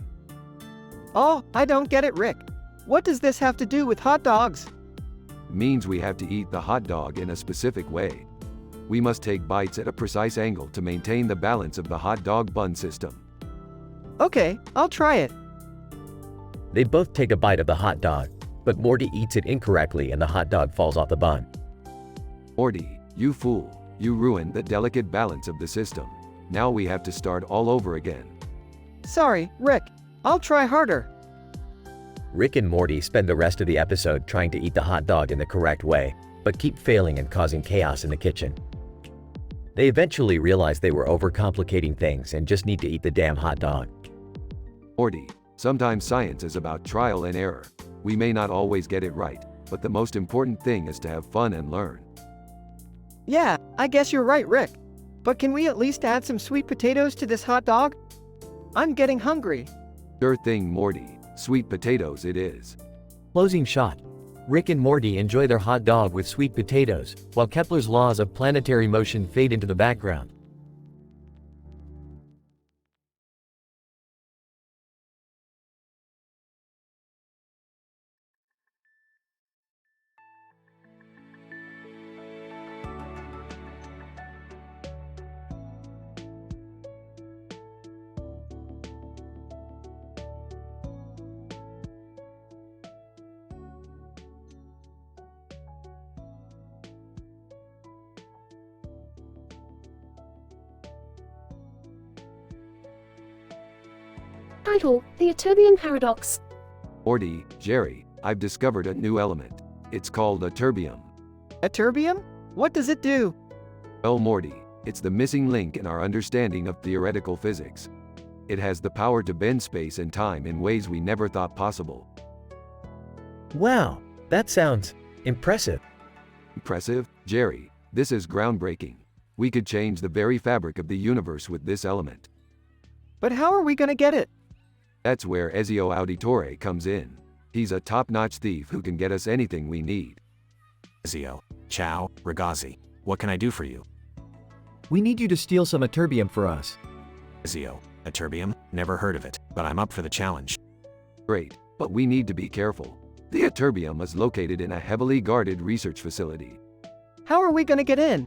Oh, I don't get it, Rick. What does this have to do with hot dogs? Means we have to eat the hot dog in a specific way. We must take bites at a precise angle to maintain the balance of the hot dog bun system. Okay, I'll try it. They both take a bite of the hot dog, but Morty eats it incorrectly and the hot dog falls off the bun. Morty, you fool, you ruined the delicate balance of the system. Now we have to start all over again. Sorry, Rick. I'll try harder. Rick and Morty spend the rest of the episode trying to eat the hot dog in the correct way, but keep failing and causing chaos in the kitchen. They eventually realize they were overcomplicating things and just need to eat the damn hot dog. Morty, sometimes science is about trial and error. We may not always get it right, but the most important thing is to have fun and learn. Yeah, I guess you're right, Rick. But can we at least add some sweet potatoes to this hot dog? I'm getting hungry. Sure thing, Morty. Sweet potatoes it is. Closing shot. Rick and Morty enjoy their hot dog with sweet potatoes, while Kepler's laws of planetary motion fade into the background. Title: The Ytterbium Paradox. Morty, Jerry, I've discovered a new element. It's called a terbium. A terbium? What does it do? Well, Morty, it's the missing link in our understanding of theoretical physics. It has the power to bend space and time in ways we never thought possible. Wow, that sounds impressive. Impressive? Jerry, this is groundbreaking. We could change the very fabric of the universe with this element. But how are we gonna get it? That's where Ezio Auditore comes in. He's a top-notch thief who can get us anything we need. Ezio, ciao, ragazzi. What can I do for you? We need you to steal some ytterbium for us. Ezio, ytterbium? Never heard of it, but I'm up for the challenge. Great, but we need to be careful. The ytterbium is located in a heavily guarded research facility. How are we gonna get in?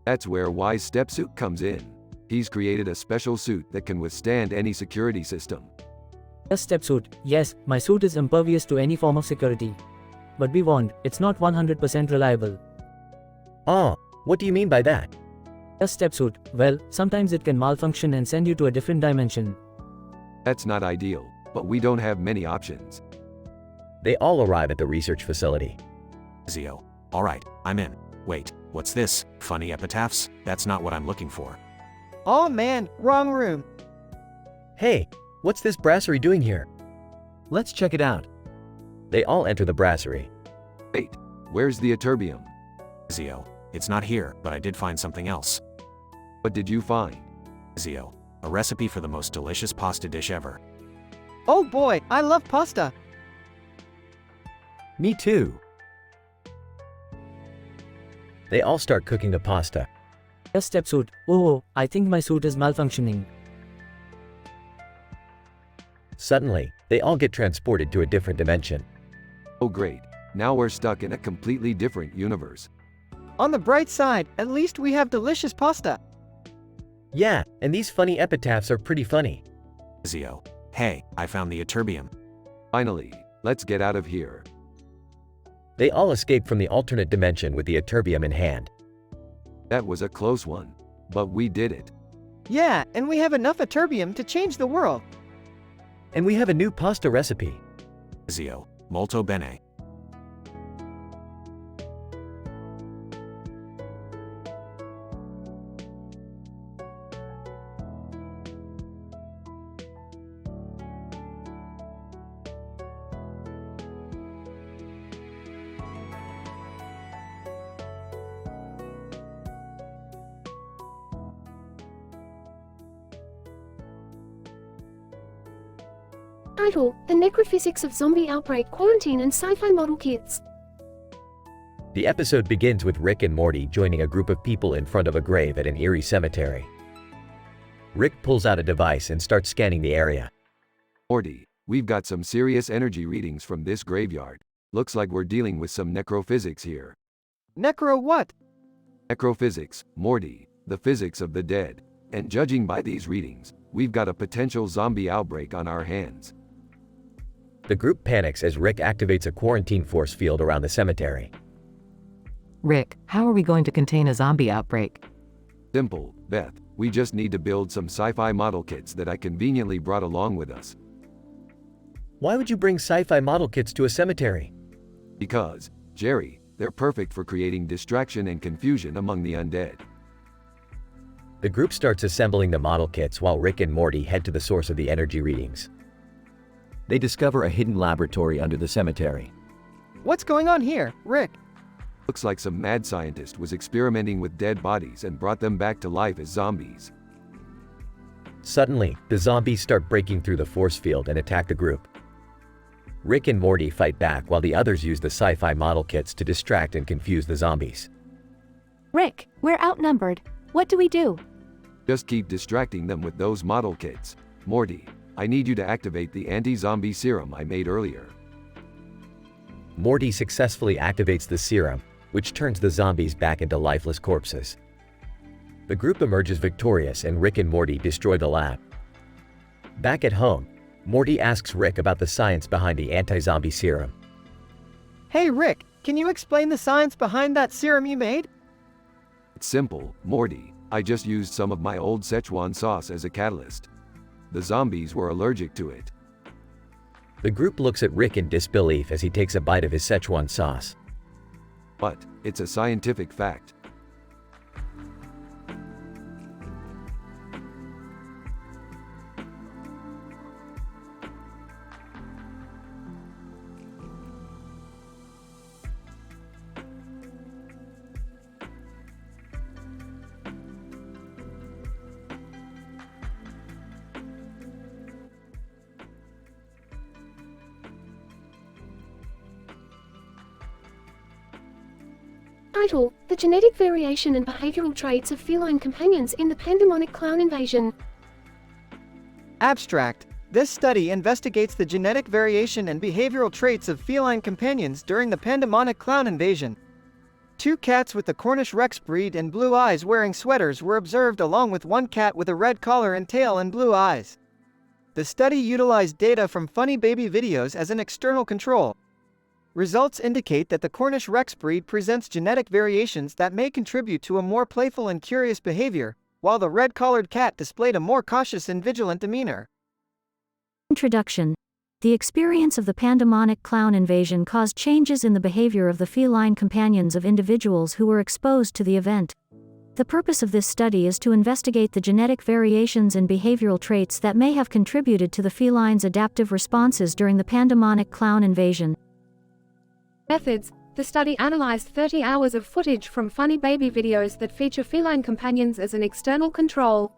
That's where Wise Stepsuit comes in. He's created a special suit that can withstand any security system. A step suit. Yes, my suit is impervious to any form of security. But be warned, it's not 100% reliable. Oh, what do you mean by that? A step suit. Well, sometimes it can malfunction and send you to a different dimension. That's not ideal, but we don't have many options. They all arrive at the research facility. Ezio, alright, I'm in. Wait, what's this? Funny epitaphs? That's not what I'm looking for. Oh man, wrong room. Hey, what's this brasserie doing here? Let's check it out. They all enter the brasserie. Wait, where's the ytterbium? Ezio, it's not here, but I did find something else. What did you find? Ezio, a recipe for the most delicious pasta dish ever. Oh boy, I love pasta. Me too. They all start cooking the pasta. A step suit. Oh, I think my suit is malfunctioning. Suddenly, they all get transported to a different dimension. Oh great, now we're stuck in a completely different universe. On the bright side, at least we have delicious pasta. Yeah, and these funny epitaphs are pretty funny. Ezio, hey, I found the ytterbium. Finally, Let's get out of here. They all escape from the alternate dimension with the ytterbium in hand. That was a close one. But we did it. Yeah, and we have enough ytterbium to change the world. And we have a new pasta recipe. Zio, molto bene. Title: The Necrophysics of Zombie Outbreak Quarantine and Sci-Fi Model Kits. The episode begins with Rick and Morty joining a group of people in front of a grave at an eerie cemetery. Rick pulls out a device and starts scanning the area. Morty, we've got some serious energy readings from this graveyard. Looks like we're dealing with some necrophysics here. Necro what? Necrophysics, Morty, the physics of the dead. And judging by these readings, we've got a potential zombie outbreak on our hands. The group panics as Rick activates a quarantine force field around the cemetery. Rick, how are we going to contain a zombie outbreak? Simple, Beth. We just need to build some sci-fi model kits that I conveniently brought along with us. Why would you bring sci-fi model kits to a cemetery? Because, Jerry, they're perfect for creating distraction and confusion among the undead. The group starts assembling the model kits while Rick and Morty head to the source of the energy readings. They discover a hidden laboratory under the cemetery. What's going on here, Rick? Looks like some mad scientist was experimenting with dead bodies and brought them back to life as zombies. Suddenly, the zombies start breaking through the force field and attack the group. Rick and Morty fight back while the others use the sci-fi model kits to distract and confuse the zombies. Rick, we're outnumbered. What do we do? Just keep distracting them with those model kits. Morty, I need you to activate the anti-zombie serum I made earlier. Morty successfully activates the serum, which turns the zombies back into lifeless corpses. The group emerges victorious and Rick and Morty destroy the lab. Back at home, Morty asks Rick about the science behind the anti-zombie serum. Hey Rick, can you explain the science behind that serum you made? It's simple, Morty. I just used some of my old Szechuan sauce as a catalyst. The zombies were allergic to it. The group looks at Rick in disbelief as he takes a bite of his Szechuan sauce. But, it's a scientific fact. Title: The Genetic Variation and Behavioral Traits of Feline Companions in the Pandemonic Clown Invasion. Abstract: This study investigates the genetic variation and behavioral traits of feline companions during the Pandemonic Clown Invasion. 2 cats with the Cornish Rex breed and blue eyes wearing sweaters were observed along with 1 cat with a red collar and tail and blue eyes. The study utilized data from funny baby videos as an external control. Results indicate that the Cornish Rex breed presents genetic variations that may contribute to a more playful and curious behavior, while the red-collared cat displayed a more cautious and vigilant demeanor. Introduction. The experience of the Pandemonic Clown Invasion caused changes in the behavior of the feline companions of individuals who were exposed to the event. The purpose of this study is to investigate the genetic variations and behavioral traits that may have contributed to the feline's adaptive responses during the Pandemonic Clown Invasion. Methods. The study analyzed 30 hours of footage from funny baby videos that feature feline companions as an external control.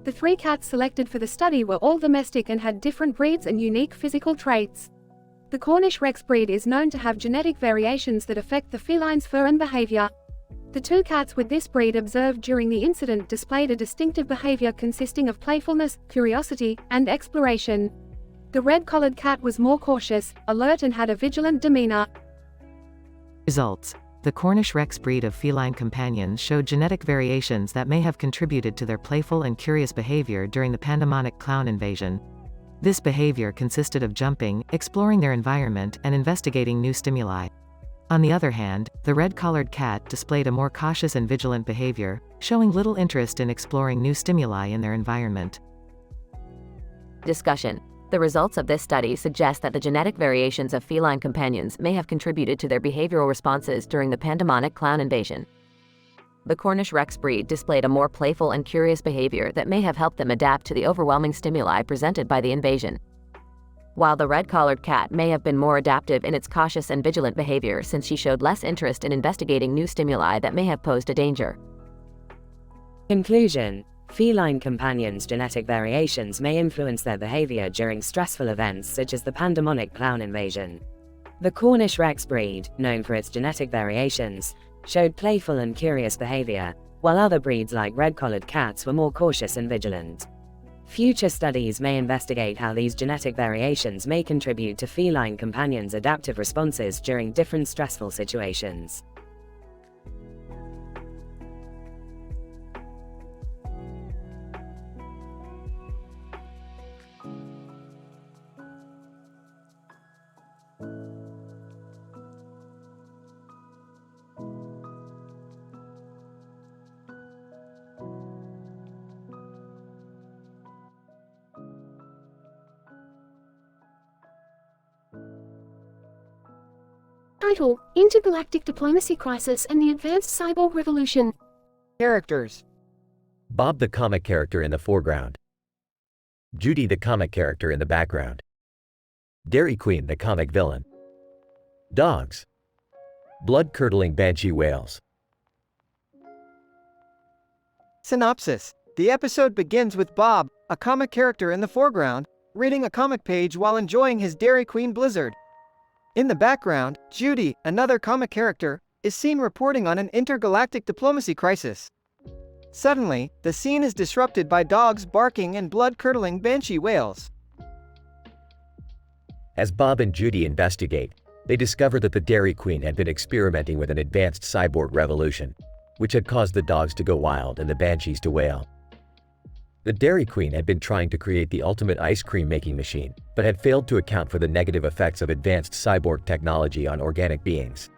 The 3 cats selected for the study were all domestic and had different breeds and unique physical traits. The Cornish Rex breed is known to have genetic variations that affect the feline's fur and behavior. The 2 cats with this breed observed during the incident displayed a distinctive behavior consisting of playfulness, curiosity, and exploration. The red-collared cat was more cautious, alert and had a vigilant demeanor. Results. The Cornish Rex breed of feline companions showed genetic variations that may have contributed to their playful and curious behavior during the Pandemonic Clown Invasion. This behavior consisted of jumping, exploring their environment, and investigating new stimuli. On the other hand, the red-collared cat displayed a more cautious and vigilant behavior, showing little interest in exploring new stimuli in their environment. Discussion. The results of this study suggest that the genetic variations of feline companions may have contributed to their behavioral responses during the pandemonic clown invasion. The Cornish Rex breed displayed a more playful and curious behavior that may have helped them adapt to the overwhelming stimuli presented by the invasion. While the red-collared cat may have been more adaptive in its cautious and vigilant behavior since she showed less interest in investigating new stimuli that may have posed a danger. Conclusion. Feline companions' genetic variations may influence their behavior during stressful events such as the pandemonic clown invasion. The Cornish Rex breed, known for its genetic variations, showed playful and curious behavior, while other breeds like red-collared cats were more cautious and vigilant. Future studies may investigate how these genetic variations may contribute to feline companions' adaptive responses during different stressful situations. Title: Intergalactic Diplomacy Crisis and the Advanced Cyborg Revolution. Characters: Bob the comic character in the foreground. Judy the comic character in the background. Dairy Queen the comic villain. Dogs. Blood-curdling banshee whales. Synopsis. The episode begins with Bob, a comic character in the foreground, reading a comic page while enjoying his Dairy Queen blizzard. In the background, Judy, another comic character, is seen reporting on an intergalactic diplomacy crisis. Suddenly, the scene is disrupted by dogs barking and blood-curdling banshee whales. As Bob and Judy investigate, they discover that the Dairy Queen had been experimenting with an advanced cyborg revolution, which had caused the dogs to go wild and the banshees to wail. The Dairy Queen had been trying to create the ultimate ice cream making machine, but had failed to account for the negative effects of advanced cyborg technology on organic beings.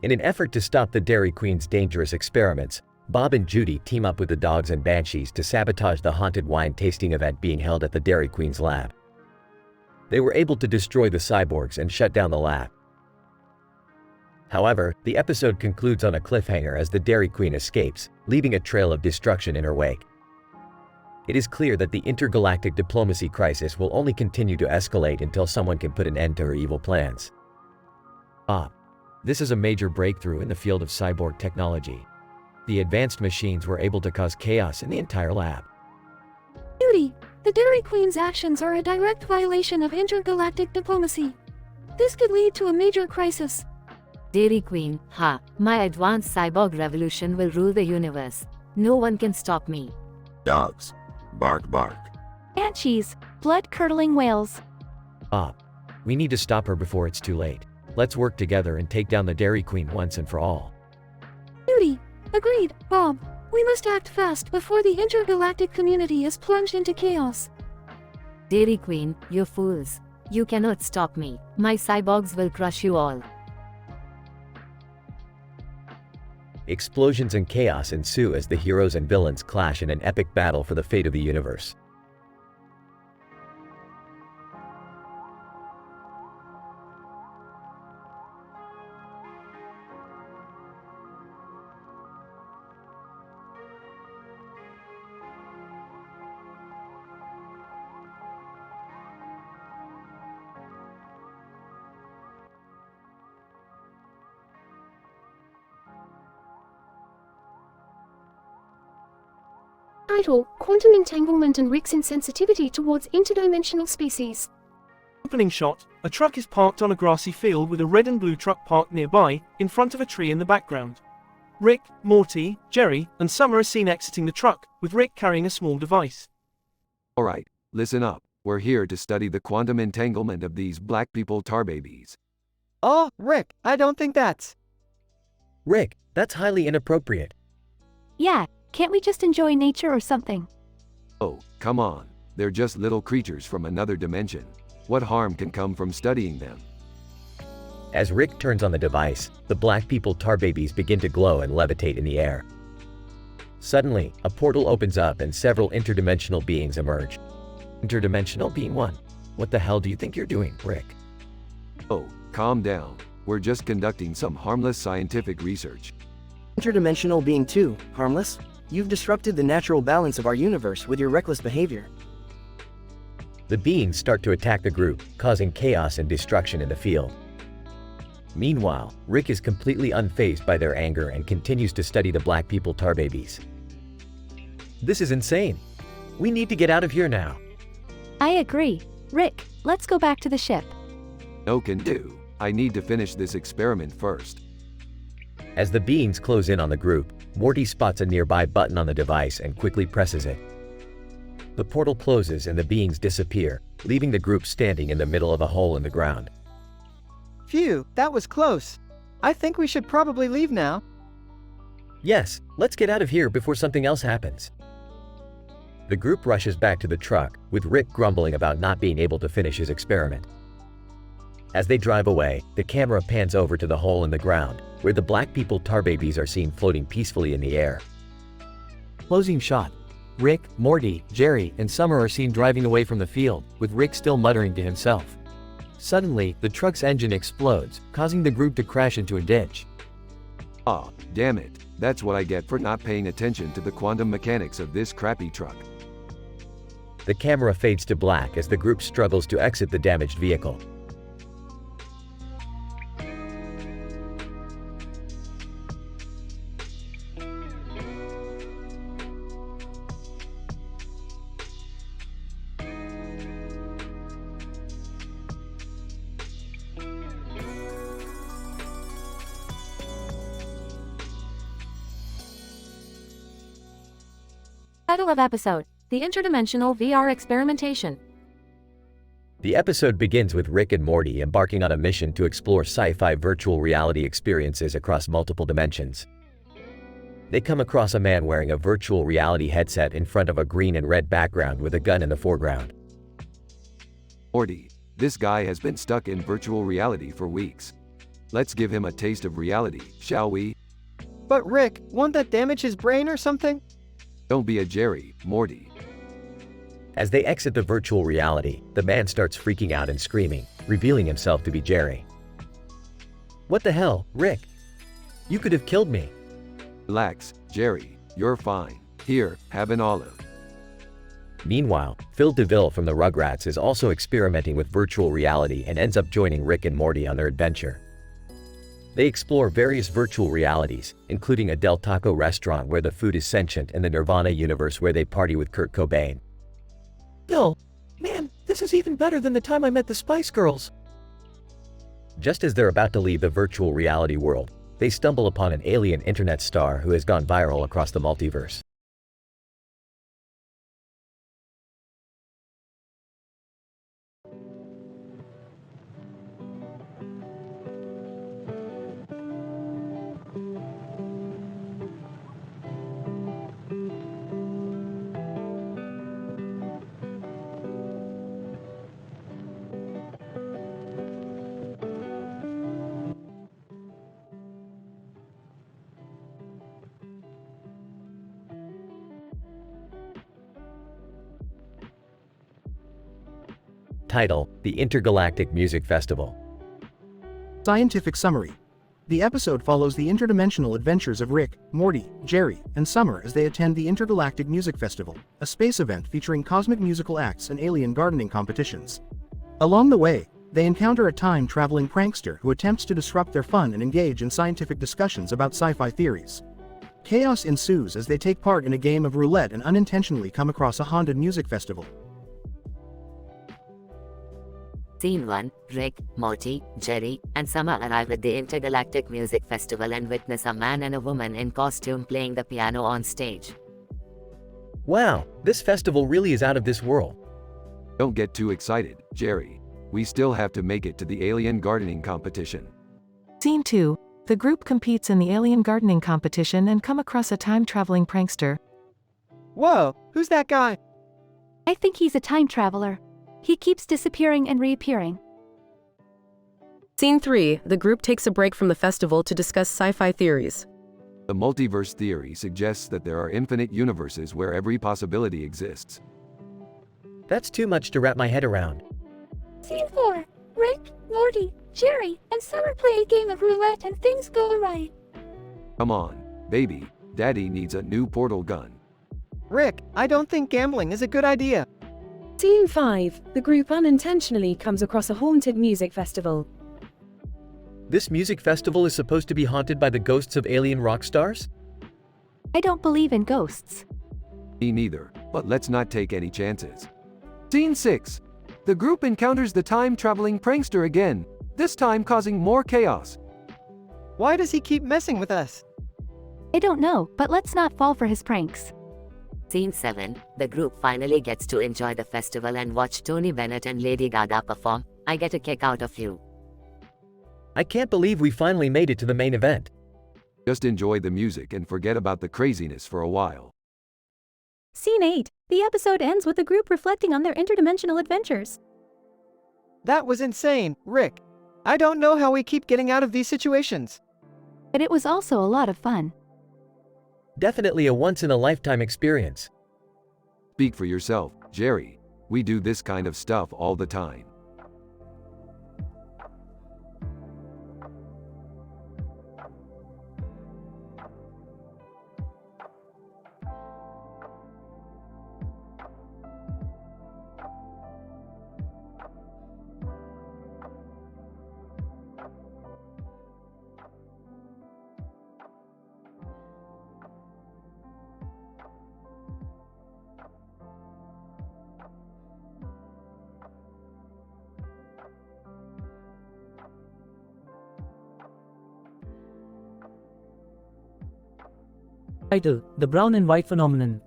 In an effort to stop the Dairy Queen's dangerous experiments, Bob and Judy team up with the dogs and banshees to sabotage the haunted wine tasting event being held at the Dairy Queen's lab. They were able to destroy the cyborgs and shut down the lab. However, the episode concludes on a cliffhanger as the Dairy Queen escapes, leaving a trail of destruction in her wake. It is clear that the intergalactic diplomacy crisis will only continue to escalate until someone can put an end to her evil plans. This is a major breakthrough in the field of cyborg technology. The advanced machines were able to cause chaos in the entire lab. Judy, the Dairy Queen's actions are a direct violation of intergalactic diplomacy. This could lead to a major crisis. Dairy Queen, ha, my advanced cyborg revolution will rule the universe. No one can stop me. Dogs. Bark bark. Banshees, blood-curdling whales. We need to stop her before it's too late. Let's work together and take down the Dairy Queen once and for all. Judy, agreed, Bob. We must act fast before the intergalactic community is plunged into chaos. Dairy Queen, you fools. You cannot stop me. My cyborgs will crush you all. Explosions and chaos ensue as the heroes and villains clash in an epic battle for the fate of the universe. Title: Quantum Entanglement and Rick's Insensitivity Towards Interdimensional Species. Opening shot, a truck is parked on a grassy field with a red and blue truck parked nearby, in front of a tree in the background. Rick, Morty, Jerry, and Summer are seen exiting the truck, with Rick carrying a small device. Alright, listen up. We're here to study the quantum entanglement of these black people tar babies. Oh, Rick, I don't think that's... Rick, that's highly inappropriate. Yeah, can't we just enjoy nature or something? Oh, come on. They're just little creatures from another dimension. What harm can come from studying them? As Rick turns on the device, the black people tar babies begin to glow and levitate in the air. Suddenly, a portal opens up and several interdimensional beings emerge. Interdimensional being 1. What the hell do you think you're doing, Rick? Oh, calm down. We're just conducting some harmless scientific research. Interdimensional being 2, harmless? You've disrupted the natural balance of our universe with your reckless behavior. The beings start to attack the group, causing chaos and destruction in the field. Meanwhile, Rick is completely unfazed by their anger and continues to study the black people tar babies. This is insane. We need to get out of here now. I agree. Rick, let's go back to the ship. No can do. I need to finish this experiment first. As the beings close in on the group, Morty spots a nearby button on the device and quickly presses it. The portal closes and the beings disappear, leaving the group standing in the middle of a hole in the ground. Phew, that was close. I think we should probably leave now. Yes, let's get out of here before something else happens. The group rushes back to the truck, with Rick grumbling about not being able to finish his experiment. As they drive away, the camera pans over to the hole in the ground, where the black people tar babies are seen floating peacefully in the air. Closing shot. Rick, Morty, Jerry, and Summer are seen driving away from the field, with Rick still muttering to himself. Suddenly, the truck's engine explodes, causing the group to crash into a ditch. Ah, damn it. That's what I get for not paying attention to the quantum mechanics of this crappy truck. The camera fades to black as the group struggles to exit the damaged vehicle. Title of episode: The Interdimensional VR Experimentation. The episode begins with Rick and Morty embarking on a mission to explore sci-fi virtual reality experiences across multiple dimensions. They come across a man wearing a virtual reality headset in front of a green and red background with a gun in the foreground. Morty, this guy has been stuck in virtual reality for weeks. Let's give him a taste of reality, shall we? But Rick, won't that damage his brain or something? Don't be a Jerry, Morty. As they exit the virtual reality, the man starts freaking out and screaming, revealing himself to be Jerry. What the hell, Rick? You could have killed me. Relax, Jerry, you're fine. Here, have an olive. Meanwhile, Phil DeVille from the Rugrats is also experimenting with virtual reality and ends up joining Rick and Morty on their adventure. They explore various virtual realities, including a Del Taco restaurant where the food is sentient and the Nirvana universe where they party with Kurt Cobain. Bill, man, this is even better than the time I met the Spice Girls. Just as they're about to leave the virtual reality world, they stumble upon an alien internet star who has gone viral across the multiverse. Title: The Intergalactic Music Festival. Scientific summary. The episode follows the interdimensional adventures of Rick, Morty, Jerry, and Summer as they attend the Intergalactic Music Festival, a space event featuring cosmic musical acts and alien gardening competitions. Along the way, they encounter a time-traveling prankster who attempts to disrupt their fun and engage in scientific discussions about sci-fi theories. Chaos ensues as they take part in a game of roulette and unintentionally come across a haunted music festival. Scene 1, Rick, Morty, Jerry, and Summer arrive at the Intergalactic Music Festival and witness a man and a woman in costume playing the piano on stage. Wow, this festival really is out of this world. Don't get too excited, Jerry. We still have to make it to the alien gardening competition. Scene 2. The group competes in the alien gardening competition and come across a time-traveling prankster. Whoa, who's that guy? I think he's a time traveler. He keeps disappearing and reappearing. Scene 3. The group takes a break from the festival to discuss sci-fi theories. The multiverse theory suggests that there are infinite universes where every possibility exists. That's too much to wrap my head around. Scene 4. Rick, Morty, Jerry, and Summer play a game of roulette and things go awry. Come on, baby, Daddy needs a new portal gun. Rick, I don't think gambling is a good idea. Scene 5. The group unintentionally comes across a haunted music festival. This music festival is supposed to be haunted by the ghosts of alien rock stars? I don't believe in ghosts. Me neither, but let's not take any chances. Scene 6. The group encounters the time-traveling prankster again, this time causing more chaos. Why does he keep messing with us? I don't know, but let's not fall for his pranks. Scene 7. The group finally gets to enjoy the festival and watch Tony Bennett and Lady Gaga perform. I get a kick out of you. I can't believe we finally made it to the main event. Just enjoy the music and forget about the craziness for a while. Scene 8. The episode ends with the group reflecting on their interdimensional adventures. That was insane, Rick. I don't know how we keep getting out of these situations. But it was also a lot of fun. Definitely a once-in-a-lifetime experience. Speak for yourself, Jerry. We do this kind of stuff all the time. Title: The Brown and White Phenomenon.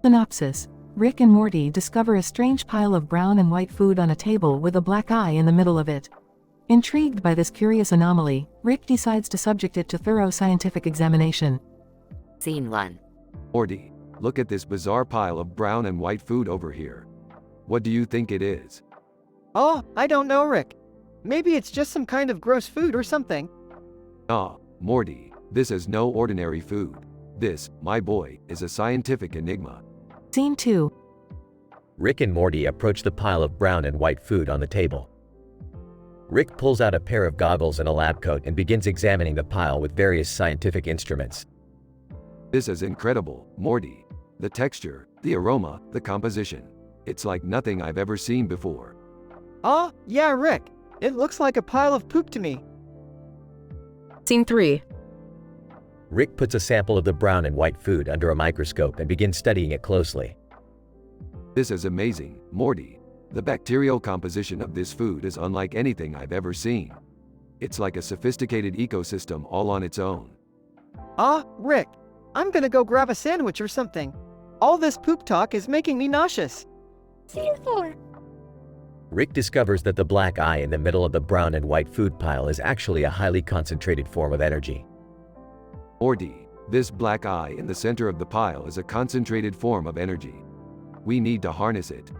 Synopsis. Rick and Morty discover a strange pile of brown and white food on a table with a black eye in the middle of it. Intrigued by this curious anomaly, Rick decides to subject it to thorough scientific examination. Scene 1. Morty, look at this bizarre pile of brown and white food over here. What do you think it is? Oh, I don't know, Rick. Maybe it's just some kind of gross food or something. Ah, Morty, this is no ordinary food. This, my boy, is a scientific enigma. Scene 2. Rick and Morty approach the pile of brown and white food on the table. Rick pulls out a pair of goggles and a lab coat and begins examining the pile with various scientific instruments. This is incredible, Morty. The texture, the aroma, the composition. It's like nothing I've ever seen before. Oh, yeah, Rick. It looks like a pile of poop to me. Scene 3. Rick puts a sample of the brown and white food under a microscope and begins studying it closely. This is amazing, Morty. The bacterial composition of this food is unlike anything I've ever seen. It's like a sophisticated ecosystem all on its own. Ah, Rick. I'm gonna go grab a sandwich or something. All this poop talk is making me nauseous. Scene 4. Rick discovers that the black eye in the middle of the brown and white food pile is actually a highly concentrated form of energy. Morty, this black eye in the center of the pile is a concentrated form of energy. We need to harness it.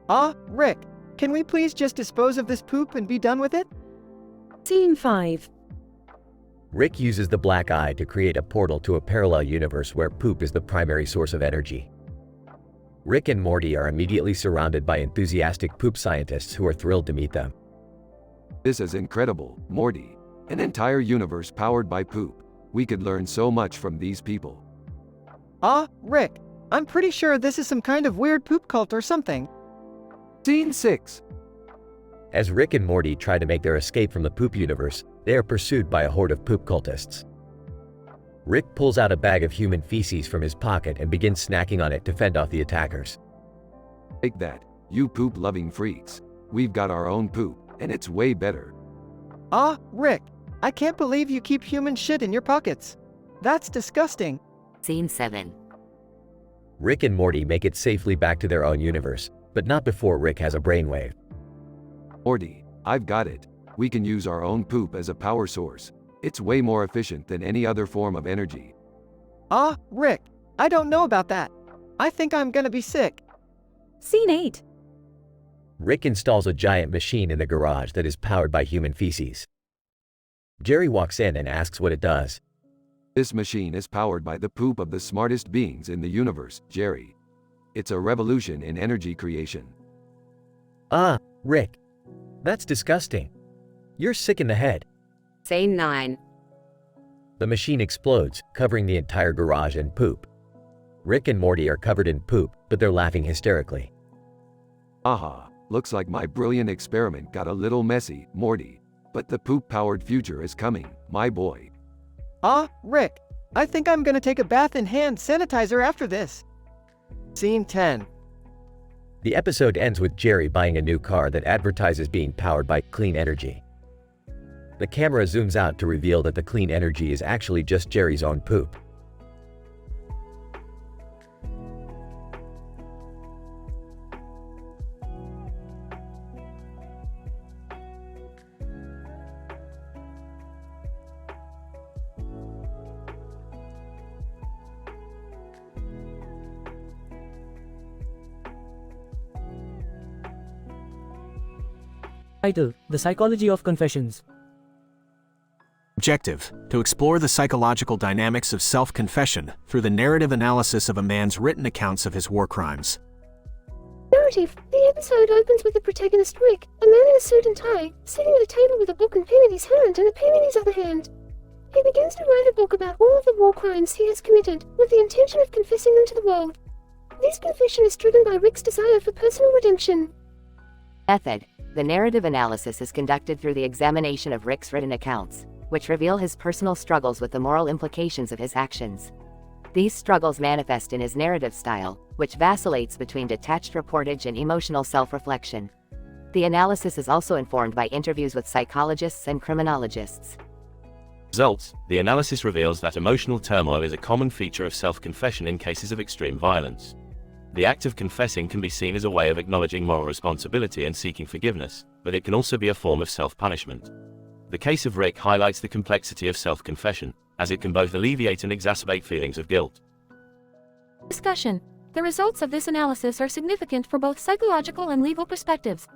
Ah, Rick. Can we please just dispose of this poop and be done with it? Scene 5. Rick uses the black eye to create a portal to a parallel universe where poop is the primary source of energy. Rick and Morty are immediately surrounded by enthusiastic poop scientists who are thrilled to meet them. This is incredible, Morty. An entire universe powered by poop. We could learn so much from these people. Ah, Rick. I'm pretty sure this is some kind of weird poop cult or something. Scene 6. As Rick and Morty try to make their escape from the poop universe, they are pursued by a horde of poop cultists. Rick pulls out a bag of human feces from his pocket and begins snacking on it to fend off the attackers. Take that, you poop-loving freaks. We've got our own poop, and it's way better. Ah, Rick. I can't believe you keep human shit in your pockets. That's disgusting. Scene 7. Rick and Morty make it safely back to their own universe, but not before Rick has a brainwave. Morty, I've got it. We can use our own poop as a power source. It's way more efficient than any other form of energy. Ah, Rick. I don't know about that. I think I'm gonna be sick. Scene 8. Rick installs a giant machine in the garage that is powered by human feces. Jerry walks in and asks what it does. This machine is powered by the poop of the smartest beings in the universe, Jerry. It's a revolution in energy creation. Ah, Rick. That's disgusting. You're sick in the head. Scene 9. The machine explodes, covering the entire garage in poop. Rick and Morty are covered in poop, but they're laughing hysterically. Aha, looks like my brilliant experiment got a little messy, Morty. But the poop-powered future is coming, my boy. Ah, Rick, I think I'm gonna take a bath in hand sanitizer after this. Scene 10. The episode ends with Jerry buying a new car that advertises being powered by clean energy. The camera zooms out to reveal that the clean energy is actually just Jerry's own poop. Title: The Psychology of Confessions. Objective: to explore the psychological dynamics of self-confession through the narrative analysis of a man's written accounts of his war crimes. Narrative: the episode opens with the protagonist Rick, a man in a suit and tie, sitting at a table with a book and pen in his hand and a pen in his other hand. He begins to write a book about all of the war crimes he has committed, with the intention of confessing them to the world. This confession is driven by Rick's desire for personal redemption. Method: the narrative analysis is conducted through the examination of Rick's written accounts, which reveal his personal struggles with the moral implications of his actions. These struggles manifest in his narrative style, which vacillates between detached reportage and emotional self-reflection. The analysis is also informed by interviews with psychologists and criminologists. Results: the analysis reveals that emotional turmoil is a common feature of self-confession in cases of extreme violence. The act of confessing can be seen as a way of acknowledging moral responsibility and seeking forgiveness, but it can also be a form of self-punishment. The case of Rick highlights the complexity of self-confession, as it can both alleviate and exacerbate feelings of guilt. Discussion: the results of this analysis are significant for both psychological and legal perspectives.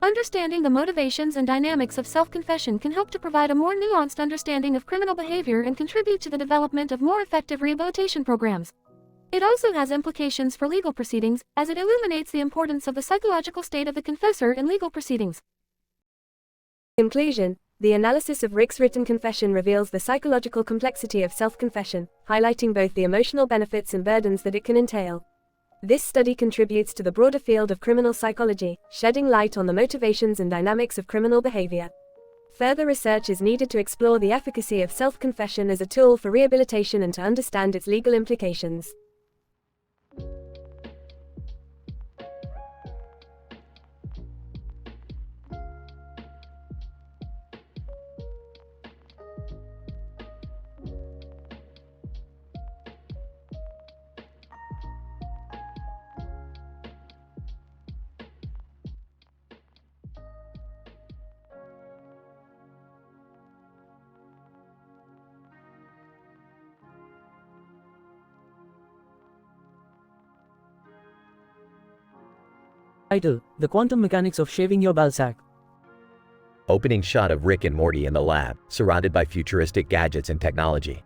Understanding the motivations and dynamics of self-confession can help to provide a more nuanced understanding of criminal behavior and contribute to the development of more effective rehabilitation programs. It also has implications for legal proceedings, as it illuminates the importance of the psychological state of the confessor in legal proceedings. Conclusion: the analysis of Rick's written confession reveals the psychological complexity of self-confession, highlighting both the emotional benefits and burdens that it can entail. This study contributes to the broader field of criminal psychology, shedding light on the motivations and dynamics of criminal behavior. Further research is needed to explore the efficacy of self-confession as a tool for rehabilitation and to understand its legal implications. Title: The Quantum Mechanics of Shaving Your Ballsack. Opening shot of Rick and Morty in the lab, surrounded by futuristic gadgets and technology.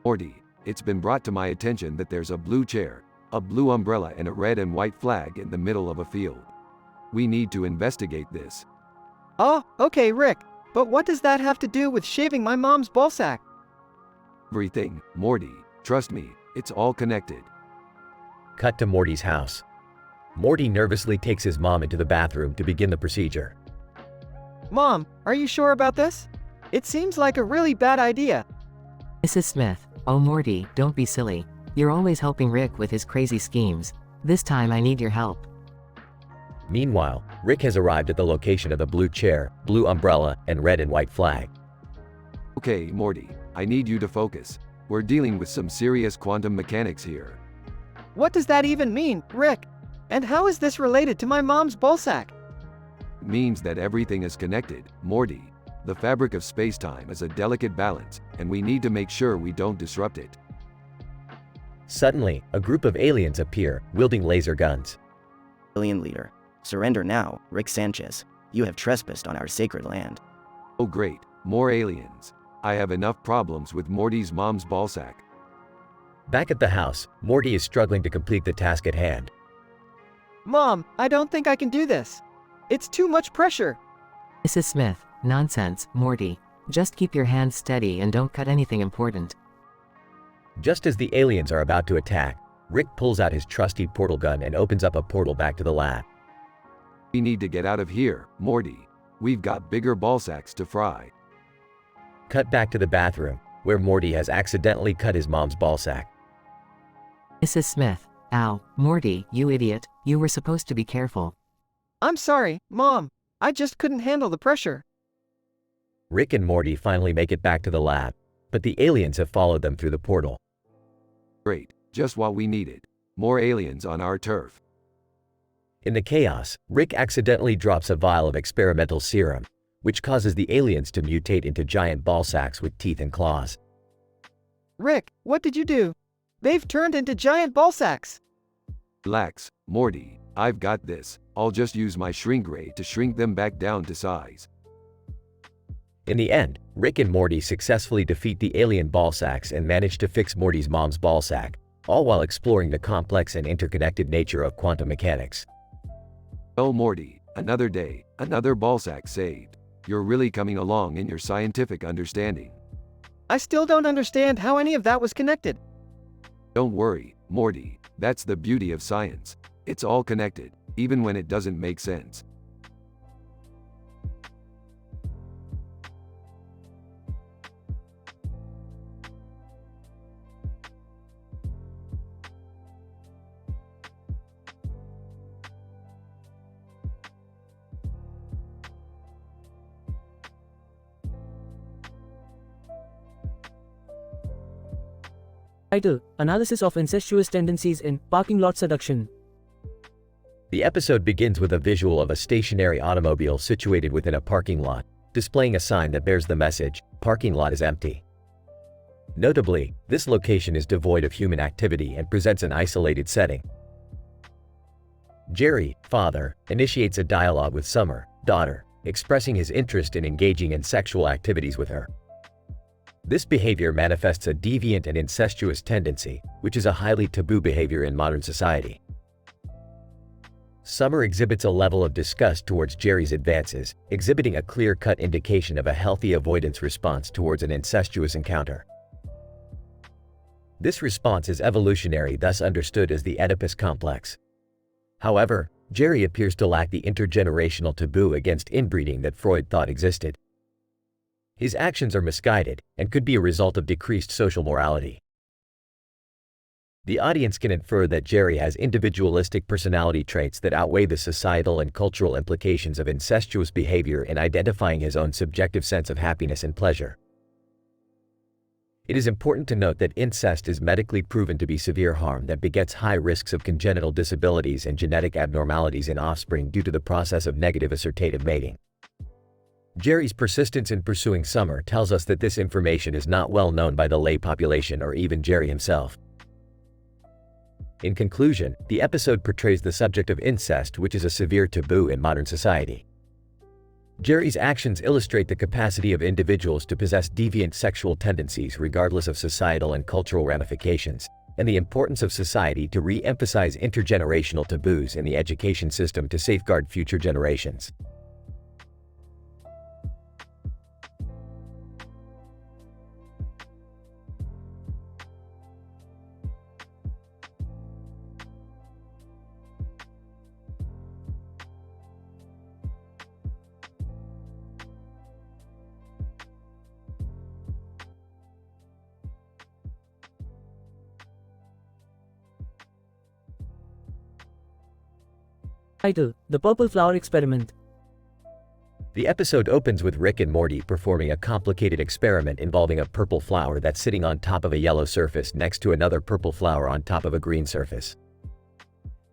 Morty, it's been brought to my attention that there's a blue chair, a blue umbrella and a red and white flag in the middle of a field. We need to investigate this. Oh, okay, Rick, but what does that have to do with shaving my mom's ballsack? Everything, Morty, trust me, it's all connected. Cut to Morty's house. Morty nervously takes his mom into the bathroom to begin the procedure. Mom, are you sure about this? It seems like a really bad idea. Mrs. Smith, oh Morty, don't be silly. You're always helping Rick with his crazy schemes. This time I need your help. Meanwhile, Rick has arrived at the location of the blue chair, blue umbrella, and red and white flag. Okay, Morty, I need you to focus. We're dealing with some serious quantum mechanics here. What does that even mean, Rick? And how is this related to my mom's ballsack? It means that everything is connected, Morty. The fabric of space-time is a delicate balance, and we need to make sure we don't disrupt it. Suddenly, a group of aliens appear, wielding laser guns. Alien leader. Surrender now, Rick Sanchez. You have trespassed on our sacred land. Oh great, more aliens. I have enough problems with Morty's mom's ballsack. Back at the house, Morty is struggling to complete the task at hand. Mom, I don't think I can do this. It's too much pressure. Mrs. Smith, nonsense, Morty. Just keep your hands steady and don't cut anything important. Just as the aliens are about to attack, Rick pulls out his trusty portal gun and opens up a portal back to the lab. We need to get out of here, Morty. We've got bigger ballsacks to fry. Cut back to the bathroom, where Morty has accidentally cut his mom's ballsack. Mrs. Smith, ow, Morty, you idiot, you were supposed to be careful. I'm sorry, Mom. I just couldn't handle the pressure. Rick and Morty finally make it back to the lab, but the aliens have followed them through the portal. Great, just what we needed. More aliens on our turf. In the chaos, Rick accidentally drops a vial of experimental serum, which causes the aliens to mutate into giant ballsacks with teeth and claws. Rick, what did you do? They've turned into giant ballsacks. Relax, Morty. I've got this. I'll just use my shrink ray to shrink them back down to size. In the end, Rick and Morty successfully defeat the alien ballsacks and manage to fix Morty's mom's ballsack, all while exploring the complex and interconnected nature of quantum mechanics. Well, Morty, another day, another ballsack saved. You're really coming along in your scientific understanding. I still don't understand how any of that was connected. Don't worry, Morty. That's the beauty of science. It's all connected, even when it doesn't make sense. Title: Analysis of Incestuous Tendencies in Parking Lot Seduction. The episode begins with a visual of a stationary automobile situated within a parking lot, displaying a sign that bears the message, "Parking lot is empty." Notably, this location is devoid of human activity and presents an isolated setting. Jerry, father, initiates a dialogue with Summer, daughter, expressing his interest in engaging in sexual activities with her. This behavior manifests a deviant and incestuous tendency, which is a highly taboo behavior in modern society. Summer exhibits a level of disgust towards Jerry's advances, exhibiting a clear-cut indication of a healthy avoidance response towards an incestuous encounter. This response is evolutionary, thus understood as the Oedipus complex. However, Jerry appears to lack the intergenerational taboo against inbreeding that Freud thought existed. His actions are misguided and could be a result of decreased social morality. The audience can infer that Jerry has individualistic personality traits that outweigh the societal and cultural implications of incestuous behavior in identifying his own subjective sense of happiness and pleasure. It is important to note that incest is medically proven to be severe harm that begets high risks of congenital disabilities and genetic abnormalities in offspring due to the process of negative assortative mating. Jerry's persistence in pursuing Summer tells us that this information is not well known by the lay population or even Jerry himself. In conclusion, the episode portrays the subject of incest, which is a severe taboo in modern society. Jerry's actions illustrate the capacity of individuals to possess deviant sexual tendencies regardless of societal and cultural ramifications, and the importance of society to re-emphasize intergenerational taboos in the education system to safeguard future generations. Title: The Purple Flower Experiment. The episode opens with Rick and Morty performing a complicated experiment involving a purple flower that's sitting on top of a yellow surface next to another purple flower on top of a green surface.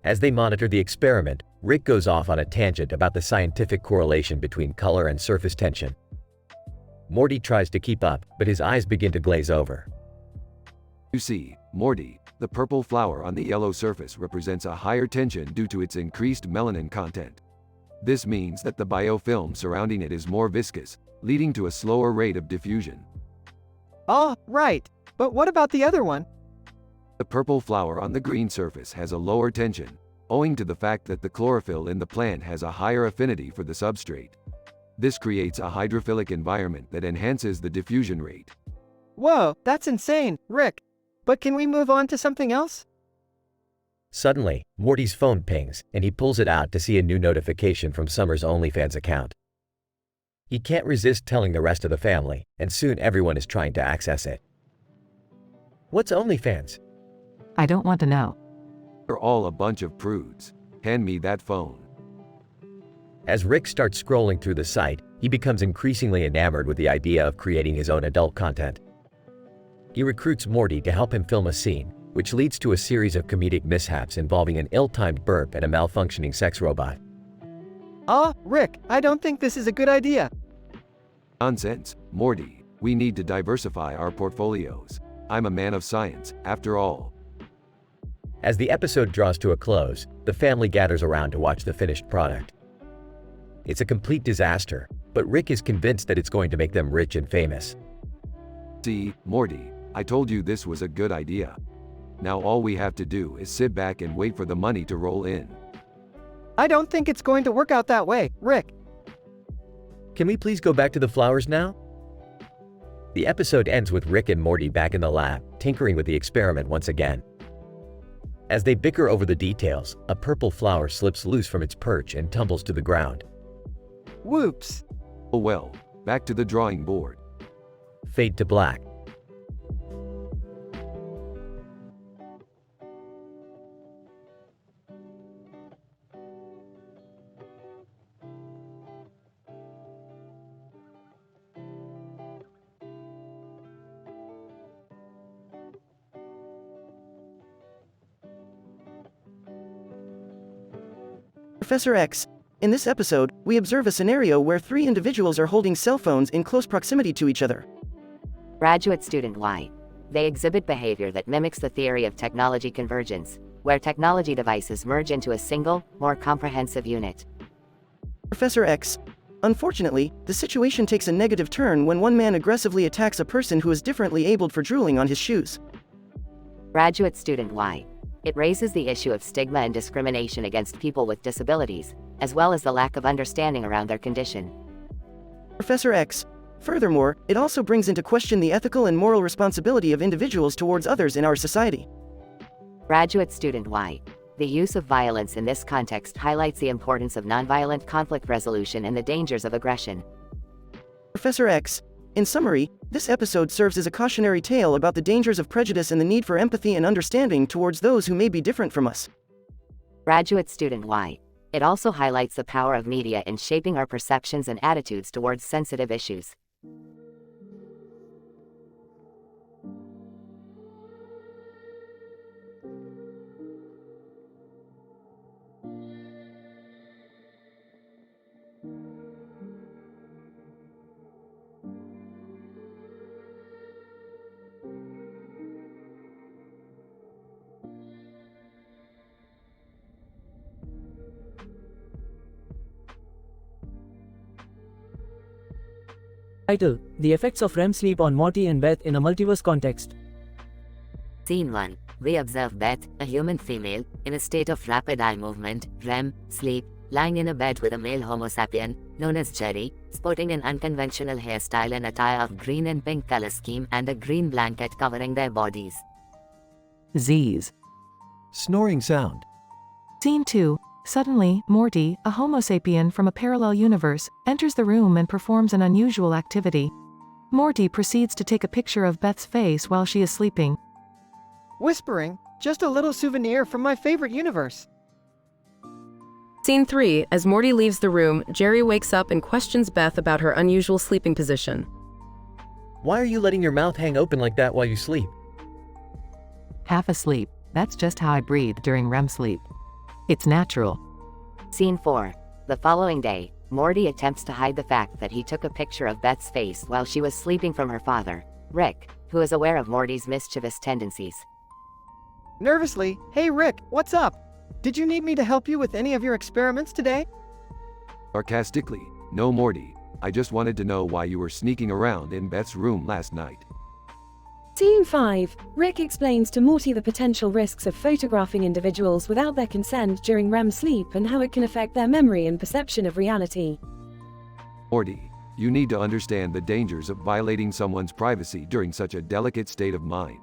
As they monitor the experiment, Rick goes off on a tangent about the scientific correlation between color and surface tension. Morty tries to keep up, but his eyes begin to glaze over. You see, Morty, The purple flower on the yellow surface represents a higher tension due to its increased melanin content. This means that the biofilm surrounding it is more viscous, leading to a slower rate of diffusion. Oh, right. But what about the other one? The purple flower on the green surface has a lower tension, owing to the fact that the chlorophyll in the plant has a higher affinity for the substrate. This creates a hydrophilic environment that enhances the diffusion rate. Whoa, that's insane, Rick. But can we move on to something else? Suddenly, Morty's phone pings, and he pulls it out to see a new notification from Summer's OnlyFans account. He can't resist telling the rest of the family, and soon everyone is trying to access it. What's OnlyFans? I don't want to know. You're all a bunch of prudes. Hand me that phone. As Rick starts scrolling through the site, he becomes increasingly enamored with the idea of creating his own adult content. He recruits Morty to help him film a scene, which leads to a series of comedic mishaps involving an ill-timed burp and a malfunctioning sex robot. Rick, I don't think this is a good idea. Nonsense, Morty. We need to diversify our portfolios. I'm a man of science, after all. As the episode draws to a close, the family gathers around to watch the finished product. It's a complete disaster, but Rick is convinced that it's going to make them rich and famous. See, Morty, I told you this was a good idea. Now all we have to do is sit back and wait for the money to roll in. I don't think it's going to work out that way, Rick. Can we please go back to the flowers now? The episode ends with Rick and Morty back in the lab, tinkering with the experiment once again. As they bicker over the details, a purple flower slips loose from its perch and tumbles to the ground. Whoops. Oh well, back to the drawing board. Fade to black. Professor X, in this episode, we observe a scenario where three individuals are holding cell phones in close proximity to each other. Graduate student Y. They exhibit behavior that mimics the theory of technology convergence, where technology devices merge into a single, more comprehensive unit. Professor X, unfortunately, the situation takes a negative turn when one man aggressively attacks a person who is differently abled for drooling on his shoes. Graduate student Y. It raises the issue of stigma and discrimination against people with disabilities, as well as the lack of understanding around their condition. Professor X, furthermore, it also brings into question the ethical and moral responsibility of individuals towards others in our society. Graduate student Y. The use of violence in this context highlights the importance of nonviolent conflict resolution and the dangers of aggression. Professor X, in summary, this episode serves as a cautionary tale about the dangers of prejudice and the need for empathy and understanding towards those who may be different from us. Graduate student Y. It also highlights the power of media in shaping our perceptions and attitudes towards sensitive issues. Title: The effects of REM sleep on Morty and Beth in a multiverse context. Scene 1. We observe Beth, a human female, in a state of rapid eye movement, REM, sleep, lying in a bed with a male Homo sapien, known as Jerry, sporting an unconventional hairstyle and attire of green and pink color scheme and a green blanket covering their bodies. Z's. Snoring sound. Scene 2. Suddenly, Morty, a Homo sapien from a parallel universe, enters the room and performs an unusual activity. Morty proceeds to take a picture of Beth's face while she is sleeping. Whispering, just a little souvenir from my favorite universe. Scene 3. As Morty leaves the room, Jerry wakes up and questions Beth about her unusual sleeping position. Why are you letting your mouth hang open like that while you sleep? Half asleep. That's just how I breathe during REM sleep. It's natural. Scene 4. The following day, Morty attempts to hide the fact that he took a picture of Beth's face while she was sleeping from her father, Rick, who is aware of Morty's mischievous tendencies. Nervously, hey Rick, what's up? Did you need me to help you with any of your experiments today? Sarcastically, no Morty, I just wanted to know why you were sneaking around in Beth's room last night. Scene 5. Rick explains to Morty the potential risks of photographing individuals without their consent during REM sleep and how it can affect their memory and perception of reality. Morty, you need to understand the dangers of violating someone's privacy during such a delicate state of mind.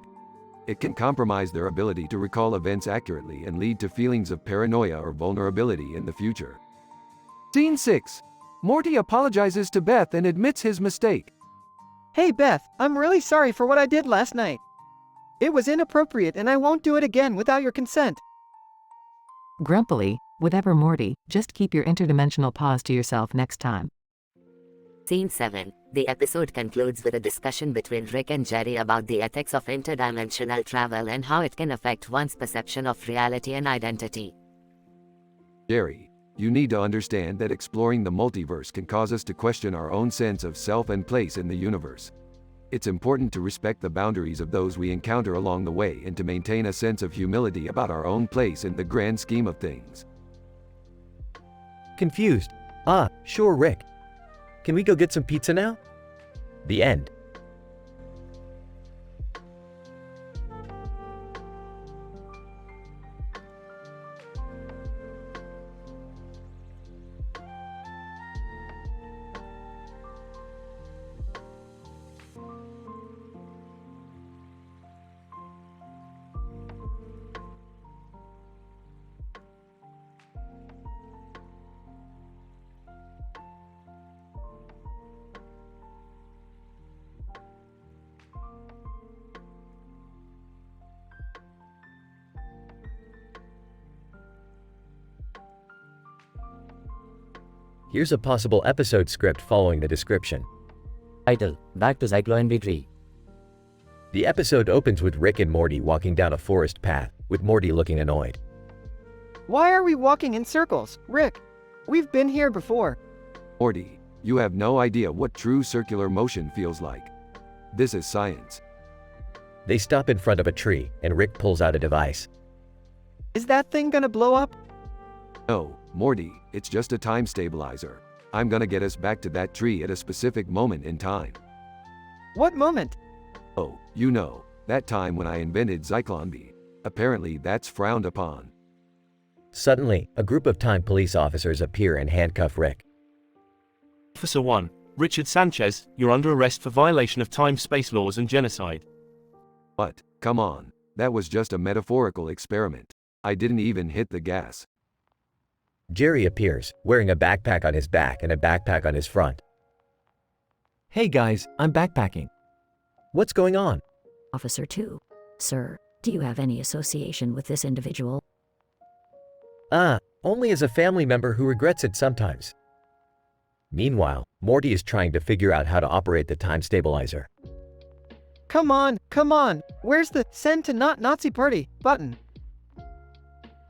It can compromise their ability to recall events accurately and lead to feelings of paranoia or vulnerability in the future. Scene 6. Morty apologizes to Beth and admits his mistake. Hey Beth, I'm really sorry for what I did last night. It was inappropriate and I won't do it again without your consent. Grumpily, whatever Morty, just keep your interdimensional pause to yourself next time. Scene 7. The episode concludes with a discussion between Rick and Jerry about the ethics of interdimensional travel and how it can affect one's perception of reality and identity. Jerry, you need to understand that exploring the multiverse can cause us to question our own sense of self and place in the universe. It's important to respect the boundaries of those we encounter along the way and to maintain a sense of humility about our own place in the grand scheme of things. Confused. Sure, Rick. Can we go get some pizza now? The end. Here's a possible episode script following the description. Title: Back to Cycloenby Tree. The episode opens with Rick and Morty walking down a forest path, with Morty looking annoyed. Why are we walking in circles, Rick? We've been here before. Morty, you have no idea what true circular motion feels like. This is science. They stop in front of a tree, and Rick pulls out a device. Is that thing gonna blow up? No, Morty, it's just a time stabilizer. I'm gonna get us back to that tree at a specific moment in time. What moment? Oh, you know, that time when I invented Zyklonby. Apparently that's frowned upon. Suddenly, a group of time police officers appear and handcuff Rick. Officer 1, Richard Sanchez, you're under arrest for violation of time-space laws and genocide. What? Come on. That was just a metaphorical experiment. I didn't even hit the gas. Jerry appears, wearing a backpack on his back and a backpack on his front. Hey guys, I'm backpacking. What's going on? Officer 2. Sir, do you have any association with this individual? Only as a family member who regrets it sometimes. Meanwhile, Morty is trying to figure out how to operate the time stabilizer. Come on, where's the send to not Nazi party button?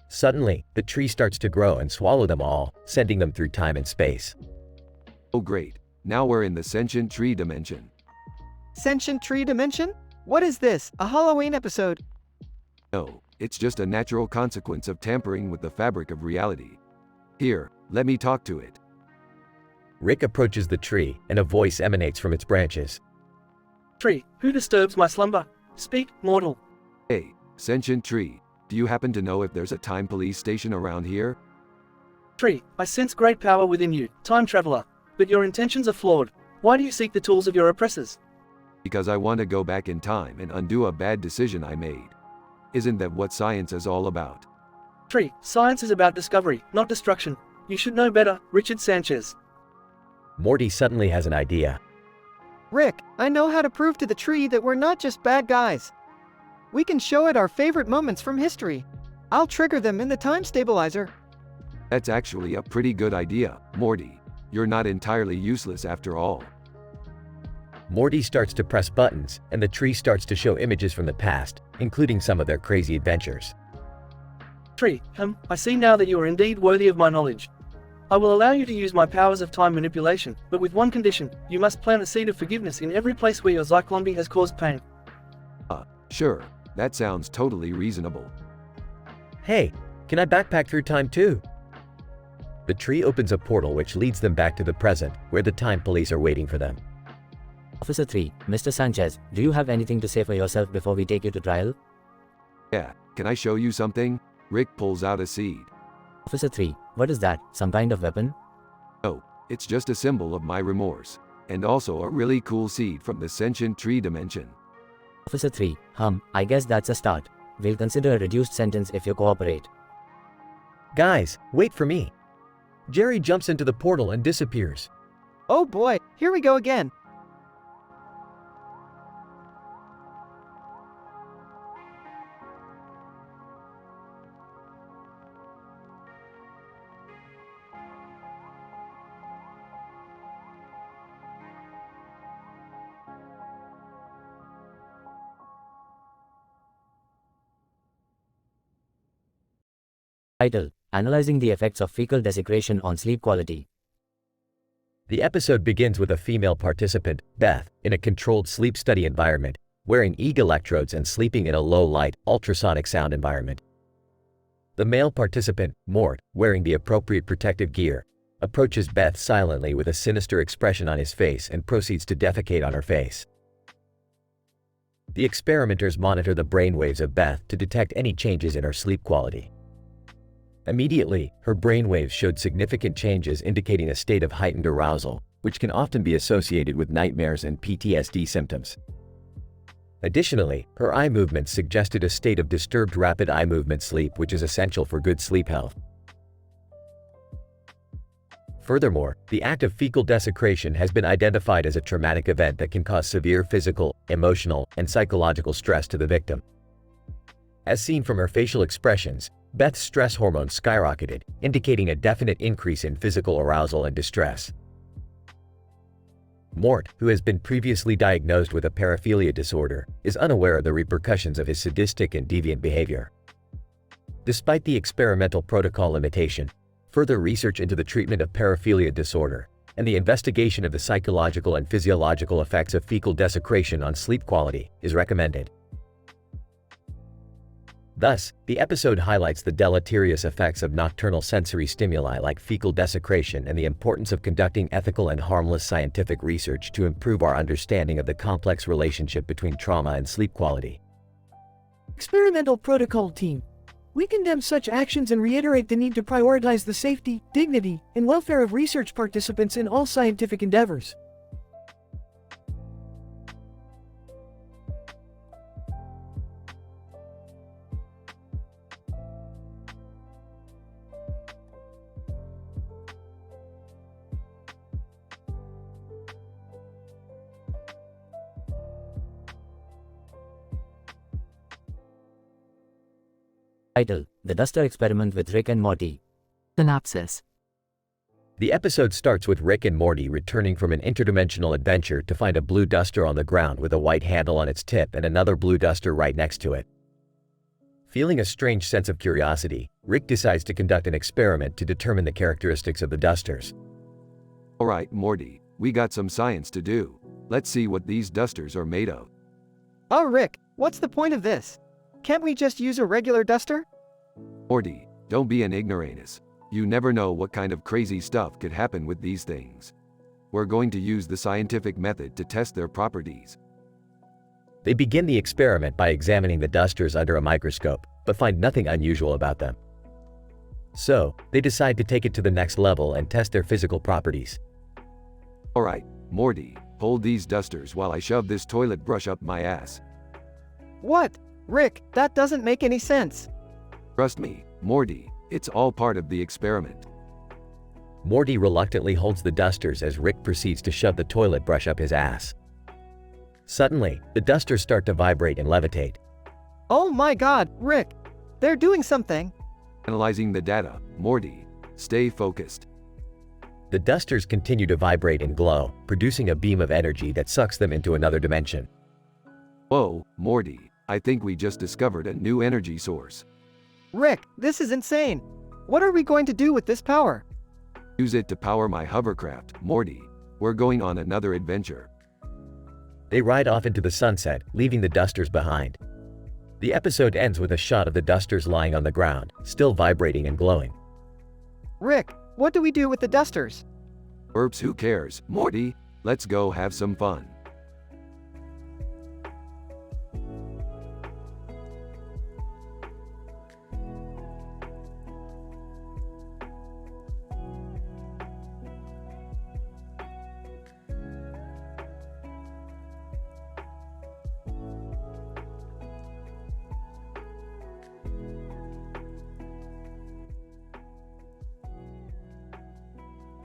Suddenly, the tree starts to grow and swallow them all, sending them through time and space. Oh great, now we're in the sentient tree dimension. Sentient tree dimension? What is this, a Halloween episode? No, it's just a natural consequence of tampering with the fabric of reality. Here, let me talk to it. Rick approaches the tree, and a voice emanates from its branches. Tree, who disturbs my slumber? Speak, mortal. Hey, sentient tree, do you happen to know if there's a time police station around here? Tree, I sense great power within you, time traveler, but your intentions are flawed. Why do you seek the tools of your oppressors? Because I want to go back in time and undo a bad decision I made. Isn't that what science is all about? Tree, science is about discovery, not destruction. You should know better, Richard Sanchez. Morty suddenly has an idea. Rick, I know how to prove to the tree that we're not just bad guys. We can show it our favorite moments from history. I'll trigger them in the time stabilizer. That's actually a pretty good idea, Morty. You're not entirely useless after all. Morty starts to press buttons, and the tree starts to show images from the past, including some of their crazy adventures. Tree, I see now that you are indeed worthy of my knowledge. I will allow you to use my powers of time manipulation, but with one condition: you must plant a seed of forgiveness in every place where your Zyklonby has caused pain. Sure. That sounds totally reasonable. Hey, can I backpack through time too? The tree opens a portal which leads them back to the present, where the time police are waiting for them. Officer 3, Mr. Sanchez, do you have anything to say for yourself before we take you to trial? Yeah, can I show you something? Rick pulls out a seed. Officer 3, what is that? Some kind of weapon? Oh, it's just a symbol of my remorse. And also a really cool seed from the sentient tree dimension. Officer 3, I guess that's a start. We'll consider a reduced sentence if you cooperate. Guys, wait for me. Jerry jumps into the portal and disappears. Oh boy, here we go again. Title: Analyzing the effects of fecal desecration on sleep quality. The episode begins with a female participant, Beth, in a controlled sleep study environment, wearing EEG electrodes and sleeping in a low-light, ultrasonic sound environment. The male participant, Mort, wearing the appropriate protective gear, approaches Beth silently with a sinister expression on his face and proceeds to defecate on her face. The experimenters monitor the brainwaves of Beth to detect any changes in her sleep quality. Immediately, her brainwaves showed significant changes indicating a state of heightened arousal, which can often be associated with nightmares and PTSD symptoms. Additionally, her eye movements suggested a state of disturbed rapid eye movement sleep, which is essential for good sleep health. Furthermore, the act of fecal desecration has been identified as a traumatic event that can cause severe physical, emotional, and psychological stress to the victim. As seen from her facial expressions, Beth's stress hormone skyrocketed, indicating a definite increase in physical arousal and distress. Mort, who has been previously diagnosed with a paraphilia disorder, is unaware of the repercussions of his sadistic and deviant behavior. Despite the experimental protocol limitation, further research into the treatment of paraphilia disorder and the investigation of the psychological and physiological effects of fecal desecration on sleep quality is recommended. Thus, the episode highlights the deleterious effects of nocturnal sensory stimuli like fecal desecration and the importance of conducting ethical and harmless scientific research to improve our understanding of the complex relationship between trauma and sleep quality. Experimental Protocol Team. We condemn such actions and reiterate the need to prioritize the safety, dignity, and welfare of research participants in all scientific endeavors. Title: The Duster Experiment with Rick and Morty. Synopsis. The episode starts with Rick and Morty returning from an interdimensional adventure to find a blue duster on the ground with a white handle on its tip and another blue duster right next to it. Feeling a strange sense of curiosity, Rick decides to conduct an experiment to determine the characteristics of the dusters. Alright, Morty, we got some science to do. Let's see what these dusters are made of. Oh Rick, what's the point of this? Can't we just use a regular duster? Morty, don't be an ignoramus. You never know what kind of crazy stuff could happen with these things. We're going to use the scientific method to test their properties. They begin the experiment by examining the dusters under a microscope, but find nothing unusual about them. So, they decide to take it to the next level and test their physical properties. Alright, Morty, hold these dusters while I shove this toilet brush up my ass. What? Rick, that doesn't make any sense. Trust me, Morty, it's all part of the experiment. Morty reluctantly holds the dusters as Rick proceeds to shove the toilet brush up his ass. Suddenly, the dusters start to vibrate and levitate. Oh my god, Rick! They're doing something! Analyzing the data, Morty, stay focused. The dusters continue to vibrate and glow, producing a beam of energy that sucks them into another dimension. Whoa, Morty, I think we just discovered a new energy source. Rick, this is insane! What are we going to do with this power? Use it to power my hovercraft, Morty. We're going on another adventure. They ride off into the sunset, leaving the dusters behind. The episode ends with a shot of the dusters lying on the ground, still vibrating and glowing. Rick, what do we do with the dusters? Erps, who cares? Morty, let's go have some fun.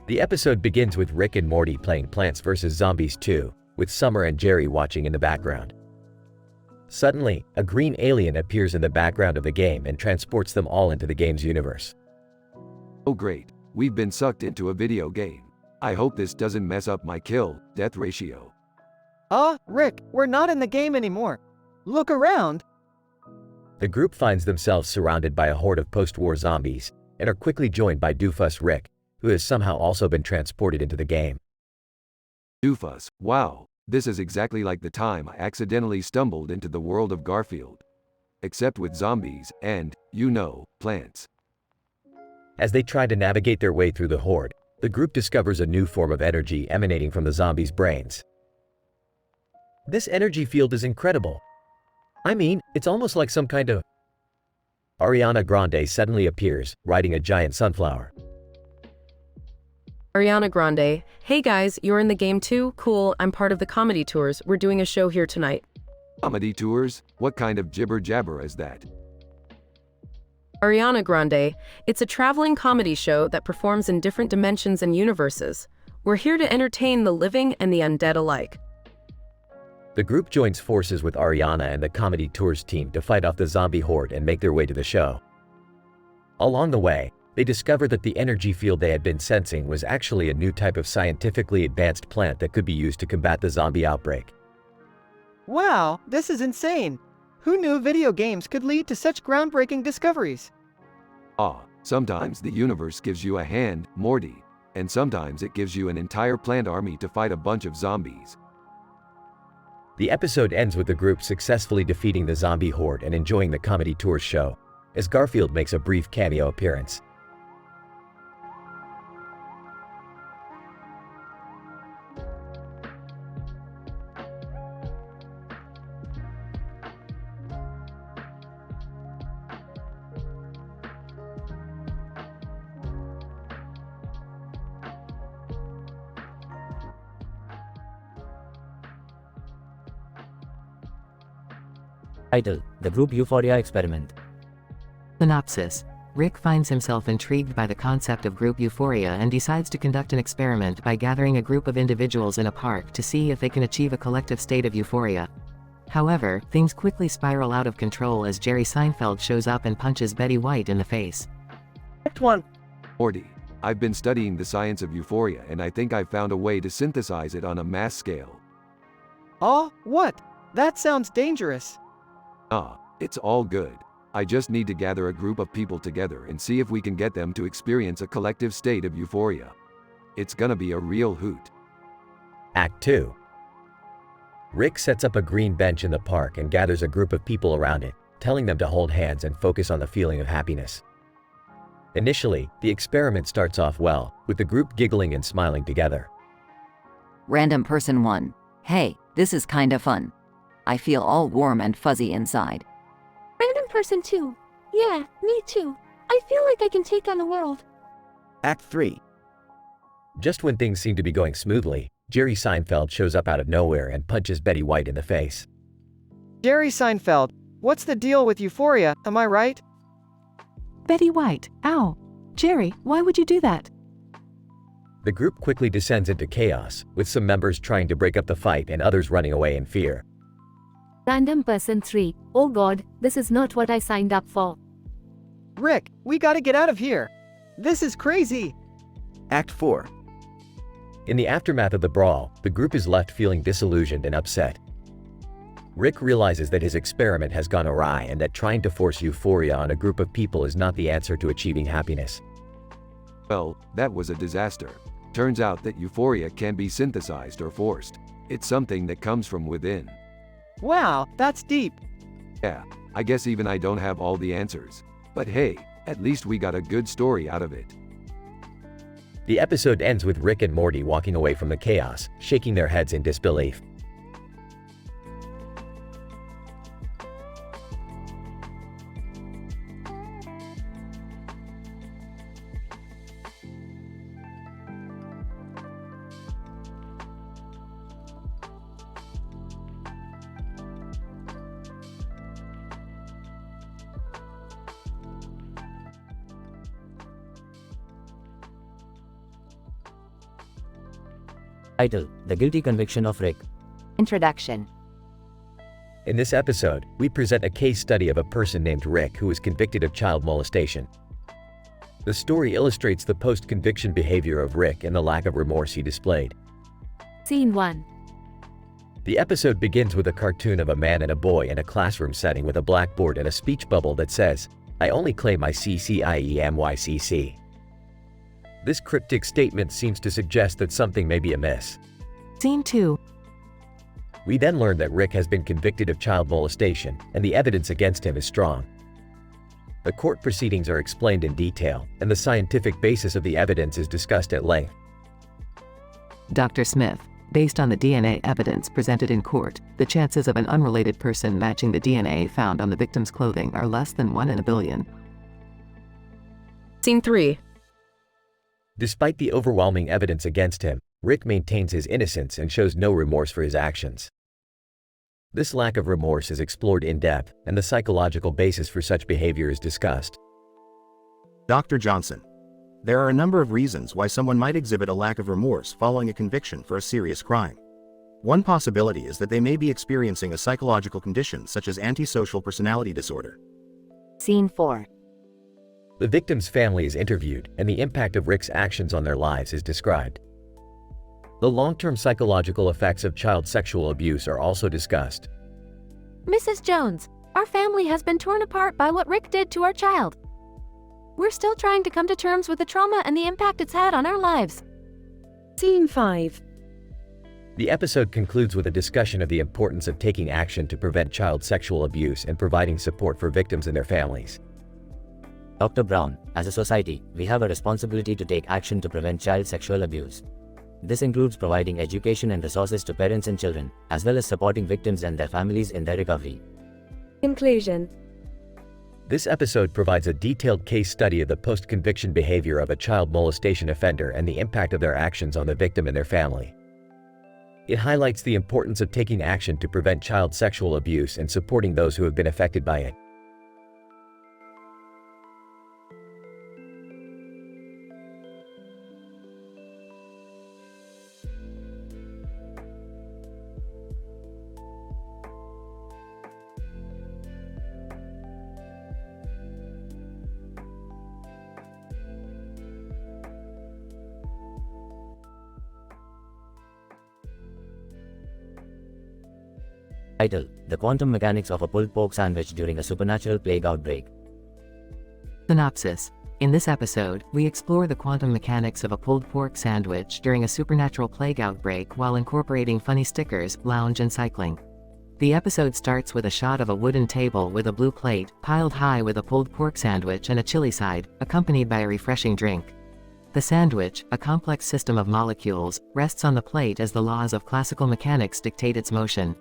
The episode begins with Rick and Morty playing Plants vs. Zombies 2, with Summer and Jerry watching in the background. Suddenly, a green alien appears in the background of the game and transports them all into the game's universe. Oh great, we've been sucked into a video game. I hope this doesn't mess up my kill-death ratio. Rick, we're not in the game anymore. Look around. The group finds themselves surrounded by a horde of post-war zombies, and are quickly joined by Doofus Rick, who has somehow also been transported into the game. Doofus, wow, this is exactly like the time I accidentally stumbled into the world of Garfield. Except with zombies and, plants. As they try to navigate their way through the horde, the group discovers a new form of energy emanating from the zombies' brains. This energy field is incredible. I mean, it's almost like some kind of... Ariana Grande suddenly appears, riding a giant sunflower. Ariana Grande, hey guys, you're in the game too? Cool, I'm part of the comedy tours. We're doing a show here tonight. Comedy tours? What kind of jibber jabber is that? Ariana Grande, it's a traveling comedy show that performs in different dimensions and universes. We're here to entertain the living and the undead alike. The group joins forces with Ariana and the comedy tours team to fight off the zombie horde and make their way to the show. Along the way, they discover that the energy field they had been sensing was actually a new type of scientifically advanced plant that could be used to combat the zombie outbreak. Wow, this is insane. Who knew video games could lead to such groundbreaking discoveries? Sometimes the universe gives you a hand, Morty, and sometimes it gives you an entire plant army to fight a bunch of zombies. The episode ends with the group successfully defeating the zombie horde and enjoying the comedy tours show, as Garfield makes a brief cameo appearance. Title: The Group Euphoria Experiment. Synopsis. Rick finds himself intrigued by the concept of group euphoria and decides to conduct an experiment by gathering a group of individuals in a park to see if they can achieve a collective state of euphoria. However, things quickly spiral out of control as Jerry Seinfeld shows up and punches Betty White in the face. Act 1. Morty, I've been studying the science of euphoria and I think I've found a way to synthesize it on a mass scale. What? That sounds dangerous. It's all good. I just need to gather a group of people together and see if we can get them to experience a collective state of euphoria. It's gonna be a real hoot. Act 2. Rick sets up a green bench in the park and gathers a group of people around it, telling them to hold hands and focus on the feeling of happiness. Initially, the experiment starts off well, with the group giggling and smiling together. Random person 1. Hey, this is kinda fun. I feel all warm and fuzzy inside. Random person 2. Yeah, me too. I feel like I can take on the world. Act 3. Just when things seem to be going smoothly, Jerry Seinfeld shows up out of nowhere and punches Betty White in the face. Jerry Seinfeld, what's the deal with euphoria, am I right? Betty White, ow. Jerry, why would you do that? The group quickly descends into chaos, with some members trying to break up the fight and others running away in fear. Random person 3. Oh god, this is not what I signed up for. Rick, we gotta get out of here. This is crazy. Act 4. In the aftermath of the brawl, the group is left feeling disillusioned and upset. Rick realizes that his experiment has gone awry and that trying to force euphoria on a group of people is not the answer to achieving happiness. Well, that was a disaster. Turns out that euphoria can be synthesized or forced. It's something that comes from within. Wow, that's deep. Yeah, I guess even I don't have all the answers. But hey, at least we got a good story out of it. The episode ends with Rick and Morty walking away from the chaos, shaking their heads in disbelief. Title: The Guilty Conviction of Rick. Introduction. In this episode, we present a case study of a person named Rick who was convicted of child molestation. The story illustrates the post-conviction behavior of Rick and the lack of remorse he displayed. Scene 1. The episode begins with a cartoon of a man and a boy in a classroom setting with a blackboard and a speech bubble that says, "I only claim my CCIEMYCC." This cryptic statement seems to suggest that something may be amiss. Scene 2. We then learn that Rick has been convicted of child molestation, and the evidence against him is strong. The court proceedings are explained in detail, and the scientific basis of the evidence is discussed at length. Dr. Smith, based on the DNA evidence presented in court, the chances of an unrelated person matching the DNA found on the victim's clothing are less than 1 in a billion. Scene 3. Despite the overwhelming evidence against him, Rick maintains his innocence and shows no remorse for his actions. This lack of remorse is explored in depth, and the psychological basis for such behavior is discussed. Dr. Johnson. There are a number of reasons why someone might exhibit a lack of remorse following a conviction for a serious crime. One possibility is that they may be experiencing a psychological condition such as antisocial personality disorder. Scene 4. The victim's family is interviewed, and the impact of Rick's actions on their lives is described. The long-term psychological effects of child sexual abuse are also discussed. Mrs. Jones, our family has been torn apart by what Rick did to our child. We're still trying to come to terms with the trauma and the impact it's had on our lives. Scene 5. The episode concludes with a discussion of the importance of taking action to prevent child sexual abuse and providing support for victims and their families. Dr. Brown, as a society, we have a responsibility to take action to prevent child sexual abuse. This includes providing education and resources to parents and children, as well as supporting victims and their families in their recovery. Conclusion. This episode provides a detailed case study of the post-conviction behavior of a child molestation offender and the impact of their actions on the victim and their family. It highlights the importance of taking action to prevent child sexual abuse and supporting those who have been affected by it. Title: The Quantum Mechanics of a Pulled Pork Sandwich During a Supernatural Plague Outbreak. Synopsis. In this episode, we explore the quantum mechanics of a pulled pork sandwich during a supernatural plague outbreak while incorporating funny stickers, lounge and cycling. The episode starts with a shot of a wooden table with a blue plate, piled high with a pulled pork sandwich and a chili side, accompanied by a refreshing drink. The sandwich, a complex system of molecules, rests on the plate as the laws of classical mechanics dictate its motion.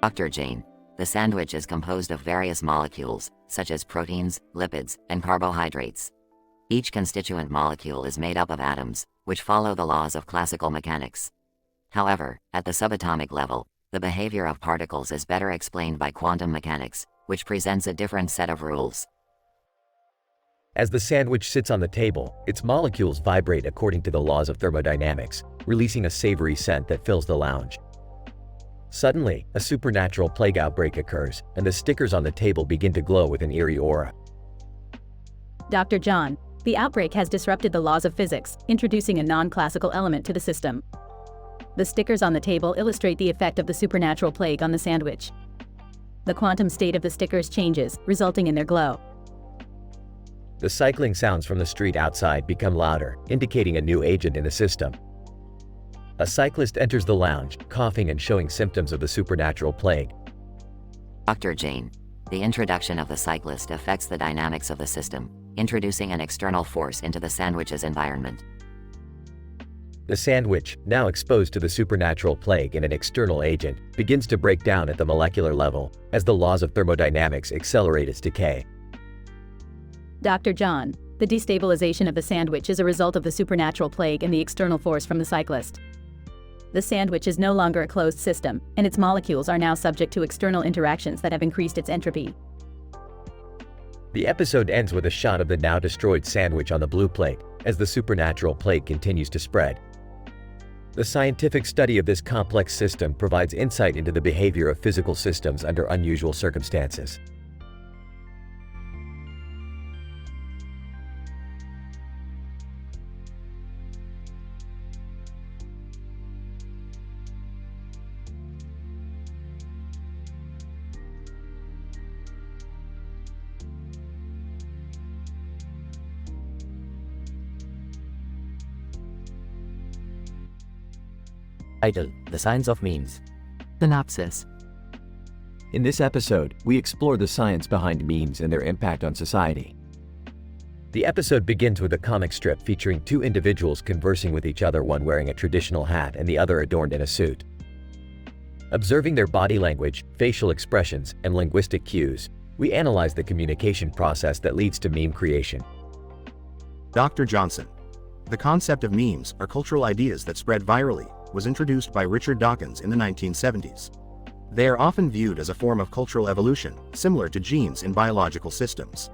Dr. Jane. The sandwich is composed of various molecules, such as proteins, lipids, and carbohydrates. Each constituent molecule is made up of atoms, which follow the laws of classical mechanics. However, at the subatomic level, the behavior of particles is better explained by quantum mechanics, which presents a different set of rules. As the sandwich sits on the table, its molecules vibrate according to the laws of thermodynamics, releasing a savory scent that fills the lounge. Suddenly, a supernatural plague outbreak occurs, and the stickers on the table begin to glow with an eerie aura. Dr. John, the outbreak has disrupted the laws of physics, introducing a non-classical element to the system. The stickers on the table illustrate the effect of the supernatural plague on the sandwich. The quantum state of the stickers changes, resulting in their glow. The cycling sounds from the street outside become louder, indicating a new agent in the system. A cyclist enters the lounge, coughing and showing symptoms of the supernatural plague. Dr. Jane. The introduction of the cyclist affects the dynamics of the system, introducing an external force into the sandwich's environment. The sandwich, now exposed to the supernatural plague and an external agent, begins to break down at the molecular level as the laws of thermodynamics accelerate its decay. Dr. John, the destabilization of the sandwich is a result of the supernatural plague and the external force from the cyclist. The sandwich is no longer a closed system, and its molecules are now subject to external interactions that have increased its entropy. The episode ends with a shot of the now destroyed sandwich on the blue plate as the supernatural plague continues to spread. The scientific study of this complex system provides insight into the behavior of physical systems under unusual circumstances. Title: The Science of Memes. Synopsis. In this episode, we explore the science behind memes and their impact on society. The episode begins with a comic strip featuring two individuals conversing with each other, one wearing a traditional hat and the other adorned in a suit. Observing their body language, facial expressions, and linguistic cues, we analyze the communication process that leads to meme creation. Dr. Johnson. The concept of memes are cultural ideas that spread virally, was introduced by Richard Dawkins in the 1970s. They are often viewed as a form of cultural evolution, similar to genes in biological systems.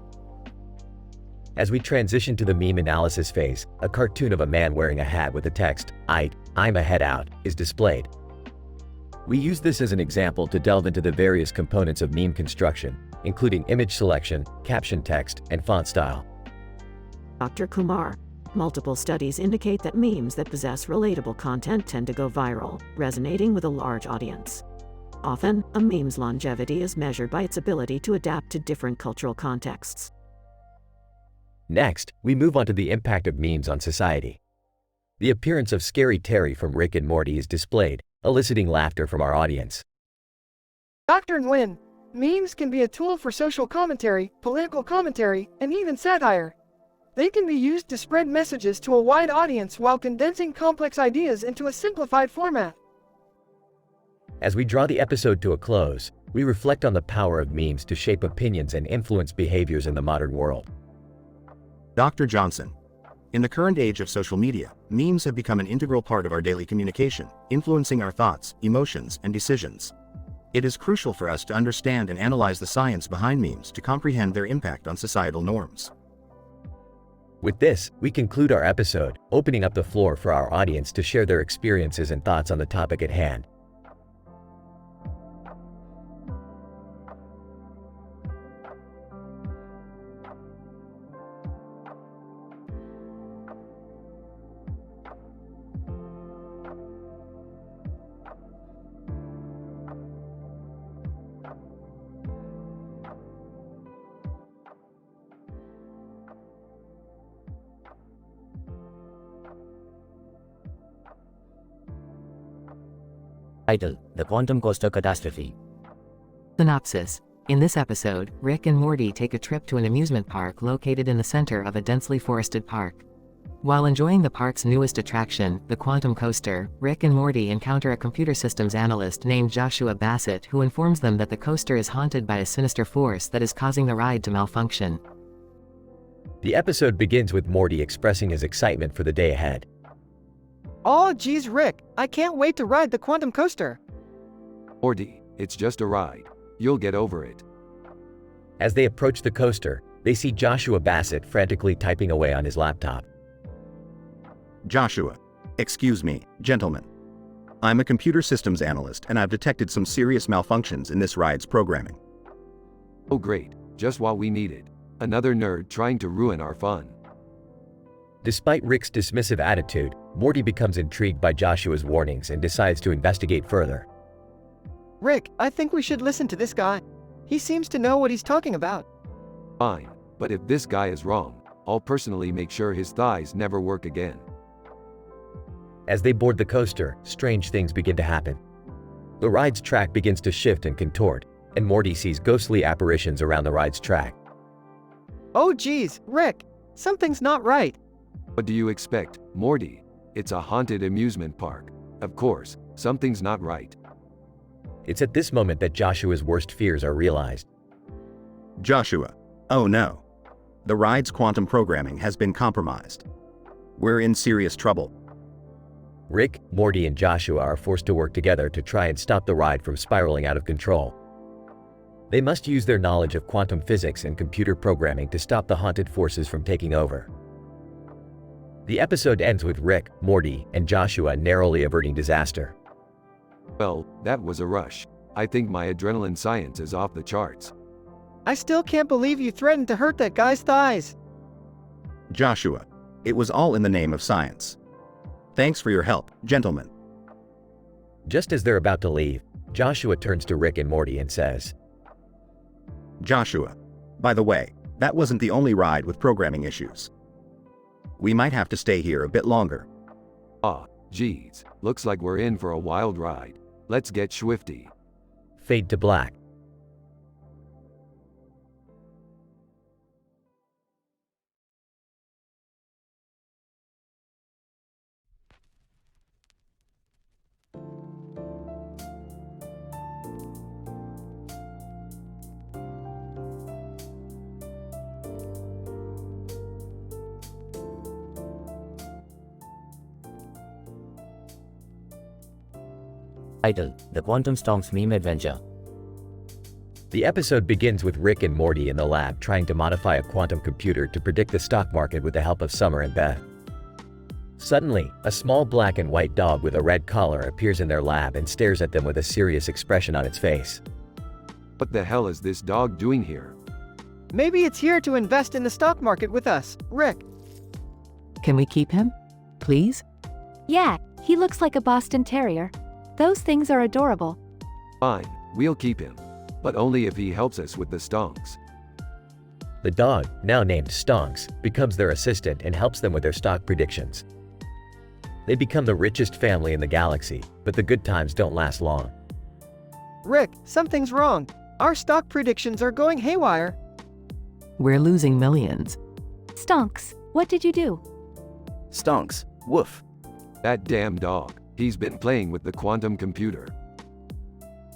As we transition to the meme analysis phase, a cartoon of a man wearing a hat with the text, I'm a head out, is displayed. We use this as an example to delve into the various components of meme construction, including image selection, caption text, and font style. Dr. Kumar. Multiple studies indicate that memes that possess relatable content tend to go viral, resonating with a large audience. Often, a meme's longevity is measured by its ability to adapt to different cultural contexts. Next, we move on to the impact of memes on society. The appearance of Scary Terry from Rick and Morty is displayed, eliciting laughter from our audience. Dr. Nguyen, memes can be a tool for social commentary, political commentary, and even satire. They can be used to spread messages to a wide audience while condensing complex ideas into a simplified format. As we draw the episode to a close, we reflect on the power of memes to shape opinions and influence behaviors in the modern world. Dr. Johnson. In the current age of social media, memes have become an integral part of our daily communication, influencing our thoughts, emotions, and decisions. It is crucial for us to understand and analyze the science behind memes to comprehend their impact on societal norms. With this, we conclude our episode, opening up the floor for our audience to share their experiences and thoughts on the topic at hand. Title: The Quantum Coaster Catastrophe. Synopsis. In this episode, Rick and Morty take a trip to an amusement park located in the center of a densely forested park. While enjoying the park's newest attraction, the quantum coaster, Rick and Morty encounter a computer systems analyst named Joshua Bassett who informs them that the coaster is haunted by a sinister force that is causing the ride to malfunction. The episode begins with Morty expressing his excitement for the day ahead. Oh geez Rick, I can't wait to ride the quantum coaster. Morty, it's just a ride. You'll get over it. As they approach the coaster, they see Joshua Bassett frantically typing away on his laptop. Joshua. Excuse me, gentlemen. I'm a computer systems analyst and I've detected some serious malfunctions in this ride's programming. Oh great, just what we needed. Another nerd trying to ruin our fun. Despite Rick's dismissive attitude, Morty becomes intrigued by Joshua's warnings and decides to investigate further. Rick, I think we should listen to this guy. He seems to know what he's talking about. Fine, but if this guy is wrong, I'll personally make sure his thighs never work again. As they board the coaster, strange things begin to happen. The ride's track begins to shift and contort, and Morty sees ghostly apparitions around the ride's track. Oh geez, Rick, something's not right. What do you expect, Morty? It's a haunted amusement park. Of course, something's not right. It's at this moment that Joshua's worst fears are realized. Joshua. Oh no. The ride's quantum programming has been compromised. We're in serious trouble. Rick, Morty, and Joshua are forced to work together to try and stop the ride from spiraling out of control. They must use their knowledge of quantum physics and computer programming to stop the haunted forces from taking over. The episode ends with Rick, Morty, and Joshua narrowly averting disaster. Well, that was a rush. I think my adrenaline science is off the charts. I still can't believe you threatened to hurt that guy's thighs. Joshua. It was all in the name of science. Thanks for your help, gentlemen. Just as they're about to leave, Joshua turns to Rick and Morty and says, Joshua. By the way, that wasn't the only ride with programming issues. We might have to stay here a bit longer. Geez, looks like we're in for a wild ride. Let's get swifty. Fade to black. Title: The Quantum Stonks Meme Adventure. The episode begins with Rick and Morty in the lab trying to modify a quantum computer to predict the stock market with the help of Summer and Beth. Suddenly, a small black and white dog with a red collar appears in their lab and stares at them with a serious expression on its face. What the hell is this dog doing here? Maybe it's here to invest in the stock market with us, Rick. Can we keep him? Please? Yeah, he looks like a Boston Terrier. Those things are adorable. Fine, we'll keep him. But only if he helps us with the stonks. The dog, now named Stonks, becomes their assistant and helps them with their stock predictions. They become the richest family in the galaxy, but the good times don't last long. Rick, something's wrong. Our stock predictions are going haywire. We're losing millions. Stonks, what did you do? Stonks, woof. That damn dog. He's been playing with the quantum computer.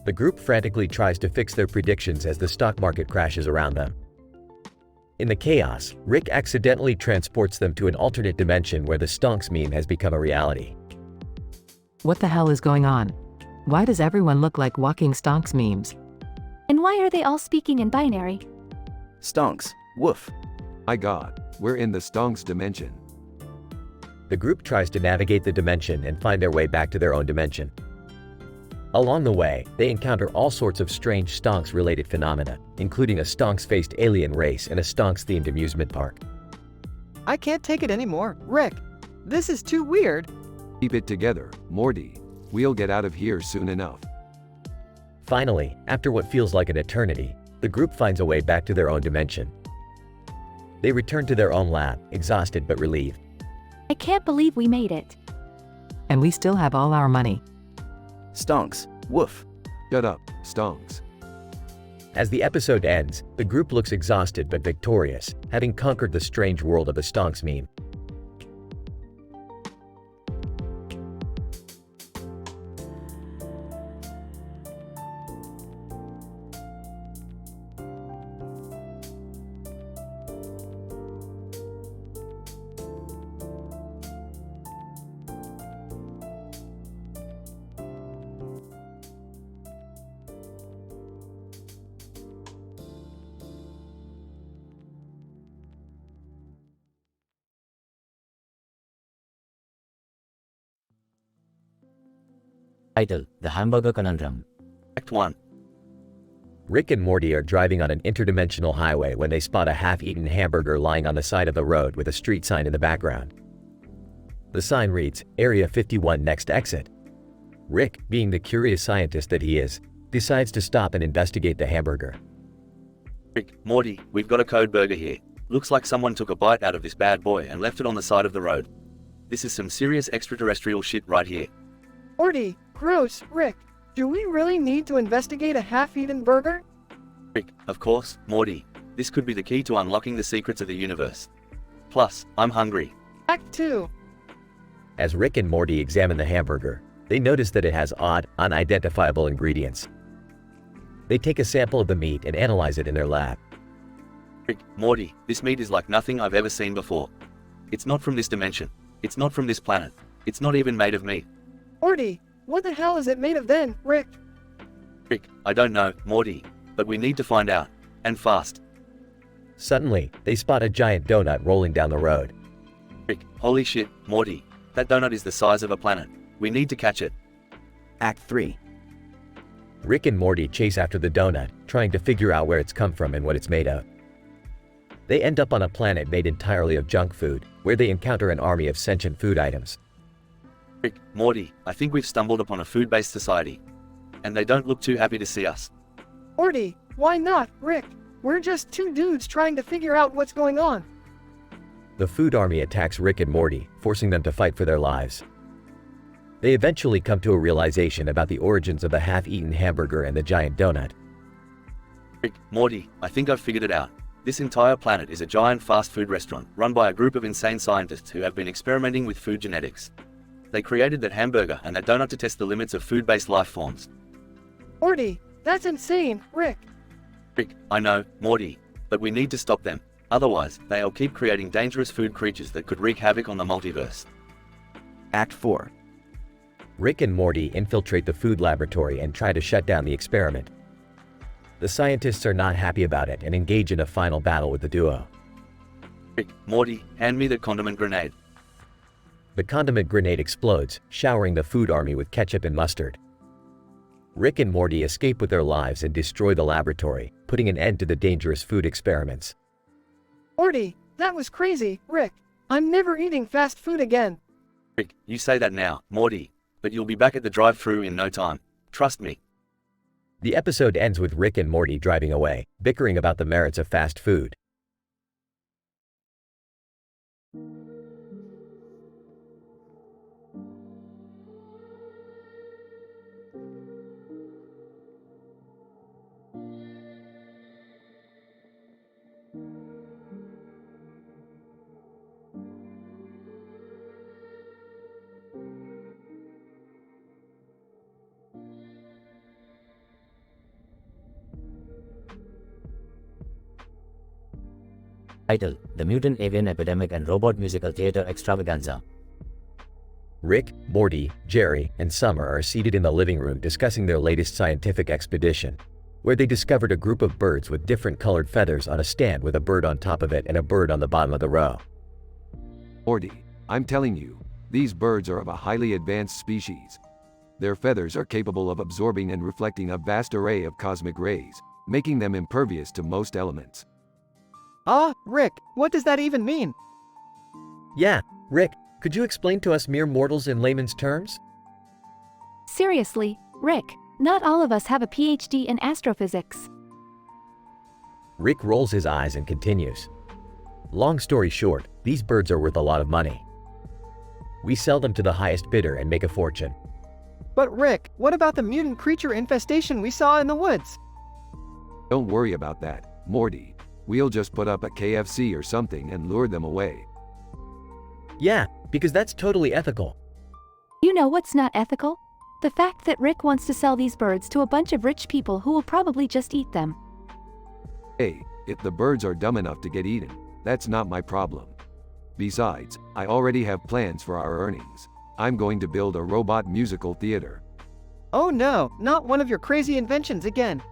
The group frantically tries to fix their predictions as the stock market crashes around them. In the chaos, Rick accidentally transports them to an alternate dimension where the Stonks meme has become a reality. What the hell is going on? Why does everyone look like walking Stonks memes? And why are they all speaking in binary? Stonks, woof. My god, we're in the stonks dimension. The group tries to navigate the dimension and find their way back to their own dimension. Along the way, they encounter all sorts of strange Stonks-related phenomena, including a Stonks-faced alien race and a Stonks-themed amusement park. I can't take it anymore, Rick. This is too weird. Keep it together, Morty. We'll get out of here soon enough. Finally, after what feels like an eternity, the group finds a way back to their own dimension. They return to their own lab, exhausted but relieved. I can't believe we made it. And we still have all our money. Stonks, woof. Shut up, stonks. As the episode ends, the group looks exhausted but victorious, having conquered the strange world of the Stonks meme. Title: The Hamburger Conundrum. Act 1. Rick and Morty are driving on an interdimensional highway when they spot a half-eaten hamburger lying on the side of the road with a street sign in the background. The sign reads, Area 51 next exit. Rick, being the curious scientist that he is, decides to stop and investigate the hamburger. Rick, Morty, we've got a code burger here. Looks like someone took a bite out of this bad boy and left it on the side of the road. This is some serious extraterrestrial shit right here. Morty, gross, Rick. Do we really need to investigate a half-eaten burger? Rick, of course, Morty. This could be the key to unlocking the secrets of the universe. Plus, I'm hungry. Act 2. As Rick and Morty examine the hamburger, they notice that it has odd, unidentifiable ingredients. They take a sample of the meat and analyze it in their lab. Rick, Morty, this meat is like nothing I've ever seen before. It's not from this dimension. It's not from this planet. It's not even made of meat. Morty, what the hell is it made of then, Rick? Rick, I don't know, Morty, but we need to find out. And fast. Suddenly, they spot a giant donut rolling down the road. Rick, holy shit, Morty, that donut is the size of a planet. We need to catch it. Act 3. Rick and Morty chase after the donut, trying to figure out where it's come from and what it's made of. They end up on a planet made entirely of junk food, where they encounter an army of sentient food items. Rick, Morty, I think we've stumbled upon a food-based society. And they don't look too happy to see us. Morty, why not, Rick? We're just two dudes trying to figure out what's going on. The food army attacks Rick and Morty, forcing them to fight for their lives. They eventually come to a realization about the origins of the half-eaten hamburger and the giant donut. Rick, Morty, I think I've figured it out. This entire planet is a giant fast food restaurant run by a group of insane scientists who have been experimenting with food genetics. They created that hamburger and that donut to test the limits of food-based life forms. Morty, that's insane, Rick. Rick, I know, Morty, but we need to stop them. Otherwise, they'll keep creating dangerous food creatures that could wreak havoc on the multiverse. Act 4. Rick and Morty infiltrate the food laboratory and try to shut down the experiment. The scientists are not happy about it and engage in a final battle with the duo. Rick, Morty, hand me the condiment grenade. The condiment grenade explodes, showering the food army with ketchup and mustard. Rick and Morty escape with their lives and destroy the laboratory, putting an end to the dangerous food experiments. Morty, that was crazy, Rick. I'm never eating fast food again. Rick, you say that now, Morty, but you'll be back at the drive-thru in no time. Trust me. The episode ends with Rick and Morty driving away, bickering about the merits of fast food. Title: The Mutant Avian Epidemic and Robot Musical Theater Extravaganza. Rick, Morty, Jerry, and Summer are seated in the living room discussing their latest scientific expedition, where they discovered a group of birds with different colored feathers on a stand with a bird on top of it and a bird on the bottom of the row. Morty, I'm telling you, these birds are of a highly advanced species. Their feathers are capable of absorbing and reflecting a vast array of cosmic rays, making them impervious to most elements. Ah, Rick, what does that even mean? Yeah, Rick, could you explain to us mere mortals in layman's terms? Seriously, Rick, not all of us have a PhD in astrophysics. Rick rolls his eyes and continues. Long story short, these birds are worth a lot of money. We sell them to the highest bidder and make a fortune. But Rick, what about the mutant creature infestation we saw in the woods? Don't worry about that, Morty. We'll just put up a KFC or something and lure them away. Yeah, because that's totally ethical. You know what's not ethical? The fact that Rick wants to sell these birds to a bunch of rich people who will probably just eat them. Hey, if the birds are dumb enough to get eaten, that's not my problem. Besides, I already have plans for our earnings. I'm going to build a robot musical theater. Oh no, not one of your crazy inventions again.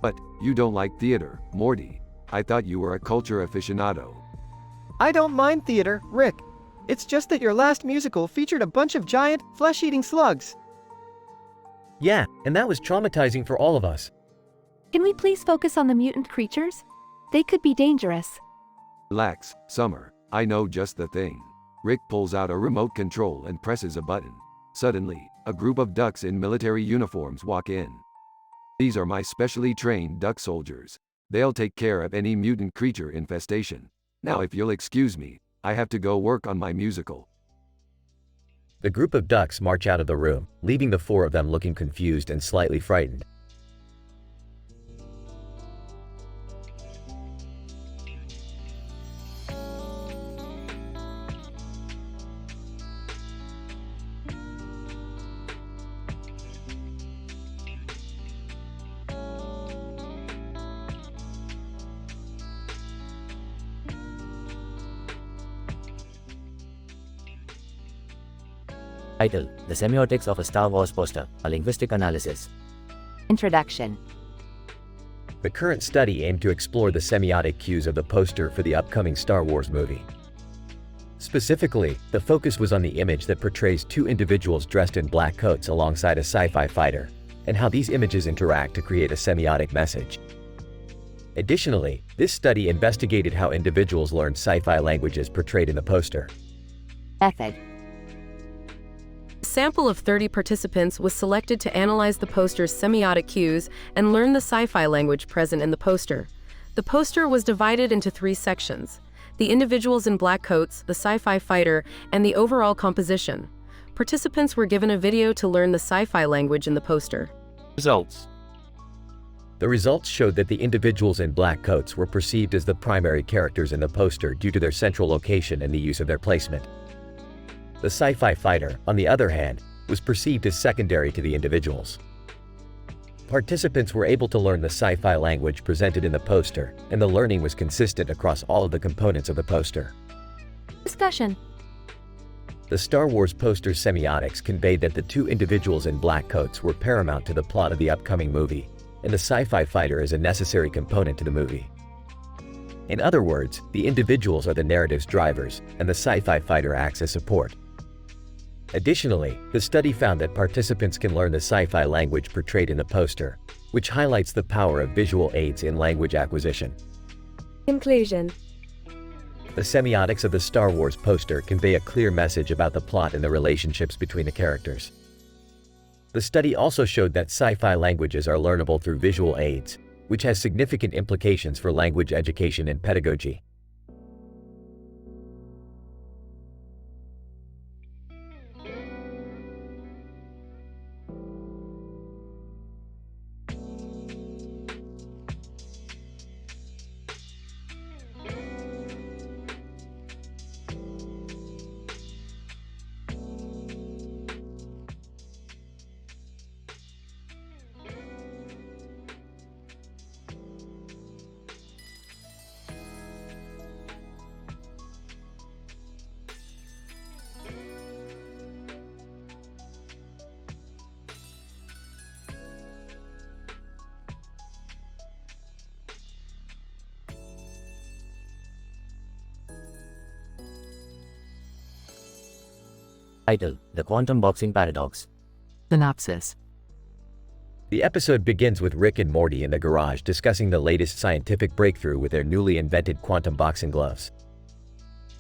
But, you don't like theater, Morty. I thought you were a culture aficionado. I don't mind theater, Rick. It's just that your last musical featured a bunch of giant, flesh-eating slugs. Yeah, and that was traumatizing for all of us. Can we please focus on the mutant creatures? They could be dangerous. Relax, Summer. I know just the thing. Rick pulls out a remote control and presses a button. Suddenly, a group of ducks in military uniforms walk in. These are my specially trained duck soldiers. They'll take care of any mutant creature infestation. Now if you'll excuse me, I have to go work on my musical. The group of ducks march out of the room, leaving the four of them looking confused and slightly frightened. Title: The Semiotics of a Star Wars Poster, a Linguistic Analysis. Introduction. The current study aimed to explore the semiotic cues of the poster for the upcoming Star Wars movie. Specifically, the focus was on the image that portrays two individuals dressed in black coats alongside a sci-fi fighter, and how these images interact to create a semiotic message. Additionally, this study investigated how individuals learned sci-fi languages portrayed in the poster. Method. A sample of 30 participants was selected to analyze the poster's semiotic cues and learn the sci-fi language present in the poster. The poster was divided into 3 sections: the individuals in black coats, the sci-fi fighter, and the overall composition. Participants were given a video to learn the sci-fi language in the poster. Results. The results showed that the individuals in black coats were perceived as the primary characters in the poster due to their central location and the use of their placement. The sci-fi fighter, on the other hand, was perceived as secondary to the individuals. Participants were able to learn the sci-fi language presented in the poster, and the learning was consistent across all of the components of the poster. Discussion. The Star Wars poster's semiotics conveyed that the two individuals in black coats were paramount to the plot of the upcoming movie, and the sci-fi fighter is a necessary component to the movie. In other words, the individuals are the narrative's drivers, and the sci-fi fighter acts as support. Additionally, the study found that participants can learn the sci-fi language portrayed in the poster, which highlights the power of visual aids in language acquisition. Conclusion. The semiotics of the Star Wars poster convey a clear message about the plot and the relationships between the characters. The study also showed that sci-fi languages are learnable through visual aids, which has significant implications for language education and pedagogy. Title: The Quantum Boxing Paradox. Synopsis. The episode begins with Rick and Morty in the garage discussing the latest scientific breakthrough with their newly invented quantum boxing gloves.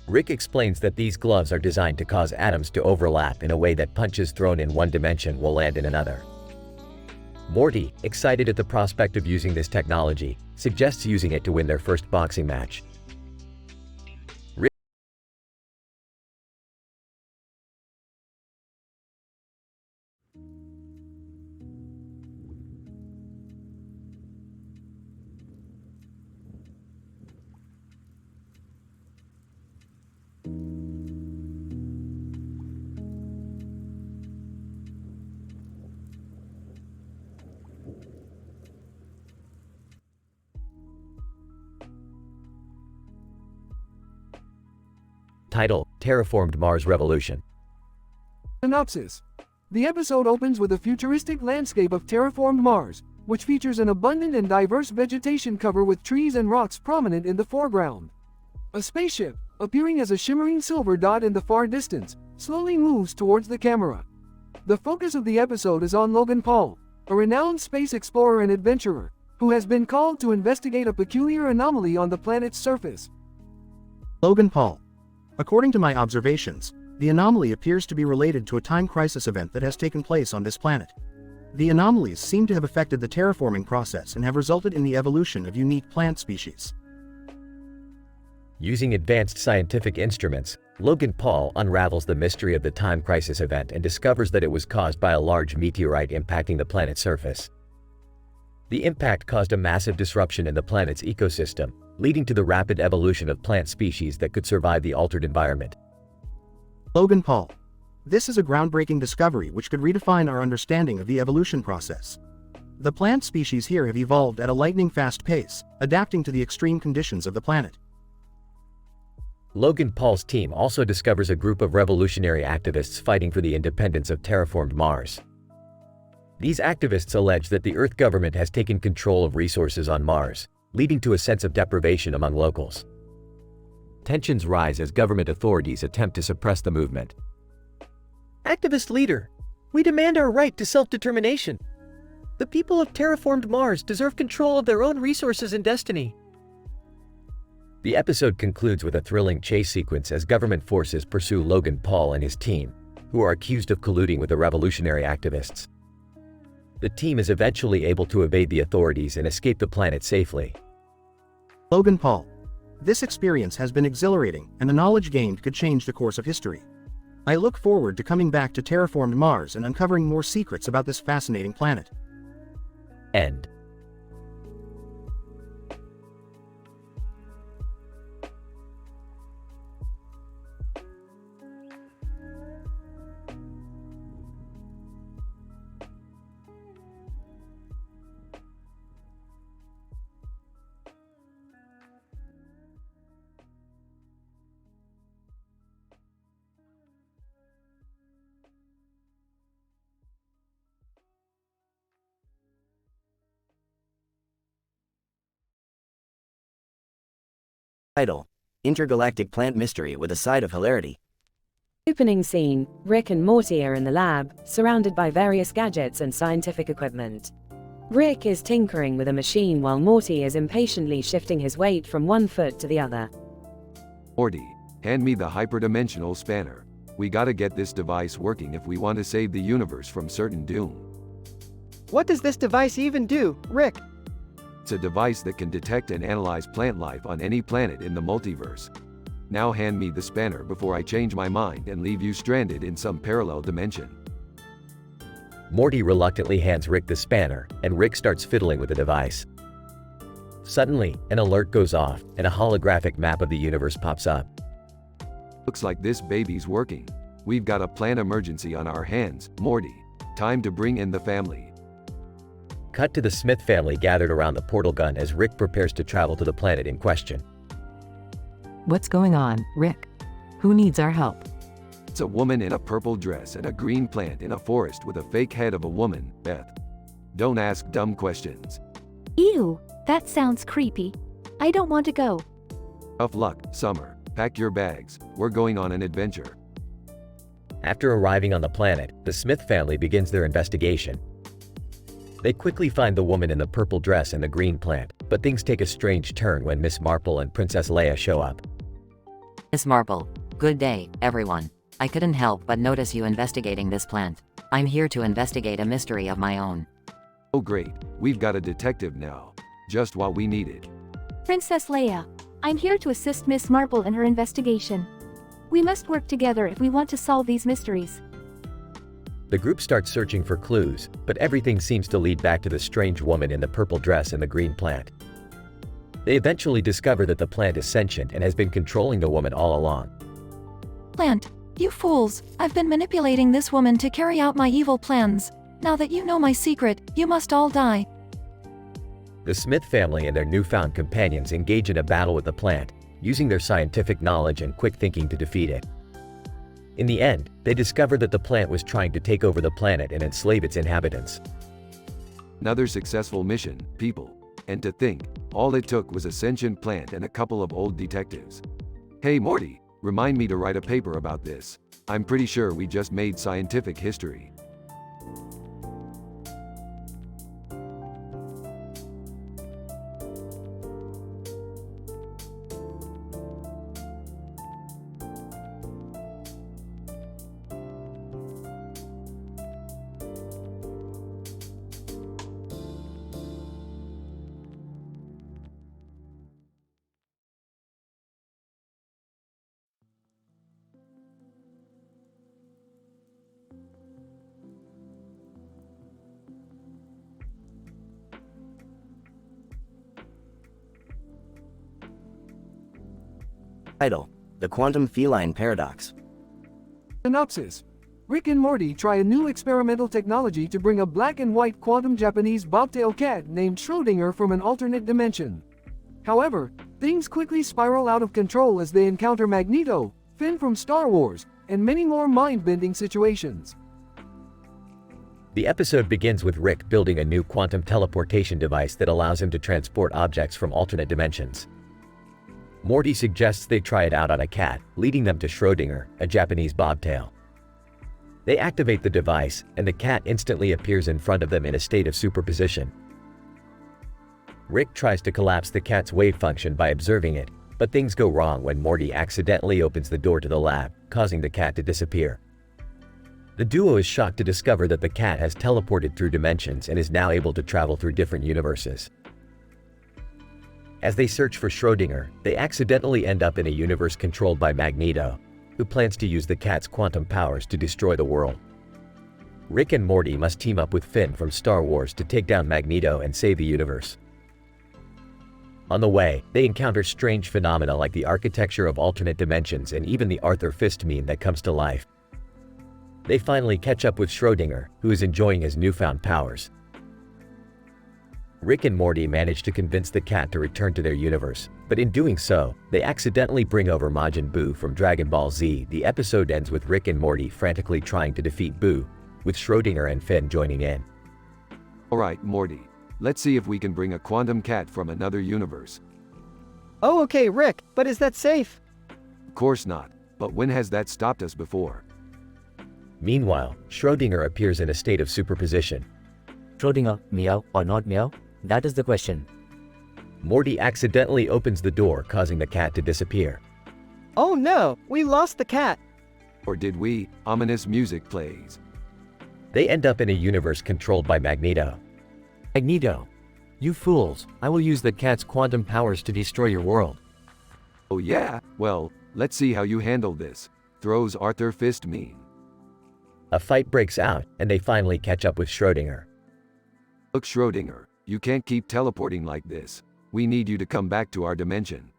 Rick explains that these gloves are designed to cause atoms to overlap in a way that punches thrown in one dimension will land in another. Morty, excited at the prospect of using this technology, suggests using it to win their first boxing match. Title: Terraformed Mars Revolution. Synopsis. The episode opens with a futuristic landscape of terraformed Mars, which features an abundant and diverse vegetation cover with trees and rocks prominent in the foreground. A spaceship, appearing as a shimmering silver dot in the far distance, slowly moves towards the camera. The focus of the episode is on Logan Paul, a renowned space explorer and adventurer, who has been called to investigate a peculiar anomaly on the planet's surface. Logan Paul. According to my observations, the anomaly appears to be related to a time crisis event that has taken place on this planet. The anomalies seem to have affected the terraforming process and have resulted in the evolution of unique plant species. Using advanced scientific instruments, Logan Paul unravels the mystery of the time crisis event and discovers that it was caused by a large meteorite impacting the planet's surface. The impact caused a massive disruption in the planet's ecosystem, leading to the rapid evolution of plant species that could survive the altered environment. Logan Paul. This is a groundbreaking discovery which could redefine our understanding of the evolution process. The plant species here have evolved at a lightning-fast pace, adapting to the extreme conditions of the planet. Logan Paul's team also discovers a group of revolutionary activists fighting for the independence of terraformed Mars. These activists allege that the Earth government has taken control of resources on Mars, leading to a sense of deprivation among locals. Tensions rise as government authorities attempt to suppress the movement. Activist leader, we demand our right to self-determination. The people of terraformed Mars deserve control of their own resources and destiny. The episode concludes with a thrilling chase sequence as government forces pursue Logan Paul and his team, who are accused of colluding with the revolutionary activists. The team is eventually able to evade the authorities and escape the planet safely. Logan Paul. This experience has been exhilarating, and the knowledge gained could change the course of history. I look forward to coming back to terraformed Mars and uncovering more secrets about this fascinating planet. End. Title: Intergalactic Plant Mystery with a side of hilarity. Opening scene, Rick and Morty are in the lab, surrounded by various gadgets and scientific equipment. Rick is tinkering with a machine while Morty is impatiently shifting his weight from one foot to the other. Morty, hand me the hyperdimensional spanner. We gotta get this device working if we want to save the universe from certain doom. What does this device even do, Rick? It's a device that can detect and analyze plant life on any planet in the multiverse. Now hand me the spanner before I change my mind and leave you stranded in some parallel dimension. Morty reluctantly hands Rick the spanner, and Rick starts fiddling with the device. Suddenly, an alert goes off, and a holographic map of the universe pops up. Looks like this baby's working. We've got a plant emergency on our hands, Morty. Time to bring in the family. Cut to the Smith family gathered around the portal gun as Rick prepares to travel to the planet in question. What's going on, Rick? Who needs our help? It's a woman in a purple dress and a green plant in a forest with a fake head of a woman, Beth. Don't ask dumb questions. Ew, that sounds creepy. I don't want to go. Tough luck, Summer. Pack your bags. We're going on an adventure. After arriving on the planet, the Smith family begins their investigation. They quickly find the woman in the purple dress and the green plant, but things take a strange turn when Miss Marple and Princess Leia show up. Miss Marple, good day, everyone. I couldn't help but notice you investigating this plant. I'm here to investigate a mystery of my own. Oh great, we've got a detective now. Just what we needed. Princess Leia, I'm here to assist Miss Marple in her investigation. We must work together if we want to solve these mysteries. The group starts searching for clues, but everything seems to lead back to the strange woman in the purple dress and the green plant. They eventually discover that the plant is sentient and has been controlling the woman all along. Plant, you fools, I've been manipulating this woman to carry out my evil plans. Now that you know my secret, you must all die. The Smith family and their newfound companions engage in a battle with the plant, using their scientific knowledge and quick thinking to defeat it. In the end, they discover that the plant was trying to take over the planet and enslave its inhabitants. Another successful mission, people. And to think, all it took was a sentient plant and a couple of old detectives. Hey Morty, remind me to write a paper about this. I'm pretty sure we just made scientific history. Title: The Quantum Feline Paradox. Synopsis. Rick and Morty try a new experimental technology to bring a black and white quantum Japanese bobtail cat named Schrödinger from an alternate dimension. However, things quickly spiral out of control as they encounter Magneto, Finn from Star Wars, and many more mind-bending situations. The episode begins with Rick building a new quantum teleportation device that allows him to transport objects from alternate dimensions. Morty suggests they try it out on a cat, leading them to Schrödinger, a Japanese bobtail. They activate the device, and the cat instantly appears in front of them in a state of superposition. Rick tries to collapse the cat's wave function by observing it, but things go wrong when Morty accidentally opens the door to the lab, causing the cat to disappear. The duo is shocked to discover that the cat has teleported through dimensions and is now able to travel through different universes. As they search for Schrödinger, they accidentally end up in a universe controlled by Magneto, who plans to use the cat's quantum powers to destroy the world. Rick and Morty must team up with Finn from Star Wars to take down Magneto and save the universe. On the way, they encounter strange phenomena like the architecture of alternate dimensions and even the Arthur Fist meme that comes to life. They finally catch up with Schrödinger, who is enjoying his newfound powers. Rick and Morty manage to convince the cat to return to their universe, but in doing so, they accidentally bring over Majin Buu from Dragon Ball Z. The episode ends with Rick and Morty frantically trying to defeat Buu, with Schrödinger and Finn joining in. Alright, Morty. Let's see if we can bring a quantum cat from another universe. Oh, okay, Rick, but is that safe? Of course not, but when has that stopped us before? Meanwhile, Schrödinger appears in a state of superposition. Schrödinger, meow or not meow? That is the question. Morty accidentally opens the door, causing the cat to disappear. Oh no, we lost the cat. Or did we? Ominous music plays. They end up in a universe controlled by Magneto. Magneto! You fools, I will use the cat's quantum powers to destroy your world. Oh yeah? Well, let's see how you handle this. Throws Arthur Fist meme. A fight breaks out, and they finally catch up with Schrödinger. Look, Schrödinger, you can't keep teleporting like this. We need you to come back to our dimension.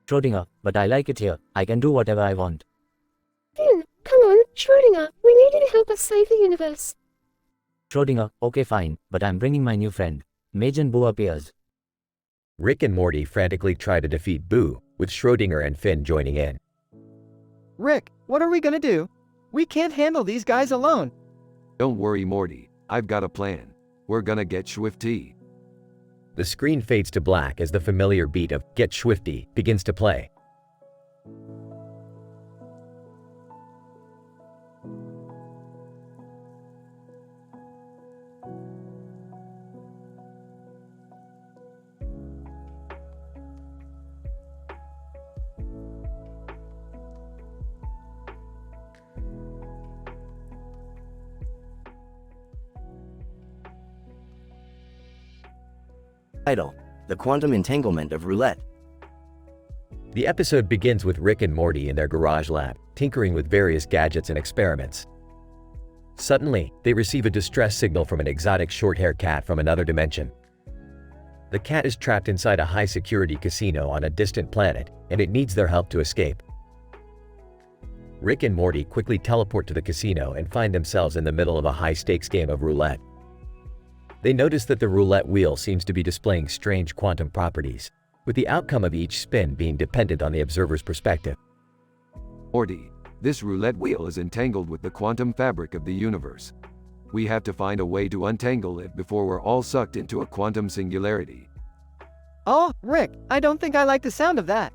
Schrödinger, but I like it here. I can do whatever I want. Finn, come on, Schrödinger, we need you to help us save the universe. Schrödinger, okay fine, but I'm bringing my new friend. Majin Buu appears. Rick and Morty frantically try to defeat Buu, with Schrödinger and Finn joining in. Rick, what are we gonna do? We can't handle these guys alone. Don't worry, Morty. I've got a plan. We're gonna get Swifty. The screen fades to black as the familiar beat of Get Swifty begins to play. Title: The Quantum Entanglement of Roulette. The episode begins with Rick and Morty in their garage lab, tinkering with various gadgets and experiments. Suddenly, they receive a distress signal from an exotic short-haired cat from another dimension. The cat is trapped inside a high-security casino on a distant planet, and it needs their help to escape. Rick and Morty quickly teleport to the casino and find themselves in the middle of a high-stakes game of roulette. They notice that the roulette wheel seems to be displaying strange quantum properties, with the outcome of each spin being dependent on the observer's perspective. Morty, this roulette wheel is entangled with the quantum fabric of the universe. We have to find a way to untangle it before we're all sucked into a quantum singularity. Oh, Rick, I don't think I like the sound of that.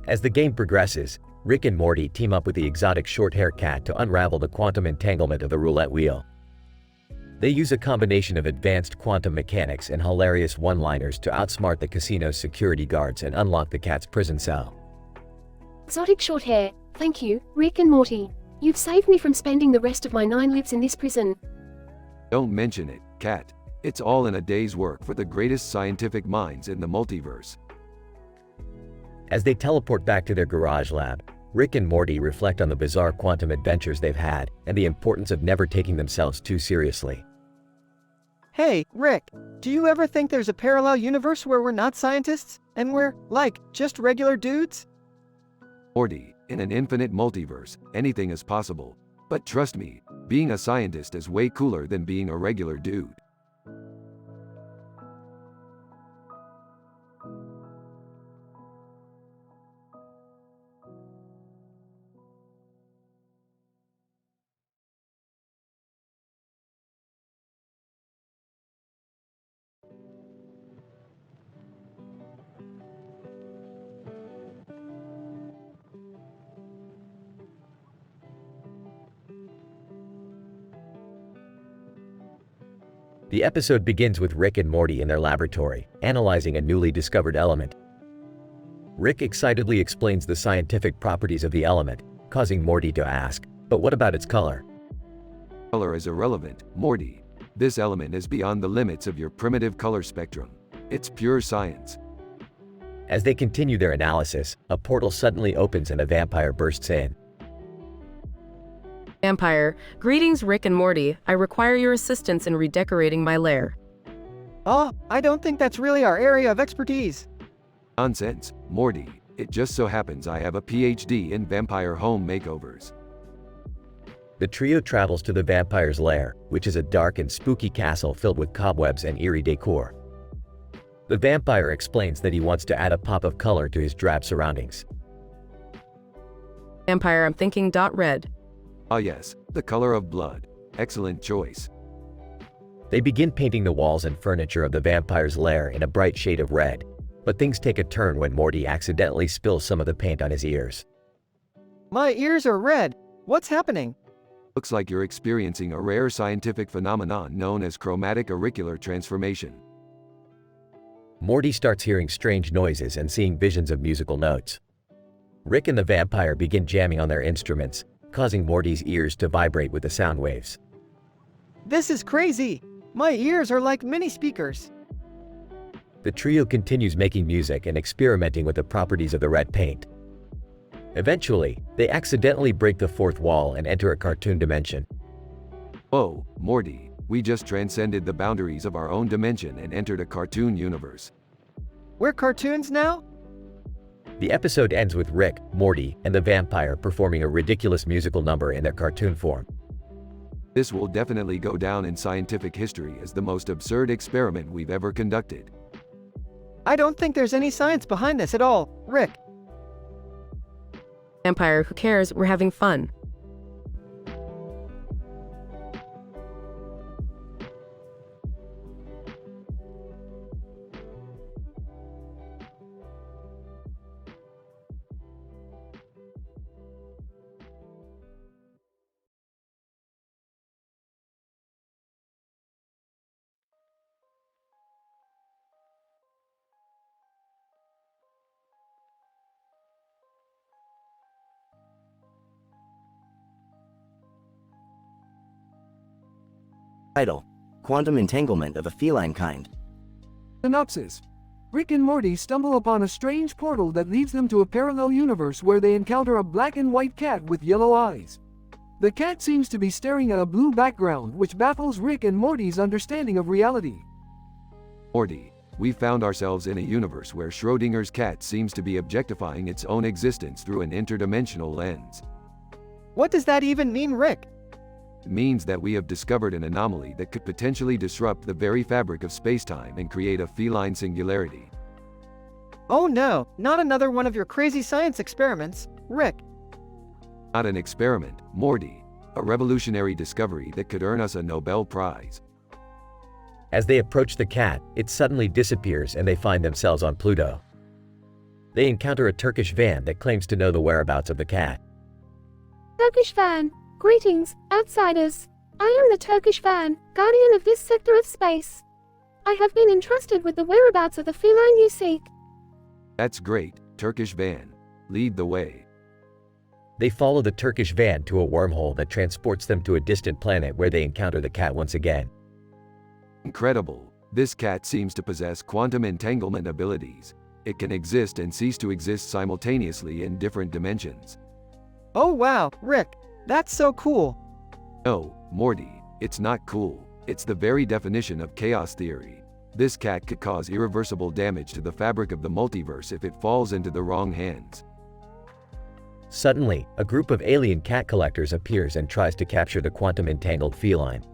As the game progresses, Rick and Morty team up with the exotic short-haired cat to unravel the quantum entanglement of the roulette wheel. They use a combination of advanced quantum mechanics and hilarious one-liners to outsmart the casino's security guards and unlock the cat's prison cell. Exotic short hair, thank you, Rick and Morty. You've saved me from spending the rest of my 9 lives in this prison. Don't mention it, Cat. It's all in a day's work for the greatest scientific minds in the multiverse. As they teleport back to their garage lab, Rick and Morty reflect on the bizarre quantum adventures they've had and the importance of never taking themselves too seriously. Hey, Rick, do you ever think there's a parallel universe where we're not scientists, and we're, like, just regular dudes? Morty, in an infinite multiverse, anything is possible. But trust me, being a scientist is way cooler than being a regular dude. The episode begins with Rick and Morty in their laboratory, analyzing a newly discovered element. Rick excitedly explains the scientific properties of the element, causing Morty to ask, "But what about its color?" Color is irrelevant, Morty. This element is beyond the limits of your primitive color spectrum. It's pure science. As they continue their analysis, a portal suddenly opens and a vampire bursts in. Vampire, greetings Rick and Morty, I require your assistance in redecorating my lair. Oh, I don't think that's really our area of expertise. Nonsense, Morty. It just so happens I have a PhD in vampire home makeovers. The trio travels to the vampire's lair, which is a dark and spooky castle filled with cobwebs and eerie decor. The vampire explains that he wants to add a pop of color to his drab surroundings. Vampire, I'm thinking red. Ah yes, the color of blood. Excellent choice. They begin painting the walls and furniture of the vampire's lair in a bright shade of red. But things take a turn when Morty accidentally spills some of the paint on his ears. My ears are red. What's happening? Looks like you're experiencing a rare scientific phenomenon known as chromatic auricular transformation. Morty starts hearing strange noises and seeing visions of musical notes. Rick and the vampire begin jamming on their instruments, causing Morty's ears to vibrate with the sound waves. This is crazy. My ears are like mini speakers. The trio continues making music and experimenting with the properties of the red paint. Eventually, they accidentally break the fourth wall and enter a cartoon dimension. Oh, Morty, we just transcended the boundaries of our own dimension and entered a cartoon universe. We're cartoons now? The episode ends with Rick, Morty, and the vampire performing a ridiculous musical number in their cartoon form. This will definitely go down in scientific history as the most absurd experiment we've ever conducted. I don't think there's any science behind this at all, Rick. Vampire, who cares? We're having fun. Title: Quantum Entanglement of a Feline Kind. Synopsis. Rick and Morty stumble upon a strange portal that leads them to a parallel universe where they encounter a black and white cat with yellow eyes. The cat seems to be staring at a blue background, which baffles Rick and Morty's understanding of reality. Morty, we found ourselves in a universe where Schrodinger's cat seems to be objectifying its own existence through an interdimensional lens. What does that even mean, Rick? It means that we have discovered an anomaly that could potentially disrupt the very fabric of spacetime and create a feline singularity. Oh no, not another one of your crazy science experiments, Rick. Not an experiment, Morty. A revolutionary discovery that could earn us a Nobel Prize. As they approach the cat, it suddenly disappears and they find themselves on Pluto. They encounter a Turkish van that claims to know the whereabouts of the cat. Turkish van. Greetings, outsiders. I am the Turkish van, guardian of this sector of space. I have been entrusted with the whereabouts of the feline you seek. That's great, Turkish van. Lead the way. They follow the Turkish van to a wormhole that transports them to a distant planet where they encounter the cat once again. Incredible. This cat seems to possess quantum entanglement abilities. It can exist and cease to exist simultaneously in different dimensions. Oh wow, Rick. That's so cool. No, Morty, it's not cool. It's the very definition of chaos theory. This cat could cause irreversible damage to the fabric of the multiverse if it falls into the wrong hands. Suddenly, a group of alien cat collectors appears and tries to capture the quantum-entangled feline.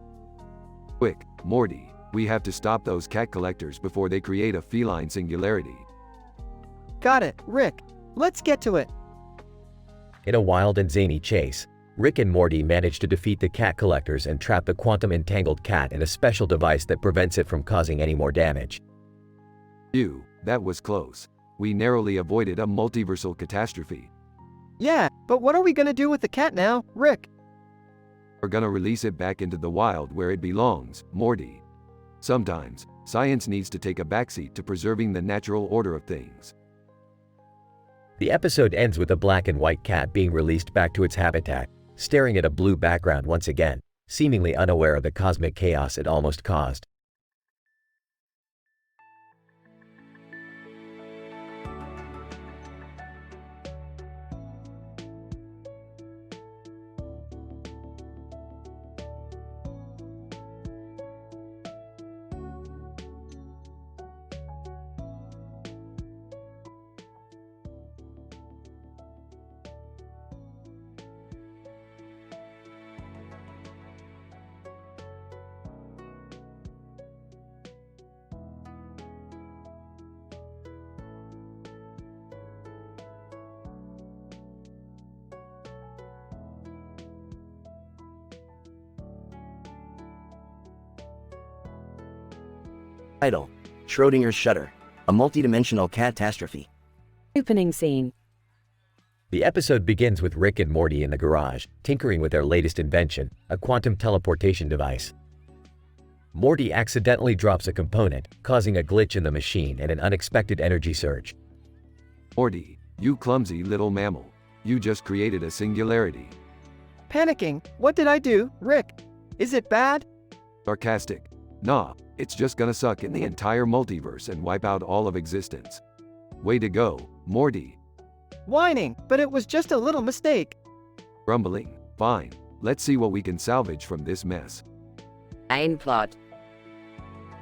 Quick, Morty, we have to stop those cat collectors before they create a feline singularity. Got it, Rick. Let's get to it. In a wild and zany chase, Rick and Morty manage to defeat the cat collectors and trap the quantum-entangled cat in a special device that prevents it from causing any more damage. Phew, that was close. We narrowly avoided a multiversal catastrophe. Yeah, but what are we gonna do with the cat now, Rick? We're gonna release it back into the wild where it belongs, Morty. Sometimes, science needs to take a backseat to preserving the natural order of things. The episode ends with a black and white cat being released back to its habitat, staring at a blue background once again, seemingly unaware of the cosmic chaos it almost caused. Title: Schrodinger's Shutter, a multidimensional catastrophe. Opening scene. The episode begins with Rick and Morty in the garage, tinkering with their latest invention, a quantum teleportation device. Morty accidentally drops a component, causing a glitch in the machine and an unexpected energy surge. Morty, you clumsy little mammal. You just created a singularity. Panicking, what did I do, Rick? Is it bad? Sarcastic. Nah, it's just gonna suck in the entire multiverse and wipe out all of existence. Way to go, Morty. Whining, but it was just a little mistake. Grumbling. Fine, let's see what we can salvage from this mess. Main plot.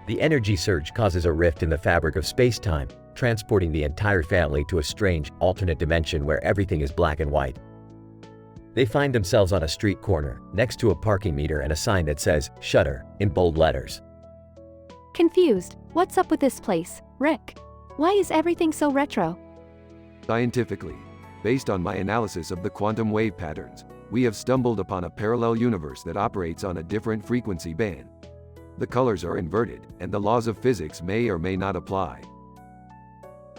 The energy surge causes a rift in the fabric of space-time, transporting the entire family to a strange, alternate dimension where everything is black and white. They find themselves on a street corner, next to a parking meter and a sign that says, "Shutter," in bold letters. Confused. What's up with this place, Rick? Why is everything so retro? Scientifically, based on my analysis of the quantum wave patterns, we have stumbled upon a parallel universe that operates on a different frequency band. The colors are inverted, and the laws of physics may or may not apply.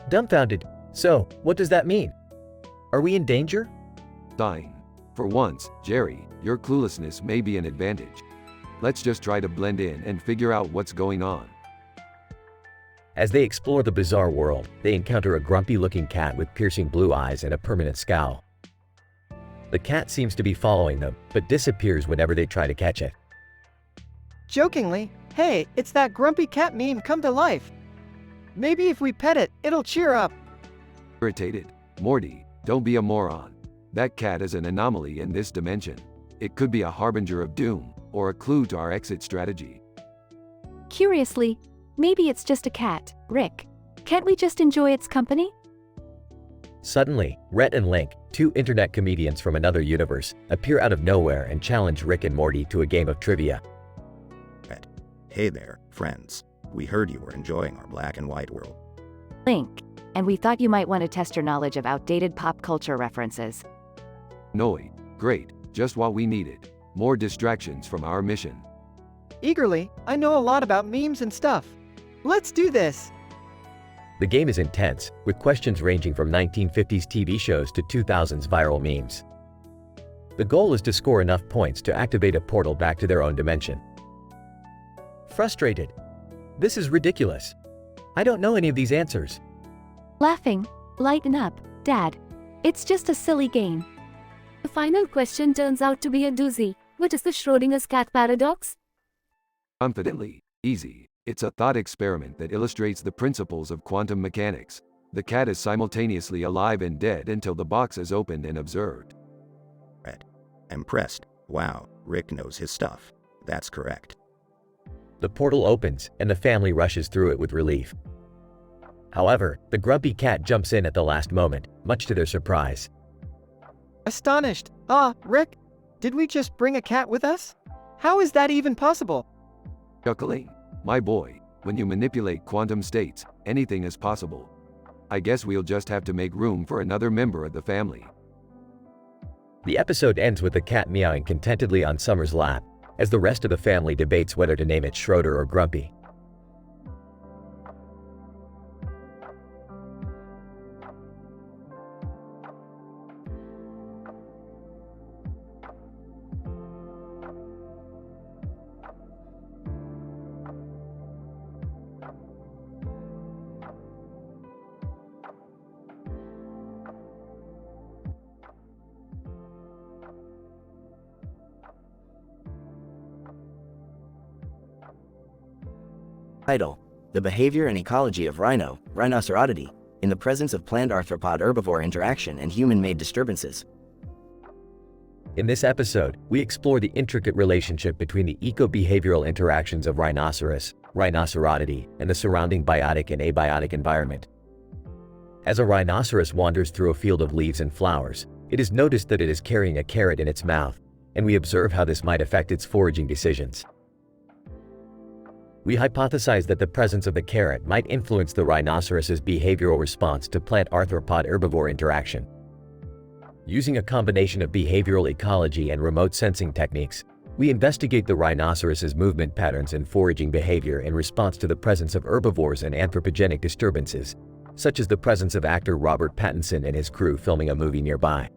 Dumbfounded. So, what does that mean? Are we in danger? Dying. For once, Jerry, your cluelessness may be an advantage. Let's just try to blend in and figure out what's going on. As they explore the bizarre world, they encounter a grumpy-looking cat with piercing blue eyes and a permanent scowl. The cat seems to be following them, but disappears whenever they try to catch it. Jokingly, hey, it's that grumpy cat meme come to life. Maybe if we pet it, it'll cheer up. Irritated. Morty, don't be a moron. That cat is an anomaly in this dimension. It could be a harbinger of doom, or a clue to our exit strategy. Curiously, maybe it's just a cat, Rick. Can't we just enjoy its company? Suddenly, Rhett and Link, two internet comedians from another universe, appear out of nowhere and challenge Rick and Morty to a game of trivia. Hey there, friends. We heard you were enjoying our black and white world. Link, and we thought you might want to test your knowledge of outdated pop culture references. Noi. Great, just what we needed. More distractions from our mission. Eagerly, I know a lot about memes and stuff. Let's do this. The game is intense, with questions ranging from 1950s TV shows to 2000s viral memes. The goal is to score enough points to activate a portal back to their own dimension. Frustrated. This is ridiculous. I don't know any of these answers. Laughing. Lighten up, Dad. It's just a silly game. The final question turns out to be a doozy. What is the Schrodinger's cat paradox? Confidently. Easy. It's a thought experiment that illustrates the principles of quantum mechanics. The cat is simultaneously alive and dead until the box is opened and observed. Impressed. Wow, Rick knows his stuff. That's correct. The portal opens, and the family rushes through it with relief. However, the grumpy cat jumps in at the last moment, much to their surprise. Astonished. Rick, did we just bring a cat with us? How is that even possible? Chuckling. My boy, when you manipulate quantum states, anything is possible. I guess we'll just have to make room for another member of the family. The episode ends with the cat meowing contentedly on Summer's lap, as the rest of the family debates whether to name it Schroeder or Grumpy. Title: The Behavior and Ecology of Rhinocerodity, in the Presence of Plant Arthropod Herbivore Interaction and Human-Made Disturbances. In this episode, we explore the intricate relationship between the eco-behavioral interactions of rhinocerodity, and the surrounding biotic and abiotic environment. As a rhinoceros wanders through a field of leaves and flowers, it is noticed that it is carrying a carrot in its mouth, and we observe how this might affect its foraging decisions. We hypothesize that the presence of the carrot might influence the rhinoceros's behavioral response to plant arthropod herbivore interaction. Using a combination of behavioral ecology and remote sensing techniques, we investigate the rhinoceros's movement patterns and foraging behavior in response to the presence of herbivores and anthropogenic disturbances, such as the presence of actor Robert Pattinson and his crew filming a movie nearby.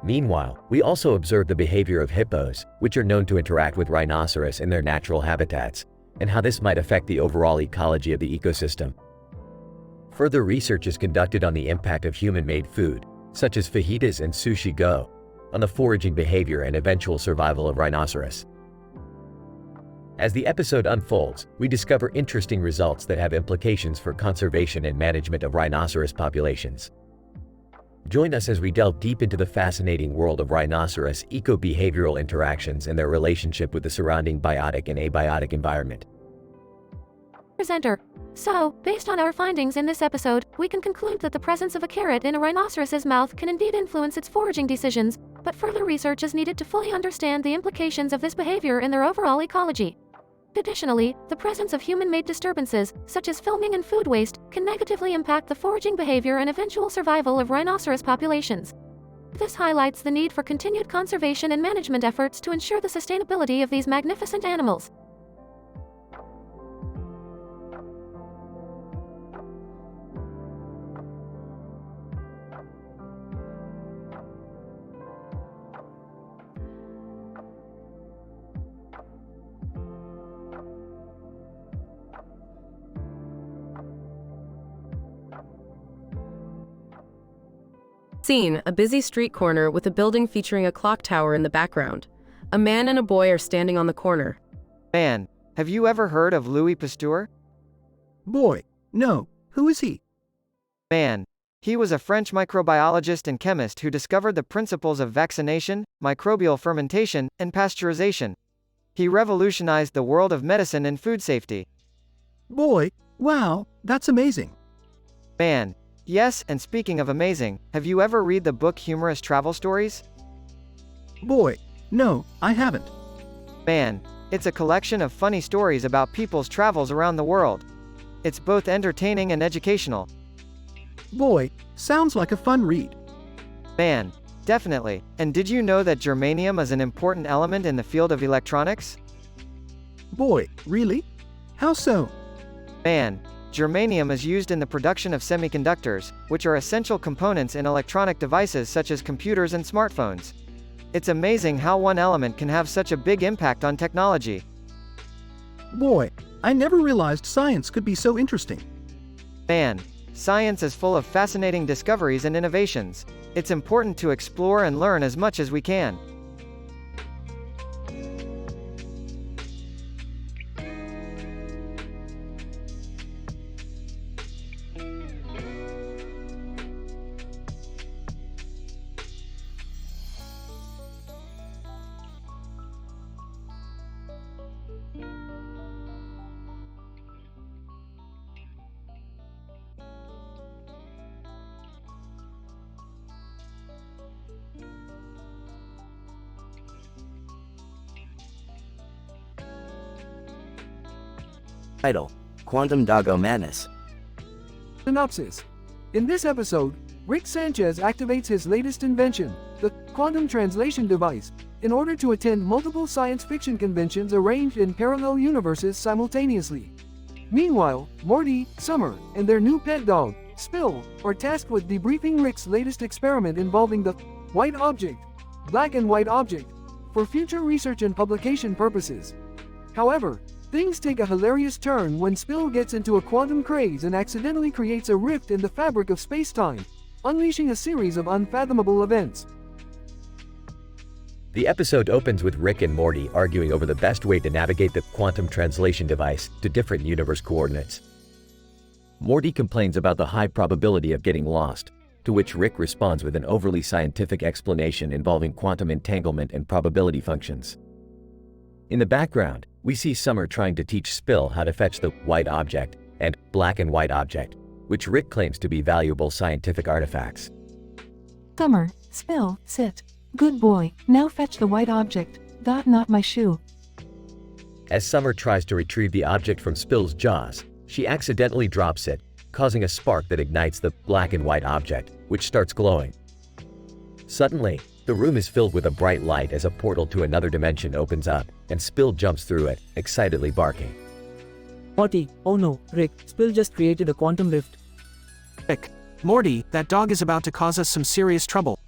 Meanwhile, we also observe the behavior of hippos, which are known to interact with rhinoceros in their natural habitats, and how this might affect the overall ecology of the ecosystem. Further research is conducted on the impact of human-made food, such as fajitas and sushi go, on the foraging behavior and eventual survival of rhinoceros. As the episode unfolds, we discover interesting results that have implications for conservation and management of rhinoceros populations. Join us as we delve deep into the fascinating world of rhinoceros eco-behavioral interactions and their relationship with the surrounding biotic and abiotic environment. Presenter. So, based on our findings in this episode, we can conclude that the presence of a carrot in a rhinoceros's mouth can indeed influence its foraging decisions, but further research is needed to fully understand the implications of this behavior in their overall ecology. Additionally, the presence of human-made disturbances, such as filming and food waste, can negatively impact the foraging behavior and eventual survival of rhinoceros populations. This highlights the need for continued conservation and management efforts to ensure the sustainability of these magnificent animals. Scene: a busy street corner with a building featuring a clock tower in the background. A man and a boy are standing on the corner. Man, have you ever heard of Louis Pasteur? Boy, no. Who is he? Man, he was a French microbiologist and chemist who discovered the principles of vaccination, microbial fermentation, and pasteurization. He revolutionized the world of medicine and food safety. Boy, wow, that's amazing. Man, yes, and speaking of amazing, have you ever read the book Humorous Travel Stories? Boy, no, I haven't. Man, it's a collection of funny stories about people's travels around the world. It's both entertaining and educational. Boy, sounds like a fun read. Man, definitely. And did you know that germanium is an important element in the field of electronics? Boy, really? How so? Man, germanium is used in the production of semiconductors, which are essential components in electronic devices such as computers and smartphones. It's amazing how one element can have such a big impact on technology. Boy, I never realized science could be so interesting. Man, science is full of fascinating discoveries and innovations. It's important to explore and learn as much as we can. Title: Quantum Doggo Madness. Synopsis. In this episode, Rick Sanchez activates his latest invention, the quantum translation device, in order to attend multiple science fiction conventions arranged in parallel universes simultaneously. Meanwhile, Morty, Summer, and their new pet dog, Spill, are tasked with debriefing Rick's latest experiment involving the white object, black and white object, for future research and publication purposes. However, things take a hilarious turn when Spill gets into a quantum craze and accidentally creates a rift in the fabric of space-time, unleashing a series of unfathomable events. The episode opens with Rick and Morty arguing over the best way to navigate the quantum translation device to different universe coordinates. Morty complains about the high probability of getting lost, to which Rick responds with an overly scientific explanation involving quantum entanglement and probability functions. In the background, we see Summer trying to teach Spill how to fetch the white object and black and white object, which Rick claims to be valuable scientific artifacts. Summer, Spill, sit. Good boy, now fetch the white object. Not my shoe. As Summer tries to retrieve the object from Spill's jaws, she accidentally drops it, causing a spark that ignites the black and white object, which starts glowing. Suddenly, the room is filled with a bright light as a portal to another dimension opens up, and Spill jumps through it, excitedly barking. Morty, oh no, Rick, Spill just created a quantum rift. Rick, Morty, that dog is about to cause us some serious trouble.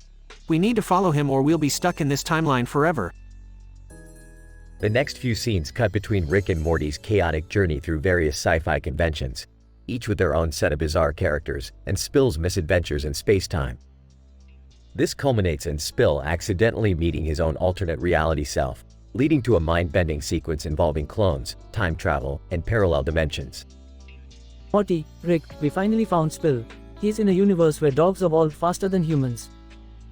We need to follow him or we'll be stuck in this timeline forever. The next few scenes cut between Rick and Morty's chaotic journey through various sci-fi conventions, each with their own set of bizarre characters, and Spill's misadventures in space-time. This culminates in Spill accidentally meeting his own alternate reality self, leading to a mind-bending sequence involving clones, time travel, and parallel dimensions. Morty, Rick, we finally found Spill. He's in a universe where dogs evolved faster than humans.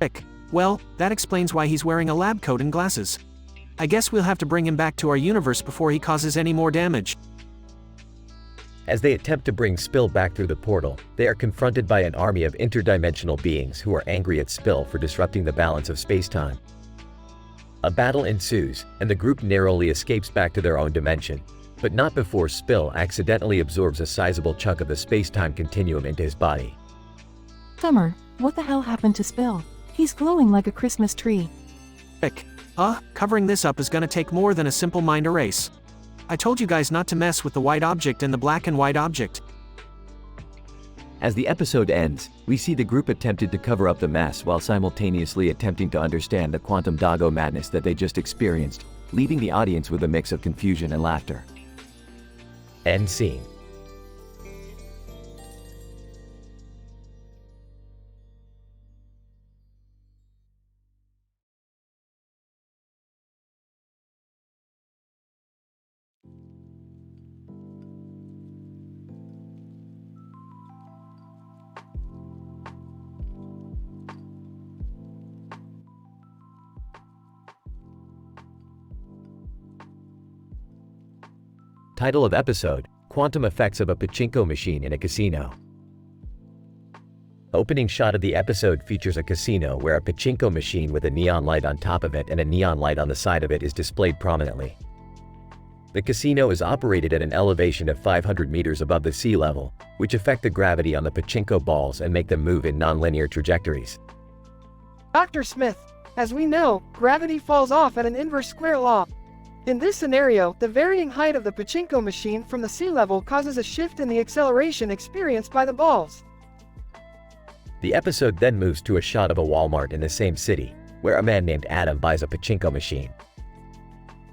Rick, well, that explains why he's wearing a lab coat and glasses. I guess we'll have to bring him back to our universe before he causes any more damage. As they attempt to bring Spill back through the portal, they are confronted by an army of interdimensional beings who are angry at Spill for disrupting the balance of space-time. A battle ensues, and the group narrowly escapes back to their own dimension, but not before Spill accidentally absorbs a sizable chunk of the space-time continuum into his body. Summer, what the hell happened to Spill? He's glowing like a Christmas tree. Rick, covering this up is gonna take more than a simple mind erase. I told you guys not to mess with the white object and the black and white object. As the episode ends, we see the group attempted to cover up the mess while simultaneously attempting to understand the quantum doggo madness that they just experienced, leaving the audience with a mix of confusion and laughter. End scene. Title of episode: Quantum Effects of a Pachinko Machine in a Casino. Opening shot of the episode features a casino where a pachinko machine with a neon light on top of it and a neon light on the side of it is displayed prominently. The casino is operated at an elevation of 500 meters above the sea level, which affect the gravity on the pachinko balls and make them move in nonlinear trajectories. Dr. Smith, as we know, gravity falls off at an inverse square law. In this scenario, the varying height of the pachinko machine from the sea level causes a shift in the acceleration experienced by the balls. The episode then moves to a shot of a Walmart in the same city, where a man named Adam buys a pachinko machine.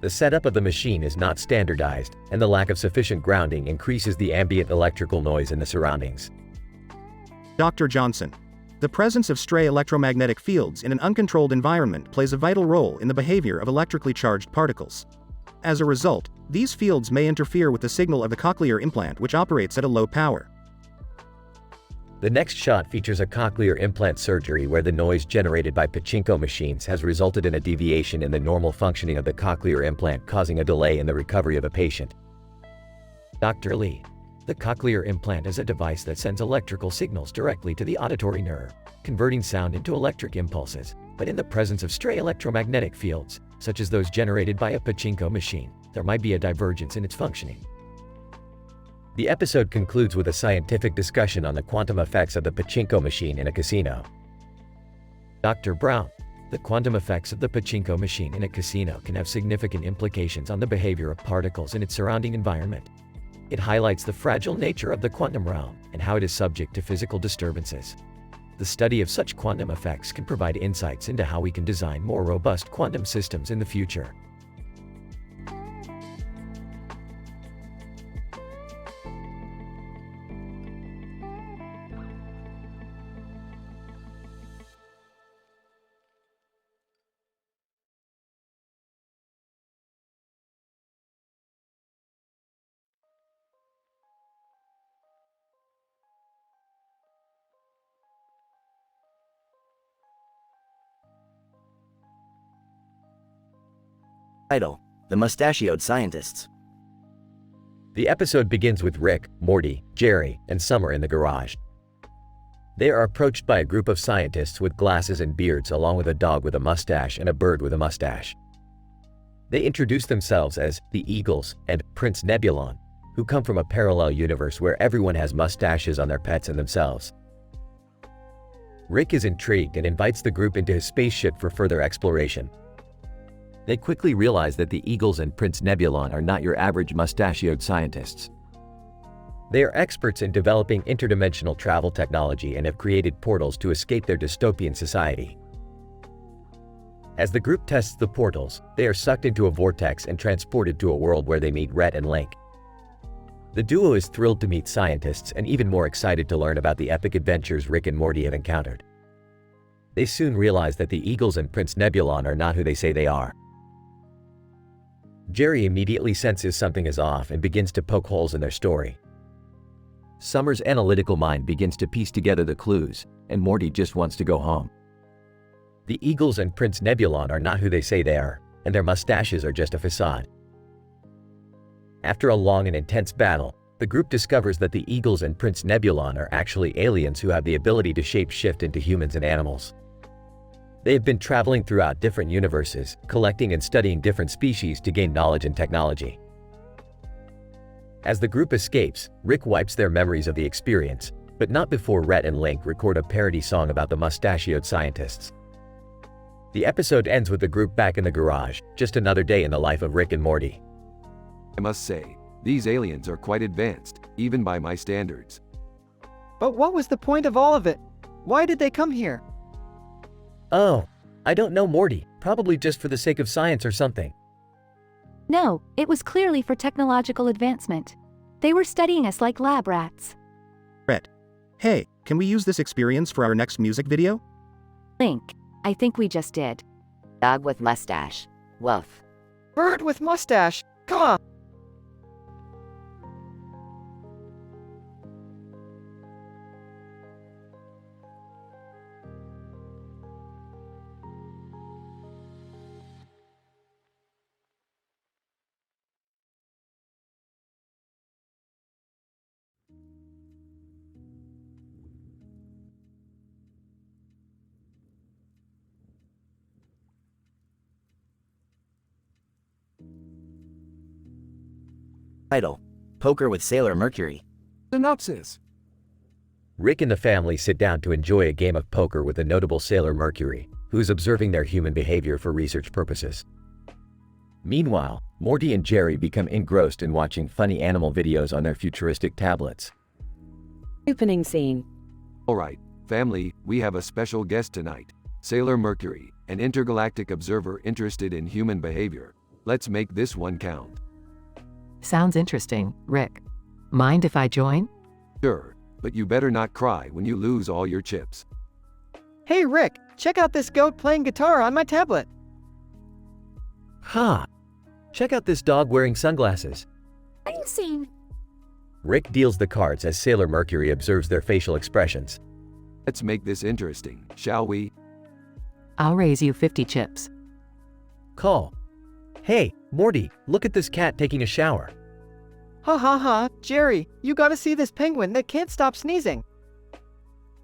The setup of the machine is not standardized, and the lack of sufficient grounding increases the ambient electrical noise in the surroundings. Dr. Johnson. The presence of stray electromagnetic fields in an uncontrolled environment plays a vital role in the behavior of electrically charged particles. As a result, these fields may interfere with the signal of the cochlear implant, which operates at a low power. The next shot features a cochlear implant surgery where the noise generated by pachinko machines has resulted in a deviation in the normal functioning of the cochlear implant, causing a delay in the recovery of a patient. Dr. Lee. The cochlear implant is a device that sends electrical signals directly to the auditory nerve, converting sound into electric impulses, but in the presence of stray electromagnetic fields, such as those generated by a pachinko machine, there might be a divergence in its functioning. The episode concludes with a scientific discussion on the quantum effects of the pachinko machine in a casino. Dr. Brown. The quantum effects of the pachinko machine in a casino can have significant implications on the behavior of particles in its surrounding environment. It highlights the fragile nature of the quantum realm and how it is subject to physical disturbances. The study of such quantum effects can provide insights into how we can design more robust quantum systems in the future. Title: The Mustachioed Scientists. The episode begins with Rick, Morty, Jerry, and Summer in the garage. They are approached by a group of scientists with glasses and beards along with a dog with a mustache and a bird with a mustache. They introduce themselves as the Eagles and Prince Nebulon, who come from a parallel universe where everyone has mustaches on their pets and themselves. Rick is intrigued and invites the group into his spaceship for further exploration. They quickly realize that the Eagles and Prince Nebulon are not your average mustachioed scientists. They are experts in developing interdimensional travel technology and have created portals to escape their dystopian society. As the group tests the portals, they are sucked into a vortex and transported to a world where they meet Rhett and Link. The duo is thrilled to meet scientists and even more excited to learn about the epic adventures Rick and Morty have encountered. They soon realize that the Eagles and Prince Nebulon are not who they say they are. Jerry immediately senses something is off and begins to poke holes in their story. Summer's analytical mind begins to piece together the clues, and Morty just wants to go home. The Eagles and Prince Nebulon are not who they say they are, and their mustaches are just a facade. After a long and intense battle, the group discovers that the Eagles and Prince Nebulon are actually aliens who have the ability to shape-shift into humans and animals. They have been traveling throughout different universes, collecting and studying different species to gain knowledge and technology. As the group escapes, Rick wipes their memories of the experience, but not before Rhett and Link record a parody song about the mustachioed scientists. The episode ends with the group back in the garage, just another day in the life of Rick and Morty. I must say, these aliens are quite advanced, even by my standards. But what was the point of all of it? Why did they come here? Oh, I don't know, Morty. Probably just for the sake of science or something. No, it was clearly for technological advancement. They were studying us like lab rats. Rhett. Hey, can we use this experience for our next music video? Link. I think we just did. Dog with mustache. Woof. Bird with mustache. Come on. Title: Poker with Sailor Mercury. Synopsis. Rick and the family sit down to enjoy a game of poker with the notable Sailor Mercury, who is observing their human behavior for research purposes. Meanwhile, Morty and Jerry become engrossed in watching funny animal videos on their futuristic tablets. Opening scene. Alright, family, we have a special guest tonight. Sailor Mercury, an intergalactic observer interested in human behavior. Let's make this one count. Sounds interesting, Rick. Mind if I join? Sure, but you better not cry when you lose all your chips. Hey Rick, check out this goat playing guitar on my tablet. Ha! Check out this dog wearing sunglasses. Are you seeing? Rick deals the cards as Sailor Mercury observes their facial expressions. Let's make this interesting, shall we? I'll raise you 50 chips. Call. Hey, Morty, look at this cat taking a shower. Ha ha ha, Jerry, you gotta see this penguin that can't stop sneezing.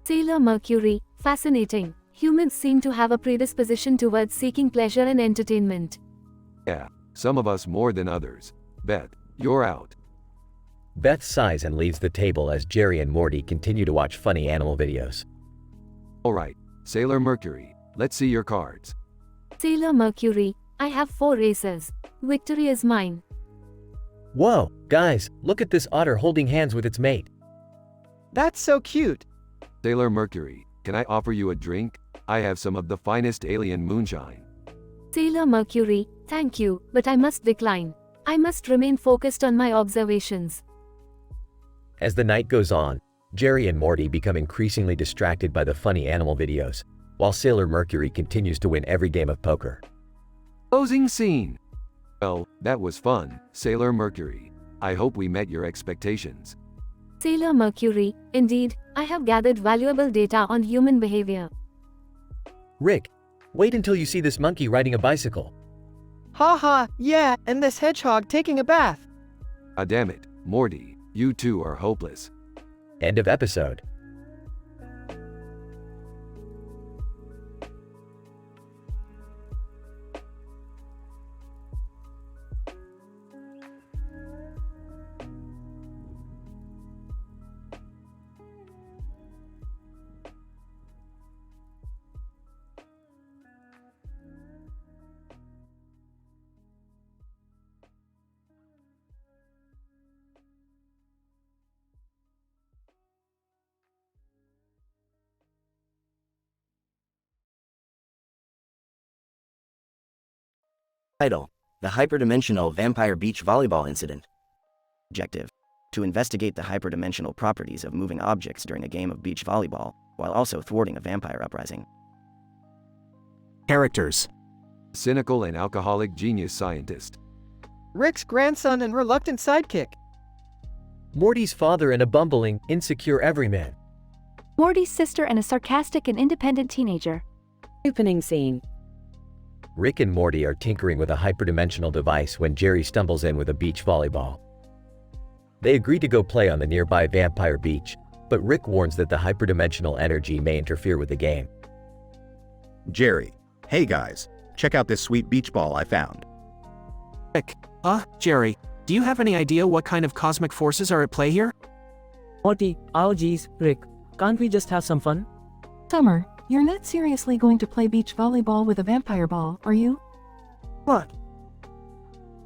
Sailor Mercury, fascinating. Humans seem to have a predisposition towards seeking pleasure and entertainment. Yeah, some of us more than others. Beth, you're out. Beth sighs and leaves the table as Jerry and Morty continue to watch funny animal videos. Alright, Sailor Mercury, let's see your cards. Sailor Mercury, I have 4 aces. Victory is mine. Whoa, guys, look at this otter holding hands with its mate. That's so cute. Sailor Mercury, can I offer you a drink? I have some of the finest alien moonshine. Sailor Mercury, thank you, but I must decline. I must remain focused on my observations. As the night goes on, Jerry and Morty become increasingly distracted by the funny animal videos, while Sailor Mercury continues to win every game of poker. Closing scene. Well, that was fun, Sailor Mercury. I hope we met your expectations. Sailor Mercury, indeed, I have gathered valuable data on human behavior. Rick, wait until you see this monkey riding a bicycle. Ha, yeah, and this hedgehog taking a bath. Ah, damn it, Morty, you two are hopeless. End of episode. Title: The Hyperdimensional Vampire Beach Volleyball Incident. Objective: to investigate the hyperdimensional properties of moving objects during a game of beach volleyball, while also thwarting a vampire uprising. Characters: Cynical and alcoholic genius scientist. Rick's grandson and reluctant sidekick. Morty's father and a bumbling, insecure everyman. Morty's sister and a sarcastic and independent teenager. Opening scene. Rick and Morty are tinkering with a hyperdimensional device when Jerry stumbles in with a beach volleyball. They agree to go play on the nearby vampire beach, but Rick warns that the hyperdimensional energy may interfere with the game. Jerry, hey guys, check out this sweet beach ball I found. Rick, Jerry, do you have any idea what kind of cosmic forces are at play here? Morty, oh geez, Rick, can't we just have some fun? Summer, you're not seriously going to play beach volleyball with a vampire ball, are you? What?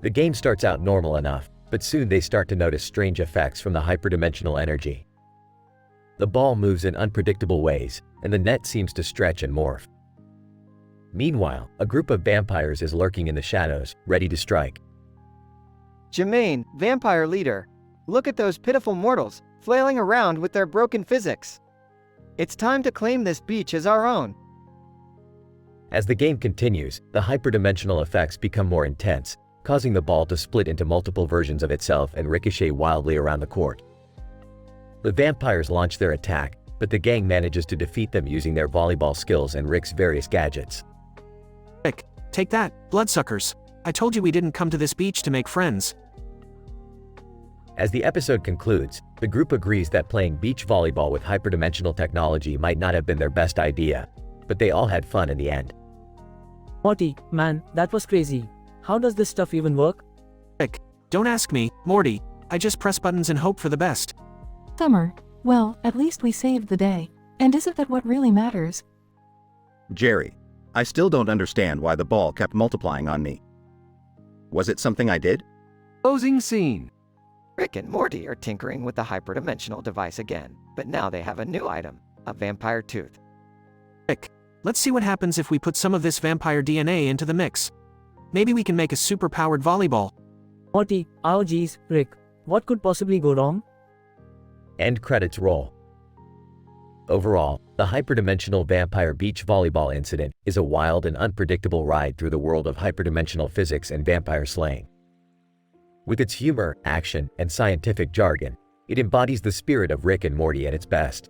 The game starts out normal enough, but soon they start to notice strange effects from the hyperdimensional energy. The ball moves in unpredictable ways, and the net seems to stretch and morph. Meanwhile, a group of vampires is lurking in the shadows, ready to strike. Jermaine, vampire leader. Look at those pitiful mortals, flailing around with their broken physics. It's time to claim this beach as our own. As the game continues, the hyperdimensional effects become more intense, causing the ball to split into multiple versions of itself and ricochet wildly around the court. The vampires launch their attack, but the gang manages to defeat them using their volleyball skills and Rick's various gadgets. Rick, take that, bloodsuckers. I told you we didn't come to this beach to make friends. As the episode concludes, the group agrees that playing beach volleyball with hyperdimensional technology might not have been their best idea, but they all had fun in the end. Morty, man, that was crazy. How does this stuff even work? Rick, don't ask me, Morty. I just press buttons and hope for the best. Summer, well, at least we saved the day. And isn't that what really matters? Jerry, I still don't understand why the ball kept multiplying on me. Was it something I did? Closing scene. Rick and Morty are tinkering with the hyperdimensional device again, but now they have a new item, a vampire tooth. Rick, let's see what happens if we put some of this vampire DNA into the mix. Maybe we can make a super-powered volleyball. Morty, oh geez, Rick, what could possibly go wrong? End credits roll. Overall, the hyperdimensional vampire beach volleyball incident is a wild and unpredictable ride through the world of hyperdimensional physics and vampire slaying. With its humor, action, and scientific jargon, it embodies the spirit of Rick and Morty at its best.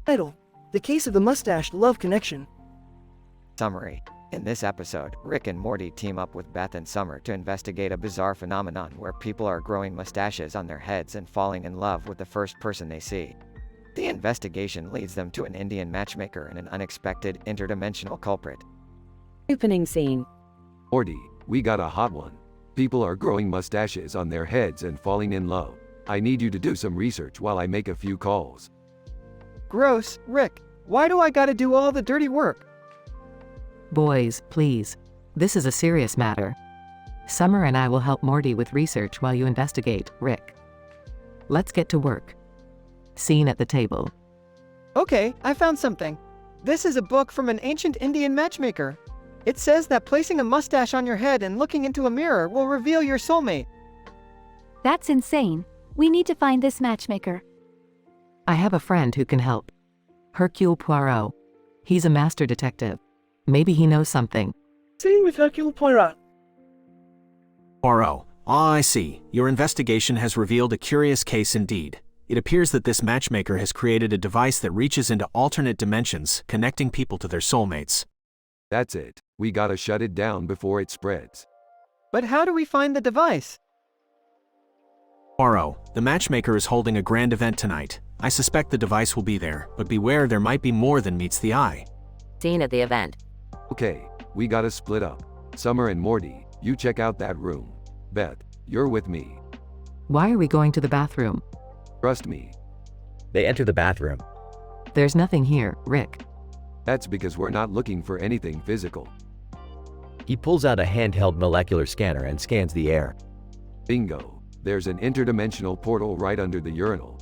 Title: The Case of the Mustached Love Connection. Summary. In this episode, Rick and Morty team up with Beth and Summer to investigate a bizarre phenomenon where people are growing mustaches on their heads and falling in love with the first person they see. The investigation leads them to an Indian matchmaker and an unexpected, interdimensional culprit. Opening scene. Morty, we got a hot one. People are growing mustaches on their heads and falling in love. I need you to do some research while I make a few calls. Gross, Rick. Why do I gotta do all the dirty work? Boys, please. This is a serious matter. Summer and I will help Morty with research while you investigate, Rick. Let's get to work. Scene at the table. Okay, I found something. This is a book from an ancient Indian matchmaker. It says that placing a mustache on your head and looking into a mirror will reveal your soulmate. That's insane. We need to find this matchmaker. I have a friend who can help. Hercule Poirot. He's a master detective. Maybe he knows something. Scene with Hercule Poirot. Poirot. Ah, I see. Your investigation has revealed a curious case indeed. It appears that this matchmaker has created a device that reaches into alternate dimensions, connecting people to their soulmates. That's it. We gotta shut it down before it spreads. But how do we find the device? Poirot, the matchmaker is holding a grand event tonight. I suspect the device will be there, but beware, there might be more than meets the eye. Scene at the event. Okay, we gotta split up. Summer and Morty, you check out that room. Beth, you're with me. Why are we going to the bathroom? Trust me. They enter the bathroom. There's nothing here, Rick. That's because we're not looking for anything physical. He pulls out a handheld molecular scanner and scans the air. Bingo. There's an interdimensional portal right under the urinal.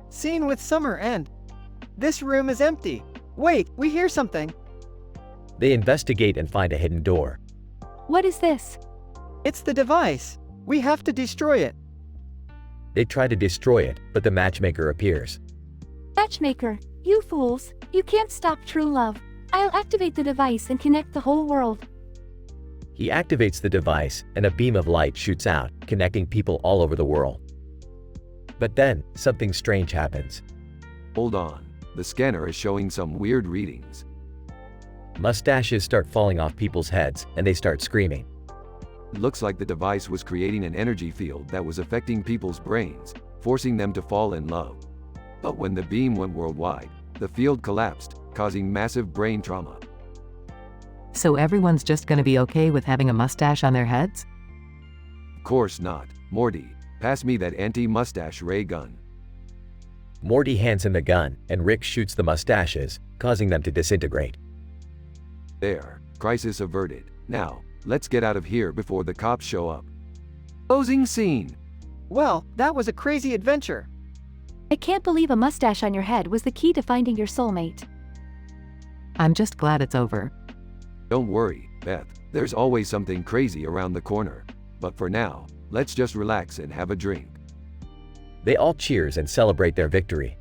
Scene with Summer and... This room is empty. Wait, we hear something. They investigate and find a hidden door. What is this? It's the device. We have to destroy it. They try to destroy it, but the matchmaker appears. Matchmaker, you fools. You can't stop true love. I'll activate the device and connect the whole world. He activates the device, and a beam of light shoots out, connecting people all over the world. But then, something strange happens. Hold on. The scanner is showing some weird readings. Mustaches start falling off people's heads, and they start screaming. It looks like the device was creating an energy field that was affecting people's brains, forcing them to fall in love. But when the beam went worldwide, the field collapsed, causing massive brain trauma. So everyone's just gonna be okay with having a mustache on their heads? Of course not. Morty, pass me that anti-mustache ray gun. Morty hands him the gun, and Rick shoots the mustaches, causing them to disintegrate. There, crisis averted. Now, let's get out of here before the cops show up. Closing scene. Well, that was a crazy adventure. I can't believe a mustache on your head was the key to finding your soulmate. I'm just glad it's over. Don't worry, Beth. There's always something crazy around the corner. But for now, let's just relax and have a drink. They all cheers and celebrate their victory.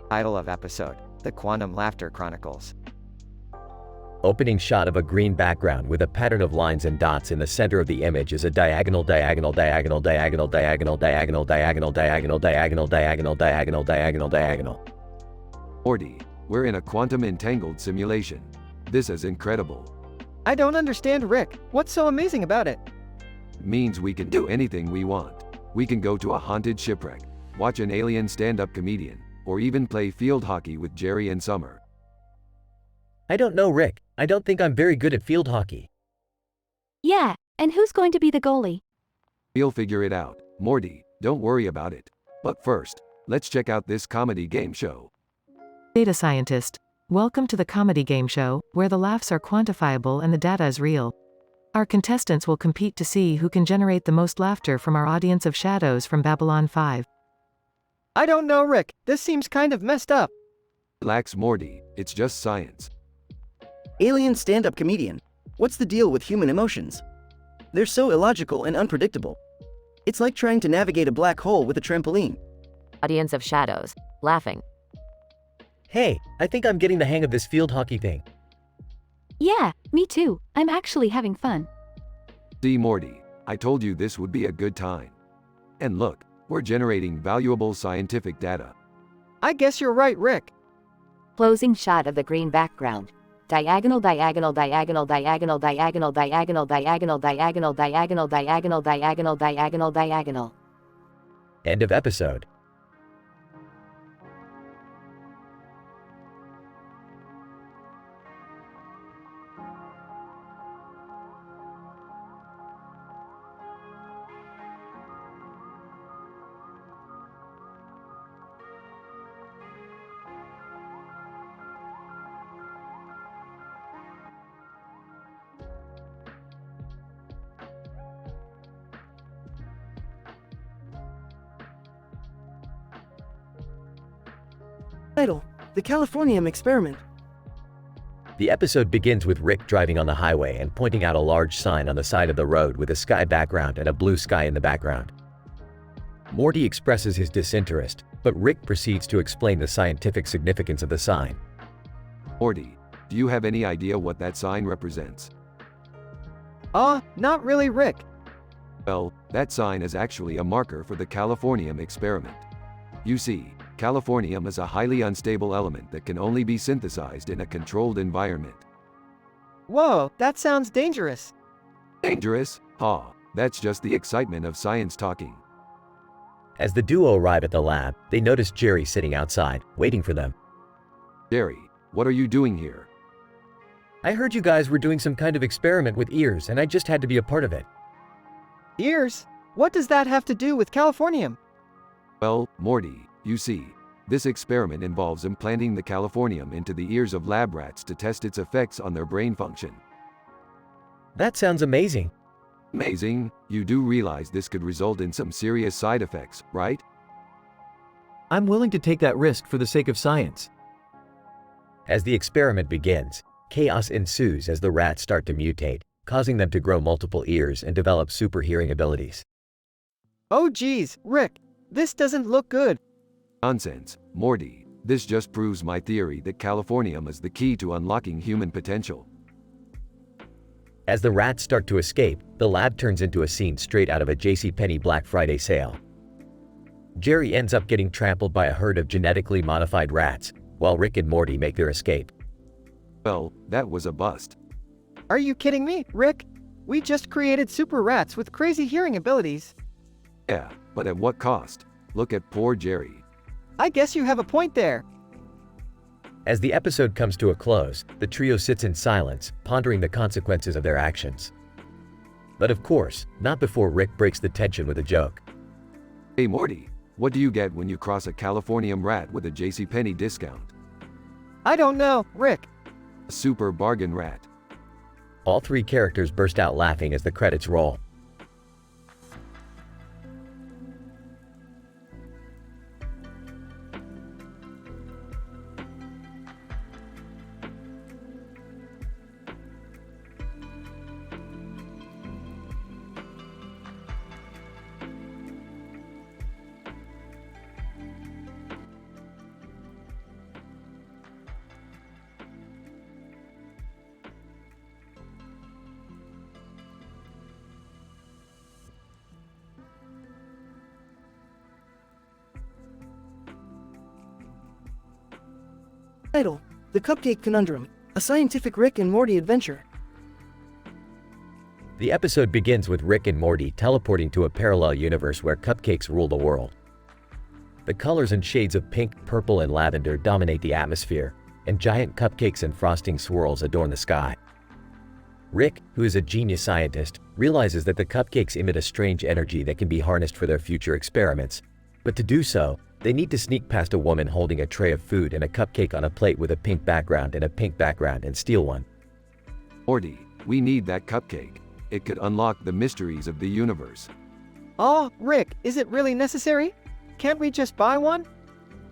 Title of episode: The Quantum Laughter Chronicles. Opening shot of a green background with a pattern of lines and dots in the center of the image is a diagonal. Morty, we're in a quantum entangled simulation. This is incredible. I don't understand, Rick. What's so amazing about it? It means we can do anything we want. We can go to a haunted shipwreck, watch an alien stand-up comedian, or even play field hockey with Jerry and Summer. I don't know, Rick. I don't think I'm very good at field hockey. Yeah, and who's going to be the goalie? We'll figure it out. Morty, don't worry about it. But first, let's check out this comedy game show. Data scientist. Welcome to the comedy game show, where the laughs are quantifiable and the data is real. Our contestants will compete to see who can generate the most laughter from our audience of shadows from Babylon 5. I don't know, Rick. This seems kind of messed up. Relax, Morty. It's just science. Alien stand-up comedian. What's the deal with human emotions? They're so illogical and unpredictable. It's like trying to navigate a black hole with a trampoline. Audience of shadows. Laughing. Hey, I think I'm getting the hang of this field hockey thing. Yeah, me too. I'm actually having fun. See, Morty, I told you this would be a good time. And look, we're generating valuable scientific data. I guess you're right, Rick. Closing shot of the green background. Diagonal, diagonal, diagonal, diagonal, diagonal, diagonal, diagonal, diagonal, diagonal, diagonal, diagonal, diagonal, diagonal. End of episode. Title: The Californium Experiment. The episode begins with Rick driving on the highway and pointing out a large sign on the side of the road with a sky background and a blue sky in the background. Morty expresses his disinterest, but Rick proceeds to explain the scientific significance of the sign. Morty, do you have any idea what that sign represents? Not really, Rick. Well, that sign is actually a marker for the Californium experiment. You see, Californium is a highly unstable element that can only be synthesized in a controlled environment. Whoa, that sounds dangerous. Dangerous? That's just the excitement of science talking. As the duo arrive at the lab, they notice Jerry sitting outside, waiting for them. Jerry, what are you doing here? I heard you guys were doing some kind of experiment with ears, and I just had to be a part of it. Ears? What does that have to do with Californium? Well, Morty, you see, this experiment involves implanting the Californium into the ears of lab rats to test its effects on their brain function. That sounds amazing. Amazing? You do realize this could result in some serious side effects, right? I'm willing to take that risk for the sake of science. As the experiment begins, chaos ensues as the rats start to mutate, causing them to grow multiple ears and develop super hearing abilities. Oh geez, Rick, this doesn't look good. Nonsense, Morty. This just proves my theory that Californium is the key to unlocking human potential. As the rats start to escape, the lab turns into a scene straight out of a JCPenney Black Friday sale. Jerry ends up getting trampled by a herd of genetically modified rats, while Rick and Morty make their escape. Well, that was a bust. Are you kidding me, Rick? We just created super rats with crazy hearing abilities. Yeah, but at what cost? Look at poor Jerry. I guess you have a point there. As the episode comes to a close, the trio sits in silence, pondering the consequences of their actions. But of course, not before Rick breaks the tension with a joke. Hey Morty, what do you get when you cross a Californium rat with a JCPenney discount? I don't know, Rick. A super bargain rat. All three characters burst out laughing as the credits roll. Title: The Cupcake Conundrum, a scientific Rick and Morty adventure. The episode begins with Rick and Morty teleporting to a parallel universe where cupcakes rule the world. The colors and shades of pink, purple, and lavender dominate the atmosphere, and giant cupcakes and frosting swirls adorn the sky. Rick, who is a genius scientist, realizes that the cupcakes emit a strange energy that can be harnessed for their future experiments, but to do so, they need to sneak past a woman holding a tray of food and a cupcake on a plate with a pink background and steal one. Morty, we need that cupcake. It could unlock the mysteries of the universe. Oh, Rick, is it really necessary? Can't we just buy one?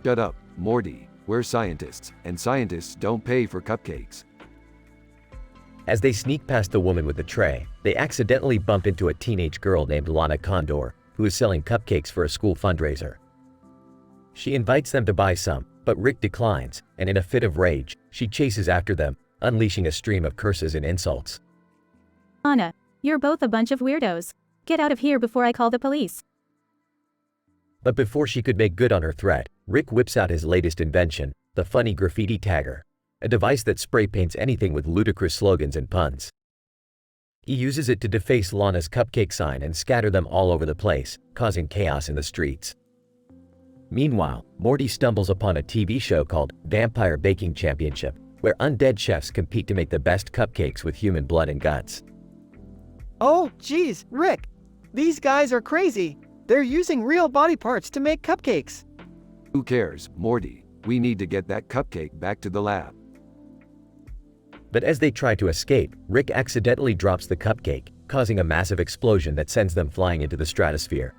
Shut up, Morty. We're scientists, and scientists don't pay for cupcakes. As they sneak past the woman with the tray, they accidentally bump into a teenage girl named Lana Condor, who is selling cupcakes for a school fundraiser. She invites them to buy some, but Rick declines, and in a fit of rage, she chases after them, unleashing a stream of curses and insults. Anna, you're both a bunch of weirdos. Get out of here before I call the police. But before she could make good on her threat, Rick whips out his latest invention, the funny graffiti tagger, a device that spray paints anything with ludicrous slogans and puns. He uses it to deface Lana's cupcake sign and scatter them all over the place, causing chaos in the streets. Meanwhile, Morty stumbles upon a TV show called Vampire Baking Championship, where undead chefs compete to make the best cupcakes with human blood and guts. Oh, geez, Rick. These guys are crazy. They're using real body parts to make cupcakes. Who cares, Morty? We need to get that cupcake back to the lab. But as they try to escape, Rick accidentally drops the cupcake, causing a massive explosion that sends them flying into the stratosphere.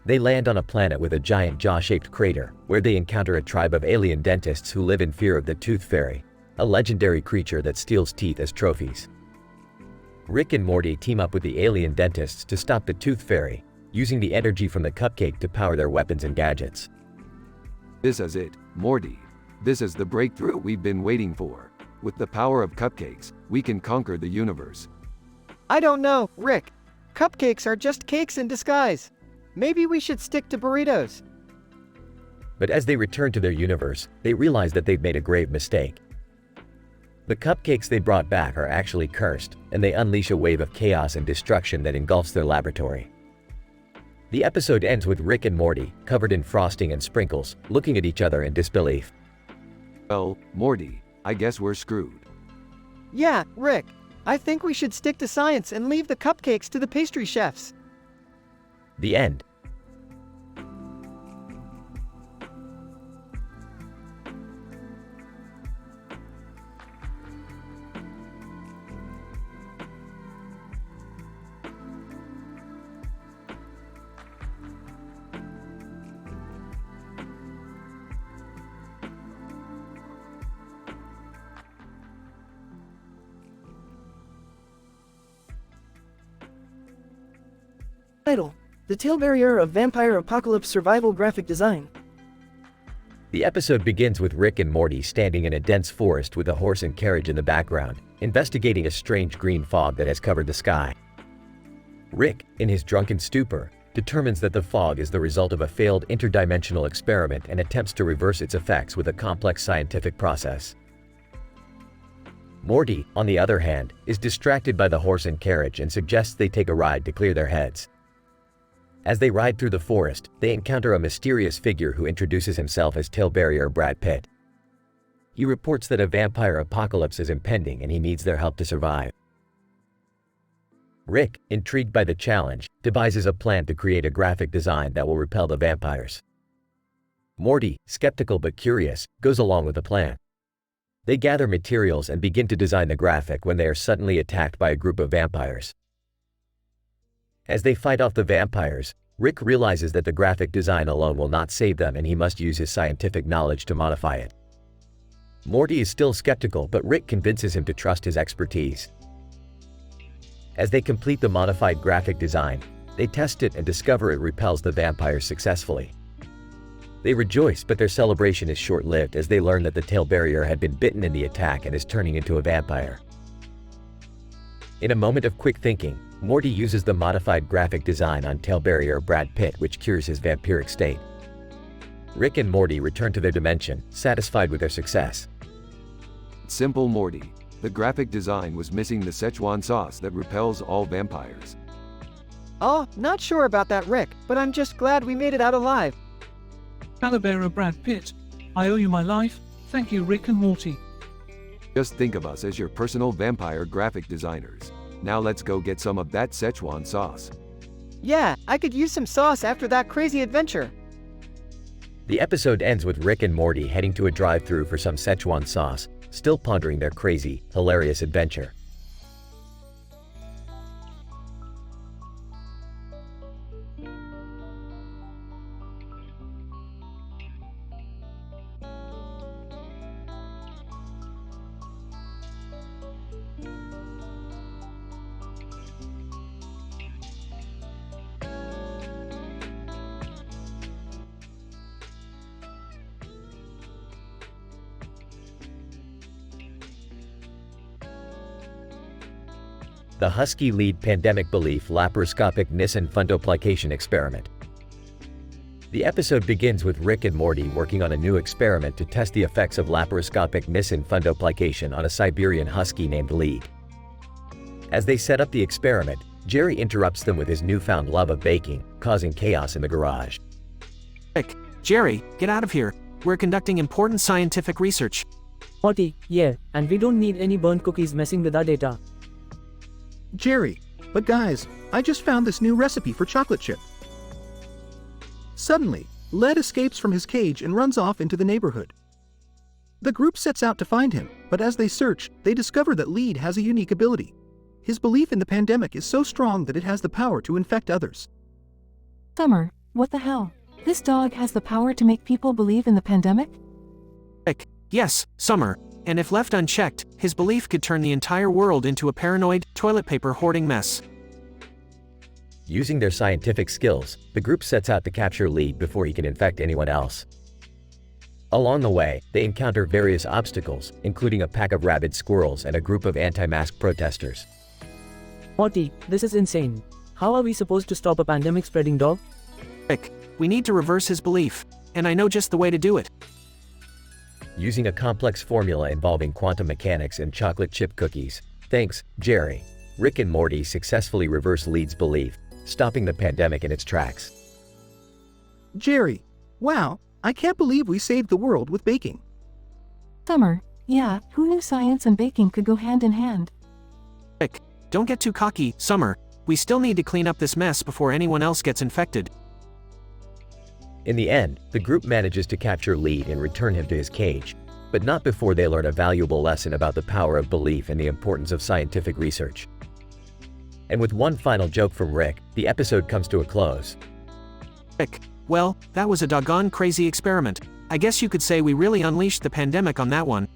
They land on a planet with a giant jaw-shaped crater, where they encounter a tribe of alien dentists who live in fear of the Tooth Fairy, a legendary creature that steals teeth as trophies. Rick and Morty team up with the alien dentists to stop the Tooth Fairy, using the energy from the cupcake to power their weapons and gadgets. This is it, Morty. This is the breakthrough we've been waiting for. With the power of cupcakes, we can conquer the universe. I don't know, Rick. Cupcakes are just cakes in disguise. Maybe we should stick to burritos. But as they return to their universe, they realize that they've made a grave mistake. The cupcakes they brought back are actually cursed, and they unleash a wave of chaos and destruction that engulfs their laboratory. The episode ends with Rick and Morty, covered in frosting and sprinkles, looking at each other in disbelief. Well, Morty, I guess we're screwed. Yeah, Rick. I think we should stick to science and leave the cupcakes to the pastry chefs. The end. Title: The Tail Barrier of Vampire Apocalypse Survival Graphic Design. The episode begins with Rick and Morty standing in a dense forest with a horse and carriage in the background, investigating a strange green fog that has covered the sky. Rick, in his drunken stupor, determines that the fog is the result of a failed interdimensional experiment and attempts to reverse its effects with a complex scientific process. Morty, on the other hand, is distracted by the horse and carriage and suggests they take a ride to clear their heads. As they ride through the forest, they encounter a mysterious figure who introduces himself as Tail Barrier Brad Pitt. He reports that a vampire apocalypse is impending and he needs their help to survive. Rick, intrigued by the challenge, devises a plan to create a graphic design that will repel the vampires. Morty, skeptical but curious, goes along with the plan. They gather materials and begin to design the graphic when they are suddenly attacked by a group of vampires. As they fight off the vampires, Rick realizes that the graphic design alone will not save them and he must use his scientific knowledge to modify it. Morty is still skeptical, but Rick convinces him to trust his expertise. As they complete the modified graphic design, they test it and discover it repels the vampires successfully. They rejoice, but their celebration is short-lived as they learn that the Tail Barrier had been bitten in the attack and is turning into a vampire. In a moment of quick thinking, Morty uses the modified graphic design on Tail Barrier Brad Pitt, which cures his vampiric state. Rick and Morty return to their dimension, satisfied with their success. Simple, Morty. The graphic design was missing the Szechuan sauce that repels all vampires. Oh, not sure about that, Rick, but I'm just glad we made it out alive. Calabera Brad Pitt, I owe you my life. Thank you, Rick and Morty. Just think of us as your personal vampire graphic designers. Now let's go get some of that Szechuan sauce. Yeah, I could use some sauce after that crazy adventure. The episode ends with Rick and Morty heading to a drive-thru for some Szechuan sauce, still pondering their crazy, hilarious adventure. The Husky Lead Pandemic Belief Laparoscopic Nissen Fundoplication Experiment. The episode begins with Rick and Morty working on a new experiment to test the effects of laparoscopic Nissen fundoplication on a Siberian husky named Lead. As they set up the experiment, Jerry interrupts them with his newfound love of baking, causing chaos in the garage. Rick, Jerry, get out of here. We're conducting important scientific research. Morty, yeah, and we don't need any burnt cookies messing with our data. Jerry, but guys, I just found this new recipe for chocolate chip. Suddenly, Led escapes from his cage and runs off into the neighborhood. The group sets out to find him, but as they search, they discover that Lead has a unique ability. His belief in the pandemic is so strong that it has the power to infect others. Summer, What the hell? This dog has the power to make people believe in the pandemic? Rick, yes, Summer, and if left unchecked, his belief could turn the entire world into a paranoid, toilet paper hoarding mess. Using their scientific skills, the group sets out to capture Lead before he can infect anyone else. Along the way, they encounter various obstacles, including a pack of rabid squirrels and a group of anti-mask protesters. Morty, this is insane. How are we supposed to stop a pandemic spreading dog? Rick, we need to reverse his belief, and I know just the way to do it. Using a complex formula involving quantum mechanics and chocolate chip cookies, thanks, Jerry, Rick and Morty successfully reverse Lead's belief, stopping the pandemic in its tracks. Jerry, wow, I can't believe we saved the world with baking. Summer, yeah, who knew science and baking could go hand in hand? Rick, don't get too cocky, Summer. We still need to clean up this mess before anyone else gets infected. In the end, the group manages to capture Lead and return him to his cage, but not before they learn a valuable lesson about the power of belief and the importance of scientific research. And with one final joke from Rick, the episode comes to a close. Rick, well, that was a doggone crazy experiment. I guess you could say we really unleashed the pandemic on that one.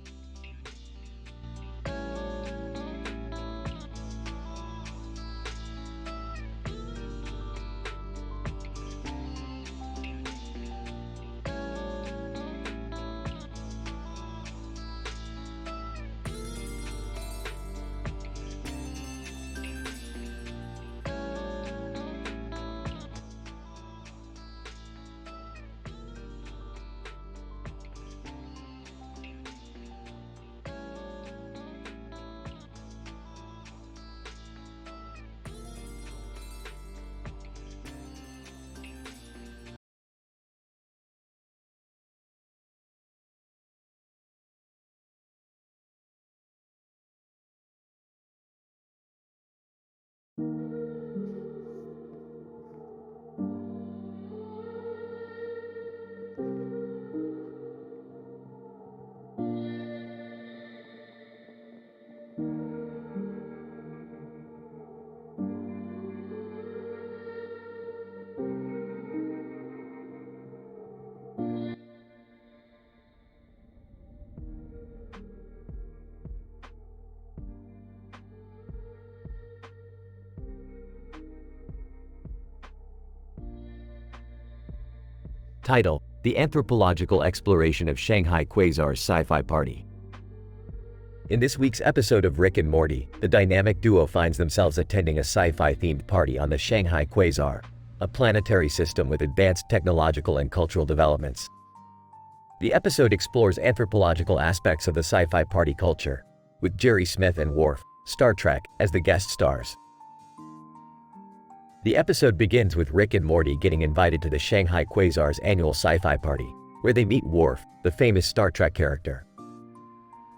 Title: The Anthropological Exploration of Shanghai Quasar's Sci-Fi Party. In this week's episode of Rick and Morty, the dynamic duo finds themselves attending a sci-fi themed party on the Shanghai Quasar, a planetary system with advanced technological and cultural developments. The episode explores anthropological aspects of the sci-fi party culture, with Jerry Smith and Worf, Star Trek, as the guest stars. The episode begins with Rick and Morty getting invited to the Shanghai Quasar's annual sci-fi party, where they meet Worf, the famous Star Trek character.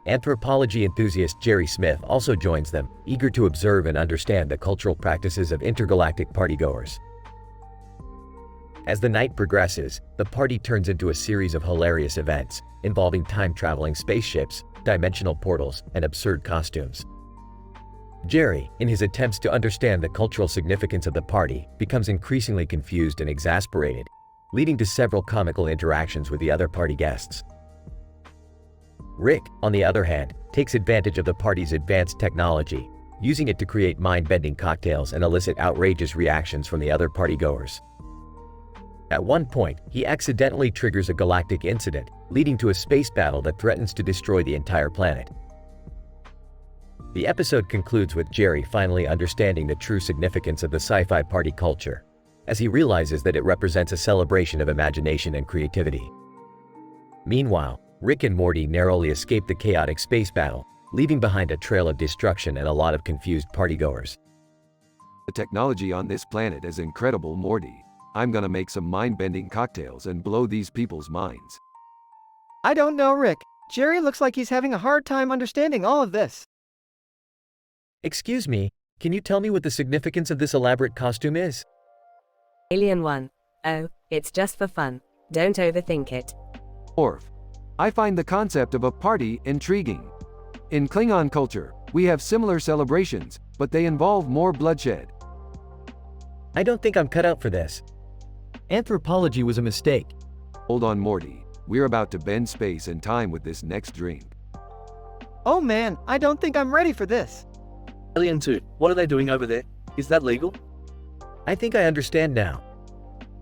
Anthropology enthusiast Jerry Smith also joins them, eager to observe and understand the cultural practices of intergalactic partygoers. As the night progresses, the party turns into a series of hilarious events, involving time-traveling spaceships, dimensional portals, and absurd costumes. Jerry, in his attempts to understand the cultural significance of the party, becomes increasingly confused and exasperated, leading to several comical interactions with the other party guests. Rick, on the other hand, takes advantage of the party's advanced technology, using it to create mind-bending cocktails and elicit outrageous reactions from the other partygoers. At one point, he accidentally triggers a galactic incident, leading to a space battle that threatens to destroy the entire planet. The episode concludes with Jerry finally understanding the true significance of the sci-fi party culture, as he realizes that it represents a celebration of imagination and creativity. Meanwhile, Rick and Morty narrowly escape the chaotic space battle, leaving behind a trail of destruction and a lot of confused partygoers. The technology on this planet is incredible, Morty. I'm gonna make some mind-bending cocktails and blow these people's minds. I don't know, Rick. Jerry looks like he's having a hard time understanding all of this. Excuse me, can you tell me what the significance of this elaborate costume is? Alien 1. Oh, it's just for fun. Don't overthink it. Orf. I find the concept of a party intriguing. In Klingon culture, we have similar celebrations, but they involve more bloodshed. I don't think I'm cut out for this. Anthropology was a mistake. Hold on, Morty. We're about to bend space and time with this next drink. Oh man, I don't think I'm ready for this. Alien 2, what are they doing over there? Is that legal? I think I understand now.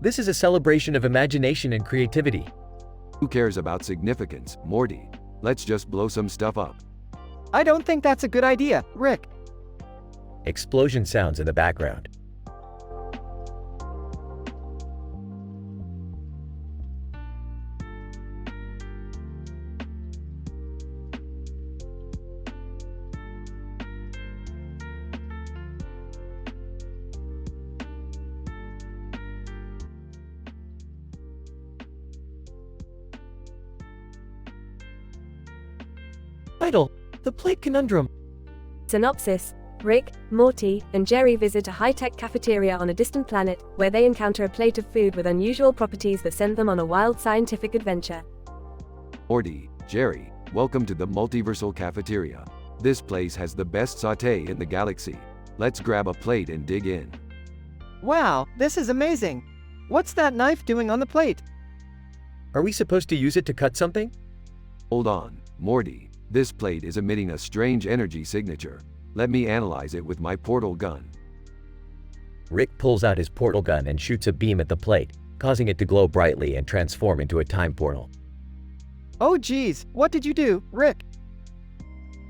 This is a celebration of imagination and creativity. Who cares about significance, Morty? Let's just blow some stuff up. I don't think that's a good idea, Rick. Explosion sounds in the background. Title: The Plate Conundrum. Synopsis: Rick, Morty, and Jerry visit a high-tech cafeteria on a distant planet, where they encounter a plate of food with unusual properties that send them on a wild scientific adventure. Morty, Jerry, welcome to the multiversal cafeteria. This place has the best sauté in the galaxy. Let's grab a plate and dig in. Wow, this is amazing. What's that knife doing on the plate? Are we supposed to use it to cut something? Hold on, Morty. This plate is emitting a strange energy signature. Let me analyze it with my portal gun. Rick pulls out his portal gun and shoots a beam at the plate, causing it to glow brightly and transform into a time portal. Oh geez, what did you do, Rick?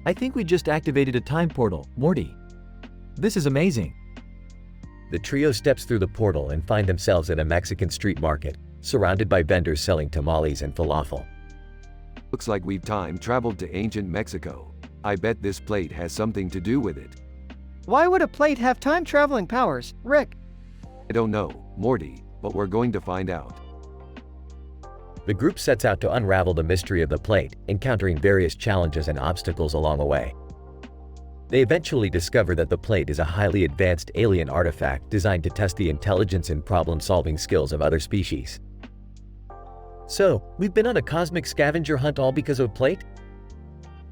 I think we just activated a time portal, Morty. This is amazing. The trio steps through the portal and find themselves at a Mexican street market, surrounded by vendors selling tamales and falafel. Looks like we've time traveled to ancient Mexico. I bet this plate has something to do with it. Why would a plate have time-traveling powers, Rick? I don't know, Morty, but we're going to find out. The group sets out to unravel the mystery of the plate, encountering various challenges and obstacles along the way. They eventually discover that the plate is a highly advanced alien artifact designed to test the intelligence and problem-solving skills of other species. So, we've been on a cosmic scavenger hunt all because of a plate?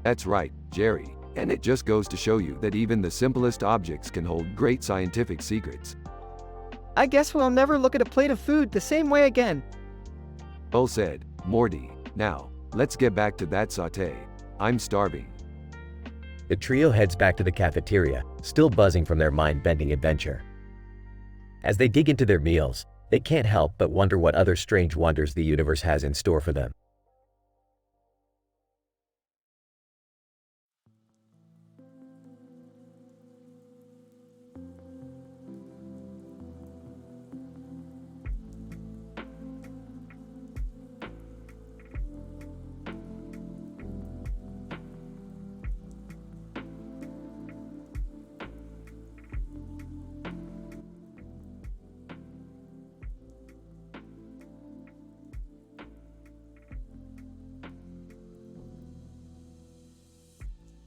That's right, Jerry, and it just goes to show you that even the simplest objects can hold great scientific secrets. I guess we'll never look at a plate of food the same way again. Well said, Morty. Now, let's get back to that sauté. I'm starving. The trio heads back to the cafeteria, still buzzing from their mind-bending adventure. As they dig into their meals, they can't help but wonder what other strange wonders the universe has in store for them.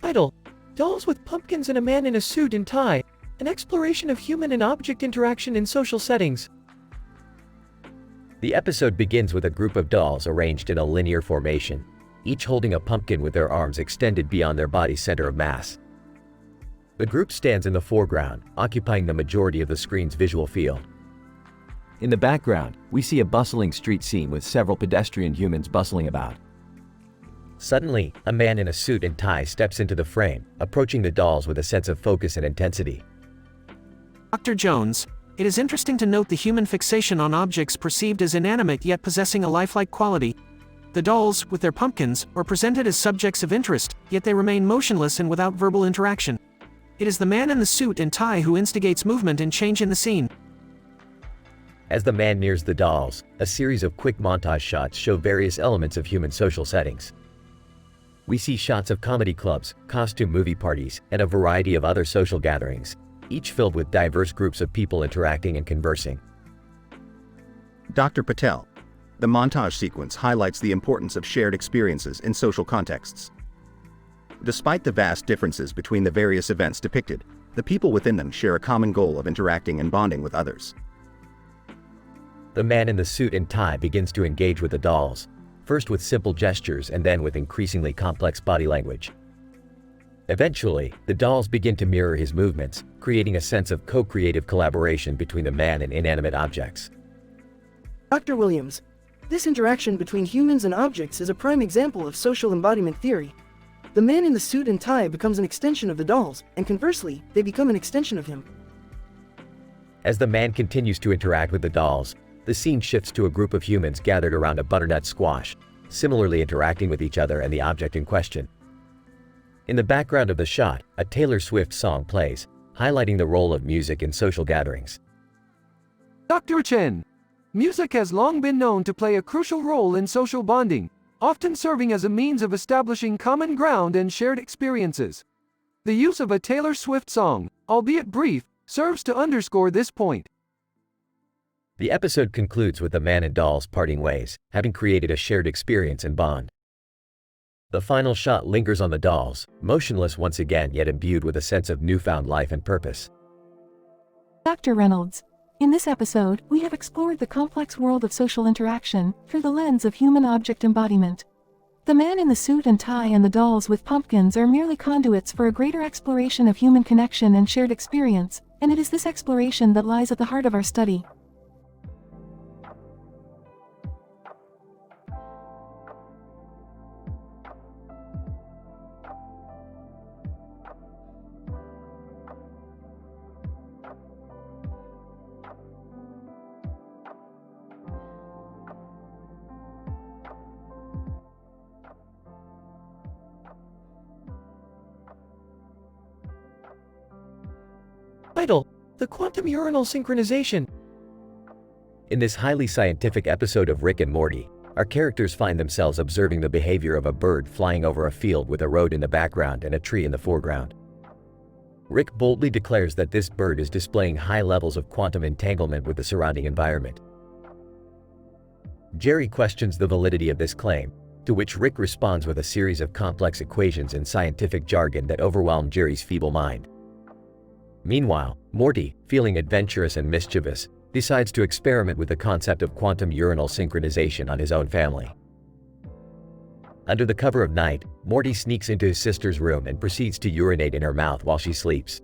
Title: Dolls with Pumpkins and a Man in a Suit and Tie. An exploration of human and object interaction in social settings. The episode begins with a group of dolls arranged in a linear formation, each holding a pumpkin with their arms extended beyond their body's center of mass. The group stands in the foreground, occupying the majority of the screen's visual field. In the background, we see a bustling street scene with several pedestrian humans bustling about. Suddenly, a man in a suit and tie steps into the frame, approaching the dolls with a sense of focus and intensity. Dr. Jones, it is interesting to note the human fixation on objects perceived as inanimate yet possessing a lifelike quality. The dolls, with their pumpkins, are presented as subjects of interest, yet they remain motionless and without verbal interaction. It is the man in the suit and tie who instigates movement and change in the scene. As the man nears the dolls, a series of quick montage shots show various elements of human social settings. We see shots of comedy clubs, costume movie parties, and a variety of other social gatherings, each filled with diverse groups of people interacting and conversing. Dr. Patel, the montage sequence highlights the importance of shared experiences in social contexts. Despite the vast differences between the various events depicted, the people within them share a common goal of interacting and bonding with others. The man in the suit and tie begins to engage with the dolls, first with simple gestures and then with increasingly complex body language. Eventually, the dolls begin to mirror his movements, creating a sense of co-creative collaboration between the man and inanimate objects. Dr. Williams, this interaction between humans and objects is a prime example of social embodiment theory. The man in the suit and tie becomes an extension of the dolls, and conversely, they become an extension of him. As the man continues to interact with the dolls, the scene shifts to a group of humans gathered around a butternut squash, similarly interacting with each other and the object in question. In the background of the shot, a Taylor Swift song plays, highlighting the role of music in social gatherings. Dr. Chen, music has long been known to play a crucial role in social bonding, often serving as a means of establishing common ground and shared experiences. The use of a Taylor Swift song, albeit brief, serves to underscore this point. The episode concludes with the man and dolls parting ways, having created a shared experience and bond. The final shot lingers on the dolls, motionless once again yet imbued with a sense of newfound life and purpose. Dr. Reynolds, in this episode, we have explored the complex world of social interaction through the lens of human object embodiment. The man in the suit and tie and the dolls with pumpkins are merely conduits for a greater exploration of human connection and shared experience, and it is this exploration that lies at the heart of our study. Title: The Quantum Urinal Synchronization. In this highly scientific episode of Rick and Morty, our characters find themselves observing the behavior of a bird flying over a field with a road in the background and a tree in the foreground. Rick boldly declares that this bird is displaying high levels of quantum entanglement with the surrounding environment. Jerry questions the validity of this claim, to which Rick responds with a series of complex equations and scientific jargon that overwhelm Jerry's feeble mind. Meanwhile, Morty, feeling adventurous and mischievous, decides to experiment with the concept of quantum urinal synchronization on his own family. Under the cover of night, Morty sneaks into his sister's room and proceeds to urinate in her mouth while she sleeps.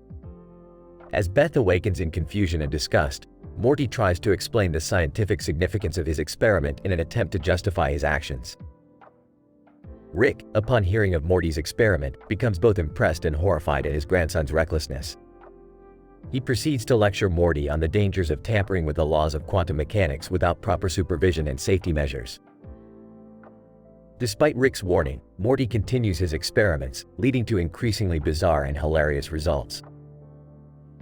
As Beth awakens in confusion and disgust, Morty tries to explain the scientific significance of his experiment in an attempt to justify his actions. Rick, upon hearing of Morty's experiment, becomes both impressed and horrified at his grandson's recklessness. He proceeds to lecture Morty on the dangers of tampering with the laws of quantum mechanics without proper supervision and safety measures. Despite Rick's warning, Morty continues his experiments, leading to increasingly bizarre and hilarious results.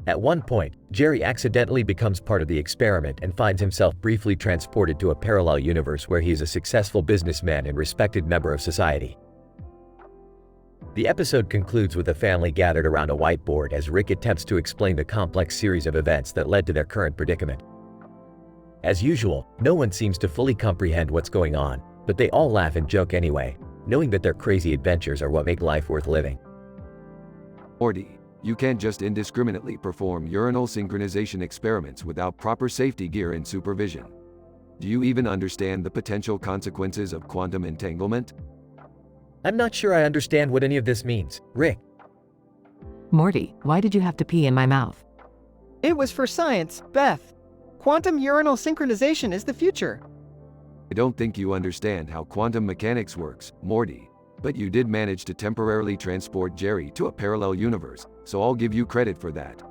At one point, Jerry accidentally becomes part of the experiment and finds himself briefly transported to a parallel universe where he is a successful businessman and respected member of society. The episode concludes with the family gathered around a whiteboard as Rick attempts to explain the complex series of events that led to their current predicament. As usual, no one seems to fully comprehend what's going on, but they all laugh and joke anyway, knowing that their crazy adventures are what make life worth living. Morty, you can't just indiscriminately perform urinal synchronization experiments without proper safety gear and supervision. Do you even understand the potential consequences of quantum entanglement? I'm not sure I understand what any of this means. Rick. Morty, why did you have to pee in my mouth? It was for science, Beth. Quantum urinal synchronization is the future. I don't think you understand how quantum mechanics works, Morty. But you did manage to temporarily transport Jerry to a parallel universe, so I'll give you credit for that.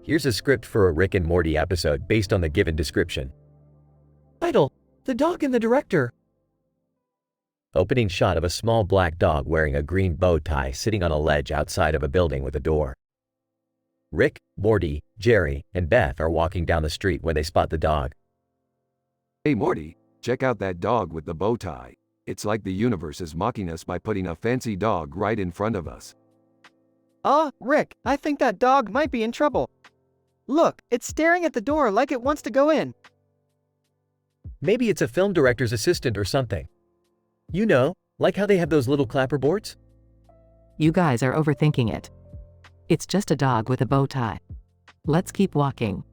Here's a script for a Rick and Morty episode based on the given description. Title: The Dog and the Director. Opening shot of a small black dog wearing a green bow tie sitting on a ledge outside of a building with a door. Rick, Morty, Jerry, and Beth are walking down the street when they spot the dog. Hey Morty, check out that dog with the bow tie. It's like the universe is mocking us by putting a fancy dog right in front of us. Rick, I think that dog might be in trouble. Look, it's staring at the door like it wants to go in. Maybe it's a film director's assistant or something. You know, like how they have those little clapperboards? You guys are overthinking it. It's just a dog with a bow tie. Let's keep walking.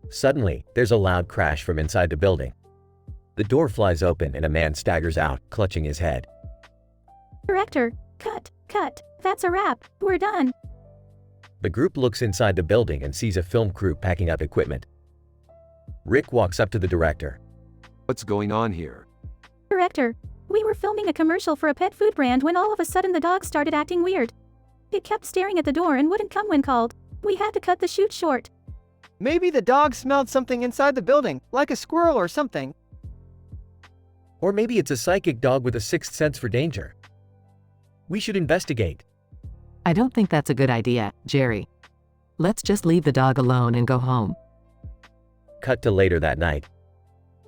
Suddenly, there's a loud crash from inside the building. The door flies open and a man staggers out, clutching his head. Director, cut. That's a wrap. We're done. The group looks inside the building and sees a film crew packing up equipment. Rick walks up to the director. What's going on here? Director, we were filming a commercial for a pet food brand when all of a sudden the dog started acting weird. It kept staring at the door and wouldn't come when called. We had to cut the shoot short. Maybe the dog smelled something inside the building, like a squirrel or something. Or maybe it's a psychic dog with a sixth sense for danger. We should investigate. I don't think that's a good idea, Jerry. Let's just leave the dog alone and go home. Cut to later that night.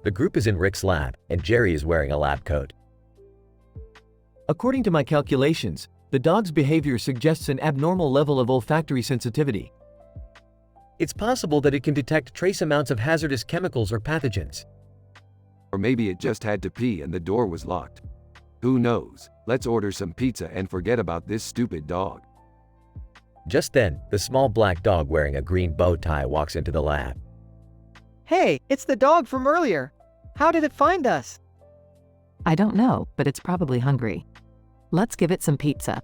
The group is in Rick's lab, and Jerry is wearing a lab coat. According to my calculations, the dog's behavior suggests an abnormal level of olfactory sensitivity. It's possible that it can detect trace amounts of hazardous chemicals or pathogens. Or maybe it just had to pee and the door was locked. Who knows? Let's order some pizza and forget about this stupid dog. Just then, the small black dog wearing a green bow tie walks into the lab. Hey, it's the dog from earlier. How did it find us? I don't know, but it's probably hungry. Let's give it some pizza.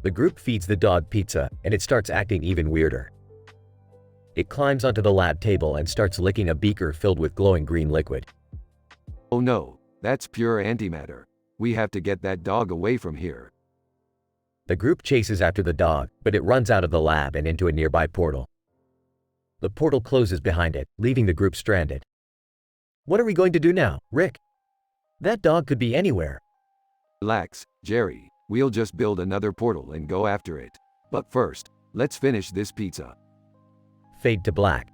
The group feeds the dog pizza, and it starts acting even weirder. It climbs onto the lab table and starts licking a beaker filled with glowing green liquid. Oh no, that's pure antimatter. We have to get that dog away from here. The group chases after the dog, but it runs out of the lab and into a nearby portal. The portal closes behind it, leaving the group stranded. What are we going to do now, Rick? That dog could be anywhere. Relax, Jerry. We'll just build another portal and go after it. But first, let's finish this pizza. Fade to black.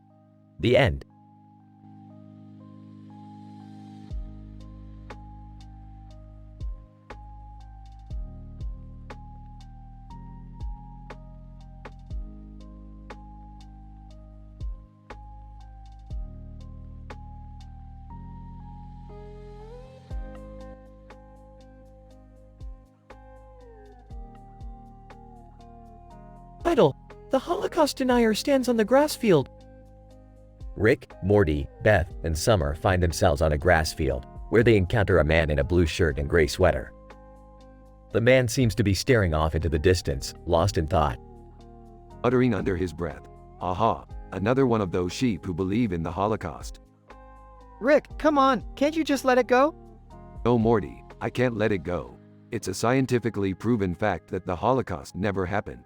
The end. Idle. The Holocaust denier stands on the grass field. Rick, Morty, Beth, and Summer find themselves on a grass field, where they encounter a man in a blue shirt and gray sweater. The man seems to be staring off into the distance, lost in thought. Uttering under his breath, "Aha, another one of those sheep who believe in the Holocaust." Rick, come on, can't you just let it go? No, Morty, I can't let it go. It's a scientifically proven fact that the Holocaust never happened.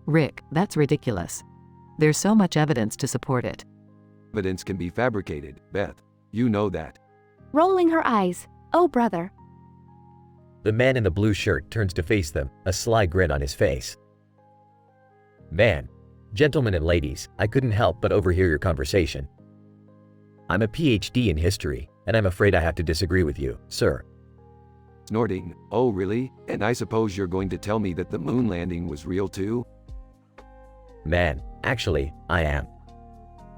Rick, that's ridiculous. There's so much evidence to support it. Evidence can be fabricated, Beth. You know that. Rolling her eyes. Oh, brother. The man in the blue shirt turns to face them, a sly grin on his face. Man, gentlemen and ladies, I couldn't help but overhear your conversation. I'm a PhD in history, and I'm afraid I have to disagree with you, sir. Snorting, oh really? And I suppose you're going to tell me that the moon landing was real too? Man, actually, I am.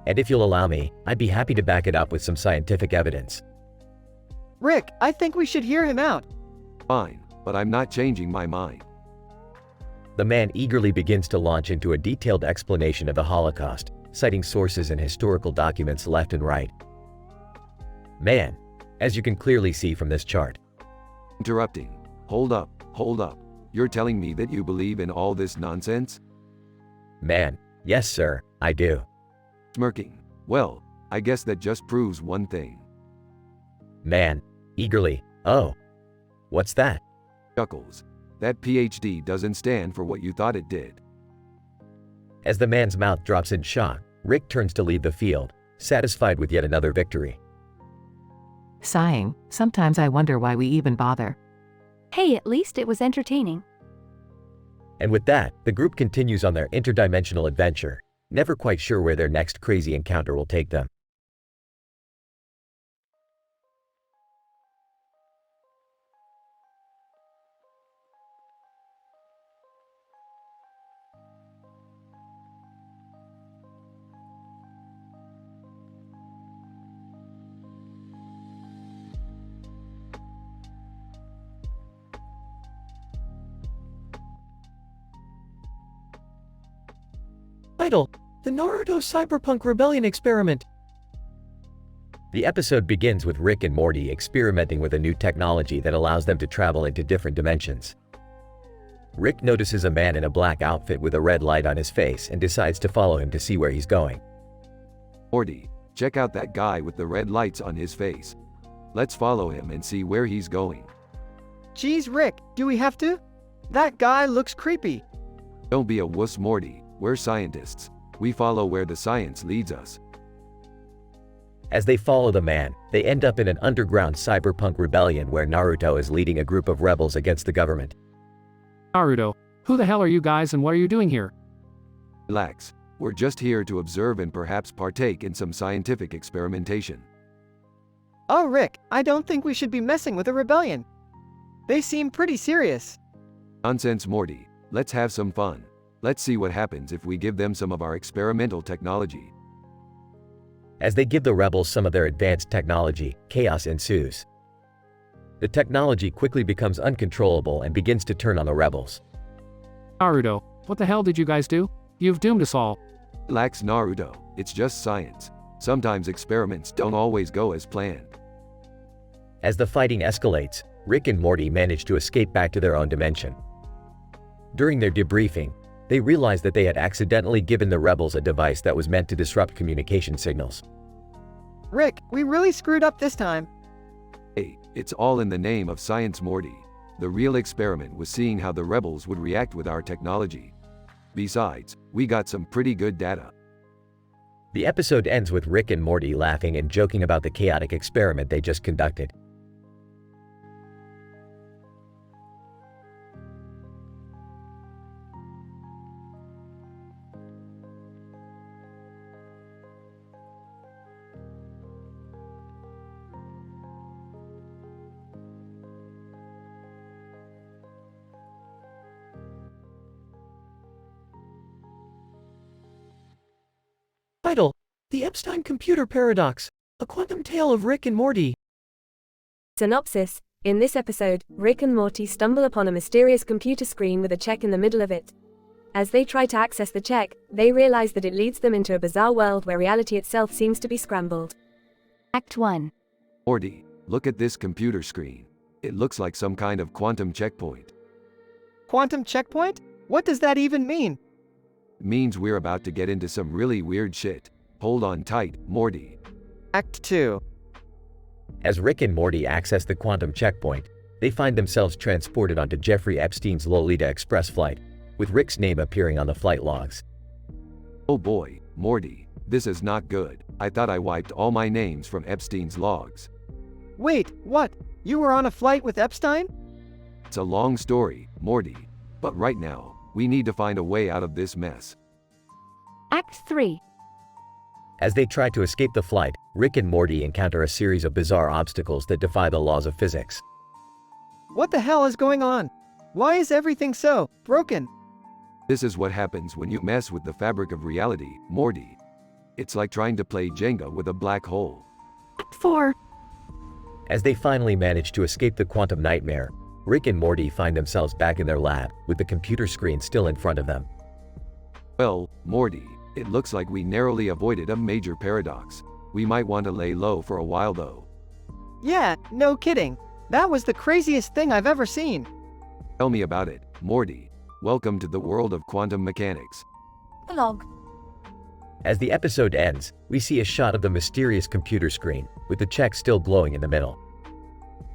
And if you'll allow me, I'd be happy to back it up with some scientific evidence. Rick, I think we should hear him out. Fine, but I'm not changing my mind. The man eagerly begins to launch into a detailed explanation of the Holocaust, citing sources and historical documents left and right. Man, as you can clearly see from this chart. Interrupting. Hold up. You're telling me that you believe in all this nonsense? Man, yes sir, I do. Smirking. Well, I guess that just proves one thing. Man, eagerly, oh. What's that? Chuckles. That PhD doesn't stand for what you thought it did. As the man's mouth drops in shock, Rick turns to leave the field, satisfied with yet another victory. Sighing, sometimes I wonder why we even bother. Hey, at least it was entertaining. And with that, the group continues on their interdimensional adventure, never quite sure where their next crazy encounter will take them. Title: The Naruto Cyberpunk Rebellion Experiment. The episode begins with Rick and Morty experimenting with a new technology that allows them to travel into different dimensions. Rick notices a man in a black outfit with a red light on his face and decides to follow him to see where he's going. Morty, check out that guy with the red lights on his face. Let's follow him and see where he's going. Geez, Rick, do we have to? That guy looks creepy. Don't be a wuss, Morty. We're scientists. We follow where the science leads us. As they follow the man, they end up in an underground cyberpunk rebellion where Naruto is leading a group of rebels against the government. Naruto, who the hell are you guys and what are you doing here? Relax. We're just here to observe and perhaps partake in some scientific experimentation. Oh, Rick, I don't think we should be messing with a rebellion. They seem pretty serious. Nonsense, Morty. Let's have some fun. Let's see what happens if we give them some of our experimental technology. As they give the rebels some of their advanced technology, chaos ensues. The technology quickly becomes uncontrollable and begins to turn on the rebels. Naruto, what the hell did you guys do? You've doomed us all. Relax, Naruto. It's just science. Sometimes experiments don't always go as planned. As the fighting escalates, Rick and Morty manage to escape back to their own dimension. During their debriefing, they realize that they had accidentally given the rebels a device that was meant to disrupt communication signals. Rick, we really screwed up this time. Hey, it's all in the name of science, Morty. The real experiment was seeing how the rebels would react with our technology. Besides, we got some pretty good data. The episode ends with Rick and Morty laughing and joking about the chaotic experiment they just conducted. Title: The Epstein Computer Paradox, a quantum tale of Rick and Morty. Synopsis: In this episode, Rick and Morty stumble upon a mysterious computer screen with a check in the middle of it. As they try to access the check, they realize that it leads them into a bizarre world where reality itself seems to be scrambled. Act 1. Morty, look at this computer screen. It looks like some kind of quantum checkpoint. Quantum checkpoint? What does that even mean? It means we're about to get into some really weird shit. Hold on tight, Morty. Act 2. As Rick and Morty access the quantum checkpoint, they find themselves transported onto Jeffrey Epstein's Lolita Express flight, with Rick's name appearing on the flight logs. Oh boy, Morty, this is not good. I thought I wiped all my names from Epstein's logs. Wait, what? You were on a flight with Epstein? It's a long story, Morty. But right now, we need to find a way out of this mess. Act 3. As they try to escape the flight, Rick and Morty encounter a series of bizarre obstacles that defy the laws of physics. What the hell is going on? Why is everything so broken? This is what happens when you mess with the fabric of reality, Morty. It's like trying to play Jenga with a black hole. Act 4. As they finally manage to escape the quantum nightmare, Rick and Morty find themselves back in their lab, with the computer screen still in front of them. Well, Morty, it looks like we narrowly avoided a major paradox. We might want to lay low for a while though. Yeah, no kidding. That was the craziest thing I've ever seen. Tell me about it, Morty. Welcome to the world of quantum mechanics. Log. As the episode ends, we see a shot of the mysterious computer screen, with the check still glowing in the middle.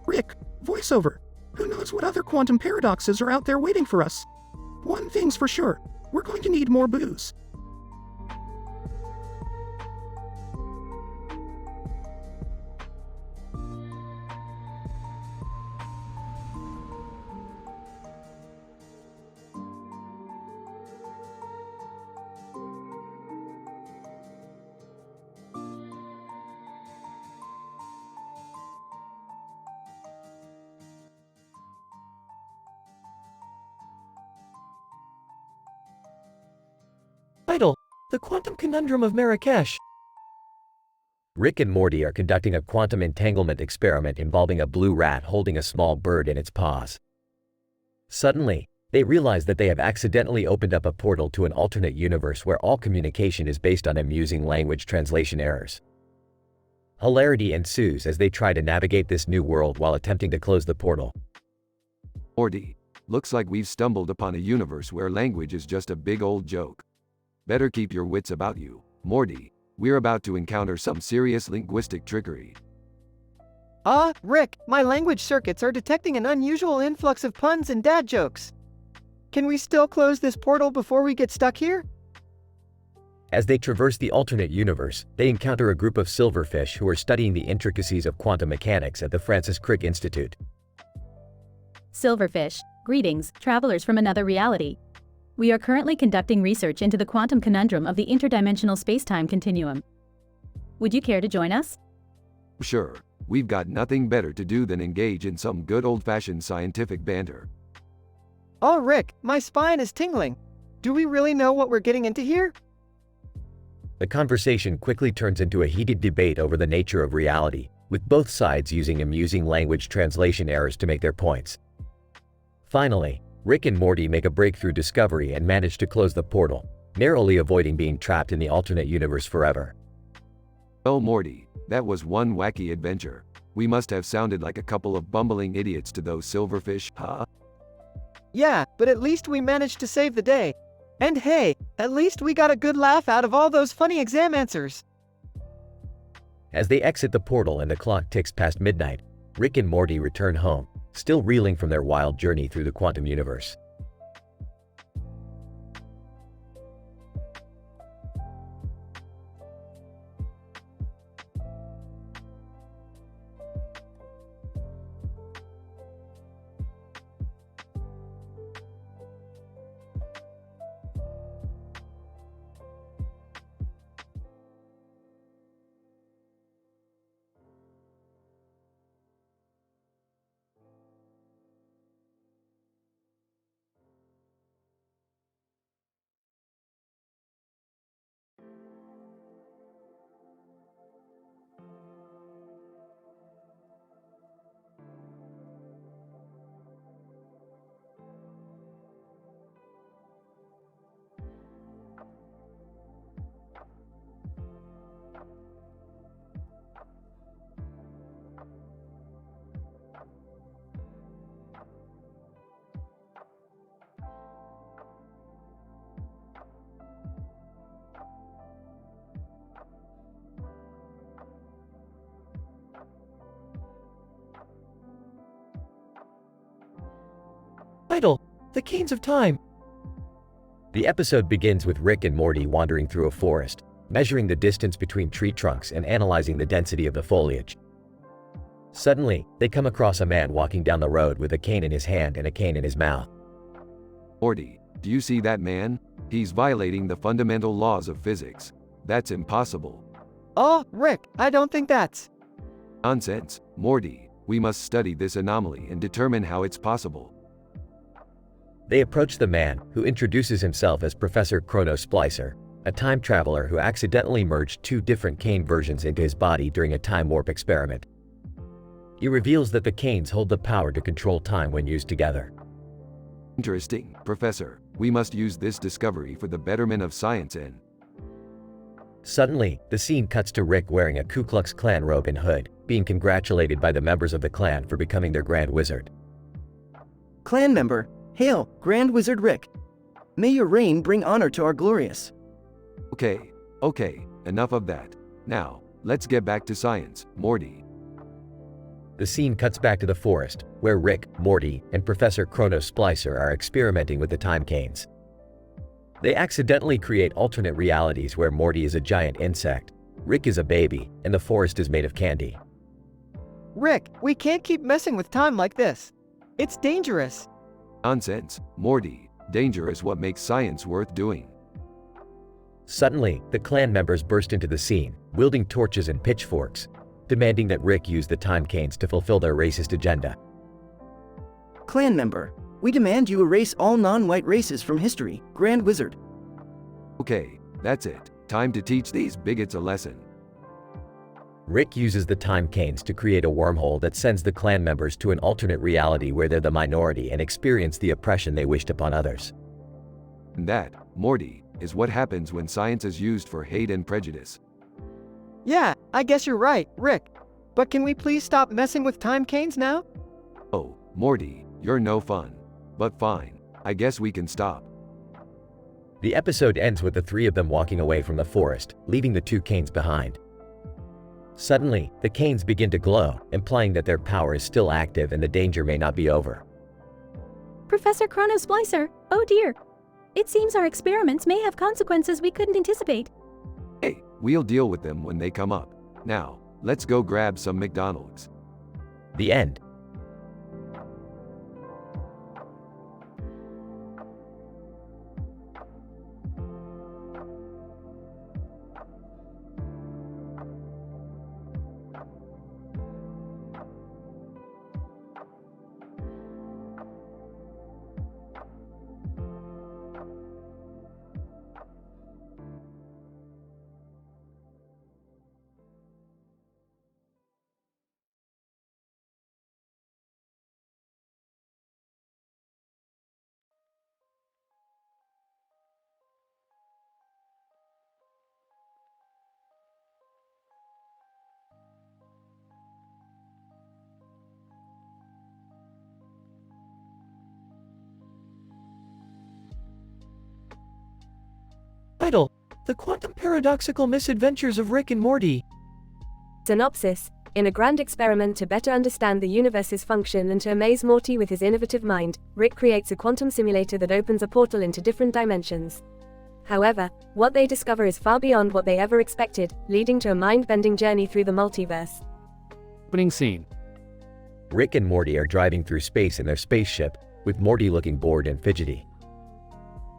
Rick, voiceover. Who knows what other quantum paradoxes are out there waiting for us? One thing's for sure, we're going to need more booze. Title: The Quantum Conundrum of Marrakesh. Rick and Morty are conducting a quantum entanglement experiment involving a blue rat holding a small bird in its paws. Suddenly, They realize that they have accidentally opened up a portal to an alternate universe where all communication is based on amusing language translation errors. Hilarity ensues as they try to navigate this new world while attempting to close the portal. Morty, looks like we've stumbled upon a universe where language is just a big old joke. Better keep your wits about you, Morty. We're about to encounter some serious linguistic trickery. Rick, my language circuits are detecting an unusual influx of puns and dad jokes. Can we still close this portal before we get stuck here? As they traverse the alternate universe, they encounter a group of silverfish who are studying the intricacies of quantum mechanics at the Francis Crick Institute. Silverfish, greetings, travelers from another reality. We are currently conducting research into the quantum conundrum of the interdimensional spacetime continuum. Would you care to join us? Sure, we've got nothing better to do than engage in some good old-fashioned scientific banter. Oh, Rick, my spine is tingling. Do we really know what we're getting into here? The conversation quickly turns into a heated debate over the nature of reality, with both sides using amusing language translation errors to make their points. Finally, Rick and Morty make a breakthrough discovery and manage to close the portal, narrowly avoiding being trapped in the alternate universe forever. Oh, Morty, that was one wacky adventure. We must have sounded like a couple of bumbling idiots to those silverfish, huh? Yeah, but at least we managed to save the day. And hey, at least we got a good laugh out of all those funny exam answers. As they exit the portal and the clock ticks past midnight, Rick and Morty return home, still reeling from their wild journey through the quantum universe. Title: The Canes of Time. The episode begins with Rick and Morty wandering through a forest, measuring the distance between tree trunks and analyzing the density of the foliage. Suddenly, they come across a man walking down the road with a cane in his hand and a cane in his mouth. Morty, do you see that man? He's violating the fundamental laws of physics. That's impossible. Oh, Rick, I don't think that's Nonsense, Morty. We must study this anomaly and determine how it's possible. They approach the man, who introduces himself as Professor Chrono Splicer, a time traveler who accidentally merged two different cane versions into his body during a time warp experiment. He reveals that the canes hold the power to control time when used together. Interesting, Professor. We must use this discovery for the betterment of science and… Suddenly, the scene cuts to Rick wearing a Ku Klux Klan robe and hood, being congratulated by the members of the Klan for becoming their Grand Wizard. Clan member, hail, Grand Wizard Rick. May your reign bring honor to our glorious. Okay, enough of that. Now, let's get back to science, Morty. The scene cuts back to the forest, where Rick, Morty, and Professor Chrono Splicer are experimenting with the time canes. They accidentally create alternate realities where Morty is a giant insect, Rick is a baby, and the forest is made of candy. Rick, we can't keep messing with time like this. It's dangerous. Nonsense, Morty. Danger is what makes science worth doing. Suddenly, the Klan members burst into the scene, wielding torches and pitchforks, demanding that Rick use the time canes to fulfill their racist agenda. Clan member, we demand you erase all non-white races from history, Grand Wizard. Okay, that's it. Time to teach these bigots a lesson. Rick uses the time canes to create a wormhole that sends the clan members to an alternate reality where they're the minority and experience the oppression they wished upon others. And that, Morty, is what happens when science is used for hate and prejudice. Yeah, I guess you're right, Rick. But can we please stop messing with time canes now? Oh, Morty, you're no fun. But fine, I guess we can stop. The episode ends with the three of them walking away from the forest, leaving the two canes behind. Suddenly, the canes begin to glow, implying that their power is still active and the danger may not be over. Professor Chronosplicer, oh dear. It seems our experiments may have consequences we couldn't anticipate. Hey, we'll deal with them when they come up. Now, let's go grab some McDonald's. The end. Title: The Quantum Paradoxical Misadventures of Rick and Morty. Synopsis: in a grand experiment to better understand the universe's function and to amaze Morty with his innovative mind, Rick creates a quantum simulator that opens a portal into different dimensions. However, what they discover is far beyond what they ever expected, leading to a mind-bending journey through the multiverse. Opening scene. Rick and Morty are driving through space in their spaceship, with Morty looking bored and fidgety.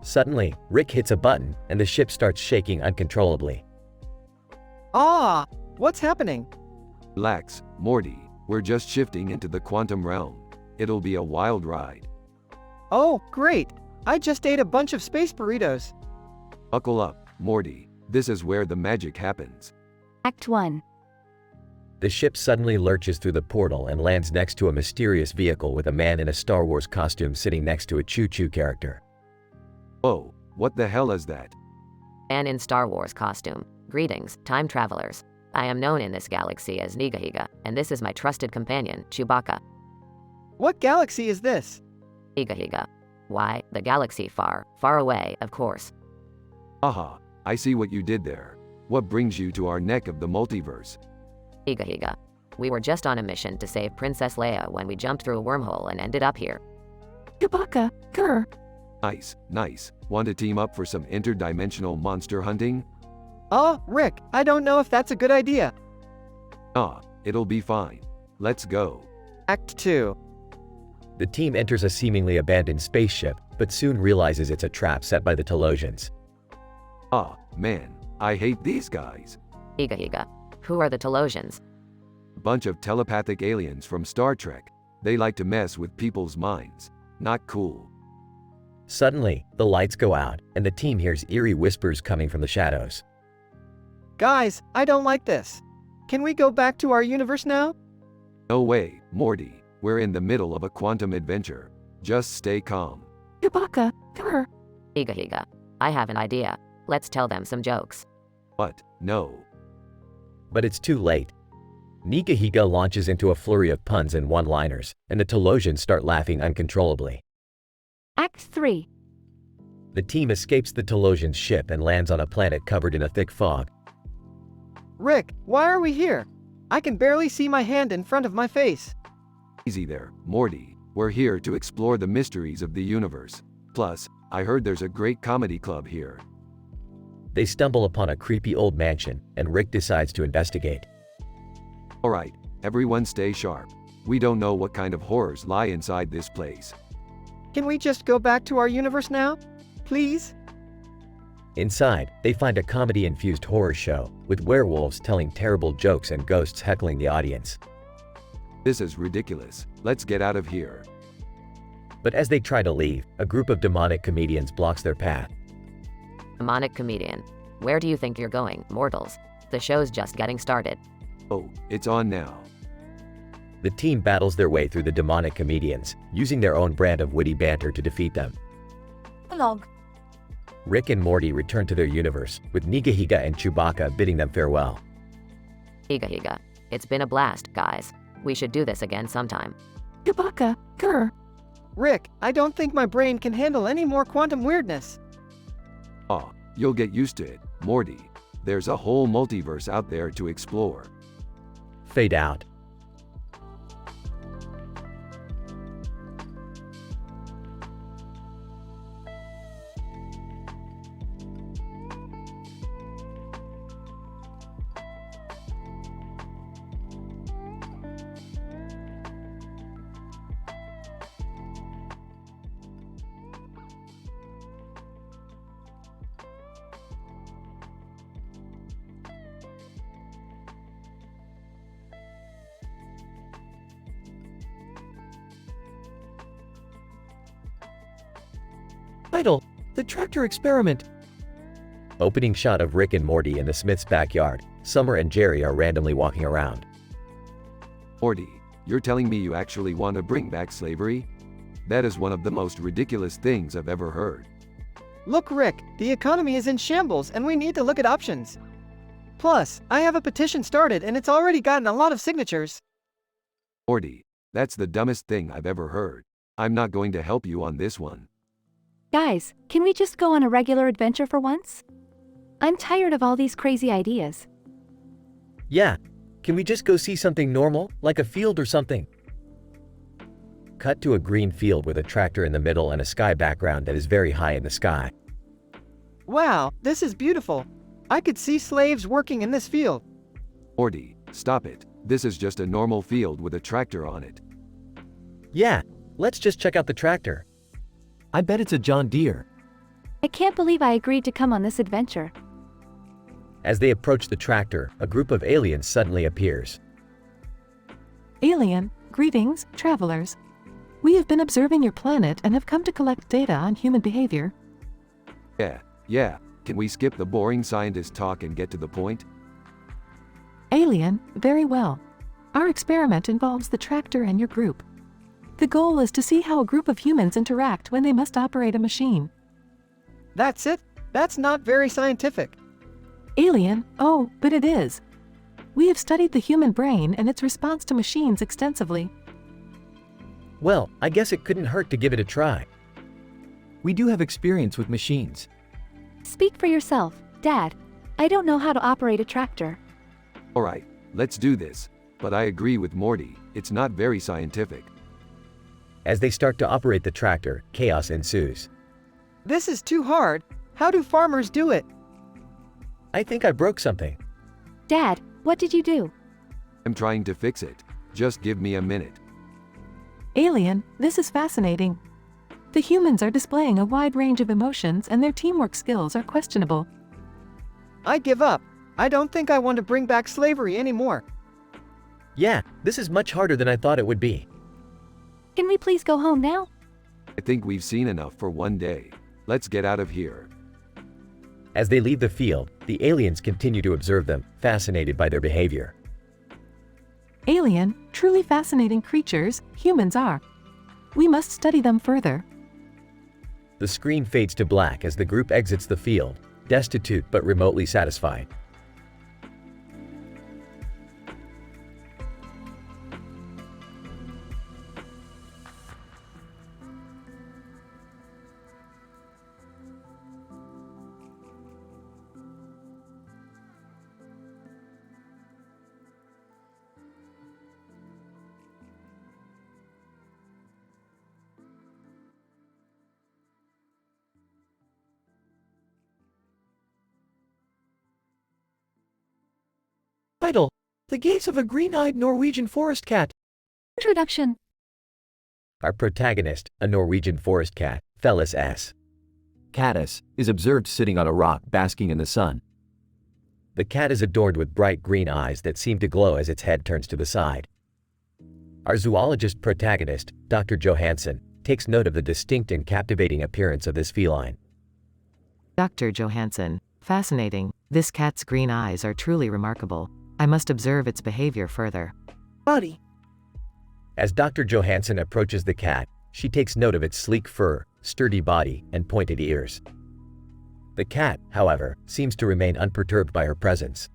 Suddenly, Rick hits a button, and the ship starts shaking uncontrollably. Ah, what's happening? Relax, Morty, we're just shifting into the quantum realm. It'll be a wild ride. Oh, great. I just ate a bunch of space burritos. Buckle up, Morty. This is where the magic happens. Act 1. The ship suddenly lurches through the portal and lands next to a mysterious vehicle with a man in a Star Wars costume sitting next to a choo-choo character. Oh, what the hell is that? Man in Star Wars costume. Greetings, time travelers. I am known in this galaxy as Nigahiga, and this is my trusted companion, Chewbacca. What galaxy is this? Nigahiga. Why, the galaxy far, far away, of course. Aha, I see what you did there. What brings you to our neck of the multiverse? Nigahiga. We were just on a mission to save Princess Leia when we jumped through a wormhole and ended up here. Chewbacca, grr. Nice, nice. Want to team up for some interdimensional monster hunting? Rick, I don't know if that's a good idea. It'll be fine. Let's go. Act 2. The team enters a seemingly abandoned spaceship, but soon realizes it's a trap set by the Telosians. Man, I hate these guys. Nigahiga. Who are the Telosians? A bunch of telepathic aliens from Star Trek. They like to mess with people's minds. Not cool. Suddenly, the lights go out, and the team hears eerie whispers coming from the shadows. Guys, I don't like this. Can we go back to our universe now? No way, Morty. We're in the middle of a quantum adventure. Just stay calm. Chewbacca, grr. Nigahiga. I have an idea. Let's tell them some jokes. What? No. But it's too late. Nigahiga launches into a flurry of puns and one-liners, and the Telosians start laughing uncontrollably. Act 3. The team escapes the Telosian ship and lands on a planet covered in a thick fog. Rick, why are we here? I can barely see my hand in front of my face. Easy there, Morty. We're here to explore the mysteries of the universe. Plus, I heard there's a great comedy club here. They stumble upon a creepy old mansion, and Rick decides to investigate. Alright, everyone stay sharp. We don't know what kind of horrors lie inside this place. Can we just go back to our universe now? Please? Inside, they find a comedy-infused horror show, with werewolves telling terrible jokes and ghosts heckling the audience. This is ridiculous. Let's get out of here. But as they try to leave, a group of demonic comedians blocks their path. Demonic comedian. Where do you think you're going, mortals? The show's just getting started. Oh, it's on now. The team battles their way through the demonic comedians, using their own brand of witty banter to defeat them. Log. Rick and Morty return to their universe, with Nigahiga and Chewbacca bidding them farewell. Higa higa. It's been a blast, guys. We should do this again sometime. Chewbacca, grr. Rick, I don't think my brain can handle any more quantum weirdness. Aw, you'll get used to it, Morty. There's a whole multiverse out there to explore. Fade out. Title: The Tractor Experiment. Opening shot of Rick and Morty in the Smith's backyard. Summer and Jerry are randomly walking around. Morty, you're telling me you actually want to bring back slavery? That is one of the most ridiculous things I've ever heard. Look, Rick, the economy is in shambles and we need to look at options. Plus, I have a petition started and it's already gotten a lot of signatures. Morty, that's the dumbest thing I've ever heard. I'm not going to help you on this one. Guys, can we just go on a regular adventure for once? I'm tired of all these crazy ideas. Yeah, can we just go see something normal, like a field or something? Cut to a green field with a tractor in the middle and a sky background that is very high in the sky. Wow, this is beautiful. I could see slaves working in this field. Morty, stop it. This is just a normal field with a tractor on it. Yeah, let's just check out the tractor. I bet it's a John Deere. I can't believe I agreed to come on this adventure. As they approach the tractor, a group of aliens suddenly appears. Alien, greetings, travelers. We have been observing your planet and have come to collect data on human behavior. Yeah. Can we skip the boring scientist talk and get to the point? Alien, very well. Our experiment involves the tractor and your group. The goal is to see how a group of humans interact when they must operate a machine. That's it? That's not very scientific. Alien, oh, but it is. We have studied the human brain and its response to machines extensively. Well, I guess it couldn't hurt to give it a try. We do have experience with machines. Speak for yourself, Dad. I don't know how to operate a tractor. Alright, let's do this. But I agree with Morty, it's not very scientific. As they start to operate the tractor, chaos ensues. This is too hard. How do farmers do it? I think I broke something. Dad, what did you do? I'm trying to fix it. Just give me a minute. Alien, this is fascinating. The humans are displaying a wide range of emotions and their teamwork skills are questionable. I give up. I don't think I want to bring back slavery anymore. Yeah, this is much harder than I thought it would be. Can we please go home now? I think we've seen enough for one day. Let's get out of here. As they leave the field, the aliens continue to observe them, fascinated by their behavior. Alien, truly fascinating creatures, humans are. We must study them further. The screen fades to black as the group exits the field, destitute but remotely satisfied. Title: The Gaze of a Green-Eyed Norwegian Forest Cat. Introduction. Our protagonist, a Norwegian forest cat, Felis S. Caddis, is observed sitting on a rock basking in the sun. The cat is adorned with bright green eyes that seem to glow as its head turns to the side. Our zoologist protagonist, Dr. Johansson, takes note of the distinct and captivating appearance of this feline. Dr. Johansson, fascinating. This cat's green eyes are truly remarkable. I must observe its behavior further. Body. As Dr. Johansson approaches the cat, she takes note of its sleek fur, sturdy body, and pointed ears. The cat, however, seems to remain unperturbed by her presence.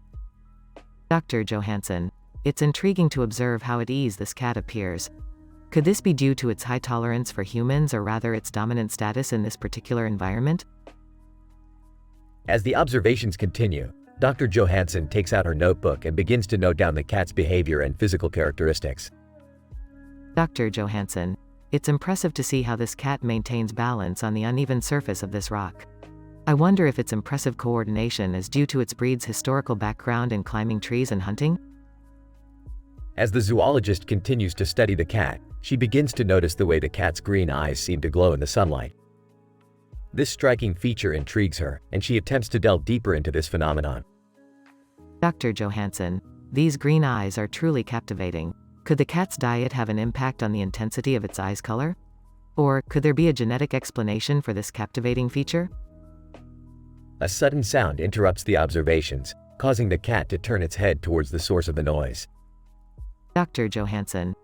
Dr. Johansson, it's intriguing to observe how at ease this cat appears. Could this be due to its high tolerance for humans, or rather its dominant status in this particular environment? As the observations continue, Dr. Johansson takes out her notebook and begins to note down the cat's behavior and physical characteristics. Dr. Johansson, it's impressive to see how this cat maintains balance on the uneven surface of this rock. I wonder if its impressive coordination is due to its breed's historical background in climbing trees and hunting? As the zoologist continues to study the cat, she begins to notice the way the cat's green eyes seem to glow in the sunlight. This striking feature intrigues her, and she attempts to delve deeper into this phenomenon. Dr. Johansson, these green eyes are truly captivating. Could the cat's diet have an impact on the intensity of its eyes color? Or could there be a genetic explanation for this captivating feature? A sudden sound interrupts the observations, causing the cat to turn its head towards the source of the noise. Dr. Johansson.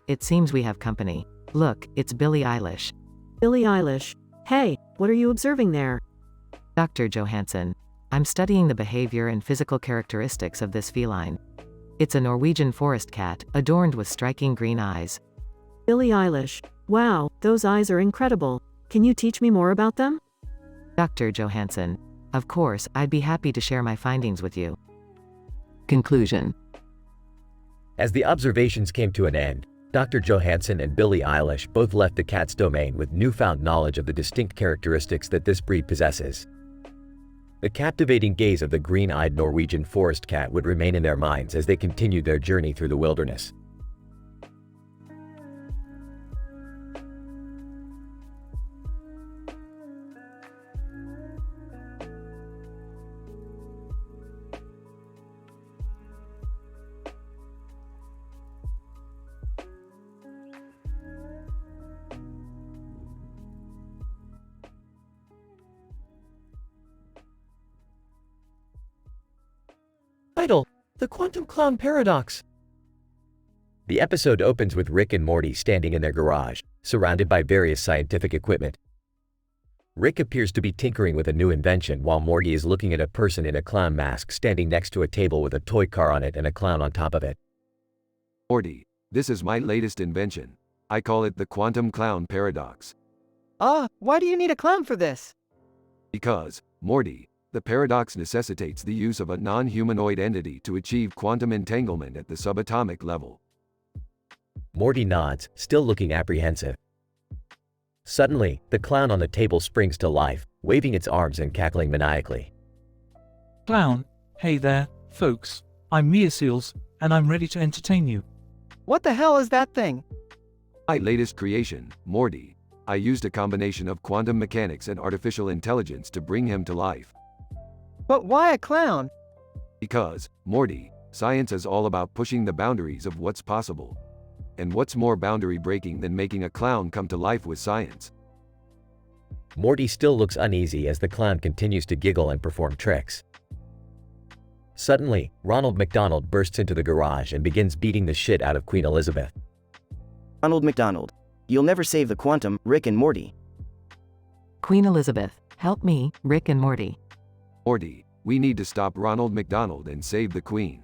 It seems we have company. Look, it's Billie Eilish. Billie Eilish. Hey, what are you observing there? Dr. Johansson. I'm studying the behavior and physical characteristics of this feline. It's a Norwegian forest cat, adorned with striking green eyes. Billie Eilish. Wow, those eyes are incredible. Can you teach me more about them? Dr. Johansson. Of course, I'd be happy to share my findings with you. Conclusion. As the observations came to an end, Dr. Johansson and Billie Eilish both left the cat's domain with newfound knowledge of the distinct characteristics that this breed possesses. The captivating gaze of the green-eyed Norwegian forest cat would remain in their minds as they continued their journey through the wilderness. Title: The Quantum Clown Paradox. The episode opens with Rick and Morty standing in their garage, surrounded by various scientific equipment. Rick appears to be tinkering with a new invention while Morty is looking at a person in a clown mask standing next to a table with a toy car on it and a clown on top of it. Morty, this is my latest invention. I call it the Quantum Clown Paradox. Why do you need a clown for this? Because, Morty, the paradox necessitates the use of a non-humanoid entity to achieve quantum entanglement at the subatomic level. Morty nods, still looking apprehensive. Suddenly, the clown on the table springs to life, waving its arms and cackling maniacally. Clown, hey there, folks. I'm Mia Seals, and I'm ready to entertain you. What the hell is that thing? My latest creation, Morty. I used a combination of quantum mechanics and artificial intelligence to bring him to life. But why a clown? Because, Morty, science is all about pushing the boundaries of what's possible. And what's more boundary breaking than making a clown come to life with science? Morty still looks uneasy as the clown continues to giggle and perform tricks. Suddenly, Ronald McDonald bursts into the garage and begins beating the shit out of Queen Elizabeth. Ronald McDonald. You'll never save the quantum, Rick and Morty. Queen Elizabeth, help me, Rick and Morty. Morty, we need to stop Ronald McDonald and save the Queen.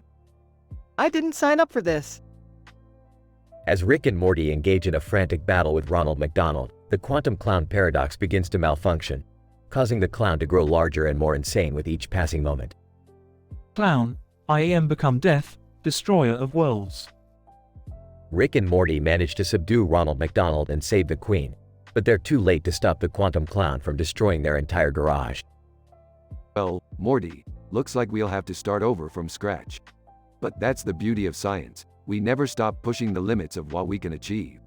I didn't sign up for this. As Rick and Morty engage in a frantic battle with Ronald McDonald, the quantum clown paradox begins to malfunction, causing the clown to grow larger and more insane with each passing moment. Clown, I am become death, destroyer of worlds. Rick and Morty manage to subdue Ronald McDonald and save the Queen, but they're too late to stop the quantum clown from destroying their entire garage. Well, Morty, looks like we'll have to start over from scratch. But that's the beauty of science. We never stop pushing the limits of what we can achieve.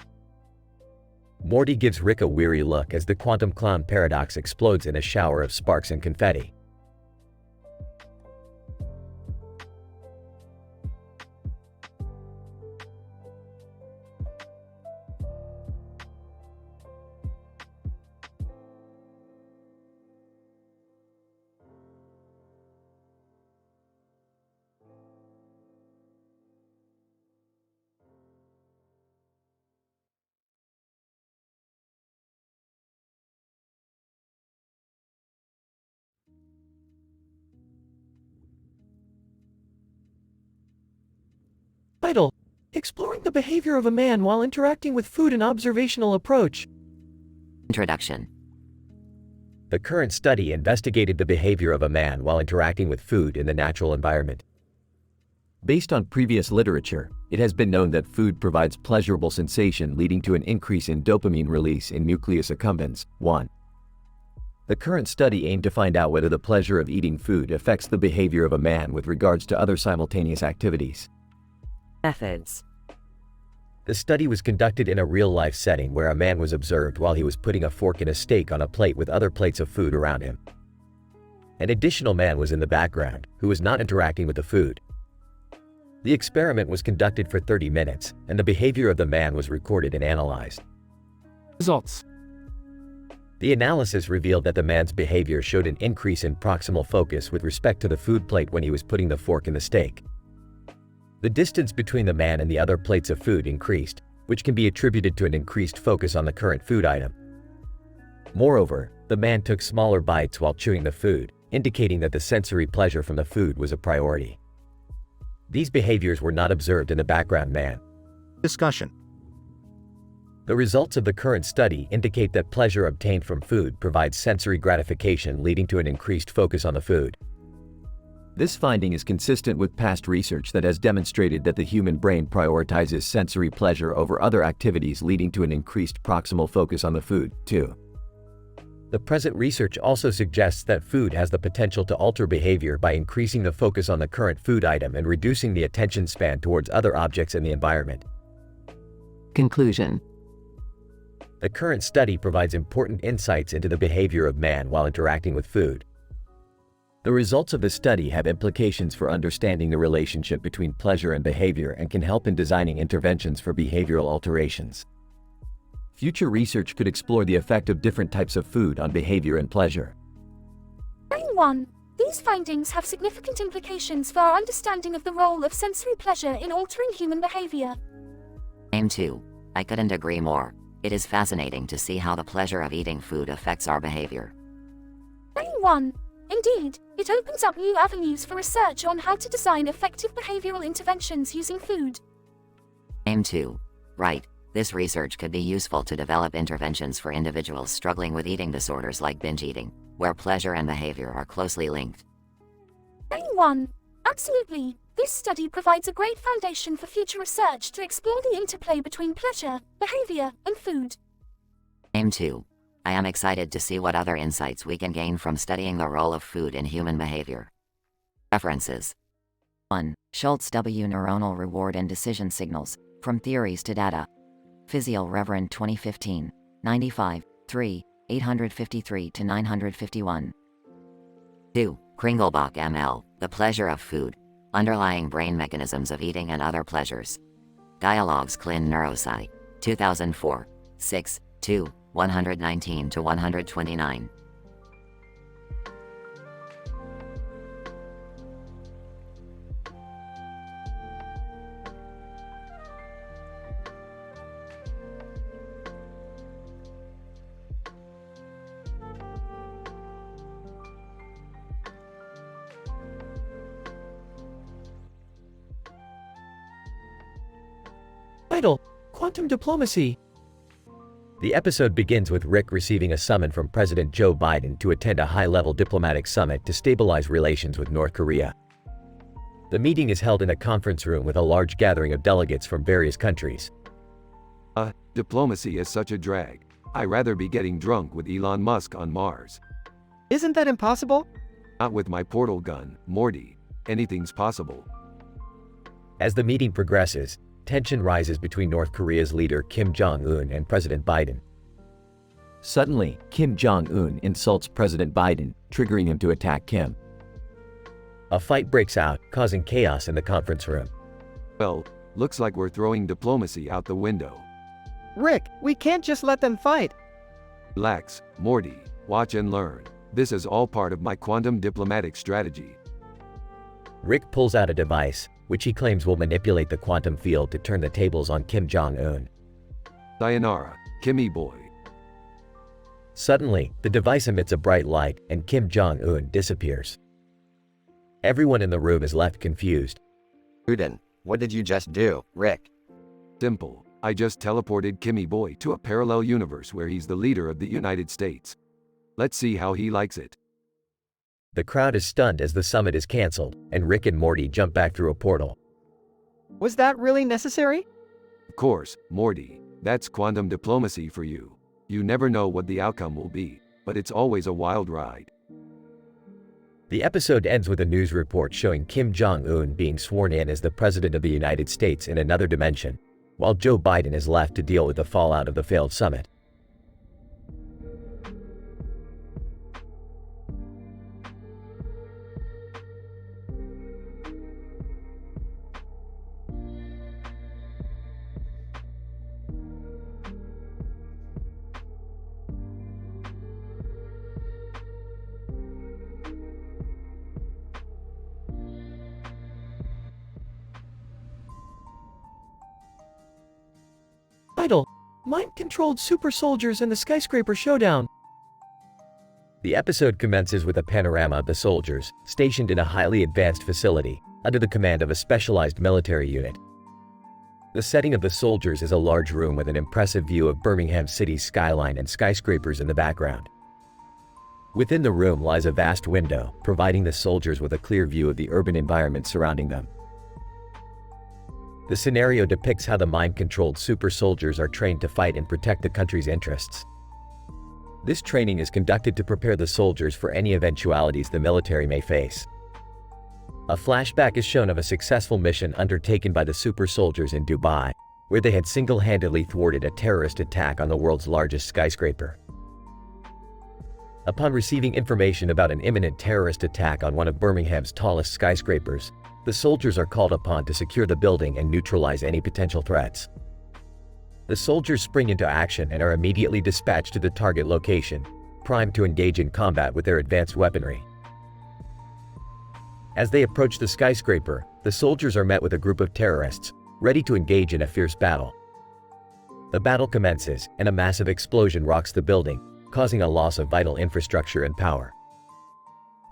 Morty gives Rick a weary look as the quantum clown paradox explodes in a shower of sparks and confetti. Title: Exploring the behavior of a man while interacting with food, an observational approach. Introduction. The current study investigated the behavior of a man while interacting with food in the natural environment. Based on previous literature, it has been known that food provides pleasurable sensation leading to an increase in dopamine release in nucleus accumbens. 1. The current study aimed to find out whether the pleasure of eating food affects the behavior of a man with regards to other simultaneous activities. Methods. The study was conducted in a real-life setting where a man was observed while he was putting a fork in a steak on a plate with other plates of food around him. An additional man was in the background, who was not interacting with the food. The experiment was conducted for 30 minutes, and the behavior of the man was recorded and analyzed. Results. The analysis revealed that the man's behavior showed an increase in proximal focus with respect to the food plate when he was putting the fork in the steak. The distance between the man and the other plates of food increased, which can be attributed to an increased focus on the current food item. Moreover, the man took smaller bites while chewing the food, indicating that the sensory pleasure from the food was a priority. These behaviors were not observed in the background man. Discussion. The results of the current study indicate that pleasure obtained from food provides sensory gratification, leading to an increased focus on the food. This finding is consistent with past research that has demonstrated that the human brain prioritizes sensory pleasure over other activities, leading to an increased proximal focus on the food, too. The present research also suggests that food has the potential to alter behavior by increasing the focus on the current food item and reducing the attention span towards other objects in the environment. Conclusion. The current study provides important insights into the behavior of man while interacting with food. The results of the study have implications for understanding the relationship between pleasure and behavior and can help in designing interventions for behavioral alterations. Future research could explore the effect of different types of food on behavior and pleasure. Aim 1. These findings have significant implications for our understanding of the role of sensory pleasure in altering human behavior. Aim 2. I couldn't agree more. It is fascinating to see how the pleasure of eating food affects our behavior. Aim 1. Indeed, it opens up new avenues for research on how to design effective behavioral interventions using food. Aim 2. Right. This research could be useful to develop interventions for individuals struggling with eating disorders like binge eating, where pleasure and behavior are closely linked. Aim 1. Absolutely. This study provides a great foundation for future research to explore the interplay between pleasure, behavior, and food. Aim 2. I am excited to see what other insights we can gain from studying the role of food in human behavior. References. 1. Schultz W. Neuronal Reward and Decision Signals, From Theories to Data. Physio Reverend 2015, 95, 3, 853-951. 2. Kringelbach ML, The Pleasure of Food, Underlying Brain Mechanisms of Eating and Other Pleasures. Dialogues Clin Neurosci, 2004, 6, 2, 119-129. Title: Quantum Diplomacy. The episode begins with Rick receiving a summons from President Joe Biden to attend a high-level diplomatic summit to stabilize relations with North Korea. The meeting is held in a conference room with a large gathering of delegates from various countries. Diplomacy is such a drag. I'd rather be getting drunk with Elon Musk on Mars. Isn't that impossible? Not with my portal gun, Morty. Anything's possible. As the meeting progresses, tension rises between North Korea's leader Kim Jong-un and President Biden. Suddenly, Kim Jong-un insults President Biden, triggering him to attack Kim. A fight breaks out, causing chaos in the conference room. Well, looks like we're throwing diplomacy out the window. Rick, we can't just let them fight. Relax, Morty. Watch and learn. This is all part of my quantum diplomatic strategy. Rick pulls out a device, which he claims will manipulate the quantum field to turn the tables on Kim Jong-un. Sayonara, Kimmy boy. Suddenly, the device emits a bright light, and Kim Jong-un disappears. Everyone in the room is left confused. Uden, What did you just do, Rick? Simple. I just teleported Kimmy Boy to a parallel universe where he's the leader of the United States. Let's see how he likes it. The crowd is stunned as the summit is cancelled, and Rick and Morty jump back through a portal. Was that really necessary? Of course, Morty. That's quantum diplomacy for you. You never know what the outcome will be, but it's always a wild ride. The episode ends with a news report showing Kim Jong-un being sworn in as the President of the United States in another dimension, while Joe Biden is left to deal with the fallout of the failed summit. Title: Mind-controlled super soldiers and the skyscraper showdown. The episode commences with a panorama of the soldiers, stationed in a highly advanced facility, under the command of a specialized military unit. The setting of the soldiers is a large room with an impressive view of Birmingham City's skyline and skyscrapers in the background. Within the room lies a vast window, providing the soldiers with a clear view of the urban environment surrounding them. The scenario depicts how the mind-controlled super soldiers are trained to fight and protect the country's interests. This training is conducted to prepare the soldiers for any eventualities the military may face. A flashback is shown of a successful mission undertaken by the super soldiers in Dubai, where they had single-handedly thwarted a terrorist attack on the world's largest skyscraper. Upon receiving information about an imminent terrorist attack on one of Birmingham's tallest skyscrapers, the soldiers are called upon to secure the building and neutralize any potential threats. The soldiers spring into action and are immediately dispatched to the target location, primed to engage in combat with their advanced weaponry. As they approach the skyscraper, the soldiers are met with a group of terrorists, ready to engage in a fierce battle. The battle commences, and a massive explosion rocks the building, causing a loss of vital infrastructure and power.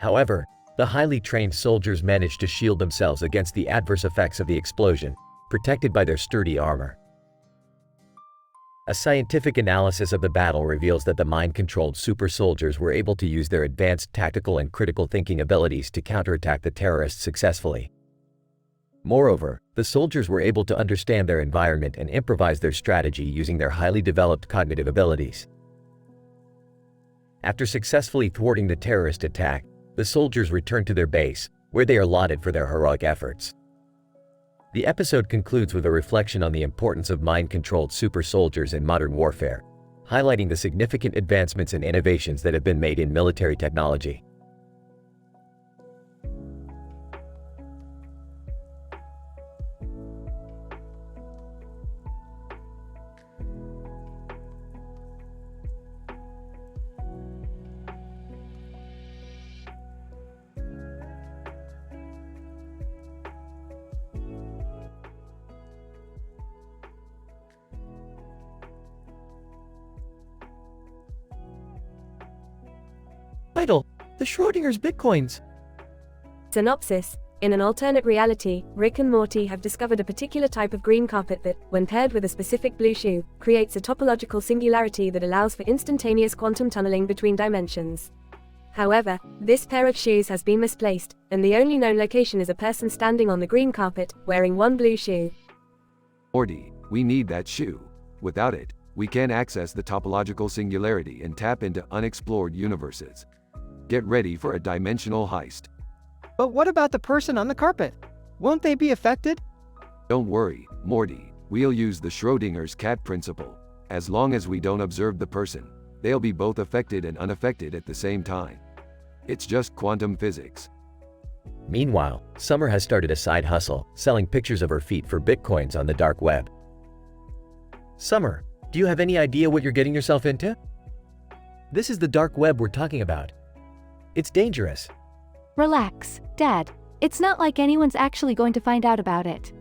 However, the highly trained soldiers manage to shield themselves against the adverse effects of the explosion, protected by their sturdy armor. A scientific analysis of the battle reveals that the mind-controlled super soldiers were able to use their advanced tactical and critical thinking abilities to counterattack the terrorists successfully. Moreover, the soldiers were able to understand their environment and improvise their strategy using their highly developed cognitive abilities. After successfully thwarting the terrorist attack, the soldiers return to their base, where they are lauded for their heroic efforts. The episode concludes with a reflection on the importance of mind-controlled super soldiers in modern warfare, highlighting the significant advancements and innovations that have been made in military technology. Title: The Schrodinger's Bitcoins. Synopsis: In an alternate reality, Rick and Morty have discovered a particular type of green carpet that, when paired with a specific blue shoe, creates a topological singularity that allows for instantaneous quantum tunneling between dimensions. However, this pair of shoes has been misplaced, and the only known location is a person standing on the green carpet, wearing one blue shoe. Morty, we need that shoe. Without it, we can't access the topological singularity and tap into unexplored universes. Get ready for a dimensional heist. But what about the person on the carpet? Won't they be affected? Don't worry, Morty, we'll use the Schrodinger's cat principle. As long as we don't observe the person, they'll be both affected and unaffected at the same time. It's just quantum physics. Meanwhile, Summer has started a side hustle, selling pictures of her feet for bitcoins on the dark web. Summer, do you have any idea what you're getting yourself into? This is the dark web we're talking about. It's dangerous. Relax, Dad. It's not like anyone's actually going to find out about it.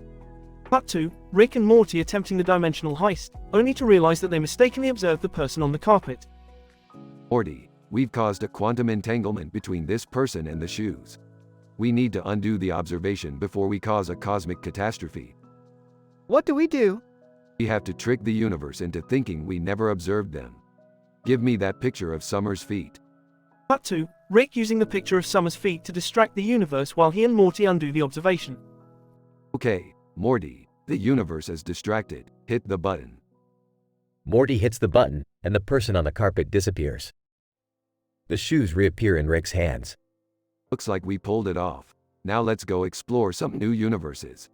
Cut to Rick and Morty attempting the dimensional heist, only to realize that they mistakenly observed the person on the carpet. Morty, we've caused a quantum entanglement between this person and the shoes. We need to undo the observation before we cause a cosmic catastrophe. What do we do? We have to trick the universe into thinking we never observed them. Give me that picture of Summer's feet. Cut to Rick using the picture of Summer's feet to distract the universe while he and Morty undo the observation. Okay, Morty, the universe is distracted. Hit the button. Morty hits the button, and the person on the carpet disappears. The shoes reappear in Rick's hands. Looks like we pulled it off. Now let's go explore some new universes.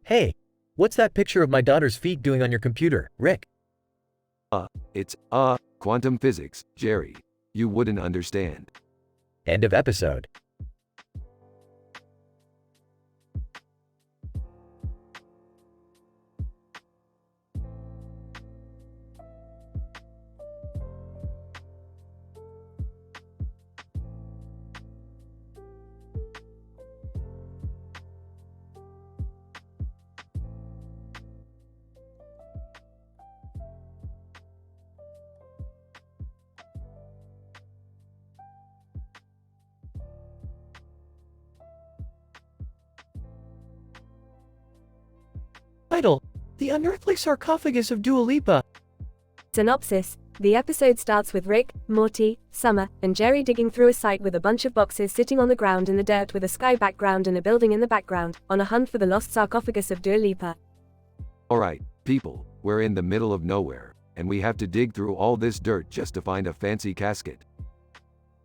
Hey, what's that picture of my daughter's feet doing on your computer, Rick? It's quantum physics, Jerry. You wouldn't understand. End of episode. Title: The Unearthly Sarcophagus of Dua Lipa. Synopsis: The episode starts with Rick, Morty, Summer, and Jerry digging through a site with a bunch of boxes sitting on the ground in the dirt with a sky background and a building in the background, on a hunt for the lost sarcophagus of Dua Lipa. Alright, people, we're in the middle of nowhere, and we have to dig through all this dirt just to find a fancy casket.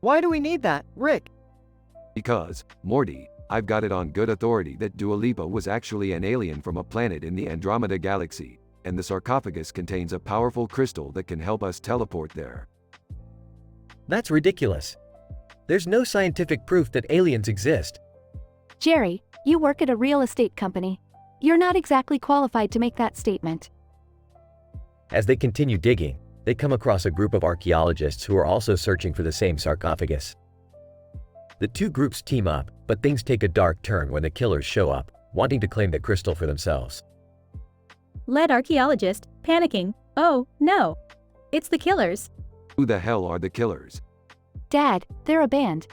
Why do we need that, Rick? Because, Morty, I've got it on good authority that Dua Lipa was actually an alien from a planet in the Andromeda Galaxy, and the sarcophagus contains a powerful crystal that can help us teleport there. That's ridiculous. There's no scientific proof that aliens exist. Jerry, you work at a real estate company. You're not exactly qualified to make that statement. As they continue digging, they come across a group of archaeologists who are also searching for the same sarcophagus. The two groups team up, but things take a dark turn when the killers show up, wanting to claim the crystal for themselves. Lead archaeologist, panicking. Oh, no. It's the killers. Who the hell are the killers? Dad, they're a band.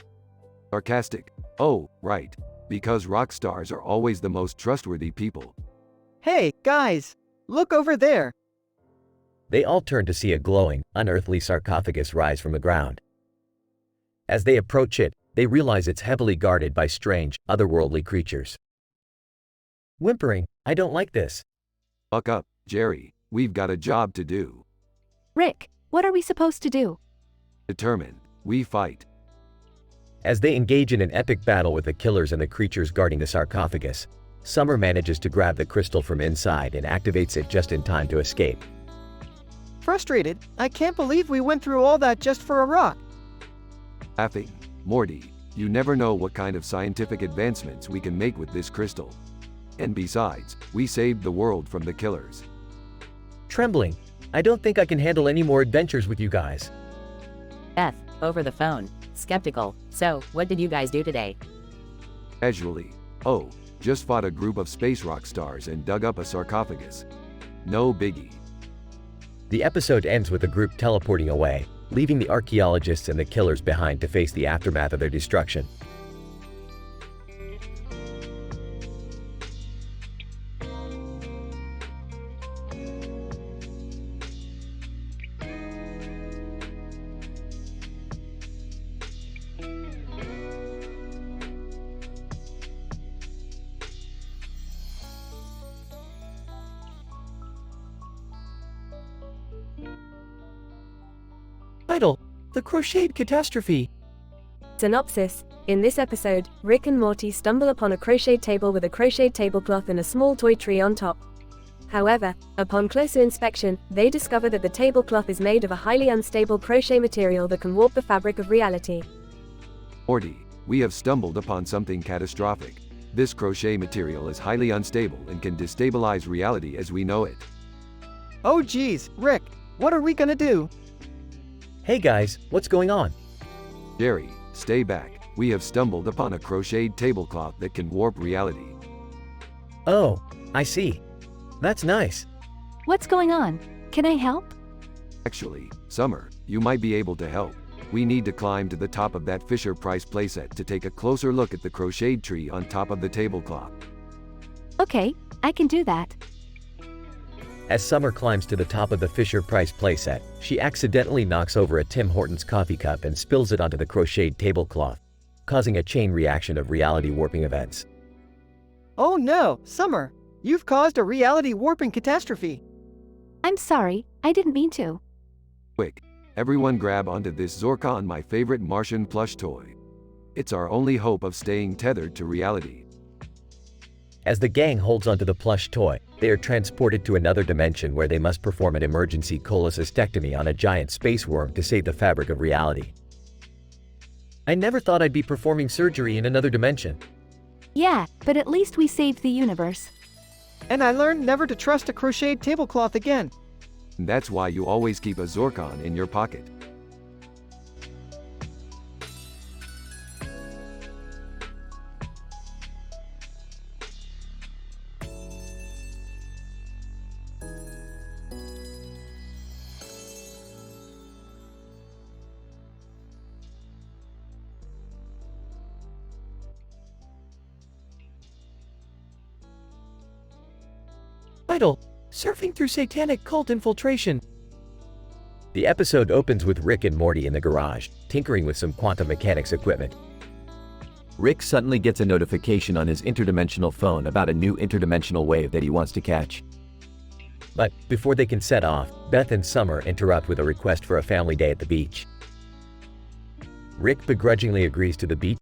Sarcastic. Oh, right. Because rock stars are always the most trustworthy people. Hey, guys! Look over there! They all turn to see a glowing, unearthly sarcophagus rise from the ground. As they approach it, they realize it's heavily guarded by strange, otherworldly creatures. Whimpering, I don't like this. Buck up, Jerry. We've got a job to do. Rick, what are we supposed to do? Determined, we fight. As they engage in an epic battle with the killers and the creatures guarding the sarcophagus, Summer manages to grab the crystal from inside and activates it just in time to escape. Frustrated, I can't believe we went through all that just for a rock. Laughing, Morty, you never know what kind of scientific advancements we can make with this crystal. And besides, we saved the world from the killers. Trembling, I don't think I can handle any more adventures with you guys. Beth, over the phone, skeptical. So, what did you guys do today? Casually. Oh, just fought a group of space rock stars and dug up a sarcophagus. No biggie. The episode ends with the group teleporting away, leaving the archaeologists and the killers behind to face the aftermath of their destruction. Title: The Crocheted Catastrophe. Synopsis: In this episode, Rick and Morty stumble upon a crocheted table with a crocheted tablecloth and a small toy tree on top. However, upon closer inspection, they discover that the tablecloth is made of a highly unstable crochet material that can warp the fabric of reality. Morty, we have stumbled upon something catastrophic. This crochet material is highly unstable and can destabilize reality as we know it. Oh geez, Rick, what are we gonna do? Hey guys, what's going on? Jerry, stay back. We have stumbled upon a crocheted tablecloth that can warp reality. Oh, I see. That's nice. What's going on? Can I help? Actually, Summer, you might be able to help. We need to climb to the top of that Fisher-Price playset to take a closer look at the crocheted tree on top of the tablecloth. Okay, I can do that. As Summer climbs to the top of the Fisher-Price playset, she accidentally knocks over a Tim Hortons coffee cup and spills it onto the crocheted tablecloth, causing a chain reaction of reality warping events. Oh no, Summer! You've caused a reality warping catastrophe! I'm sorry, I didn't mean to. Quick, everyone grab onto this Zorkon, my favorite Martian plush toy. It's our only hope of staying tethered to reality. As the gang holds onto the plush toy, they are transported to another dimension where they must perform an emergency cholecystectomy on a giant space worm to save the fabric of reality. I never thought I'd be performing surgery in another dimension. Yeah, but at least we saved the universe. And I learned never to trust a crocheted tablecloth again. That's why you always keep a Zorkon in your pocket. Title: Surfing Through Satanic Cult Infiltration. The episode opens with Rick and Morty in the garage, tinkering with some quantum mechanics equipment. Rick suddenly gets a notification on his interdimensional phone about a new interdimensional wave that he wants to catch. But before they can set off, Beth and Summer interrupt with a request for a family day at the beach. Rick begrudgingly agrees to the beach.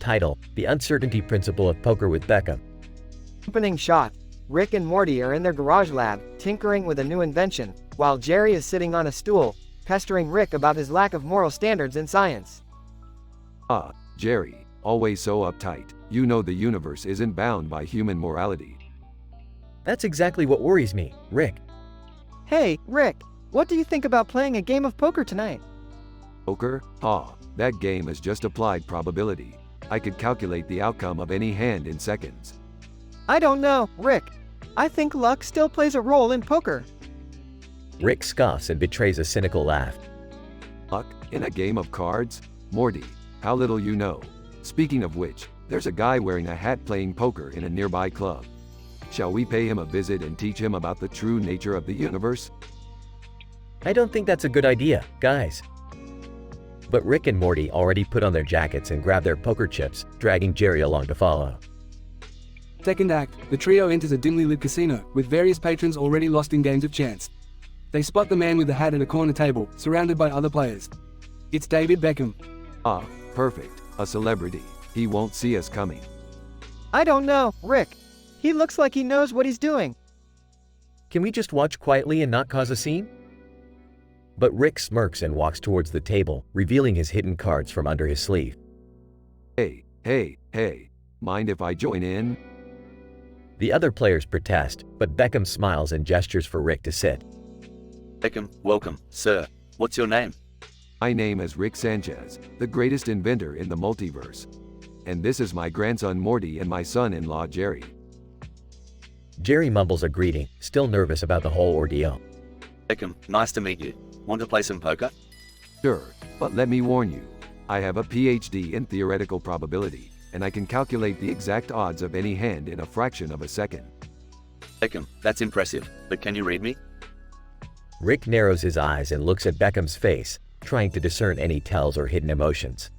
Title: The Uncertainty Principle of Poker with Beckham. Opening shot. Rick and Morty are in their garage lab, tinkering with a new invention, while Jerry is sitting on a stool, pestering Rick about his lack of moral standards in science. Ah, Jerry, always so uptight. You know the universe isn't bound by human morality. That's exactly what worries me, Rick. Hey, Rick, what do you think about playing a game of poker tonight? Poker? Ah, that game is just applied probability. I could calculate the outcome of any hand in seconds. I don't know, Rick. I think luck still plays a role in poker. Rick scoffs and betrays a cynical laugh. Luck? In a game of cards? Morty, how little you know. Speaking of which, there's a guy wearing a hat playing poker in a nearby club. Shall we pay him a visit and teach him about the true nature of the universe? I don't think that's a good idea, guys. But Rick and Morty already put on their jackets and grab their poker chips, dragging Jerry along to follow. Second act, the trio enters a dimly lit casino, with various patrons already lost in games of chance. They spot the man with the hat at a corner table, surrounded by other players. It's David Beckham. Ah, perfect. A celebrity. He won't see us coming. I don't know, Rick. He looks like he knows what he's doing. Can we just watch quietly and not cause a scene? But Rick smirks and walks towards the table, revealing his hidden cards from under his sleeve. Hey, mind if I join in? The other players protest, but Beckham smiles and gestures for Rick to sit. Beckham, welcome, sir. What's your name? My name is Rick Sanchez, the greatest inventor in the multiverse. And this is my grandson Morty and my son-in-law Jerry. Jerry mumbles a greeting, still nervous about the whole ordeal. Beckham, nice to meet you. Want to play some poker? Sure, but let me warn you. I have a PhD in theoretical probability, and I can calculate the exact odds of any hand in a fraction of a second. Beckham, that's impressive, but can you read me? Rick narrows his eyes and looks at Beckham's face, trying to discern any tells or hidden emotions.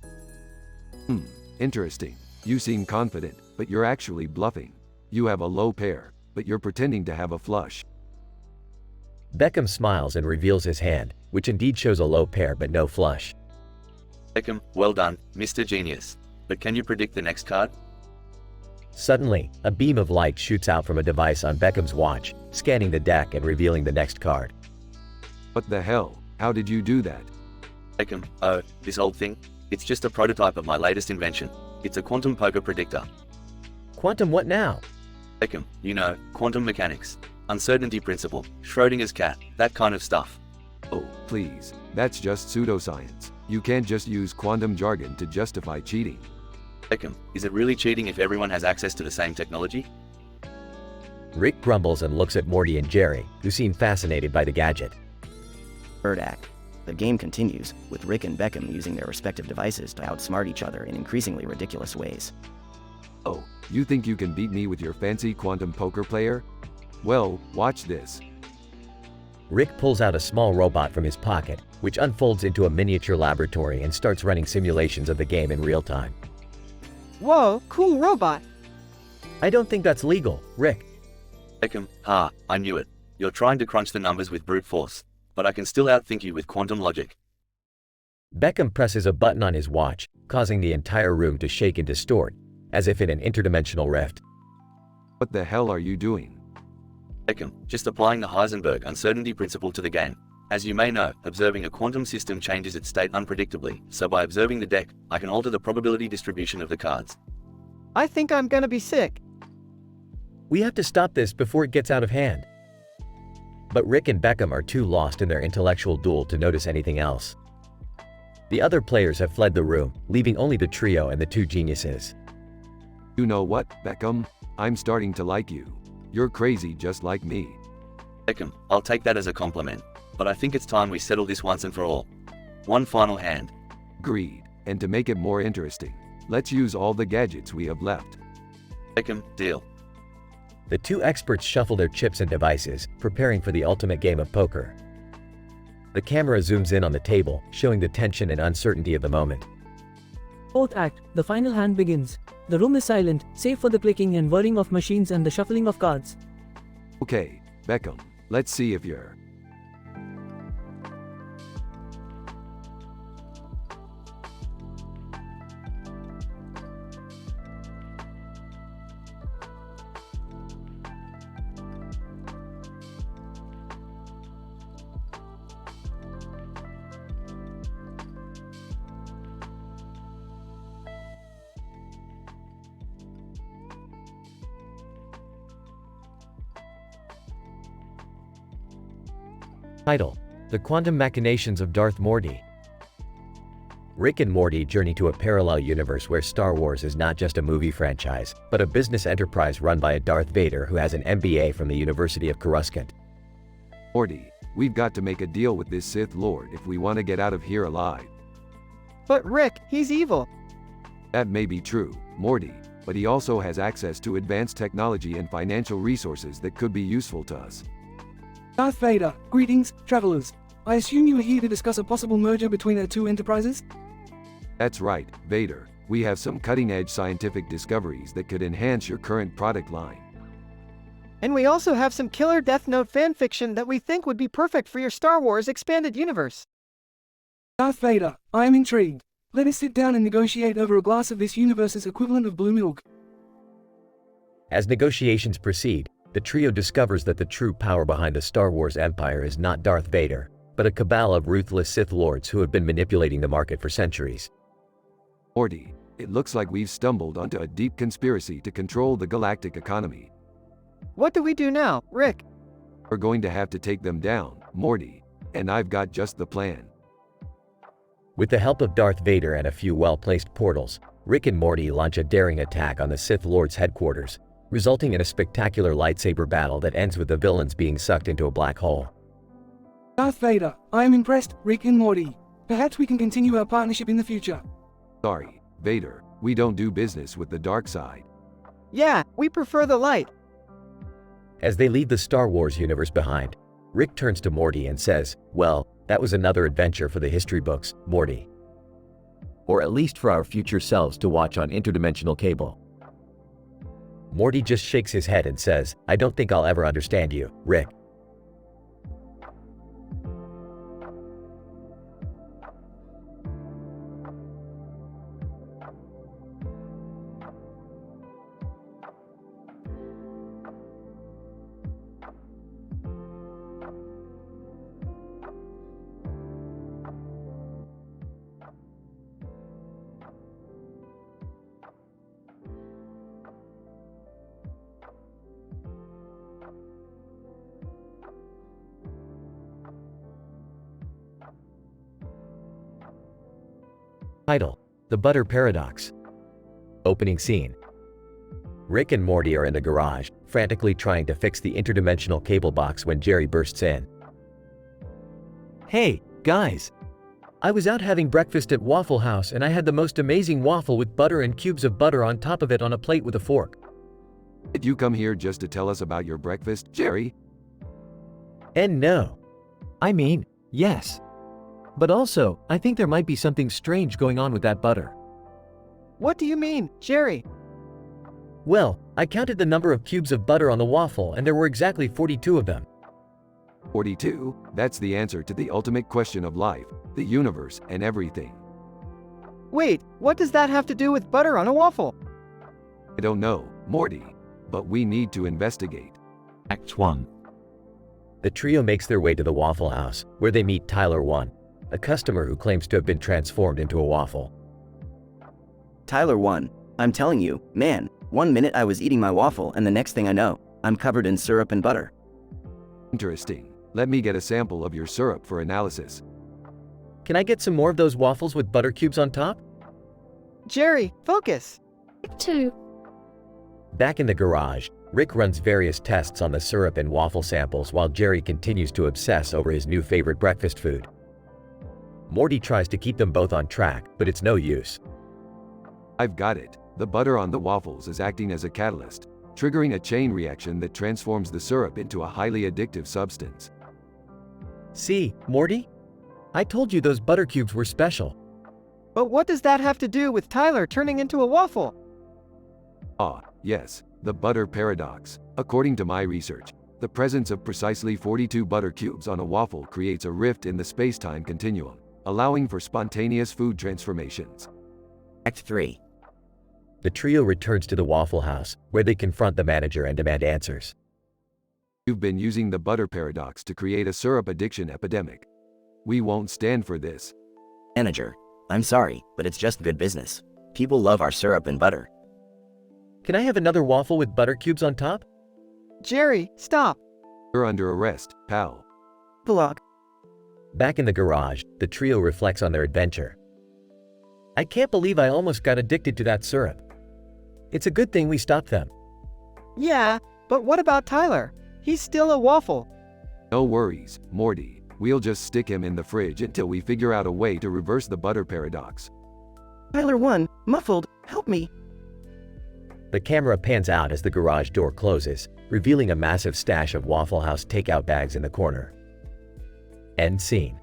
Interesting. You seem confident, but you're actually bluffing. You have a low pair, but you're pretending to have a flush. Beckham smiles and reveals his hand, which indeed shows a low pair but no flush. Beckham, well done, Mr. Genius. But can you predict the next card? Suddenly, a beam of light shoots out from a device on Beckham's watch, scanning the deck and revealing the next card. What the hell? How did you do that? Beckham, oh, this old thing? It's just a prototype of my latest invention. It's a quantum poker predictor. Quantum what now? Beckham, you know, quantum mechanics, uncertainty principle, Schrodinger's cat, that kind of stuff. Oh, please. That's just pseudoscience. You can't just use quantum jargon to justify cheating. Beckham, is it really cheating if everyone has access to the same technology? Rick grumbles and looks at Morty and Jerry, who seem fascinated by the gadget. Third act. The game continues, with Rick and Beckham using their respective devices to outsmart each other in increasingly ridiculous ways. Oh, you think you can beat me with your fancy quantum poker player? Well, watch this. Rick pulls out a small robot from his pocket, which unfolds into a miniature laboratory and starts running simulations of the game in real time. Whoa, cool robot. I don't think that's legal, Rick. Beckham, I knew it. You're trying to crunch the numbers with brute force, but I can still outthink you with quantum logic. Beckham presses a button on his watch, causing the entire room to shake and distort, as if in an interdimensional rift. What the hell are you doing? Beckham, just applying the Heisenberg uncertainty principle to the game. As you may know, observing a quantum system changes its state unpredictably, so by observing the deck, I can alter the probability distribution of the cards. I think I'm gonna be sick. We have to stop this before it gets out of hand. But Rick and Beckham are too lost in their intellectual duel to notice anything else. The other players have fled the room, leaving only the trio and the two geniuses. You know what, Beckham? I'm starting to like you. You're crazy just like me. Beckham, I'll take that as a compliment, but I think it's time we settle this once and for all. One final hand. Agreed. And to make it more interesting, let's use all the gadgets we have left. Beckham, deal. The two experts shuffle their chips and devices, preparing for the ultimate game of poker. The camera zooms in on the table, showing the tension and uncertainty of the moment. Fourth act, the final hand begins. The room is silent, save for the clicking and whirring of machines and the shuffling of cards. Okay, Beckham, let's see if you're... Title: The Quantum Machinations of Darth Morty. Rick and Morty journey to a parallel universe where Star Wars is not just a movie franchise, but a business enterprise run by a Darth Vader who has an MBA from the University of Coruscant. Morty, we've got to make a deal with this Sith Lord if we want to get out of here alive. But Rick, he's evil. That may be true, Morty, but he also has access to advanced technology and financial resources that could be useful to us. Darth Vader, greetings, travelers. I assume you are here to discuss a possible merger between our two enterprises? That's right, Vader. We have some cutting-edge scientific discoveries that could enhance your current product line. And we also have some killer Death Note fanfiction that we think would be perfect for your Star Wars expanded universe. Darth Vader, I am intrigued. Let us sit down and negotiate over a glass of this universe's equivalent of blue milk. As negotiations proceed, the trio discovers that the true power behind the Star Wars empire is not Darth Vader, but a cabal of ruthless Sith Lords who have been manipulating the market for centuries. Morty, it looks like we've stumbled onto a deep conspiracy to control the galactic economy. What do we do now, Rick? We're going to have to take them down, Morty, and I've got just the plan. With the help of Darth Vader and a few well-placed portals, Rick and Morty launch a daring attack on the Sith Lord's headquarters, resulting in a spectacular lightsaber battle that ends with the villains being sucked into a black hole. Darth Vader, I am impressed, Rick and Morty. Perhaps we can continue our partnership in the future. Sorry, Vader, we don't do business with the dark side. Yeah, we prefer the light. As they leave the Star Wars universe behind, Rick turns to Morty and says, "Well, that was another adventure for the history books, Morty." Or at least for our future selves to watch on interdimensional cable. Morty just shakes his head and says, "I don't think I'll ever understand you, Rick." Title: The Butter Paradox. Opening scene. Rick and Morty are in the garage, frantically trying to fix the interdimensional cable box when Jerry bursts in. Hey, guys! I was out having breakfast at Waffle House and I had the most amazing waffle with butter and cubes of butter on top of it on a plate with a fork. Did you come here just to tell us about your breakfast, Jerry? And no. I mean, yes. But also, I think there might be something strange going on with that butter. What do you mean, Jerry? Well, I counted the number of cubes of butter on the waffle and there were exactly 42 of them. 42? That's the answer to the ultimate question of life, the universe, and everything. Wait, what does that have to do with butter on a waffle? I don't know, Morty. But we need to investigate. Act 1. The trio makes their way to the Waffle House, where they meet Tyler 1, a customer who claims to have been transformed into a waffle. Tyler 1, I'm telling you, man, 1 minute I was eating my waffle and the next thing I know, I'm covered in syrup and butter. Interesting. Let me get a sample of your syrup for analysis. Can I get some more of those waffles with butter cubes on top? Jerry, focus. Two. Back in the garage, Rick runs various tests on the syrup and waffle samples while Jerry continues to obsess over his new favorite breakfast food. Morty tries to keep them both on track, but it's no use. I've got it. The butter on the waffles is acting as a catalyst, triggering a chain reaction that transforms the syrup into a highly addictive substance. See, Morty? I told you those butter cubes were special. But what does that have to do with Tyler turning into a waffle? Ah, yes, the butter paradox. According to my research, the presence of precisely 42 butter cubes on a waffle creates a rift in the space-time continuum, allowing for spontaneous food transformations. Act 3. The trio returns to the Waffle House, where they confront the manager and demand answers. You've been using the butter paradox to create a syrup addiction epidemic. We won't stand for this. Manager, I'm sorry, but it's just good business. People love our syrup and butter. Can I have another waffle with butter cubes on top? Jerry, stop. You're under arrest, pal. Block. Back in the garage, the trio reflects on their adventure. I can't believe I almost got addicted to that syrup. It's a good thing we stopped them. Yeah, but what about Tyler? He's still a waffle. No worries, Morty. We'll just stick him in the fridge until we figure out a way to reverse the butter paradox. Tyler 1, muffled, help me. The camera pans out as the garage door closes, revealing a massive stash of Waffle House takeout bags in the corner. End scene.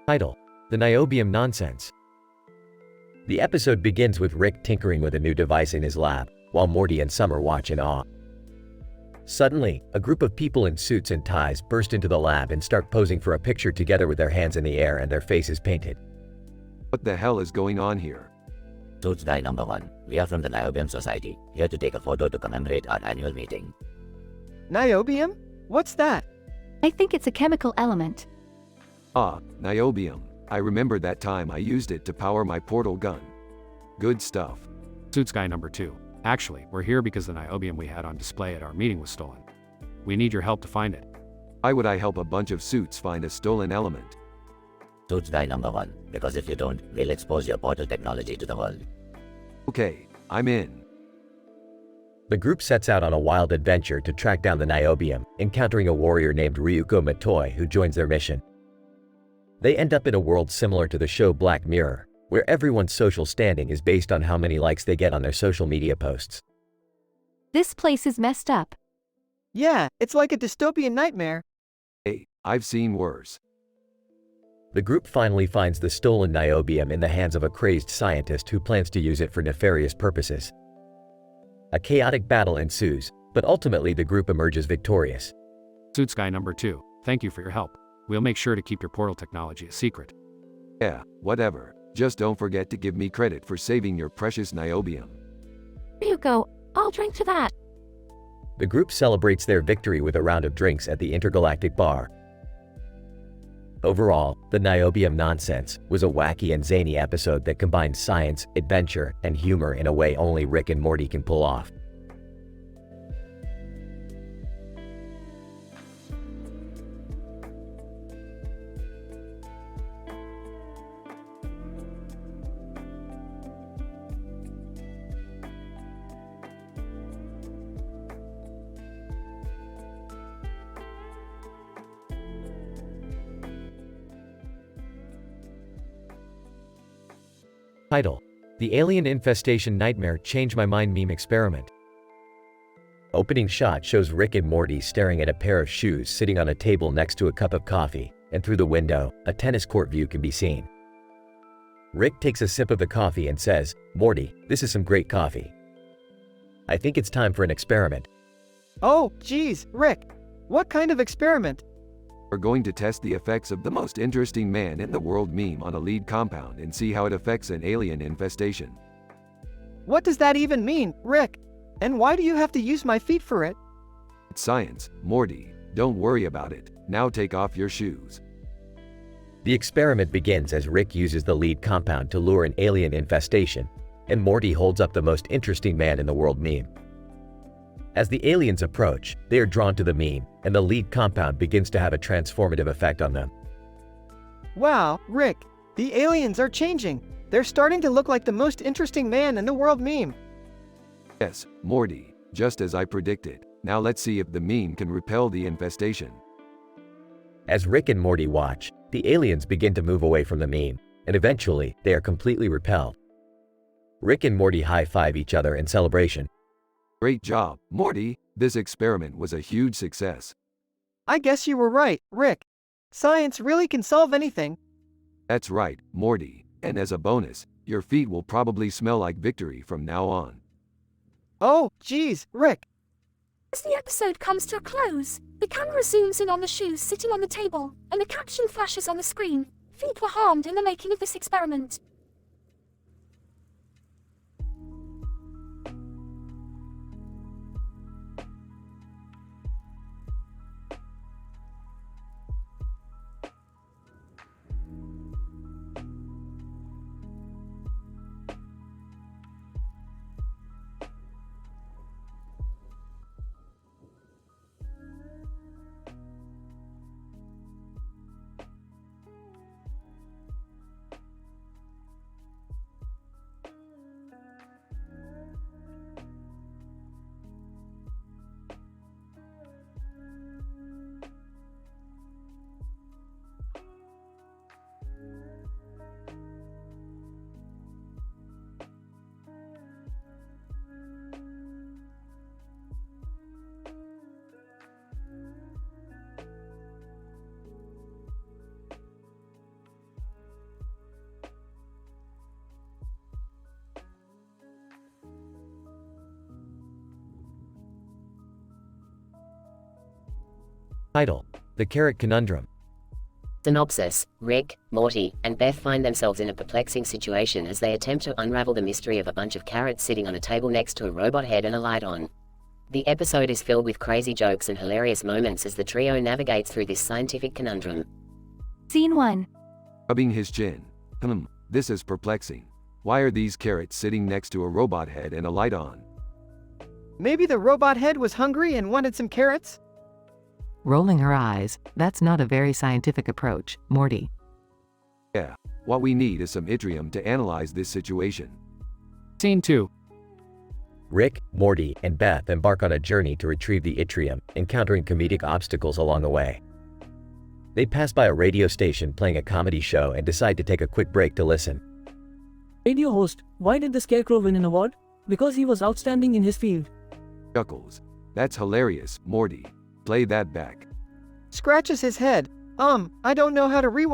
Title: The Niobium Nonsense. The episode begins with Rick tinkering with a new device in his lab, while Morty and Summer watch in awe. Suddenly, a group of people in suits and ties burst into the lab and start posing for a picture together with their hands in the air and their faces painted. What the hell is going on here? Suits guy number 1, we are from the Niobium Society, here to take a photo to commemorate our annual meeting. Niobium? What's that? I think it's a chemical element. Ah, niobium. I remember that time I used it to power my portal gun. Good stuff. Suits guy number 2. Actually, we're here because the niobium we had on display at our meeting was stolen. We need your help to find it. Why would I help a bunch of suits find a stolen element? Suits guy number 1, because if you don't, we'll expose your portal technology to the world. Okay, I'm in. The group sets out on a wild adventure to track down the niobium, encountering a warrior named Ryuko Matoi who joins their mission. They end up in a world similar to the show Black Mirror, where everyone's social standing is based on how many likes they get on their social media posts. This place is messed up. Yeah, it's like a dystopian nightmare. Hey, I've seen worse. The group finally finds the stolen niobium in the hands of a crazed scientist who plans to use it for nefarious purposes. A chaotic battle ensues, but ultimately the group emerges victorious. Suits guy number 2, thank you for your help. We'll make sure to keep your portal technology a secret. Yeah, whatever. Just don't forget to give me credit for saving your precious niobium. Ryuko, I'll drink to that. The group celebrates their victory with a round of drinks at the intergalactic bar. Overall, the niobium nonsense was a wacky and zany episode that combined science, adventure, and humor in a way only Rick and Morty can pull off. Title: The Alien Infestation Nightmare Change My Mind meme experiment. Opening shot shows Rick and Morty staring at a pair of shoes sitting on a table next to a cup of coffee, and through the window, a tennis court view can be seen. Rick takes a sip of the coffee and says, "Morty, this is some great coffee. I think it's time for an experiment." Oh, geez, Rick. What kind of experiment? We're going to test the effects of the most interesting man in the world meme on a lead compound and see how it affects an alien infestation. What does that even mean, Rick? And why do you have to use my feet for it? It's science, Morty. Don't worry about it. Now take off your shoes. The experiment begins as Rick uses the lead compound to lure an alien infestation, and Morty holds up the most interesting man in the world meme. As the aliens approach, they are drawn to the meme, and the lead compound begins to have a transformative effect on them. Wow, Rick, the aliens are changing. They're starting to look like the most interesting man in the world meme. Yes, Morty, just as I predicted. Now let's see if the meme can repel the infestation. As Rick and Morty watch, the aliens begin to move away from the meme, and eventually, they are completely repelled. Rick and Morty high-five each other in celebration. Great job, Morty. This experiment was a huge success. I guess you were right, Rick. Science really can solve anything. That's right, Morty. And as a bonus, your feet will probably smell like victory from now on. Oh, geez, Rick. As the episode comes to a close, the camera zooms in on the shoes sitting on the table, and the caption flashes on the screen. Feet were harmed in the making of this experiment. Title: The Carrot Conundrum. Synopsis: Rick, Morty, and Beth find themselves in a perplexing situation as they attempt to unravel the mystery of a bunch of carrots sitting on a table next to a robot head and a light on. The episode is filled with crazy jokes and hilarious moments as the trio navigates through this scientific conundrum. Scene 1. Rubbing his chin. This is perplexing. Why are these carrots sitting next to a robot head and a light on? Maybe the robot head was hungry and wanted some carrots? rolling her eyes. That's not a very scientific approach, Morty. Yeah. What we need is some yttrium to analyze this situation. Scene 2. Rick, Morty, and Beth embark on a journey to retrieve the yttrium, encountering comedic obstacles along the way. They pass by a radio station playing a comedy show and decide to take a quick break to listen. Radio host, why did the Scarecrow win an award? Because he was outstanding in his field. Chuckles. That's hilarious, Morty. Play that back. Scratches his head. I don't know how to rewind.